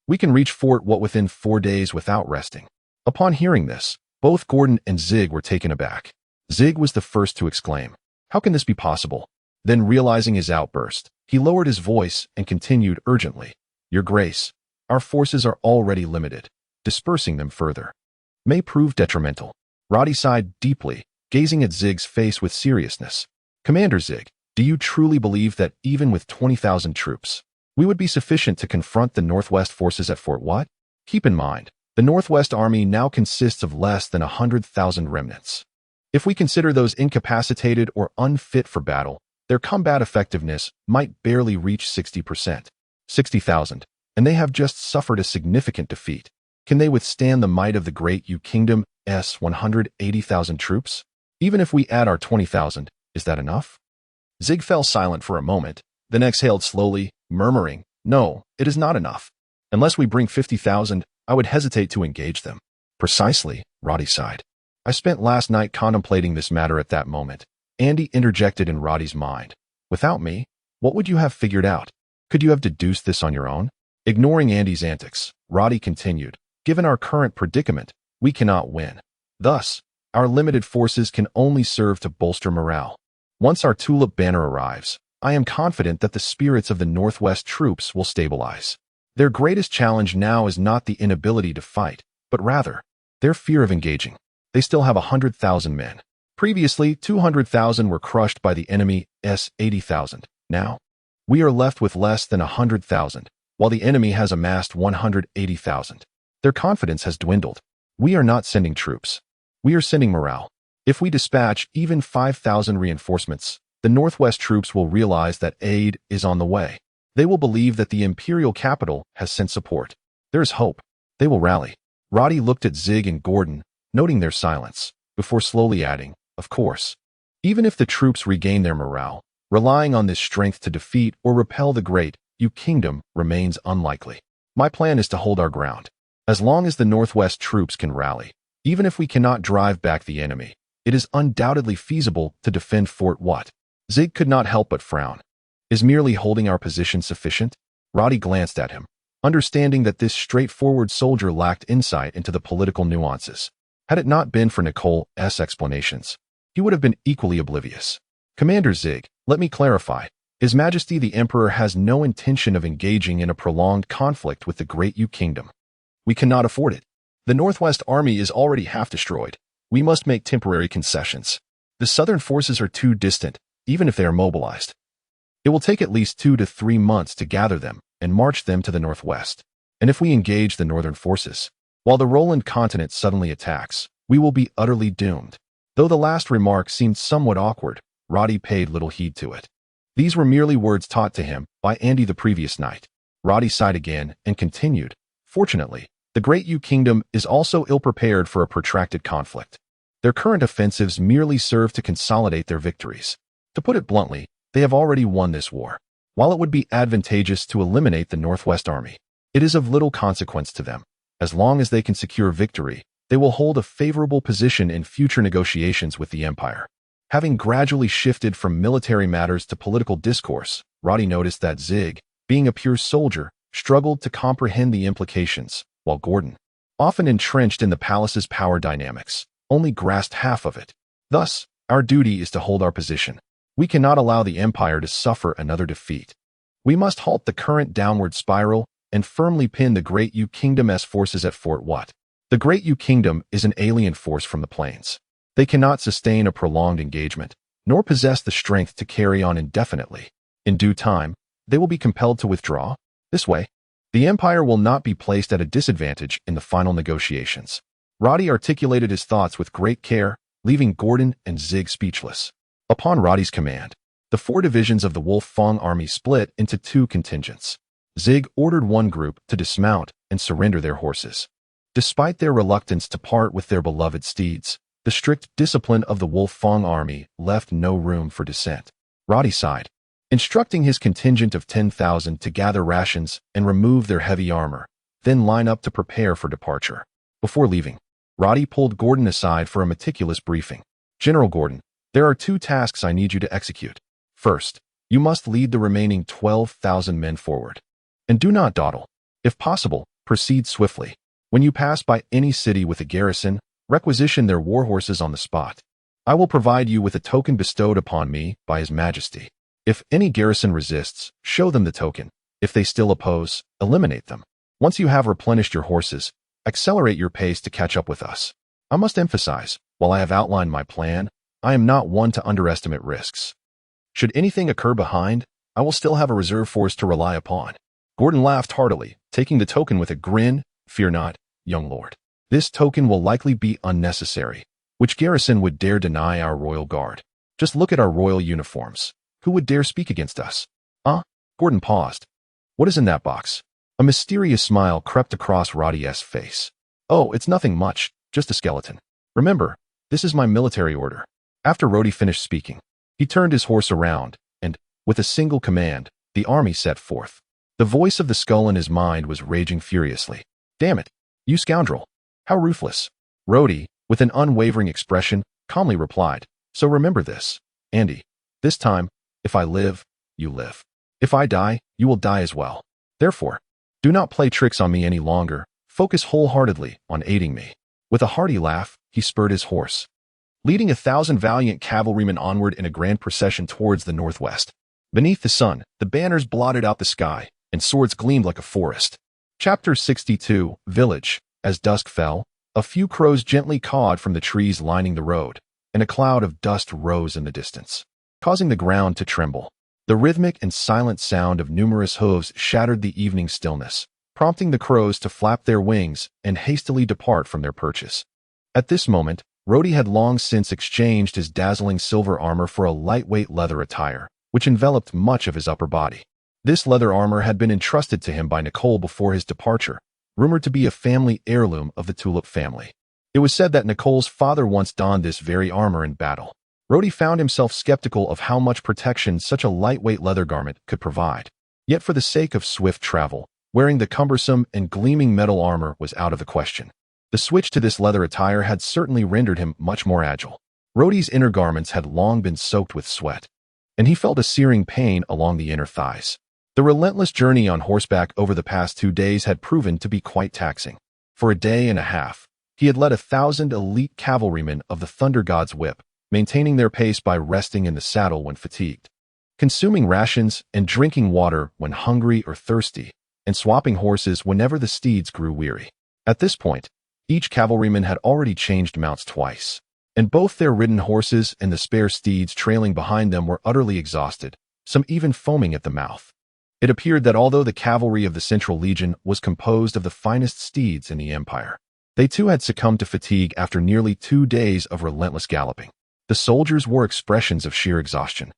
we can reach Fort What within 4 days without resting." Upon hearing this, both Gordon and Zig were taken aback. Zig was the first to exclaim, "How can this be possible?" Then, realizing his outburst, he lowered his voice and continued urgently, "Your Grace, our forces are already limited. Dispersing them further may prove detrimental." Roddy sighed deeply, gazing at Zig's face with seriousness. "Commander Zig, do you truly believe that even with 20,000 troops, we would be sufficient to confront the Northwest forces at Fort What? Keep in mind, the Northwest Army now consists of less than 100,000 remnants. If we consider those incapacitated or unfit for battle, their combat effectiveness might barely reach 60%. 60,000, and they have just suffered a significant defeat. Can they withstand the might of the great Yu Kingdom's 180,000 troops? Even if we add our 20,000, is that enough?" Zig fell silent for a moment, then exhaled slowly, murmuring, "No, it is not enough. Unless we bring 50,000, I would hesitate to engage them." "Precisely," Roddy sighed. "I spent last night contemplating this matter at that moment." Andy interjected in Roddy's mind. "Without me, what would you have figured out? Could you have deduced this on your own?" Ignoring Andy's antics, Roddy continued, "Given our current predicament, we cannot win. Thus, our limited forces can only serve to bolster morale. Once our Tulip banner arrives, I am confident that the spirits of the Northwest troops will stabilize. Their greatest challenge now is not the inability to fight, but rather, their fear of engaging. They still have 100,000 men, Previously, 200,000 were crushed by the enemy's 80,000. Now, we are left with less than 100,000, while the enemy has amassed 180,000. Their confidence has dwindled. We are not sending troops. We are sending morale. If we dispatch even 5,000 reinforcements, the Northwest troops will realize that aid is on the way. They will believe that the imperial capital has sent support. There is hope. They will rally. Roddy looked at Zig and Gordon, noting their silence, before slowly adding, of course. Even if the troops regain their morale, relying on this strength to defeat or repel the great Yu kingdom remains unlikely. My plan is to hold our ground. As long as the Northwest troops can rally, even if we cannot drive back the enemy, it is undoubtedly feasible to defend Fort What. Zig could not help but frown. Is merely holding our position sufficient? Roddy glanced at him, understanding that this straightforward soldier lacked insight into the political nuances. Had it not been for Nicole's explanations, he would have been equally oblivious. Commander Zig, let me clarify. His Majesty the Emperor has no intention of engaging in a prolonged conflict with the Great Yu Kingdom. We cannot afford it. The Northwest Army is already half destroyed. We must make temporary concessions. The Southern forces are too distant, even if they are mobilized. It will take at least 2 to 3 months to gather them and march them to the Northwest. And if we engage the Northern forces, while the Roland continent suddenly attacks, we will be utterly doomed. Though the last remark seemed somewhat awkward, Roddy paid little heed to it. These were merely words taught to him by Andy the previous night. Roddy sighed again and continued, fortunately, the Great Yu Kingdom is also ill-prepared for a protracted conflict. Their current offensives merely serve to consolidate their victories. To put it bluntly, they have already won this war. While it would be advantageous to eliminate the Northwest Army, it is of little consequence to them. As long as they can secure victory, they will hold a favorable position in future negotiations with the Empire. Having gradually shifted from military matters to political discourse, Roddy noticed that Zig, being a pure soldier, struggled to comprehend the implications, while Gordon, often entrenched in the palace's power dynamics, only grasped half of it. Thus, our duty is to hold our position. We cannot allow the Empire to suffer another defeat. We must halt the current downward spiral and firmly pin the Great Yu Kingdom's forces at Fort What. The Great Yu Kingdom is an alien force from the plains. They cannot sustain a prolonged engagement, nor possess the strength to carry on indefinitely. In due time, they will be compelled to withdraw. This way, the Empire will not be placed at a disadvantage in the final negotiations. Roddy articulated his thoughts with great care, leaving Gordon and Zig speechless. Upon Roddy's command, the 4 divisions of the Wolf Fong army split into 2 contingents. Zig ordered one group to dismount and surrender their horses. Despite their reluctance to part with their beloved steeds, the strict discipline of the Wolf Fong army left no room for dissent. Roddy sighed, instructing his contingent of 10,000 to gather rations and remove their heavy armor, then line up to prepare for departure. Before leaving, Roddy pulled Gordon aside for a meticulous briefing. General Gordon, there are 2 tasks I need you to execute. First, you must lead the remaining 12,000 men forward. And do not dawdle. If possible, proceed swiftly. When you pass by any city with a garrison, requisition their war horses on the spot. I will provide you with a token bestowed upon me by His Majesty. If any garrison resists, show them the token. If they still oppose, eliminate them. Once you have replenished your horses, accelerate your pace to catch up with us. I must emphasize, while I have outlined my plan, I am not one to underestimate risks. Should anything occur behind, I will still have a reserve force to rely upon. Gordon laughed heartily, taking the token with a grin. Fear not, young lord. This token will likely be unnecessary. Which garrison would dare deny our royal guard? Just look at our royal uniforms. Who would dare speak against us? Gordon paused. What is in that box? A mysterious smile crept across Roddy's face. Oh, it's nothing much, just a skeleton. Remember, this is my military order. After Roddy finished speaking, he turned his horse around, and, with a single command, the army set forth. The voice of the skull in his mind was raging furiously. Damn it, you scoundrel! How ruthless! Roddy, with an unwavering expression, calmly replied, So remember this, Andy. This time, if I live, you live. If I die, you will die as well. Therefore, do not play tricks on me any longer. Focus wholeheartedly on aiding me. With a hearty laugh, he spurred his horse, leading 1,000 valiant cavalrymen onward in a grand procession towards the northwest. Beneath the sun, the banners blotted out the sky, and swords gleamed like a forest. Chapter 62, Village. As dusk fell, a few crows gently cawed from the trees lining the road. and a cloud of dust rose in the distance, causing the ground to tremble. The rhythmic and silent sound of numerous hooves shattered the evening stillness, prompting the crows to flap their wings and hastily depart from their perches. At this moment, Rhodey had long since exchanged his dazzling silver armor for a lightweight leather attire, which enveloped much of his upper body. This leather armor had been entrusted to him by Nicole before his departure, rumored to be a family heirloom of the Tulip family. It was said that Nicole's father once donned this very armor in battle. Rhodey found himself skeptical of how much protection such a lightweight leather garment could provide. Yet for the sake of swift travel, wearing the cumbersome and gleaming metal armor was out of the question. The switch to this leather attire had certainly rendered him much more agile. Rhodey's inner garments had long been soaked with sweat, and he felt a searing pain along the inner thighs. The relentless journey on horseback over the past 2 days had proven to be quite taxing. For a day and a half, he had led 1,000 elite cavalrymen of the Thunder God's Whip, maintaining their pace by resting in the saddle when fatigued, consuming rations and drinking water when hungry or thirsty, and swapping horses whenever the steeds grew weary. At this point, each cavalryman had already changed mounts twice, and both their ridden horses and the spare steeds trailing behind them were utterly exhausted, some even foaming at the mouth. It appeared that although the cavalry of the Central Legion was composed of the finest steeds in the Empire, they too had succumbed to fatigue after nearly 2 days of relentless galloping. The soldiers wore expressions of sheer exhaustion.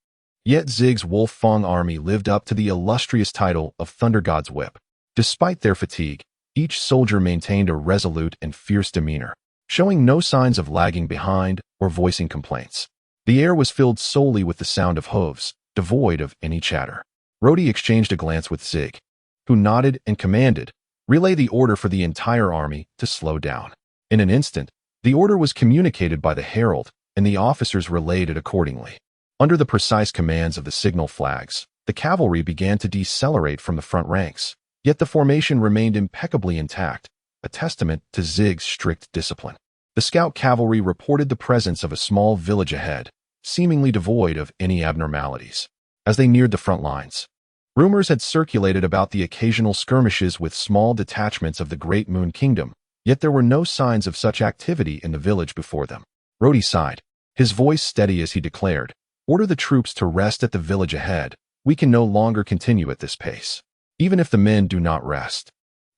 Yet Zig's Wolf Fang army lived up to the illustrious title of Thunder God's Whip. Despite their fatigue, each soldier maintained a resolute and fierce demeanor, showing no signs of lagging behind or voicing complaints. The air was filled solely with the sound of hooves, devoid of any chatter. Rhodey exchanged a glance with Zig, who nodded and commanded, "Relay the order for the entire army to slow down." In an instant, the order was communicated by the herald, and the officers relayed it accordingly. Under the precise commands of the signal flags, the cavalry began to decelerate from the front ranks, yet the formation remained impeccably intact, a testament to Zig's strict discipline. The scout cavalry reported the presence of a small village ahead, seemingly devoid of any abnormalities. As they neared the front lines, rumors had circulated about the occasional skirmishes with small detachments of the Great Moon Kingdom, yet there were no signs of such activity in the village before them. Rhodey sighed, his voice steady as he declared, "Order the troops to rest at the village ahead. We can no longer continue at this pace. Even if the men do not rest,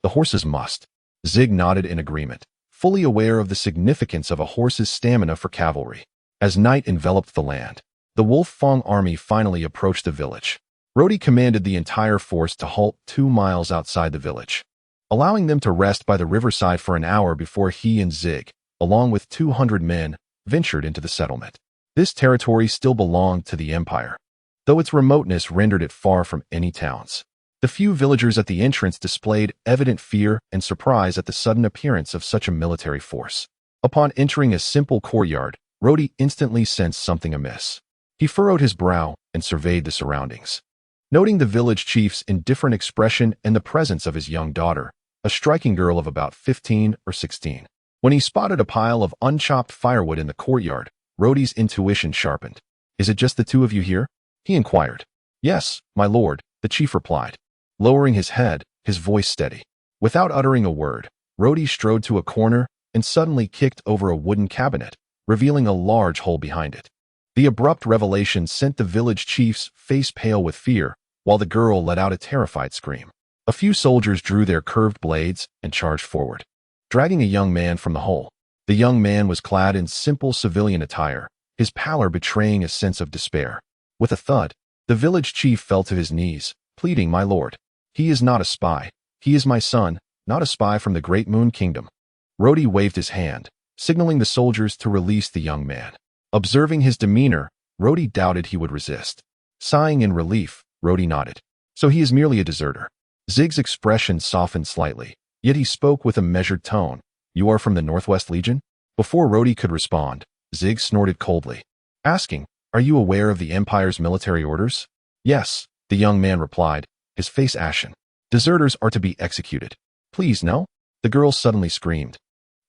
the horses must." Zig nodded in agreement, fully aware of the significance of a horse's stamina for cavalry. As night enveloped the land, the Wolf Fang army finally approached the village. Rhodey commanded the entire force to halt 2 miles outside the village, allowing them to rest by the riverside for an hour before he and Zig, along with 200 men, ventured into the settlement. This territory still belonged to the Empire, though its remoteness rendered it far from any towns. The few villagers at the entrance displayed evident fear and surprise at the sudden appearance of such a military force. Upon entering a simple courtyard, Rhodey instantly sensed something amiss. He furrowed his brow and surveyed the surroundings, noting the village chief's indifferent expression and the presence of his young daughter, a striking girl of about 15 or 16. When he spotted a pile of unchopped firewood in the courtyard, Rhodey's intuition sharpened. "Is it just the 2 of you here?" he inquired. "Yes, my lord," the chief replied, lowering his head, his voice steady. Without uttering a word, Rhodey strode to a corner and suddenly kicked over a wooden cabinet, revealing a large hole behind it. The abrupt revelation sent the village chief's face pale with fear, while the girl let out a terrified scream. A few soldiers drew their curved blades and charged forward, dragging a young man from the hole. The young man was clad in simple civilian attire, his pallor betraying a sense of despair. With a thud, the village chief fell to his knees, pleading, "My lord, he is not a spy. He is my son, not a spy from the Great Moon Kingdom." Rhodey waved his hand, signaling the soldiers to release the young man. Observing his demeanor, Rhodey doubted he would resist. Sighing in relief, Rhodey nodded. "So he is merely a deserter." Zig's expression softened slightly, yet he spoke with a measured tone. "You are from the Northwest Legion?" Before Rhodey could respond, Zig snorted coldly, asking, "Are you aware of the Empire's military orders?" "Yes," the young man replied, his face ashen. "Deserters are to be executed." "Please, no," the girl suddenly screamed,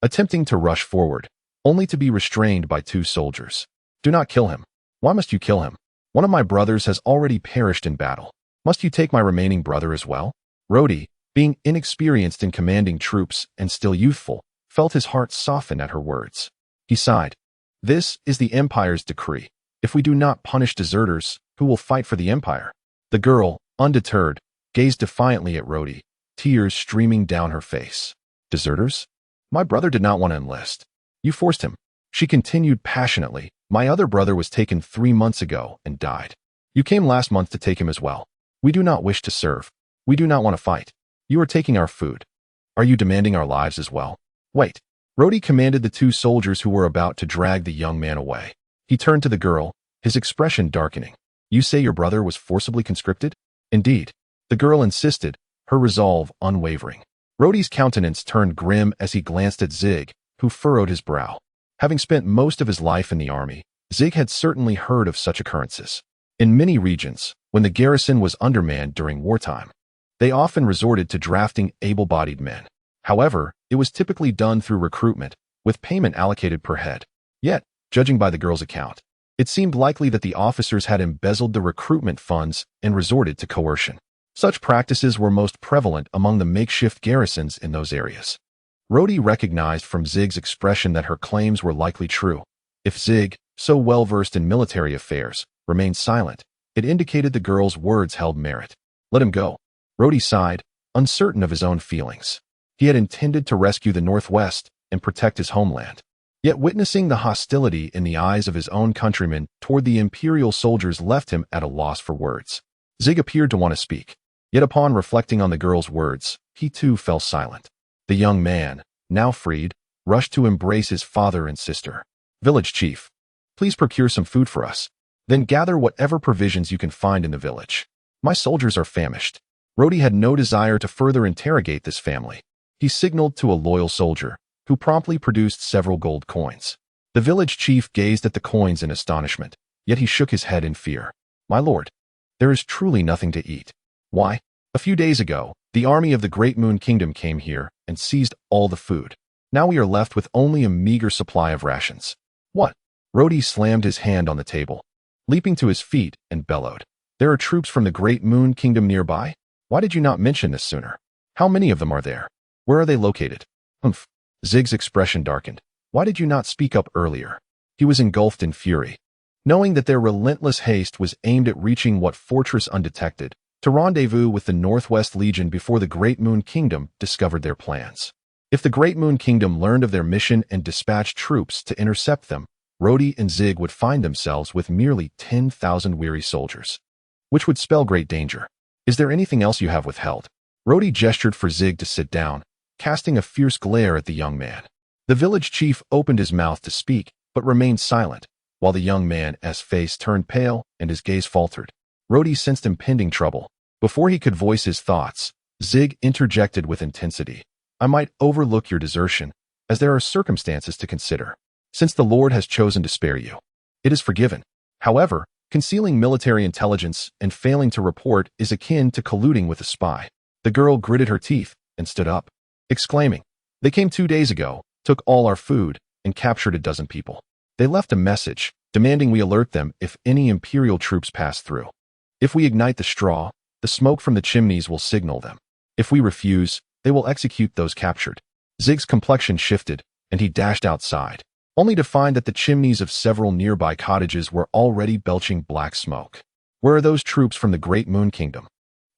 attempting to rush forward, only to be restrained by 2 soldiers. "Do not kill him." "Why must you kill him? One of my brothers has already perished in battle. Must you take my remaining brother as well?" Rhodey, being inexperienced in commanding troops and still youthful, felt his heart soften at her words. He sighed, This is the Empire's decree. If we do not punish deserters, who will fight for the Empire? The girl, undeterred, gazed defiantly at Rhodey, tears streaming down her face. Deserters? My brother did not want to enlist. You forced him. She continued passionately. My other brother was taken 3 months ago and died. You came last month to take him as well. We do not wish to serve. We do not want to fight. You are taking our food. Are you demanding our lives as well? Wait. Rhodey commanded the 2 soldiers who were about to drag the young man away. He turned to the girl, his expression darkening. You say your brother was forcibly conscripted? Indeed. The girl insisted, her resolve unwavering. Rhodey's countenance turned grim as he glanced at Zig, who furrowed his brow. Having spent most of his life in the army, Zig had certainly heard of such occurrences. In many regions, when the garrison was undermanned during wartime, they often resorted to drafting able-bodied men. However, it was typically done through recruitment, with payment allocated per head. Yet, judging by the girl's account, it seemed likely that the officers had embezzled the recruitment funds and resorted to coercion. Such practices were most prevalent among the makeshift garrisons in those areas. Rhodey recognized from Zig's expression that her claims were likely true. If Zig, so well-versed in military affairs, remained silent, it indicated the girl's words held merit. Let him go. Rhodey sighed, uncertain of his own feelings. He had intended to rescue the Northwest and protect his homeland. Yet witnessing the hostility in the eyes of his own countrymen toward the Imperial soldiers left him at a loss for words. Zig appeared to want to speak. Yet upon reflecting on the girl's words, he too fell silent. The young man, now freed, rushed to embrace his father and sister. Village chief, please procure some food for us. Then gather whatever provisions you can find in the village. My soldiers are famished. Rhodey had no desire to further interrogate this family. He signaled to a loyal soldier, who promptly produced several gold coins. The village chief gazed at the coins in astonishment, yet he shook his head in fear. My lord, there is truly nothing to eat. Why? A few days ago, the army of the Great Moon Kingdom came here and seized all the food. Now we are left with only a meager supply of rations. What? Rhodey slammed his hand on the table, leaping to his feet and bellowed. There are troops from the Great Moon Kingdom nearby? Why did you not mention this sooner? How many of them are there? Where are they located? Humph. Zig's expression darkened. Why did you not speak up earlier? He was engulfed in fury, knowing that their relentless haste was aimed at reaching what fortress undetected, to rendezvous with the Northwest Legion before the Great Moon Kingdom discovered their plans. If the Great Moon Kingdom learned of their mission and dispatched troops to intercept them, Rhodey and Zig would find themselves with merely 10,000 weary soldiers, which would spell great danger. Is there anything else you have withheld? Rhodey gestured for Zig to sit down, casting a fierce glare at the young man. The village chief opened his mouth to speak, but remained silent, while the young man's face turned pale and his gaze faltered. Rhodey sensed impending trouble. Before he could voice his thoughts, Zig interjected with intensity. I might overlook your desertion, as there are circumstances to consider. Since the Lord has chosen to spare you, it is forgiven. However, concealing military intelligence and failing to report is akin to colluding with a spy. The girl gritted her teeth and stood up, exclaiming, They came 2 days ago, took all our food, and captured a dozen people. They left a message, demanding we alert them if any Imperial troops pass through. If we ignite the straw, the smoke from the chimneys will signal them. If we refuse, they will execute those captured. Zig's complexion shifted, and he dashed outside, only to find that the chimneys of several nearby cottages were already belching black smoke. Where are those troops from the Great Moon Kingdom?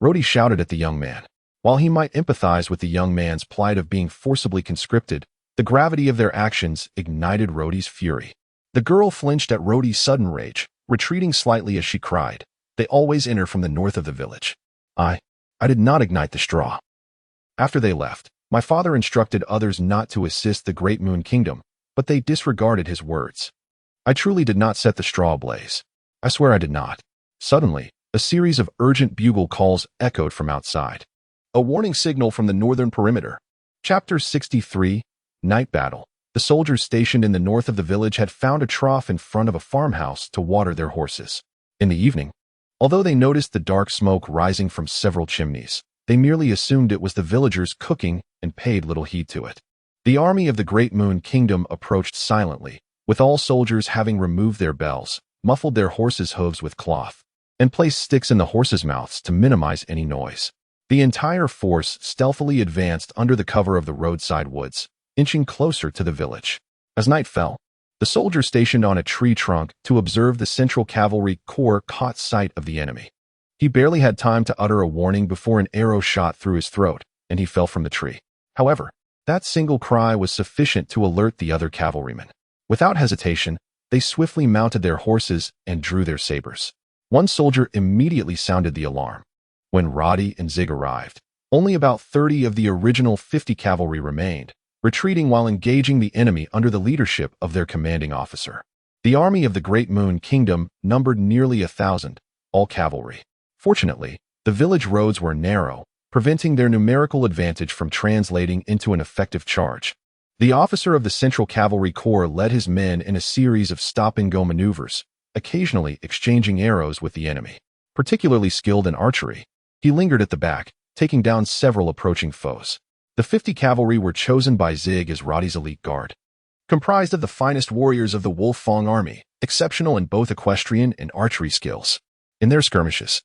Rhodey shouted at the young man. While he might empathize with the young man's plight of being forcibly conscripted, the gravity of their actions ignited Rhodey's fury. The girl flinched at Rhodey's sudden rage, retreating slightly as she cried, They always enter from the north of the village. I did not ignite the straw. After they left, my father instructed others not to assist the Great Moon Kingdom, but they disregarded his words. I truly did not set the straw ablaze. I swear I did not. Suddenly, a series of urgent bugle calls echoed from outside. A warning signal from the northern perimeter. Chapter 63, Night Battle. The soldiers stationed in the north of the village had found a trough in front of a farmhouse to water their horses. In the evening, although they noticed the dark smoke rising from several chimneys, they merely assumed it was the villagers cooking and paid little heed to it. The army of the Great Moon Kingdom approached silently, with all soldiers having removed their bells, muffled their horses' hooves with cloth, and placed sticks in the horses' mouths to minimize any noise. The entire force stealthily advanced under the cover of the roadside woods, inching closer to the village. As night fell, The soldier stationed on a tree trunk to observe the central cavalry corps caught sight of the enemy. He barely had time to utter a warning before an arrow shot through his throat, and he fell from the tree. However, that single cry was sufficient to alert the other cavalrymen. Without hesitation, they swiftly mounted their horses and drew their sabers. One soldier immediately sounded the alarm. When Roddy and Zig arrived, only about 30 of the original 50 cavalry remained, retreating while engaging the enemy under the leadership of their commanding officer. The army of the Great Moon Kingdom numbered nearly 1,000, all cavalry. Fortunately, the village roads were narrow, preventing their numerical advantage from translating into an effective charge. The officer of the Central Cavalry Corps led his men in a series of stop-and-go maneuvers, occasionally exchanging arrows with the enemy. Particularly skilled in archery, he lingered at the back, taking down several approaching foes. The 50 cavalry were chosen by Zig as Roddy's elite guard. Comprised of the finest warriors of the Wolf Fong army, exceptional in both equestrian and archery skills. In their skirmishes,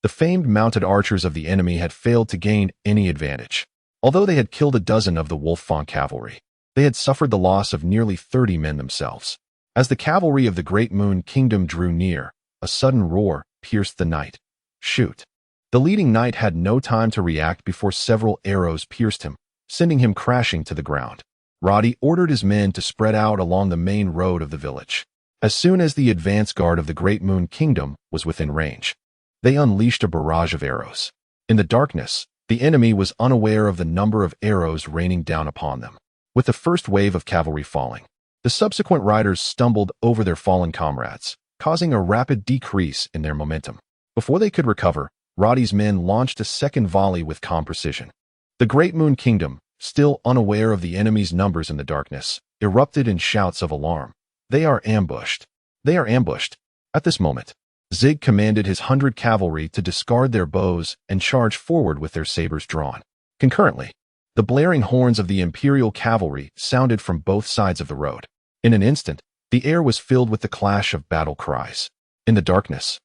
the famed mounted archers of the enemy had failed to gain any advantage. Although they had killed a dozen of the Wolf Fong cavalry, they had suffered the loss of nearly 30 men themselves. As the cavalry of the Great Moon Kingdom drew near, a sudden roar pierced the night. Shoot! The leading knight had no time to react before several arrows pierced him, sending him crashing to the ground. Roddy ordered his men to spread out along the main road of the village. As soon as the advance guard of the Great Moon Kingdom was within range, they unleashed a barrage of arrows. In the darkness, the enemy was unaware of the number of arrows raining down upon them. With the first wave of cavalry falling, the subsequent riders stumbled over their fallen comrades, causing a rapid decrease in their momentum. Before they could recover, Roddy's men launched a second volley with calm precision. The Great Moon Kingdom, still unaware of the enemy's numbers in the darkness, erupted in shouts of alarm. They are ambushed! They are ambushed! At this moment, Zig commanded his 100 cavalry to discard their bows and charge forward with their sabers drawn. Concurrently, the blaring horns of the Imperial cavalry sounded from both sides of the road. In an instant, the air was filled with the clash of battle cries. In the darkness,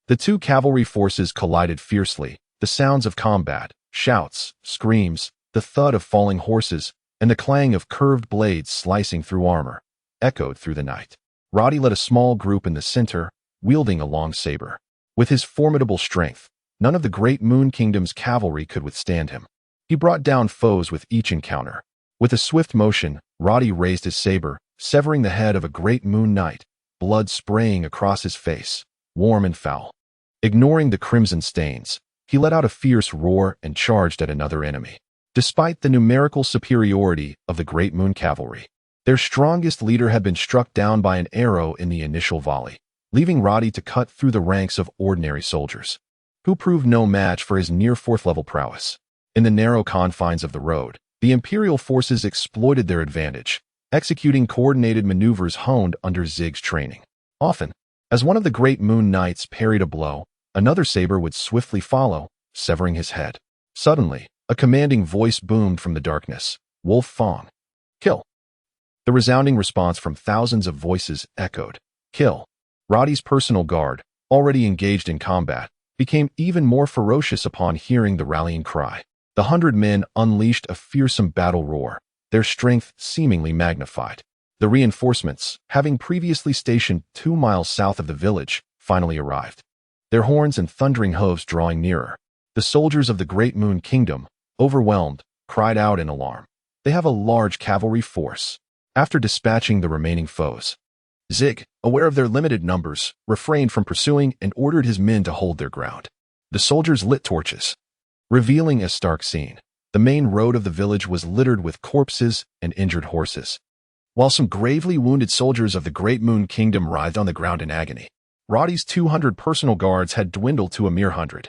the two cavalry forces collided fiercely, the sounds of combat, shouts, screams, the thud of falling horses, and the clang of curved blades slicing through armor, echoed through the night. Roddy led a small group in the center, wielding a long saber. With his formidable strength, none of the Great Moon Kingdom's cavalry could withstand him. He brought down foes with each encounter. With a swift motion, Roddy raised his saber, severing the head of a Great Moon Knight, blood spraying across his face, warm and foul. Ignoring the crimson stains, he let out a fierce roar and charged at another enemy. Despite the numerical superiority of the Great Moon Cavalry, their strongest leader had been struck down by an arrow in the initial volley, leaving Roddy to cut through the ranks of ordinary soldiers, who proved no match for his near fourth-level prowess. In the narrow confines of the road, the Imperial forces exploited their advantage, executing coordinated maneuvers honed under Zig's training. Often, as one of the Great Moon Knights parried a blow, another saber would swiftly follow, severing his head. Suddenly, a commanding voice boomed from the darkness. Wolf Fong. Kill. The resounding response from thousands of voices echoed. Kill. Roddy's personal guard, already engaged in combat, became even more ferocious upon hearing the rallying cry. The 100 men unleashed a fearsome battle roar, their strength seemingly magnified. The reinforcements, having previously stationed 2 miles south of the village, finally arrived, their horns and thundering hooves drawing nearer. The soldiers of the Great Moon Kingdom, overwhelmed, cried out in alarm. They have a large cavalry force. After dispatching the remaining foes, Zig, aware of their limited numbers, refrained from pursuing and ordered his men to hold their ground. The soldiers lit torches, revealing a stark scene. The main road of the village was littered with corpses and injured horses, while some gravely wounded soldiers of the Great Moon Kingdom writhed on the ground in agony. Roddy's 200 personal guards had dwindled to a mere 100,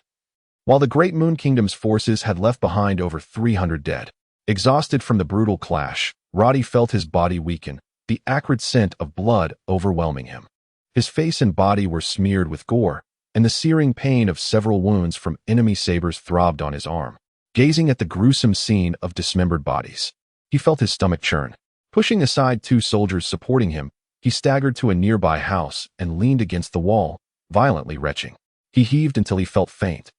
while the Great Moon Kingdom's forces had left behind over 300 dead. Exhausted from the brutal clash, Roddy felt his body weaken, the acrid scent of blood overwhelming him. His face and body were smeared with gore, and the searing pain of several wounds from enemy sabers throbbed on his arm. Gazing at the gruesome scene of dismembered bodies, he felt his stomach churn. Pushing aside 2 soldiers supporting him, he staggered to a nearby house and leaned against the wall, violently retching. He heaved until he felt faint,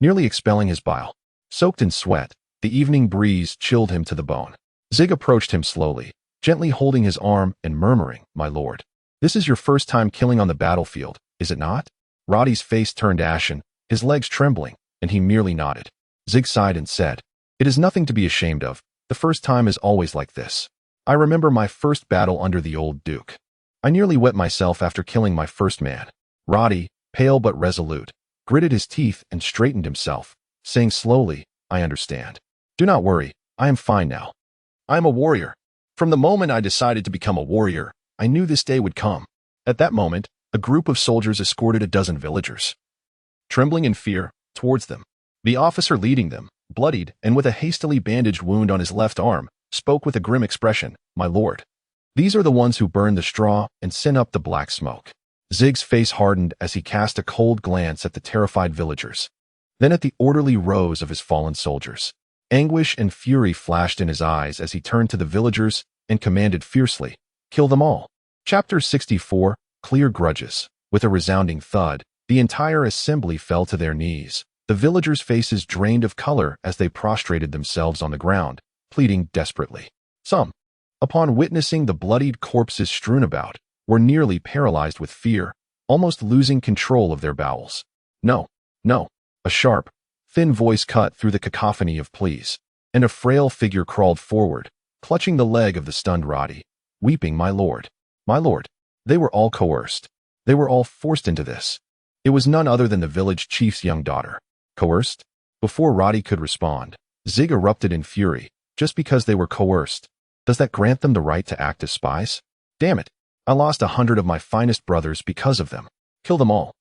nearly expelling his bile. Soaked in sweat, the evening breeze chilled him to the bone. Zig approached him slowly, gently holding his arm and murmuring, "My lord, this is your first time killing on the battlefield, is it not?" Roddy's face turned ashen, his legs trembling, and he merely nodded. Zig sighed and said, "It is nothing to be ashamed of. The first time is always like this. I remember my first battle under the old Duke. I nearly wet myself after killing my first man." Roddy, pale but resolute, gritted his teeth and straightened himself, saying slowly, "I understand. Do not worry, I am fine now. I am a warrior. From the moment I decided to become a warrior, I knew this day would come." At that moment, a group of soldiers escorted a dozen villagers, trembling in fear, towards them. The officer leading them, bloodied and with a hastily bandaged wound on his left arm, spoke with a grim expression, "My lord, these are the ones who burn the straw and send up the black smoke." Zig's face hardened as he cast a cold glance at the terrified villagers, then at the orderly rows of his fallen soldiers. Anguish and fury flashed in his eyes as he turned to the villagers and commanded fiercely, "Kill them all." Chapter 64, Clear Grudges. With a resounding thud, the entire assembly fell to their knees. The villagers' faces drained of color as they prostrated themselves on the ground, pleading desperately. Some, upon witnessing the bloodied corpses strewn about, were nearly paralyzed with fear, almost losing control of their bowels. "No, no." A sharp, thin voice cut through the cacophony of pleas, and a frail figure crawled forward, clutching the leg of the stunned Roddy, weeping, "My lord, my lord." They were all coerced. They were all forced into this. It was none other than the village chief's young daughter. Coerced? Before Roddy could respond, Zig erupted in fury. Just because they were coerced, does that grant them the right to act as spies? Damn it. I lost 100 of my finest brothers because of them. Kill them all.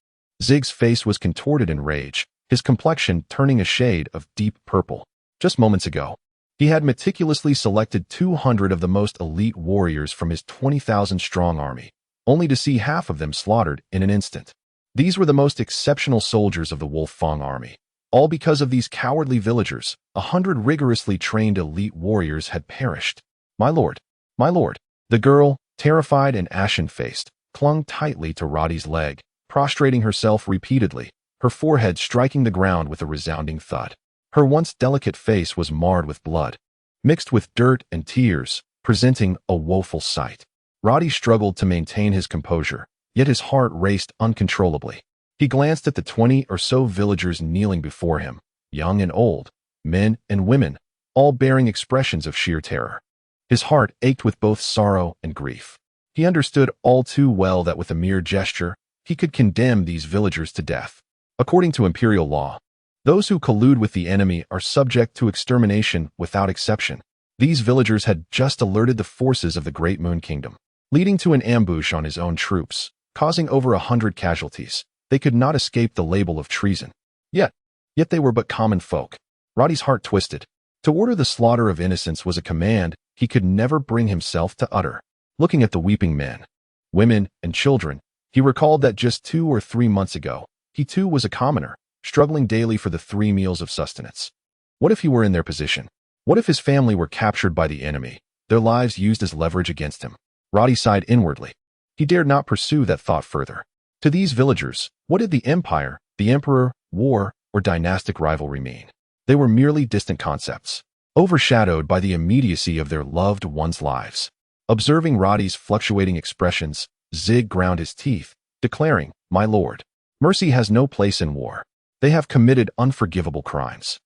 Zig's face was contorted in rage, his complexion turning a shade of deep purple. Just moments ago, he had meticulously selected 200 of the most elite warriors from his 20,000-strong army, only to see half of them slaughtered in an instant. These were the most exceptional soldiers of the Wolf Fang army. All because of these cowardly villagers, 100 rigorously trained elite warriors had perished. "My lord, my lord." The girl, terrified and ashen-faced, clung tightly to Roddy's leg, prostrating herself repeatedly, her forehead striking the ground with a resounding thud. Her once delicate face was marred with blood, mixed with dirt and tears, presenting a woeful sight. Roddy struggled to maintain his composure, yet his heart raced uncontrollably. He glanced at the 20 or so villagers kneeling before him, young and old, men and women, all bearing expressions of sheer terror. His heart ached with both sorrow and grief. He understood all too well that with a mere gesture, he could condemn these villagers to death. According to imperial law, those who collude with the enemy are subject to extermination without exception. These villagers had just alerted the forces of the Great Moon Kingdom, leading to an ambush on his own troops, causing over 100 casualties. They could not escape the label of treason. Yet they were but common folk. Roddy's heart twisted. To order the slaughter of innocents was a command he could never bring himself to utter. Looking at the weeping men, women, and children, he recalled that just 2 or 3 months ago, he too was a commoner, struggling daily for the 3 meals of sustenance. What if he were in their position? What if his family were captured by the enemy, their lives used as leverage against him? Roddy sighed inwardly. He dared not pursue that thought further. To these villagers, what did the empire, the emperor, war, or dynastic rivalry mean? They were merely distant concepts, overshadowed by the immediacy of their loved ones' lives. Observing Roddy's fluctuating expressions, Zig ground his teeth, declaring, "My lord, mercy has no place in war. They have committed unforgivable crimes.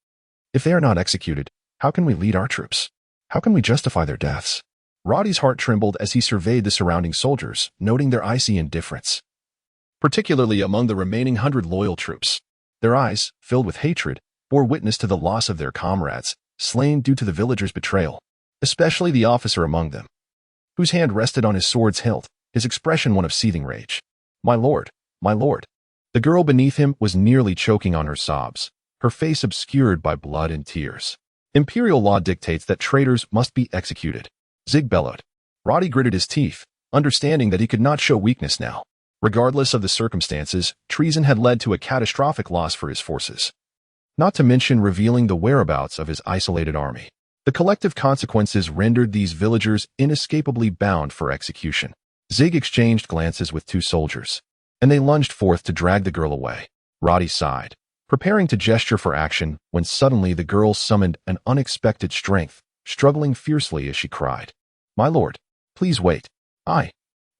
If they are not executed, how can we lead our troops? How can we justify their deaths?" Roddy's heart trembled as he surveyed the surrounding soldiers, noting their icy indifference, particularly among the remaining 100 loyal troops. Their eyes, filled with hatred, bore witness to the loss of their comrades, slain due to the villagers' betrayal, especially the officer among them, whose hand rested on his sword's hilt, his expression one of seething rage. "My lord, my lord." The girl beneath him was nearly choking on her sobs, her face obscured by blood and tears. "Imperial law dictates that traitors must be executed," Zig bellowed. Roddy gritted his teeth, understanding that he could not show weakness now. Regardless of the circumstances, treason had led to a catastrophic loss for his forces, not to mention revealing the whereabouts of his isolated army. The collective consequences rendered these villagers inescapably bound for execution. Zig exchanged glances with 2 soldiers, and they lunged forth to drag the girl away. Roddy sighed, preparing to gesture for action when suddenly the girl summoned an unexpected strength, struggling fiercely as she cried, "My lord, Please wait. I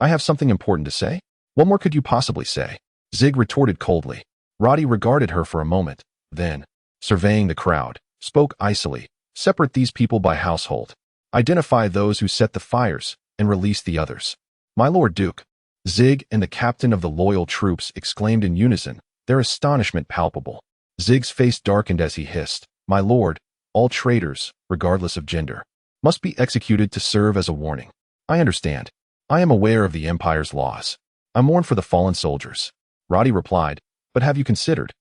have something important to say. What more could you possibly say? Zig retorted coldly. Roddy regarded her for a moment, then, surveying the crowd, spoke icily. Separate these people by household. Identify those who set the fires, and release the others. My Lord Duke. Zig and the captain of the loyal troops exclaimed in unison, their astonishment palpable. Zig's face darkened as he hissed, My lord, all traitors, regardless of gender, must be executed to serve as a warning. I understand. I am aware of the Empire's laws. I mourn for the fallen soldiers. Roddy replied, But have you considered?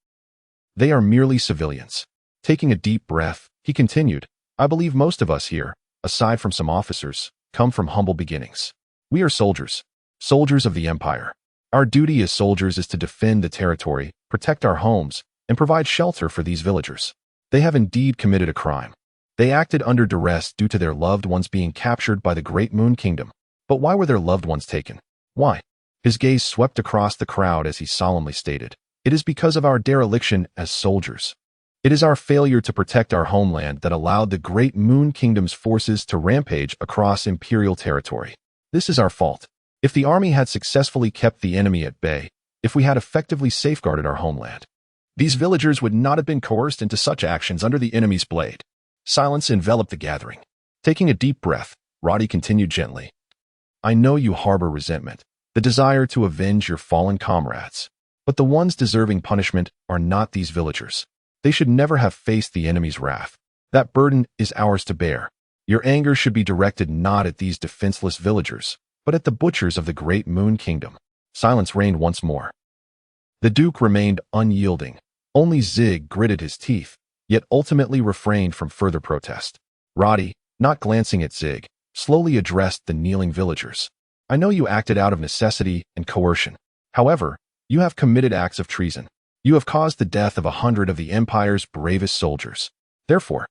They are merely civilians. Taking a deep breath, he continued, I believe most of us here, aside from some officers, come from humble beginnings. We are soldiers. Soldiers of the Empire. Our duty as soldiers is to defend the territory, protect our homes, and provide shelter for these villagers. They have indeed committed a crime. They acted under duress due to their loved ones being captured by the Great Moon Kingdom. But why were their loved ones taken? Why? His gaze swept across the crowd as he solemnly stated, It is because of our dereliction as soldiers. It is our failure to protect our homeland that allowed the Great Moon Kingdom's forces to rampage across Imperial territory. This is our fault. If the army had successfully kept the enemy at bay, if we had effectively safeguarded our homeland, these villagers would not have been coerced into such actions under the enemy's blade. Silence enveloped the gathering. Taking a deep breath, Roddy continued gently. I know you harbor resentment, the desire to avenge your fallen comrades. But the ones deserving punishment are not these villagers. They should never have faced the enemy's wrath. That burden is ours to bear. Your anger should be directed not at these defenseless villagers, but at the butchers of the Great Moon Kingdom. Silence reigned once more. The Duke remained unyielding. Only Zig gritted his teeth, yet ultimately refrained from further protest. Roddy, not glancing at Zig, slowly addressed the kneeling villagers. I know you acted out of necessity and coercion. However, you have committed acts of treason. You have caused the death of 100 of the Empire's bravest soldiers. Therefore,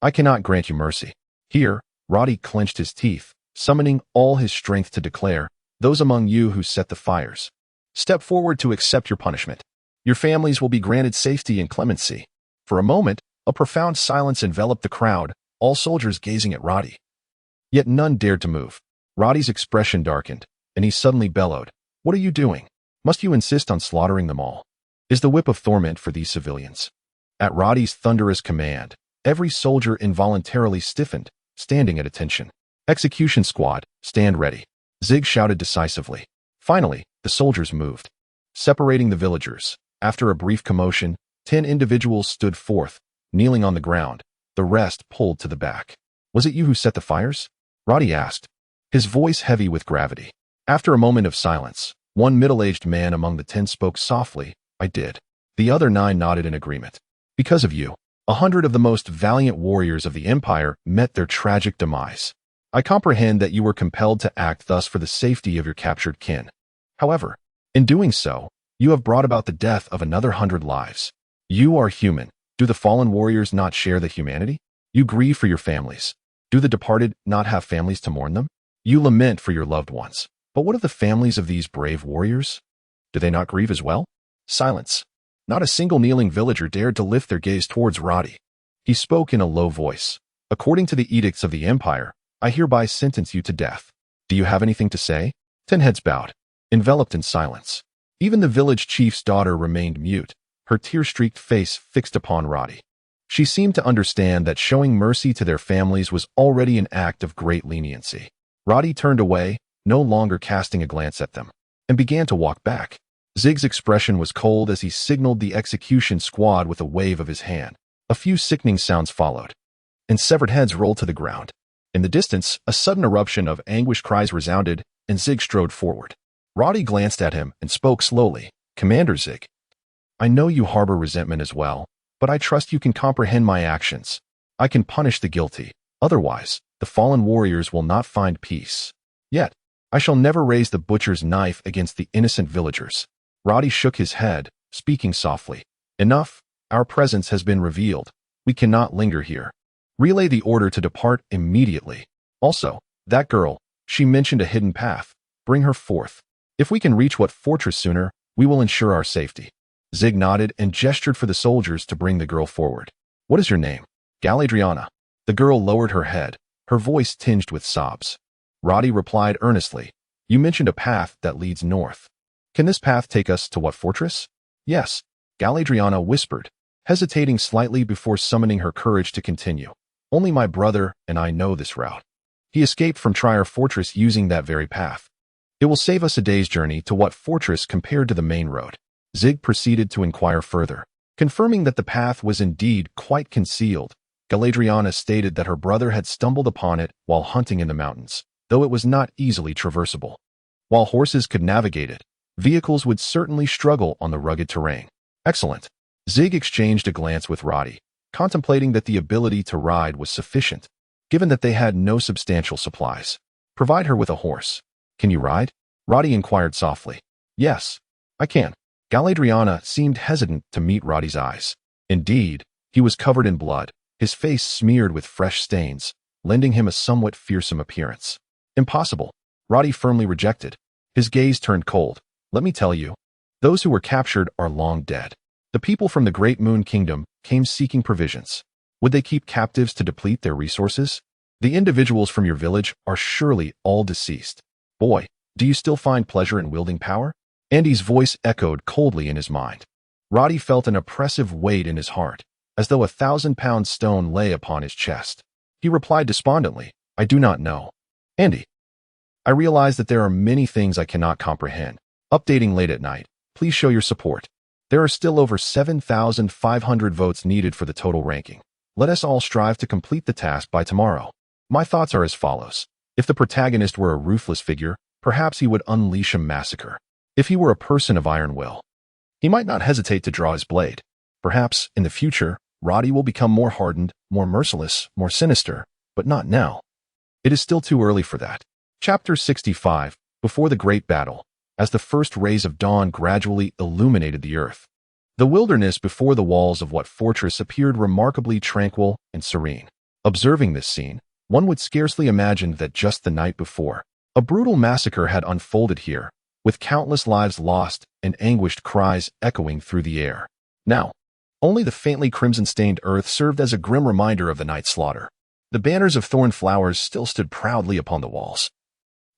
I cannot grant you mercy. Here, Roddy clenched his teeth, summoning all his strength to declare, Those among you who set the fires, step forward to accept your punishment. Your families will be granted safety and clemency. For a moment, a profound silence enveloped the crowd, all soldiers gazing at Roddy. Yet none dared to move. Roddy's expression darkened, and he suddenly bellowed, What are you doing? Must you insist on slaughtering them all? Is the whip of torment for these civilians? At Roddy's thunderous command, every soldier involuntarily stiffened, standing at attention. Execution squad, stand ready. Zig shouted decisively. Finally, the soldiers moved. Separating the villagers, after a brief commotion, 10 individuals stood forth, kneeling on the ground. The rest pulled to the back. Was it you who set the fires? Roddy asked, his voice heavy with gravity. After a moment of silence, one middle-aged man among the 10 spoke softly, I did. The other 9 nodded in agreement. Because of you, 100 of the most valiant warriors of the Empire met their tragic demise. I comprehend that you were compelled to act thus for the safety of your captured kin. However, in doing so, you have brought about the death of another 100 lives. You are human. Do the fallen warriors not share the humanity? You grieve for your families. Do the departed not have families to mourn them? You lament for your loved ones. But what of the families of these brave warriors? Do they not grieve as well? Silence. Not a single kneeling villager dared to lift their gaze towards Roddy. He spoke in a low voice. According to the edicts of the Empire, I hereby sentence you to death. Do you have anything to say? 10 heads bowed, enveloped in silence. Even the village chief's daughter remained mute, her tear-streaked face fixed upon Roddy. She seemed to understand that showing mercy to their families was already an act of great leniency. Roddy turned away, no longer casting a glance at them, and began to walk back. Zig's expression was cold as he signaled the execution squad with a wave of his hand. A few sickening sounds followed, and severed heads rolled to the ground. In the distance, a sudden eruption of anguished cries resounded, and Zig strode forward. Roddy glanced at him and spoke slowly, Commander Zig, I know you harbor resentment as well, but I trust you can comprehend my actions. I can punish the guilty. Otherwise, the fallen warriors will not find peace. Yet, I shall never raise the butcher's knife against the innocent villagers. Roddy shook his head, speaking softly. Enough, our presence has been revealed. We cannot linger here. Relay the order to depart immediately. Also, that girl, she mentioned a hidden path. Bring her forth. If we can reach what fortress sooner, we will ensure our safety. Zig nodded and gestured for the soldiers to bring the girl forward. What is your name? Galadriana. The girl lowered her head, her voice tinged with sobs. Roddy replied earnestly. You mentioned a path that leads north. Can this path take us to what fortress? Yes, Galadriana whispered, hesitating slightly before summoning her courage to continue. Only my brother and I know this route. He escaped from Trier Fortress using that very path. It will save us a day's journey to what fortress compared to the main road. Zig proceeded to inquire further. Confirming that the path was indeed quite concealed, Galadriana stated that her brother had stumbled upon it while hunting in the mountains, though it was not easily traversable. While horses could navigate it, vehicles would certainly struggle on the rugged terrain. Excellent. Zig exchanged a glance with Roddy, contemplating that the ability to ride was sufficient, given that they had no substantial supplies. Provide her with a horse. Can you ride? Roddy inquired softly. Yes, I can. Galadriana seemed hesitant to meet Roddy's eyes. Indeed, he was covered in blood, his face smeared with fresh stains, lending him a somewhat fearsome appearance. Impossible. Roddy firmly rejected. His gaze turned cold. Let me tell you, those who were captured are long dead. The people from the Great Moon Kingdom came seeking provisions. Would they keep captives to deplete their resources? The individuals from your village are surely all deceased. Boy, do you still find pleasure in wielding power? Andy's voice echoed coldly in his mind. Roddy felt an oppressive weight in his heart, as though a 1,000-pound stone lay upon his chest. He replied despondently, I do not know. Andy, I realize that there are many things I cannot comprehend. Updating late at night, please show your support. There are still over 7,500 votes needed for the total ranking. Let us all strive to complete the task by tomorrow. My thoughts are as follows. If the protagonist were a ruthless figure, perhaps he would unleash a massacre. If he were a person of iron will, he might not hesitate to draw his blade. Perhaps, in the future, Roddy will become more hardened, more merciless, more sinister, but not now. It is still too early for that. Chapter 65, Before the Great Battle. As the first rays of dawn gradually illuminated the earth, the wilderness before the walls of what fortress appeared remarkably tranquil and serene. Observing this scene, one would scarcely imagine that just the night before, a brutal massacre had unfolded here, with countless lives lost and anguished cries echoing through the air. Now, only the faintly crimson-stained earth served as a grim reminder of the night's slaughter. The banners of thorn flowers still stood proudly upon the walls.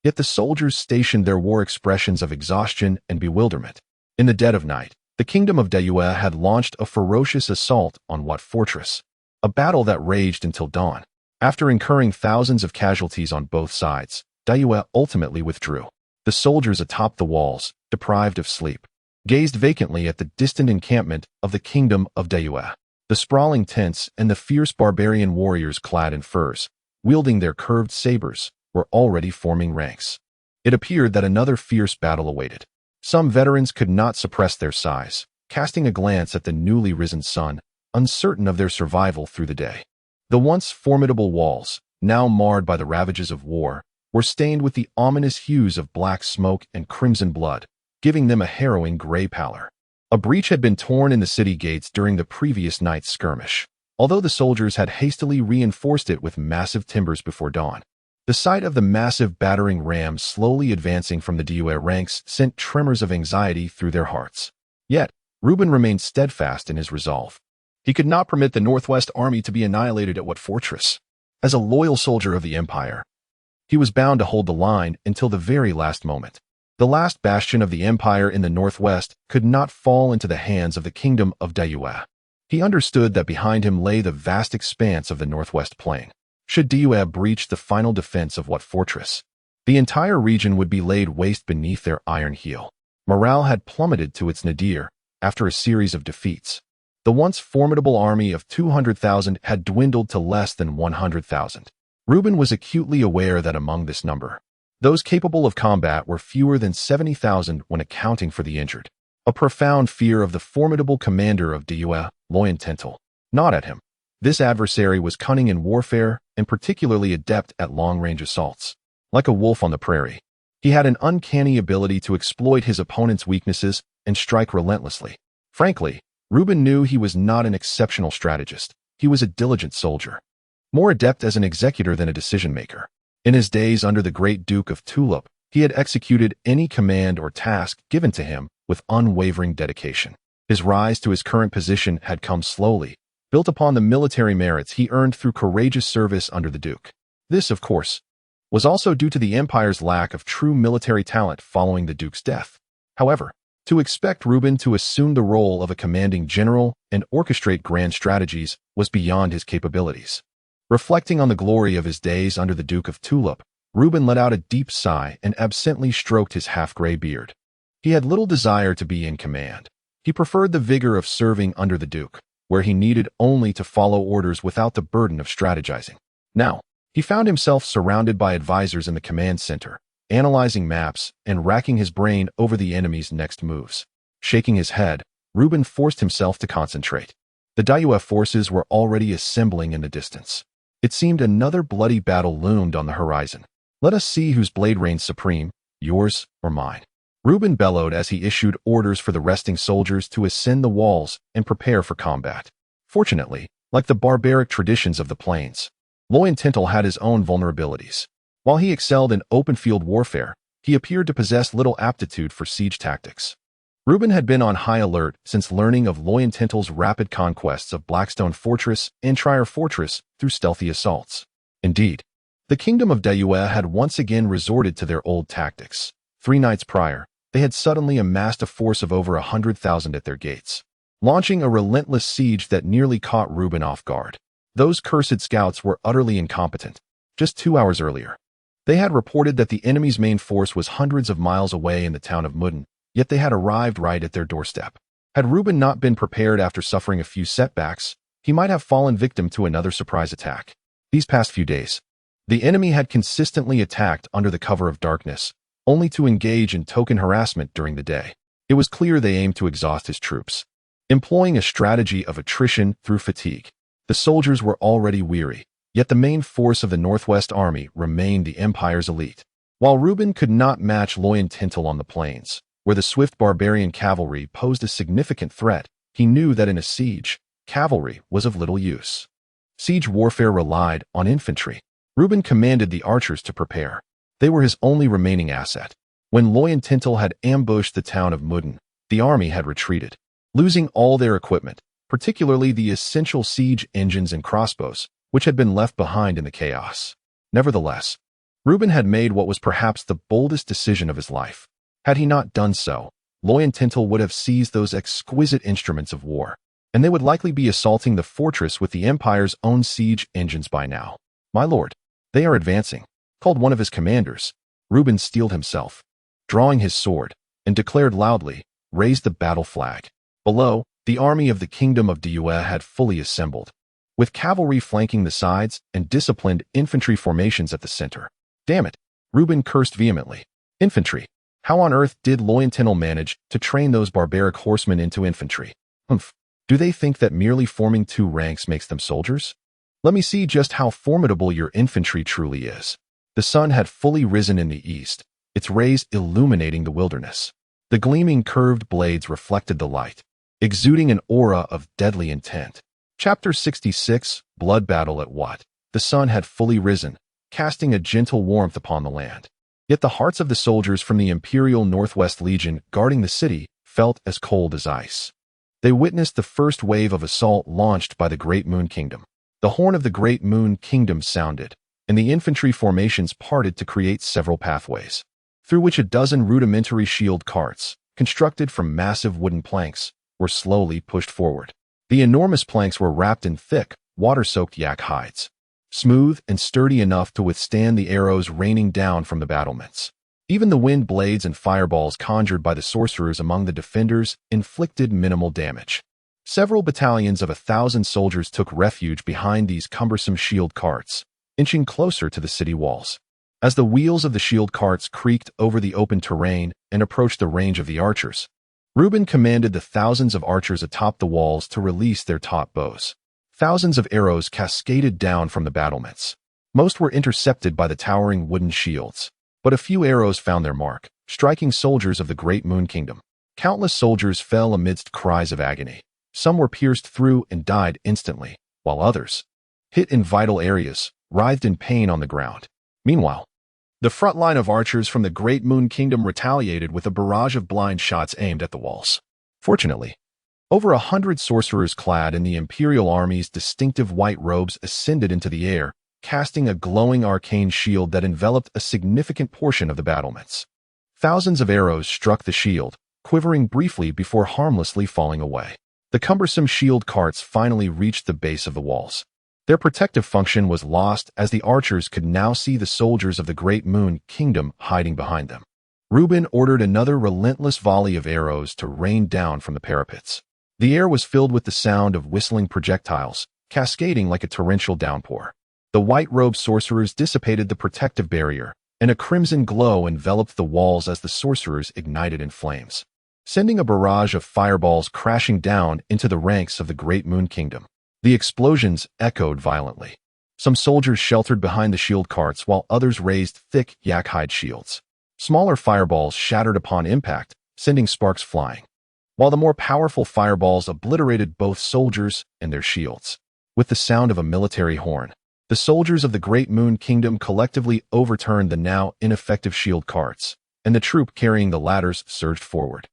Yet the soldiers stationed there wore expressions of exhaustion and bewilderment. In the dead of night, the kingdom of Dayue had launched a ferocious assault on what fortress? A battle that raged until dawn. After incurring thousands of casualties on both sides, Dayue ultimately withdrew. The soldiers atop the walls, deprived of sleep, gazed vacantly at the distant encampment of the kingdom of Dayue. The sprawling tents and the fierce barbarian warriors clad in furs, wielding their curved sabers, were already forming ranks. It appeared that another fierce battle awaited. Some veterans could not suppress their sighs, casting a glance at the newly risen sun, uncertain of their survival through the day. The once formidable walls, now marred by the ravages of war, were stained with the ominous hues of black smoke and crimson blood, giving them a harrowing gray pallor. A breach had been torn in the city gates during the previous night's skirmish, although the soldiers had hastily reinforced it with massive timbers before dawn. The sight of the massive battering rams slowly advancing from the Dayue ranks sent tremors of anxiety through their hearts. Yet, Reuben remained steadfast in his resolve. He could not permit the Northwest Army to be annihilated at what fortress. As a loyal soldier of the Empire, he was bound to hold the line until the very last moment. The last bastion of the Empire in the Northwest could not fall into the hands of the kingdom of Dayue. He understood that behind him lay the vast expanse of the Northwest Plain. Should Dayue breach the final defense of what fortress, the entire region would be laid waste beneath their iron heel. Morale had plummeted to its nadir after a series of defeats. The once formidable army of 200,000 had dwindled to less than 100,000. Reuben was acutely aware that among this number, those capable of combat were fewer than 70,000 when accounting for the injured. A profound fear of the formidable commander of Dayue, Loyan Tentel, gnawed at him. This adversary was cunning in warfare and particularly adept at long-range assaults. Like a wolf on the prairie, he had an uncanny ability to exploit his opponent's weaknesses and strike relentlessly. Frankly, Reuben knew he was not an exceptional strategist. He was a diligent soldier, more adept as an executor than a decision-maker. In his days under the great Duke of Tulip, he had executed any command or task given to him with unwavering dedication. His rise to his current position had come slowly, built upon the military merits he earned through courageous service under the Duke. This, of course, was also due to the Empire's lack of true military talent following the Duke's death. However, to expect Reuben to assume the role of a commanding general and orchestrate grand strategies was beyond his capabilities. Reflecting on the glory of his days under the Duke of Tulip, Reuben let out a deep sigh and absently stroked his half-gray beard. He had little desire to be in command. He preferred the vigor of serving under the Duke, where he needed only to follow orders without the burden of strategizing. Now, he found himself surrounded by advisors in the command center, analyzing maps and racking his brain over the enemy's next moves. Shaking his head, Reuben forced himself to concentrate. The Dayue forces were already assembling in the distance. It seemed another bloody battle loomed on the horizon. Let us see whose blade reigns supreme, yours or mine. Reuben bellowed as he issued orders for the resting soldiers to ascend the walls and prepare for combat. Fortunately, like the barbaric traditions of the plains, Loyal had his own vulnerabilities. While he excelled in open-field warfare, he appeared to possess little aptitude for siege tactics. Reuben had been on high alert since learning of Loyal's rapid conquests of Blackstone Fortress and Trier Fortress through stealthy assaults. Indeed, the Kingdom of Dayue had once again resorted to their old tactics. 3 nights prior, they had suddenly amassed a force of over 100,000 at their gates, launching a relentless siege that nearly caught Reuben off guard. Those cursed scouts were utterly incompetent. Just 2 hours earlier, they had reported that the enemy's main force was hundreds of miles away in the town of Mudden, yet they had arrived right at their doorstep. Had Reuben not been prepared after suffering a few setbacks, he might have fallen victim to another surprise attack. These past few days, the enemy had consistently attacked under the cover of darkness, only to engage in token harassment during the day. It was clear they aimed to exhaust his troops. Employing a strategy of attrition through fatigue, the soldiers were already weary, yet the main force of the Northwest Army remained the Empire's elite. While Reuben could not match Loyal on the plains, where the swift barbarian cavalry posed a significant threat, he knew that in a siege, cavalry was of little use. Siege warfare relied on infantry. Reuben commanded the archers to prepare. They were his only remaining asset. When Loyal had ambushed the town of Mudden, the army had retreated, losing all their equipment, particularly the essential siege engines and crossbows, which had been left behind in the chaos. Nevertheless, Reuben had made what was perhaps the boldest decision of his life. Had he not done so, Loyal would have seized those exquisite instruments of war, and they would likely be assaulting the fortress with the Empire's own siege engines by now. "My lord, they are advancing," called one of his commanders. Reuben steeled himself, drawing his sword, and declared loudly, "Raise the battle flag." Below, the army of the Kingdom of Dayue had fully assembled, with cavalry flanking the sides and disciplined infantry formations at the center. Damn it, Reuben cursed vehemently. Infantry. How on earth did Loyal manage to train those barbaric horsemen into infantry? Humph. Do they think that merely forming 2 ranks makes them soldiers? Let me see just how formidable your infantry truly is. The sun had fully risen in the east, its rays illuminating the wilderness. The gleaming curved blades reflected the light, exuding an aura of deadly intent. Chapter 66, Blood Battle at What? The sun had fully risen, casting a gentle warmth upon the land. Yet the hearts of the soldiers from the Imperial Northwest Legion guarding the city felt as cold as ice. They witnessed the first wave of assault launched by the Great Moon Kingdom. The horn of the Great Moon Kingdom sounded, and the infantry formations parted to create several pathways, through which a dozen rudimentary shield carts, constructed from massive wooden planks, were slowly pushed forward. The enormous planks were wrapped in thick, water-soaked yak hides, smooth and sturdy enough to withstand the arrows raining down from the battlements. Even the wind blades and fireballs conjured by the sorcerers among the defenders inflicted minimal damage. Several battalions of 1,000 soldiers took refuge behind these cumbersome shield carts, inching closer to the city walls. As the wheels of the shield carts creaked over the open terrain and approached the range of the archers, Reuben commanded the thousands of archers atop the walls to release their taut bows. Thousands of arrows cascaded down from the battlements. Most were intercepted by the towering wooden shields, but a few arrows found their mark, striking soldiers of the Great Moon Kingdom. Countless soldiers fell amidst cries of agony. Some were pierced through and died instantly, while others, hit in vital areas, writhed in pain on the ground. Meanwhile, the front line of archers from the Great Moon Kingdom retaliated with a barrage of blind shots aimed at the walls. Fortunately, over 100 sorcerers clad in the Imperial Army's distinctive white robes ascended into the air, casting a glowing arcane shield that enveloped a significant portion of the battlements. Thousands of arrows struck the shield, quivering briefly before harmlessly falling away. The cumbersome shield carts finally reached the base of the walls. Their protective function was lost as the archers could now see the soldiers of the Great Moon Kingdom hiding behind them. Reuben ordered another relentless volley of arrows to rain down from the parapets. The air was filled with the sound of whistling projectiles, cascading like a torrential downpour. The white-robed sorcerers dissipated the protective barrier, and a crimson glow enveloped the walls as the sorcerers ignited in flames, sending a barrage of fireballs crashing down into the ranks of the Great Moon Kingdom. The explosions echoed violently. Some soldiers sheltered behind the shield carts while others raised thick yak-hide shields. Smaller fireballs shattered upon impact, sending sparks flying, while the more powerful fireballs obliterated both soldiers and their shields. With the sound of a military horn, the soldiers of the Great Moon Kingdom collectively overturned the now ineffective shield carts, and the troop carrying the ladders surged forward.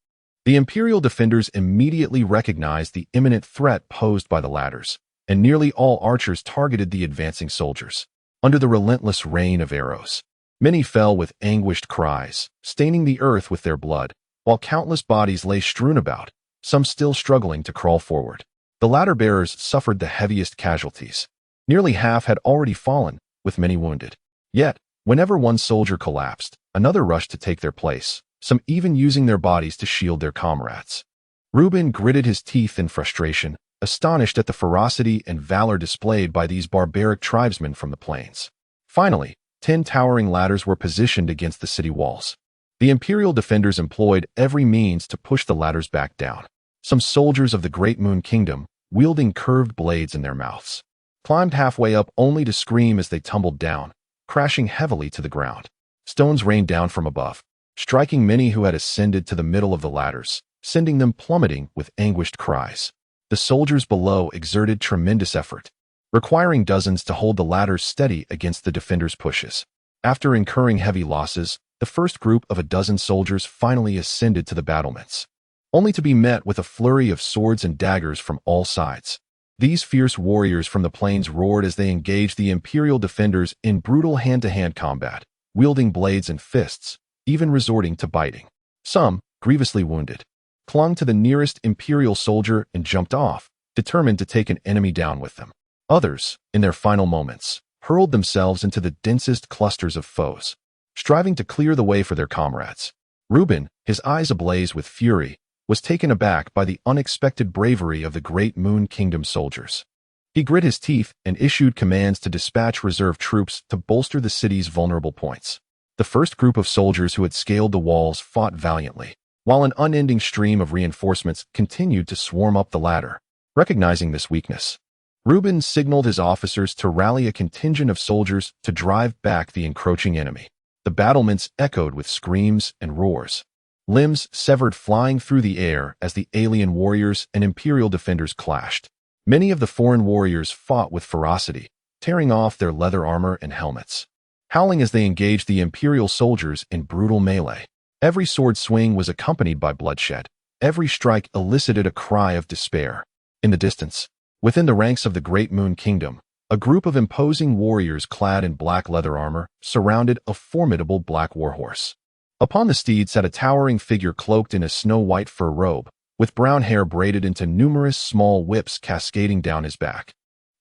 The Imperial defenders immediately recognized the imminent threat posed by the ladders, and nearly all archers targeted the advancing soldiers. Under the relentless rain of arrows, many fell with anguished cries, staining the earth with their blood, while countless bodies lay strewn about, some still struggling to crawl forward. The ladder-bearers suffered the heaviest casualties. Nearly half had already fallen, with many wounded. Yet, whenever one soldier collapsed, another rushed to take their place, some even using their bodies to shield their comrades. Reuben gritted his teeth in frustration, astonished at the ferocity and valor displayed by these barbaric tribesmen from the plains. Finally, 10 towering ladders were positioned against the city walls. The Imperial defenders employed every means to push the ladders back down. Some soldiers of the Great Moon Kingdom, wielding curved blades in their mouths, climbed halfway up only to scream as they tumbled down, crashing heavily to the ground. Stones rained down from above, striking many who had ascended to the middle of the ladders, sending them plummeting with anguished cries. The soldiers below exerted tremendous effort, requiring dozens to hold the ladders steady against the defenders' pushes. After incurring heavy losses, the first group of a dozen soldiers finally ascended to the battlements, only to be met with a flurry of swords and daggers from all sides. These fierce warriors from the plains roared as they engaged the Imperial defenders in brutal hand-to-hand combat, wielding blades and fists, even resorting to biting. Some, grievously wounded, clung to the nearest Imperial soldier and jumped off, determined to take an enemy down with them. Others, in their final moments, hurled themselves into the densest clusters of foes, striving to clear the way for their comrades. Reuben, his eyes ablaze with fury, was taken aback by the unexpected bravery of the Great Moon Kingdom soldiers. He grit his teeth and issued commands to dispatch reserve troops to bolster the city's vulnerable points. The first group of soldiers who had scaled the walls fought valiantly, while an unending stream of reinforcements continued to swarm up the ladder. Recognizing this weakness, Reuben signaled his officers to rally a contingent of soldiers to drive back the encroaching enemy. The battlements echoed with screams and roars, limbs severed flying through the air as the alien warriors and Imperial defenders clashed. Many of the foreign warriors fought with ferocity, tearing off their leather armor and helmets, howling as they engaged the Imperial soldiers in brutal melee. Every sword swing was accompanied by bloodshed. Every strike elicited a cry of despair. In the distance, within the ranks of the Great Moon Kingdom, a group of imposing warriors clad in black leather armor surrounded a formidable black warhorse. Upon the steed sat a towering figure cloaked in a snow-white fur robe, with brown hair braided into numerous small whips cascading down his back.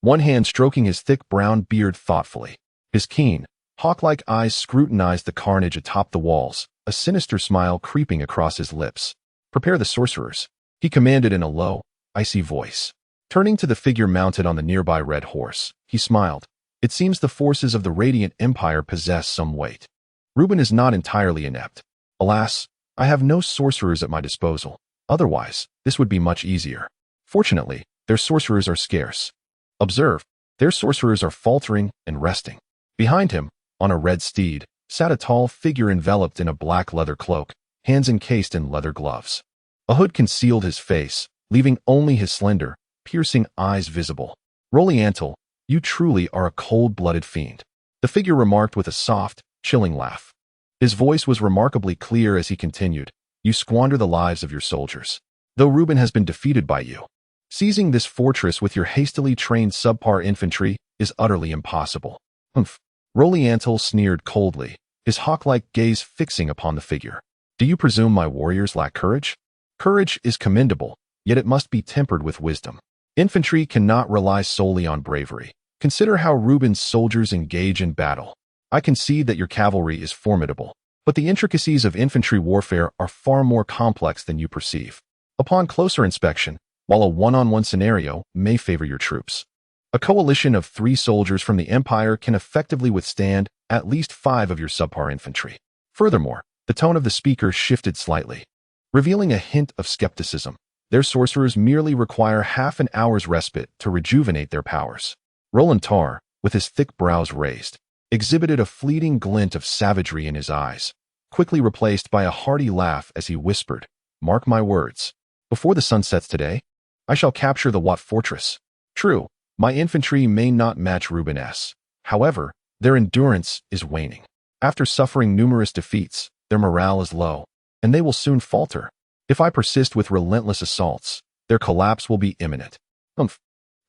One hand stroking his thick brown beard thoughtfully. His keen, hawk-like eyes scrutinized the carnage atop the walls, a sinister smile creeping across his lips. "Prepare the sorcerers," he commanded in a low, icy voice. Turning to the figure mounted on the nearby red horse, he smiled. "It seems the forces of the Radiant Empire possess some weight. Reuben is not entirely inept. Alas, I have no sorcerers at my disposal. Otherwise, this would be much easier. Fortunately, their sorcerers are scarce. Observe, their sorcerers are faltering and resting." Behind him, on a red steed, sat a tall figure enveloped in a black leather cloak, hands encased in leather gloves. A hood concealed his face, leaving only his slender, piercing eyes visible. "Roliantal, you truly are a cold-blooded fiend," the figure remarked with a soft, chilling laugh. His voice was remarkably clear as he continued, "You squander the lives of your soldiers. Though Reuben has been defeated by you, seizing this fortress with your hastily trained subpar infantry is utterly impossible. Humph. Roliantel sneered coldly, his hawk-like gaze fixing upon the figure. Do you presume my warriors lack courage? Courage is commendable, yet it must be tempered with wisdom. Infantry cannot rely solely on bravery. Consider how Reuben's soldiers engage in battle. I concede that your cavalry is formidable, but the intricacies of infantry warfare are far more complex than you perceive. Upon closer inspection, while a one-on-one scenario may favor your troops, a coalition of 3 soldiers from the Empire can effectively withstand at least 5 of your subpar infantry. Furthermore, the tone of the speaker shifted slightly, revealing a hint of skepticism. Their sorcerers merely require half an hour's respite to rejuvenate their powers. Roland Tarr, with his thick brows raised, exhibited a fleeting glint of savagery in his eyes, quickly replaced by a hearty laugh as he whispered, "Mark my words. Before the sun sets today, I shall capture the Wat fortress. True, my infantry may not match Reuben's. However, their endurance is waning. After suffering numerous defeats, their morale is low, and they will soon falter. If I persist with relentless assaults, their collapse will be imminent." Humph.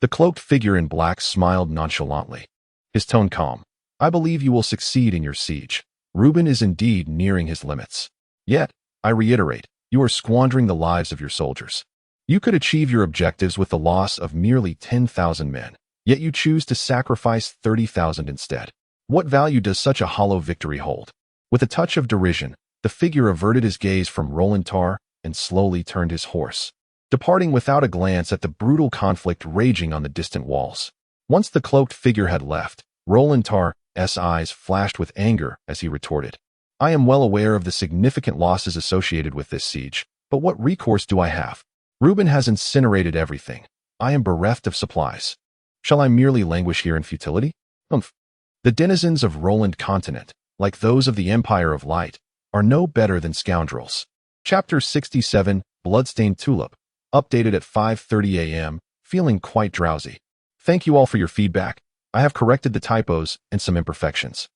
The cloaked figure in black smiled nonchalantly, his tone calm. "I believe you will succeed in your siege. Reuben is indeed nearing his limits. Yet, I reiterate, you are squandering the lives of your soldiers. You could achieve your objectives with the loss of merely 10,000 men, yet you choose to sacrifice 30,000 instead. What value does such a hollow victory hold?" With a touch of derision, the figure averted his gaze from Roland Tarr and slowly turned his horse, departing without a glance at the brutal conflict raging on the distant walls. Once the cloaked figure had left, Roland Tarr's eyes flashed with anger as he retorted, "I am well aware of the significant losses associated with this siege, but what recourse do I have? Reuben has incinerated everything. I am bereft of supplies. Shall I merely languish here in futility? Humph." The denizens of Roland Continent, like those of the Empire of Light, are no better than scoundrels. Chapter 67, Bloodstained Tulip, updated at 5:30 a.m., feeling quite drowsy. Thank you all for your feedback. I have corrected the typos and some imperfections.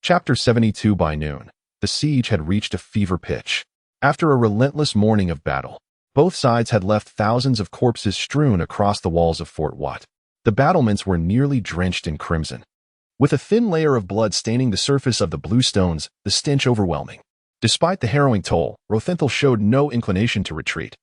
Chapter 72 by noon, the siege had reached a fever pitch. After a relentless morning of battle, both sides had left thousands of corpses strewn across the walls of Fort Wat. The battlements were nearly drenched in crimson, with a thin layer of blood staining the surface of the blue stones, the stench overwhelming. Despite the harrowing toll, Rothenthal showed no inclination to retreat.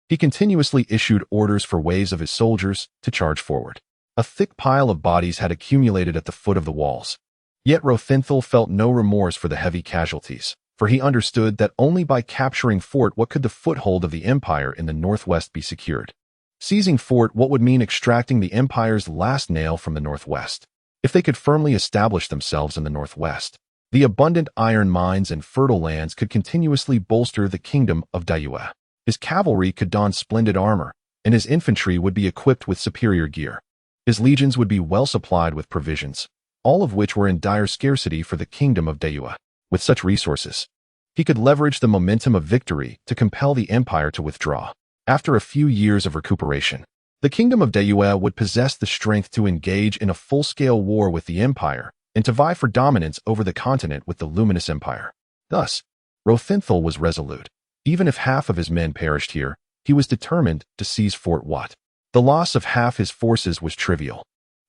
He continuously issued orders for waves of his soldiers to charge forward. A thick pile of bodies had accumulated at the foot of the walls. Yet Rothenthal felt no remorse for the heavy casualties, for he understood that only by capturing Fort What could the foothold of the Empire in the northwest be secured. Seizing Fort What would mean extracting the Empire's last nail from the northwest. If they could firmly establish themselves in the northwest, the abundant iron mines and fertile lands could continuously bolster the kingdom of Dayue. His cavalry could don splendid armor, and his infantry would be equipped with superior gear. His legions would be well supplied with provisions, all of which were in dire scarcity for the kingdom of Dayue. With such resources, he could leverage the momentum of victory to compel the empire to withdraw. After a few years of recuperation, the kingdom of Dayue would possess the strength to engage in a full-scale war with the empire and to vie for dominance over the continent with the Luminous Empire. Thus, Rothenthal was resolute. Even if half of his men perished here, he was determined to seize Fort Wat. The loss of half his forces was trivial.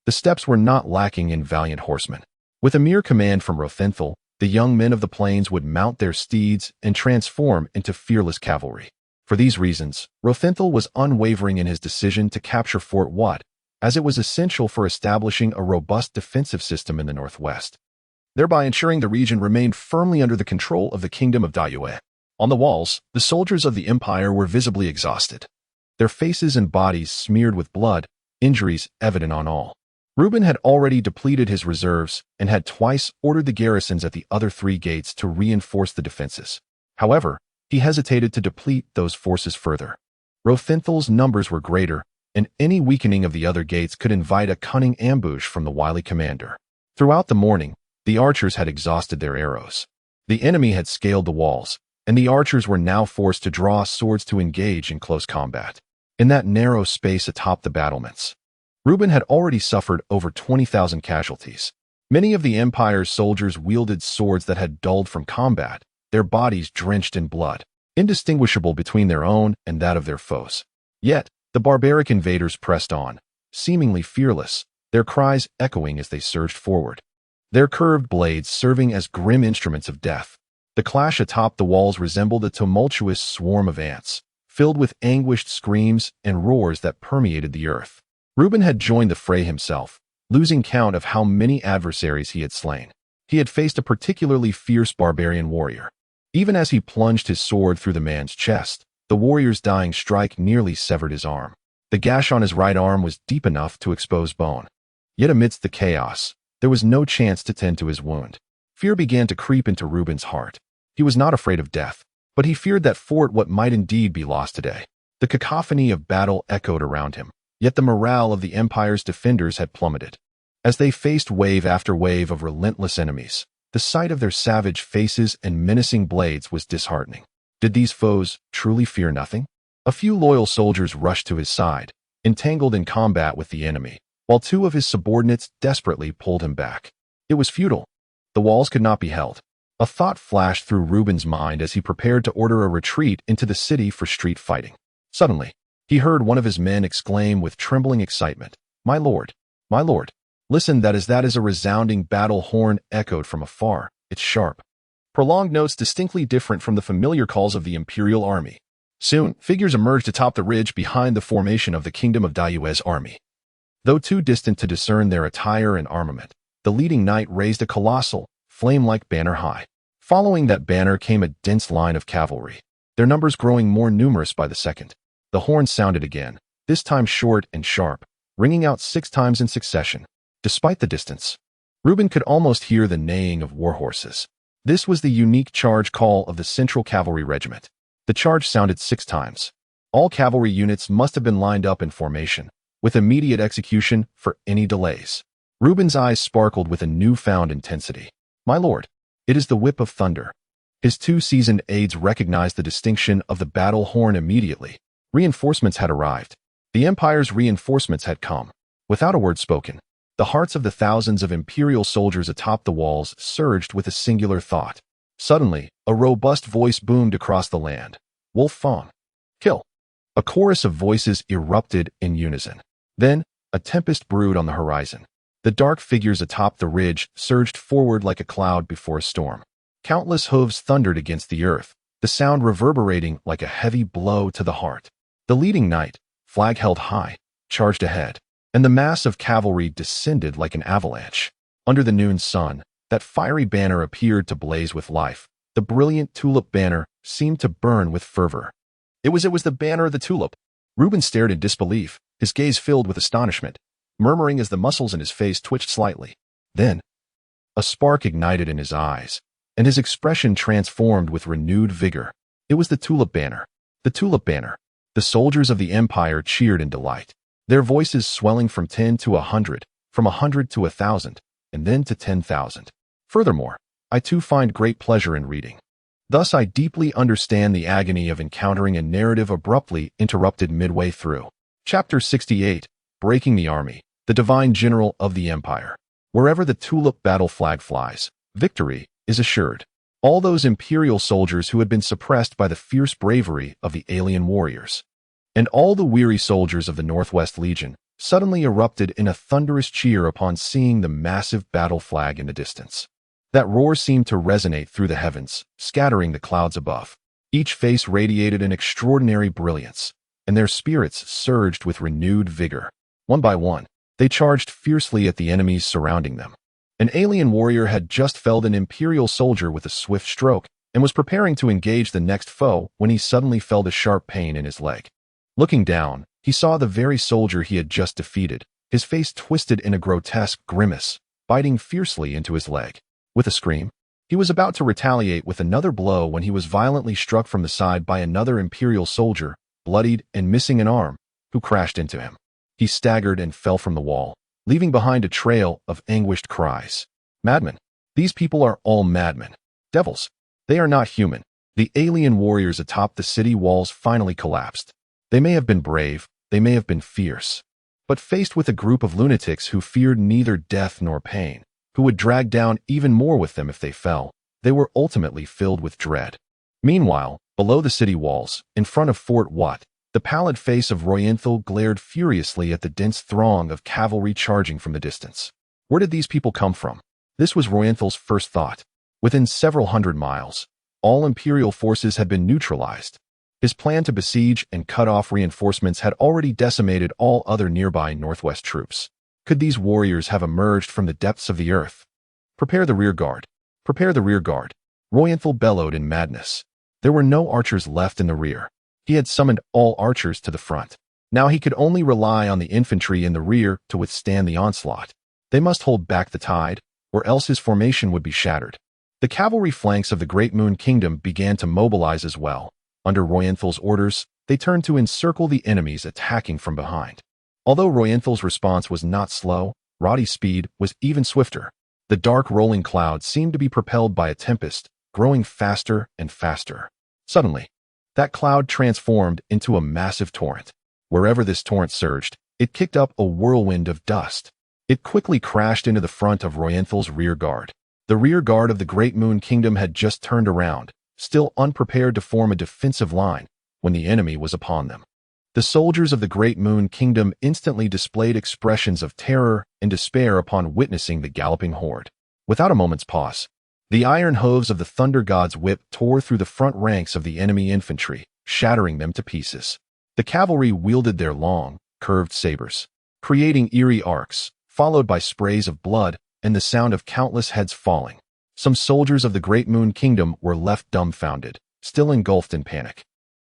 The steppes were not lacking in valiant horsemen. With a mere command from Rothenthal, the young men of the plains would mount their steeds and transform into fearless cavalry. For these reasons, Rothenthal was unwavering in his decision to capture Fort Wat, as it was essential for establishing a robust defensive system in the northwest, thereby ensuring the region remained firmly under the control of the kingdom of Dayue. On the walls, the soldiers of the empire were visibly exhausted, their faces and bodies smeared with blood, injuries evident on all. Reuben had already depleted his reserves and had twice ordered the garrisons at the other 3 gates to reinforce the defenses. However, he hesitated to deplete those forces further. Rothenthal's numbers were greater, and any weakening of the other gates could invite a cunning ambush from the wily commander. Throughout the morning, the archers had exhausted their arrows. The enemy had scaled the walls, and the archers were now forced to draw swords to engage in close combat. In that narrow space atop the battlements, Reuben had already suffered over 20,000 casualties. Many of the Empire's soldiers wielded swords that had dulled from combat, their bodies drenched in blood, indistinguishable between their own and that of their foes. Yet, the barbaric invaders pressed on, seemingly fearless, their cries echoing as they surged forward. their curved blades serving as grim instruments of death. The clash atop the walls resembled a tumultuous swarm of ants, filled with anguished screams and roars that permeated the earth. Reuben had joined the fray himself, losing count of how many adversaries he had slain. He had faced a particularly fierce barbarian warrior. Even as he plunged his sword through the man's chest, the warrior's dying strike nearly severed his arm. The gash on his right arm was deep enough to expose bone. Yet amidst the chaos, there was no chance to tend to his wound. Fear began to creep into Reuben's heart. He was not afraid of death, but he feared that fort what might indeed be lost today. The cacophony of battle echoed around him, yet the morale of the Empire's defenders had plummeted. As they faced wave after wave of relentless enemies, the sight of their savage faces and menacing blades was disheartening. Did these foes truly fear nothing? A few loyal soldiers rushed to his side, entangled in combat with the enemy, while two of his subordinates desperately pulled him back. It was futile. The walls could not be held. A thought flashed through Reuben's mind as he prepared to order a retreat into the city for street fighting. Suddenly, he heard one of his men exclaim with trembling excitement, "My lord! My lord! Listen, that is a resounding battle horn echoed from afar, its sharp, prolonged notes distinctly different from the familiar calls of the Imperial Army." Soon, figures emerged atop the ridge behind the formation of the Kingdom of Dayue's army. Though too distant to discern their attire and armament, the leading knight raised a colossal, flame-like banner high. Following that banner came a dense line of cavalry, their numbers growing more numerous by the second. The horn sounded again, this time short and sharp, ringing out 6 times in succession. Despite the distance, Reuben could almost hear the neighing of war horses. This was the unique charge call of the Central Cavalry Regiment. The charge sounded 6 times. All cavalry units must have been lined up in formation, with immediate execution for any delays. Reuben's eyes sparkled with a newfound intensity. "My lord, it is the Whip of Thunder." His 2 seasoned aides recognized the distinction of the battle horn immediately. Reinforcements had arrived. The Empire's reinforcements had come. Without a word spoken, the hearts of the thousands of Imperial soldiers atop the walls surged with a singular thought. Suddenly, a robust voice boomed across the land. "Wolf Fang! Kill!" A chorus of voices erupted in unison. Then, a tempest brewed on the horizon. The dark figures atop the ridge surged forward like a cloud before a storm. Countless hooves thundered against the earth, the sound reverberating like a heavy blow to the heart. The leading knight, flag held high, charged ahead, and the mass of cavalry descended like an avalanche. Under the noon sun, that fiery banner appeared to blaze with life. The brilliant tulip banner seemed to burn with fervor. It was the banner of the tulip. Reuben stared in disbelief, his gaze filled with astonishment, murmuring as the muscles in his face twitched slightly. Then, a spark ignited in his eyes, and his expression transformed with renewed vigor. It was the tulip banner. The tulip banner. The soldiers of the Empire cheered in delight, their voices swelling from 10 to 100, from 100 to 1,000, and then to 10,000. Furthermore, I too find great pleasure in reading. Thus I deeply understand the agony of encountering a narrative abruptly interrupted midway through. Chapter 68, Breaking the Army, the Divine General of the Empire. Wherever the tulip battle flag flies, victory is assured. All those Imperial soldiers who had been suppressed by the fierce bravery of the alien warriors, and all the weary soldiers of the Northwest Legion, suddenly erupted in a thunderous cheer upon seeing the massive battle flag in the distance. That roar seemed to resonate through the heavens, scattering the clouds above. Each face radiated an extraordinary brilliance, and their spirits surged with renewed vigor. One by one, they charged fiercely at the enemies surrounding them. An alien warrior had just felled an Imperial soldier with a swift stroke, and was preparing to engage the next foe when he suddenly felt a sharp pain in his leg. Looking down, he saw the very soldier he had just defeated, his face twisted in a grotesque grimace, biting fiercely into his leg. With a scream, he was about to retaliate with another blow when he was violently struck from the side by another Imperial soldier, bloodied and missing an arm, who crashed into him. He staggered and fell from the wall, leaving behind a trail of anguished cries. Madmen. These people are all madmen. Devils. They are not human. The alien warriors atop the city walls finally collapsed. They may have been brave, they may have been fierce, but faced with a group of lunatics who feared neither death nor pain, who would drag down even more with them if they fell, they were ultimately filled with dread. Meanwhile, below the city walls, in front of Fort Watt, the pallid face of Royenthal glared furiously at the dense throng of cavalry charging from the distance. Where did these people come from? This was Royenthal's first thought. Within several hundred miles, all Imperial forces had been neutralized. His plan to besiege and cut off reinforcements had already decimated all other nearby northwest troops. Could these warriors have emerged from the depths of the earth? Prepare the rear guard. Prepare the rear guard. Royenthal bellowed in madness. There were no archers left in the rear. He had summoned all archers to the front. Now he could only rely on the infantry in the rear to withstand the onslaught. They must hold back the tide, or else his formation would be shattered. The cavalry flanks of the Great Moon Kingdom began to mobilize as well. Under Royenthal's orders, they turned to encircle the enemies attacking from behind. Although Royenthal's response was not slow, Roddy's speed was even swifter. The dark rolling cloud seemed to be propelled by a tempest, growing faster and faster. Suddenly, that cloud transformed into a massive torrent. Wherever this torrent surged, it kicked up a whirlwind of dust. It quickly crashed into the front of Royenthal's rear guard. The rear guard of the Great Moon Kingdom had just turned around, still unprepared to form a defensive line, when the enemy was upon them. The soldiers of the Great Moon Kingdom instantly displayed expressions of terror and despair upon witnessing the galloping horde. Without a moment's pause, the iron hooves of the Thunder God's whip tore through the front ranks of the enemy infantry, shattering them to pieces. The cavalry wielded their long, curved sabers, creating eerie arcs, followed by sprays of blood and the sound of countless heads falling. Some soldiers of the Great Moon Kingdom were left dumbfounded, still engulfed in panic,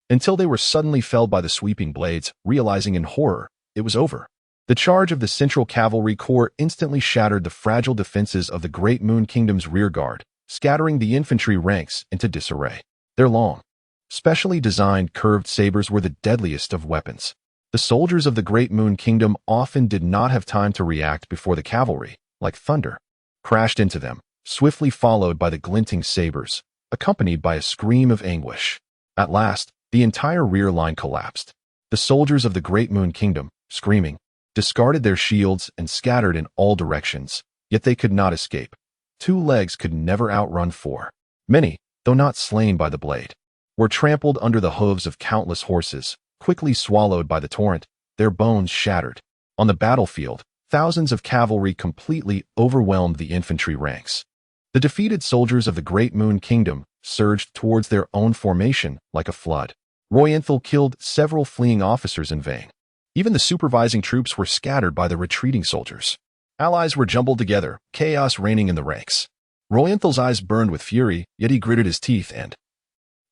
until they were suddenly felled by the sweeping blades, realizing in horror it was over. The charge of the Central Cavalry Corps instantly shattered the fragile defenses of the Great Moon Kingdom's rear guard, scattering the infantry ranks into disarray. Their long, specially designed curved sabers were the deadliest of weapons. The soldiers of the Great Moon Kingdom often did not have time to react before the cavalry, like thunder, crashed into them, swiftly followed by the glinting sabers, accompanied by a scream of anguish. At last, the entire rear line collapsed. The soldiers of the Great Moon Kingdom, screaming, discarded their shields and scattered in all directions, yet they could not escape. Two legs could never outrun four. Many, though not slain by the blade, were trampled under the hooves of countless horses, quickly swallowed by the torrent, their bones shattered. On the battlefield, thousands of cavalry completely overwhelmed the infantry ranks. The defeated soldiers of the Great Moon Kingdom surged towards their own formation like a flood. Royenthal killed several fleeing officers in vain. Even the supervising troops were scattered by the retreating soldiers. Allies were jumbled together, chaos reigning in the ranks. Royenthal's eyes burned with fury, yet he gritted his teeth and,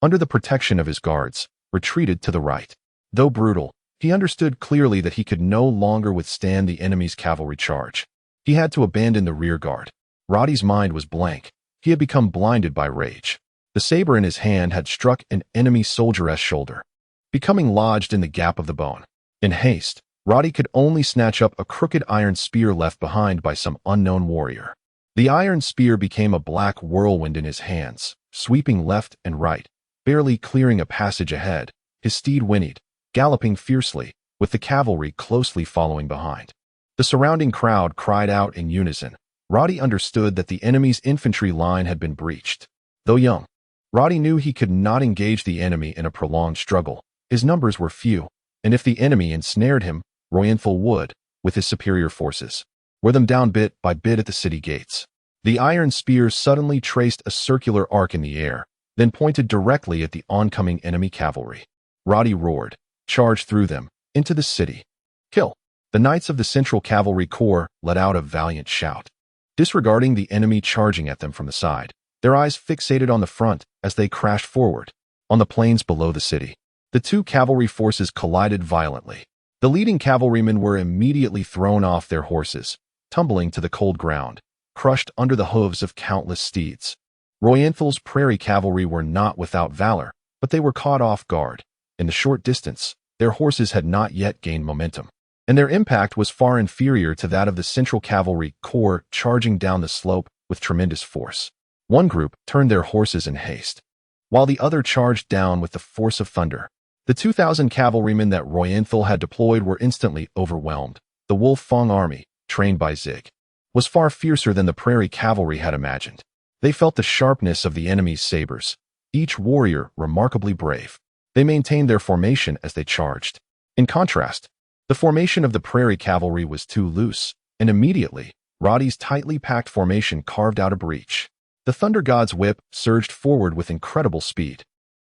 under the protection of his guards, retreated to the right. Though brutal, he understood clearly that he could no longer withstand the enemy's cavalry charge. He had to abandon the rear guard. Roddy's mind was blank. He had become blinded by rage. The saber in his hand had struck an enemy soldier's shoulder, becoming lodged in the gap of the bone. In haste, Roddy could only snatch up a crooked iron spear left behind by some unknown warrior. The iron spear became a black whirlwind in his hands, sweeping left and right, barely clearing a passage ahead. His steed whinnied, galloping fiercely, with the cavalry closely following behind. The surrounding crowd cried out in unison. Roddy understood that the enemy's infantry line had been breached. Though young, Roddy knew he could not engage the enemy in a prolonged struggle. His numbers were few, and if the enemy ensnared him, Royenthal would, with his superior forces, wear them down bit by bit at the city gates. The iron spear suddenly traced a circular arc in the air, then pointed directly at the oncoming enemy cavalry. Roddy roared, charged through them, into the city. Kill! The knights of the Central Cavalry Corps let out a valiant shout. Disregarding the enemy charging at them from the side, their eyes fixated on the front as they crashed forward. On the plains below the city, the two cavalry forces collided violently. The leading cavalrymen were immediately thrown off their horses, tumbling to the cold ground, crushed under the hooves of countless steeds. Royenthal's prairie cavalry were not without valor, but they were caught off guard. In the short distance, their horses had not yet gained momentum, and their impact was far inferior to that of the Central Cavalry Corps charging down the slope with tremendous force. One group turned their horses in haste, while the other charged down with the force of thunder. The 2,000 cavalrymen that Royenthal had deployed were instantly overwhelmed. The Wolf Fong army, trained by Zig, was far fiercer than the prairie cavalry had imagined. They felt the sharpness of the enemy's sabers, each warrior remarkably brave. They maintained their formation as they charged. In contrast, the formation of the prairie cavalry was too loose, and immediately, Roddy's tightly packed formation carved out a breach. The Thunder God's whip surged forward with incredible speed.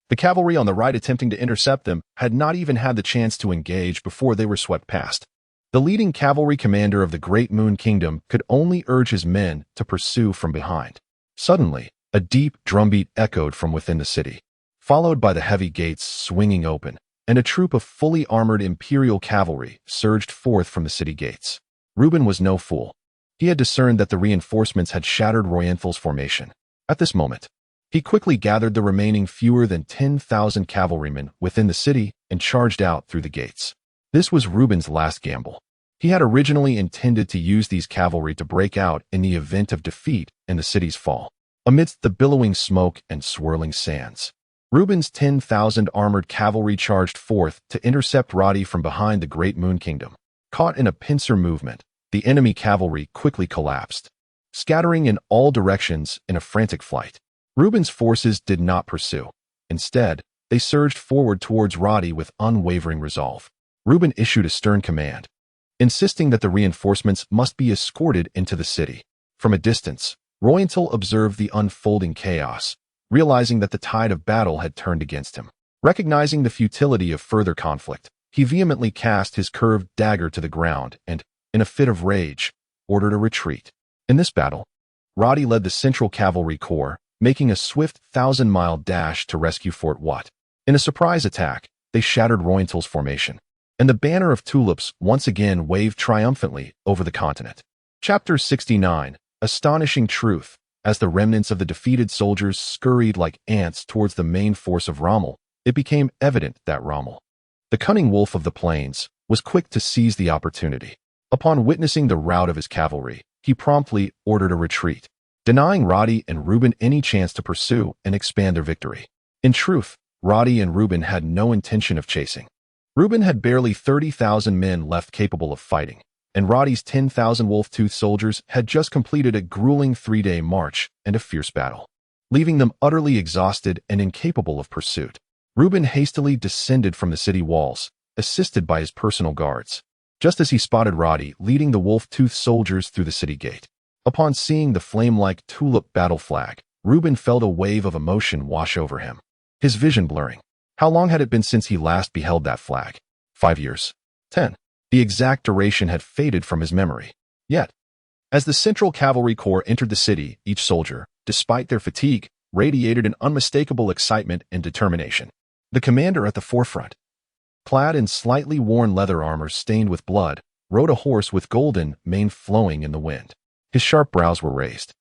The cavalry on the right attempting to intercept them had not even had the chance to engage before they were swept past. The leading cavalry commander of the Great Moon Kingdom could only urge his men to pursue from behind. Suddenly, a deep drumbeat echoed from within the city, followed by the heavy gates swinging open, and a troop of fully armored Imperial cavalry surged forth from the city gates. Reuben was no fool. He had discerned that the reinforcements had shattered Royenthal's formation. At this moment, he quickly gathered the remaining fewer than 10,000 cavalrymen within the city and charged out through the gates. This was Reuben's last gamble. He had originally intended to use these cavalry to break out in the event of defeat in the city's fall. Amidst the billowing smoke and swirling sands, Reuben's 10,000 armored cavalry charged forth to intercept Roddy from behind the Great Moon Kingdom. Caught in a pincer movement, the enemy cavalry quickly collapsed, scattering in all directions in a frantic flight. Reuben's forces did not pursue. Instead, they surged forward towards Roddy with unwavering resolve. Reuben issued a stern command, insisting that the reinforcements must be escorted into the city. From a distance, Royenthal observed the unfolding chaos, realizing that the tide of battle had turned against him. Recognizing the futility of further conflict, he vehemently cast his curved dagger to the ground and, in a fit of rage, ordered a retreat. In this battle, Roddy led the Central Cavalry Corps, making a swift 1,000-mile dash to rescue Fort Watt. In a surprise attack, they shattered Royenthal's formation, and the banner of tulips once again waved triumphantly over the continent. Chapter 69, Astonishing Truth. As the remnants of the defeated soldiers scurried like ants towards the main force of Rommel, it became evident that Rommel, the cunning wolf of the plains, was quick to seize the opportunity. Upon witnessing the rout of his cavalry, he promptly ordered a retreat, denying Roddy and Reuben any chance to pursue and expand their victory. In truth, Roddy and Reuben had no intention of chasing. Reuben had barely 30,000 men left capable of fighting, and Roddy's 10,000 wolf-toothed soldiers had just completed a grueling 3-day march and a fierce battle, leaving them utterly exhausted and incapable of pursuit. Reuben hastily descended from the city walls, assisted by his personal guards, just as he spotted Roddy leading the wolf-toothed soldiers through the city gate. Upon seeing the flame-like tulip battle flag, Reuben felt a wave of emotion wash over him, his vision blurring. How long had it been since he last beheld that flag? 5 years? 10? The exact duration had faded from his memory. Yet, as the Central Cavalry Corps entered the city, each soldier, despite their fatigue, radiated an unmistakable excitement and determination. The commander at the forefront, clad in slightly worn leather armor stained with blood, rode a horse with golden mane flowing in the wind. His sharp brows were raised,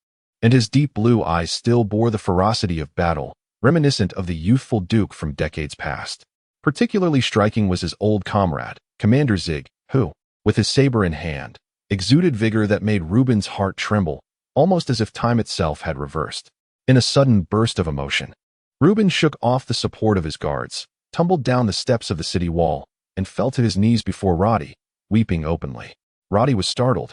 and his deep blue eyes still bore the ferocity of battle, reminiscent of the youthful duke from decades past. Particularly striking was his old comrade, Commander Zig, who, with his saber in hand, exuded vigor that made Reuben's heart tremble, almost as if time itself had reversed. In a sudden burst of emotion, Reuben shook off the support of his guards, tumbled down the steps of the city wall, and fell to his knees before Roddy, weeping openly. Roddy was startled.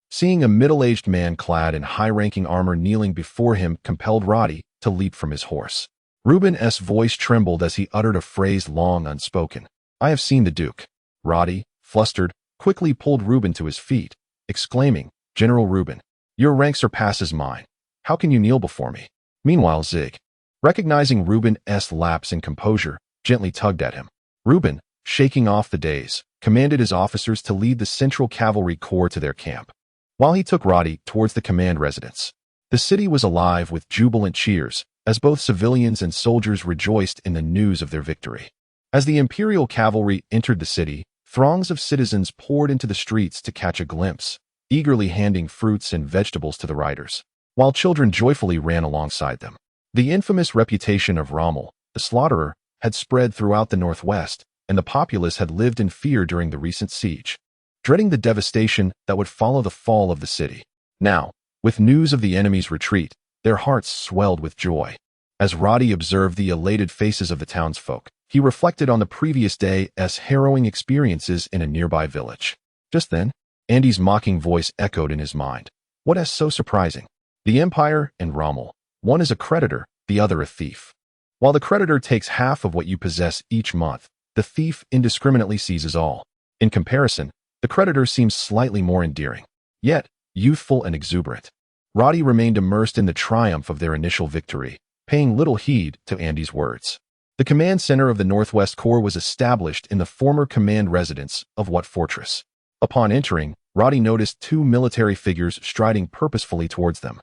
Seeing a middle-aged man clad in high-ranking armor kneeling before him compelled Roddy to leap from his horse. Reuben's voice trembled as he uttered a phrase long unspoken. "I have seen the Duke." Roddy, flustered, quickly pulled Reuben to his feet, exclaiming, "General Reuben, your rank surpasses mine. How can you kneel before me?" Meanwhile, Zig, recognizing Reuben's lapse in composure, gently tugged at him. Reuben, shaking off the daze, commanded his officers to lead the Central Cavalry Corps to their camp, while he took Roddy towards the command residence. The city was alive with jubilant cheers, as both civilians and soldiers rejoiced in the news of their victory. As the Imperial cavalry entered the city, throngs of citizens poured into the streets to catch a glimpse, eagerly handing fruits and vegetables to the riders, while children joyfully ran alongside them. The infamous reputation of Rommel, the slaughterer, had spread throughout the northwest, and the populace had lived in fear during the recent siege, dreading the devastation that would follow the fall of the city. Now, with news of the enemy's retreat, their hearts swelled with joy. As Roddy observed the elated faces of the townsfolk, he reflected on the previous day's harrowing experiences in a nearby village. Just then, Andy's mocking voice echoed in his mind. What is so surprising? The Empire and Rommel. One is a creditor, the other a thief. While the creditor takes half of what you possess each month, the thief indiscriminately seizes all. In comparison, the creditor seems slightly more endearing. Yet, youthful and exuberant. Roddy remained immersed in the triumph of their initial victory, paying little heed to Andy's words. The command center of the Northwest Corps was established in the former command residence of what fortress? Upon entering, Roddy noticed two military figures striding purposefully towards them,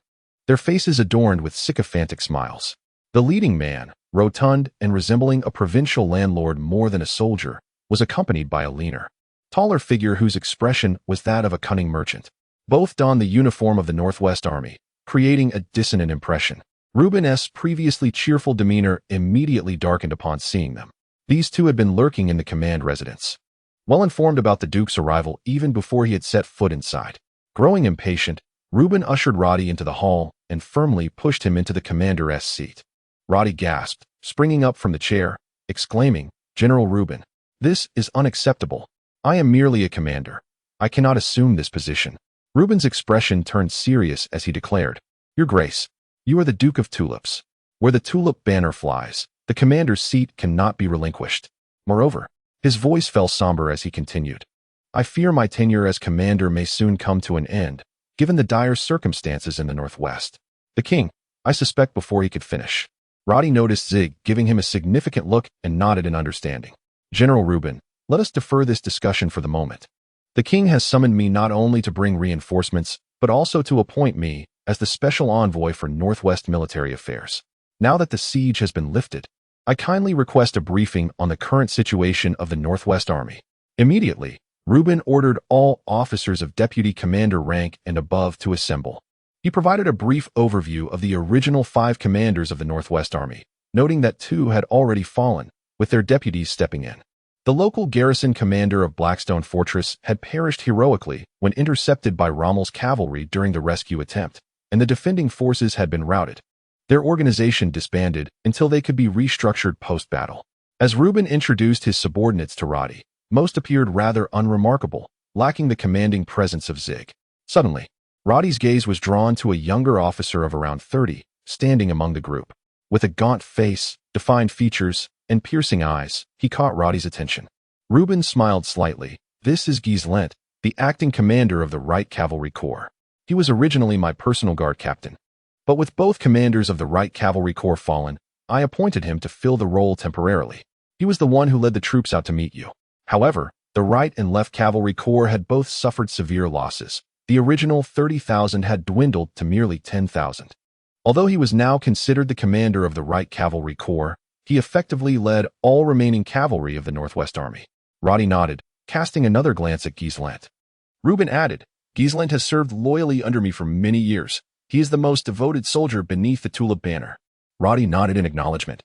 their faces adorned with sycophantic smiles. The leading man, rotund and resembling a provincial landlord more than a soldier, was accompanied by a leaner, taller figure whose expression was that of a cunning merchant. Both donned the uniform of the Northwest Army, creating a dissonant impression. Reuben's previously cheerful demeanor immediately darkened upon seeing them. These two had been lurking in the command residence, well informed about the Duke's arrival even before he had set foot inside. Growing impatient, Reuben ushered Roddy into the hall and firmly pushed him into the commander's seat. Roddy gasped, springing up from the chair, exclaiming, "General Reuben, this is unacceptable. I am merely a commander. I cannot assume this position." Reuben's expression turned serious as he declared, "Your Grace, you are the Duke of Tulips. Where the tulip banner flies, the commander's seat cannot be relinquished." Moreover, his voice fell somber as he continued, "I fear my tenure as commander may soon come to an end, given the dire circumstances in the Northwest." The king, I suspect before he could finish. Roddy noticed Zig giving him a significant look and nodded in understanding. "General Reuben, let us defer this discussion for the moment. The king has summoned me not only to bring reinforcements, but also to appoint me as the special envoy for Northwest military affairs. Now that the siege has been lifted, I kindly request a briefing on the current situation of the Northwest Army." Immediately, Reuben ordered all officers of deputy commander rank and above to assemble. He provided a brief overview of the original 5 commanders of the Northwest Army, noting that 2 had already fallen, with their deputies stepping in. The local garrison commander of Blackstone Fortress had perished heroically when intercepted by Rommel's cavalry during the rescue attempt, and the defending forces had been routed. Their organization disbanded until they could be restructured post-battle. As Reuben introduced his subordinates to Roddy, most appeared rather unremarkable, lacking the commanding presence of Zig. Suddenly, Roddy's gaze was drawn to a younger officer of around 30, standing among the group. With a gaunt face, defined features, and piercing eyes, he caught Roddy's attention. Reuben smiled slightly. "This is Gislant, the acting commander of the Right Cavalry Corps. He was originally my personal guard captain. But with both commanders of the Right Cavalry Corps fallen, I appointed him to fill the role temporarily. He was the one who led the troops out to meet you. However, the Right and Left Cavalry Corps had both suffered severe losses. The original 30,000 had dwindled to merely 10,000. Although he was now considered the commander of the Right Cavalry Corps, he effectively led all remaining cavalry of the Northwest Army." Roddy nodded, casting another glance at Gislant. Reuben added, "Gislant has served loyally under me for many years. He is the most devoted soldier beneath the tulip banner." Roddy nodded in acknowledgement,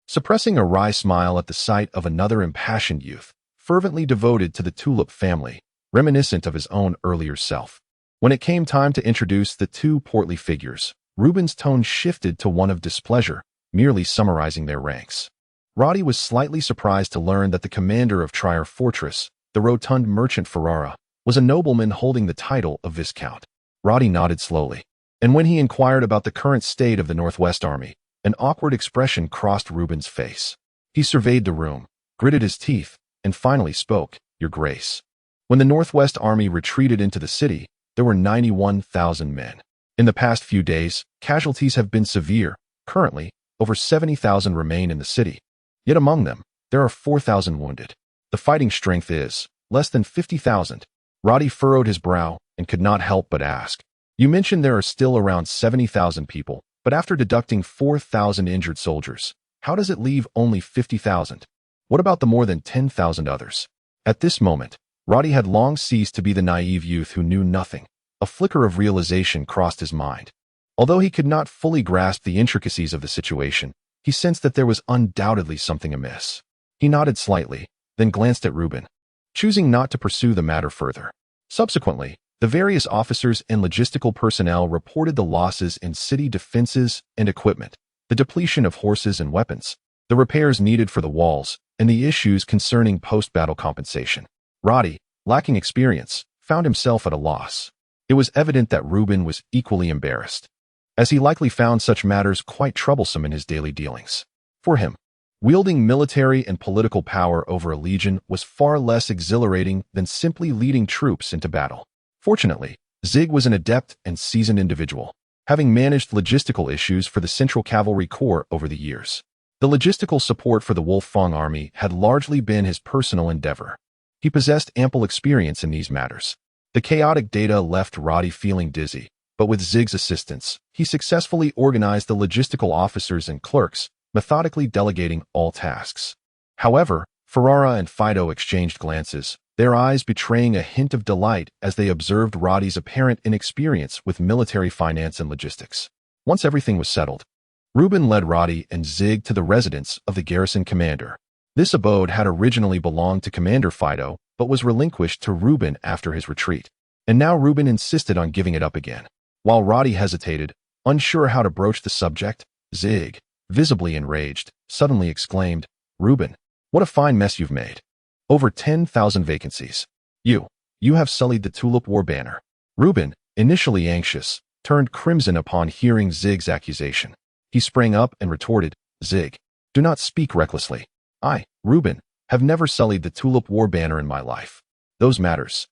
suppressing a wry smile at the sight of another impassioned youth, fervently devoted to the tulip family, reminiscent of his own earlier self. When it came time to introduce the 2 portly figures, Reuben's tone shifted to one of displeasure, merely summarizing their ranks. Roddy was slightly surprised to learn that the commander of Trier Fortress, the rotund merchant Ferrara, was a nobleman holding the title of Viscount. Roddy nodded slowly, and when he inquired about the current state of the Northwest Army, an awkward expression crossed Reuben's face. He surveyed the room, gritted his teeth, and finally spoke, "Your Grace. When the Northwest Army retreated into the city, there were 91,000 men. In the past few days, casualties have been severe. Currently, over 70,000 remain in the city. Yet among them, there are 4,000 wounded. The fighting strength is less than 50,000. Roddy furrowed his brow and could not help but ask, "You mentioned there are still around 70,000 people, but after deducting 4,000 injured soldiers, how does it leave only 50,000? What about the more than 10,000 others?" At this moment, Roddy had long ceased to be the naive youth who knew nothing. A flicker of realization crossed his mind. Although he could not fully grasp the intricacies of the situation, he sensed that there was undoubtedly something amiss. He nodded slightly, then glanced at Reuben, choosing not to pursue the matter further. Subsequently, the various officers and logistical personnel reported the losses in city defenses and equipment, the depletion of horses and weapons, the repairs needed for the walls, and the issues concerning post-battle compensation. Roddy, lacking experience, found himself at a loss. It was evident that Reuben was equally embarrassed, as he likely found such matters quite troublesome in his daily dealings. For him, wielding military and political power over a legion was far less exhilarating than simply leading troops into battle. Fortunately, Zig was an adept and seasoned individual, having managed logistical issues for the Central Cavalry Corps over the years. The logistical support for the Wolfang army had largely been his personal endeavor. He possessed ample experience in these matters. The chaotic data left Roddy feeling dizzy, but with Zig's assistance, he successfully organized the logistical officers and clerks, methodically delegating all tasks. However, Ferrara and Fido exchanged glances, their eyes betraying a hint of delight as they observed Roddy's apparent inexperience with military finance and logistics. Once everything was settled, Reuben led Roddy and Zig to the residence of the garrison commander. This abode had originally belonged to Commander Fido, but was relinquished to Reuben after his retreat. And now Reuben insisted on giving it up again. While Roddy hesitated, unsure how to broach the subject, Zig, visibly enraged, suddenly exclaimed, "Reuben, what a fine mess you've made. Over 10,000 vacancies. You have sullied the Tulip War banner." Reuben, initially anxious, turned crimson upon hearing Zig's accusation. He sprang up and retorted, "Zig, do not speak recklessly. I, Reuben, have never sullied the Tulip War banner in my life. Those matters."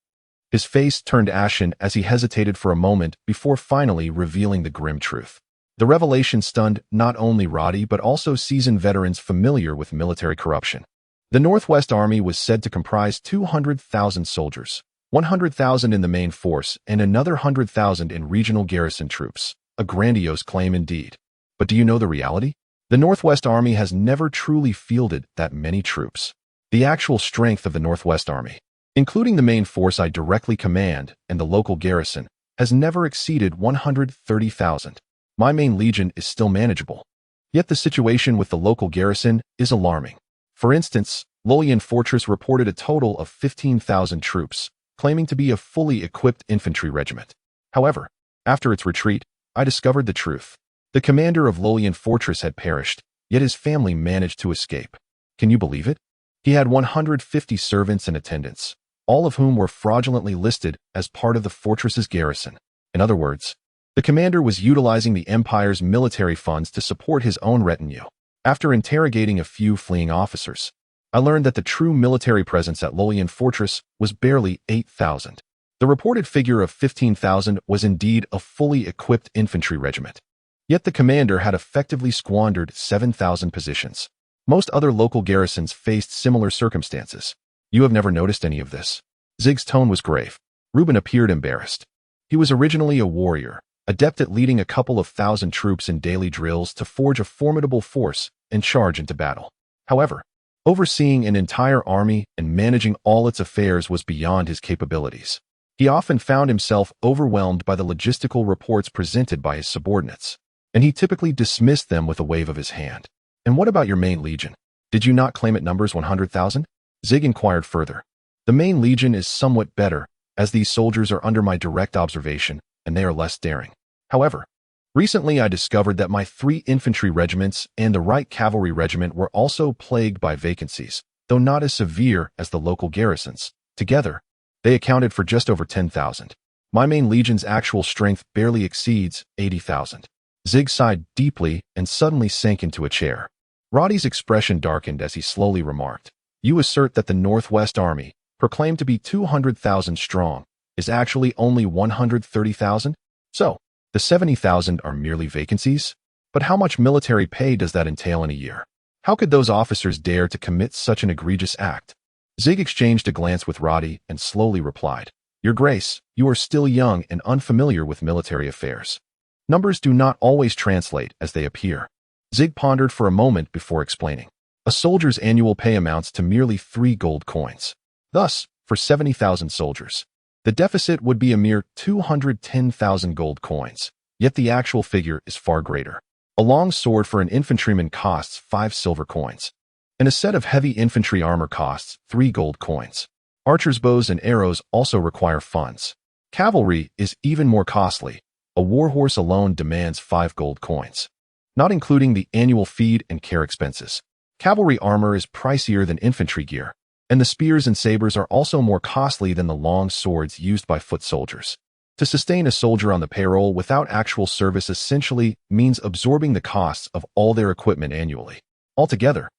His face turned ashen as he hesitated for a moment before finally revealing the grim truth. The revelation stunned not only Roddy but also seasoned veterans familiar with military corruption. The Northwest Army was said to comprise 200,000 soldiers, 100,000 in the main force and another 100,000 in regional garrison troops. A grandiose claim indeed. But do you know the reality? The Northwest Army has never truly fielded that many troops. The actual strength of the Northwest Army, including the main force I directly command and the local garrison, has never exceeded 130,000. My main legion is still manageable. Yet the situation with the local garrison is alarming. For instance, Lolian Fortress reported a total of 15,000 troops, claiming to be a fully equipped infantry regiment. However, after its retreat, I discovered the truth. The commander of Lolian Fortress had perished, yet his family managed to escape. Can you believe it? He had 150 servants and attendants, all of whom were fraudulently listed as part of the fortress's garrison. In other words, the commander was utilizing the Empire's military funds to support his own retinue. After interrogating a few fleeing officers, I learned that the true military presence at Lolian Fortress was barely 8,000. The reported figure of 15,000 was indeed a fully equipped infantry regiment. Yet the commander had effectively squandered 7,000 positions. Most other local garrisons faced similar circumstances. You have never noticed any of this. Zig's tone was grave. Reuben appeared embarrassed. He was originally a warrior, adept at leading a couple of thousand troops in daily drills to forge a formidable force and charge into battle. However, overseeing an entire army and managing all its affairs was beyond his capabilities. He often found himself overwhelmed by the logistical reports presented by his subordinates, and he typically dismissed them with a wave of his hand. "And what about your main legion? Did you not claim it numbers 100,000? Zig inquired further. "The main legion is somewhat better, as these soldiers are under my direct observation, and they are less daring. However, recently I discovered that my 3 infantry regiments and the Right Cavalry Regiment were also plagued by vacancies, though not as severe as the local garrisons. Together, they accounted for just over 10,000. My main legion's actual strength barely exceeds 80,000. Zig sighed deeply and suddenly sank into a chair. Roddy's expression darkened as he slowly remarked, "You assert that the Northwest Army, proclaimed to be 200,000 strong, is actually only 130,000? So, the 70,000 are merely vacancies? But how much military pay does that entail in a year? How could those officers dare to commit such an egregious act?" Zig exchanged a glance with Roddy and slowly replied, "Your Grace, you are still young and unfamiliar with military affairs. Numbers do not always translate as they appear." Zig pondered for a moment before explaining. "A soldier's annual pay amounts to merely 3 gold coins. Thus, for 70,000 soldiers, the deficit would be a mere 210,000 gold coins, yet the actual figure is far greater. A long sword for an infantryman costs 5 silver coins, and a set of heavy infantry armor costs 3 gold coins. Archers' bows and arrows also require funds. Cavalry is even more costly. A warhorse alone demands 5 gold coins, not including the annual feed and care expenses. Cavalry armor is pricier than infantry gear, and the spears and sabers are also more costly than the long swords used by foot soldiers. To sustain a soldier on the payroll without actual service essentially means absorbing the costs of all their equipment annually. Altogether,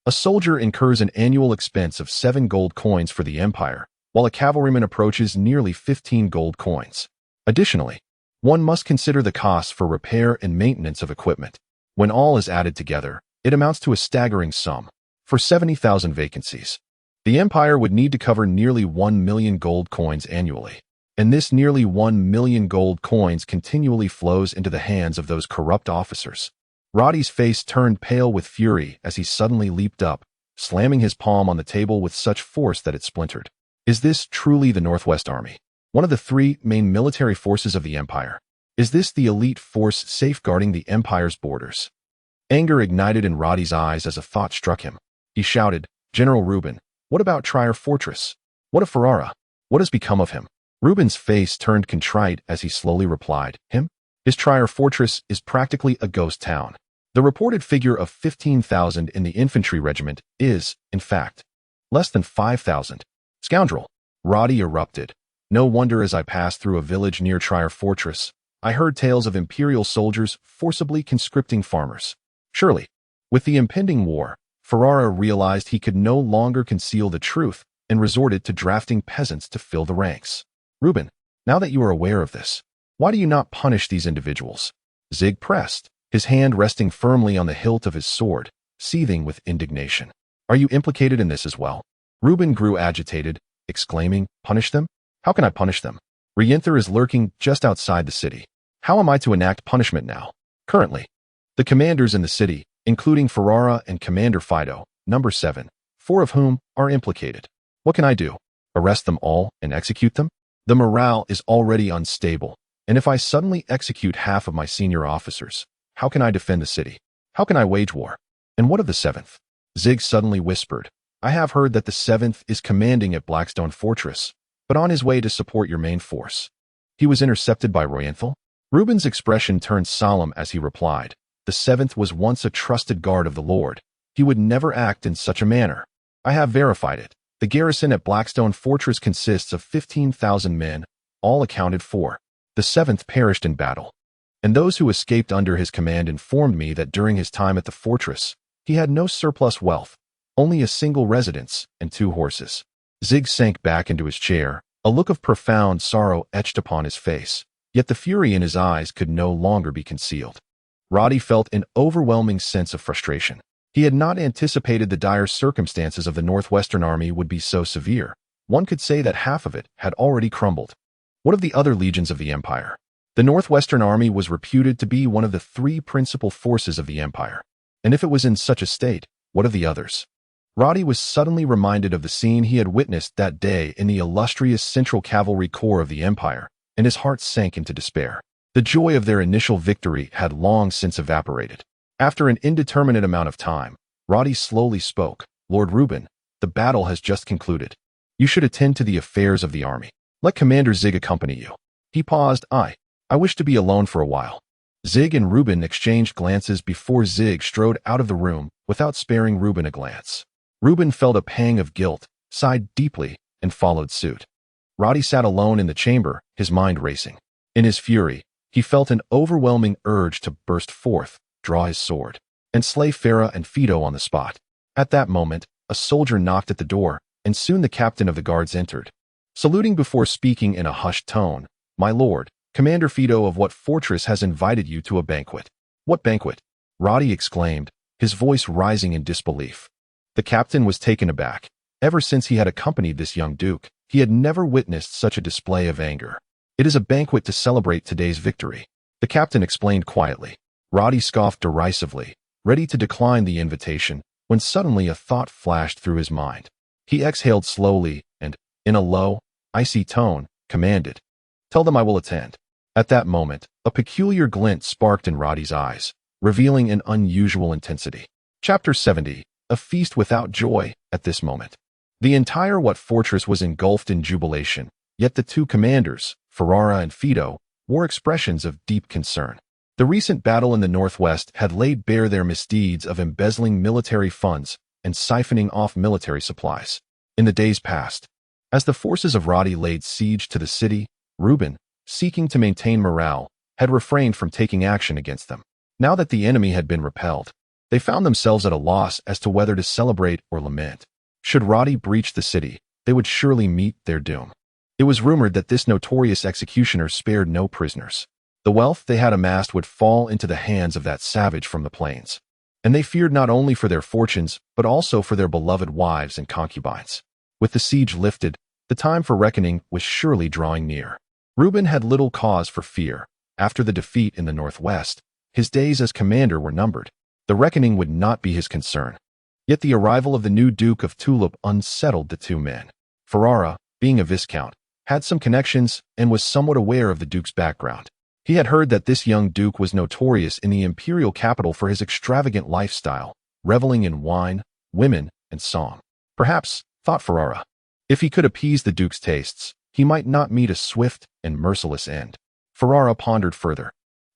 a soldier incurs an annual expense of 7 gold coins for the Empire, while a cavalryman approaches nearly 15 gold coins. Additionally, one must consider the costs for repair and maintenance of equipment. When all is added together, it amounts to a staggering sum. For 70,000 vacancies, the empire would need to cover nearly 1 million gold coins annually. And this nearly 1 million gold coins continually flows into the hands of those corrupt officers. Roddy's face turned pale with fury as he suddenly leaped up, slamming his palm on the table with such force that it splintered. Is this truly the Northwest Army? One of the three main military forces of the Empire? Is this the elite force safeguarding the Empire's borders? Anger ignited in Roddy's eyes as a thought struck him. He shouted, "General Reuben, what about Trier Fortress? What of Ferrara? What has become of him?" Reuben's face turned contrite as he slowly replied, "Him? His Trier Fortress is practically a ghost town. The reported figure of 15,000 in the infantry regiment is, in fact, less than 5,000. Scoundrel!" Roddy erupted. "No wonder as I passed through a village near Trier Fortress, I heard tales of imperial soldiers forcibly conscripting farmers. Surely, with the impending war, Ferrara realized he could no longer conceal the truth and resorted to drafting peasants to fill the ranks. Reuben, now that you are aware of this, why do you not punish these individuals?" Zig pressed, his hand resting firmly on the hilt of his sword, seething with indignation. "Are you implicated in this as well?" Reuben grew agitated, exclaiming, "Punish them? How can I punish them? Rienther is lurking just outside the city. How am I to enact punishment now? Currently, the commanders in the city, including Ferrara and Commander Fido, number 7, 4 of whom are implicated. What can I do? Arrest them all and execute them? The morale is already unstable, and if I suddenly execute half of my senior officers, how can I defend the city? How can I wage war? And what of the 7th? Zig suddenly whispered, "I have heard that the 7th is commanding at Blackstone Fortress, but on his way to support your main force." He was intercepted by Royenthal? Reuben's expression turned solemn as he replied, "The 7th was once a trusted guard of the Lord. He would never act in such a manner. I have verified it. The garrison at Blackstone Fortress consists of 15,000 men, all accounted for. The 7th perished in battle. And those who escaped under his command informed me that during his time at the fortress, he had no surplus wealth, only a single residence and 2 horses." Zig sank back into his chair, a look of profound sorrow etched upon his face, yet the fury in his eyes could no longer be concealed. Roddy felt an overwhelming sense of frustration. He had not anticipated the dire circumstances of the Northwestern Army would be so severe. One could say that half of it had already crumbled. What of the other legions of the Empire? The Northwestern Army was reputed to be one of the 3 principal forces of the Empire. And if it was in such a state, what of the others? Roddy was suddenly reminded of the scene he had witnessed that day in the illustrious Central Cavalry Corps of the Empire, and his heart sank into despair. The joy of their initial victory had long since evaporated. After an indeterminate amount of time, Roddy slowly spoke, "Lord Reuben, the battle has just concluded. You should attend to the affairs of the army. Let Commander Zig accompany you." He paused. I wish to be alone for a while." Zig and Reuben exchanged glances before Zig strode out of the room without sparing Reuben a glance. Reuben felt a pang of guilt, sighed deeply, and followed suit. Roddy sat alone in the chamber, his mind racing. In his fury, he felt an overwhelming urge to burst forth, draw his sword, and slay Farah and Fido on the spot. At that moment, a soldier knocked at the door, and soon the captain of the guards entered. Saluting before speaking in a hushed tone, "My lord, Commander Fido of what fortress has invited you to a banquet." "What banquet?" Roddy exclaimed, his voice rising in disbelief. The captain was taken aback. Ever since he had accompanied this young duke, he had never witnessed such a display of anger. "It is a banquet to celebrate today's victory," the captain explained quietly. Roddy scoffed derisively, ready to decline the invitation, when suddenly a thought flashed through his mind. He exhaled slowly and, in a low, icy tone, commanded, "Tell them I will attend." At that moment, a peculiar glint sparked in Roddy's eyes, revealing an unusual intensity. Chapter 70, A Feast Without Joy. At this moment, the entire What fortress was engulfed in jubilation, yet the 2 commanders, Ferrara and Fido, wore expressions of deep concern. The recent battle in the Northwest had laid bare their misdeeds of embezzling military funds and siphoning off military supplies. In the days past, as the forces of Roddy laid siege to the city, Reuben, seeking to maintain morale, had refrained from taking action against them. Now that the enemy had been repelled, they found themselves at a loss as to whether to celebrate or lament. Should Roddy breach the city, they would surely meet their doom. It was rumored that this notorious executioner spared no prisoners. The wealth they had amassed would fall into the hands of that savage from the plains, and they feared not only for their fortunes, but also for their beloved wives and concubines. With the siege lifted, the time for reckoning was surely drawing near. Reuben had little cause for fear. After the defeat in the northwest, his days as commander were numbered. The reckoning would not be his concern. Yet the arrival of the new Duke of Tulip unsettled the two men. Ferrara, being a viscount, had some connections and was somewhat aware of the Duke's background. He had heard that this young Duke was notorious in the imperial capital for his extravagant lifestyle, reveling in wine, women, and song. Perhaps, thought Ferrara, if he could appease the Duke's tastes, he might not meet a swift and merciless end. Ferrara pondered further.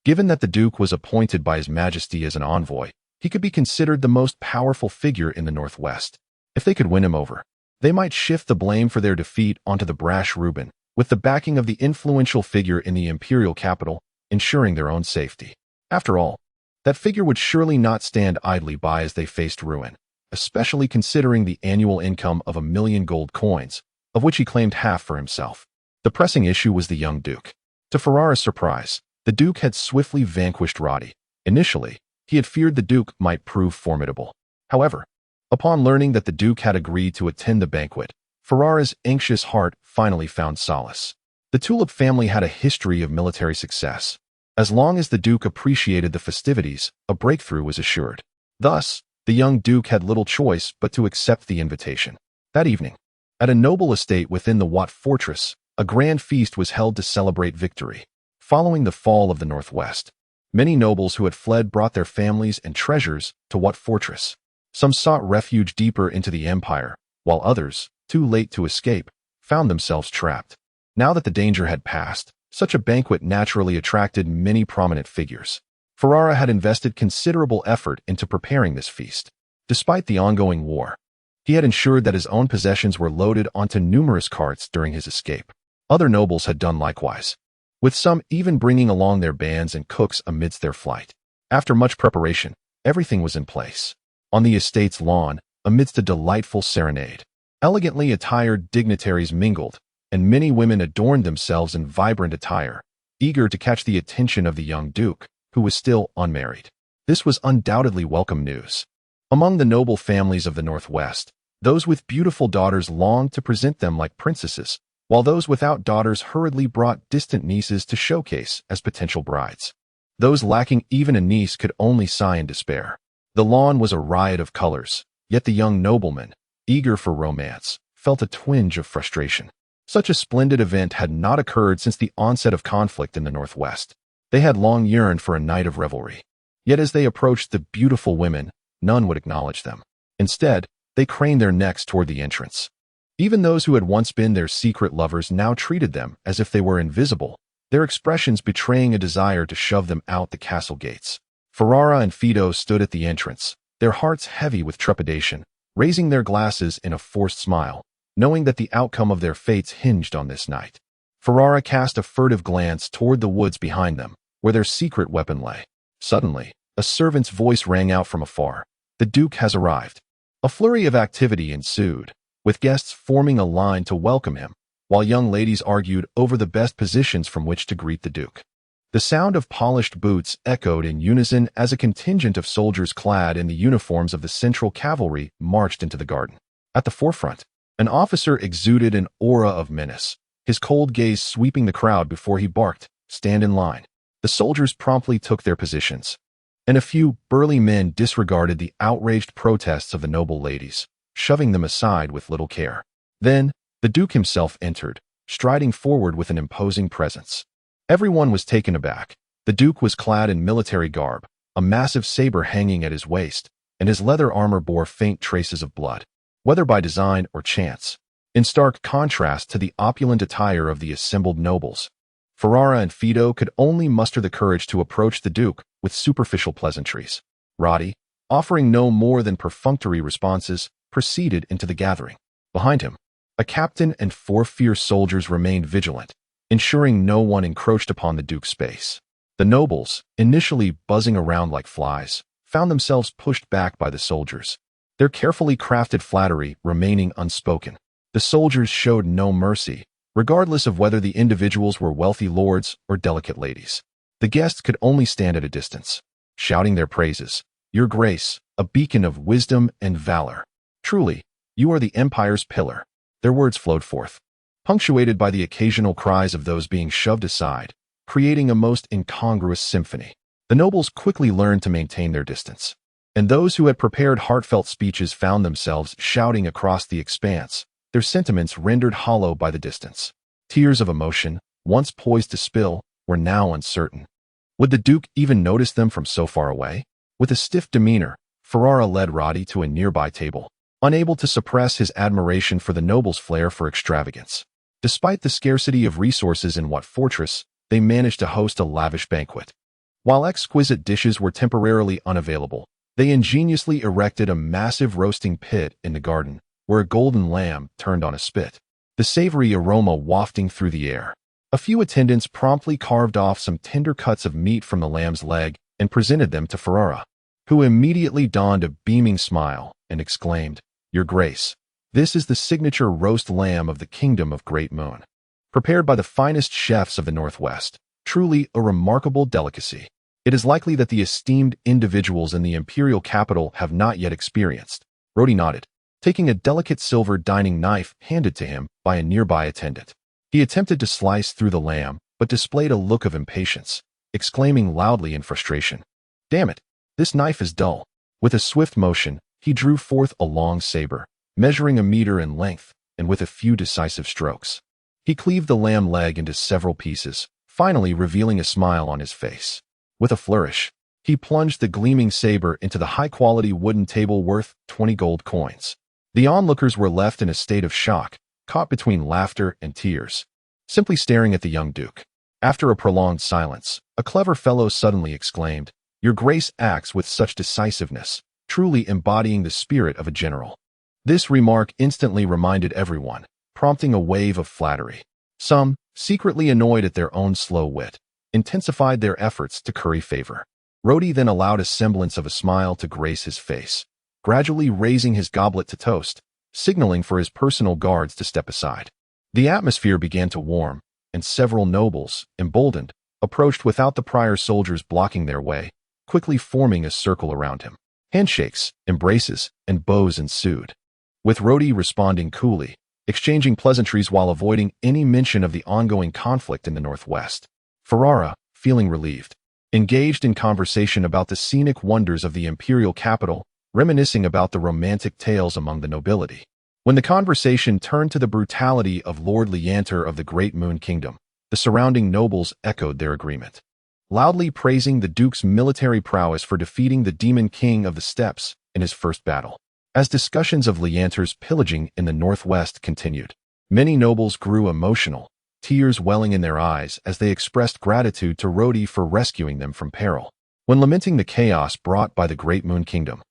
Given that the Duke was appointed by His Majesty as an envoy, he could be considered the most powerful figure in the Northwest. If they could win him over, they might shift the blame for their defeat onto the brash Reuben, with the backing of the influential figure in the imperial capital, ensuring their own safety. After all, that figure would surely not stand idly by as they faced ruin, especially considering the annual income of 1,000,000 gold coins, of which he claimed half for himself. The pressing issue was the young Duke. To Ferrara's surprise, the Duke had swiftly vanquished Roddy. Initially, he had feared the Duke might prove formidable. However, upon learning that the Duke had agreed to attend the banquet, Ferrara's anxious heart finally found solace. The Tulip family had a history of military success. As long as the Duke appreciated the festivities, a breakthrough was assured. Thus, the young Duke had little choice but to accept the invitation. That evening, at a noble estate within the Wat Fortress, a grand feast was held to celebrate victory. Following the fall of the Northwest, many nobles who had fled brought their families and treasures to Wat Fortress. Some sought refuge deeper into the empire, while others, too late to escape, found themselves trapped. Now that the danger had passed, such a banquet naturally attracted many prominent figures. Ferrara had invested considerable effort into preparing this feast. Despite the ongoing war, he had ensured that his own possessions were loaded onto numerous carts during his escape. Other nobles had done likewise, with some even bringing along their bands and cooks amidst their flight. After much preparation, everything was in place. On the estate's lawn, amidst a delightful serenade, elegantly attired dignitaries mingled, and many women adorned themselves in vibrant attire, eager to catch the attention of the young Duke, who was still unmarried. This was undoubtedly welcome news. Among the noble families of the Northwest, those with beautiful daughters longed to present them like princesses, while those without daughters hurriedly brought distant nieces to showcase as potential brides. Those lacking even a niece could only sigh in despair. The lawn was a riot of colors, yet the young nobleman, eager for romance, felt a twinge of frustration. Such a splendid event had not occurred since the onset of conflict in the Northwest. They had long yearned for a night of revelry. Yet as they approached the beautiful women, none would acknowledge them. Instead, they craned their necks toward the entrance. Even those who had once been their secret lovers now treated them as if they were invisible, their expressions betraying a desire to shove them out the castle gates. Ferrara and Fido stood at the entrance, their hearts heavy with trepidation, raising their glasses in a forced smile, knowing that the outcome of their fates hinged on this night. Ferrara cast a furtive glance toward the woods behind them, where their secret weapon lay. Suddenly, a servant's voice rang out from afar. "The Duke has arrived." A flurry of activity ensued, with guests forming a line to welcome him, while young ladies argued over the best positions from which to greet the Duke. The sound of polished boots echoed in unison as a contingent of soldiers clad in the uniforms of the Central Cavalry marched into the garden. At the forefront, an officer exuded an aura of menace, his cold gaze sweeping the crowd before he barked, "Stand in line." The soldiers promptly took their positions, and a few burly men disregarded the outraged protests of the noble ladies, shoving them aside with little care. Then, the Duke himself entered, striding forward with an imposing presence. Everyone was taken aback. The Duke was clad in military garb, a massive saber hanging at his waist, and his leather armor bore faint traces of blood, whether by design or chance, in stark contrast to the opulent attire of the assembled nobles. Ferrara and Fido could only muster the courage to approach the Duke with superficial pleasantries. Roddy, offering no more than perfunctory responses, proceeded into the gathering. Behind him, a captain and 4 fierce soldiers remained vigilant, ensuring no one encroached upon the Duke's space. The nobles, initially buzzing around like flies, found themselves pushed back by the soldiers, their carefully crafted flattery remaining unspoken. The soldiers showed no mercy, regardless of whether the individuals were wealthy lords or delicate ladies. The guests could only stand at a distance, shouting their praises. Your Grace, a beacon of wisdom and valor. Truly, you are the Empire's pillar. Their words flowed forth, punctuated by the occasional cries of those being shoved aside, creating a most incongruous symphony. The nobles quickly learned to maintain their distance, and those who had prepared heartfelt speeches found themselves shouting across the expanse, their sentiments rendered hollow by the distance. Tears of emotion, once poised to spill, were now uncertain. Would the Duke even notice them from so far away? With a stiff demeanor, Ferrara led Roddy to a nearby table, unable to suppress his admiration for the noble's flair for extravagance. Despite the scarcity of resources in what fortress, they managed to host a lavish banquet. While exquisite dishes were temporarily unavailable, they ingeniously erected a massive roasting pit in the garden, where a golden lamb turned on a spit, the savory aroma wafting through the air. A few attendants promptly carved off some tender cuts of meat from the lamb's leg and presented them to Ferrara, who immediately donned a beaming smile and exclaimed, Your Grace, this is the signature roast lamb of the Kingdom of Great Moon, prepared by the finest chefs of the Northwest. Truly a remarkable delicacy. It is likely that the esteemed individuals in the imperial capital have not yet experienced. Roddy nodded, taking a delicate silver dining knife handed to him by a nearby attendant. He attempted to slice through the lamb, but displayed a look of impatience, exclaiming loudly in frustration, Damn it, this knife is dull. With a swift motion, he drew forth a long saber, measuring 1 meter in length, and with a few decisive strokes, he cleaved the lamb leg into several pieces, finally revealing a smile on his face. With a flourish, he plunged the gleaming saber into the high-quality wooden table worth 20 gold coins. The onlookers were left in a state of shock, caught between laughter and tears, simply staring at the young duke. After a prolonged silence, a clever fellow suddenly exclaimed, Your Grace acts with such decisiveness, truly embodying the spirit of a general. This remark instantly reminded everyone, prompting a wave of flattery. Some, secretly annoyed at their own slow wit, intensified their efforts to curry favor. Roddy then allowed a semblance of a smile to grace his face, gradually raising his goblet to toast, signaling for his personal guards to step aside. The atmosphere began to warm, and several nobles, emboldened, approached without the prior soldiers blocking their way, quickly forming a circle around him. Handshakes, embraces, and bows ensued, with Roddy responding coolly, exchanging pleasantries while avoiding any mention of the ongoing conflict in the Northwest. Ferrara, feeling relieved, engaged in conversation about the scenic wonders of the imperial capital, reminiscing about the romantic tales among the nobility. When the conversation turned to the brutality of Lord Leanter of the Great Moon Kingdom, the surrounding nobles echoed their agreement, loudly praising the Duke's military prowess for defeating the Demon King of the Steppes in his first battle. As discussions of Leanter's pillaging in the Northwest continued, many nobles grew emotional, tears welling in their eyes as they expressed gratitude to Roddy for rescuing them from peril. When lamenting the chaos brought by the Great Moon Kingdom,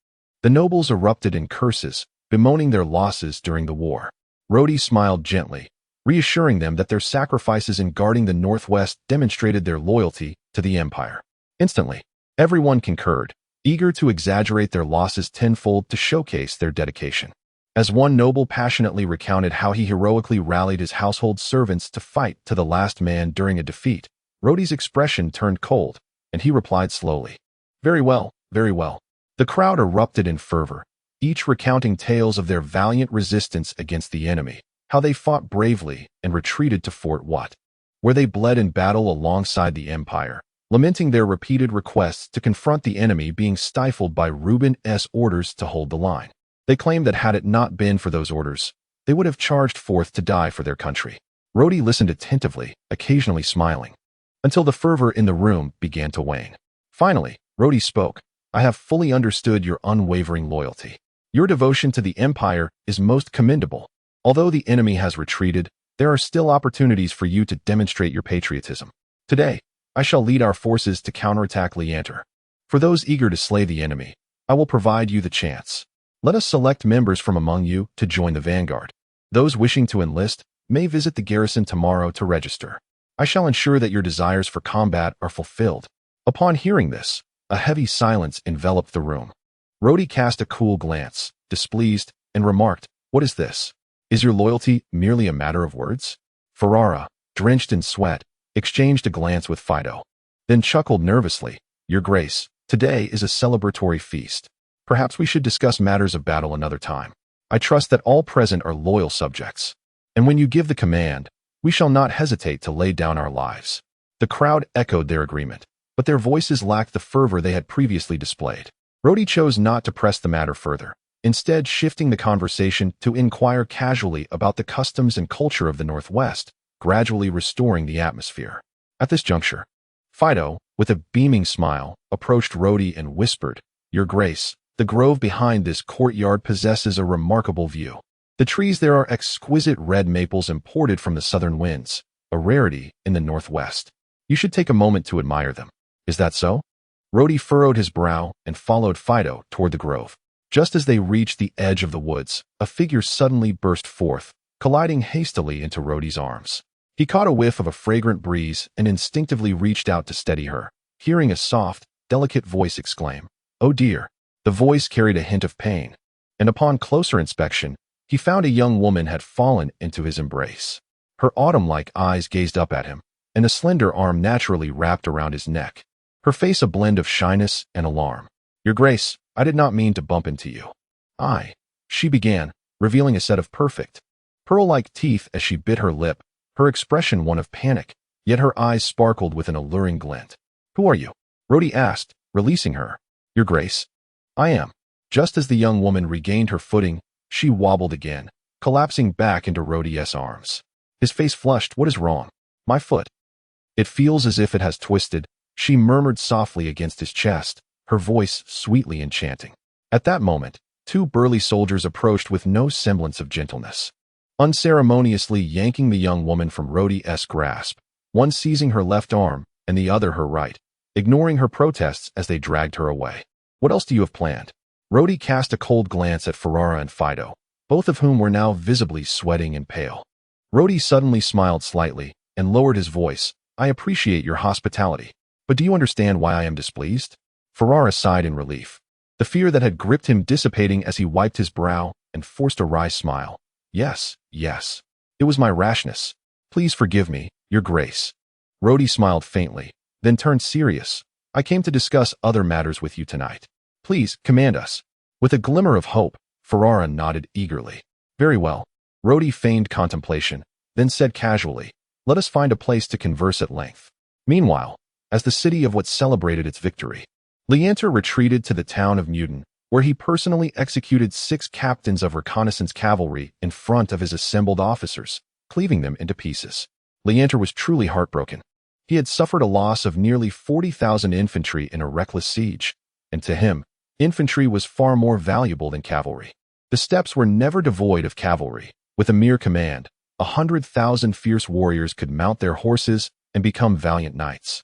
the nobles erupted in curses, bemoaning their losses during the war. Roddy smiled gently, reassuring them that their sacrifices in guarding the Northwest demonstrated their loyalty to the Empire. Instantly, everyone concurred, eager to exaggerate their losses tenfold to showcase their dedication. As one noble passionately recounted how he heroically rallied his household servants to fight to the last man during a defeat, Roddy's expression turned cold, and he replied slowly, Very well, very well. The crowd erupted in fervor, each recounting tales of their valiant resistance against the enemy, how they fought bravely and retreated to Fort Watt, where they bled in battle alongside the Empire, lamenting their repeated requests to confront the enemy being stifled by Reuben's orders to hold the line. They claimed that had it not been for those orders, they would have charged forth to die for their country. Roddy listened attentively, occasionally smiling, until the fervor in the room began to wane. Finally, Roddy spoke, I have fully understood your unwavering loyalty. Your devotion to the Empire is most commendable. Although the enemy has retreated, there are still opportunities for you to demonstrate your patriotism. Today, I shall lead our forces to counterattack Leanter. For those eager to slay the enemy, I will provide you the chance. Let us select members from among you to join the vanguard. Those wishing to enlist may visit the garrison tomorrow to register. I shall ensure that your desires for combat are fulfilled. Upon hearing this, a heavy silence enveloped the room. Roddy cast a cool glance, displeased, and remarked, What is this? Is your loyalty merely a matter of words? Ferrara, drenched in sweat, exchanged a glance with Fido, then chuckled nervously. Your Grace, today is a celebratory feast. Perhaps we should discuss matters of battle another time. I trust that all present are loyal subjects. And when you give the command, we shall not hesitate to lay down our lives. The crowd echoed their agreement, but their voices lacked the fervor they had previously displayed. Rhodey chose not to press the matter further, instead shifting the conversation to inquire casually about the customs and culture of the Northwest, gradually restoring the atmosphere. At this juncture, Fido, with a beaming smile, approached Rhodey and whispered, Your Grace, the grove behind this courtyard possesses a remarkable view. The trees there are exquisite red maples imported from the southern winds, a rarity in the Northwest. You should take a moment to admire them. Is that so? Rhodey furrowed his brow and followed Fido toward the grove. Just as they reached the edge of the woods, a figure suddenly burst forth, colliding hastily into Rhodey's arms. He caught a whiff of a fragrant breeze and instinctively reached out to steady her, hearing a soft, delicate voice exclaim, Oh dear! The voice carried a hint of pain, and upon closer inspection, he found a young woman had fallen into his embrace. Her autumn-like eyes gazed up at him, and a slender arm naturally wrapped around his neck, her face a blend of shyness and alarm. Your Grace, I did not mean to bump into you. She began, revealing a set of perfect, pearl-like teeth as she bit her lip, her expression one of panic, yet her eyes sparkled with an alluring glint. Who are you? Rhodey asked, releasing her. Your Grace, I am. Just as the young woman regained her footing, she wobbled again, collapsing back into Rhodey's arms. His face flushed. What is wrong? My foot. It feels as if it has twisted, she murmured softly against his chest, her voice sweetly enchanting. At that moment, two burly soldiers approached with no semblance of gentleness, unceremoniously yanking the young woman from Rhodey's grasp, one seizing her left arm and the other her right, ignoring her protests as they dragged her away. What else do you have planned? Rhodey cast a cold glance at Ferrara and Fido, both of whom were now visibly sweating and pale. Rhodey suddenly smiled slightly and lowered his voice. I appreciate your hospitality, but do you understand why I am displeased? Ferrara sighed in relief, the fear that had gripped him dissipating as he wiped his brow and forced a wry smile. Yes. It was my rashness. Please forgive me, Your Grace. Rhodey smiled faintly, then turned serious. I came to discuss other matters with you tonight. Please, command us. With a glimmer of hope, Ferrara nodded eagerly. Very well. Rhodey feigned contemplation, then said casually, Let us find a place to converse at length. Meanwhile, as the city of what celebrated its victory, Leander retreated to the town of Mutin, where he personally executed 6 captains of reconnaissance cavalry in front of his assembled officers, cleaving them into pieces. Leander was truly heartbroken. He had suffered a loss of nearly 40,000 infantry in a reckless siege, and to him, infantry was far more valuable than cavalry. The steppes were never devoid of cavalry. With a mere command, 100,000 fierce warriors could mount their horses and become valiant knights.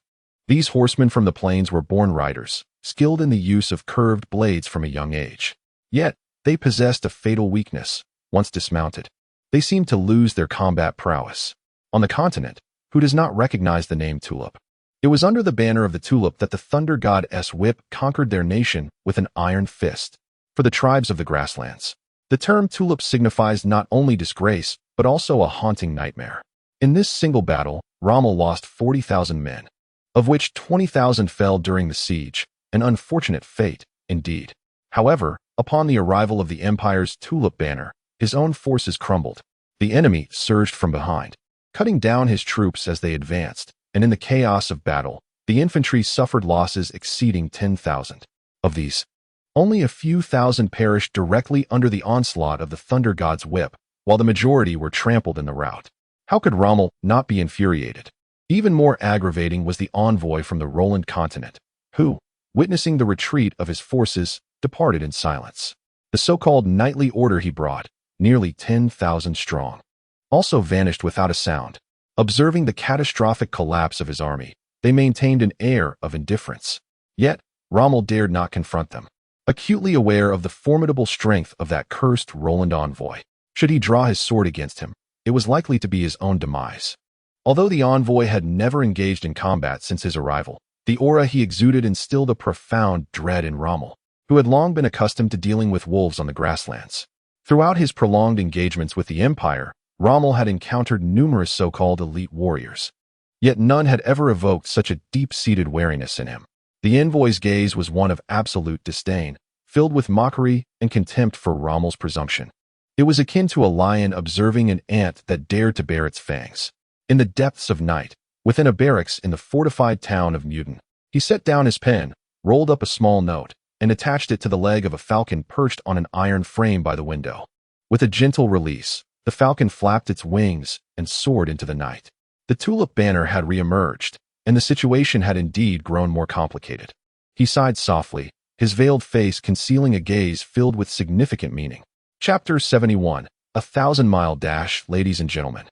These horsemen from the plains were born riders, skilled in the use of curved blades from a young age. Yet, they possessed a fatal weakness. Once dismounted, they seemed to lose their combat prowess. On the continent, who does not recognize the name Tulip? It was under the banner of the Tulip that the Thunder God's whip conquered their nation with an iron fist. For the tribes of the grasslands, the term Tulip signifies not only disgrace, but also a haunting nightmare. In this single battle, Rommel lost 40,000 men, of which 20,000 fell during the siege, an unfortunate fate, indeed. However, upon the arrival of the Empire's Tulip banner, his own forces crumbled. The enemy surged from behind, cutting down his troops as they advanced, and in the chaos of battle, the infantry suffered losses exceeding 10,000. Of these, only a few thousand perished directly under the onslaught of the Thunder God's whip, while the majority were trampled in the rout. How could Rommel not be infuriated? Even more aggravating was the envoy from the Roland continent, who, witnessing the retreat of his forces, departed in silence. The so-called knightly order he brought, nearly 10,000 strong, also vanished without a sound. Observing the catastrophic collapse of his army, they maintained an air of indifference. Yet, Rommel dared not confront them, acutely aware of the formidable strength of that cursed Roland envoy. Should he draw his sword against him, it was likely to be his own demise. Although the envoy had never engaged in combat since his arrival, the aura he exuded instilled a profound dread in Rommel, who had long been accustomed to dealing with wolves on the grasslands. Throughout his prolonged engagements with the Empire, Rommel had encountered numerous so-called elite warriors, yet none had ever evoked such a deep-seated wariness in him. The envoy's gaze was one of absolute disdain, filled with mockery and contempt for Rommel's presumption. It was akin to a lion observing an ant that dared to bare its fangs. In the depths of night, within a barracks in the fortified town of Meudon, he set down his pen, rolled up a small note, and attached it to the leg of a falcon perched on an iron frame by the window. With a gentle release, the falcon flapped its wings and soared into the night. The tulip banner had re-emerged, and the situation had indeed grown more complicated. He sighed softly, his veiled face concealing a gaze filled with significant meaning. Chapter 71. 1,000-Mile Dash. Ladies and gentlemen,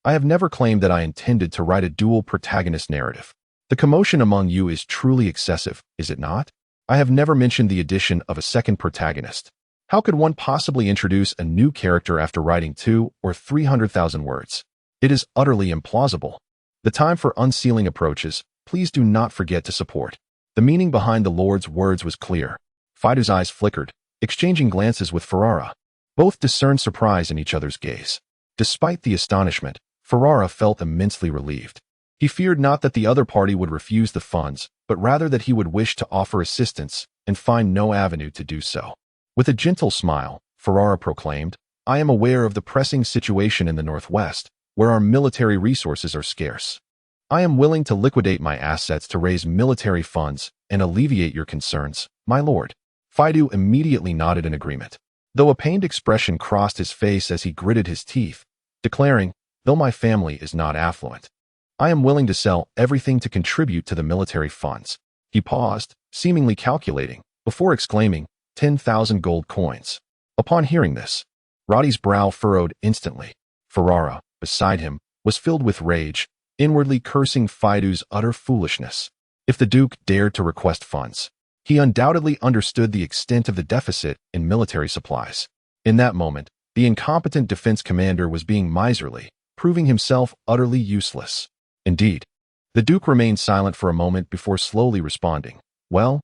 I have never claimed that I intended to write a dual protagonist narrative. The commotion among you is truly excessive, is it not? I have never mentioned the addition of a second protagonist. How could one possibly introduce a new character after writing 200,000 or 300,000 words? It is utterly implausible. The time for unsealing approaches. Please do not forget to support. The meaning behind the Lord's words was clear. Fido's eyes flickered, exchanging glances with Ferrara. Both discerned surprise in each other's gaze. Despite the astonishment, Ferrara felt immensely relieved. He feared not that the other party would refuse the funds, but rather that he would wish to offer assistance and find no avenue to do so. With a gentle smile, Ferrara proclaimed, I am aware of the pressing situation in the Northwest, where our military resources are scarce. I am willing to liquidate my assets to raise military funds and alleviate your concerns, my lord. Fido immediately nodded in agreement, though a pained expression crossed his face as he gritted his teeth, declaring, though my family is not affluent, I am willing to sell everything to contribute to the military funds. He paused, seemingly calculating, before exclaiming, 10,000 gold coins. Upon hearing this, Roddy's brow furrowed instantly. Ferrara, beside him, was filled with rage, inwardly cursing Fido's utter foolishness. If the Duke dared to request funds, he undoubtedly understood the extent of the deficit in military supplies. In that moment, the incompetent defense commander was being miserly, proving himself utterly useless. Indeed, the Duke remained silent for a moment before slowly responding. Well,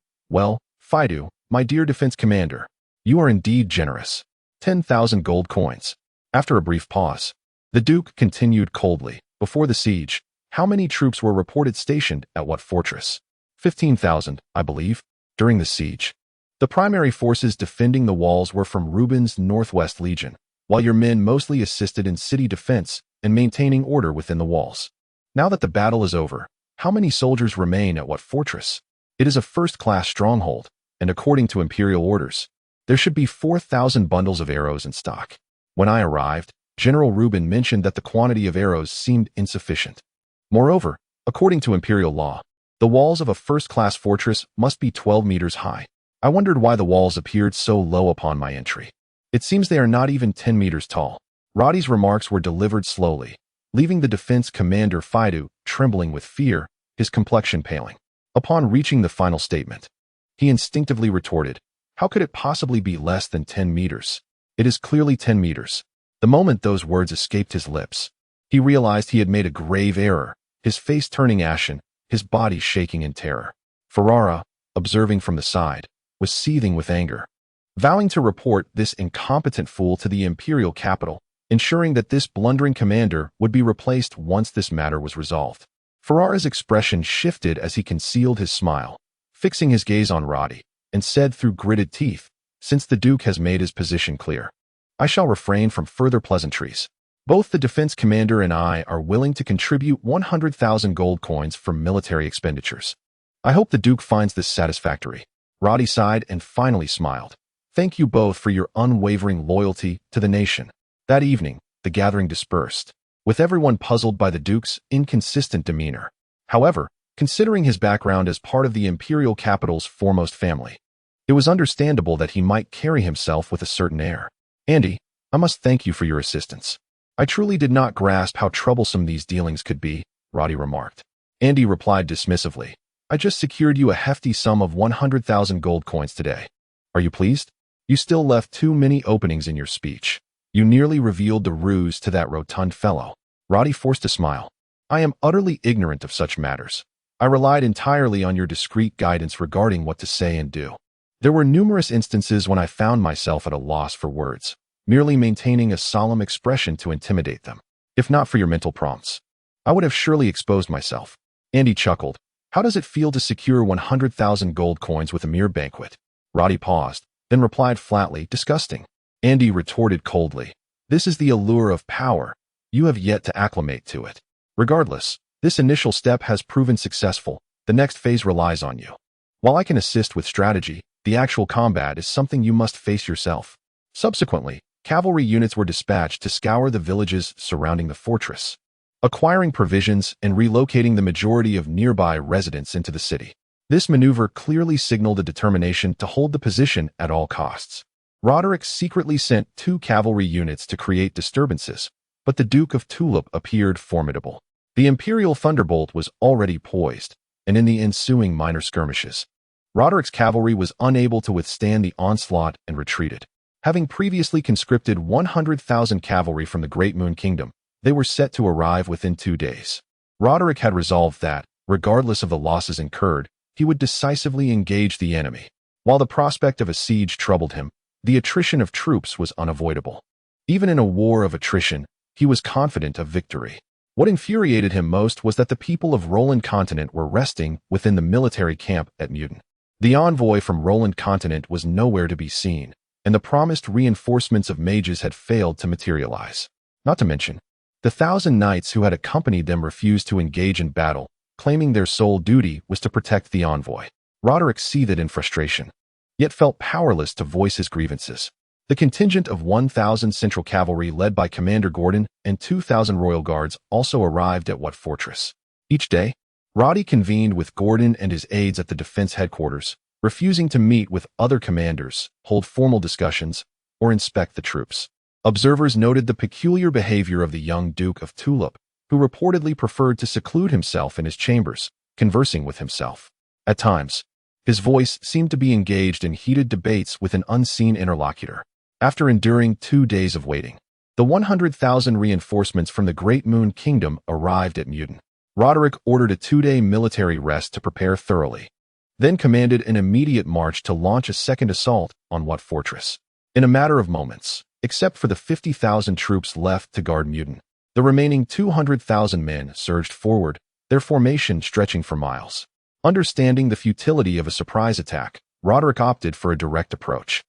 Fido, my dear defense commander, you are indeed generous. 10,000 gold coins. After a brief pause, the Duke continued coldly. Before the siege, how many troops were reported stationed at what fortress? 15,000, I believe. During the siege, the primary forces defending the walls were from Reuben's Northwest Legion, while your men mostly assisted in city defense and maintaining order within the walls. Now that the battle is over, how many soldiers remain at what fortress? It is a first-class stronghold, and according to imperial orders, there should be 4,000 bundles of arrows in stock. When I arrived, General Reuben mentioned that the quantity of arrows seemed insufficient. Moreover, according to imperial law, the walls of a first-class fortress must be 12 meters high. I wondered why the walls appeared so low upon my entry. It seems they are not even 10 meters tall. Roddy's remarks were delivered slowly, leaving the defense commander Fido trembling with fear, his complexion paling. Upon reaching the final statement, he instinctively retorted, how could it possibly be less than 10 meters? It is clearly 10 meters. The moment those words escaped his lips, he realized he had made a grave error, his face turning ashen, his body shaking in terror. Ferrara, observing from the side, was seething with anger, vowing to report this incompetent fool to the imperial capital, ensuring that this blundering commander would be replaced once this matter was resolved. Ferrara's expression shifted as he concealed his smile, fixing his gaze on Roddy, and said through gritted teeth, since the Duke has made his position clear, I shall refrain from further pleasantries. Both the defense commander and I are willing to contribute 100,000 gold coins for military expenditures. I hope the Duke finds this satisfactory. Roddy sighed and finally smiled. Thank you both for your unwavering loyalty to the nation. That evening, the gathering dispersed, with everyone puzzled by the Duke's inconsistent demeanor. However, considering his background as part of the imperial capital's foremost family, it was understandable that he might carry himself with a certain air. Andy, I must thank you for your assistance. I truly did not grasp how troublesome these dealings could be, Roddy remarked. Andy replied dismissively, I just secured you a hefty sum of 100,000 gold coins today. Are you pleased? You still left too many openings in your speech. You nearly revealed the ruse to that rotund fellow. Roddy forced a smile. I am utterly ignorant of such matters. I relied entirely on your discreet guidance regarding what to say and do. There were numerous instances when I found myself at a loss for words. merely maintaining a solemn expression to intimidate them. If not for your mental prompts, I would have surely exposed myself. Andy chuckled. How does it feel to secure 100,000 gold coins with a mere banquet? Roddy paused, then replied flatly, disgusting. Andy retorted coldly. This is the allure of power. You have yet to acclimate to it. Regardless, this initial step has proven successful. The next phase relies on you. While I can assist with strategy, the actual combat is something you must face yourself. Subsequently, cavalry units were dispatched to scour the villages surrounding the fortress, acquiring provisions and relocating the majority of nearby residents into the city. This maneuver clearly signaled a determination to hold the position at all costs. Roderick secretly sent 2 cavalry units to create disturbances, but the Duke of Tulip appeared formidable. The Imperial Thunderbolt was already poised, and in the ensuing minor skirmishes, Roderick's cavalry was unable to withstand the onslaught and retreated. Having previously conscripted 100,000 cavalry from the Great Moon Kingdom, they were set to arrive within 2 days. Roderick had resolved that, regardless of the losses incurred, he would decisively engage the enemy. While the prospect of a siege troubled him, the attrition of troops was unavoidable. Even in a war of attrition, he was confident of victory. What infuriated him most was that the people of Roland Continent were resting within the military camp at Mutin. The envoy from Roland Continent was nowhere to be seen, and the promised reinforcements of mages had failed to materialize. Not to mention, the 1,000 knights who had accompanied them refused to engage in battle, claiming their sole duty was to protect the envoy. Roderick seethed in frustration, yet felt powerless to voice his grievances. The contingent of 1,000 Central Cavalry led by Commander Gordon and 2,000 Royal Guards also arrived at What Fortress. Each day, Roddy convened with Gordon and his aides at the defense headquarters, refusing to meet with other commanders, hold formal discussions, or inspect the troops. Observers noted the peculiar behavior of the young Duke of Tulip, who reportedly preferred to seclude himself in his chambers, conversing with himself. At times, his voice seemed to be engaged in heated debates with an unseen interlocutor. After enduring 2 days of waiting, the 100,000 reinforcements from the Great Moon Kingdom arrived at Mutin. Roderick ordered a 2-day military rest to prepare thoroughly, then commanded an immediate march to launch a second assault on What Fortress. In a matter of moments, except for the 50,000 troops left to guard Mutin, the remaining 200,000 men surged forward, their formation stretching for miles. Understanding the futility of a surprise attack, Roderick opted for a direct approach.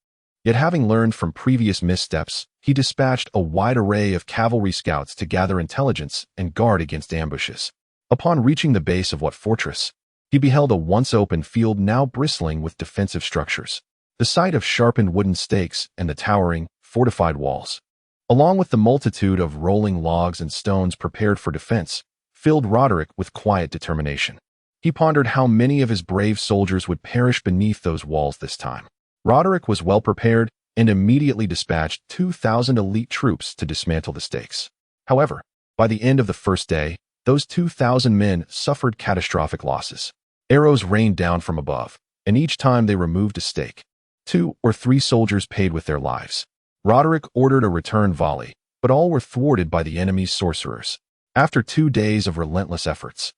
Yet having learned from previous missteps, he dispatched a wide array of cavalry scouts to gather intelligence and guard against ambushes. Upon reaching the base of What Fortress, he beheld a once open field now bristling with defensive structures. The sight of sharpened wooden stakes and the towering, fortified walls, along with the multitude of rolling logs and stones prepared for defense, filled Roderick with quiet determination. He pondered how many of his brave soldiers would perish beneath those walls this time. Roderick was well prepared and immediately dispatched 2,000 elite troops to dismantle the stakes. However, by the end of the first day, those 2,000 men suffered catastrophic losses. Arrows rained down from above, and each time they removed a stake, 2 or 3 soldiers paid with their lives. Roderick ordered a return volley, but all were thwarted by the enemy's sorcerers. After 2 days of relentless efforts,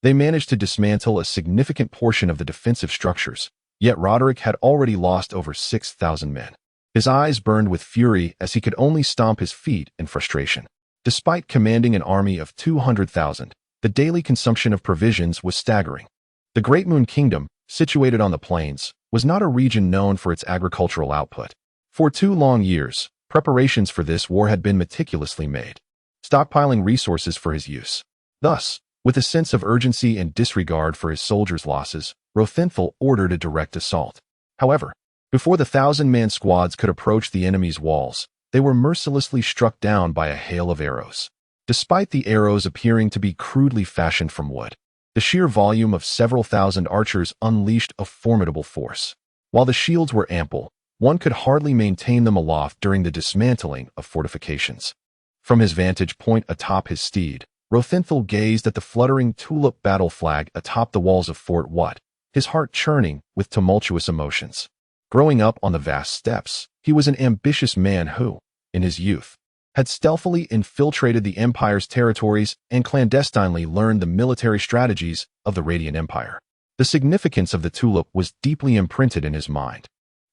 they managed to dismantle a significant portion of the defensive structures, yet Roderick had already lost over 6,000 men. His eyes burned with fury as he could only stomp his feet in frustration. Despite commanding an army of 200,000, the daily consumption of provisions was staggering. The Great Moon Kingdom, situated on the plains, was not a region known for its agricultural output. For 2 long years, preparations for this war had been meticulously made, stockpiling resources for his use. Thus, with a sense of urgency and disregard for his soldiers' losses, Rothenthal ordered a direct assault. However, before the 1,000-man squads could approach the enemy's walls, they were mercilessly struck down by a hail of arrows. Despite the arrows appearing to be crudely fashioned from wood, the sheer volume of several thousand archers unleashed a formidable force. While the shields were ample, one could hardly maintain them aloft during the dismantling of fortifications. From his vantage point atop his steed, Rothenthal gazed at the fluttering tulip battle flag atop the walls of Fort Watt, his heart churning with tumultuous emotions. Growing up on the vast steppes, he was an ambitious man who, in his youth, had stealthily infiltrated the Empire's territories and clandestinely learned the military strategies of the Radiant Empire. The significance of the tulip was deeply imprinted in his mind,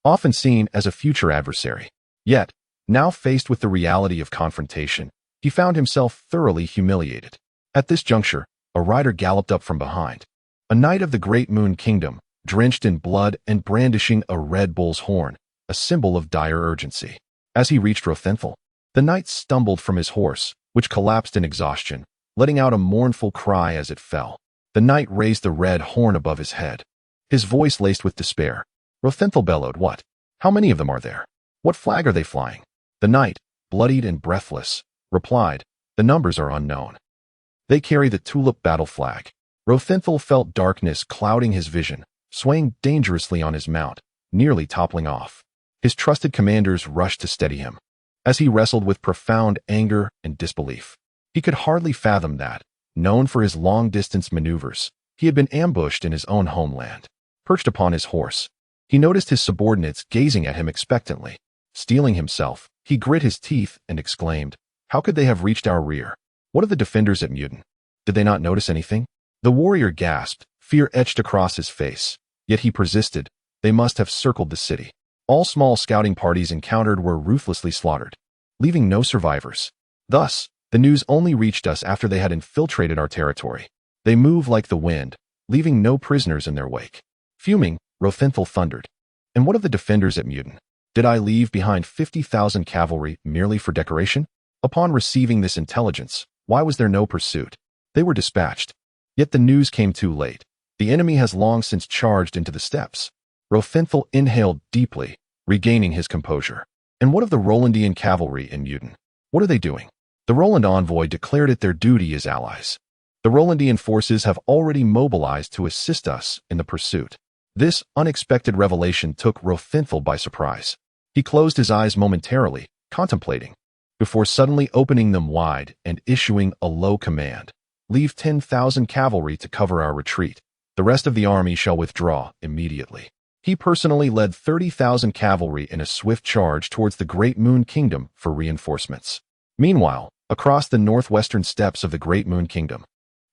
often seen as a future adversary. Yet, Now faced with the reality of confrontation, he found himself thoroughly humiliated. At this juncture, a rider galloped up from behind. A knight of the Great Moon Kingdom, drenched in blood and brandishing a red bull's horn, a symbol of dire urgency. As he reached Rothenthal, the knight stumbled from his horse, which collapsed in exhaustion, letting out a mournful cry as it fell. The knight raised the red horn above his head, his voice laced with despair. Rothenthal bellowed, "What? How many of them are there? What flag are they flying?" The knight, bloodied and breathless, replied, "The numbers are unknown. They carry the tulip battle flag." Rothenthal felt darkness clouding his vision, swaying dangerously on his mount, nearly toppling off. His trusted commanders rushed to steady him. As he wrestled with profound anger and disbelief, he could hardly fathom that, known for his long-distance maneuvers, he had been ambushed in his own homeland. Perched upon his horse, he noticed his subordinates gazing at him expectantly. Steeling himself, he grit his teeth and exclaimed, "How could they have reached our rear? What of the defenders at Mutin? Did they not notice anything?" The warrior gasped, fear etched across his face. Yet he persisted. They must have circled the city. All small scouting parties encountered were ruthlessly slaughtered, leaving no survivors. Thus, the news only reached us after they had infiltrated our territory. They move like the wind, leaving no prisoners in their wake. Fuming, Rothenthal thundered, "And what of the defenders at Mutin? Did I leave behind 50,000 cavalry merely for decoration?" Upon receiving this intelligence, why was there no pursuit? They were dispatched. Yet the news came too late. The enemy has long since charged into the steppes. Rothenthal inhaled deeply, regaining his composure. And what of the Rolandian cavalry in Mutin? What are they doing? The Roland envoy declared it their duty as allies. The Rolandian forces have already mobilized to assist us in the pursuit. This unexpected revelation took Rothenthal by surprise. He closed his eyes momentarily, contemplating, before suddenly opening them wide and issuing a low command. "Leave 10,000 cavalry to cover our retreat. The rest of the army shall withdraw immediately." He personally led 30,000 cavalry in a swift charge towards the Great Moon Kingdom for reinforcements. Meanwhile, across the northwestern steppes of the Great Moon Kingdom,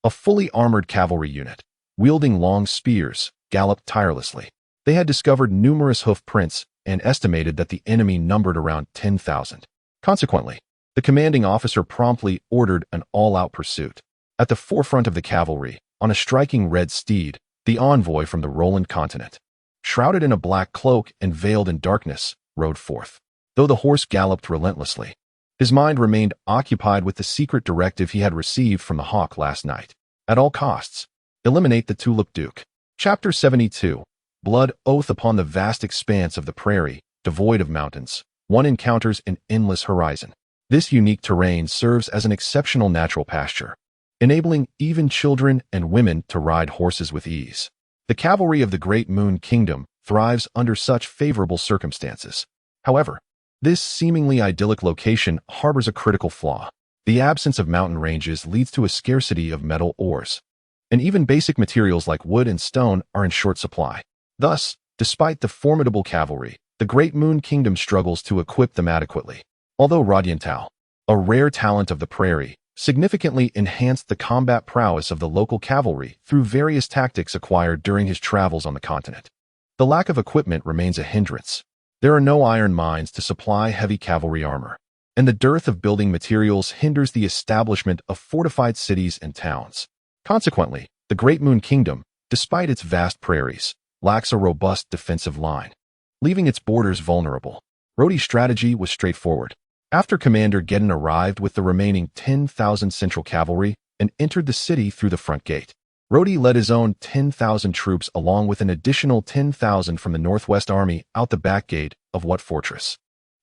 a fully armored cavalry unit, wielding long spears, galloped tirelessly. They had discovered numerous hoof prints and estimated that the enemy numbered around 10,000. Consequently, the commanding officer promptly ordered an all-out pursuit. At the forefront of the cavalry, on a striking red steed, the envoy from the Roland continent, shrouded in a black cloak and veiled in darkness, rode forth. Though the horse galloped relentlessly, his mind remained occupied with the secret directive he had received from the hawk last night. At all costs, eliminate the Tulip Duke. Chapter 72. Blood oath. Upon the vast expanse of the prairie, devoid of mountains, one encounters an endless horizon. This unique terrain serves as an exceptional natural pasture, enabling even children and women to ride horses with ease. The cavalry of the Great Moon Kingdom thrives under such favorable circumstances. However, this seemingly idyllic location harbors a critical flaw. The absence of mountain ranges leads to a scarcity of metal ores, and even basic materials like wood and stone are in short supply. Thus, despite the formidable cavalry, the Great Moon Kingdom struggles to equip them adequately. Although Radiantal, a rare talent of the prairie, significantly enhanced the combat prowess of the local cavalry through various tactics acquired during his travels on the continent, the lack of equipment remains a hindrance. There are no iron mines to supply heavy cavalry armor, and the dearth of building materials hinders the establishment of fortified cities and towns. Consequently, the Great Moon Kingdom, despite its vast prairies, lacks a robust defensive line, leaving its borders vulnerable. Rodi's strategy was straightforward. After Commander Gedden arrived with the remaining 10,000 Central Cavalry and entered the city through the front gate, Rodi led his own 10,000 troops along with an additional 10,000 from the Northwest Army out the back gate of What Fortress.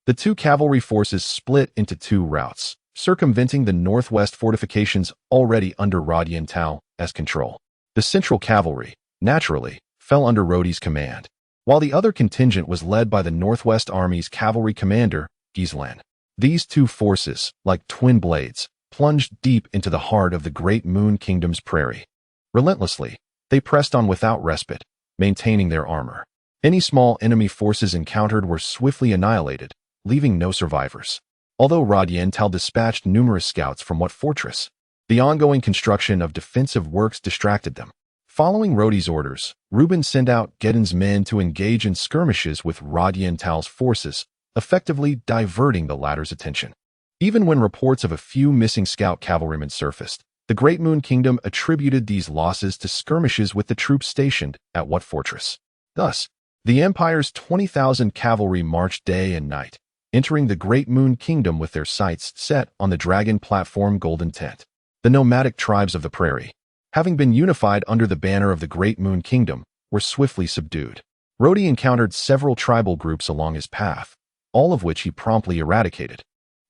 The two cavalry forces split into two routes, circumventing the northwest fortifications already under Radiantal as control. The Central Cavalry, naturally, fell under Rodi's command, while the other contingent was led by the Northwest Army's cavalry commander, Gislan. These two forces, like twin blades, plunged deep into the heart of the Great Moon Kingdom's prairie. Relentlessly, they pressed on without respite, maintaining their armor. Any small enemy forces encountered were swiftly annihilated, leaving no survivors. Although Radiantal dispatched numerous scouts from What Fortress, the ongoing construction of defensive works distracted them. Following Rodi's orders, Reuben sent out Gedden's men to engage in skirmishes with Radiantal's forces effectively diverting the latter's attention. Even when reports of a few missing scout cavalrymen surfaced, the Great Moon Kingdom attributed these losses to skirmishes with the troops stationed at what fortress. Thus, the Empire's 20,000 cavalry marched day and night, entering the Great Moon Kingdom with their sights set on the dragon platform Golden Tent. The nomadic tribes of the prairie, having been unified under the banner of the Great Moon Kingdom, were swiftly subdued. Rhodey encountered several tribal groups along his path, all of which he promptly eradicated.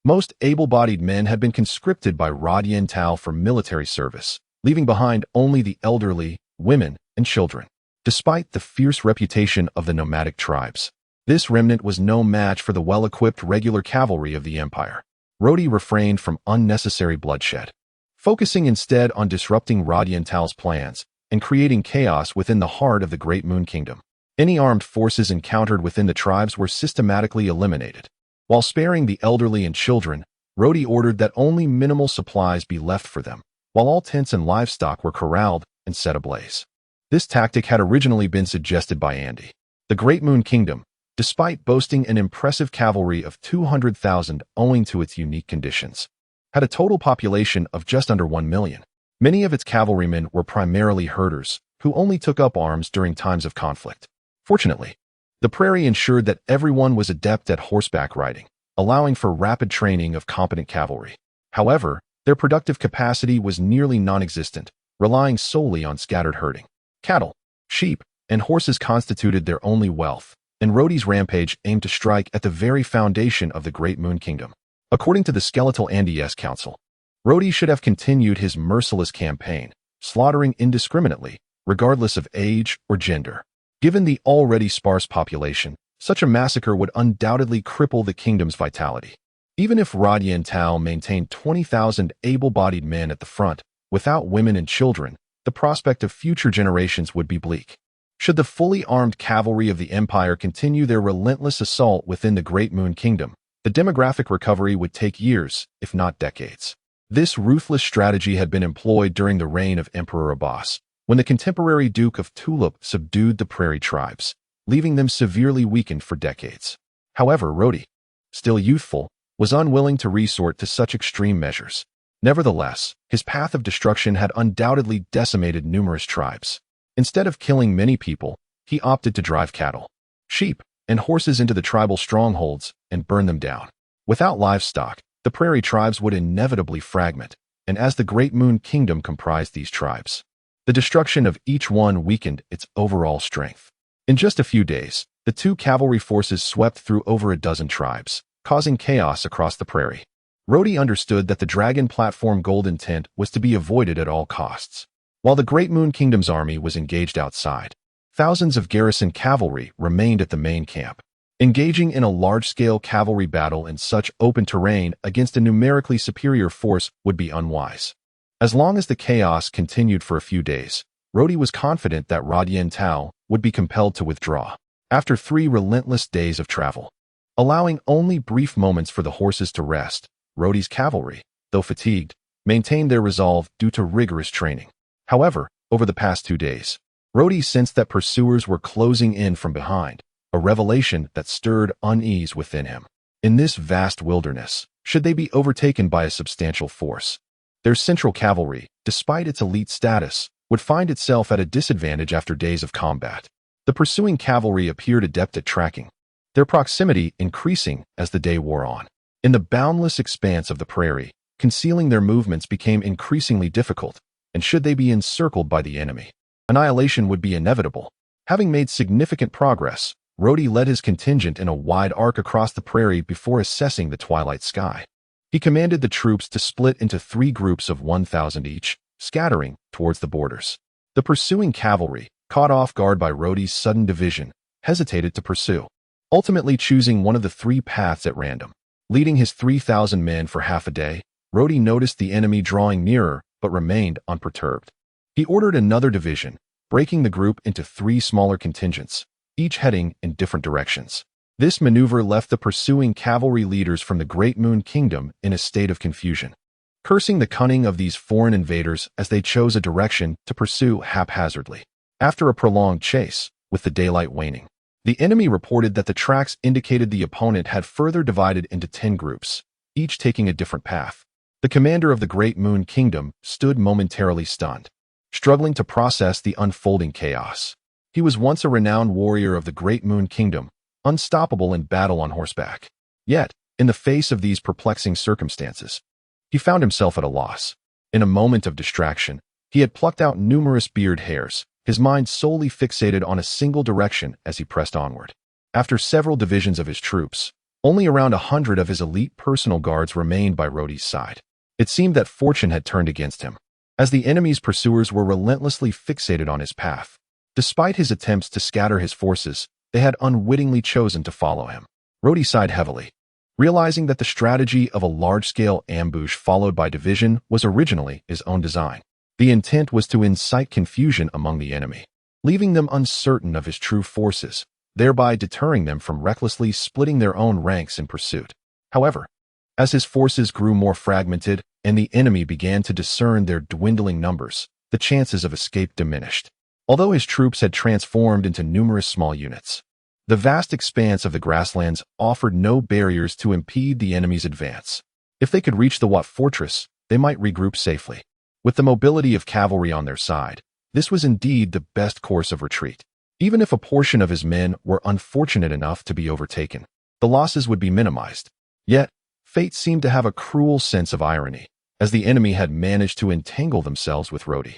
Most able-bodied men had been conscripted by Ronin for military service, leaving behind only the elderly, women, and children. Despite the fierce reputation of the nomadic tribes, this remnant was no match for the well-equipped regular cavalry of the Empire. Rhodey refrained from unnecessary bloodshed, focusing instead on disrupting Rodiantal's plans and creating chaos within the heart of the Great Moon Kingdom. Any armed forces encountered within the tribes were systematically eliminated. While sparing the elderly and children, Rhodey ordered that only minimal supplies be left for them, while all tents and livestock were corralled and set ablaze. This tactic had originally been suggested by Andy. The Great Moon Kingdom, despite boasting an impressive cavalry of 200,000 owing to its unique conditions, had a total population of just under 1 million. Many of its cavalrymen were primarily herders, who only took up arms during times of conflict. Fortunately, the prairie ensured that everyone was adept at horseback riding, allowing for rapid training of competent cavalry. However, their productive capacity was nearly non-existent, relying solely on scattered herding. Cattle, sheep, and horses constituted their only wealth, and Rhodey's rampage aimed to strike at the very foundation of the Great Moon Kingdom. According to the skeletal Andy's council, Rhodey should have continued his merciless campaign, slaughtering indiscriminately, regardless of age or gender. Given the already sparse population, such a massacre would undoubtedly cripple the kingdom's vitality. Even if Rodiantal maintained 20,000 able-bodied men at the front, without women and children, the prospect of future generations would be bleak. Should the fully armed cavalry of the Empire continue their relentless assault within the Great Moon Kingdom, the demographic recovery would take years, if not decades. This ruthless strategy had been employed during the reign of Emperor Abbas, when the contemporary Duke of Tulip subdued the prairie tribes, leaving them severely weakened for decades. However, Rhodey, still youthful, was unwilling to resort to such extreme measures. Nevertheless, his path of destruction had undoubtedly decimated numerous tribes. Instead of killing many people, he opted to drive cattle, sheep, and horses into the tribal strongholds and burn them down. Without livestock, the prairie tribes would inevitably fragment, and as the Great Moon Kingdom comprised these tribes, the destruction of each one weakened its overall strength. In just a few days, the two cavalry forces swept through over a dozen tribes, causing chaos across the prairie. Rhodey understood that the dragon platform Golden Tent was to be avoided at all costs. While the Great Moon Kingdom's army was engaged outside, thousands of garrison cavalry remained at the main camp. Engaging in a large-scale cavalry battle in such open terrain against a numerically superior force would be unwise. As long as the chaos continued for a few days, Rhodey was confident that Rodiantal would be compelled to withdraw. After 3 relentless days of travel, allowing only brief moments for the horses to rest, Rhodey's cavalry, though fatigued, maintained their resolve due to rigorous training. However, over the past 2 days, Rhodey sensed that pursuers were closing in from behind, a revelation that stirred unease within him. In this vast wilderness, should they be overtaken by a substantial force, their central cavalry, despite its elite status, would find itself at a disadvantage after days of combat. The pursuing cavalry appeared adept at tracking, their proximity increasing as the day wore on. In the boundless expanse of the prairie, concealing their movements became increasingly difficult, and should they be encircled by the enemy, annihilation would be inevitable. Having made significant progress, Rhodey led his contingent in a wide arc across the prairie before assessing the twilight sky. He commanded the troops to split into 3 groups of 1,000 each, scattering towards the borders. The pursuing cavalry, caught off guard by Rhodey's sudden division, hesitated to pursue, ultimately choosing one of the 3 paths at random. Leading his 3,000 men for half a day, Rhodey noticed the enemy drawing nearer but remained unperturbed. He ordered another division, breaking the group into 3 smaller contingents, each heading in different directions. This maneuver left the pursuing cavalry leaders from the Great Moon Kingdom in a state of confusion, cursing the cunning of these foreign invaders as they chose a direction to pursue haphazardly. After a prolonged chase, with the daylight waning, The enemy reported that the tracks indicated the opponent had further divided into 10 groups, each taking a different path. The commander of the Great Moon Kingdom stood momentarily stunned, struggling to process the unfolding chaos. He was once a renowned warrior of the Great Moon Kingdom, unstoppable in battle on horseback. Yet, in the face of these perplexing circumstances, he found himself at a loss. In a moment of distraction, he had plucked out numerous beard hairs, his mind solely fixated on a single direction as he pressed onward. After several divisions of his troops, only around 100 of his elite personal guards remained by Rhodey's side. It seemed that fortune had turned against him, as the enemy's pursuers were relentlessly fixated on his path. Despite his attempts to scatter his forces, they had unwittingly chosen to follow him. Rhodey sighed heavily, realizing that the strategy of a large-scale ambush followed by division was originally his own design. The intent was to incite confusion among the enemy, leaving them uncertain of his true forces, thereby deterring them from recklessly splitting their own ranks in pursuit. However, as his forces grew more fragmented and the enemy began to discern their dwindling numbers, the chances of escape diminished. Although his troops had transformed into numerous small units, the vast expanse of the grasslands offered no barriers to impede the enemy's advance. If they could reach the Wat fortress, they might regroup safely. With the mobility of cavalry on their side, this was indeed the best course of retreat. Even if a portion of his men were unfortunate enough to be overtaken, the losses would be minimized. Yet, fate seemed to have a cruel sense of irony, as the enemy had managed to entangle themselves with Rhodey.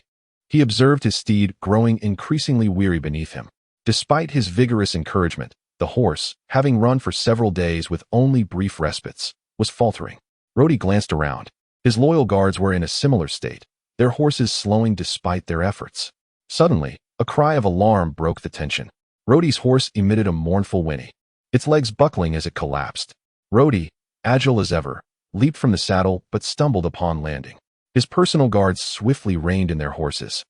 He observed his steed growing increasingly weary beneath him. Despite his vigorous encouragement, the horse, having run for several days with only brief respites, was faltering. Rhodey glanced around. His loyal guards were in a similar state, their horses slowing despite their efforts. Suddenly, a cry of alarm broke the tension. Rhodey's horse emitted a mournful whinny, its legs buckling as it collapsed. Rhodey, agile as ever, leaped from the saddle but stumbled upon landing. His personal guards swiftly reined in their horses,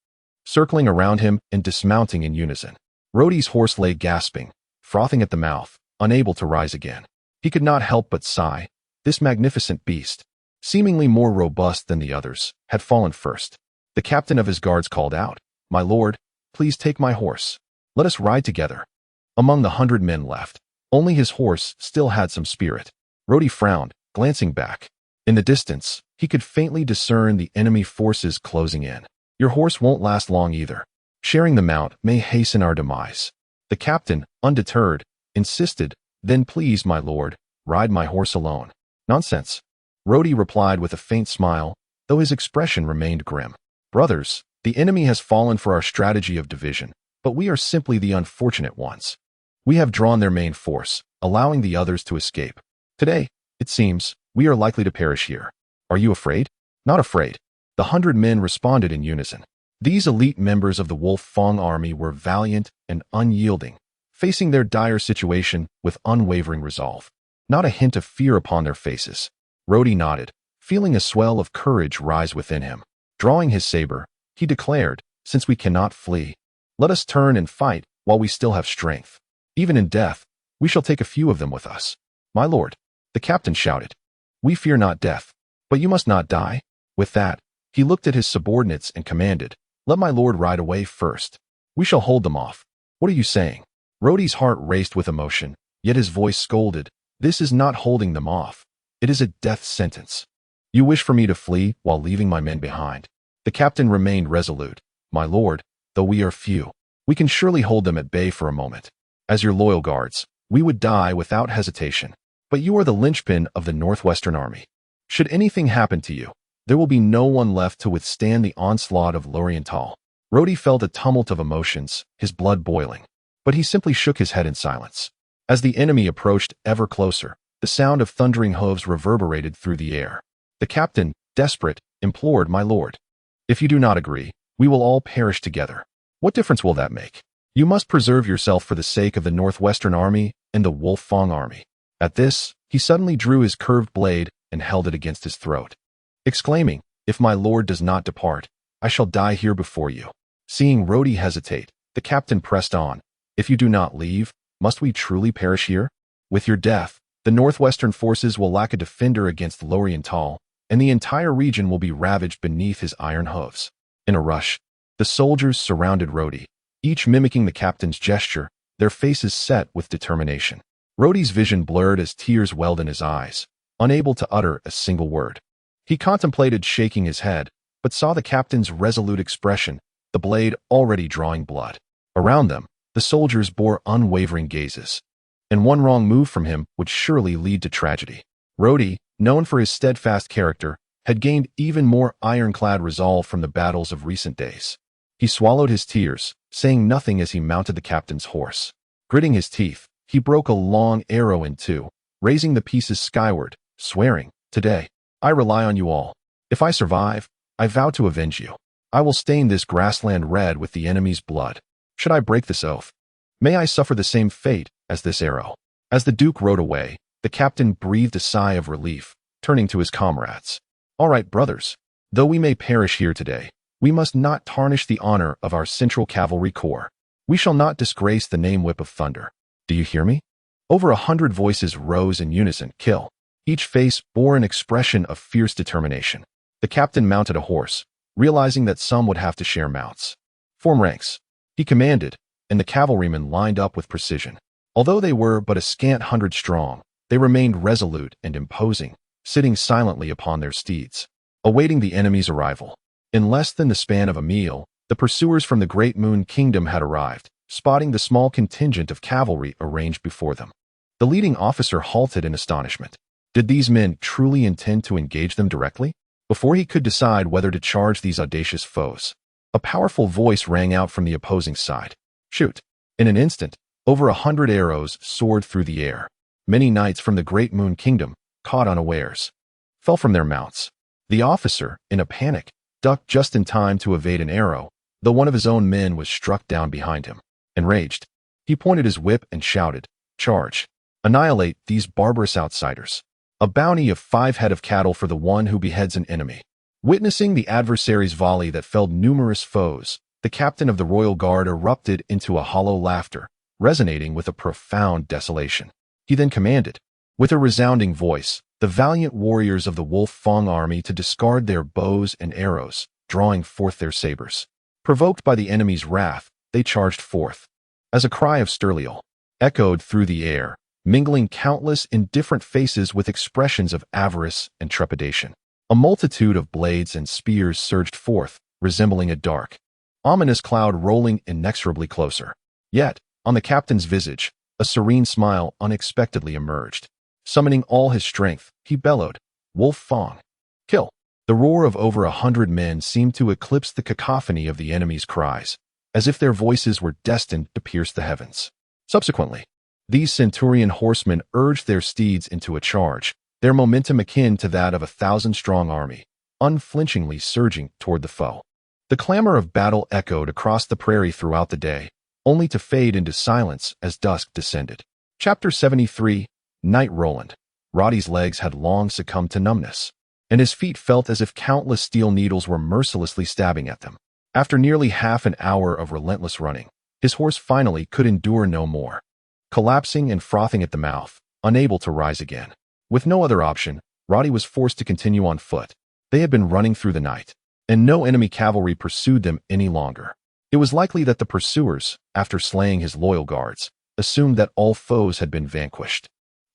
circling around him and dismounting in unison. Rhodey's horse lay gasping, frothing at the mouth, unable to rise again. He could not help but sigh. This magnificent beast, seemingly more robust than the others, had fallen first. The captain of his guards called out, "My lord, please take my horse. Let us ride together." Among the 100 men left, only his horse still had some spirit. Rhodey frowned, glancing back. In the distance, he could faintly discern the enemy forces closing in. "Your horse won't last long either. Sharing the mount may hasten our demise." The captain, undeterred, insisted, "Then please, my lord, ride my horse alone." "Nonsense," Rhodey replied with a faint smile, though his expression remained grim. "Brothers, the enemy has fallen for our strategy of division, but we are simply the unfortunate ones. We have drawn their main force, allowing the others to escape. Today, it seems, we are likely to perish here. Are you afraid?" "Not afraid." The 100 men responded in unison. These elite members of the Wolf Fong army were valiant and unyielding, facing their dire situation with unwavering resolve. Not a hint of fear upon their faces. Rhodey nodded, feeling a swell of courage rise within him. Drawing his saber, he declared, "Since we cannot flee, let us turn and fight while we still have strength. Even in death, we shall take a few of them with us." "My lord," the captain shouted, "we fear not death, but you must not die." With that, he looked at his subordinates and commanded, "Let my lord ride away first. We shall hold them off." "What are you saying?" Rhodey's heart raced with emotion, yet his voice scolded, "This is not holding them off. It is a death sentence. You wish for me to flee while leaving my men behind." The captain remained resolute. "My lord, though we are few, we can surely hold them at bay for a moment. As your loyal guards, we would die without hesitation. But you are the linchpin of the Northwestern Army. Should anything happen to you, there will be no one left to withstand the onslaught of Lorienthal." Rhodey felt a tumult of emotions, his blood boiling, but he simply shook his head in silence. As the enemy approached ever closer, the sound of thundering hooves reverberated through the air. The captain, desperate, implored, "My lord, if you do not agree, we will all perish together." "What difference will that make? You must preserve yourself for the sake of the Northwestern Army and the Wolf Fong Army." At this, he suddenly drew his curved blade and held it against his throat, exclaiming, "If my lord does not depart, I shall die here before you." Seeing Rhodey hesitate, the captain pressed on, "If you do not leave, must we truly perish here? With your death, the Northwestern forces will lack a defender against Lorienthal, and the entire region will be ravaged beneath his iron hooves." In a rush, the soldiers surrounded Rhodey, each mimicking the captain's gesture, their faces set with determination. Rhodey's vision blurred as tears welled in his eyes, unable to utter a single word. He contemplated shaking his head, but saw the captain's resolute expression, the blade already drawing blood. Around them, the soldiers bore unwavering gazes, and one wrong move from him would surely lead to tragedy. Rhodey, known for his steadfast character, had gained even more ironclad resolve from the battles of recent days. He swallowed his tears, saying nothing as he mounted the captain's horse. Gritting his teeth, he broke a long arrow in two, raising the pieces skyward, swearing, "Today, I rely on you all. If I survive, I vow to avenge you. I will stain this grassland red with the enemy's blood. Should I break this oath, may I suffer the same fate as this arrow." As the Duke rode away, the captain breathed a sigh of relief, turning to his comrades. "All right, brothers. Though we may perish here today, we must not tarnish the honor of our Central Cavalry Corps. We shall not disgrace the name Whip of Thunder. Do you hear me?" Over 100 voices rose in unison, "Kill." Each face bore an expression of fierce determination. The captain mounted a horse, realizing that some would have to share mounts. "Form ranks," he commanded, and the cavalrymen lined up with precision. Although they were but a scant 100 strong, they remained resolute and imposing, sitting silently upon their steeds, awaiting the enemy's arrival. In less than the span of a meal, the pursuers from the Great Moon Kingdom had arrived, spotting the small contingent of cavalry arranged before them. The leading officer halted in astonishment. Did these men truly intend to engage them directly? Before he could decide whether to charge these audacious foes, a powerful voice rang out from the opposing side. "Shoot!" In an instant, over 100 arrows soared through the air. Many knights from the Great Moon Kingdom, caught unawares, fell from their mounts. The officer, in a panic, ducked just in time to evade an arrow, though one of his own men was struck down behind him. Enraged, he pointed his whip and shouted, "Charge! Annihilate these barbarous outsiders. A bounty of 5 head of cattle for the one who beheads an enemy." Witnessing the adversary's volley that felled numerous foes, the captain of the royal guard erupted into a hollow laughter, resonating with a profound desolation. He then commanded, with a resounding voice, the valiant warriors of the Wolf Fong army to discard their bows and arrows, drawing forth their sabers. Provoked by the enemy's wrath, they charged forth. As a cry of sterlial echoed through the air, mingling countless indifferent faces with expressions of avarice and trepidation. A multitude of blades and spears surged forth, resembling a dark, ominous cloud rolling inexorably closer. Yet, on the captain's visage, a serene smile unexpectedly emerged. Summoning all his strength, he bellowed, "Wolf Fong, kill!" The roar of over 100 men seemed to eclipse the cacophony of the enemy's cries, as if their voices were destined to pierce the heavens. Subsequently, these centurion horsemen urged their steeds into a charge, their momentum akin to that of a 1,000-strong army, unflinchingly surging toward the foe. The clamor of battle echoed across the prairie throughout the day, only to fade into silence as dusk descended. Chapter 73, Knight Roland. Roddy's legs had long succumbed to numbness, and his feet felt as if countless steel needles were mercilessly stabbing at them. After nearly half an hour of relentless running, his horse finally could endure no more. Collapsing and frothing at the mouth, unable to rise again. With no other option, Roddy was forced to continue on foot. They had been running through the night, and no enemy cavalry pursued them any longer. It was likely that the pursuers, after slaying his loyal guards, assumed that all foes had been vanquished.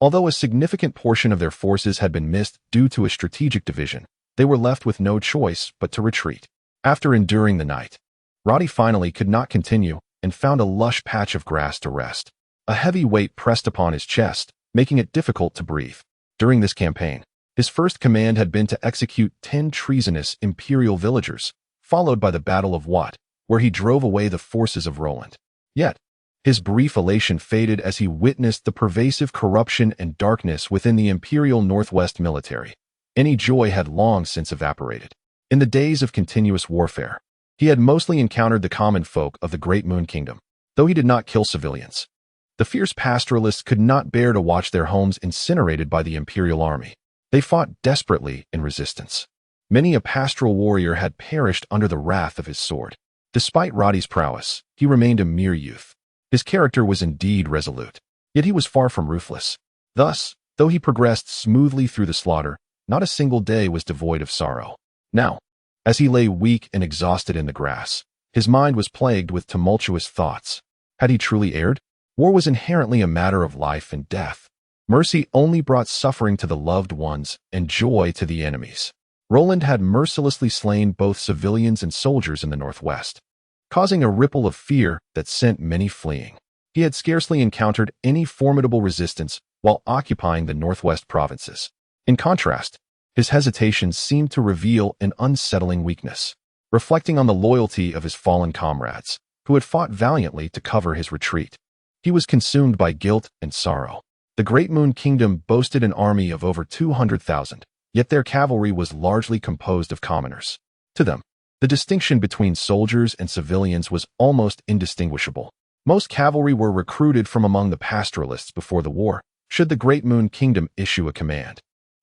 Although a significant portion of their forces had been missed due to a strategic division, they were left with no choice but to retreat. After enduring the night, Roddy finally could not continue and found a lush patch of grass to rest. A heavy weight pressed upon his chest, making it difficult to breathe. During this campaign, his first command had been to execute 10 treasonous imperial villagers, followed by the Battle of Wat, where he drove away the forces of Roland. Yet, his brief elation faded as he witnessed the pervasive corruption and darkness within the Imperial Northwest military. Any joy had long since evaporated. In the days of continuous warfare, he had mostly encountered the common folk of the Great Moon Kingdom, though he did not kill civilians. The fierce pastoralists could not bear to watch their homes incinerated by the Imperial army. They fought desperately in resistance. Many a pastoral warrior had perished under the wrath of his sword. Despite Roddy's prowess, he remained a mere youth. His character was indeed resolute, yet he was far from ruthless. Thus, though he progressed smoothly through the slaughter, not a single day was devoid of sorrow. Now, as he lay weak and exhausted in the grass, his mind was plagued with tumultuous thoughts. Had he truly erred? War was inherently a matter of life and death. Mercy only brought suffering to the loved ones and joy to the enemies. Roland had mercilessly slain both civilians and soldiers in the northwest, causing a ripple of fear that sent many fleeing. He had scarcely encountered any formidable resistance while occupying the northwest provinces. In contrast, his hesitations seemed to reveal an unsettling weakness. Reflecting on the loyalty of his fallen comrades, who had fought valiantly to cover his retreat, he was consumed by guilt and sorrow. The Great Moon Kingdom boasted an army of over 200,000, yet their cavalry was largely composed of commoners. To them, the distinction between soldiers and civilians was almost indistinguishable. Most cavalry were recruited from among the pastoralists before the war, should the Great Moon Kingdom issue a command.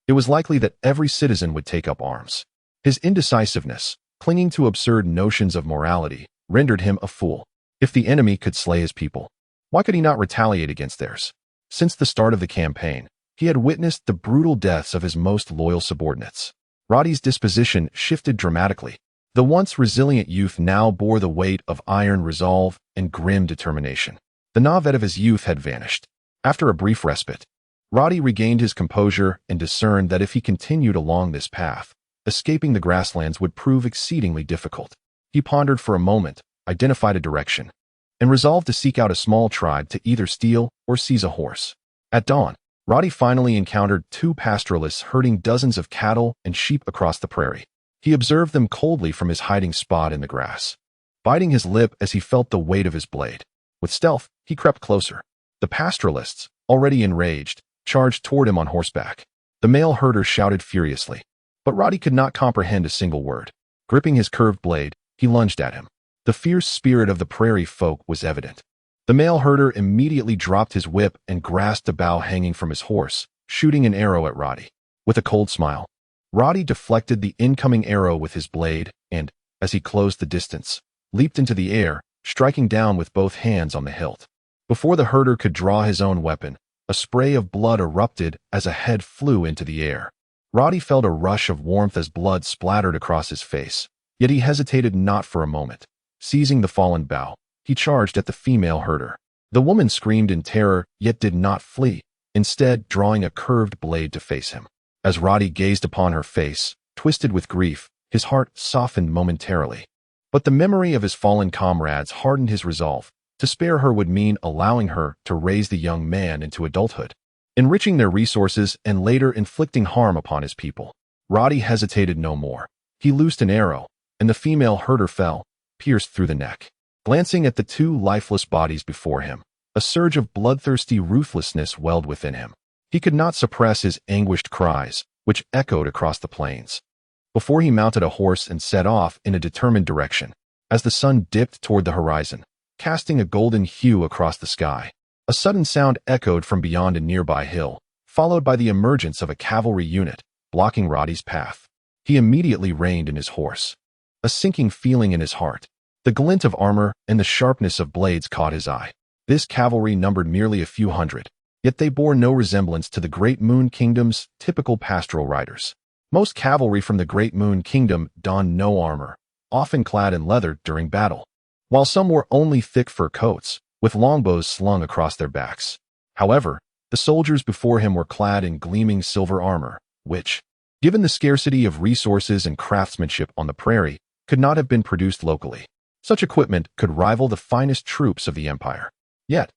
It was likely that every citizen would take up arms. His indecisiveness, clinging to absurd notions of morality, rendered him a fool. If the enemy could slay his people, why could he not retaliate against theirs? Since the start of the campaign, he had witnessed the brutal deaths of his most loyal subordinates. Roddy's disposition shifted dramatically. The once resilient youth now bore the weight of iron resolve and grim determination. The Navet of his youth had vanished. After a brief respite, Roddy regained his composure and discerned that if he continued along this path, escaping the grasslands would prove exceedingly difficult. He pondered for a moment, identified a direction, and resolved to seek out a small tribe to either steal or seize a horse. At dawn, Roddy finally encountered two pastoralists herding dozens of cattle and sheep across the prairie. He observed them coldly from his hiding spot in the grass, biting his lip as he felt the weight of his blade. With stealth, he crept closer. The pastoralists, already enraged, charged toward him on horseback. The male herder shouted furiously, but Roddy could not comprehend a single word. Gripping his curved blade, he lunged at him. The fierce spirit of the prairie folk was evident. The male herder immediately dropped his whip and grasped a bough hanging from his horse, shooting an arrow at Roddy. With a cold smile, Roddy deflected the incoming arrow with his blade and, as he closed the distance, leaped into the air, striking down with both hands on the hilt. Before the herder could draw his own weapon, a spray of blood erupted as a head flew into the air. Roddy felt a rush of warmth as blood splattered across his face, yet he hesitated not for a moment. Seizing the fallen bough, he charged at the female herder. The woman screamed in terror, yet did not flee, instead drawing a curved blade to face him. As Roddy gazed upon her face, twisted with grief, his heart softened momentarily. But the memory of his fallen comrades hardened his resolve. To spare her would mean allowing her to raise the young man into adulthood, enriching their resources and later inflicting harm upon his people. Roddy hesitated no more. He loosed an arrow, and the female herder fell, pierced through the neck. Glancing at the two lifeless bodies before him, a surge of bloodthirsty ruthlessness welled within him. He could not suppress his anguished cries, which echoed across the plains. Before he mounted a horse and set off in a determined direction, as the sun dipped toward the horizon, casting a golden hue across the sky, a sudden sound echoed from beyond a nearby hill, followed by the emergence of a cavalry unit, blocking Roddy's path. He immediately reined in his horse. A sinking feeling in his heart, the glint of armor and the sharpness of blades caught his eye. This cavalry numbered merely a few hundred, yet they bore no resemblance to the Great Moon Kingdom's typical pastoral riders. Most cavalry from the Great Moon Kingdom donned no armor, often clad in leather during battle, while some wore only thick fur coats, with longbows slung across their backs. However, the soldiers before him were clad in gleaming silver armor, which, given the scarcity of resources and craftsmanship on the prairie, could not have been produced locally. Such equipment could rival the finest troops of the empire. Yet,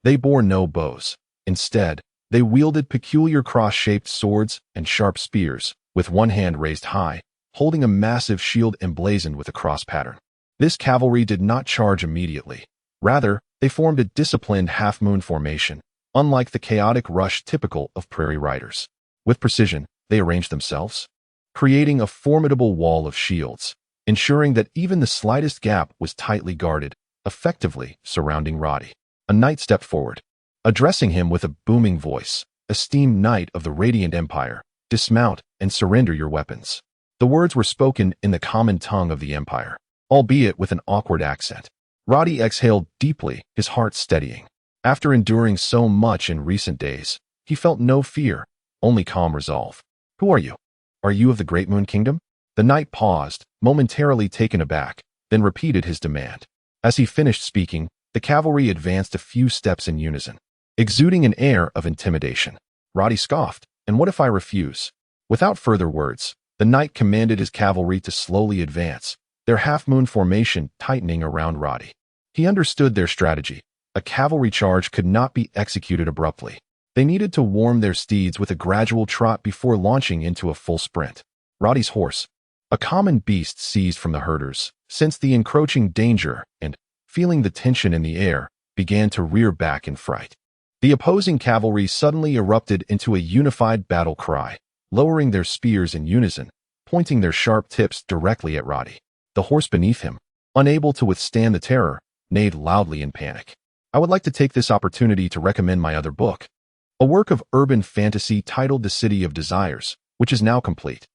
they bore no bows. Instead, they wielded peculiar cross-shaped swords and sharp spears, with one hand raised high, holding a massive shield emblazoned with a cross pattern. This cavalry did not charge immediately. Rather, they formed a disciplined half-moon formation, unlike the chaotic rush typical of prairie riders. With precision, they arranged themselves, creating a formidable wall of shields, ensuring that even the slightest gap was tightly guarded, effectively surrounding Roddy. A knight stepped forward, addressing him with a booming voice. "Esteemed knight of the Radiant Empire, dismount and surrender your weapons." The words were spoken in the common tongue of the Empire, albeit with an awkward accent. Roddy exhaled deeply, his heart steadying. After enduring so much in recent days, he felt no fear, only calm resolve. "Who are you? Are you of the Great Moon Kingdom?" The knight paused, momentarily taken aback, then repeated his demand. As he finished speaking, The cavalry advanced a few steps in unison, exuding an air of intimidation. Roddy scoffed, "And what if I refuse?" Without further words, the knight commanded his cavalry to slowly advance, their half-moon formation tightening around Roddy. He understood their strategy. A cavalry charge could not be executed abruptly. They needed to warm their steeds with a gradual trot before launching into a full sprint. Roddy's horse, a common beast seized from the herders, sensed the encroaching danger and, feeling the tension in the air, began to rear back in fright. The opposing cavalry suddenly erupted into a unified battle cry, lowering their spears in unison, pointing their sharp tips directly at Roddy. The horse beneath him, unable to withstand the terror, neighed loudly in panic. I would like to take this opportunity to recommend my other book, a work of urban fantasy titled The City of Desires, which is now complete.